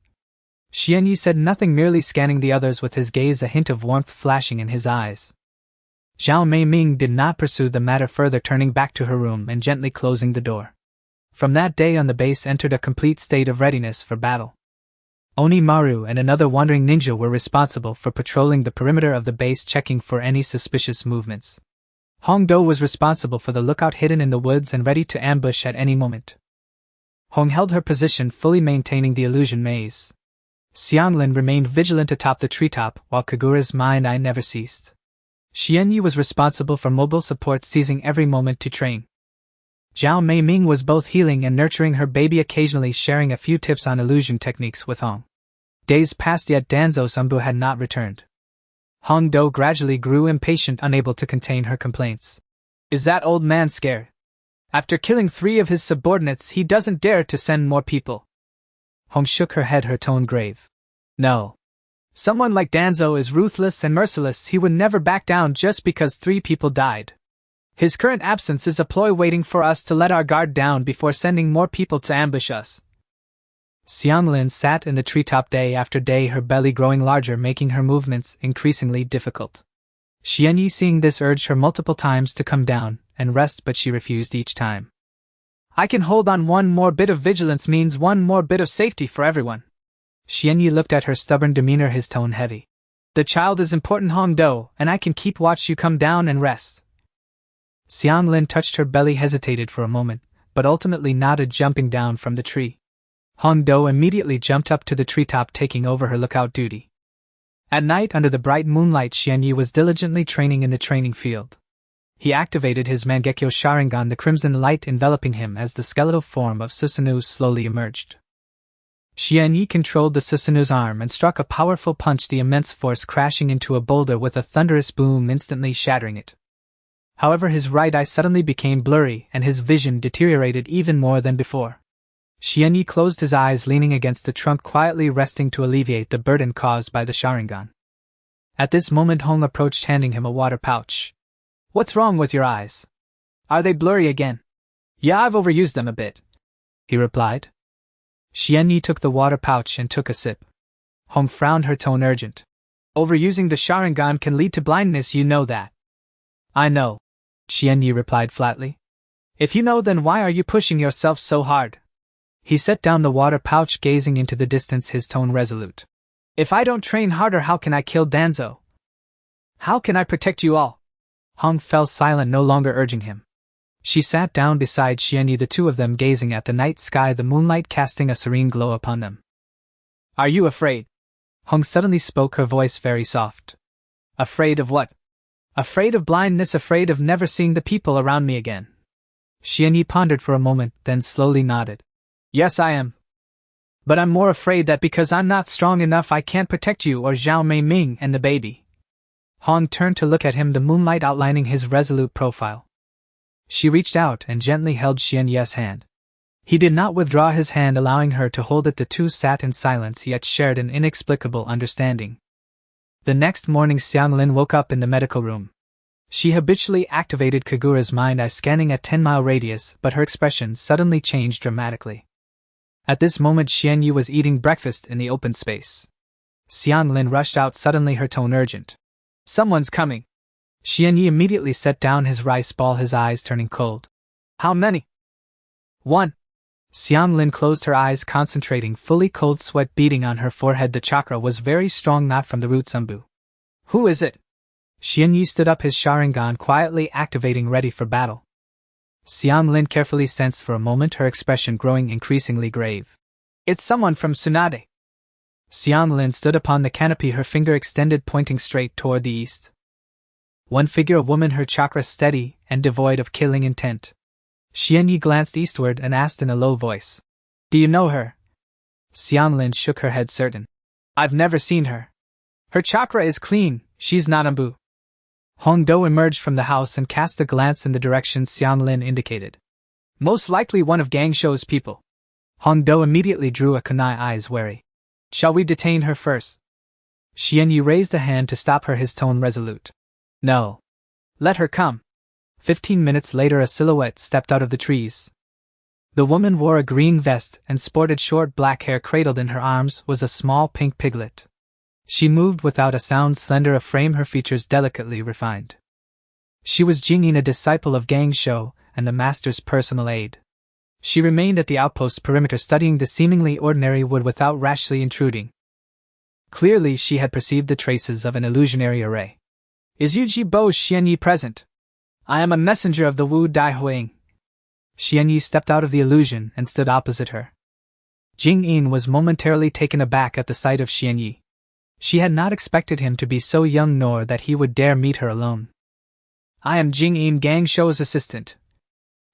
Xianyi said nothing, merely scanning the others with his gaze, a hint of warmth flashing in his eyes. Zhao Meiming did not pursue the matter further, turning back to her room and gently closing the door. From that day on, the base entered a complete state of readiness for battle. Onimaru and another wandering ninja were responsible for patrolling the perimeter of the base, checking for any suspicious movements. Hongdo was responsible for the lookout, hidden in the woods and ready to ambush at any moment. Hong held her position, fully maintaining the illusion maze. Xianglin remained vigilant atop the treetop, while Kagura's mind-eye never ceased. Xianyi was responsible for mobile support, seizing every moment to train. Zhao Meiming was both healing and nurturing her baby, occasionally sharing a few tips on illusion techniques with Hong. Days passed, yet Danzo Sambu had not returned. Hongdo gradually grew impatient, unable to contain her complaints. Is that old man scared? After killing 3 of his subordinates, he doesn't dare to send more people. Hong shook her head, her tone grave. No. Someone like Danzo is ruthless and merciless. He would never back down just because 3 people died. His current absence is a ploy, waiting for us to let our guard down before sending more people to ambush us. Xianglin sat in the treetop day after day, her belly growing larger, making her movements increasingly difficult. Xianyi, seeing this, urged her multiple times to come down and rest, but she refused each time. I can hold on. One more bit of vigilance means one more bit of safety for everyone. Xianyi looked at her stubborn demeanor, his tone heavy. The child is important, Hongdo, and I can keep watch. You come down and rest. Xianglin touched her belly, hesitated for a moment, but ultimately nodded, jumping down from the tree. Hongdo immediately jumped up to the treetop, taking over her lookout duty. At night, under the bright moonlight, Xianyi was diligently training in the training field. He activated his Mangekyo Sharingan, the crimson light enveloping him as the skeletal form of Susanoo slowly emerged. Xianyi controlled the Susanoo's arm and struck a powerful punch, the immense force crashing into a boulder with a thunderous boom, instantly shattering it. However, his right eye suddenly became blurry and his vision deteriorated even more than before. Xianyi closed his eyes, leaning against the trunk, quietly resting to alleviate the burden caused by the Sharingan. At this moment, Hong approached, handing him a water pouch. What's wrong with your eyes? Are they blurry again? Yeah, I've overused them a bit, he replied. Xianyi took the water pouch and took a sip. Hong frowned, her tone urgent. Overusing the Sharingan can lead to blindness, you know that. I know, Xianyi replied flatly. If you know, then why are you pushing yourself so hard? He set down the water pouch, gazing into the distance, his tone resolute. If I don't train harder, how can I kill Danzo? How can I protect you all? Hong fell silent, no longer urging him. She sat down beside Xianyi, the two of them gazing at the night sky, the moonlight casting a serene glow upon them. Are you afraid? Hong suddenly spoke, her voice very soft. Afraid of what? Afraid of blindness, afraid of never seeing the people around me again. Xianyi pondered for a moment, then slowly nodded. Yes, I am. But I'm more afraid that because I'm not strong enough, I can't protect you or Zhao Meiming and the baby. Hong turned to look at him, the moonlight outlining his resolute profile. She reached out and gently held Xianyi's hand. He did not withdraw his hand, allowing her to hold it. The two sat in silence, yet shared an inexplicable understanding. The next morning, Xianglin woke up in the medical room. She habitually activated Kagura's mind-eye, scanning a 10-mile radius, but her expression suddenly changed dramatically. At this moment, Xianyi was eating breakfast in the open space. Xianglin rushed out, suddenly, her tone urgent. Someone's coming. Xianyi immediately set down his rice ball, his eyes turning cold. How many? 1. Xianglin closed her eyes, concentrating, fully, cold sweat beading on her forehead. The chakra was very strong, not from the root Sambu. Who is it? Xianyi stood up, his Sharingan quietly activating, ready for battle. Xianglin carefully sensed for a moment, her expression growing increasingly grave. It's someone from Tsunade. Xianglin stood upon the canopy, her finger extended, pointing straight toward the east. One figure, a woman, her chakra steady and devoid of killing intent. Xianyi glanced eastward and asked in a low voice. Do you know her? Xianglin shook her head, certain. I've never seen her. Her chakra is clean, she's not Ambu. Hongdo emerged from the house and cast a glance in the direction Xianglin indicated. Most likely one of Gangsho's people. Hongdo immediately drew a kunai, eyes wary. Shall we detain her first? Xianyi raised a hand to stop her, his tone resolute. No. Let her come. 15 minutes later, a silhouette stepped out of the trees. The woman wore a green vest and sported short black hair. Cradled in her arms was a small pink piglet. She moved without a sound, slender of frame, her features delicately refined. She was Jingyin, a disciple of Gangsho and the master's personal aide. She remained at the outpost perimeter studying the seemingly ordinary wood without rashly intruding. Clearly she had perceived the traces of an illusionary array. Is Uchiha Xianyi present? I am a messenger of the Wu Dai Huang. Xianyi stepped out of the illusion and stood opposite her. Jing Yin was momentarily taken aback at the sight of Xianyi. She had not expected him to be so young nor that he would dare meet her alone. I am Jing Yin, Gang Shou's assistant.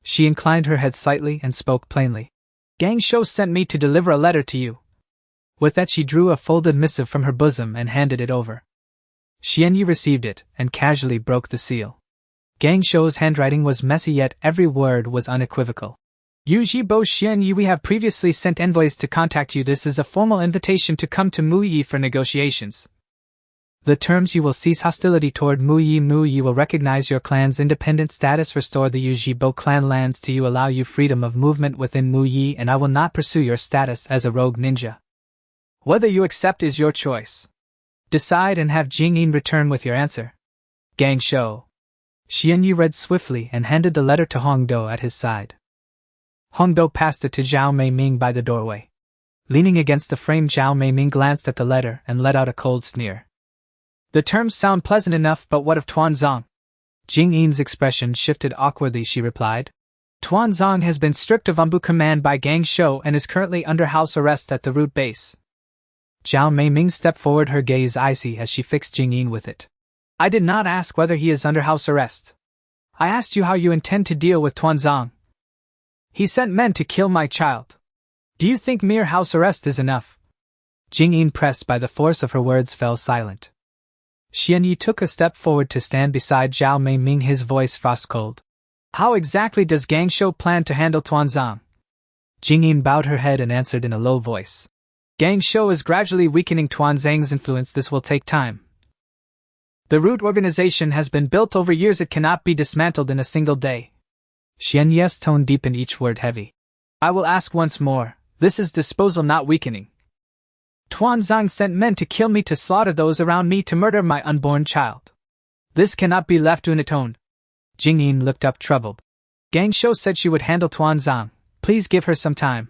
She inclined her head slightly and spoke plainly. Gang Shou sent me to deliver a letter to you. With that she drew a folded missive from her bosom and handed it over. Xianyi received it and casually broke the seal. Gang Shou's handwriting was messy yet every word was unequivocal. Uchiha Xianyi, we have previously sent envoys to contact you. This is a formal invitation to come to Muyi for negotiations. The terms: you will cease hostility toward Muyi. Muyi will recognize your clan's independent status, restore the Uchiha clan lands to you, allow you freedom of movement within Muyi, and I will not pursue your status as a rogue ninja. Whether you accept is your choice. Decide and have Jing Yin return with your answer. Gang Shou. Xianyi read swiftly and handed the letter to Hongdo at his side. Hongdo passed it to Zhao Meiming by the doorway. Leaning against the frame, Zhao Meiming glanced at the letter and let out a cold sneer. The terms sound pleasant enough, but what of Tuanzong? Jing Yin's expression shifted awkwardly. She replied. Tuanzong has been stripped of Umbu command by Gang Shou and is currently under house arrest at the root base. Zhao Meiming stepped forward, her gaze icy as she fixed Jing Yin with it. I did not ask whether he is under house arrest. I asked you how you intend to deal with Tuanzong. He sent men to kill my child. Do you think mere house arrest is enough? Jing Yin, pressed by the force of her words, fell silent. Xianyi took a step forward to stand beside Zhao Meiming, his voice frost-cold. How exactly does Gang Shou plan to handle Tuanzong? Jing Yin bowed her head and answered in a low voice. Gang Shou is gradually weakening Tuanzong's influence. This will take time. The root organization has been built over years. It cannot be dismantled in a single day. Xianyi's tone deepened, each word heavy. I will ask once more. This is disposal, not weakening. Tuanzong sent men to kill me, to slaughter those around me, to murder my unborn child. This cannot be left unatoned. Jing Yin looked up troubled. Gang Shou said she would handle Tuanzong. Please give her some time.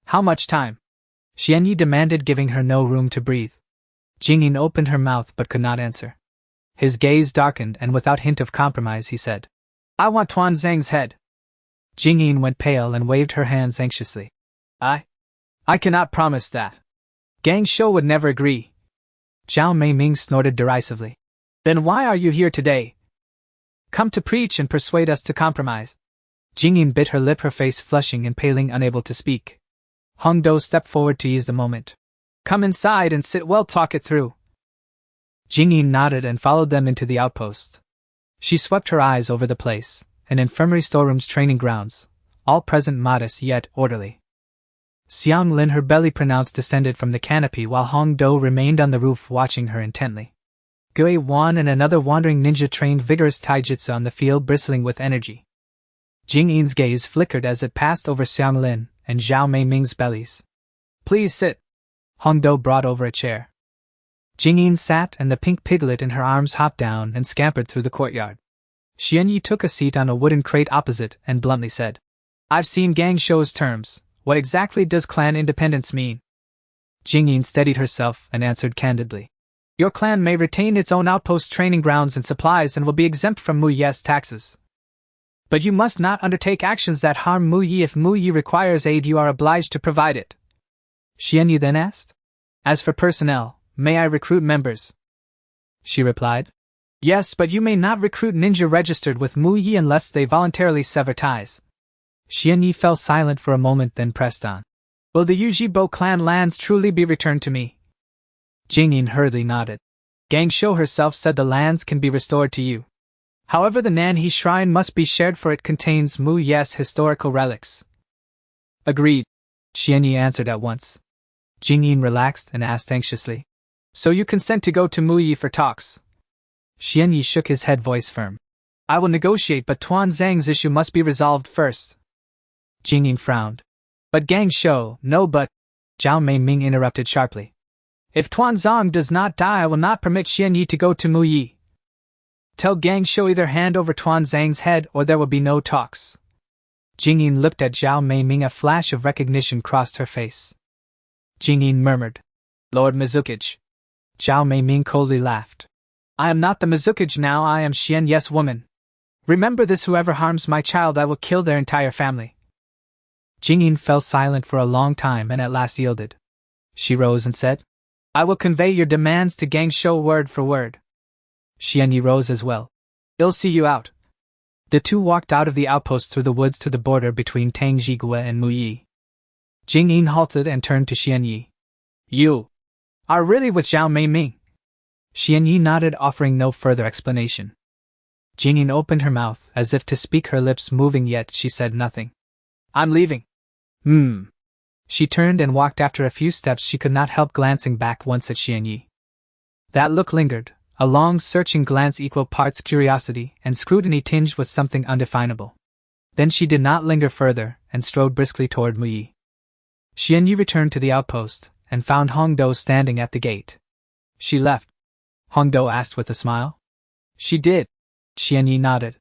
How much time? Xianyi demanded, giving her no room to breathe. Jing Yin opened her mouth but could not answer. His gaze darkened and without hint of compromise he said, I want Tuanzong's head. Jing Yin went pale and waved her hands anxiously. I cannot promise that. Gang Shou would never agree. Zhao Meiming snorted derisively. Then why are you here today? Come to preach and persuade us to compromise. Jing Yin bit her lip, her face flushing and paling, unable to speak. Hongdo stepped forward to ease the moment. Come inside and sit, we'll talk it through. Jing Yin nodded and followed them into the outpost. She swept her eyes over the place, an infirmary, storerooms, training grounds, all present modest yet orderly. Xiang Lin, her belly pronounced, descended from the canopy while Hong Do remained on the roof watching her intently. Gui Wan and another wandering ninja trained vigorous taijutsu on the field, bristling with energy. Jing Yin's gaze flickered as it passed over Xiang Lin and Zhao Meiming's bellies. Please sit. Hong Do brought over a chair. Jing Yin sat and the pink piglet in her arms hopped down and scampered through the courtyard. Xianyi took a seat on a wooden crate opposite and bluntly said, I've seen Gang Shou's terms. What exactly does clan independence mean? Jing Yin steadied herself and answered candidly. Your clan may retain its own outpost, training grounds and supplies, and will be exempt from Muyi's taxes. But you must not undertake actions that harm Muyi. If Muyi requires aid, you are obliged to provide it. Xianyi then asked. As for personnel, may I recruit members? She replied. Yes, but you may not recruit ninja registered with Muyi unless they voluntarily sever ties. Xianyi fell silent for a moment, then pressed on. Will the Uchiha clan lands truly be returned to me? Jing Yin hurriedly nodded. Gang Shou herself said the lands can be restored to you. However, the Nanhe shrine must be shared, for it contains Muyi's historical relics. Agreed, Xianyi answered at once. Jing Yin relaxed and asked anxiously. So you consent to go to Muyi for talks? Xianyi shook his head, voice firm. I will negotiate, but Tuanzong's issue must be resolved first. Jing Yin frowned. But Gang Shou, no but... Zhao Meiming interrupted sharply. If Tuanzong does not die, I will not permit Xianyi to go to Muyi. Tell Gang Shou either hand over Tuanzong's head or there will be no talks. Jingyin looked at Zhao Meiming. A flash of recognition crossed her face. Jingyin murmured, "Lord Mizukage." Zhao Meiming coldly laughed. "I am not the Mizukage now, I am Xian Yes woman. Remember this, whoever harms my child I will kill their entire family." Jingyin fell silent for a long time and at last yielded. She rose and said, "I will convey your demands to Gangshuo word for word." Xian Yi rose as well. "I'll see you out." The two walked out of the outpost through the woods to the border between Tangjigua and Muyi. Jingyin halted and turned to Xian Yi. "You are really with Zhao Meiming?" Xian Yi nodded, offering no further explanation. Jingyin opened her mouth, as if to speak, her lips moving, yet she said nothing. "I'm leaving." She turned and walked. After a few steps she could not help glancing back once at Xian Yi. That look lingered, a long searching glance, equal parts curiosity and scrutiny tinged with something undefinable. Then she did not linger further, and strode briskly toward Muyi. Xian Yi returned to the outpost, and found Hongdo standing at the gate. "She left?" Hongdo asked with a smile. "She did." Xian Yi nodded.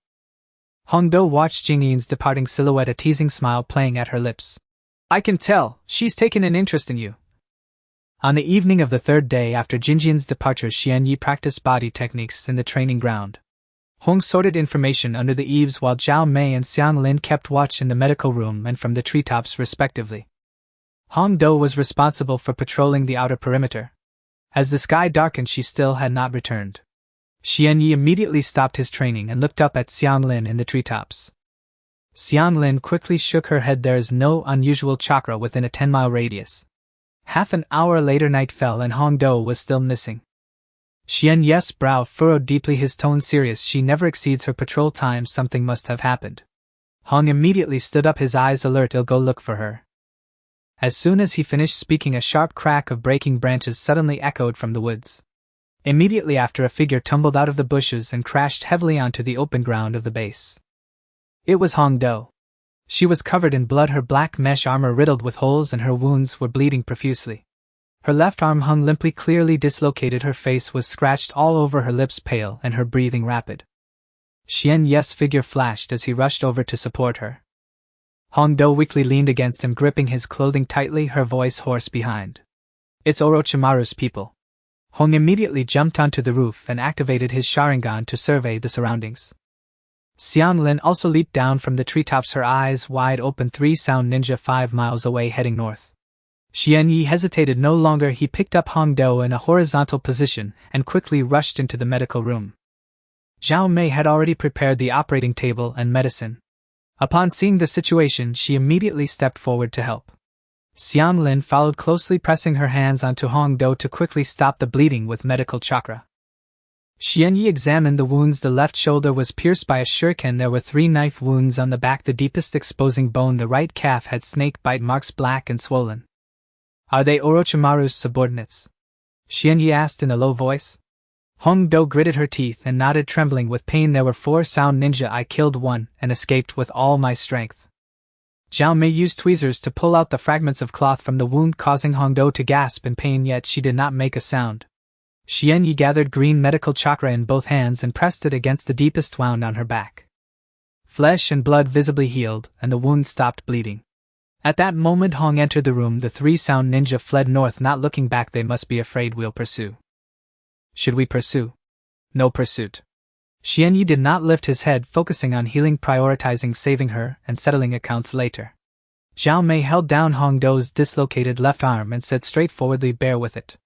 Hongdo watched Jingyin's departing silhouette, a teasing smile playing at her lips. "I can tell, she's taken an interest in you." On the evening of the third day after Jingyin's departure, Xian Yi practiced body techniques in the training ground. Hong sorted information under the eaves while Zhao Mei and Xiang Lin kept watch in the medical room and from the treetops respectively. Hongdo was responsible for patrolling the outer perimeter. As the sky darkened she still had not returned. Xian Yi immediately stopped his training and looked up at Xiang Lin in the treetops. Xiang Lin quickly shook her head. "There is no unusual chakra within a 10-mile radius." Half an hour later night fell and Hongdo was still missing. Xian Yi's brow furrowed deeply, his tone serious. "She never exceeds her patrol time, something must have happened." Hong immediately stood up, his eyes alert. "I'll go look for her." As soon as he finished speaking, a sharp crack of breaking branches suddenly echoed from the woods. Immediately after, a figure tumbled out of the bushes and crashed heavily onto the open ground of the base. It was Hongdo. She was covered in blood, her black mesh armor riddled with holes, and her wounds were bleeding profusely. Her left arm hung limply, clearly dislocated, her face was scratched all over, her lips pale and her breathing rapid. Xian Yi's figure flashed as he rushed over to support her. Hongdo weakly leaned against him, gripping his clothing tightly, her voice hoarse behind. "It's Orochimaru's people." Hong immediately jumped onto the roof and activated his Sharingan to survey the surroundings. Xiang Lin also leaped down from the treetops, her eyes wide open. 3 sound ninja 5 miles away, heading north. Xian Yi hesitated no longer. He picked up Hongdo in a horizontal position and quickly rushed into the medical room. Zhao Mei had already prepared the operating table and medicine. Upon seeing the situation, she immediately stepped forward to help. Xiang Lin followed closely, pressing her hands onto Hongdo to quickly stop the bleeding with medical chakra. Xian Yi examined the wounds. The left shoulder was pierced by a shuriken. There were 3 knife wounds on the back, the deepest exposing bone. The right calf had snake bite marks, black and swollen. "Are they Orochimaru's subordinates?" Xian Yi asked in a low voice. Hongdo gritted her teeth and nodded, trembling with pain. "There were 4 sound ninja. I killed one and escaped with all my strength." Zhao Mei used tweezers to pull out the fragments of cloth from the wound, causing Hongdo to gasp in pain, yet she did not make a sound. Xian Yi gathered green medical chakra in both hands and pressed it against the deepest wound on her back. Flesh and blood visibly healed, and the wound stopped bleeding. At that moment Hong entered the room. The 3 sound ninja fled north, not looking back. "They must be afraid we'll pursue." "Should we pursue?" "No pursuit." Xian Yi did not lift his head, focusing on healing, prioritizing saving her and settling accounts later. Zhao Mei held down Hongdo's dislocated left arm and said straightforwardly, "Bear with it."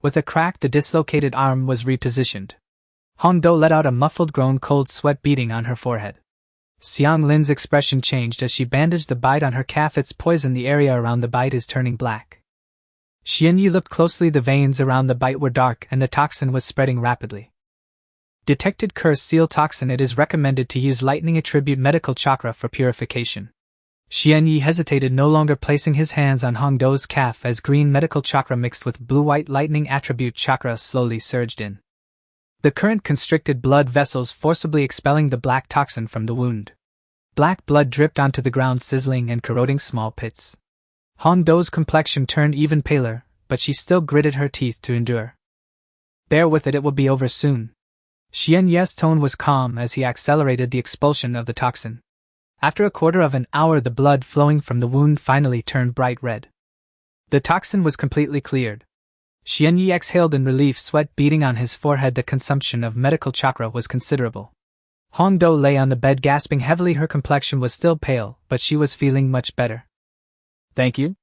With a crack, the dislocated arm was repositioned. Hongdo let out a muffled groan, cold sweat beading on her forehead. Xiang Lin's expression changed as she bandaged the bite on her calf. "It's poison. The area around the bite is turning black." Xian Yi looked closely. The veins around the bite were dark and the toxin was spreading rapidly. Detected curse seal toxin. It is recommended to use lightning attribute medical chakra for purification. Xian Yi hesitated, no longer placing his hands on Hongdo's calf as green medical chakra mixed with blue-white lightning attribute chakra slowly surged in. The current constricted blood vessels, forcibly expelling the black toxin from the wound. Black blood dripped onto the ground, sizzling and corroding small pits. Hongdo's complexion turned even paler, but she still gritted her teeth to endure. "Bear with it, it will be over soon." Xian Yi's tone was calm as he accelerated the expulsion of the toxin. After a quarter of an hour, the blood flowing from the wound finally turned bright red. The toxin was completely cleared. Xianyi exhaled in relief, sweat beading on his forehead. The consumption of medical chakra was considerable. Hongdo lay on the bed gasping heavily. Her complexion was still pale, but she was feeling much better. Thank you?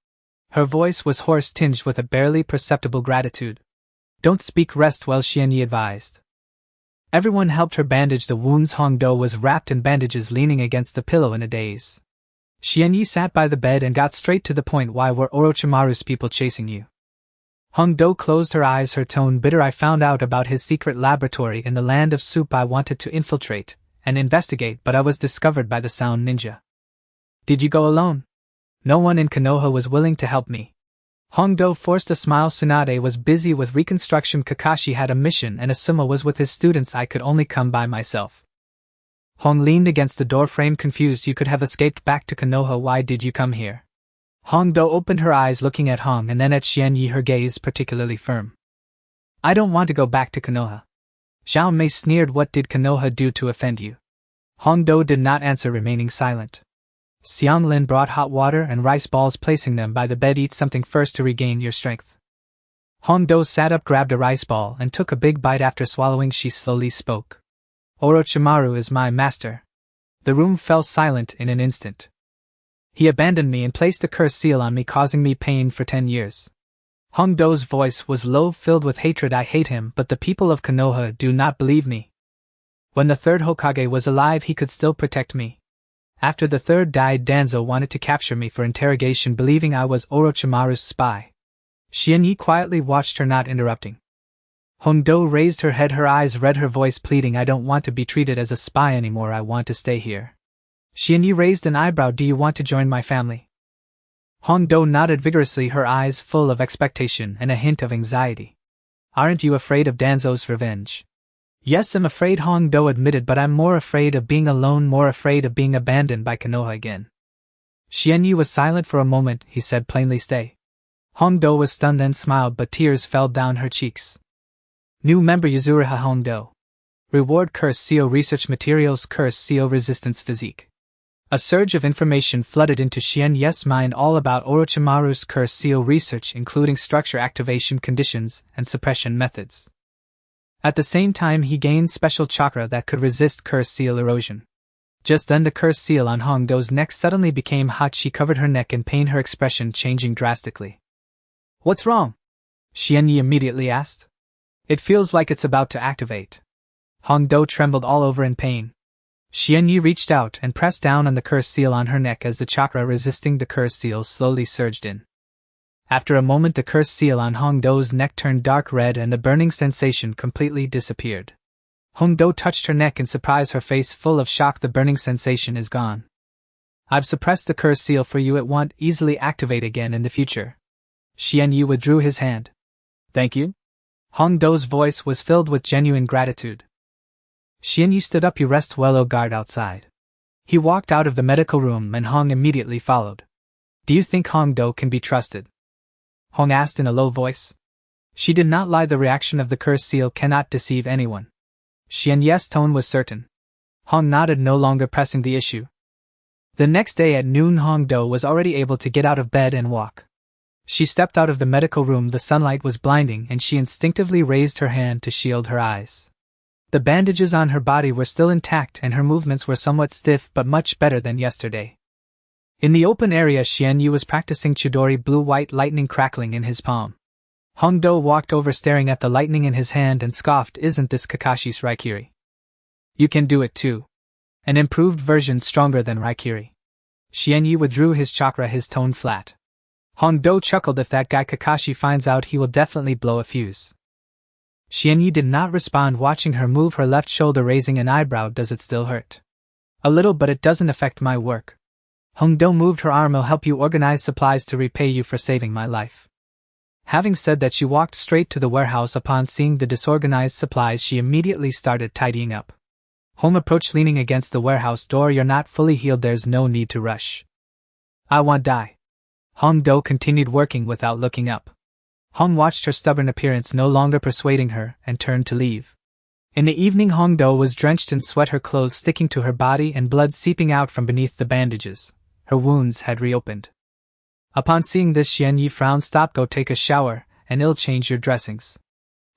Her voice was hoarse, tinged with a barely perceptible gratitude. Don't speak, rest well, Xianyi advised. Everyone helped her bandage the wounds. Hongdo was wrapped in bandages, leaning against the pillow in a daze. Xianyi sat by the bed and got straight to the point. Why were Orochimaru's people chasing you? Hongdo closed her eyes, her tone bitter. I found out about his secret laboratory in the land of soup. I wanted to infiltrate and investigate, but I was discovered by the Sound Ninja. Did you go alone? No one in Konoha was willing to help me. Hongdo forced a smile. Tsunade was busy with reconstruction. Kakashi had a mission and Asuma was with his students. I could only come by myself. Hong leaned against the doorframe, confused. You could have escaped back to Konoha. Why did you come here? Hongdo opened her eyes, looking at Hong and then at Xianyi, her gaze particularly firm. I don't want to go back to Konoha. Xiao Mei sneered. What did Konoha do to offend you? Hongdo did not answer, remaining silent. Xianglin brought hot water and rice balls, placing them by the bed. Eat something first to regain your strength. Hongdo sat up, grabbed a rice ball, and took a big bite. After swallowing, she slowly spoke. Orochimaru is my master. The room fell silent in an instant. He abandoned me and placed a curse seal on me, causing me pain for 10 years. Hongdo's voice was low, filled with hatred. I hate him, but the people of Konoha do not believe me. When the third Hokage was alive, he could still protect me. After the third died, Danzo wanted to capture me for interrogation, believing I was Orochimaru's spy. Xianyi quietly watched her, not interrupting. Hongdo raised her head, her eyes red, her voice pleading. I don't want to be treated as a spy anymore. I want to stay here. Xianyi raised an eyebrow. Do you want to join my family? Hongdo nodded vigorously, her eyes full of expectation and a hint of anxiety. Aren't you afraid of Danzo's revenge? Yes, I'm afraid, Hongdo admitted, but I'm more afraid of being alone, more afraid of being abandoned by Konoha again. Xianyi was silent for a moment. He said plainly, stay. Hongdo was stunned, then smiled, but tears fell down her cheeks. New member Yuzuriha Hongdo. Reward: Curse CO Research Materials, Curse CO Resistance Physique. A surge of information flooded into Xianyi's mind, all about Orochimaru's Curse CO research, including structure, activation conditions, and suppression methods. At the same time, he gained special chakra that could resist curse seal erosion. Just then the curse seal on Hongdo's neck suddenly became hot. She covered her neck in pain, her expression changing drastically. What's wrong? Xianyi immediately asked. It feels like it's about to activate. Hongdo trembled all over in pain. Xianyi reached out and pressed down on the curse seal on her neck as the chakra resisting the curse seal slowly surged in. After a moment, the curse seal on Hongdo's neck turned dark red and the burning sensation completely disappeared. Hongdo touched her neck in surprise, her face full of shock. The burning sensation is gone. I've suppressed the curse seal for you. It won't easily activate again in the future. Xianyi withdrew his hand. Thank you? Hongdo's voice was filled with genuine gratitude. Xianyi stood up. You rest well, O guard outside. He walked out of the medical room and Hong immediately followed. Do you think Hongdo can be trusted? Hong asked in a low voice. She did not lie. The reaction of the curse seal cannot deceive anyone. Xianyi's tone was certain. Hong nodded, no longer pressing the issue. The next day at noon, Hongdo was already able to get out of bed and walk. She stepped out of the medical room. The sunlight was blinding and she instinctively raised her hand to shield her eyes. The bandages on her body were still intact and her movements were somewhat stiff, but much better than yesterday. In the open area, Xianyi was practicing Chidori, blue-white lightning crackling in his palm. Hongdo walked over, staring at the lightning in his hand, and scoffed, isn't this Kakashi's Raikiri? You can do it too. An improved version stronger than Raikiri. Xianyi withdrew his chakra, his tone flat. Hongdo chuckled, if that guy Kakashi finds out, he will definitely blow a fuse. Xianyi did not respond, watching her move her left shoulder, raising an eyebrow. Does it still hurt? A little, but it doesn't affect my work. Hongdo moved her arm. I'll help you organize supplies to repay you for saving my life. Having said that, she walked straight to the warehouse. Upon seeing the disorganized supplies, she immediately started tidying up. Hong approached, leaning against the warehouse door. You're not fully healed, there's no need to rush. I won't die. Hongdo continued working without looking up. Hong watched her stubborn appearance, no longer persuading her, and turned to leave. In the evening, Hongdo was drenched in sweat, her clothes sticking to her body and blood seeping out from beneath the bandages. Her wounds had reopened. Upon seeing this, Xianyi frowned. Stop, go take a shower, and I'll change your dressings.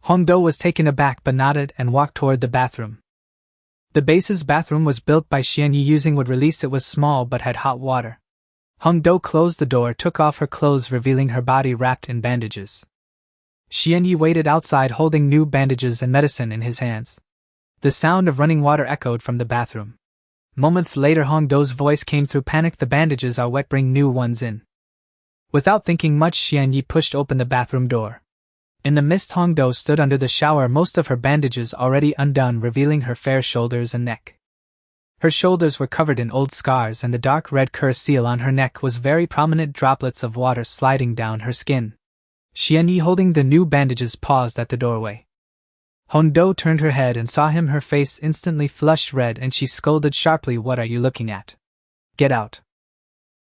Hongdo was taken aback but nodded and walked toward the bathroom. The base's bathroom was built by Xianyi using wood release. It was small but had hot water. Hongdo closed the door, took off her clothes, revealing her body wrapped in bandages. Xianyi waited outside holding new bandages and medicine in his hands. The sound of running water echoed from the bathroom. Moments later, Hongdo's voice came through. Panic, the bandages are wet, bring new ones in. Without thinking much, Xianyi pushed open the bathroom door. In the mist, Hongdo stood under the shower, most of her bandages already undone, revealing her fair shoulders and neck. Her shoulders were covered in old scars and the dark red curse seal on her neck was very prominent, droplets of water sliding down her skin. Xianyi, holding the new bandages, paused at the doorway. Hongdo turned her head and saw him. Her face instantly flushed red and she scolded sharply, "What are you looking at? Get out."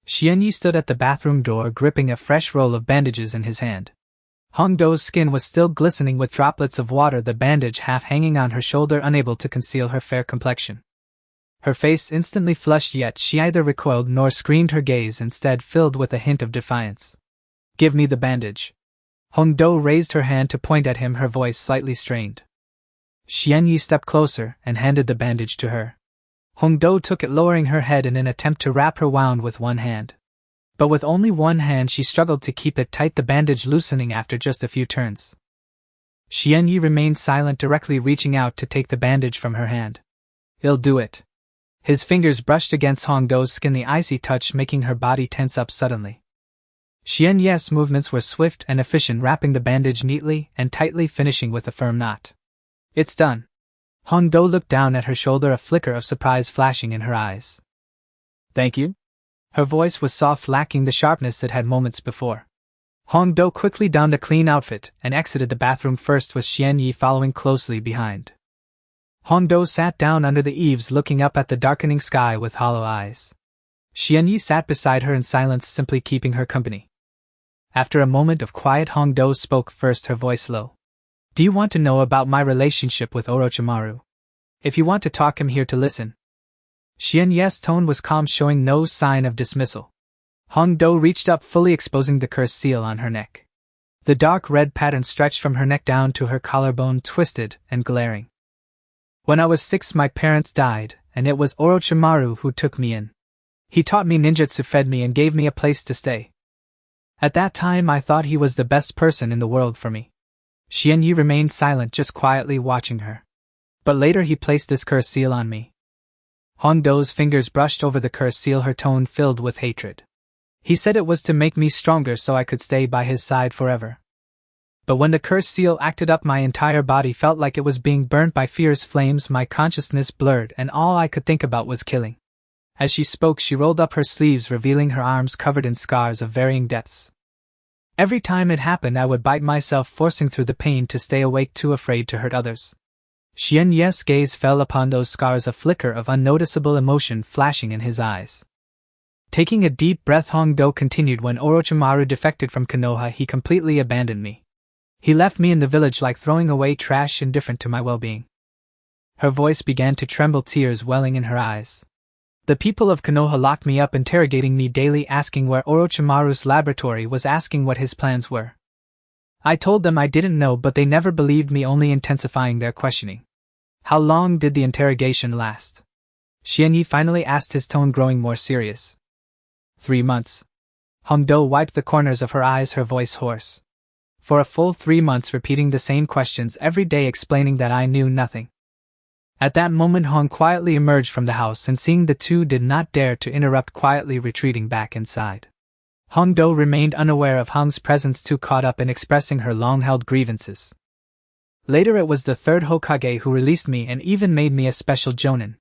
Xianyi stood at the bathroom door, gripping a fresh roll of bandages in his hand. Hongdo's skin was still glistening with droplets of water, the bandage half hanging on her shoulder, unable to conceal her fair complexion. Her face instantly flushed, yet she neither recoiled nor screamed, her gaze instead filled with a hint of defiance. "Give me the bandage." Hongdo raised her hand to point at him, her voice slightly strained. Xianyi stepped closer and handed the bandage to her. Hongdo took it, lowering her head in an attempt to wrap her wound with one hand. But with only one hand she struggled to keep it tight, the bandage loosening after just a few turns. Xianyi remained silent, directly reaching out to take the bandage from her hand. "I'll do it." His fingers brushed against Hongdo's skin, the icy touch making her body tense up suddenly. Xianyi's movements were swift and efficient, wrapping the bandage neatly and tightly, finishing with a firm knot. "It's done." Hongdo looked down at her shoulder, a flicker of surprise flashing in her eyes. "Thank you?" Her voice was soft, lacking the sharpness it had moments before. Hongdo quickly donned a clean outfit and exited the bathroom first, with Xianyi following closely behind. Hongdo sat down under the eaves, looking up at the darkening sky with hollow eyes. Xianyi sat beside her in silence, simply keeping her company. After a moment of quiet, Hongdo spoke first, her voice low. "Do you want to know about my relationship with Orochimaru? If you want to talk, I'm here to listen." Xianyi's tone was calm, showing no sign of dismissal. Hongdo reached up, fully exposing the curse seal on her neck. The dark red pattern stretched from her neck down to her collarbone, twisted and glaring. "When I was 6, my parents died, and it was Orochimaru who took me in. He taught me ninjutsu, fed me, and gave me a place to stay. At that time I thought he was the best person in the world for me." Xianyi remained silent, just quietly watching her. "But later he placed this curse seal on me." Hongdo's fingers brushed over the curse seal, her tone filled with hatred. "He said it was to make me stronger so I could stay by his side forever. But when the curse seal acted up, my entire body felt like it was being burnt by fierce flames, my consciousness blurred, and all I could think about was killing." As she spoke, she rolled up her sleeves, revealing her arms covered in scars of varying depths. "Every time it happened, I would bite myself, forcing through the pain to stay awake, too afraid to hurt others." Xianyi's gaze fell upon those scars, a flicker of unnoticeable emotion flashing in his eyes. Taking a deep breath, Hongdo continued, "When Orochimaru defected from Konoha, he completely abandoned me. He left me in the village like throwing away trash, indifferent to my well-being." Her voice began to tremble, tears welling in her eyes. "The people of Konoha locked me up, interrogating me daily, asking where Orochimaru's laboratory was, asking what his plans were. I told them I didn't know, but they never believed me, only intensifying their questioning." "How long did the interrogation last?" Xianyi finally asked, his tone growing more serious. 3 months. Hongdo wiped the corners of her eyes, her voice hoarse. "For a full 3 months, repeating the same questions every day, explaining that I knew nothing." At that moment, Hong quietly emerged from the house, and seeing the two did not dare to interrupt, quietly retreating back inside. Hongdo remained unaware of Hong's presence, too caught up in expressing her long-held grievances. "Later it was the 3rd Hokage who released me and even made me a special jonin.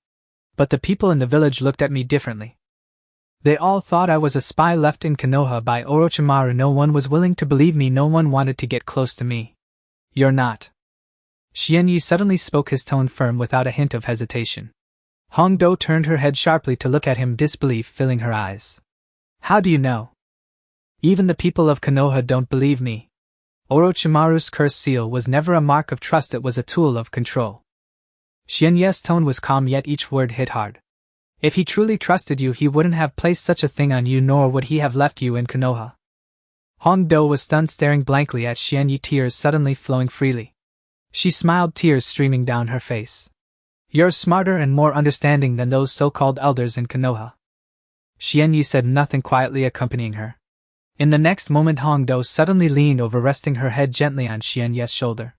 But the people in the village looked at me differently. They all thought I was a spy left in Konoha by Orochimaru. No one was willing to believe me, no one wanted to get close to me." "You're not." Xianyi suddenly spoke, his tone firm without a hint of hesitation. Hongdo turned her head sharply to look at him, disbelief filling her eyes. "How do you know?" "Even the people of Konoha don't believe me. Orochimaru's curse seal was never a mark of trust, it was a tool of control. Xian Ye's tone was calm, yet each word hit hard. If he truly trusted you, he wouldn't have placed such a thing on you, nor would he have left you in Konoha. Hong Do was stunned, staring blankly at Xian Yi, tears suddenly flowing freely. She smiled, tears streaming down her face. You're smarter and more understanding than those so-called elders in Konoha. Xian Yi said nothing, quietly accompanying her. In the next moment, Hong Do suddenly leaned over, resting her head gently on Xian Ye's shoulder.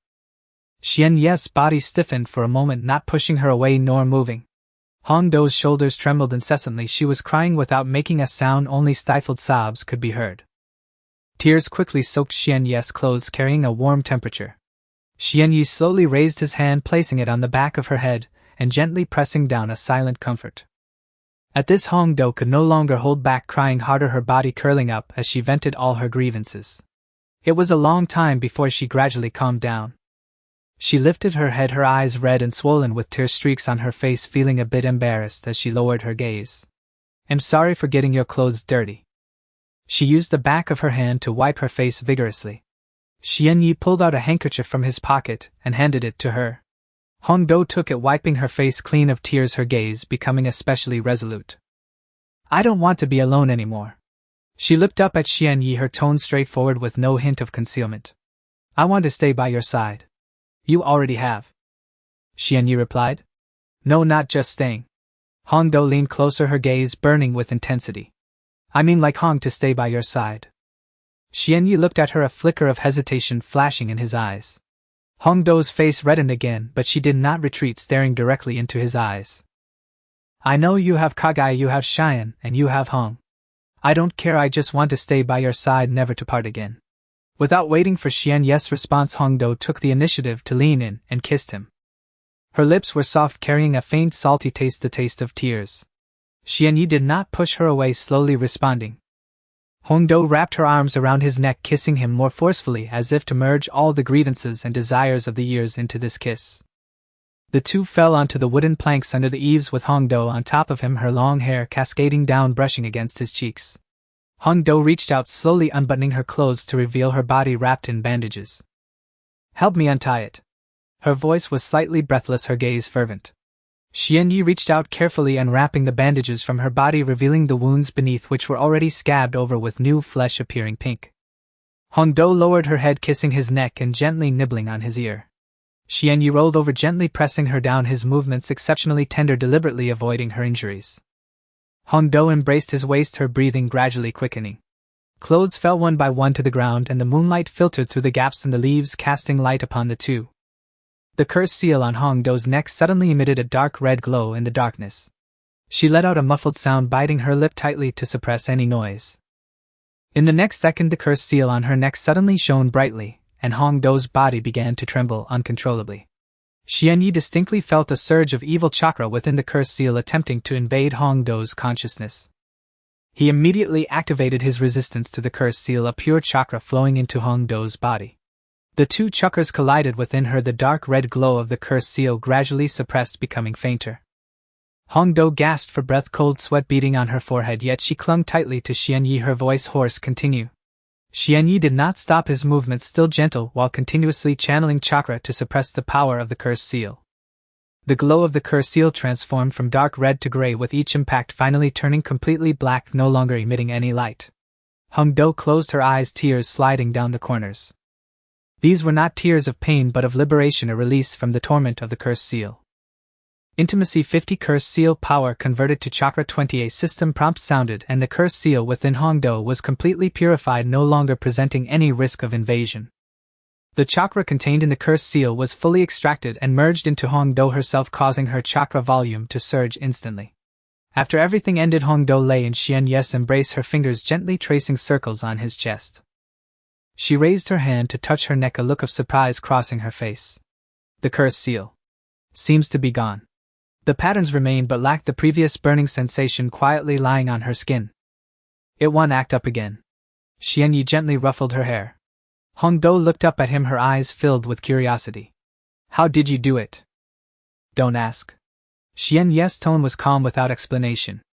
Xian Ye's body stiffened for a moment, not pushing her away nor moving. Hong Do's shoulders trembled incessantly. She was crying without making a sound, only stifled sobs could be heard. Tears quickly soaked Xian Ye's clothes, carrying a warm temperature. Xian Yi slowly raised his hand, placing it on the back of her head, and gently pressing down a silent comfort. At this, Hong Do could no longer hold back, crying harder, her body curling up as she vented all her grievances. It was a long time before she gradually calmed down. She lifted her head, her eyes red and swollen with tear streaks on her face, feeling a bit embarrassed as she lowered her gaze. I'm sorry for getting your clothes dirty. She used the back of her hand to wipe her face vigorously. Xian Yi pulled out a handkerchief from his pocket and handed it to her. Hong Do took it, wiping her face clean of tears, her gaze becoming especially resolute. I don't want to be alone anymore. She looked up at Xian Yi, her tone straightforward with no hint of concealment. I want to stay by your side. You already have. Xian Yi replied. No, not just staying. Hong Do leaned closer, her gaze burning with intensity. I mean like Hong to stay by your side. Xian Yi looked at her, a flicker of hesitation flashing in his eyes. Hong Do's face reddened again, but she did not retreat, staring directly into his eyes. I know you have Kaguya, you have Xian, and you have Hong. I don't care, I just want to stay by your side, never to part again. Without waiting for Xian Ye's response, Hong Do took the initiative to lean in and kissed him. Her lips were soft, carrying a faint salty taste, the taste of tears. Xian Yi did not push her away, slowly responding. Hong Do wrapped her arms around his neck, kissing him more forcefully, as if to merge all the grievances and desires of the years into this kiss. The two fell onto the wooden planks under the eaves, with Hong Do on top of him, her long hair cascading down, brushing against his cheeks. Hong Do reached out, slowly unbuttoning her clothes to reveal her body wrapped in bandages. Help me untie it. Her voice was slightly breathless, her gaze fervent. Xian Yi reached out, carefully unwrapping the bandages from her body, revealing the wounds beneath, which were already scabbed over with new flesh appearing pink. Hong Do lowered her head, kissing his neck and gently nibbling on his ear. Xian Yi rolled over, gently pressing her down, his movements exceptionally tender, deliberately avoiding her injuries. Hong Do embraced his waist, her breathing gradually quickening. Clothes fell one by one to the ground, and the moonlight filtered through the gaps in the leaves, casting light upon the two. The cursed seal on Hong Do's neck suddenly emitted a dark red glow in the darkness. She let out a muffled sound, biting her lip tightly to suppress any noise. In the next second, the cursed seal on her neck suddenly shone brightly, and Hong Do's body began to tremble uncontrollably. Xian Yi distinctly felt a surge of evil chakra within the cursed seal attempting to invade Hong Do's consciousness. He immediately activated his resistance to the cursed seal, a pure chakra flowing into Hong Do's body. The two chakras collided within her, the dark red glow of the cursed seal gradually suppressed, becoming fainter. Hong Do gasped for breath, cold sweat beading on her forehead, yet she clung tightly to Xian Yi, her voice hoarse. Continue. Xian Yi did not stop his movements, still gentle, while continuously channeling chakra to suppress the power of the cursed seal. The glow of the cursed seal transformed from dark red to gray with each impact, finally turning completely black, no longer emitting any light. Hong Do closed her eyes, tears sliding down the corners. These were not tears of pain but of liberation, a release from the torment of the cursed seal. Intimacy 50 cursed seal power converted to chakra 20. A system prompt sounded, and the cursed seal within Hong Do was completely purified, no longer presenting any risk of invasion. The chakra contained in the cursed seal was fully extracted and merged into Hong Do herself, causing her chakra volume to surge instantly. After everything ended, Hong Do lay in Xian Yi's embrace, her fingers gently tracing circles on his chest. She raised her hand to touch her neck, a look of surprise crossing her face. The cursed seal seems to be gone. The patterns remained but lacked the previous burning sensation quietly lying on her skin. It won't act up again. Xian Yi gently ruffled her hair. Hong Do looked up at him, her eyes filled with curiosity. How did you do it? Don't ask. Xian Yi's tone was calm without explanation.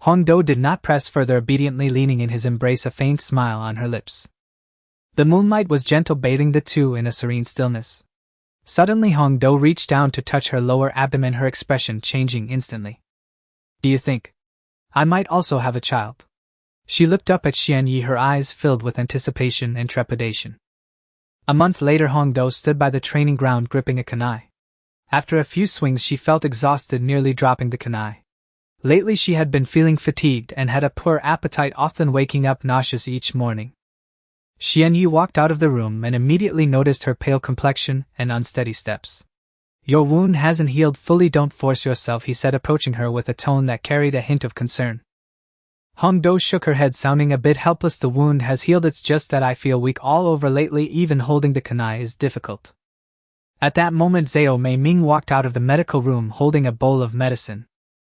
Hong Do did not press further, obediently leaning in his embrace, a faint smile on her lips. The moonlight was gentle, bathing the two in a serene stillness. Suddenly Hongdo reached down to touch her lower abdomen, her expression changing instantly. Do you think I might also have a child? She looked up at Xianyi, her eyes filled with anticipation and trepidation. A month later Hongdo stood by the training ground gripping a kunai. After a few swings she felt exhausted, nearly dropping the kunai. Lately she had been feeling fatigued and had a poor appetite, often waking up nauseous each morning. Xianyi walked out of the room and immediately noticed her pale complexion and unsteady steps. Your wound hasn't healed fully, don't force yourself, he said, approaching her with a tone that carried a hint of concern. Hongdo shook her head, sounding a bit helpless. The wound has healed, it's just that I feel weak all over lately, even holding the kunai is difficult. At that moment Zhao Mei Ming walked out of the medical room holding a bowl of medicine.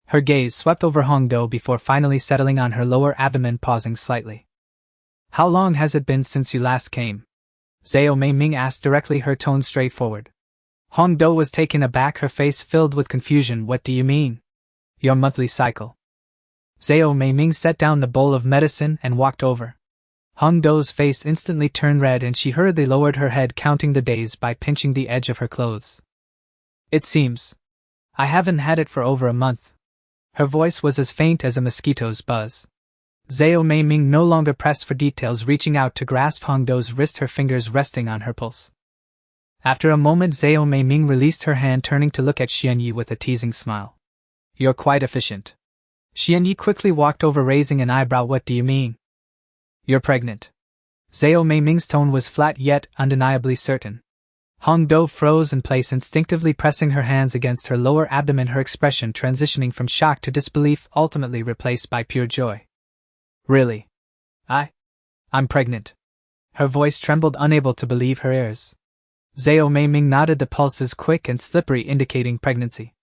Her gaze swept over Hongdo before finally settling on her lower abdomen, pausing slightly. How long has it been since you last came? Zhao Mei Ming asked directly, her tone straightforward. Hongdo was taken aback, her face filled with confusion. What do you mean? Your monthly cycle. Zhao Mei Ming set down the bowl of medicine and walked over. Hongdo's face instantly turned red and she hurriedly lowered her head, counting the days by pinching the edge of her clothes. It seems I haven't had it for over a month. Her voice was as faint as a mosquito's buzz. Zhao Mei Ming no longer pressed for details, reaching out to grasp Hongdo's wrist, her fingers resting on her pulse. After a moment Zhao Mei Ming released her hand, turning to look at Xianyi with a teasing smile. You're quite efficient. Xianyi quickly walked over, raising an eyebrow. What do you mean? You're pregnant. Zhao Mei Ming's tone was flat yet undeniably certain. Hongdo froze in place, instinctively pressing her hands against her lower abdomen, her expression transitioning from shock to disbelief, ultimately replaced by pure joy. Really? I'm pregnant. Her voice trembled, unable to believe her ears. Zhao Mei Ming nodded, the pulses quick and slippery, indicating pregnancy.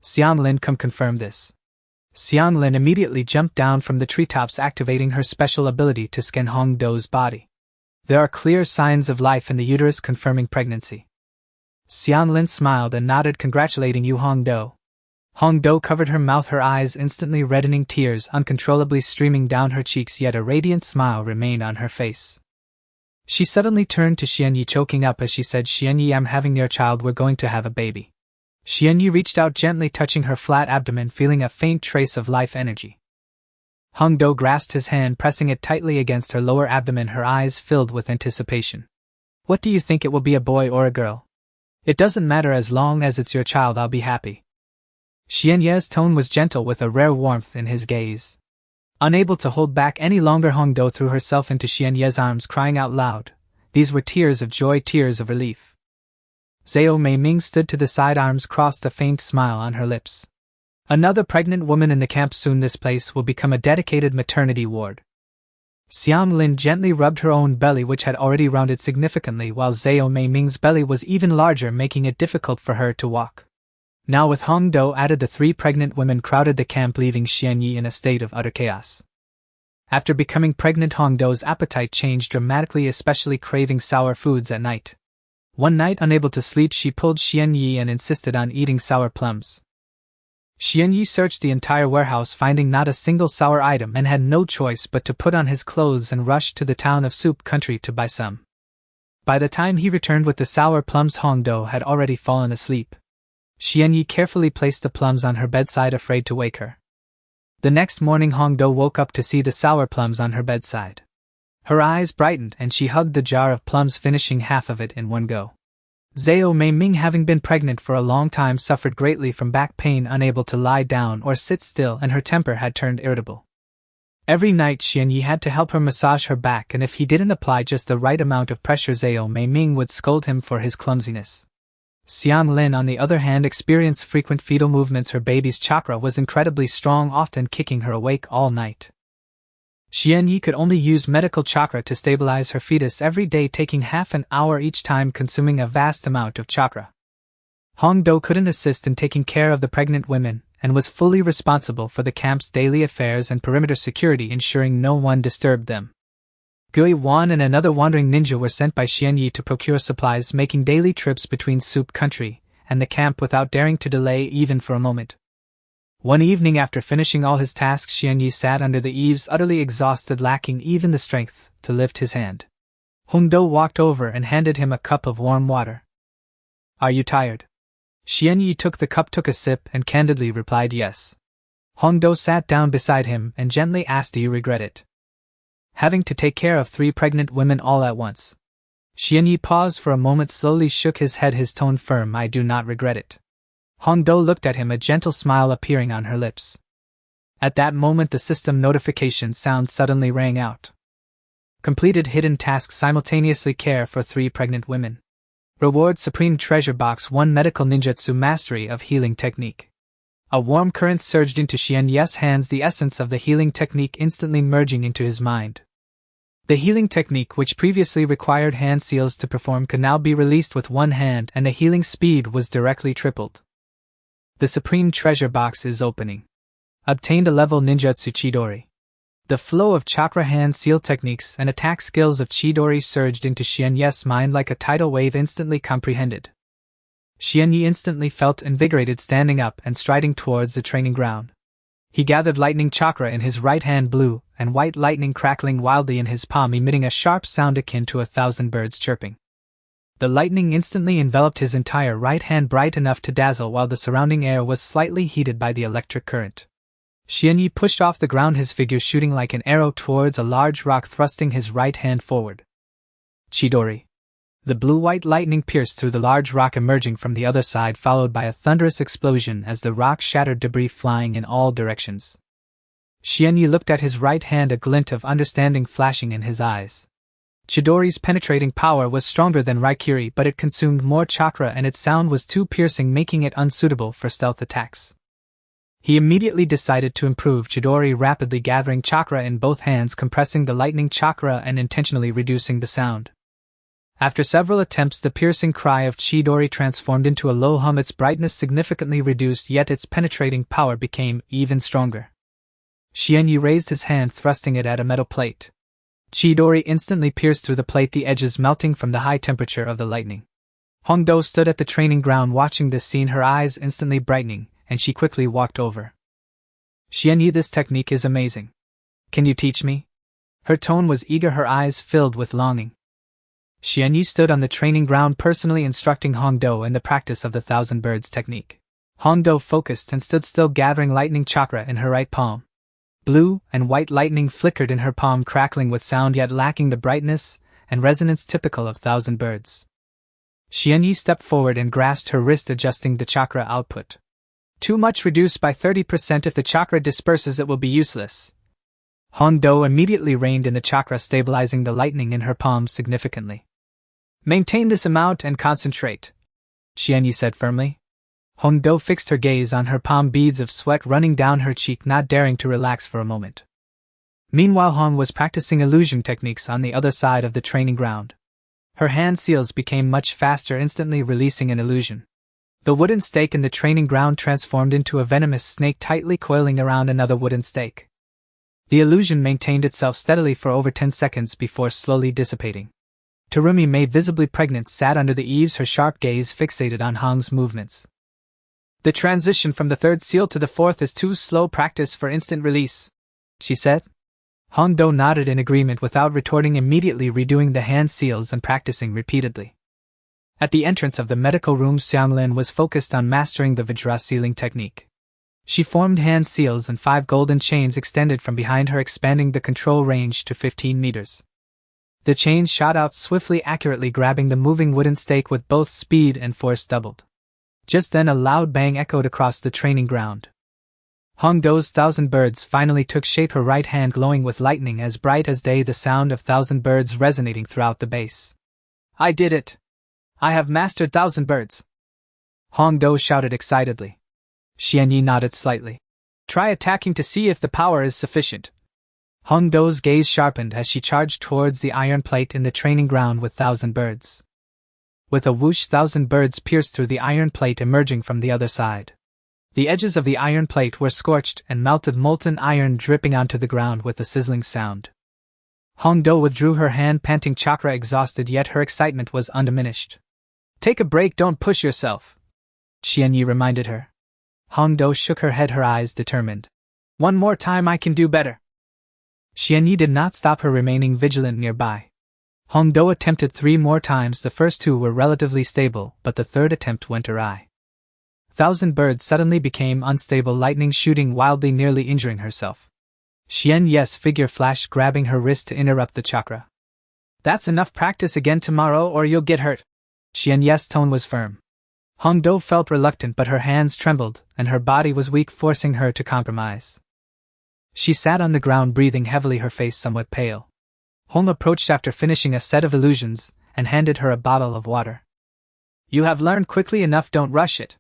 Xianlin, come confirm this. Xianlin immediately jumped down from the treetops, activating her special ability to scan Hongdo's body. There are clear signs of life in the uterus, confirming pregnancy. Xianlin smiled and nodded, congratulating you, Hongdo. Hongdo covered her mouth, her eyes instantly reddening, tears uncontrollably streaming down her cheeks, yet a radiant smile remained on her face. She suddenly turned to Xianyi, choking up as she said, Xianyi, I'm having your child, we're going to have a baby. Xianyi reached out, gently touching her flat abdomen, feeling a faint trace of life energy. Hongdo grasped his hand, pressing it tightly against her lower abdomen, her eyes filled with anticipation. What do you think, it will be a boy or a girl? It doesn't matter, as long as it's your child, I'll be happy. Xianyi's tone was gentle, with a rare warmth in his gaze. Unable to hold back any longer, Hongdo threw herself into Xianyi's arms, crying out loud. These were tears of joy, tears of relief. Zhao Mei Ming stood to the side, arms crossed, a faint smile on her lips. Another pregnant woman in the camp soon. This place will become a dedicated maternity ward. Xianlin gently rubbed her own belly, which had already rounded significantly, while Zhao Mei Ming's belly was even larger, making it difficult for her to walk. Now with Hongdo added, the three pregnant women crowded the camp, leaving Xianyi in a state of utter chaos. After becoming pregnant, Hongdo's appetite changed dramatically, especially craving sour foods at night. One night, unable to sleep, she pulled Xianyi and insisted on eating sour plums. Xianyi searched the entire warehouse, finding not a single sour item, and had no choice but to put on his clothes and rush to the town of Soup Country to buy some. By the time he returned with the sour plums, Hongdo had already fallen asleep. Xianyi carefully placed the plums on her bedside, afraid to wake her. The next morning, Hongdo woke up to see the sour plums on her bedside. Her eyes brightened and she hugged the jar of plums, finishing half of it in one go. Zhao Mei Ming, having been pregnant for a long time, suffered greatly from back pain, unable to lie down or sit still, and her temper had turned irritable. Every night Xianyi had to help her massage her back, and if he didn't apply just the right amount of pressure, Zhao Mei Ming would scold him for his clumsiness. Xianlin, on the other hand, experienced frequent fetal movements. Her baby's chakra was incredibly strong, often kicking her awake all night. Xianyi could only use medical chakra to stabilize her fetus every day, taking half an hour each time, consuming a vast amount of chakra. Hongdo couldn't assist in taking care of the pregnant women, and was fully responsible for the camp's daily affairs and perimeter security, ensuring no one disturbed them. Gui Wan and another wandering ninja were sent by Xianyi to procure supplies, making daily trips between Soup Country and the camp without daring to delay even for a moment. One evening, after finishing all his tasks, Xianyi sat under the eaves, utterly exhausted, lacking even the strength to lift his hand. Hongdo walked over and handed him a cup of warm water. Are you tired? Xianyi took the cup, took a sip, and candidly replied yes. Hongdo sat down beside him and gently asked, do you regret it? Having to take care of 3 pregnant women all at once. Xianyi paused for a moment, slowly shook his head, his tone firm. I do not regret it. Hongdo looked at him, a gentle smile appearing on her lips. At that moment the system notification sound suddenly rang out. Completed hidden task, simultaneously care for 3 pregnant women. Reward Supreme Treasure Box 1 Medical Ninjutsu Mastery of Healing Technique. A warm current surged into Xianyi's hands, the essence of the healing technique instantly merging into his mind. The healing technique, which previously required hand seals to perform, could now be released with one hand, and the healing speed was directly tripled. The Supreme Treasure Box is opening. Obtained a level Ninjutsu Chidori. The flow of chakra hand seal techniques and attack skills of Chidori surged into Xianyi's mind like a tidal wave, instantly comprehended. Xianyi instantly felt invigorated, standing up and striding towards the training ground. He gathered lightning chakra in his right hand, blue and white lightning crackling wildly in his palm, emitting a sharp sound akin to 1,000 birds chirping. The lightning instantly enveloped his entire right hand, bright enough to dazzle, while the surrounding air was slightly heated by the electric current. Xianyi pushed off the ground, his figure shooting like an arrow towards a large rock, thrusting his right hand forward. Chidori. The blue-white lightning pierced through the large rock, emerging from the other side, followed by a thunderous explosion as the rock shattered, debris flying in all directions. Xianyi looked at his right hand, a glint of understanding flashing in his eyes. Chidori's penetrating power was stronger than Raikiri, but it consumed more chakra and its sound was too piercing, making it unsuitable for stealth attacks. He immediately decided to improve Chidori, rapidly gathering chakra in both hands, compressing the lightning chakra and intentionally reducing the sound. After several attempts, the piercing cry of Chidori transformed into a low hum, its brightness significantly reduced, yet its penetrating power became even stronger. Xianyi raised his hand, thrusting it at a metal plate. Chidori instantly pierced through the plate, the edges melting from the high temperature of the lightning. Hongdo stood at the training ground watching this scene, her eyes instantly brightening, and she quickly walked over. Xianyi, this technique is amazing. Can you teach me? Her tone was eager, her eyes filled with longing. Xianyi stood on the training ground, personally instructing Hongdo in the practice of the 1,000 birds technique. Hongdo focused and stood still, gathering lightning chakra in her right palm. Blue and white lightning flickered in her palm, crackling with sound yet lacking the brightness and resonance typical of 1,000 birds. Xianyi stepped forward and grasped her wrist, adjusting the chakra output. Too much, reduced by 30%. If the chakra disperses, it will be useless. Hongdo immediately reined in the chakra, stabilizing the lightning in her palm significantly. Maintain this amount and concentrate, Xianyi said firmly. Hongdo fixed her gaze on her palm, beads of sweat running down her cheek, not daring to relax for a moment. Meanwhile, Hong was practicing illusion techniques on the other side of the training ground. Her hand seals became much faster, instantly releasing an illusion. The wooden stake in the training ground transformed into a venomous snake, tightly coiling around another wooden stake. The illusion maintained itself steadily for over 10 seconds before slowly dissipating. Terumi Mei, visibly pregnant, sat under the eaves, her sharp gaze fixated on Hong's movements. The transition from the 3rd seal to the 4th is too slow. Practice for instant release, she said. Hongdo nodded in agreement without retorting, immediately redoing the hand seals and practicing repeatedly. At the entrance of the medical room, Xianglin was focused on mastering the Vajra sealing technique. She formed hand seals and 5 golden chains extended from behind her, expanding the control range to 15 meters. The chains shot out swiftly, accurately grabbing the moving wooden stake with both speed and force doubled. Just then a loud bang echoed across the training ground. Hongdo's 1,000 birds finally took shape, her right hand glowing with lightning as bright as day, the sound of 1,000 birds resonating throughout the base. I did it! I have mastered 1,000 birds! Hongdo shouted excitedly. Xianyi nodded slightly. Try attacking to see if the power is sufficient. Hongdo's gaze sharpened as she charged towards the iron plate in the training ground with 1,000 birds. With a whoosh, 1,000 birds pierced through the iron plate, emerging from the other side. The edges of the iron plate were scorched and melted molten iron dripping onto the ground with a sizzling sound. Hongdo withdrew her hand, panting, chakra exhausted, yet her excitement was undiminished. Take a break, don't push yourself, Xianyi reminded her. Hongdo shook her head, her eyes determined. One more time, I can do better. Xianyi did not stop her, remaining vigilant nearby. Hongdo attempted 3 more times. The first 2 were relatively stable, but the third attempt went awry. Thousand Birds suddenly became unstable, lightning shooting wildly, nearly injuring herself. Xian Ye's figure flashed, grabbing her wrist to interrupt the chakra. That's enough. Practice again tomorrow or you'll get hurt. Xian Ye's tone was firm. Hongdo felt reluctant, but her hands trembled, and her body was weak, forcing her to compromise. She sat on the ground, breathing heavily, her face somewhat pale. Hong approached after finishing a set of illusions, and handed her a bottle of water. You have learned quickly enough, don't rush it.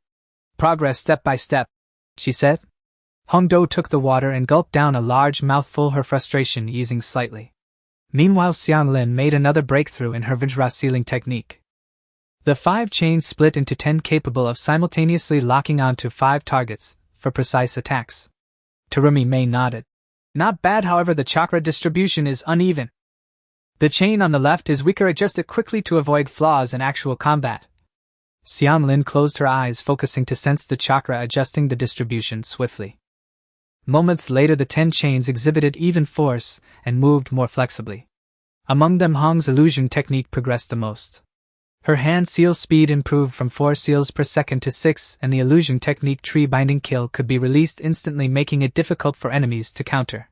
Progress step by step, she said. Hongdo took the water and gulped down a large mouthful, her frustration easing slightly. Meanwhile, Xianglin made another breakthrough in her Vajra sealing technique. The 5 chains split into 10, capable of simultaneously locking onto 5 targets for precise attacks. Terumi Mei nodded. Not bad, however the chakra distribution is uneven. The chain on the left is weaker. Adjust it quickly to avoid flaws in actual combat. Xianglin closed her eyes, focusing to sense the chakra, adjusting the distribution swiftly. Moments later, the 10 chains exhibited even force and moved more flexibly. Among them, Hong's illusion technique progressed the most. Her hand seal speed improved from 4 seals per second to 6, and the illusion technique tree binding kill could be released instantly, making it difficult for enemies to counter.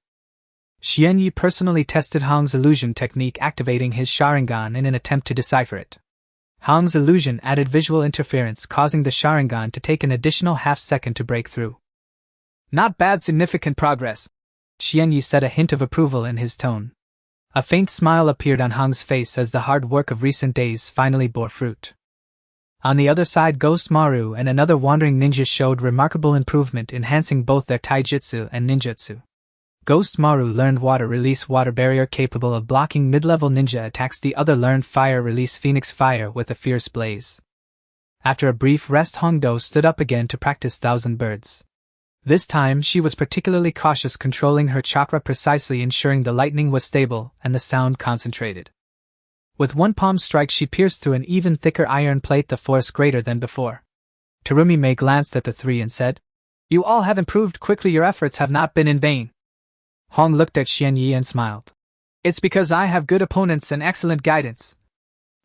Xian Yi personally tested Hong's illusion technique, activating his Sharingan in an attempt to decipher it. Hong's illusion added visual interference, causing the Sharingan to take an additional half-second to break through. Not bad, significant progress, Xian Yi said, a hint of approval in his tone. A faint smile appeared on Hong's face as the hard work of recent days finally bore fruit. On the other side, Ghost Maru and another wandering ninja showed remarkable improvement, enhancing both their taijutsu and ninjutsu. Ghost Maru learned Water Release Water Barrier, capable of blocking mid-level ninja attacks. The other learned Fire Release Phoenix Fire with a fierce blaze. After a brief rest, Hongdo stood up again to practice Thousand Birds. This time she was particularly cautious, controlling her chakra precisely, ensuring the lightning was stable and the sound concentrated. With one palm strike she pierced through an even thicker iron plate, the force greater than before. Terumi Mei glanced at the 3 and said, You all have improved quickly, your efforts have not been in vain. Hong looked at Xian Yi and smiled. It's because I have good opponents and excellent guidance.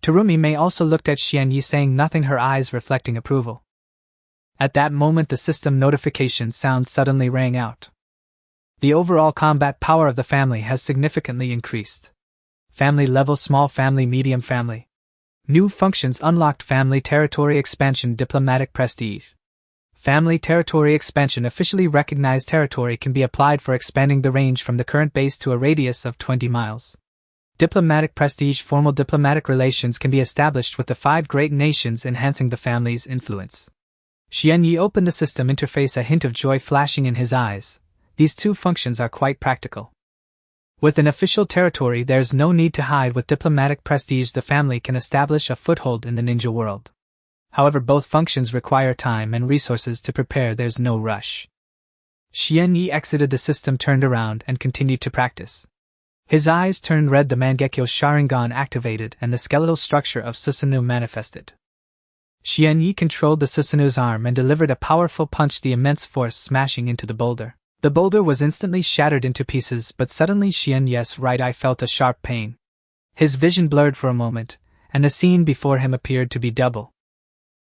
Terumi Mei also looked at Xian Yi, saying nothing, her eyes reflecting approval. At that moment, the system notification sound suddenly rang out. The overall combat power of the family has significantly increased. Family level, small family, medium family. New functions unlocked: family territory expansion, diplomatic prestige. Family territory expansion. Officially recognized territory can be applied for expanding the range from the current base to a radius of 20 miles. Diplomatic prestige. Formal diplomatic relations can be established with the 5 great nations, enhancing the family's influence. Xian Yi opened the system interface, a hint of joy flashing in his eyes. These 2 functions are quite practical. With an official territory, there's no need to hide. With diplomatic prestige, the family can establish a foothold in the ninja world. However, both functions require time and resources to prepare. There's no rush. Xian Yi exited the system, turned around, and continued to practice. His eyes turned red, the Mangekyo Sharingan activated, and the skeletal structure of Susanoo manifested. Xian Yi controlled the Susanoo's arm and delivered a powerful punch, the immense force smashing into the boulder. The boulder was instantly shattered into pieces, but suddenly Xian Yi's right eye felt a sharp pain. His vision blurred for a moment, and the scene before him appeared to be double.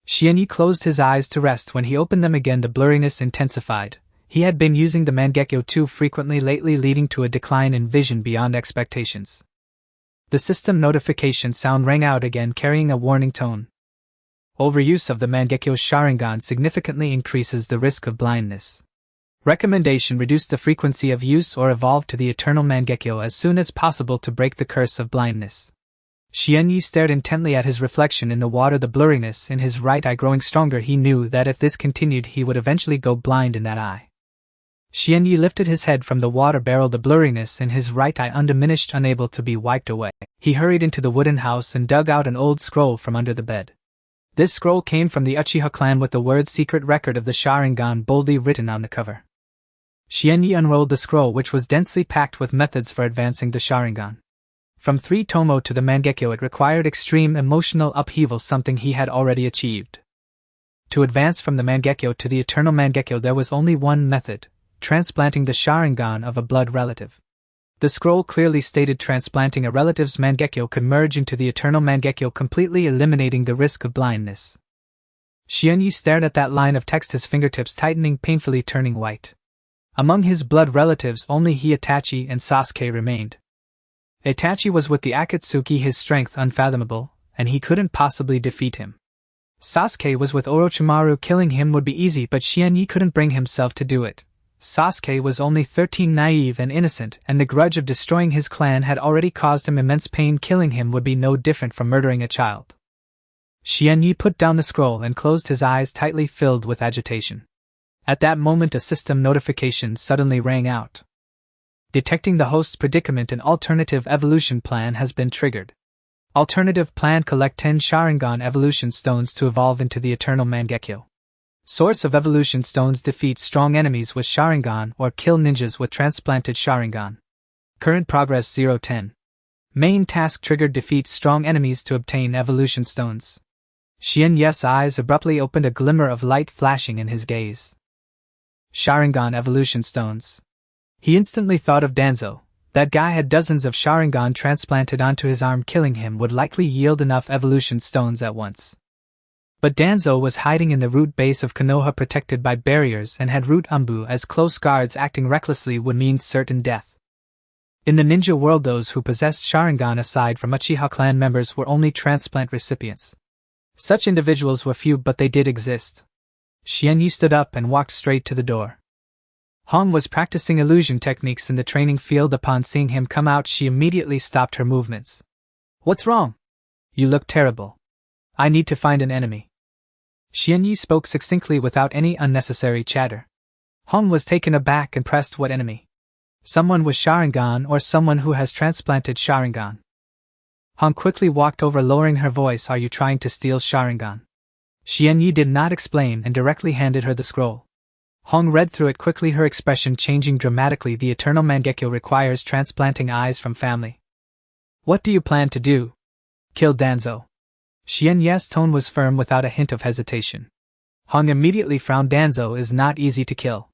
Xian Yi closed his eyes to rest. When he opened them again, the blurriness intensified. He had been using the Mangekyo too frequently lately, leading to a decline in vision beyond expectations. The system notification sound rang out again, carrying a warning tone. Overuse of the Mangekyo Sharingan significantly increases the risk of blindness. Recommendation: reduce the frequency of use or evolve to the eternal Mangekyo as soon as possible to break the curse of blindness. Xian Yi stared intently at his reflection in the water, the blurriness in his right eye growing stronger. He knew that if this continued, he would eventually go blind in that eye. Xian Yi lifted his head from the water barrel, the blurriness in his right eye undiminished, unable to be wiped away. He hurried into the wooden house and dug out an old scroll from under the bed. This scroll came from the Uchiha clan with the words "Secret Record of the Sharingan" boldly written on the cover. Xian Yi unrolled the scroll, which was densely packed with methods for advancing the Sharingan. From 3 Tomo to the Mangekyo, it required extreme emotional upheaval, something he had already achieved. To advance from the Mangekyo to the eternal Mangekyo, there was only one method: transplanting the Sharingan of a blood relative. The scroll clearly stated transplanting a relative's Mangekyo could merge into the eternal Mangekyo, completely eliminating the risk of blindness. Xianyi stared at that line of text, his fingertips tightening, painfully turning white. Among his blood relatives, only Itachi and Sasuke remained. Itachi was with the Akatsuki, his strength unfathomable, and he couldn't possibly defeat him. Sasuke was with Orochimaru, killing him would be easy, but Xianyi couldn't bring himself to do it. Sasuke was only 13, naive and innocent, and the grudge of destroying his clan had already caused him immense pain. Killing him would be no different from murdering a child. Xianyi put down the scroll and closed his eyes tightly, filled with agitation. At that moment, a system notification suddenly rang out. Detecting the host's predicament, an alternative evolution plan has been triggered. Alternative plan: collect 10 Sharingan evolution stones to evolve into the eternal Mangekyo. Source of evolution stones: defeat strong enemies with Sharingan or kill ninjas with transplanted Sharingan. Current progress 0-10. Main task triggered: defeat strong enemies to obtain evolution stones. Xianyi's eyes abruptly opened, a glimmer of light flashing in his gaze. Sharingan evolution stones. He instantly thought of Danzo. That guy had dozens of Sharingan transplanted onto his arm. Killing him would likely yield enough evolution stones at once. But Danzo was hiding in the root base of Konoha, protected by barriers, and had Root Umbu as close guards. Acting recklessly would mean certain death. In the ninja world, those who possessed Sharingan aside from Uchiha clan members were only transplant recipients. Such individuals were few, but they did exist. Xianyi stood up and walked straight to the door. Hong was practicing illusion techniques in the training field. Upon seeing him come out, she immediately stopped her movements. "What's wrong? You look terrible. I need to find an enemy." Xianyi spoke succinctly without any unnecessary chatter. Hong was taken aback and pressed, "What enemy? Someone with Sharingan or someone who has transplanted Sharingan?" Hong quickly walked over, lowering her voice, "Are you trying to steal Sharingan?" Xianyi did not explain and directly handed her the scroll. Hong read through it quickly, her expression changing dramatically. "The eternal Mangekyo requires transplanting eyes from family. What do you plan to do? Kill Danzo?" Xianyi's tone was firm without a hint of hesitation. Hong immediately frowned. "Danzo is not easy to kill.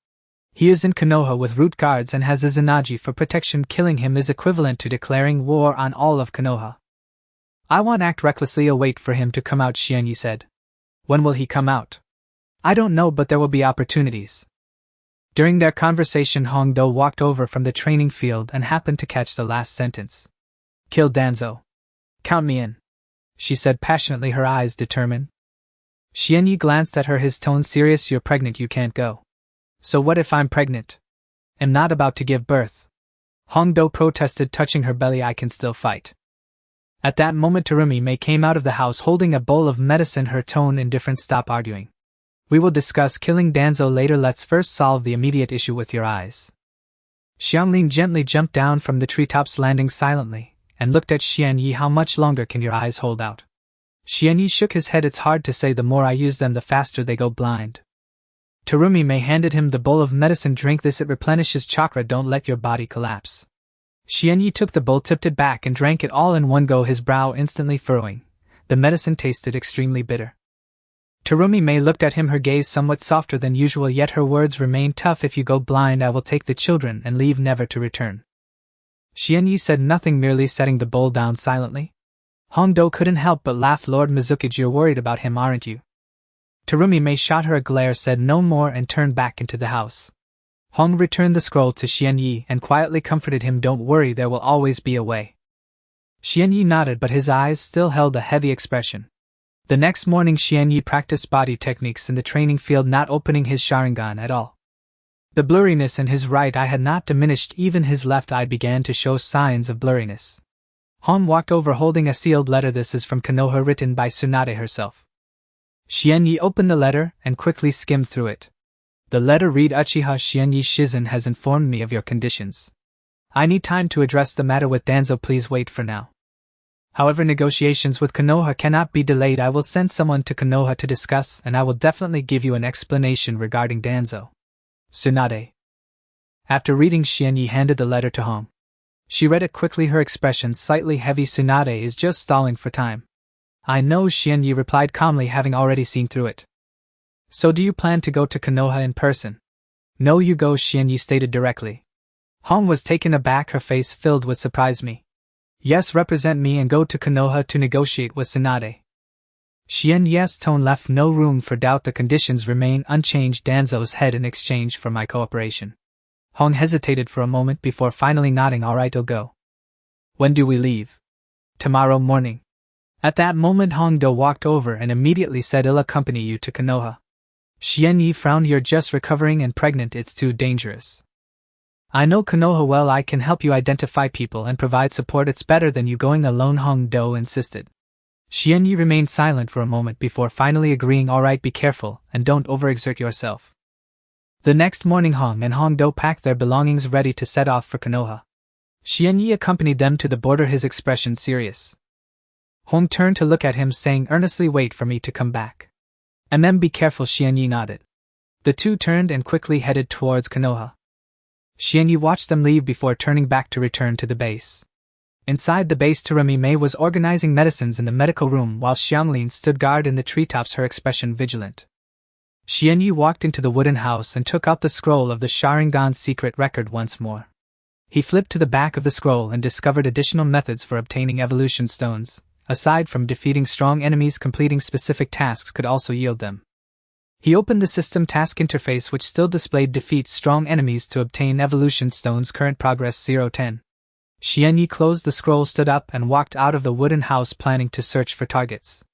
He is in Konoha with root guards and has the Tsunade for protection. Killing him is equivalent to declaring war on all of Konoha." "I won't act recklessly. I'll wait for him to come out," Xianyi said. "When will he come out?" "I don't know, but there will be opportunities." During their conversation, Hong Do walked over from the training field and happened to catch the last sentence. "Kill Danzo. Count me in," she said passionately, her eyes determined. Xianyi glanced at her, his tone serious. "You're pregnant, you can't go." "So what if I'm pregnant? Am not about to give birth." Hong Do protested, touching her belly. "I can still fight." At that moment, Terumi Mei came out of the house holding a bowl of medicine, her tone indifferent. "Stop arguing. We will discuss killing Danzo later. Let's first solve the immediate issue with your eyes." Xianglin gently jumped down from the treetops, landing silently, and looked at Xianyi. "How much longer can your eyes hold out?" Xianyi shook his head. "It's hard to say. The more I use them, the faster they go blind." Terumi Mei handed him the bowl of medicine. "Drink this, it replenishes chakra. Don't let your body collapse." Xianyi took the bowl, tipped it back, and drank it all in one go, his brow instantly furrowing. The medicine tasted extremely bitter. Terumi Mei looked at him, her gaze somewhat softer than usual, yet her words remained tough. "If you go blind, I will take the children and leave, never to return." Xianyi said nothing, merely setting the bowl down silently. Hong Do couldn't help but laugh. "Lord Mizuki, you're worried about him, aren't you?" Terumi Mei shot her a glare, said no more, and turned back into the house. Hong returned the scroll to Xianyi and quietly comforted him. "Don't worry, there will always be a way." Xianyi nodded, but his eyes still held a heavy expression. The next morning, Xianyi practiced body techniques in the training field, not opening his Sharingan at all. The blurriness in his right eye had not diminished, even his left eye began to show signs of blurriness. Hong walked over holding a sealed letter. "This is from Konoha, written by Tsunade herself." Xianyi opened the letter and quickly skimmed through it. The letter read, "Uchiha Xianyi Shizen has informed me of your conditions. I need time to address the matter with Danzo. Please wait for now. However, negotiations with Konoha cannot be delayed. I will send someone to Konoha to discuss, and I will definitely give you an explanation regarding Danzo. Tsunade." After reading, Xianyi handed the letter to Hong. She read it quickly, her expression slightly heavy. "Tsunade is just stalling for time." "I know," Xianyi replied calmly, having already seen through it. "So do you plan to go to Konoha in person?" "No, you go," Xianyi stated directly. Hong was taken aback, her face filled with surprise. Me? Yes, represent me and go to Konoha to negotiate with Tsunade. Xian Ye's tone left no room for doubt. The conditions remain unchanged. Danzo's head in exchange for my cooperation. Hong hesitated for a moment before finally nodding. Alright, I'll go. When do we leave? Tomorrow morning. At that moment Hong Do walked over and immediately said, I'll accompany you to Konoha. Xian Yi frowned. You're just recovering and pregnant, it's too dangerous. I know Konoha well, I can help you identify people and provide support. It's better than you going alone, Hong Do insisted. Xian Yi remained silent for a moment before finally agreeing. Alright, be careful, and don't overexert yourself. The next morning Hong and Hong Do packed their belongings ready to set off for Konoha. Xian Yi accompanied them to the border, his expression serious. Hong turned to look at him, saying earnestly, wait for me to come back. And then be careful. Xian Yi nodded. The two turned and quickly headed towards Konoha. Xian Yi watched them leave before turning back to return to the base. Inside the base, Terumi Mei was organizing medicines in the medical room while Xianglin stood guard in the treetops, her expression vigilant. Xian Yi walked into the wooden house and took out the scroll of the Sharingan's secret record once more. He flipped to the back of the scroll and discovered additional methods for obtaining evolution stones. Aside from defeating strong enemies, completing specific tasks could also yield them. He opened the system task interface, which still displayed defeat strong enemies to obtain evolution stones. Current progress 010. Xian Yi closed the scroll, stood up, and walked out of the wooden house, planning to search for targets.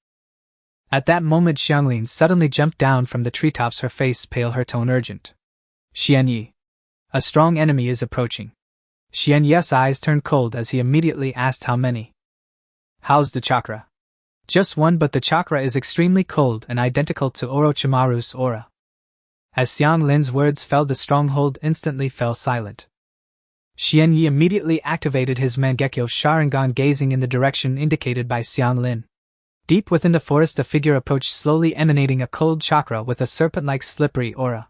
At that moment Xianglin suddenly jumped down from the treetops, her face pale, her tone urgent. Xian Yi. A strong enemy is approaching. Xian Yi's eyes turned cold as he immediately asked, how many? How's the chakra? Just one, but the chakra is extremely cold and identical to Orochimaru's aura. As Xianglin's words fell, the stronghold instantly fell silent. Xian Yi immediately activated his Mangekyo Sharingan, gazing in the direction indicated by Xianglin. Deep within the forest, a figure approached, slowly emanating a cold chakra with a serpent-like slippery aura.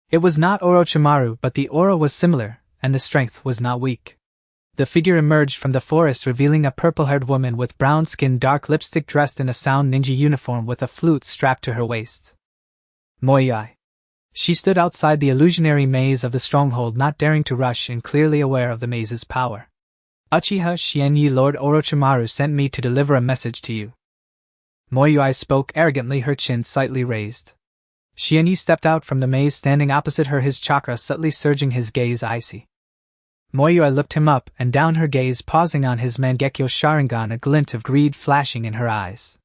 It was not Orochimaru, but the aura was similar, and the strength was not weak. The figure emerged from the forest, revealing a purple-haired woman with brown skin, dark lipstick, dressed in a sound ninja uniform with a flute strapped to her waist. Moyai. She stood outside the illusionary maze of the stronghold, not daring to rush in, clearly aware of the maze's power. Uchiha Xian Yi, Lord Orochimaru sent me to deliver a message to you. Moyai spoke arrogantly, her chin slightly raised. Xian Yi stepped out from the maze, standing opposite her, his chakra subtly surging, his gaze icy. Moyai looked him up and down, her gaze pausing on his Mangekyo Sharingan, a glint of greed flashing in her eyes.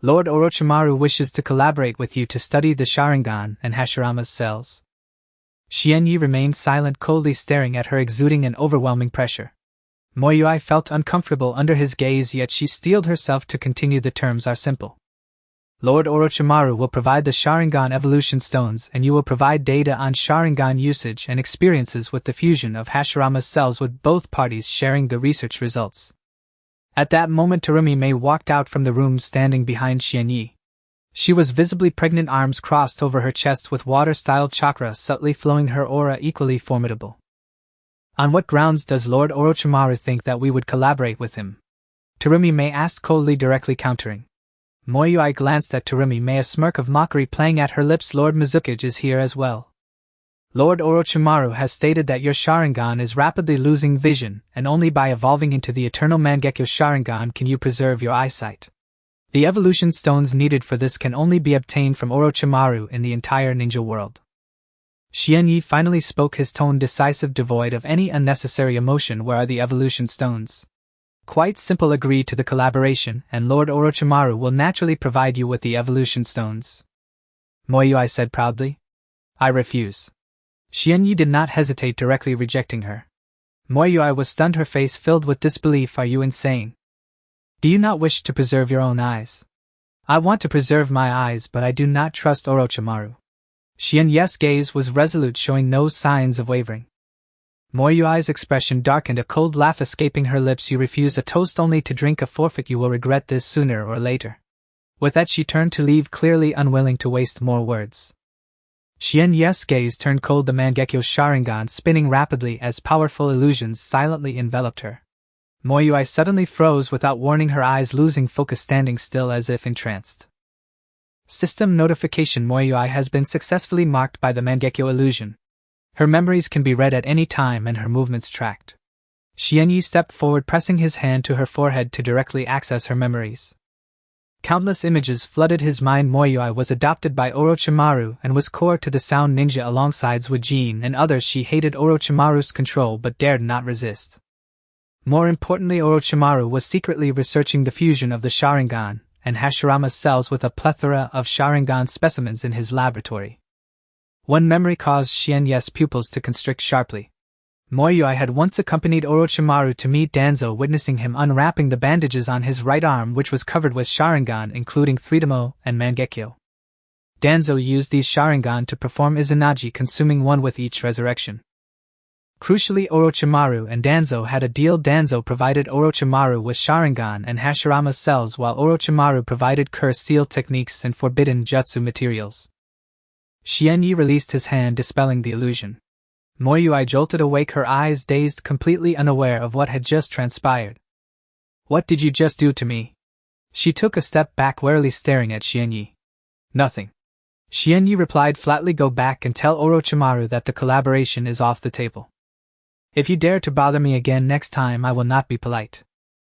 Lord Orochimaru wishes to collaborate with you to study the Sharingan and Hashirama's cells. Xian Yi remained silent, coldly staring at her, exuding an overwhelming pressure. Moyai felt uncomfortable under his gaze, yet she steeled herself to continue. The terms are simple. Lord Orochimaru will provide the Sharingan evolution stones, and you will provide data on Sharingan usage and experiences with the fusion of Hashirama's cells, with both parties sharing the research results. At that moment Terumi Mei walked out from the room, standing behind Xian Yi. She was visibly pregnant, arms crossed over her chest with water-style chakra subtly flowing, her aura equally formidable. On what grounds does Lord Orochimaru think that we would collaborate with him? Terumi Mei asked coldly, directly countering. Moyai glanced at Terumi Mei, a smirk of mockery playing at her lips. Lord Mizukage is here as well. Lord Orochimaru has stated that your Sharingan is rapidly losing vision, and only by evolving into the eternal Mangekyo Sharingan can you preserve your eyesight. The evolution stones needed for this can only be obtained from Orochimaru in the entire ninja world. Xian Yi finally spoke, his tone decisive, devoid of any unnecessary emotion. Where are the evolution stones? Quite simple. Agree to the collaboration, and Lord Orochimaru will naturally provide you with the evolution stones. Moyai said proudly. I refuse. Xian Yi did not hesitate, directly rejecting her. Moyai was stunned, her face filled with disbelief. Are you insane? Do you not wish to preserve your own eyes? I want to preserve my eyes, but I do not trust Orochimaru. Xian Yi's gaze was resolute, showing no signs of wavering. Moyai's expression darkened, a cold laugh escaping her lips. You refuse a toast only to drink a forfeit. You will regret this sooner or later. With that she turned to leave, clearly unwilling to waste more words. Xian Yi's gaze turned cold, the Mangekyo Sharingan spinning rapidly as powerful illusions silently enveloped her. Moyai suddenly froze without warning, her eyes losing focus, standing still as if entranced. System notification: Moyai has been successfully marked by the Mangekyo illusion. Her memories can be read at any time and her movements tracked. Xianyi stepped forward, pressing his hand to her forehead to directly access her memories. Countless images flooded his mind. Moyui was adopted by Orochimaru and was core to the Sound Ninja alongside Zwajin and others. She hated Orochimaru's control but dared not resist. More importantly, Orochimaru was secretly researching the fusion of the Sharingan and Hashirama's cells with a plethora of Sharingan specimens in his laboratory. One memory caused Xianyi's pupils to constrict sharply. Moyui had once accompanied Orochimaru to meet Danzo, witnessing him unwrapping the bandages on his right arm, which was covered with Sharingan including Threedemo and Mangekyo. Danzo used these Sharingan to perform Izanagi, consuming one with each resurrection. Crucially, Orochimaru and Danzo had a deal. Danzo provided Orochimaru with Sharingan and Hashirama's cells, while Orochimaru provided curse seal techniques and forbidden jutsu materials. Xianyi released his hand, dispelling the illusion. Moyui jolted awake, her eyes dazed, completely unaware of what had just transpired. "What did you just do to me?" She took a step back, warily staring at Xianyi. "Nothing." Xianyi replied flatly. "Go back and tell Orochimaru that the collaboration is off the table. If you dare to bother me again next time, I will not be polite."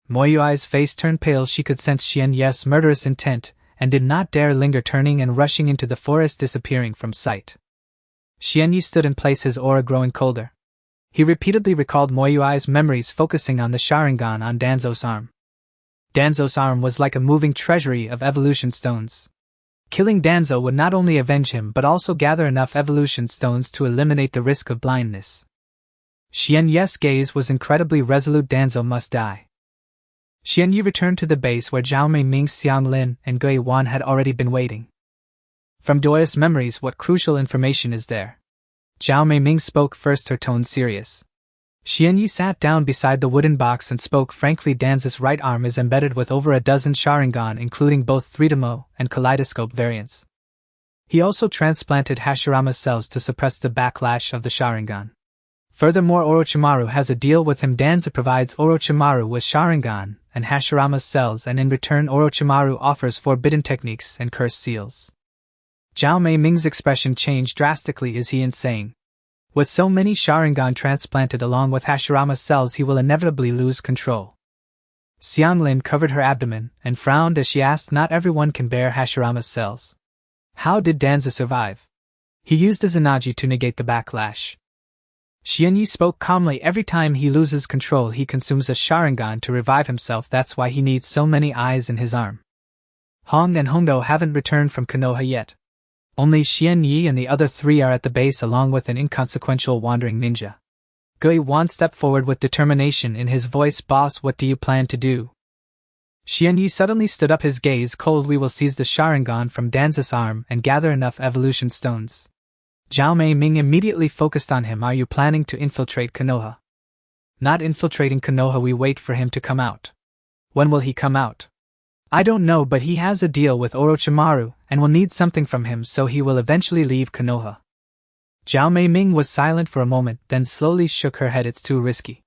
Moyui's face turned pale. She could sense Xianyi's murderous intent, and did not dare linger, turning and rushing into the forest, disappearing from sight. Xianyi stood in place, his aura growing colder. He repeatedly recalled Moyui's memories, focusing on the Sharingan on Danzo's arm. Danzo's arm was like a moving treasury of evolution stones. Killing Danzo would not only avenge him but also gather enough evolution stones to eliminate the risk of blindness. Xianyi's gaze was incredibly resolute. Danzo must die. Xianyi returned to the base where Zhao Meiming, Xianglin, and Gui Wan had already been waiting. "From Doya's memories, what crucial information is there?" Zhao Meiming spoke first, her tone serious. Xianyi sat down beside the wooden box and spoke frankly. Danzo's right arm is embedded with over a dozen Sharingan, including both Threedemo and Kaleidoscope variants. He also transplanted Hashirama's cells to suppress the backlash of the Sharingan. Furthermore, Orochimaru has a deal with him. Danzo provides Orochimaru with Sharingan and Hashirama's cells, and in return Orochimaru offers forbidden techniques and curse seals. Zhao Meiming's expression changed drastically. Is he insane? With so many Sharingan transplanted along with Hashirama's cells, he will inevitably lose control. Xianglin covered her abdomen and frowned as she asked, "Not everyone can bear Hashirama's cells. How did Danzo survive?" "He used Izanagi to negate the backlash." Xianyi spoke calmly. "Every time he loses control, he consumes a Sharingan to revive himself. That's why he needs so many eyes in his arm." Hong and Hondo haven't returned from Konoha yet. Only Xianyi and the other three are at the base, along with an inconsequential wandering ninja. Gui Wan stepped forward with determination in his voice. "Boss, what do you plan to do?" Xianyi suddenly stood up, his gaze cold. "We will seize the Sharingan from Danzo's arm and gather enough evolution stones." Zhao Meiming immediately focused on him. "Are you planning to infiltrate Konoha?" "Not infiltrating Konoha, we wait for him to come out." "When will he come out?" "I don't know, but he has a deal with Orochimaru and will need something from him, so he will eventually leave Konoha." Zhao Meiming was silent for a moment, then slowly shook her head. "It's too risky.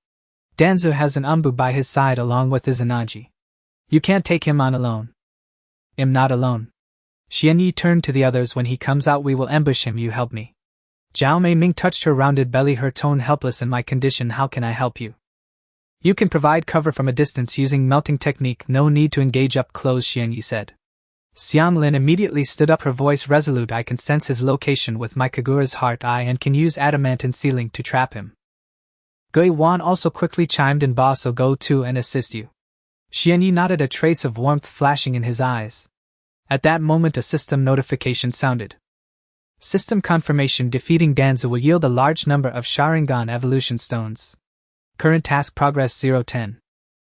Danzo has an Anbu by his side along with Izanagi. You can't take him on alone." "I'm not alone." Xianyi turned to the others. "When he comes out, we will ambush him. You help me." Zhao Meiming touched her rounded belly, her tone helpless. "In my condition, how can I help you?" "You can provide cover from a distance using melting technique. No need to engage up close," Xianyi said. Xianglin immediately stood up, her voice resolute. "I can sense his location with my Kagura's heart eye and can use adamantine sealing to trap him." Gui Wan also quickly chimed in. "Boss, I'll go too and assist you." Xianyi nodded, a trace of warmth flashing in his eyes. At that moment a system notification sounded. System confirmation: defeating Danzo will yield a large number of Sharingan evolution stones. Current task progress 0-10.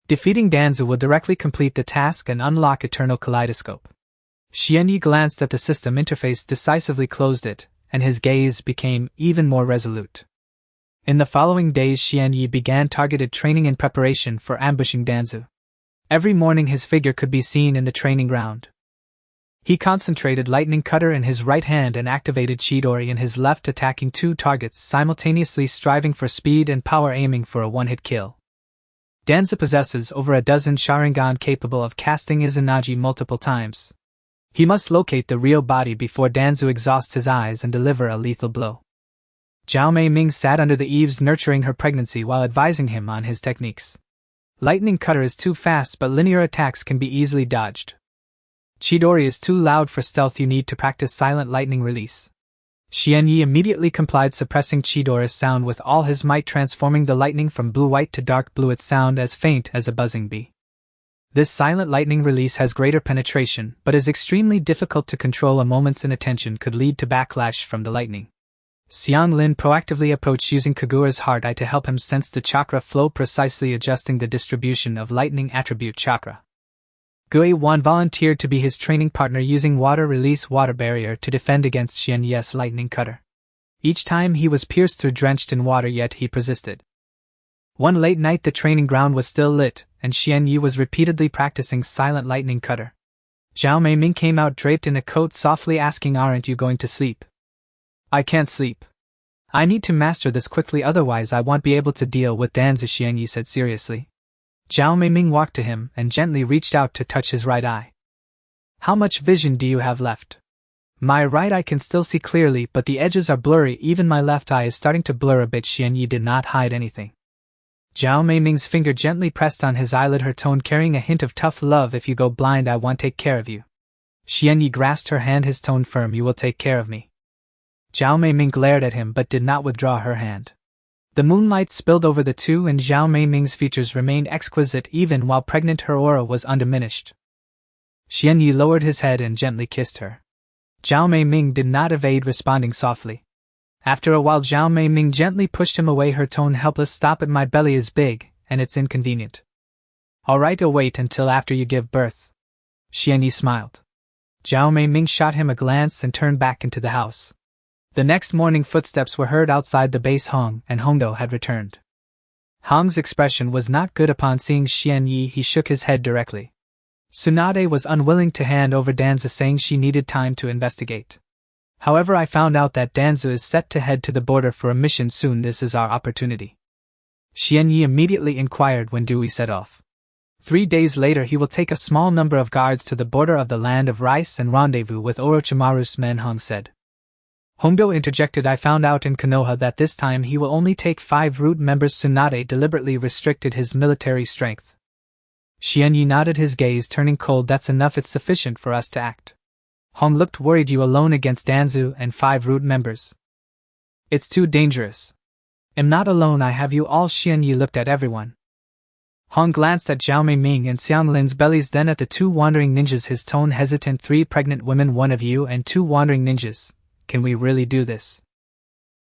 Defeating Danzo will directly complete the task and unlock Eternal Kaleidoscope. Xianyi glanced at the system interface, decisively closed it, and his gaze became even more resolute. In the following days, Xianyi began targeted training in preparation for ambushing Danzo. Every morning his figure could be seen in the training ground. He concentrated Lightning Cutter in his right hand and activated Chidori in his left, attacking two targets simultaneously, striving for speed and power, aiming for a one-hit kill. Danzo possesses over a dozen Sharingan capable of casting Izanagi multiple times. He must locate the real body before Danzo exhausts his eyes and deliver a lethal blow. Zhao Mei Ming sat under the eaves nurturing her pregnancy while advising him on his techniques. Lightning cutter is too fast but linear attacks can be easily dodged. Chidori is too loud for stealth, you need to practice silent lightning release. Xianyi immediately complied, suppressing Chidori's sound with all his might, transforming the lightning from blue-white to dark blue, its sound as faint as a buzzing bee. This silent lightning release has greater penetration, but is extremely difficult to control. A moment's inattention could lead to backlash from the lightning. Xiang Lin proactively approached, using Kaguya's heart eye to help him sense the chakra flow, precisely adjusting the distribution of lightning attribute chakra. Gui Wan volunteered to be his training partner, using water release water barrier to defend against Xianyi's lightning cutter. Each time he was pierced through, drenched in water, yet he persisted. One late night the training ground was still lit, and Xianyi was repeatedly practicing silent lightning cutter. Zhao Mei Ming came out draped in a coat, softly asking, "Aren't you going to sleep?" "I can't sleep. I need to master this quickly, otherwise I won't be able to deal with Danzi," Xianyi said seriously. Zhao Mei Ming walked to him and gently reached out to touch his right eye. "How much vision do you have left?" "My right eye can still see clearly, but the edges are blurry. Even my left eye is starting to blur a bit." Xianyi did not hide anything. Zhao Mei Ming's finger gently pressed on his eyelid, her tone carrying a hint of tough love. "If you go blind, I won't take care of you." Xianyi grasped her hand, his tone firm. "You will take care of me." Zhao Mei Ming glared at him but did not withdraw her hand. The moonlight spilled over the two, and Zhao Mei Ming's features remained exquisite even while pregnant. Her aura was undiminished. Xianyi lowered his head and gently kissed her. Zhao Mei Ming did not evade, responding softly. After a while, Zhao Mei Ming gently pushed him away, her tone helpless. "Stop it, my belly is big, and it's inconvenient." "Alright, I'll wait until after you give birth." Xianyi smiled. Zhao Mei Ming shot him a glance and turned back into the house. The next morning, footsteps were heard outside the base. Hong and Hongdo had returned. Hong's expression was not good upon seeing Xianyi. He shook his head directly. Tsunade was unwilling to hand over Danzu, saying she needed time to investigate. "However, I found out that Danzu is set to head to the border for a mission soon. This is our opportunity." Xianyi immediately inquired when do we set off. 3 days later, he will take a small number of guards to the border of the land of rice and rendezvous with Orochimaru's men, Hong said. Hongdo interjected, "I found out in Konoha that this time he will only take 5 root members." Tsunade deliberately restricted his military strength. Xianyi nodded, his gaze turning cold. "That's enough, it's sufficient for us to act." Hong looked worried. "You alone against Danzu and 5 root members? It's too dangerous." "I'm not alone, I have you all." Xianyi looked at everyone. Hong glanced at Zhao Mei Ming and Xiang Lin's bellies, then at the 2 wandering ninjas, his tone hesitant. 3 pregnant women, 1 of you, and 2 wandering ninjas. Can we really do this?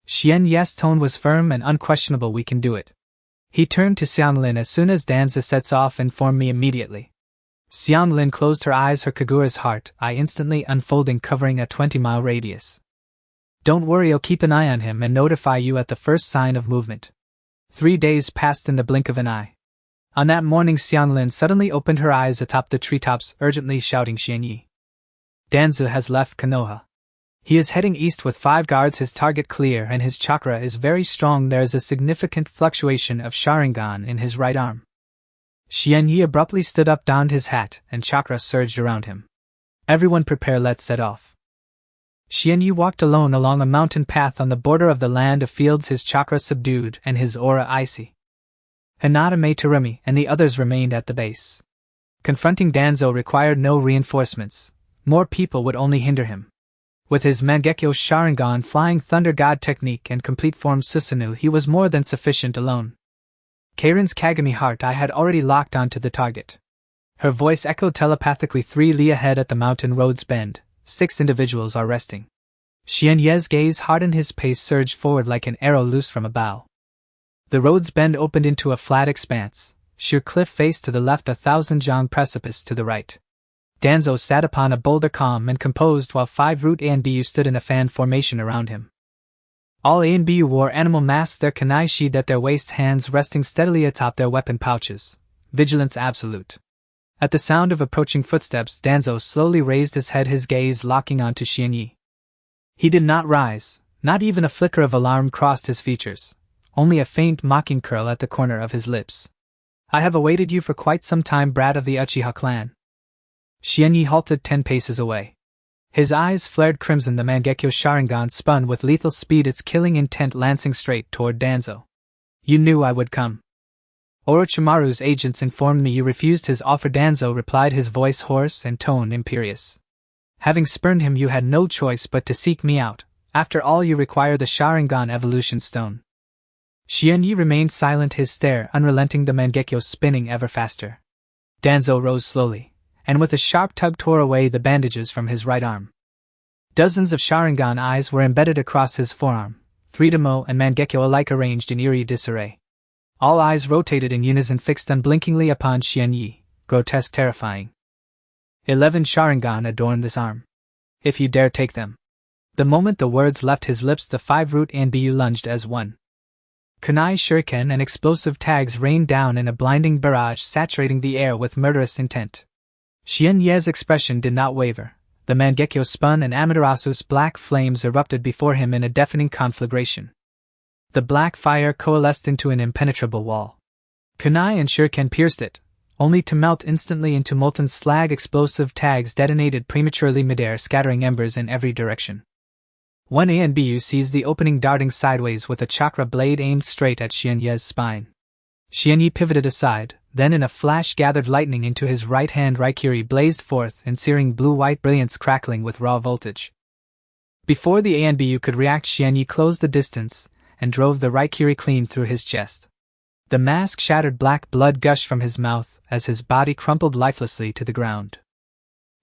Xianyi's tone was firm and unquestionable. "We can do it." He turned to Xiang Lin. "As soon as Danza sets off, inform me immediately." Xiang Lin closed her eyes, her Kaguya's heart eye instantly unfolding, covering a 20-mile radius. "Don't worry, I'll keep an eye on him and notify you at the first sign of movement." 3 days passed in the blink of an eye. On that morning, Xiang Lin suddenly opened her eyes atop the treetops, urgently shouting, "Xianyi! Danzu has left Konoha. He is heading east with 5 guards, his target clear, and his chakra is very strong. There is a significant fluctuation of Sharingan in his right arm." Xianyi abruptly stood up, donned his hat, and chakra surged around him. "Everyone prepare, let's set off." Xianyi walked alone along a mountain path on the border of the land of fields, his chakra subdued and his aura icy. Hinata, Mei, Terumi, and the others remained at the base. Confronting Danzo required no reinforcements. More people would only hinder him. With his Mangekyo Sharingan, Flying Thunder God technique, and complete form Susanoo, he was more than sufficient alone. Kairin's Kagami heart eye had already locked onto the target. Her voice echoed telepathically. 3 li ahead at the mountain road's bend, 6 individuals are resting. Xianyi's gaze hardened, his pace surged forward like an arrow loose from a bow. The road's bend opened into a flat expanse, sheer cliff face to the left, 1,000-jang precipice to the right. Danzo sat upon a boulder, calm and composed, while 5 root A and BU stood in a fan formation around him. All A and BU wore animal masks, their kunai sheathed at their waists, hands resting steadily atop their weapon pouches. Vigilance absolute. At the sound of approaching footsteps, Danzo slowly raised his head, his gaze locking onto Xianyi. He did not rise, not even a flicker of alarm crossed his features, only a faint mocking curl at the corner of his lips. "I have awaited you for quite some time, brat of the Uchiha clan." Xianyi halted 10 paces away. His eyes flared crimson. The Mangekyo Sharingan spun with lethal speed, its killing intent lancing straight toward Danzo. You knew I would come. Orochimaru's agents informed me you refused his offer. Danzo replied, his voice hoarse and tone imperious. Having spurned him, you had no choice but to seek me out. After all, you require the Sharingan evolution stone. Xianyi remained silent, his stare unrelenting, the Mangekyo spinning ever faster. Danzo rose slowly, and with a sharp tug tore away the bandages from his right arm. Dozens of Sharingan eyes were embedded across his forearm, 3Demo and Mangekyo alike arranged in eerie disarray. All eyes rotated in unison, fixed unblinkingly upon Xianyi, grotesque, terrifying. 11 Sharingan adorn this arm. If you dare take them. The moment the words left his lips, the 5-root Anbu lunged as one. Kunai shuriken and explosive tags rained down in a blinding barrage, saturating the air with murderous intent. Xianyi's expression did not waver. The Mangekyo spun and Amaterasu's black flames erupted before him in a deafening conflagration. The black fire coalesced into an impenetrable wall. Kunai and shuriken pierced it, only to melt instantly into molten slag. Explosive tags detonated prematurely midair, scattering embers in every direction. One Anbu seized the opening, darting sideways with a chakra blade aimed straight at Xianyi's spine. Xianyi pivoted aside, then in a flash gathered lightning into his right hand. Raikiri blazed forth in searing blue-white brilliance, crackling with raw voltage. Before the Anbu could react, Xianyi closed the distance and drove the Raikiri clean through his chest. The mask shattered, black blood gushed from his mouth as his body crumpled lifelessly to the ground.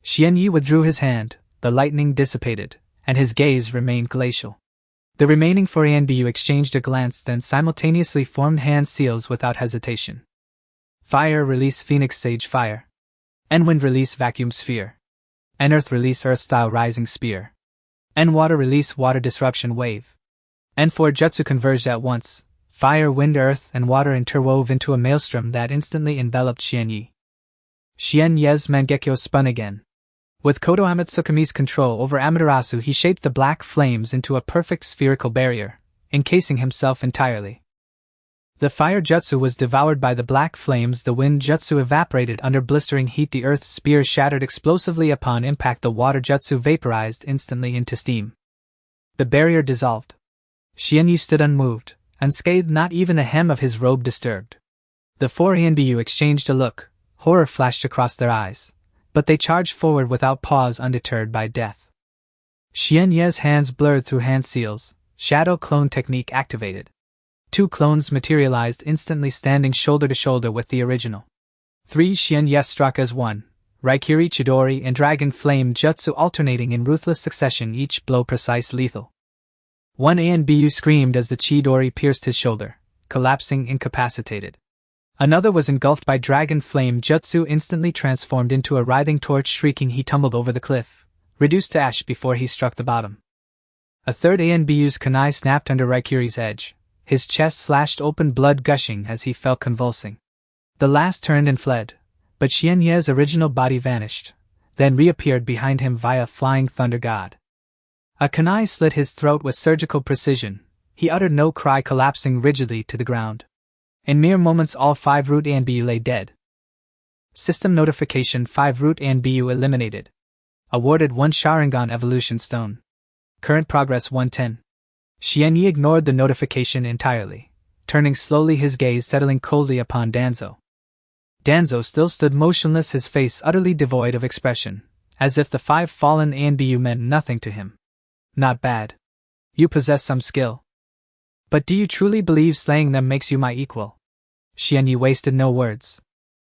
Xianyi withdrew his hand, the lightning dissipated, and his gaze remained glacial. The remaining 4 Anbu exchanged a glance, then simultaneously formed hand seals without hesitation. Fire, release Phoenix Sage Fire. And Wind, release Vacuum Sphere. And Earth, release Earth Style Rising Spear. And Water, release Water Disruption Wave. And 4 jutsu converged at once. Fire, wind, earth, and water interwove into a maelstrom that instantly enveloped Xianyi. Xianyi's Mangekyo spun again. With Kodo Amatsukumi's control over Amaterasu, he shaped the black flames into a perfect spherical barrier, encasing himself entirely. The fire jutsu was devoured by the black flames, the wind jutsu evaporated under blistering heat, the earth spear shattered explosively upon impact, the water jutsu vaporized instantly into steam. The barrier dissolved. Xianyi stood unmoved, unscathed, not even a hem of his robe disturbed. The 4 Anbu exchanged a look, horror flashed across their eyes, but they charged forward without pause, undeterred by death. Xianyi's hands blurred through hand seals, shadow clone technique activated. 2 clones materialized instantly, standing shoulder to shoulder with the original. 3 Xianyi struck as one, Raikiri, Chidori, and Dragon Flame jutsu alternating in ruthless succession, each blow precise, lethal. One Anbu screamed as the Chidori pierced his shoulder, collapsing incapacitated. Another was engulfed by Dragon Flame jutsu, instantly transformed into a writhing torch. Shrieking, he tumbled over the cliff, reduced to ash before he struck the bottom. A third Anbu's kunai snapped under Raikiri's edge, his chest slashed open, blood gushing as he fell convulsing. The last turned and fled, but Xianyi's original body vanished, then reappeared behind him via Flying Thunder God. A kunai slit his throat with surgical precision. He uttered no cry, collapsing rigidly to the ground. In mere moments, all 5-root Anbu lay dead. System notification: 5-root Anbu eliminated. Awarded 1 Sharingan Evolution Stone. Current progress 110. Xianyi ignored the notification entirely, turning slowly, his gaze settling coldly upon Danzo. Danzo still stood motionless, his face utterly devoid of expression, as if the 5 fallen Anbu meant nothing to him. Not bad. You possess some skill. But do you truly believe slaying them makes you my equal? Xianyi wasted no words.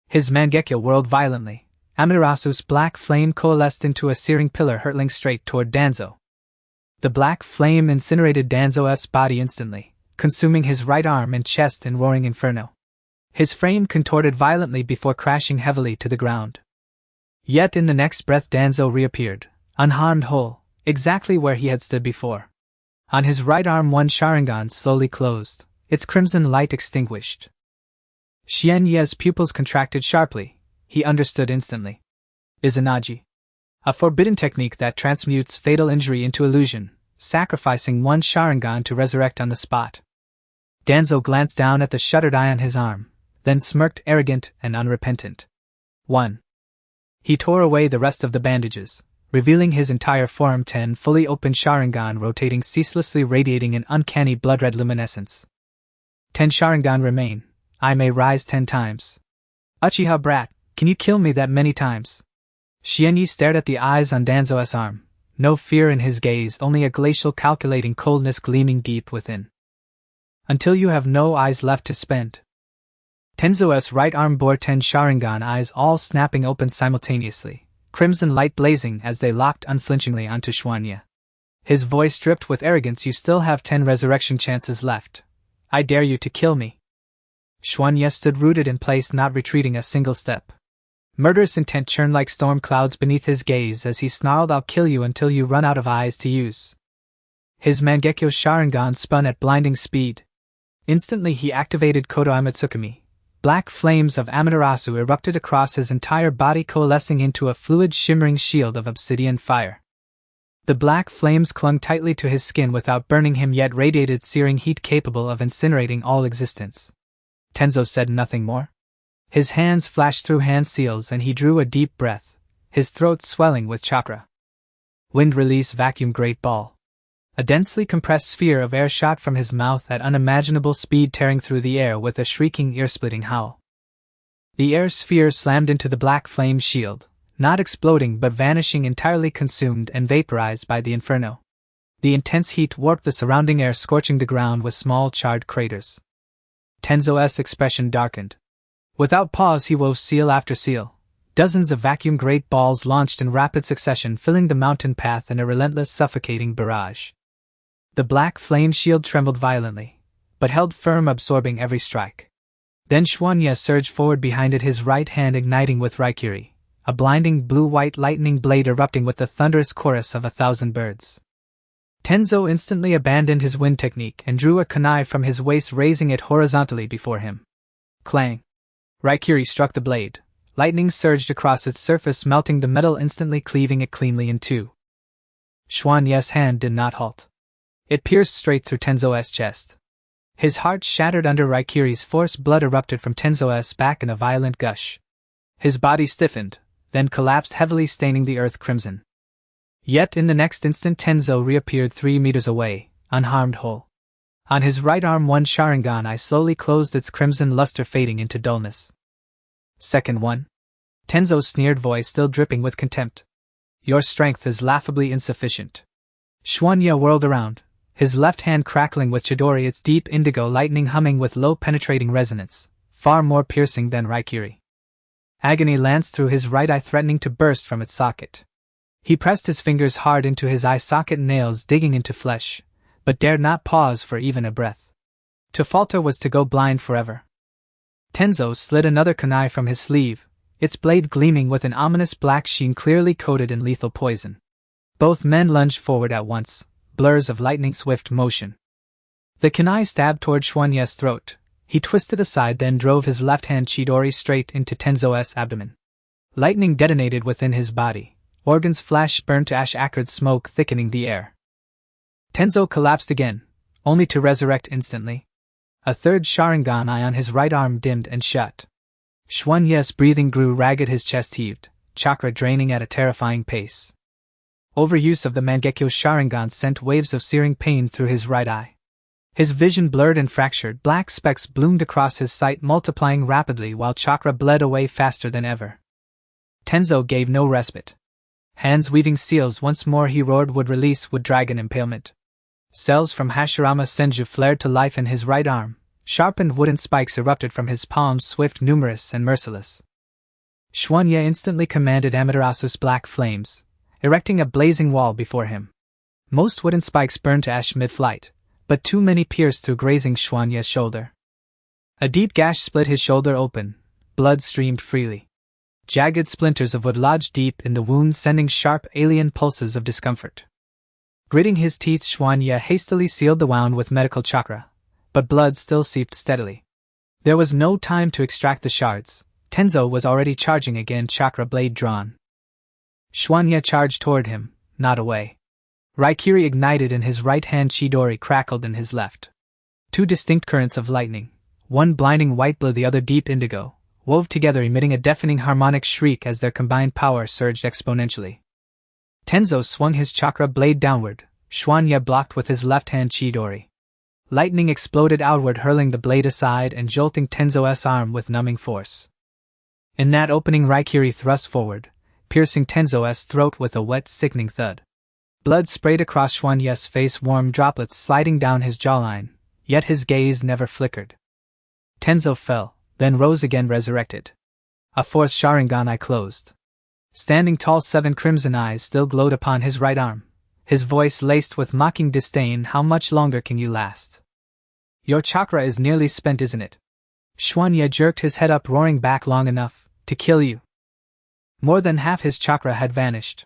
His Mangekyo whirled violently. Amaterasu's black flame coalesced into a searing pillar, hurtling straight toward Danzo. The black flame incinerated Danzo's body instantly, consuming his right arm and chest in roaring inferno. His frame contorted violently before crashing heavily to the ground. Yet in the next breath Danzo reappeared, unharmed, whole, exactly where he had stood before. On his right arm 1 Sharingan slowly closed, its crimson light extinguished. Xianyi's pupils contracted sharply. He understood instantly. Izanagi. A forbidden technique that transmutes fatal injury into illusion, sacrificing 1 Sharingan to resurrect on the spot. Danzo glanced down at the shuttered eye on his arm, then smirked, arrogant and unrepentant. 1. He tore away the rest of the bandages, revealing his entire form. 10 fully open Sharingan rotating ceaselessly, radiating an uncanny blood-red luminescence. 10 Sharingan remain. I may rise 10 times. Uchiha brat, can you kill me that many times? Xianyi stared at the eyes on Danzo's arm. No fear in his gaze, only a glacial calculating coldness gleaming deep within. Until you have no eyes left to spend. Tenzo's right arm bore 10 Sharingan, eyes all snapping open simultaneously, crimson light blazing as they locked unflinchingly onto Xuanya. His voice dripped with arrogance. You still have 10 resurrection chances left. I dare you to kill me. Xuanya stood rooted in place, not retreating a single step. Murderous intent churned like storm clouds beneath his gaze as he snarled, I'll kill you until you run out of eyes to use. His Mangekyo Sharingan spun at blinding speed. Instantly he activated Kodo Amatsukami. Black flames of Amaterasu erupted across his entire body, coalescing into a fluid shimmering shield of obsidian fire. The black flames clung tightly to his skin without burning him, yet radiated searing heat capable of incinerating all existence. Tenzo said nothing more. His hands flashed through hand seals and he drew a deep breath, his throat swelling with chakra. Wind release vacuum great ball. A densely compressed sphere of air shot from his mouth at unimaginable speed, tearing through the air with a shrieking, ear-splitting howl. The air sphere slammed into the black flame shield, not exploding but vanishing, entirely consumed and vaporized by the inferno. The intense heat warped the surrounding air, scorching the ground with small charred craters. Tenzo's expression darkened. Without pause he wove seal after seal. Dozens of vacuum great balls launched in rapid succession, filling the mountain path in a relentless, suffocating barrage. The black flame shield trembled violently, but held firm, absorbing every strike. Then Xuanya surged forward behind it, his right hand igniting with Raikiri, a blinding blue-white lightning blade erupting with the thunderous chorus of 1,000 birds. Tenzo instantly abandoned his wind technique and drew a kunai from his waist, raising it horizontally before him. Clang! Raikiri struck the blade. Lightning surged across its surface, melting the metal, instantly cleaving it cleanly in two. Xuanya's hand did not halt. It pierced straight through Tenzo's chest. His heart shattered under Raikiri's force. Blood erupted from Tenzo's back in a violent gush. His body stiffened, then collapsed heavily, staining the earth crimson. Yet in the next instant Tenzo reappeared 3 meters away, unharmed, whole. On his right arm, 1 Sharingan eye slowly closed, its crimson luster fading into dullness. Second one. Tenzo's sneered voice still dripping with contempt. Your strength is laughably insufficient. Xuanya whirled around, his left hand crackling with Chidori, its deep indigo lightning humming with low penetrating resonance, far more piercing than Raikiri. Agony lanced through his right eye, threatening to burst from its socket. He pressed his fingers hard into his eye socket, nails digging into flesh, but dared not pause for even a breath. To falter was to go blind forever. Tenzo slid another kunai from his sleeve, its blade gleaming with an ominous black sheen clearly coated in lethal poison. Both men lunged forward at once, blurs of lightning-swift motion. The kunai stabbed toward Xuanya's throat. He twisted aside, then drove his left-hand Chidori straight into Tenzo's abdomen. Lightning detonated within his body. Organs flashed, burned to ash, acrid smoke thickening the air. Tenzo collapsed again, only to resurrect instantly. A third Sharingan eye on his right arm dimmed and shut. Xuanya's breathing grew ragged, his chest heaved, chakra draining at a terrifying pace. Overuse of the Mangekyo Sharingan sent waves of searing pain through his right eye. His vision blurred and fractured, black specks bloomed across his sight, multiplying rapidly while chakra bled away faster than ever. Tenzo gave no respite. Hands weaving seals, once more he roared, would release, would dragon impalement. Cells from Hashirama Senju flared to life in his right arm. Sharpened wooden spikes erupted from his palms, swift, numerous, and merciless. Xuanya instantly commanded Amaterasu's black flames, erecting a blazing wall before him. Most wooden spikes burned to ash mid-flight, but too many pierced through, grazing Xuanya's shoulder. A deep gash split his shoulder open, blood streamed freely. Jagged splinters of wood lodged deep in the wound, sending sharp alien pulses of discomfort. Gritting his teeth, Xuanya hastily sealed the wound with medical chakra, but blood still seeped steadily. There was no time to extract the shards. Tenzo was already charging again, chakra blade drawn. Xuanya charged toward him, not away. Raikiri ignited in his right hand, Chidori crackled in his left. 2 distinct currents of lightning, one blinding white blue, the other deep indigo, wove together, emitting a deafening harmonic shriek as their combined power surged exponentially. Tenzo swung his chakra blade downward, Xuanye blocked with his left hand Chidori. Lightning exploded outward, hurling the blade aside and jolting Tenzo's arm with numbing force. In that opening, Raikiri thrust forward, piercing Tenzo's throat with a wet, sickening thud. Blood sprayed across Xuanye's face, warm droplets sliding down his jawline, yet his gaze never flickered. Tenzo fell, then rose again, resurrected. A fourth Sharingan eye closed. Standing tall, 7 crimson eyes still glowed upon his right arm, his voice laced with mocking disdain. How much longer can you last? Your chakra is nearly spent, isn't it? Xuanye jerked his head up, roaring back, long enough to kill you. More than half his chakra had vanished.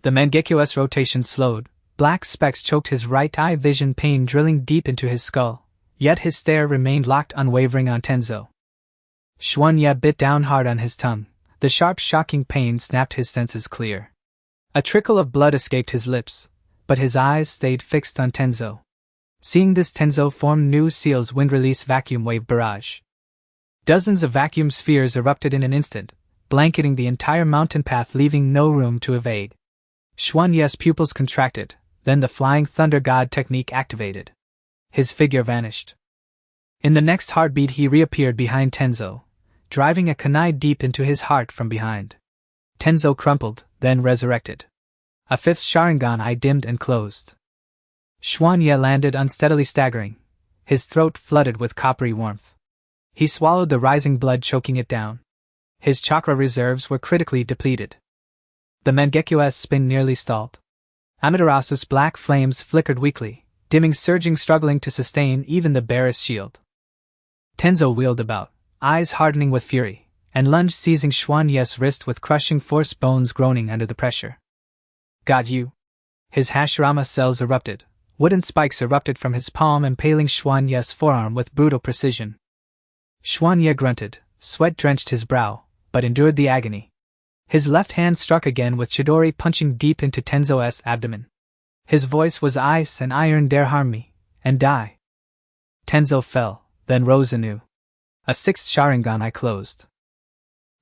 The Mangekyo's rotation slowed, black specks choked his right eye, vision pain drilling deep into his skull, yet his stare remained locked, unwavering on Tenzo. Xuanye bit down hard on his tongue. The sharp, shocking pain snapped his senses clear. A trickle of blood escaped his lips, but his eyes stayed fixed on Tenzo. Seeing this, Tenzo formed new seals, wind-release vacuum wave barrage. Dozens of vacuum spheres erupted in an instant, blanketing the entire mountain path, leaving no room to evade. Xuanye's pupils contracted, then the Flying Thunder God technique activated. His figure vanished. In the next heartbeat, he reappeared behind Tenzo, driving a kunai deep into his heart from behind. Tenzo crumpled, then resurrected. A fifth Sharingan eye dimmed and closed. Xuanye landed unsteadily, staggering, his throat flooded with coppery warmth. He swallowed the rising blood, choking it down. His chakra reserves were critically depleted. The Mangekyo's spin nearly stalled. Amaterasu's black flames flickered weakly, dimming, surging, struggling to sustain even the barest shield. Tenzo wheeled about, eyes hardening with fury, and lunged, seizing Xuanye's wrist with crushing force, bones groaning under the pressure. Got you! His Hashirama cells erupted. Wooden spikes erupted from his palm, impaling Xuanye's forearm with brutal precision. Xuanye grunted, sweat drenched his brow, but endured the agony. His left hand struck again with Chidori, punching deep into Tenzo's abdomen. His voice was ice and iron. Dare harm me, and die. Tenzo fell, then rose anew. A sixth Sharingan eye closed.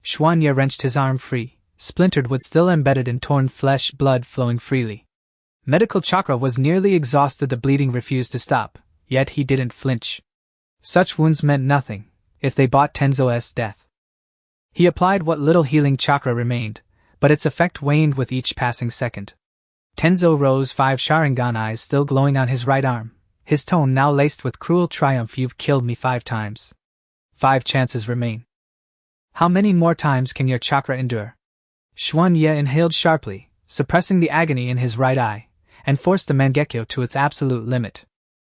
Xuanye wrenched his arm free, splintered wood still embedded in torn flesh, blood flowing freely. Medical chakra was nearly exhausted, the bleeding refused to stop, yet he didn't flinch. Such wounds meant nothing, if they bought Tenzo's death. He applied what little healing chakra remained, but its effect waned with each passing second. Tenzo rose, 5 Sharingan eyes still glowing on his right arm, his tone now laced with cruel triumph. You've killed me 5 times. 5 chances remain. How many more times can your chakra endure? Xuanye inhaled sharply, suppressing the agony in his right eye, and forced the Mangekyo to its absolute limit.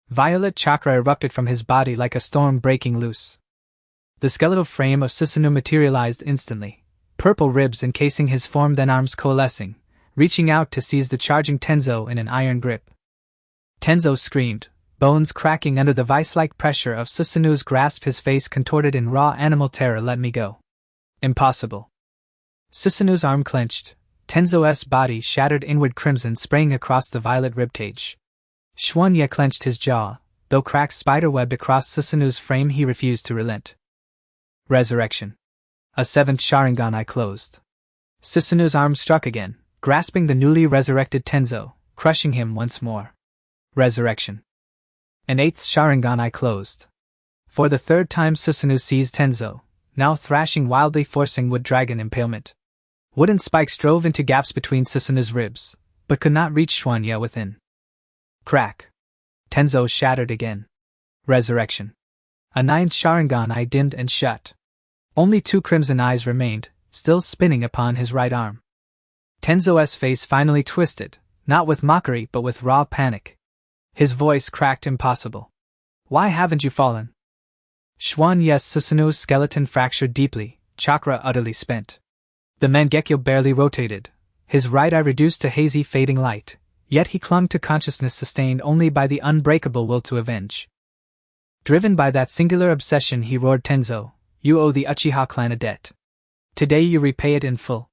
Violet chakra erupted from his body like a storm breaking loose. The skeletal frame of Susanoo materialized instantly, purple ribs encasing his form, then arms coalescing, reaching out to seize the charging Tenzo in an iron grip. Tenzo screamed, bones cracking under the vice-like pressure of Susanoo's grasp, his face contorted in raw animal terror. Let me go. Impossible. Susanoo's arm clenched, Tenzo's body shattered inward, crimson spraying across the violet ribcage. Xuanye clenched his jaw, though cracks spiderwebbed across Susanoo's frame, he refused to relent. Resurrection. A 7th Sharingan eye closed. Susanoo's arm struck again, grasping the newly resurrected Tenzo, crushing him once more. Resurrection. An 8th Sharingan eye closed. For the 3rd time Susanoo seized Tenzo, now thrashing wildly, forcing wood dragon impalement. Wooden spikes drove into gaps between Susanoo's ribs, but could not reach Xuanye within. Crack. Tenzo shattered again. Resurrection. A 9th Sharingan eye dimmed and shut. Only 2 crimson eyes remained, still spinning upon his right arm. Tenzo's face finally twisted, not with mockery but with raw panic. His voice cracked. Impossible. Why haven't you fallen? Xuanye's Susanoo's skeleton fractured deeply, chakra utterly spent. The Mangekyo barely rotated, his right eye reduced to hazy fading light, yet he clung to consciousness, sustained only by the unbreakable will to avenge. Driven by that singular obsession, he roared, Tenzo, you owe the Uchiha clan a debt. Today you repay it in full.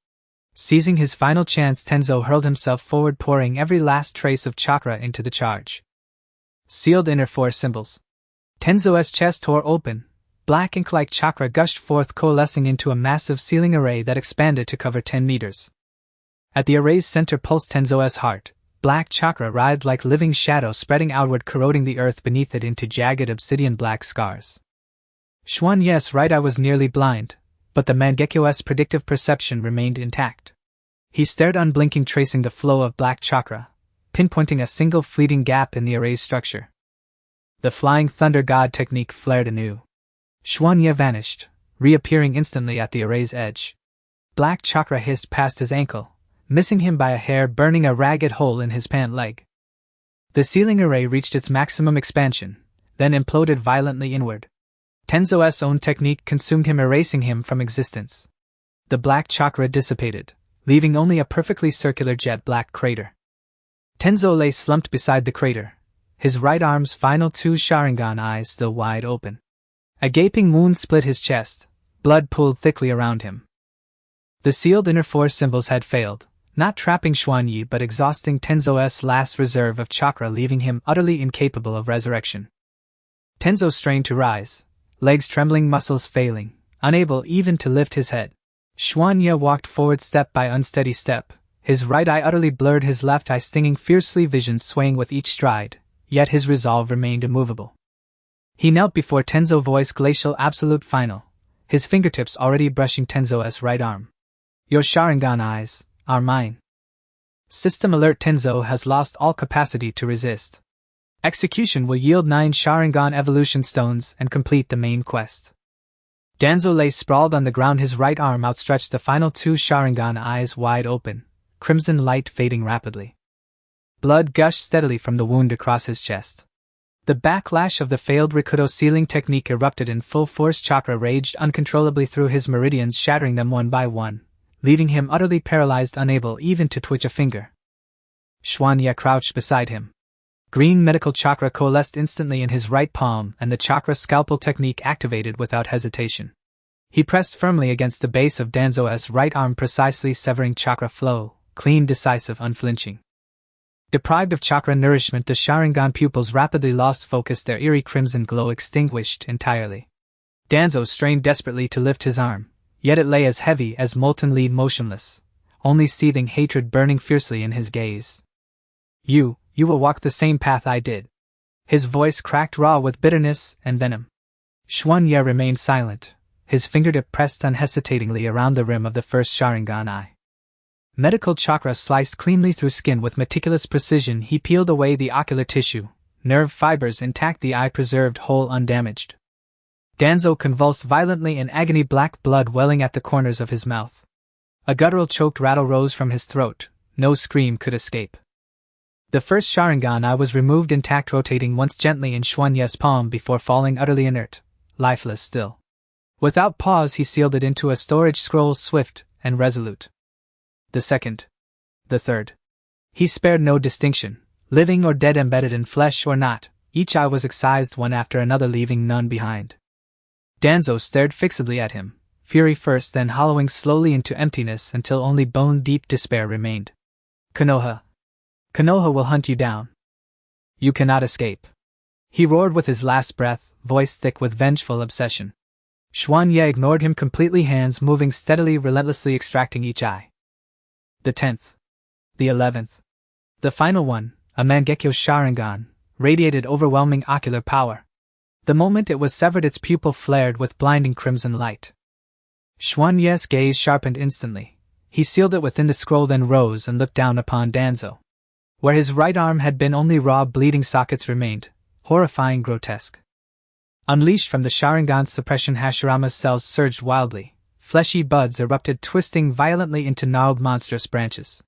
Seizing his final chance, Tenzo hurled himself forward, pouring every last trace of chakra into the charge. Sealed inner 4 symbols. Tenzo's chest tore open, black ink-like chakra gushed forth, coalescing into a massive sealing array that expanded to cover 10 meters. At the array's center pulsed Tenzo's heart. Black chakra writhed like living shadow spreading outward, corroding the earth beneath it into jagged obsidian black scars. Xuanye's right eye was nearly blind, but the Mangekyo's predictive perception remained intact. He stared unblinking, tracing the flow of black chakra, pinpointing a single fleeting gap in the array's structure. The Flying Thunder God technique flared anew. Xuanye vanished, reappearing instantly at the array's edge. Black chakra hissed past his ankle, missing him by a hair, burning a ragged hole in his pant leg. The ceiling array reached its maximum expansion, then imploded violently inward. Tenzo's own technique consumed him, erasing him from existence. The black chakra dissipated, leaving only a perfectly circular jet-black crater. Tenzo lay slumped beside the crater, his right arm's final 2 Sharingan eyes still wide open. A gaping wound split his chest, blood pooled thickly around him. The sealed inner force symbols had failed, not trapping Xuanyi but exhausting Tenzo's last reserve of chakra, leaving him utterly incapable of resurrection. Tenzo strained to rise, legs trembling, muscles failing, unable even to lift his head. Xuanyi walked forward step by unsteady step, his right eye utterly blurred, his left eye stinging fiercely, vision swaying with each stride, yet his resolve remained immovable. He knelt before Tenzo, voice glacial, absolute, final, his fingertips already brushing Tenzo's right arm. Your Sharingan eyes are mine. System alert: Tenzo has lost all capacity to resist. Execution will yield 9 Sharingan evolution stones and complete the main quest. Danzo lay sprawled on the ground, his right arm outstretched, the final 2 Sharingan eyes wide open, crimson light fading rapidly. Blood gushed steadily from the wound across his chest. The backlash of the failed Rikudo sealing technique erupted in full force. Chakra raged uncontrollably through his meridians, shattering them one by one, leaving him utterly paralyzed, unable even to twitch a finger. Xuanyi crouched beside him. Green medical chakra coalesced instantly in his right palm, and the chakra scalpel technique activated without hesitation. He pressed firmly against the base of Danzo's right arm, precisely severing chakra flow, clean, decisive, unflinching. Deprived of chakra nourishment, the Sharingan pupils rapidly lost focus, their eerie crimson glow extinguished entirely. Danzo strained desperately to lift his arm, yet it lay as heavy as molten lead, motionless, only seething hatred burning fiercely in his gaze. You will walk the same path I did. His voice cracked raw with bitterness and venom. Xuanyi remained silent, his fingertip pressed unhesitatingly around the rim of the first Sharingan eye. Medical chakra sliced cleanly through skin with meticulous precision. He peeled away the ocular tissue, nerve fibers intact, the eye preserved whole, undamaged. Danzo convulsed violently in agony, black blood welling at the corners of his mouth. A guttural choked rattle rose from his throat, no scream could escape. The first Sharingan eye was removed intact, rotating once gently in Xuanyi's palm before falling utterly inert, lifeless still. Without pause he sealed it into a storage scroll, swift and resolute. The second. The third. He spared no distinction, living or dead, embedded in flesh or not, each eye was excised one after another, leaving none behind. Danzo stared fixedly at him, fury first, then hollowing slowly into emptiness until only bone-deep despair remained. Konoha will hunt you down. You cannot escape. He roared with his last breath, voice thick with vengeful obsession. Xuanyi ignored him completely, hands moving steadily, relentlessly extracting each eye. The 10th. The 11th. The final one, a Mangekyo Sharingan, radiated overwhelming ocular power. The moment it was severed, its pupil flared with blinding crimson light. Xuanyi's gaze sharpened instantly. He sealed it within the scroll, then rose and looked down upon Danzo. Where his right arm had been, only raw bleeding sockets remained, horrifying, grotesque. Unleashed from the Sharingan's suppression, Hashirama's cells surged wildly. Fleshy buds erupted, twisting violently into gnarled, monstrous branches.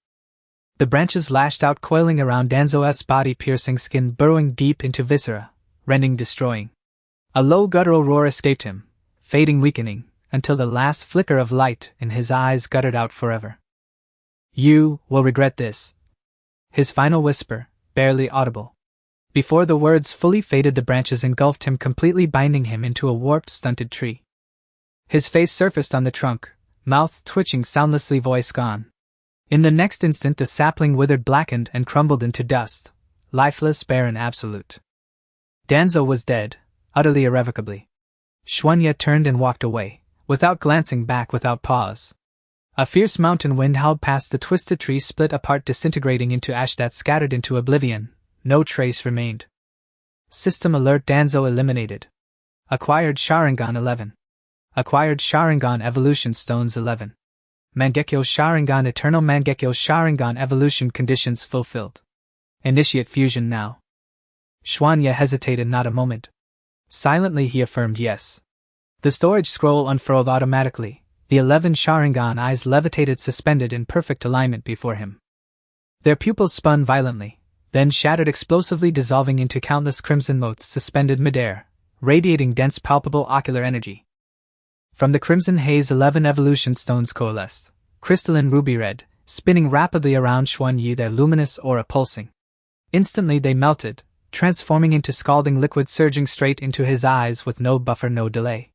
The branches lashed out, coiling around Danzo's body, piercing skin, burrowing deep into viscera, rending, destroying. A low guttural roar escaped him, fading, weakening, until the last flicker of light in his eyes guttered out forever. You will regret this. His final whisper, barely audible. Before the words fully faded, the branches engulfed him completely, binding him into a warped, stunted tree. His face surfaced on the trunk, mouth twitching soundlessly, voice gone. In the next instant the sapling withered, blackened, and crumbled into dust, lifeless, barren, absolute. Danzo was dead, utterly, irrevocably. Xuanyi turned and walked away, without glancing back, without pause. A fierce mountain wind howled past the twisted tree, split apart, disintegrating into ash that scattered into oblivion. No trace remained. System alert: Danzo eliminated. Acquired Sharingan 11. Acquired Sharingan Evolution Stones 11. Mangekyo Sharingan Eternal Mangekyo Sharingan Evolution conditions fulfilled. Initiate fusion now. Xuanya hesitated not a moment. Silently he affirmed yes. The storage scroll unfurled automatically. The 11 Sharingan eyes levitated, suspended in perfect alignment before him. Their pupils spun violently, then shattered explosively, dissolving into countless crimson motes suspended midair, radiating dense palpable ocular energy. From the crimson haze 11 evolution stones coalesced, crystalline ruby red, spinning rapidly around Xuanyi, their luminous aura pulsing. Instantly they melted, transforming into scalding liquid surging straight into his eyes with no buffer, no delay.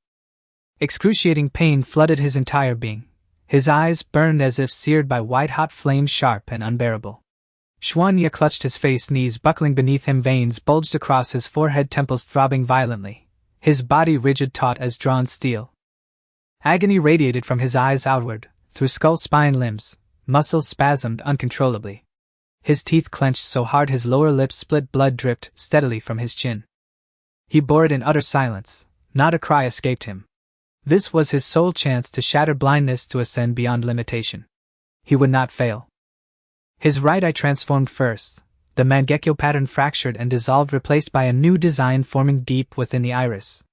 Excruciating pain flooded his entire being. His eyes burned as if seared by white-hot flames, sharp and unbearable. Xuanya clutched his face, knees buckling beneath him, veins bulged across his forehead, temples throbbing violently, his body rigid, taut as drawn steel. Agony radiated from his eyes outward, through skull, spine, limbs, muscles spasmed uncontrollably. His teeth clenched so hard his lower lip split, blood dripped steadily from his chin. He bore it in utter silence, not a cry escaped him. This was his sole chance to shatter blindness, to ascend beyond limitation. He would not fail. His right eye transformed first, the Mangekyo pattern fractured and dissolved, replaced by a new design forming deep within the iris.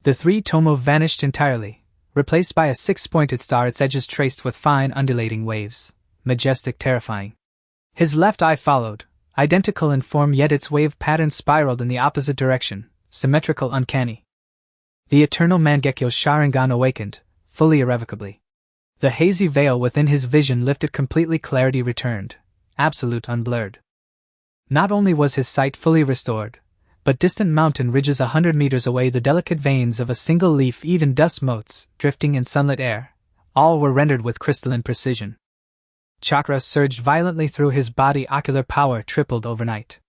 The 3 Tomo vanished entirely, replaced by a 6-pointed star, its edges traced with fine undulating waves, majestic, terrifying. His left eye followed, identical in form, yet its wave pattern spiraled in the opposite direction, symmetrical, uncanny. The eternal Mangekyo Sharingan awakened, fully irrevocably. The hazy veil within his vision lifted completely, clarity returned, absolute, unblurred. Not only was his sight fully restored, but distant mountain ridges 100 meters away, the delicate veins of a single leaf, even dust motes, drifting in sunlit air, all were rendered with crystalline precision. Chakra surged violently through his body, ocular power tripled overnight.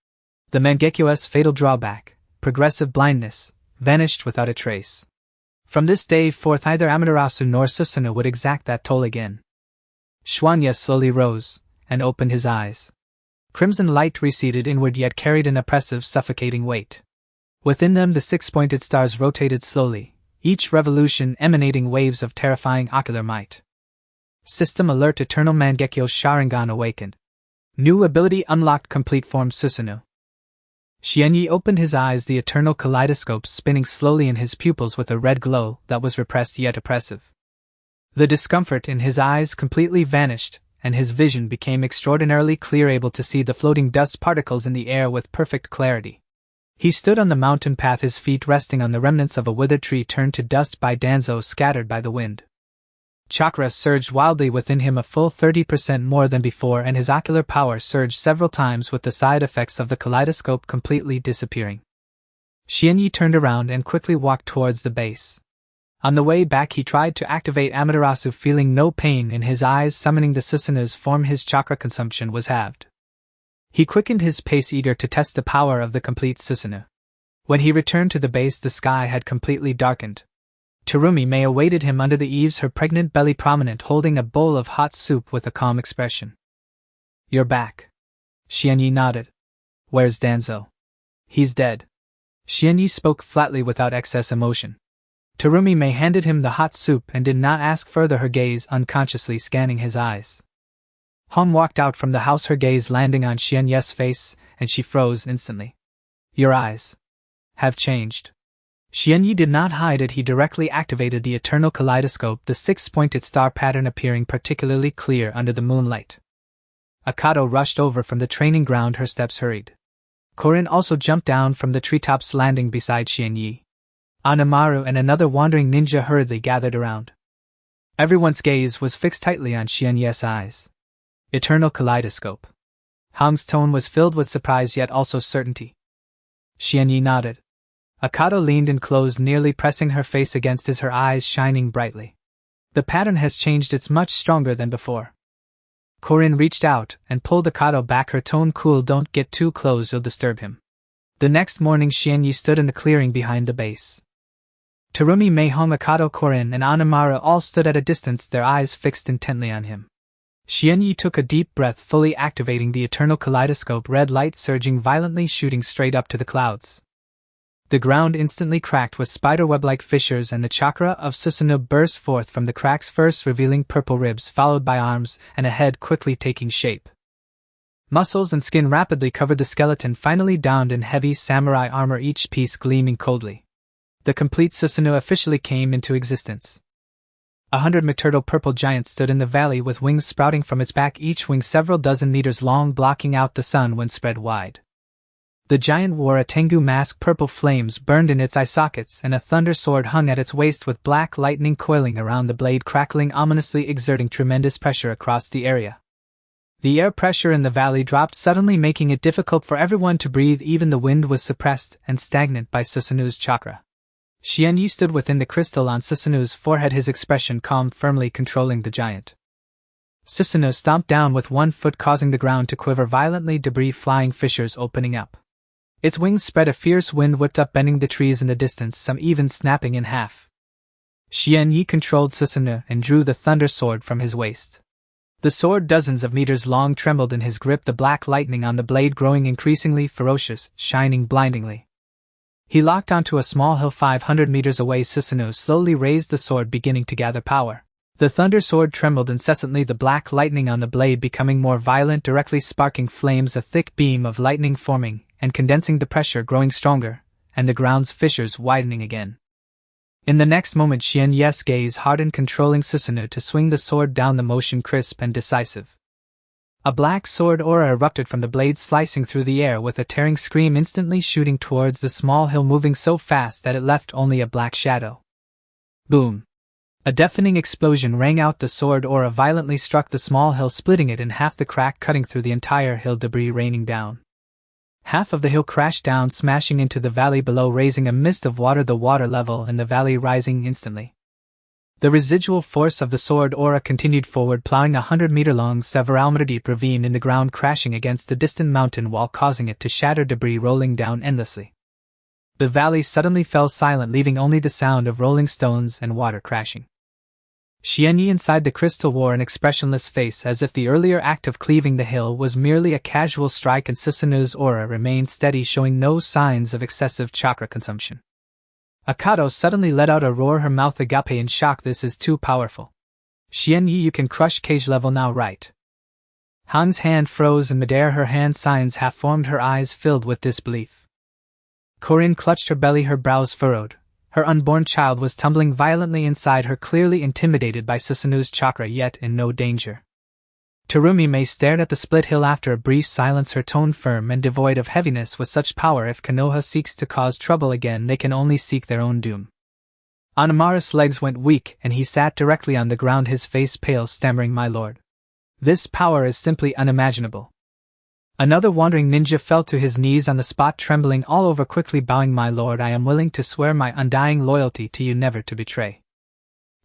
The Mangekyo's fatal drawback, progressive blindness, vanished without a trace. From this day forth neither Amaterasu nor Susanoo would exact that toll again. Xuanya slowly rose, and opened his eyes. Crimson light receded inward, yet carried an oppressive, suffocating weight. Within them the 6-pointed stars rotated slowly, each revolution emanating waves of terrifying ocular might. System alert: Eternal Mangekyo Sharingan awakened. New ability unlocked, complete form Susanoo. Xianyi opened his eyes, the eternal kaleidoscope spinning slowly in his pupils with a red glow that was repressed yet oppressive. The discomfort in his eyes completely vanished, and his vision became extraordinarily clear, able to see the floating dust particles in the air with perfect clarity. He stood on the mountain path, his feet resting on the remnants of a withered tree turned to dust by Danzo, scattered by the wind. Chakra surged wildly within him, a full 30% more than before, and his ocular power surged several times, with the side effects of the kaleidoscope completely disappearing. Xianyi turned around and quickly walked towards the base. On the way back he tried to activate Amaterasu, feeling no pain in his eyes, summoning the Susanoo's form. His chakra consumption was halved. He quickened his pace, eager to test the power of the complete Susanoo. When he returned to the base, the sky had completely darkened. Terumi Mei awaited him under the eaves, her pregnant belly prominent, holding a bowl of hot soup with a calm expression. "You're back." Xianyi nodded. "Where's Danzo?" "He's dead." Xianyi spoke flatly without excess emotion. Terumi Mei handed him the hot soup and did not ask further, her gaze unconsciously scanning his eyes. Hong walked out from the house, her gaze landing on Xianyi's face, and she froze instantly. "Your eyes have changed." Xianyi did not hide it. He directly activated the eternal kaleidoscope, the 6-pointed star pattern appearing particularly clear under the moonlight. Akato rushed over from the training ground, her steps hurried. Konan also jumped down from the treetops, landing beside Xianyi. Anamaru and another wandering ninja hurriedly gathered around. Everyone's gaze was fixed tightly on Xianyi's eyes. Eternal kaleidoscope. Hong's tone was filled with surprise, yet also certainty. Xianyi nodded. Akato leaned in close, nearly pressing her face against his, her eyes shining brightly. "The pattern has changed, it's much stronger than before." Konan reached out and pulled Akato back, her tone cool. "Don't get too close, you'll disturb him." The next morning Xianyi stood in the clearing behind the base. Terumi Mei, Akatsuki, Konan, and Anamara all stood at a distance, their eyes fixed intently on him. Xianyi took a deep breath, fully activating the eternal kaleidoscope, red light surging violently, shooting straight up to the clouds. The ground instantly cracked with spiderweb-like fissures, and the chakra of Susanoo burst forth from the cracks, first revealing purple ribs, followed by arms, and a head quickly taking shape. Muscles and skin rapidly covered the skeleton, finally donned in heavy samurai armor, each piece gleaming coldly. The complete Susanoo officially came into existence. 100-meter purple giant stood in the valley with wings sprouting from its back, each wing several dozen meters long, blocking out the sun when spread wide. The giant wore a tengu mask, purple flames burned in its eye sockets, and a thunder sword hung at its waist with black lightning coiling around the blade, crackling ominously, exerting tremendous pressure across the area. The air pressure in the valley dropped suddenly, making it difficult for everyone to breathe. Even the wind was suppressed and stagnant by Susanoo's chakra. Xianyi stood within the crystal on Susanoo's forehead, his expression calm, firmly controlling the giant. Susanoo stomped down with one foot, causing the ground to quiver violently, debris flying, fissures opening up. Its wings spread, a fierce wind whipped up, bending the trees in the distance, some even snapping in half. Xianyi controlled Susanoo and drew the thunder sword from his waist. The sword, dozens of meters long, trembled in his grip, the black lightning on the blade growing increasingly ferocious, shining blindingly. He locked onto a small hill 500 meters away. Susanoo slowly raised the sword, beginning to gather power. The thunder sword trembled incessantly, the black lightning on the blade becoming more violent, directly sparking flames, a thick beam of lightning forming and condensing, the pressure growing stronger, and the ground's fissures widening again. In the next moment, Xianyi's gaze hardened, controlling Susanoo to swing the sword down, the motion crisp and decisive. A black sword aura erupted from the blade, slicing through the air with a tearing scream, instantly shooting towards the small hill, moving so fast that it left only a black shadow. Boom! A deafening explosion rang out. The sword aura violently struck the small hill, splitting it in half, the crack cutting through the entire hill, debris raining down. Half of the hill crashed down, smashing into the valley below, raising a mist of water, the water level in the valley rising instantly. The residual force of the sword aura continued forward, plowing a 100-meter-long, several-meter-deep ravine in the ground, crashing against the distant mountain wall, causing it to shatter, debris rolling down endlessly. The valley suddenly fell silent, leaving only the sound of rolling stones and water crashing. Xianyi inside the crystal wore an expressionless face, as if the earlier act of cleaving the hill was merely a casual strike, and Susanoo's aura remained steady, showing no signs of excessive chakra consumption. Akatsuki suddenly let out a roar, her mouth agape in shock. This is too powerful. Xianyi, you can crush cage level now, right? Han's hand froze in midair, her hand signs half formed, her eyes filled with disbelief. Korin clutched her belly, her brows furrowed. Her unborn child was tumbling violently inside her, clearly intimidated by Susanoo's chakra, yet in no danger. Terumi Mei stared at the split hill. After a brief silence, her tone firm and devoid of heaviness. With such power, if Konoha seeks to cause trouble again, they can only seek their own doom. Anamara's legs went weak, and he sat directly on the ground, his face pale, stammering, "My lord. This power is simply unimaginable." Another wandering ninja fell to his knees on the spot, trembling all over, quickly bowing, "My lord, I am willing to swear my undying loyalty to you, never to betray."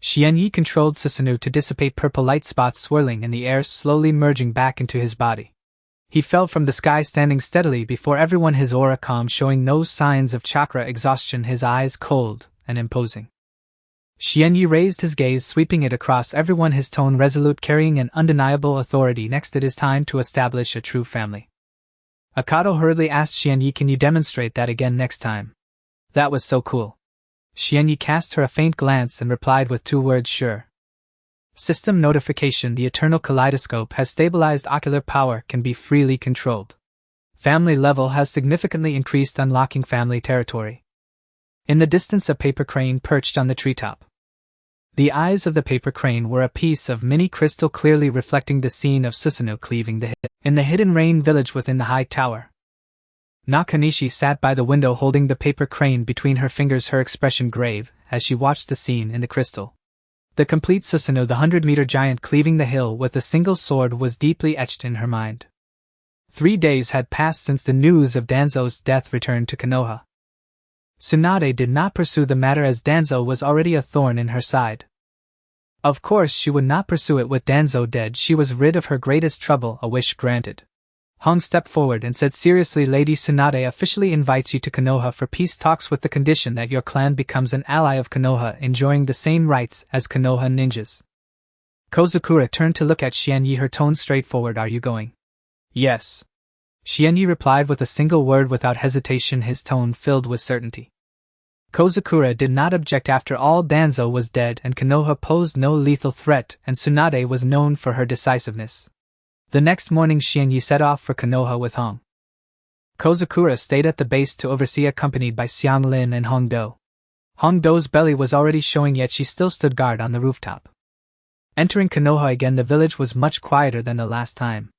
Xianyi controlled Susanoo to dissipate, purple light spots swirling in the air, slowly merging back into his body. He fell from the sky, standing steadily before everyone, his aura calm, showing no signs of chakra exhaustion, his eyes cold and imposing. Xianyi raised his gaze, sweeping it across everyone, his tone resolute, carrying an undeniable authority. "Next, it is time to establish a true family." Akatsuki hurriedly asked Xianyi, "Can you demonstrate that again next time? That was so cool." Xianyi cast her a faint glance and replied with 2 words, "Sure." System notification: the eternal kaleidoscope has stabilized, ocular power can be freely controlled. Family level has significantly increased, unlocking family territory. In the distance, a paper crane perched on the treetop. The eyes of the paper crane were a piece of mini crystal, clearly reflecting the scene of Susanoo cleaving the hill in the hidden rain village within the high tower. Nakanishi sat by the window, holding the paper crane between her fingers, her expression grave as she watched the scene in the crystal. The complete Susanoo, the 100-meter giant cleaving the hill with a single sword, was deeply etched in her mind. 3 days had passed since the news of Danzo's death returned to Konoha. Tsunade did not pursue the matter, as Danzo was already a thorn in her side. Of course, she would not pursue it with Danzo dead. She was rid of her greatest trouble, a wish granted. Hong stepped forward and said seriously, Lady Tsunade officially invites you to Konoha for peace talks with the condition that your clan becomes an ally of Konoha, enjoying the same rights as Konoha ninjas. Kozukura turned to look at Xianyi, her tone straightforward. Are you going? Yes. Xianyi replied with a single word without hesitation, his tone filled with certainty. Kozukura did not object. After all, Danzo was dead and Konoha posed no lethal threat, and Tsunade was known for her decisiveness. The next morning Xianyi set off for Konoha with Hong. Kozukura stayed at the base to oversee, accompanied by Xianglin and Hongdo. Hongdo's belly was already showing, yet she still stood guard on the rooftop. Entering Konoha again, the village was much quieter than the last time.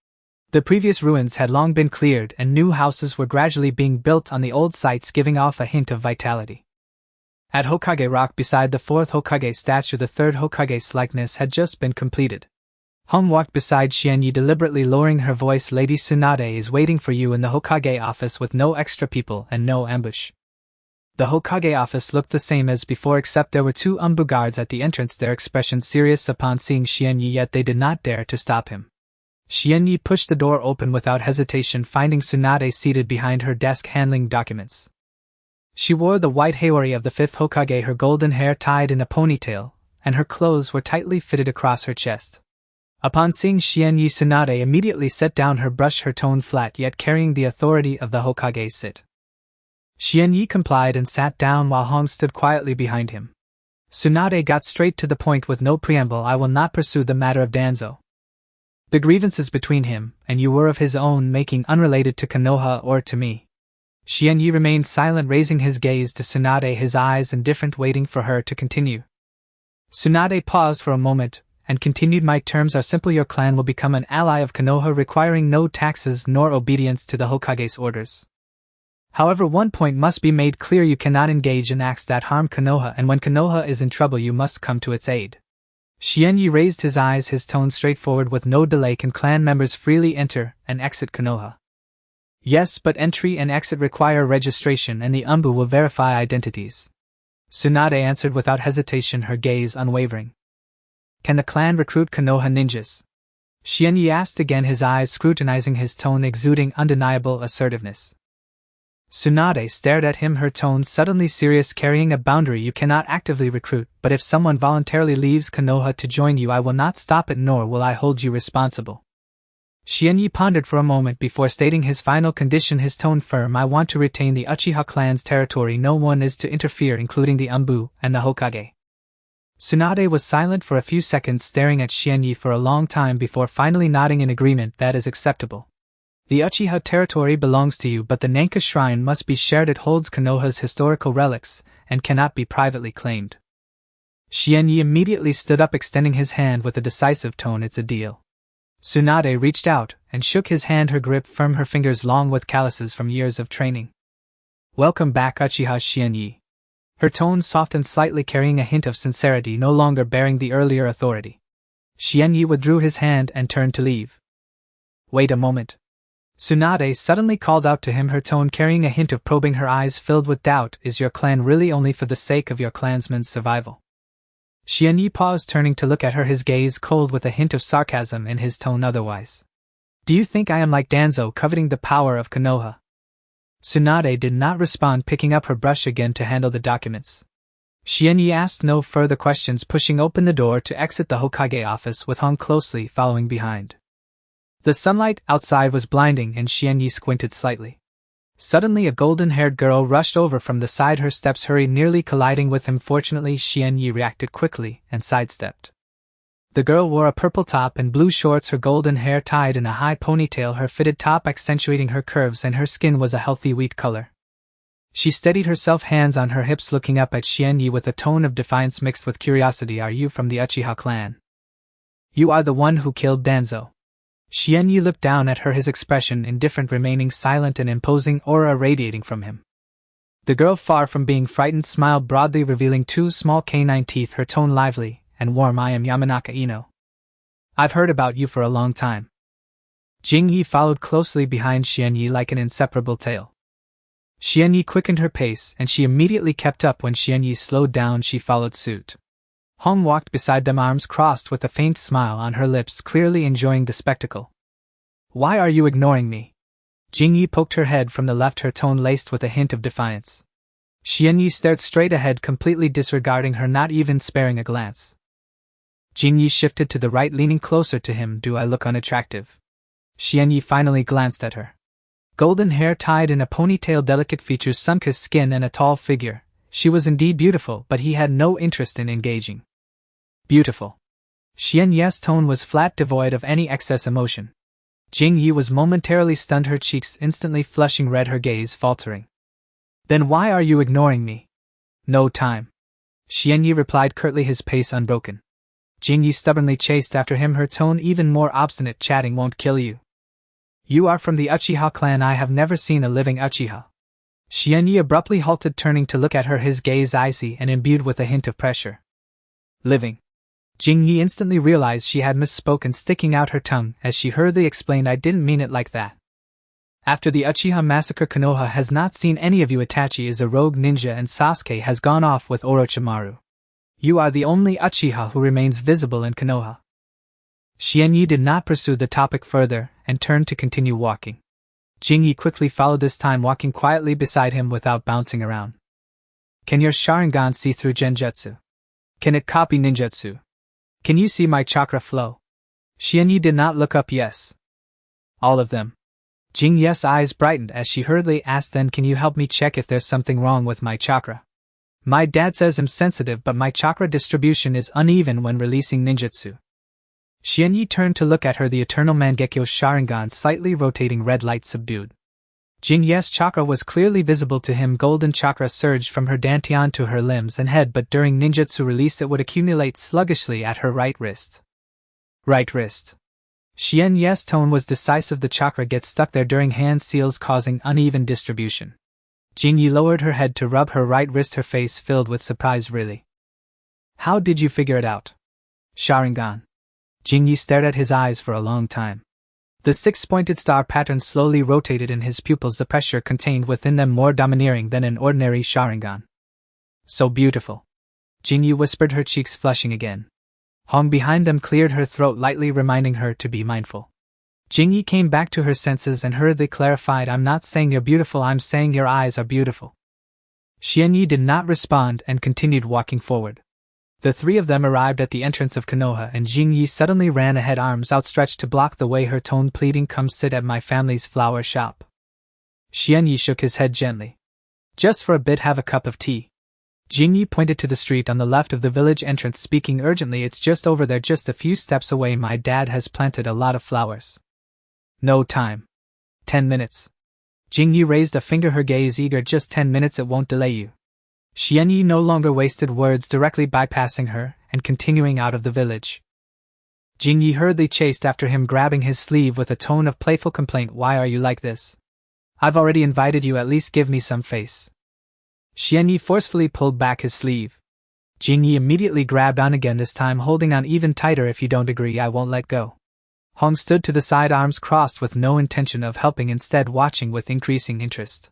The previous ruins had long been cleared and new houses were gradually being built on the old sites, giving off a hint of vitality. At Hokage Rock beside the 4th Hokage statue, the 3rd Hokage's likeness had just been completed. Hong walked beside Xianyi, deliberately lowering her voice. Lady Tsunade is waiting for you in the Hokage office with no extra people and no ambush. The Hokage office looked the same as before, except there were 2 Umbu guards at the entrance, their expressions serious upon seeing Xianyi, yet they did not dare to stop him. Xianyi pushed the door open without hesitation, finding Tsunade seated behind her desk handling documents. She wore the white haori of the 5th Hokage, her golden hair tied in a ponytail, and her clothes were tightly fitted across her chest. Upon seeing Xianyi, Tsunade immediately set down her brush, her tone flat yet carrying the authority of the Hokage sit. Xianyi complied and sat down while Hong stood quietly behind him. Tsunade got straight to the point with no preamble. I will not pursue the matter of Danzo. The grievances between him and you were of his own making, unrelated to Konoha or to me. Xianyi remained silent, raising his gaze to Tsunade, his eyes indifferent, waiting for her to continue. Tsunade paused for a moment, and continued, my terms are simple. Your clan will become an ally of Konoha, requiring no taxes nor obedience to the Hokage's orders. However, one point must be made clear: you cannot engage in acts that harm Konoha, and when Konoha is in trouble you must come to its aid. Xianyi raised his eyes, his tone straightforward. With no delay can clan members freely enter and exit Konoha? Yes, but entry and exit require registration and the Umbu will verify identities. Tsunade answered without hesitation, her gaze unwavering. Can the clan recruit Konoha ninjas? Xianyi asked again, his eyes scrutinizing, his tone exuding undeniable assertiveness. Tsunade stared at him, her tone suddenly serious, carrying a boundary. You cannot actively recruit, but if someone voluntarily leaves Konoha to join you, I will not stop it, nor will I hold you responsible. Xianyi pondered for a moment before stating his final condition, his tone firm. I want to retain the Uchiha clan's territory. No one is to interfere, including the Umbu and the Hokage. Tsunade was silent for a few seconds, staring at Xianyi for a long time before finally nodding in agreement. That is acceptable. The Uchiha territory belongs to you, but the Nanka shrine must be shared. It holds Konoha's historical relics, and cannot be privately claimed. Xianyi immediately stood up, extending his hand with a decisive tone. It's a deal. Tsunade reached out and shook his hand, her grip firm, her fingers long with calluses from years of training. Welcome back, Uchiha Xianyi. Her tone softened slightly, carrying a hint of sincerity, no longer bearing the earlier authority. Xianyi withdrew his hand and turned to leave. Wait a moment. Tsunade suddenly called out to him, her tone carrying a hint of probing, her eyes filled with doubt. Is your clan really only for the sake of your clansmen's survival? Xianyi paused, turning to look at her, his gaze cold with a hint of sarcasm in his tone. Otherwise, do you think I am like Danzo, coveting the power of Konoha? Tsunade did not respond, picking up her brush again to handle the documents. Xianyi asked no further questions, pushing open the door to exit the Hokage office with Hong closely following behind. The sunlight outside was blinding and Xianyi squinted slightly. Suddenly a golden-haired girl rushed over from the side, her steps hurried, nearly colliding with him. Fortunately, Xianyi reacted quickly and sidestepped. The girl wore a purple top and blue shorts, her golden hair tied in a high ponytail, her fitted top accentuating her curves, and her skin was a healthy wheat color. She steadied herself, hands on her hips, looking up at Xianyi with a tone of defiance mixed with curiosity. Are you from the Uchiha clan? You are the one who killed Danzo. Xianyi looked down at her, his expression indifferent, remaining silent, an imposing aura radiating from him. The girl, far from being frightened, smiled broadly, revealing 2 small canine teeth, her tone lively and warm. I am Yamanaka Ino. I've heard about you for a long time. Jingyi followed closely behind Xianyi like an inseparable tail. Xianyi quickened her pace, and she immediately kept up. When Xianyi slowed down, she followed suit. Hong walked beside them, arms crossed, with a faint smile on her lips, clearly enjoying the spectacle. Why are you ignoring me? Jingyi poked her head from the left, her tone laced with a hint of defiance. Xianyi stared straight ahead, completely disregarding her, not even sparing a glance. Jingyi shifted to the right, leaning closer to him. Do I look unattractive? Xianyi finally glanced at her. Golden hair tied in a ponytail, delicate features, sun-kissed skin, and a tall figure. She was indeed beautiful, but he had no interest in engaging. Beautiful. Xianyi's tone was flat, devoid of any excess emotion. Jingyi was momentarily stunned, her cheeks instantly flushing red, her gaze faltering. Then why are you ignoring me? No time. Xianyi replied curtly, his pace unbroken. Jingyi stubbornly chased after him, her tone even more obstinate. Chatting won't kill you. You are from the Uchiha clan. I have never seen a living Uchiha. Xianyi abruptly halted, turning to look at her, his gaze icy and imbued with a hint of pressure. Living. Jingyi instantly realized she had misspoken, sticking out her tongue as she hurriedly explained, I didn't mean it like that. After the Uchiha massacre, Konoha has not seen any of you. Itachi is a rogue ninja and Sasuke has gone off with Orochimaru. You are the only Uchiha who remains visible in Konoha. Xianyi did not pursue the topic further and turned to continue walking. Jingyi quickly followed, this time walking quietly beside him without bouncing around. Can your Sharingan see through genjutsu? Can it copy ninjutsu? Can you see my chakra flow? Xianyi did not look up. Yes. All of them. Jingyi's eyes brightened as she hurriedly asked, then can you help me check if there's something wrong with my chakra? My dad says I'm sensitive, but my chakra distribution is uneven when releasing ninjutsu. Xianyi turned to look at her, the eternal Mangekyo Sharingan slightly rotating, red light subdued. Jingyi's chakra was clearly visible to him. Golden chakra surged from her dantian to her limbs and head, but during ninjutsu release it would accumulate sluggishly at her right wrist. Right wrist. Xianyi's tone was decisive. The chakra gets stuck there during hand seals, causing uneven distribution. Jingyi lowered her head to rub her right wrist, her face filled with surprise. Really? How did you figure it out? Sharingan. Jingyi stared at his eyes for a long time. The six-pointed star pattern slowly rotated in his pupils, the pressure contained within them more domineering than an ordinary Sharingan. So beautiful. Jingyi whispered, her cheeks flushing again. Hong behind them cleared her throat lightly, reminding her to be mindful. Jingyi came back to her senses and hurriedly clarified, I'm not saying you're beautiful, I'm saying your eyes are beautiful. Xianyi did not respond and continued walking forward. The three of them arrived at the entrance of Konoha and Jingyi suddenly ran ahead, arms outstretched to block the way, her tone pleading, come sit at my family's flower shop. Xianyi shook his head gently. Just for a bit, have a cup of tea. Jingyi pointed to the street on the left of the village entrance, speaking urgently, it's just over there, just a few steps away. My dad has planted a lot of flowers. No time. 10 minutes. Jingyi raised a finger, her gaze eager, just 10 minutes, it won't delay you. Xianyi no longer wasted words, directly bypassing her and continuing out of the village. Jingyi hurriedly chased after him, grabbing his sleeve with a tone of playful complaint, why are you like this? I've already invited you, at least give me some face. Xianyi forcefully pulled back his sleeve. Jingyi immediately grabbed on again, this time holding on even tighter. If you don't agree, I won't let go. Hong stood to the side, arms crossed, with no intention of helping, instead watching with increasing interest.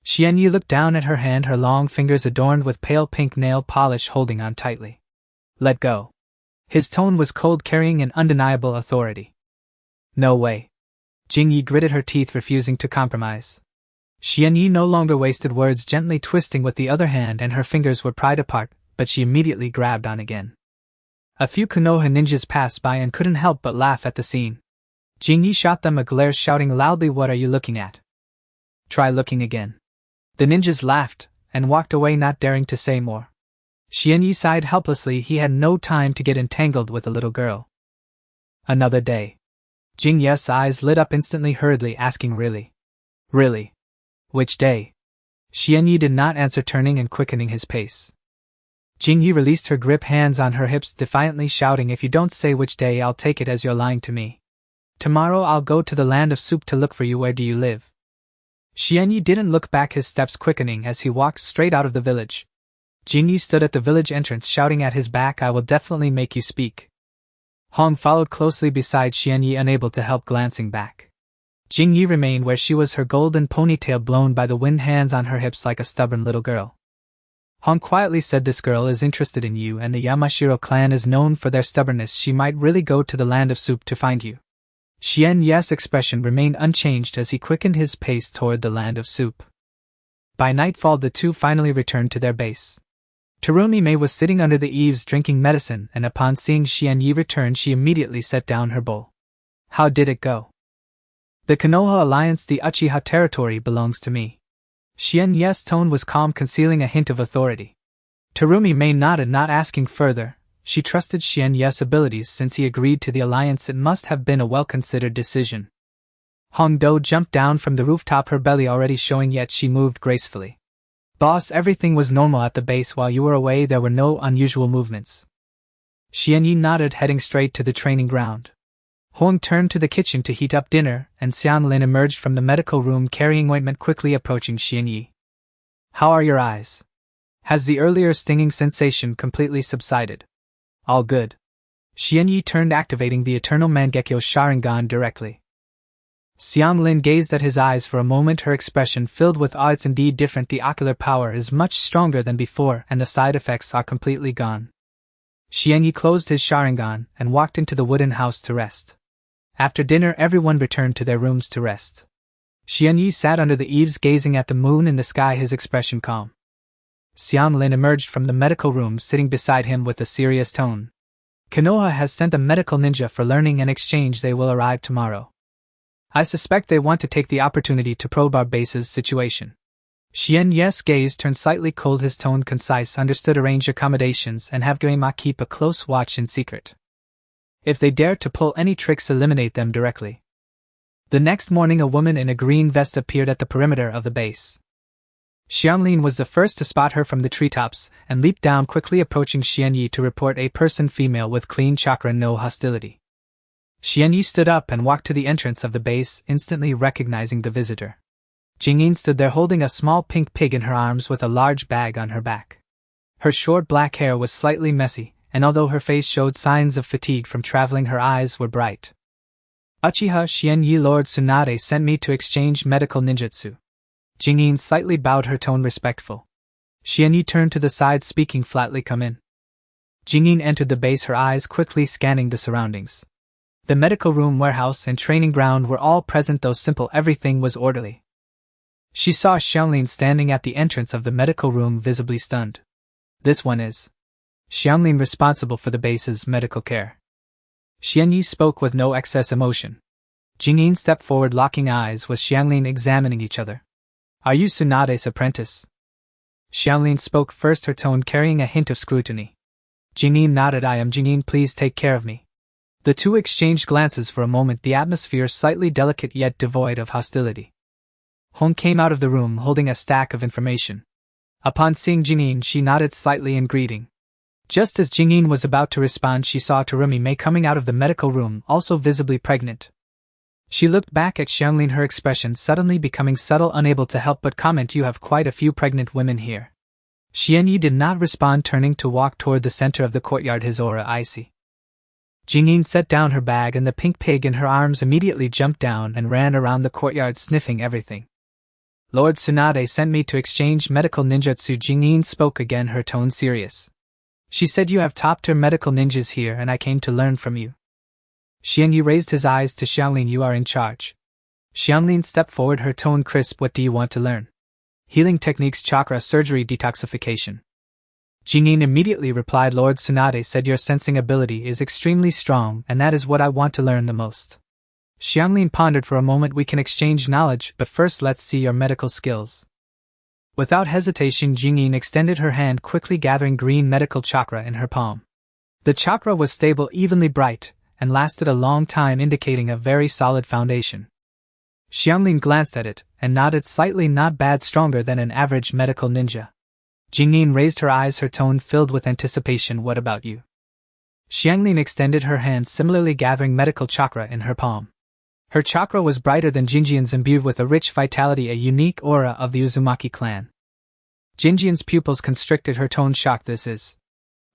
Xianyi looked down at her hand, her long fingers adorned with pale pink nail polish holding on tightly. Let go. His tone was cold, carrying an undeniable authority. No way. Jingyi gritted her teeth, refusing to compromise. Xianyi no longer wasted words, gently twisting with the other hand, and her fingers were pried apart, but she immediately grabbed on again. A few Konoha ninjas passed by and couldn't help but laugh at the scene. Jingyi shot them a glare, shouting loudly, what are you looking at? Try looking again. The ninjas laughed and walked away, not daring to say more. Xianyi sighed helplessly, he had no time to get entangled with the little girl. Another day. Jingyi's eyes lit up instantly, hurriedly asking, really? Really? Which day? Xianyi did not answer, turning and quickening his pace. Jingyi released her grip, hands on her hips, defiantly shouting, if you don't say which day, I'll take it as you're lying to me. Tomorrow I'll go to the land of soup to look for you. Where do you live? Xianyi didn't look back, his steps quickening as he walked straight out of the village. Jingyi stood at the village entrance, shouting at his back, I will definitely make you speak. Hong followed closely beside Xianyi, unable to help glancing back. Jingyi remained where she was, her golden ponytail blown by the wind, hands on her hips like a stubborn little girl. Hong quietly said, this girl is interested in you, and the Yamashiro clan is known for their stubbornness. She might really go to the land of soup to find you. Xian-Ye's expression remained unchanged as he quickened his pace toward the land of soup. By nightfall the two finally returned to their base. Terumi Mei was sitting under the eaves drinking medicine, and upon seeing Xian-Yi return she immediately set down her bowl. How did it go? The Konoha Alliance, the Uchiha territory, belongs to me. Xian-Ye's tone was calm, concealing a hint of authority. Terumi Mei nodded, not asking further. She trusted Xian-Ye's abilities. Since he agreed to the alliance, it must have been a well-considered decision. Hongdo jumped down from the rooftop, her belly already showing, yet she moved gracefully. Boss, everything was normal at the base. While you were away there were no unusual movements. Xian-Yi nodded, heading straight to the training ground. Hong turned to the kitchen to heat up dinner, and Xianlin emerged from the medical room carrying ointment, quickly approaching Xian-Yi. How are your eyes? Has the earlier stinging sensation completely subsided? All good. Xian-Yi turned, activating the Eternal Mangekyo Sharingan directly. Xianlin gazed at his eyes for a moment, her expression filled with awe. It's indeed different. The ocular power is much stronger than before, and the side effects are completely gone. Xian-Yi closed his Sharingan and walked into the wooden house to rest. After dinner everyone returned to their rooms to rest. Xian-Yi sat under the eaves gazing at the moon in the sky, his expression calm. Xianlin emerged from the medical room, sitting beside him with a serious tone. Konoha has sent a medical ninja for learning and exchange. They will arrive tomorrow. I suspect they want to take the opportunity to probe our base's situation. Xian-Ye's gaze turned slightly cold, his tone concise. Understood. Arrange accommodations and have Goemon keep a close watch in secret. If they dare to pull any tricks, eliminate them directly. The next morning a woman in a green vest appeared at the perimeter of the base. Xianlin was the first to spot her from the treetops, and leaped down, quickly approaching Xian-Yi to report a person, female with clean chakra, no hostility. Xian-Yi stood up and walked to the entrance of the base, instantly recognizing the visitor. Jingyin stood there holding a small pink pig in her arms with a large bag on her back. Her short black hair was slightly messy, and although her face showed signs of fatigue from traveling, her eyes were bright. Uchiha Xian-Yi, Lord Tsunade sent me to exchange medical ninjutsu. Jingyin slightly bowed, her tone respectful. Xian-Yi turned to the side, speaking flatly. Come in. Jingyin entered the base, her eyes quickly scanning the surroundings. The medical room, warehouse, and training ground were all present, though simple. Everything was orderly. She saw Xianlin standing at the entrance of the medical room, visibly stunned. This one is Xianlin, responsible for the base's medical care. Xian-Yi spoke with no excess emotion. Jingyin stepped forward, locking eyes with Xianlin, examining each other. Are you Tsunade's apprentice? Xianlin spoke first, her tone carrying a hint of scrutiny. Jingyin nodded. I am Jingyin, please take care of me. The two exchanged glances for a moment, the atmosphere slightly delicate yet devoid of hostility. Hong came out of the room holding a stack of information. Upon seeing Jingyin, she nodded slightly in greeting. Just as Jingyin was about to respond, she saw Terumi Mei coming out of the medical room, also visibly pregnant. She looked back at Xianlin, her expression suddenly becoming subtle, unable to help but comment, you have quite a few pregnant women here. Xian-Yi did not respond, turning to walk toward the center of the courtyard, his aura icy. Jingyin set down her bag, and the pink pig in her arms immediately jumped down and ran around the courtyard, sniffing everything. Lord Tsunade sent me to exchange medical ninjutsu. Jingyin spoke again, her tone serious. She said you have top-tier medical ninjas here, and I came to learn from you. Xian-Yi raised his eyes to Xianlin. You are in charge. Xianlin stepped forward, her tone crisp. What do you want to learn? Healing techniques, chakra, surgery, detoxification. Jingyin immediately replied. Lord Tsunade said your sensing ability is extremely strong, and that is what I want to learn the most. Xianlin pondered for a moment. We can exchange knowledge, but first let's see your medical skills. Without hesitation, Jingyin extended her hand, quickly gathering green medical chakra in her palm. The chakra was stable, evenly bright, and lasted a long time, indicating a very solid foundation. Xianlin glanced at it, and nodded slightly. Not bad, stronger than an average medical ninja. Jingyin raised her eyes, her tone filled with anticipation. What about you? Xianlin extended her hand, similarly gathering medical chakra in her palm. Her chakra was brighter than Jinjian's, imbued with a rich vitality, a unique aura of the Uzumaki clan. Jinjian's pupils constricted, her tone shocked. This is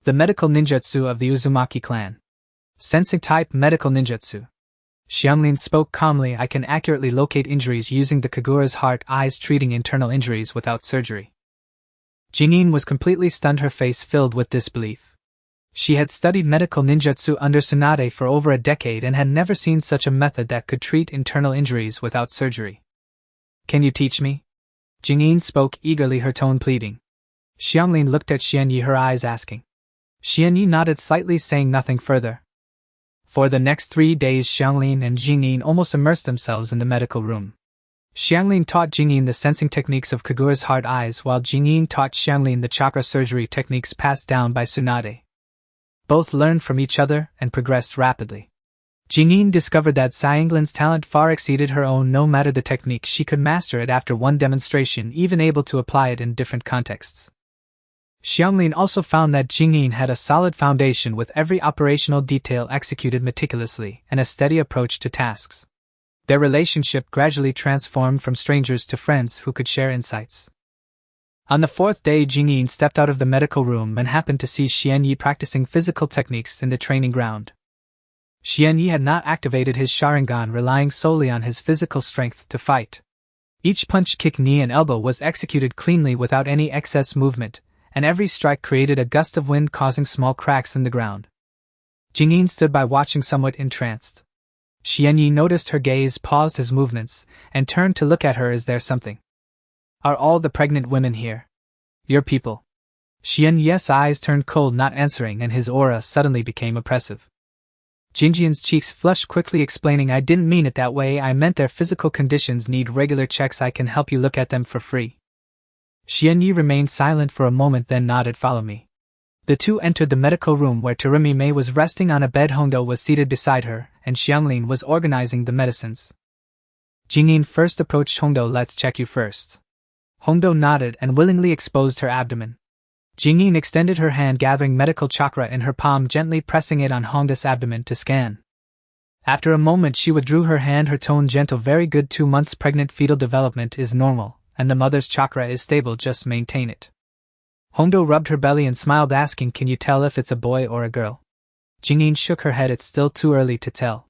the medical ninjutsu of the Uzumaki clan. Sensing type medical ninjutsu. Xianlin spoke calmly. I can accurately locate injuries using the Kagura's heart eyes, treating internal injuries without surgery. Jingyin was completely stunned, her face filled with disbelief. She had studied medical ninjutsu under Tsunade for over a decade and had never seen such a method that could treat internal injuries without surgery. Can you teach me? Jingyin spoke eagerly, her tone pleading. Xianglin looked at Xianyi, her eyes asking. Xianyi nodded slightly, saying nothing further. For the next 3 days, Xianglin and Jingyin almost immersed themselves in the medical room. Xianglin taught Jingyin the sensing techniques of Kaguya's heart eyes, while Jingyin taught Xianglin the chakra surgery techniques passed down by Tsunade. Both learned from each other and progressed rapidly. Jingyin discovered that Xianglin's talent far exceeded her own. No matter the technique, she could master it after one demonstration, even able to apply it in different contexts. Xianglin also found that Jingyin had a solid foundation, with every operational detail executed meticulously and a steady approach to tasks. Their relationship gradually transformed from strangers to friends who could share insights. On the 4th day, Jingyin stepped out of the medical room and happened to see Xianyi practicing physical techniques in the training ground. Xianyi had not activated his Sharingan, relying solely on his physical strength to fight. Each punch, kick, knee and elbow was executed cleanly without any excess movement, and every strike created a gust of wind, causing small cracks in the ground. Jingyin stood by, watching, somewhat entranced. Xianyi noticed her gaze, paused his movements, and turned to look at her. Is there something? Are all the pregnant women here? Your people? Xianyi's eyes turned cold, not answering, and his aura suddenly became oppressive. Jingyi's cheeks flushed quickly, explaining, I didn't mean it that way, I meant their physical conditions need regular checks. I can help you look at them for free. Xianyi remained silent for a moment, then nodded. Follow me. The two entered the medical room, where Terumi Mei was resting on a bed. Hongdo was seated beside her, and Xianglin was organizing the medicines. Jingyin first approached Hongdo. Let's check you first. Hongdo nodded and willingly exposed her abdomen. Jingyin extended her hand, gathering medical chakra in her palm, gently pressing it on Hongdo's abdomen to scan. After a moment, she withdrew her hand, her tone gentle. Very good. 2 months pregnant, fetal development is normal, and the mother's chakra is stable, just maintain it. Hongdo rubbed her belly and smiled, asking, can you tell if it's a boy or a girl? Jingyin shook her head. It's still too early to tell.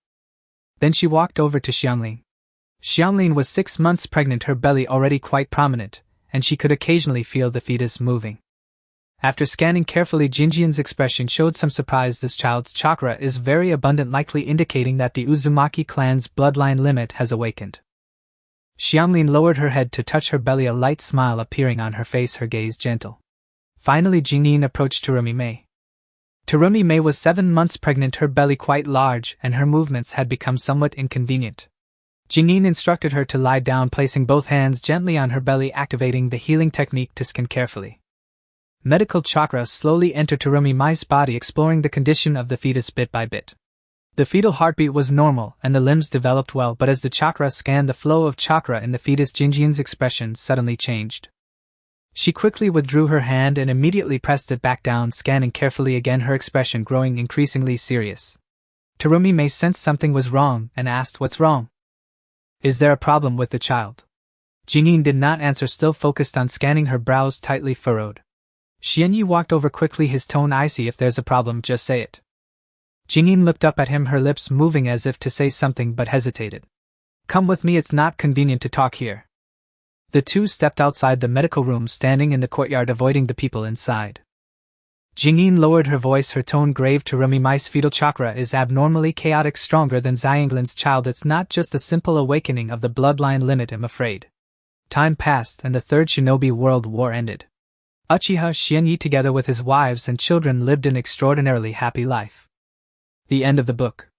Then she walked over to Xianglin. Xianglin was 6 months pregnant, her belly already quite prominent, and she could occasionally feel the fetus moving. After scanning carefully, Jingyi's expression showed some surprise. This child's chakra is very abundant, likely indicating that the Uzumaki clan's bloodline limit has awakened. Xianglin lowered her head to touch her belly, a light smile appearing on her face, her gaze gentle. Finally, Jingyin approached Terumi Mei. Terumi Mei was 7 months pregnant, her belly quite large, and her movements had become somewhat inconvenient. Jingyin instructed her to lie down, placing both hands gently on her belly, activating the healing technique to scan carefully. Medical chakra slowly entered Terumi Mei's body, exploring the condition of the fetus bit by bit. The fetal heartbeat was normal, and the limbs developed well, but as the chakra scanned the flow of chakra in the fetus, Jingyi's expression suddenly changed. She quickly withdrew her hand and immediately pressed it back down, scanning carefully again, her expression growing increasingly serious. Terumi Mei sensed something was wrong and asked, what's wrong? Is there a problem with the child? Jingyin did not answer, still focused on scanning, her brows tightly furrowed. Xianyi walked over quickly, his tone icy. If there's a problem, just say it. Jingyin looked up at him, her lips moving as if to say something but hesitated. Come with me, it's not convenient to talk here. The two stepped outside the medical room, standing in the courtyard, avoiding the people inside. Jingyin lowered her voice, her tone grave. Terumi Mei's fetal chakra is abnormally chaotic, stronger than Xianglin's child. It's not just a simple awakening of the bloodline limit, I'm afraid. Time passed and the Third Shinobi World War ended. Uchiha Xianyi, together with his wives and children, lived an extraordinarily happy life. The end of the book.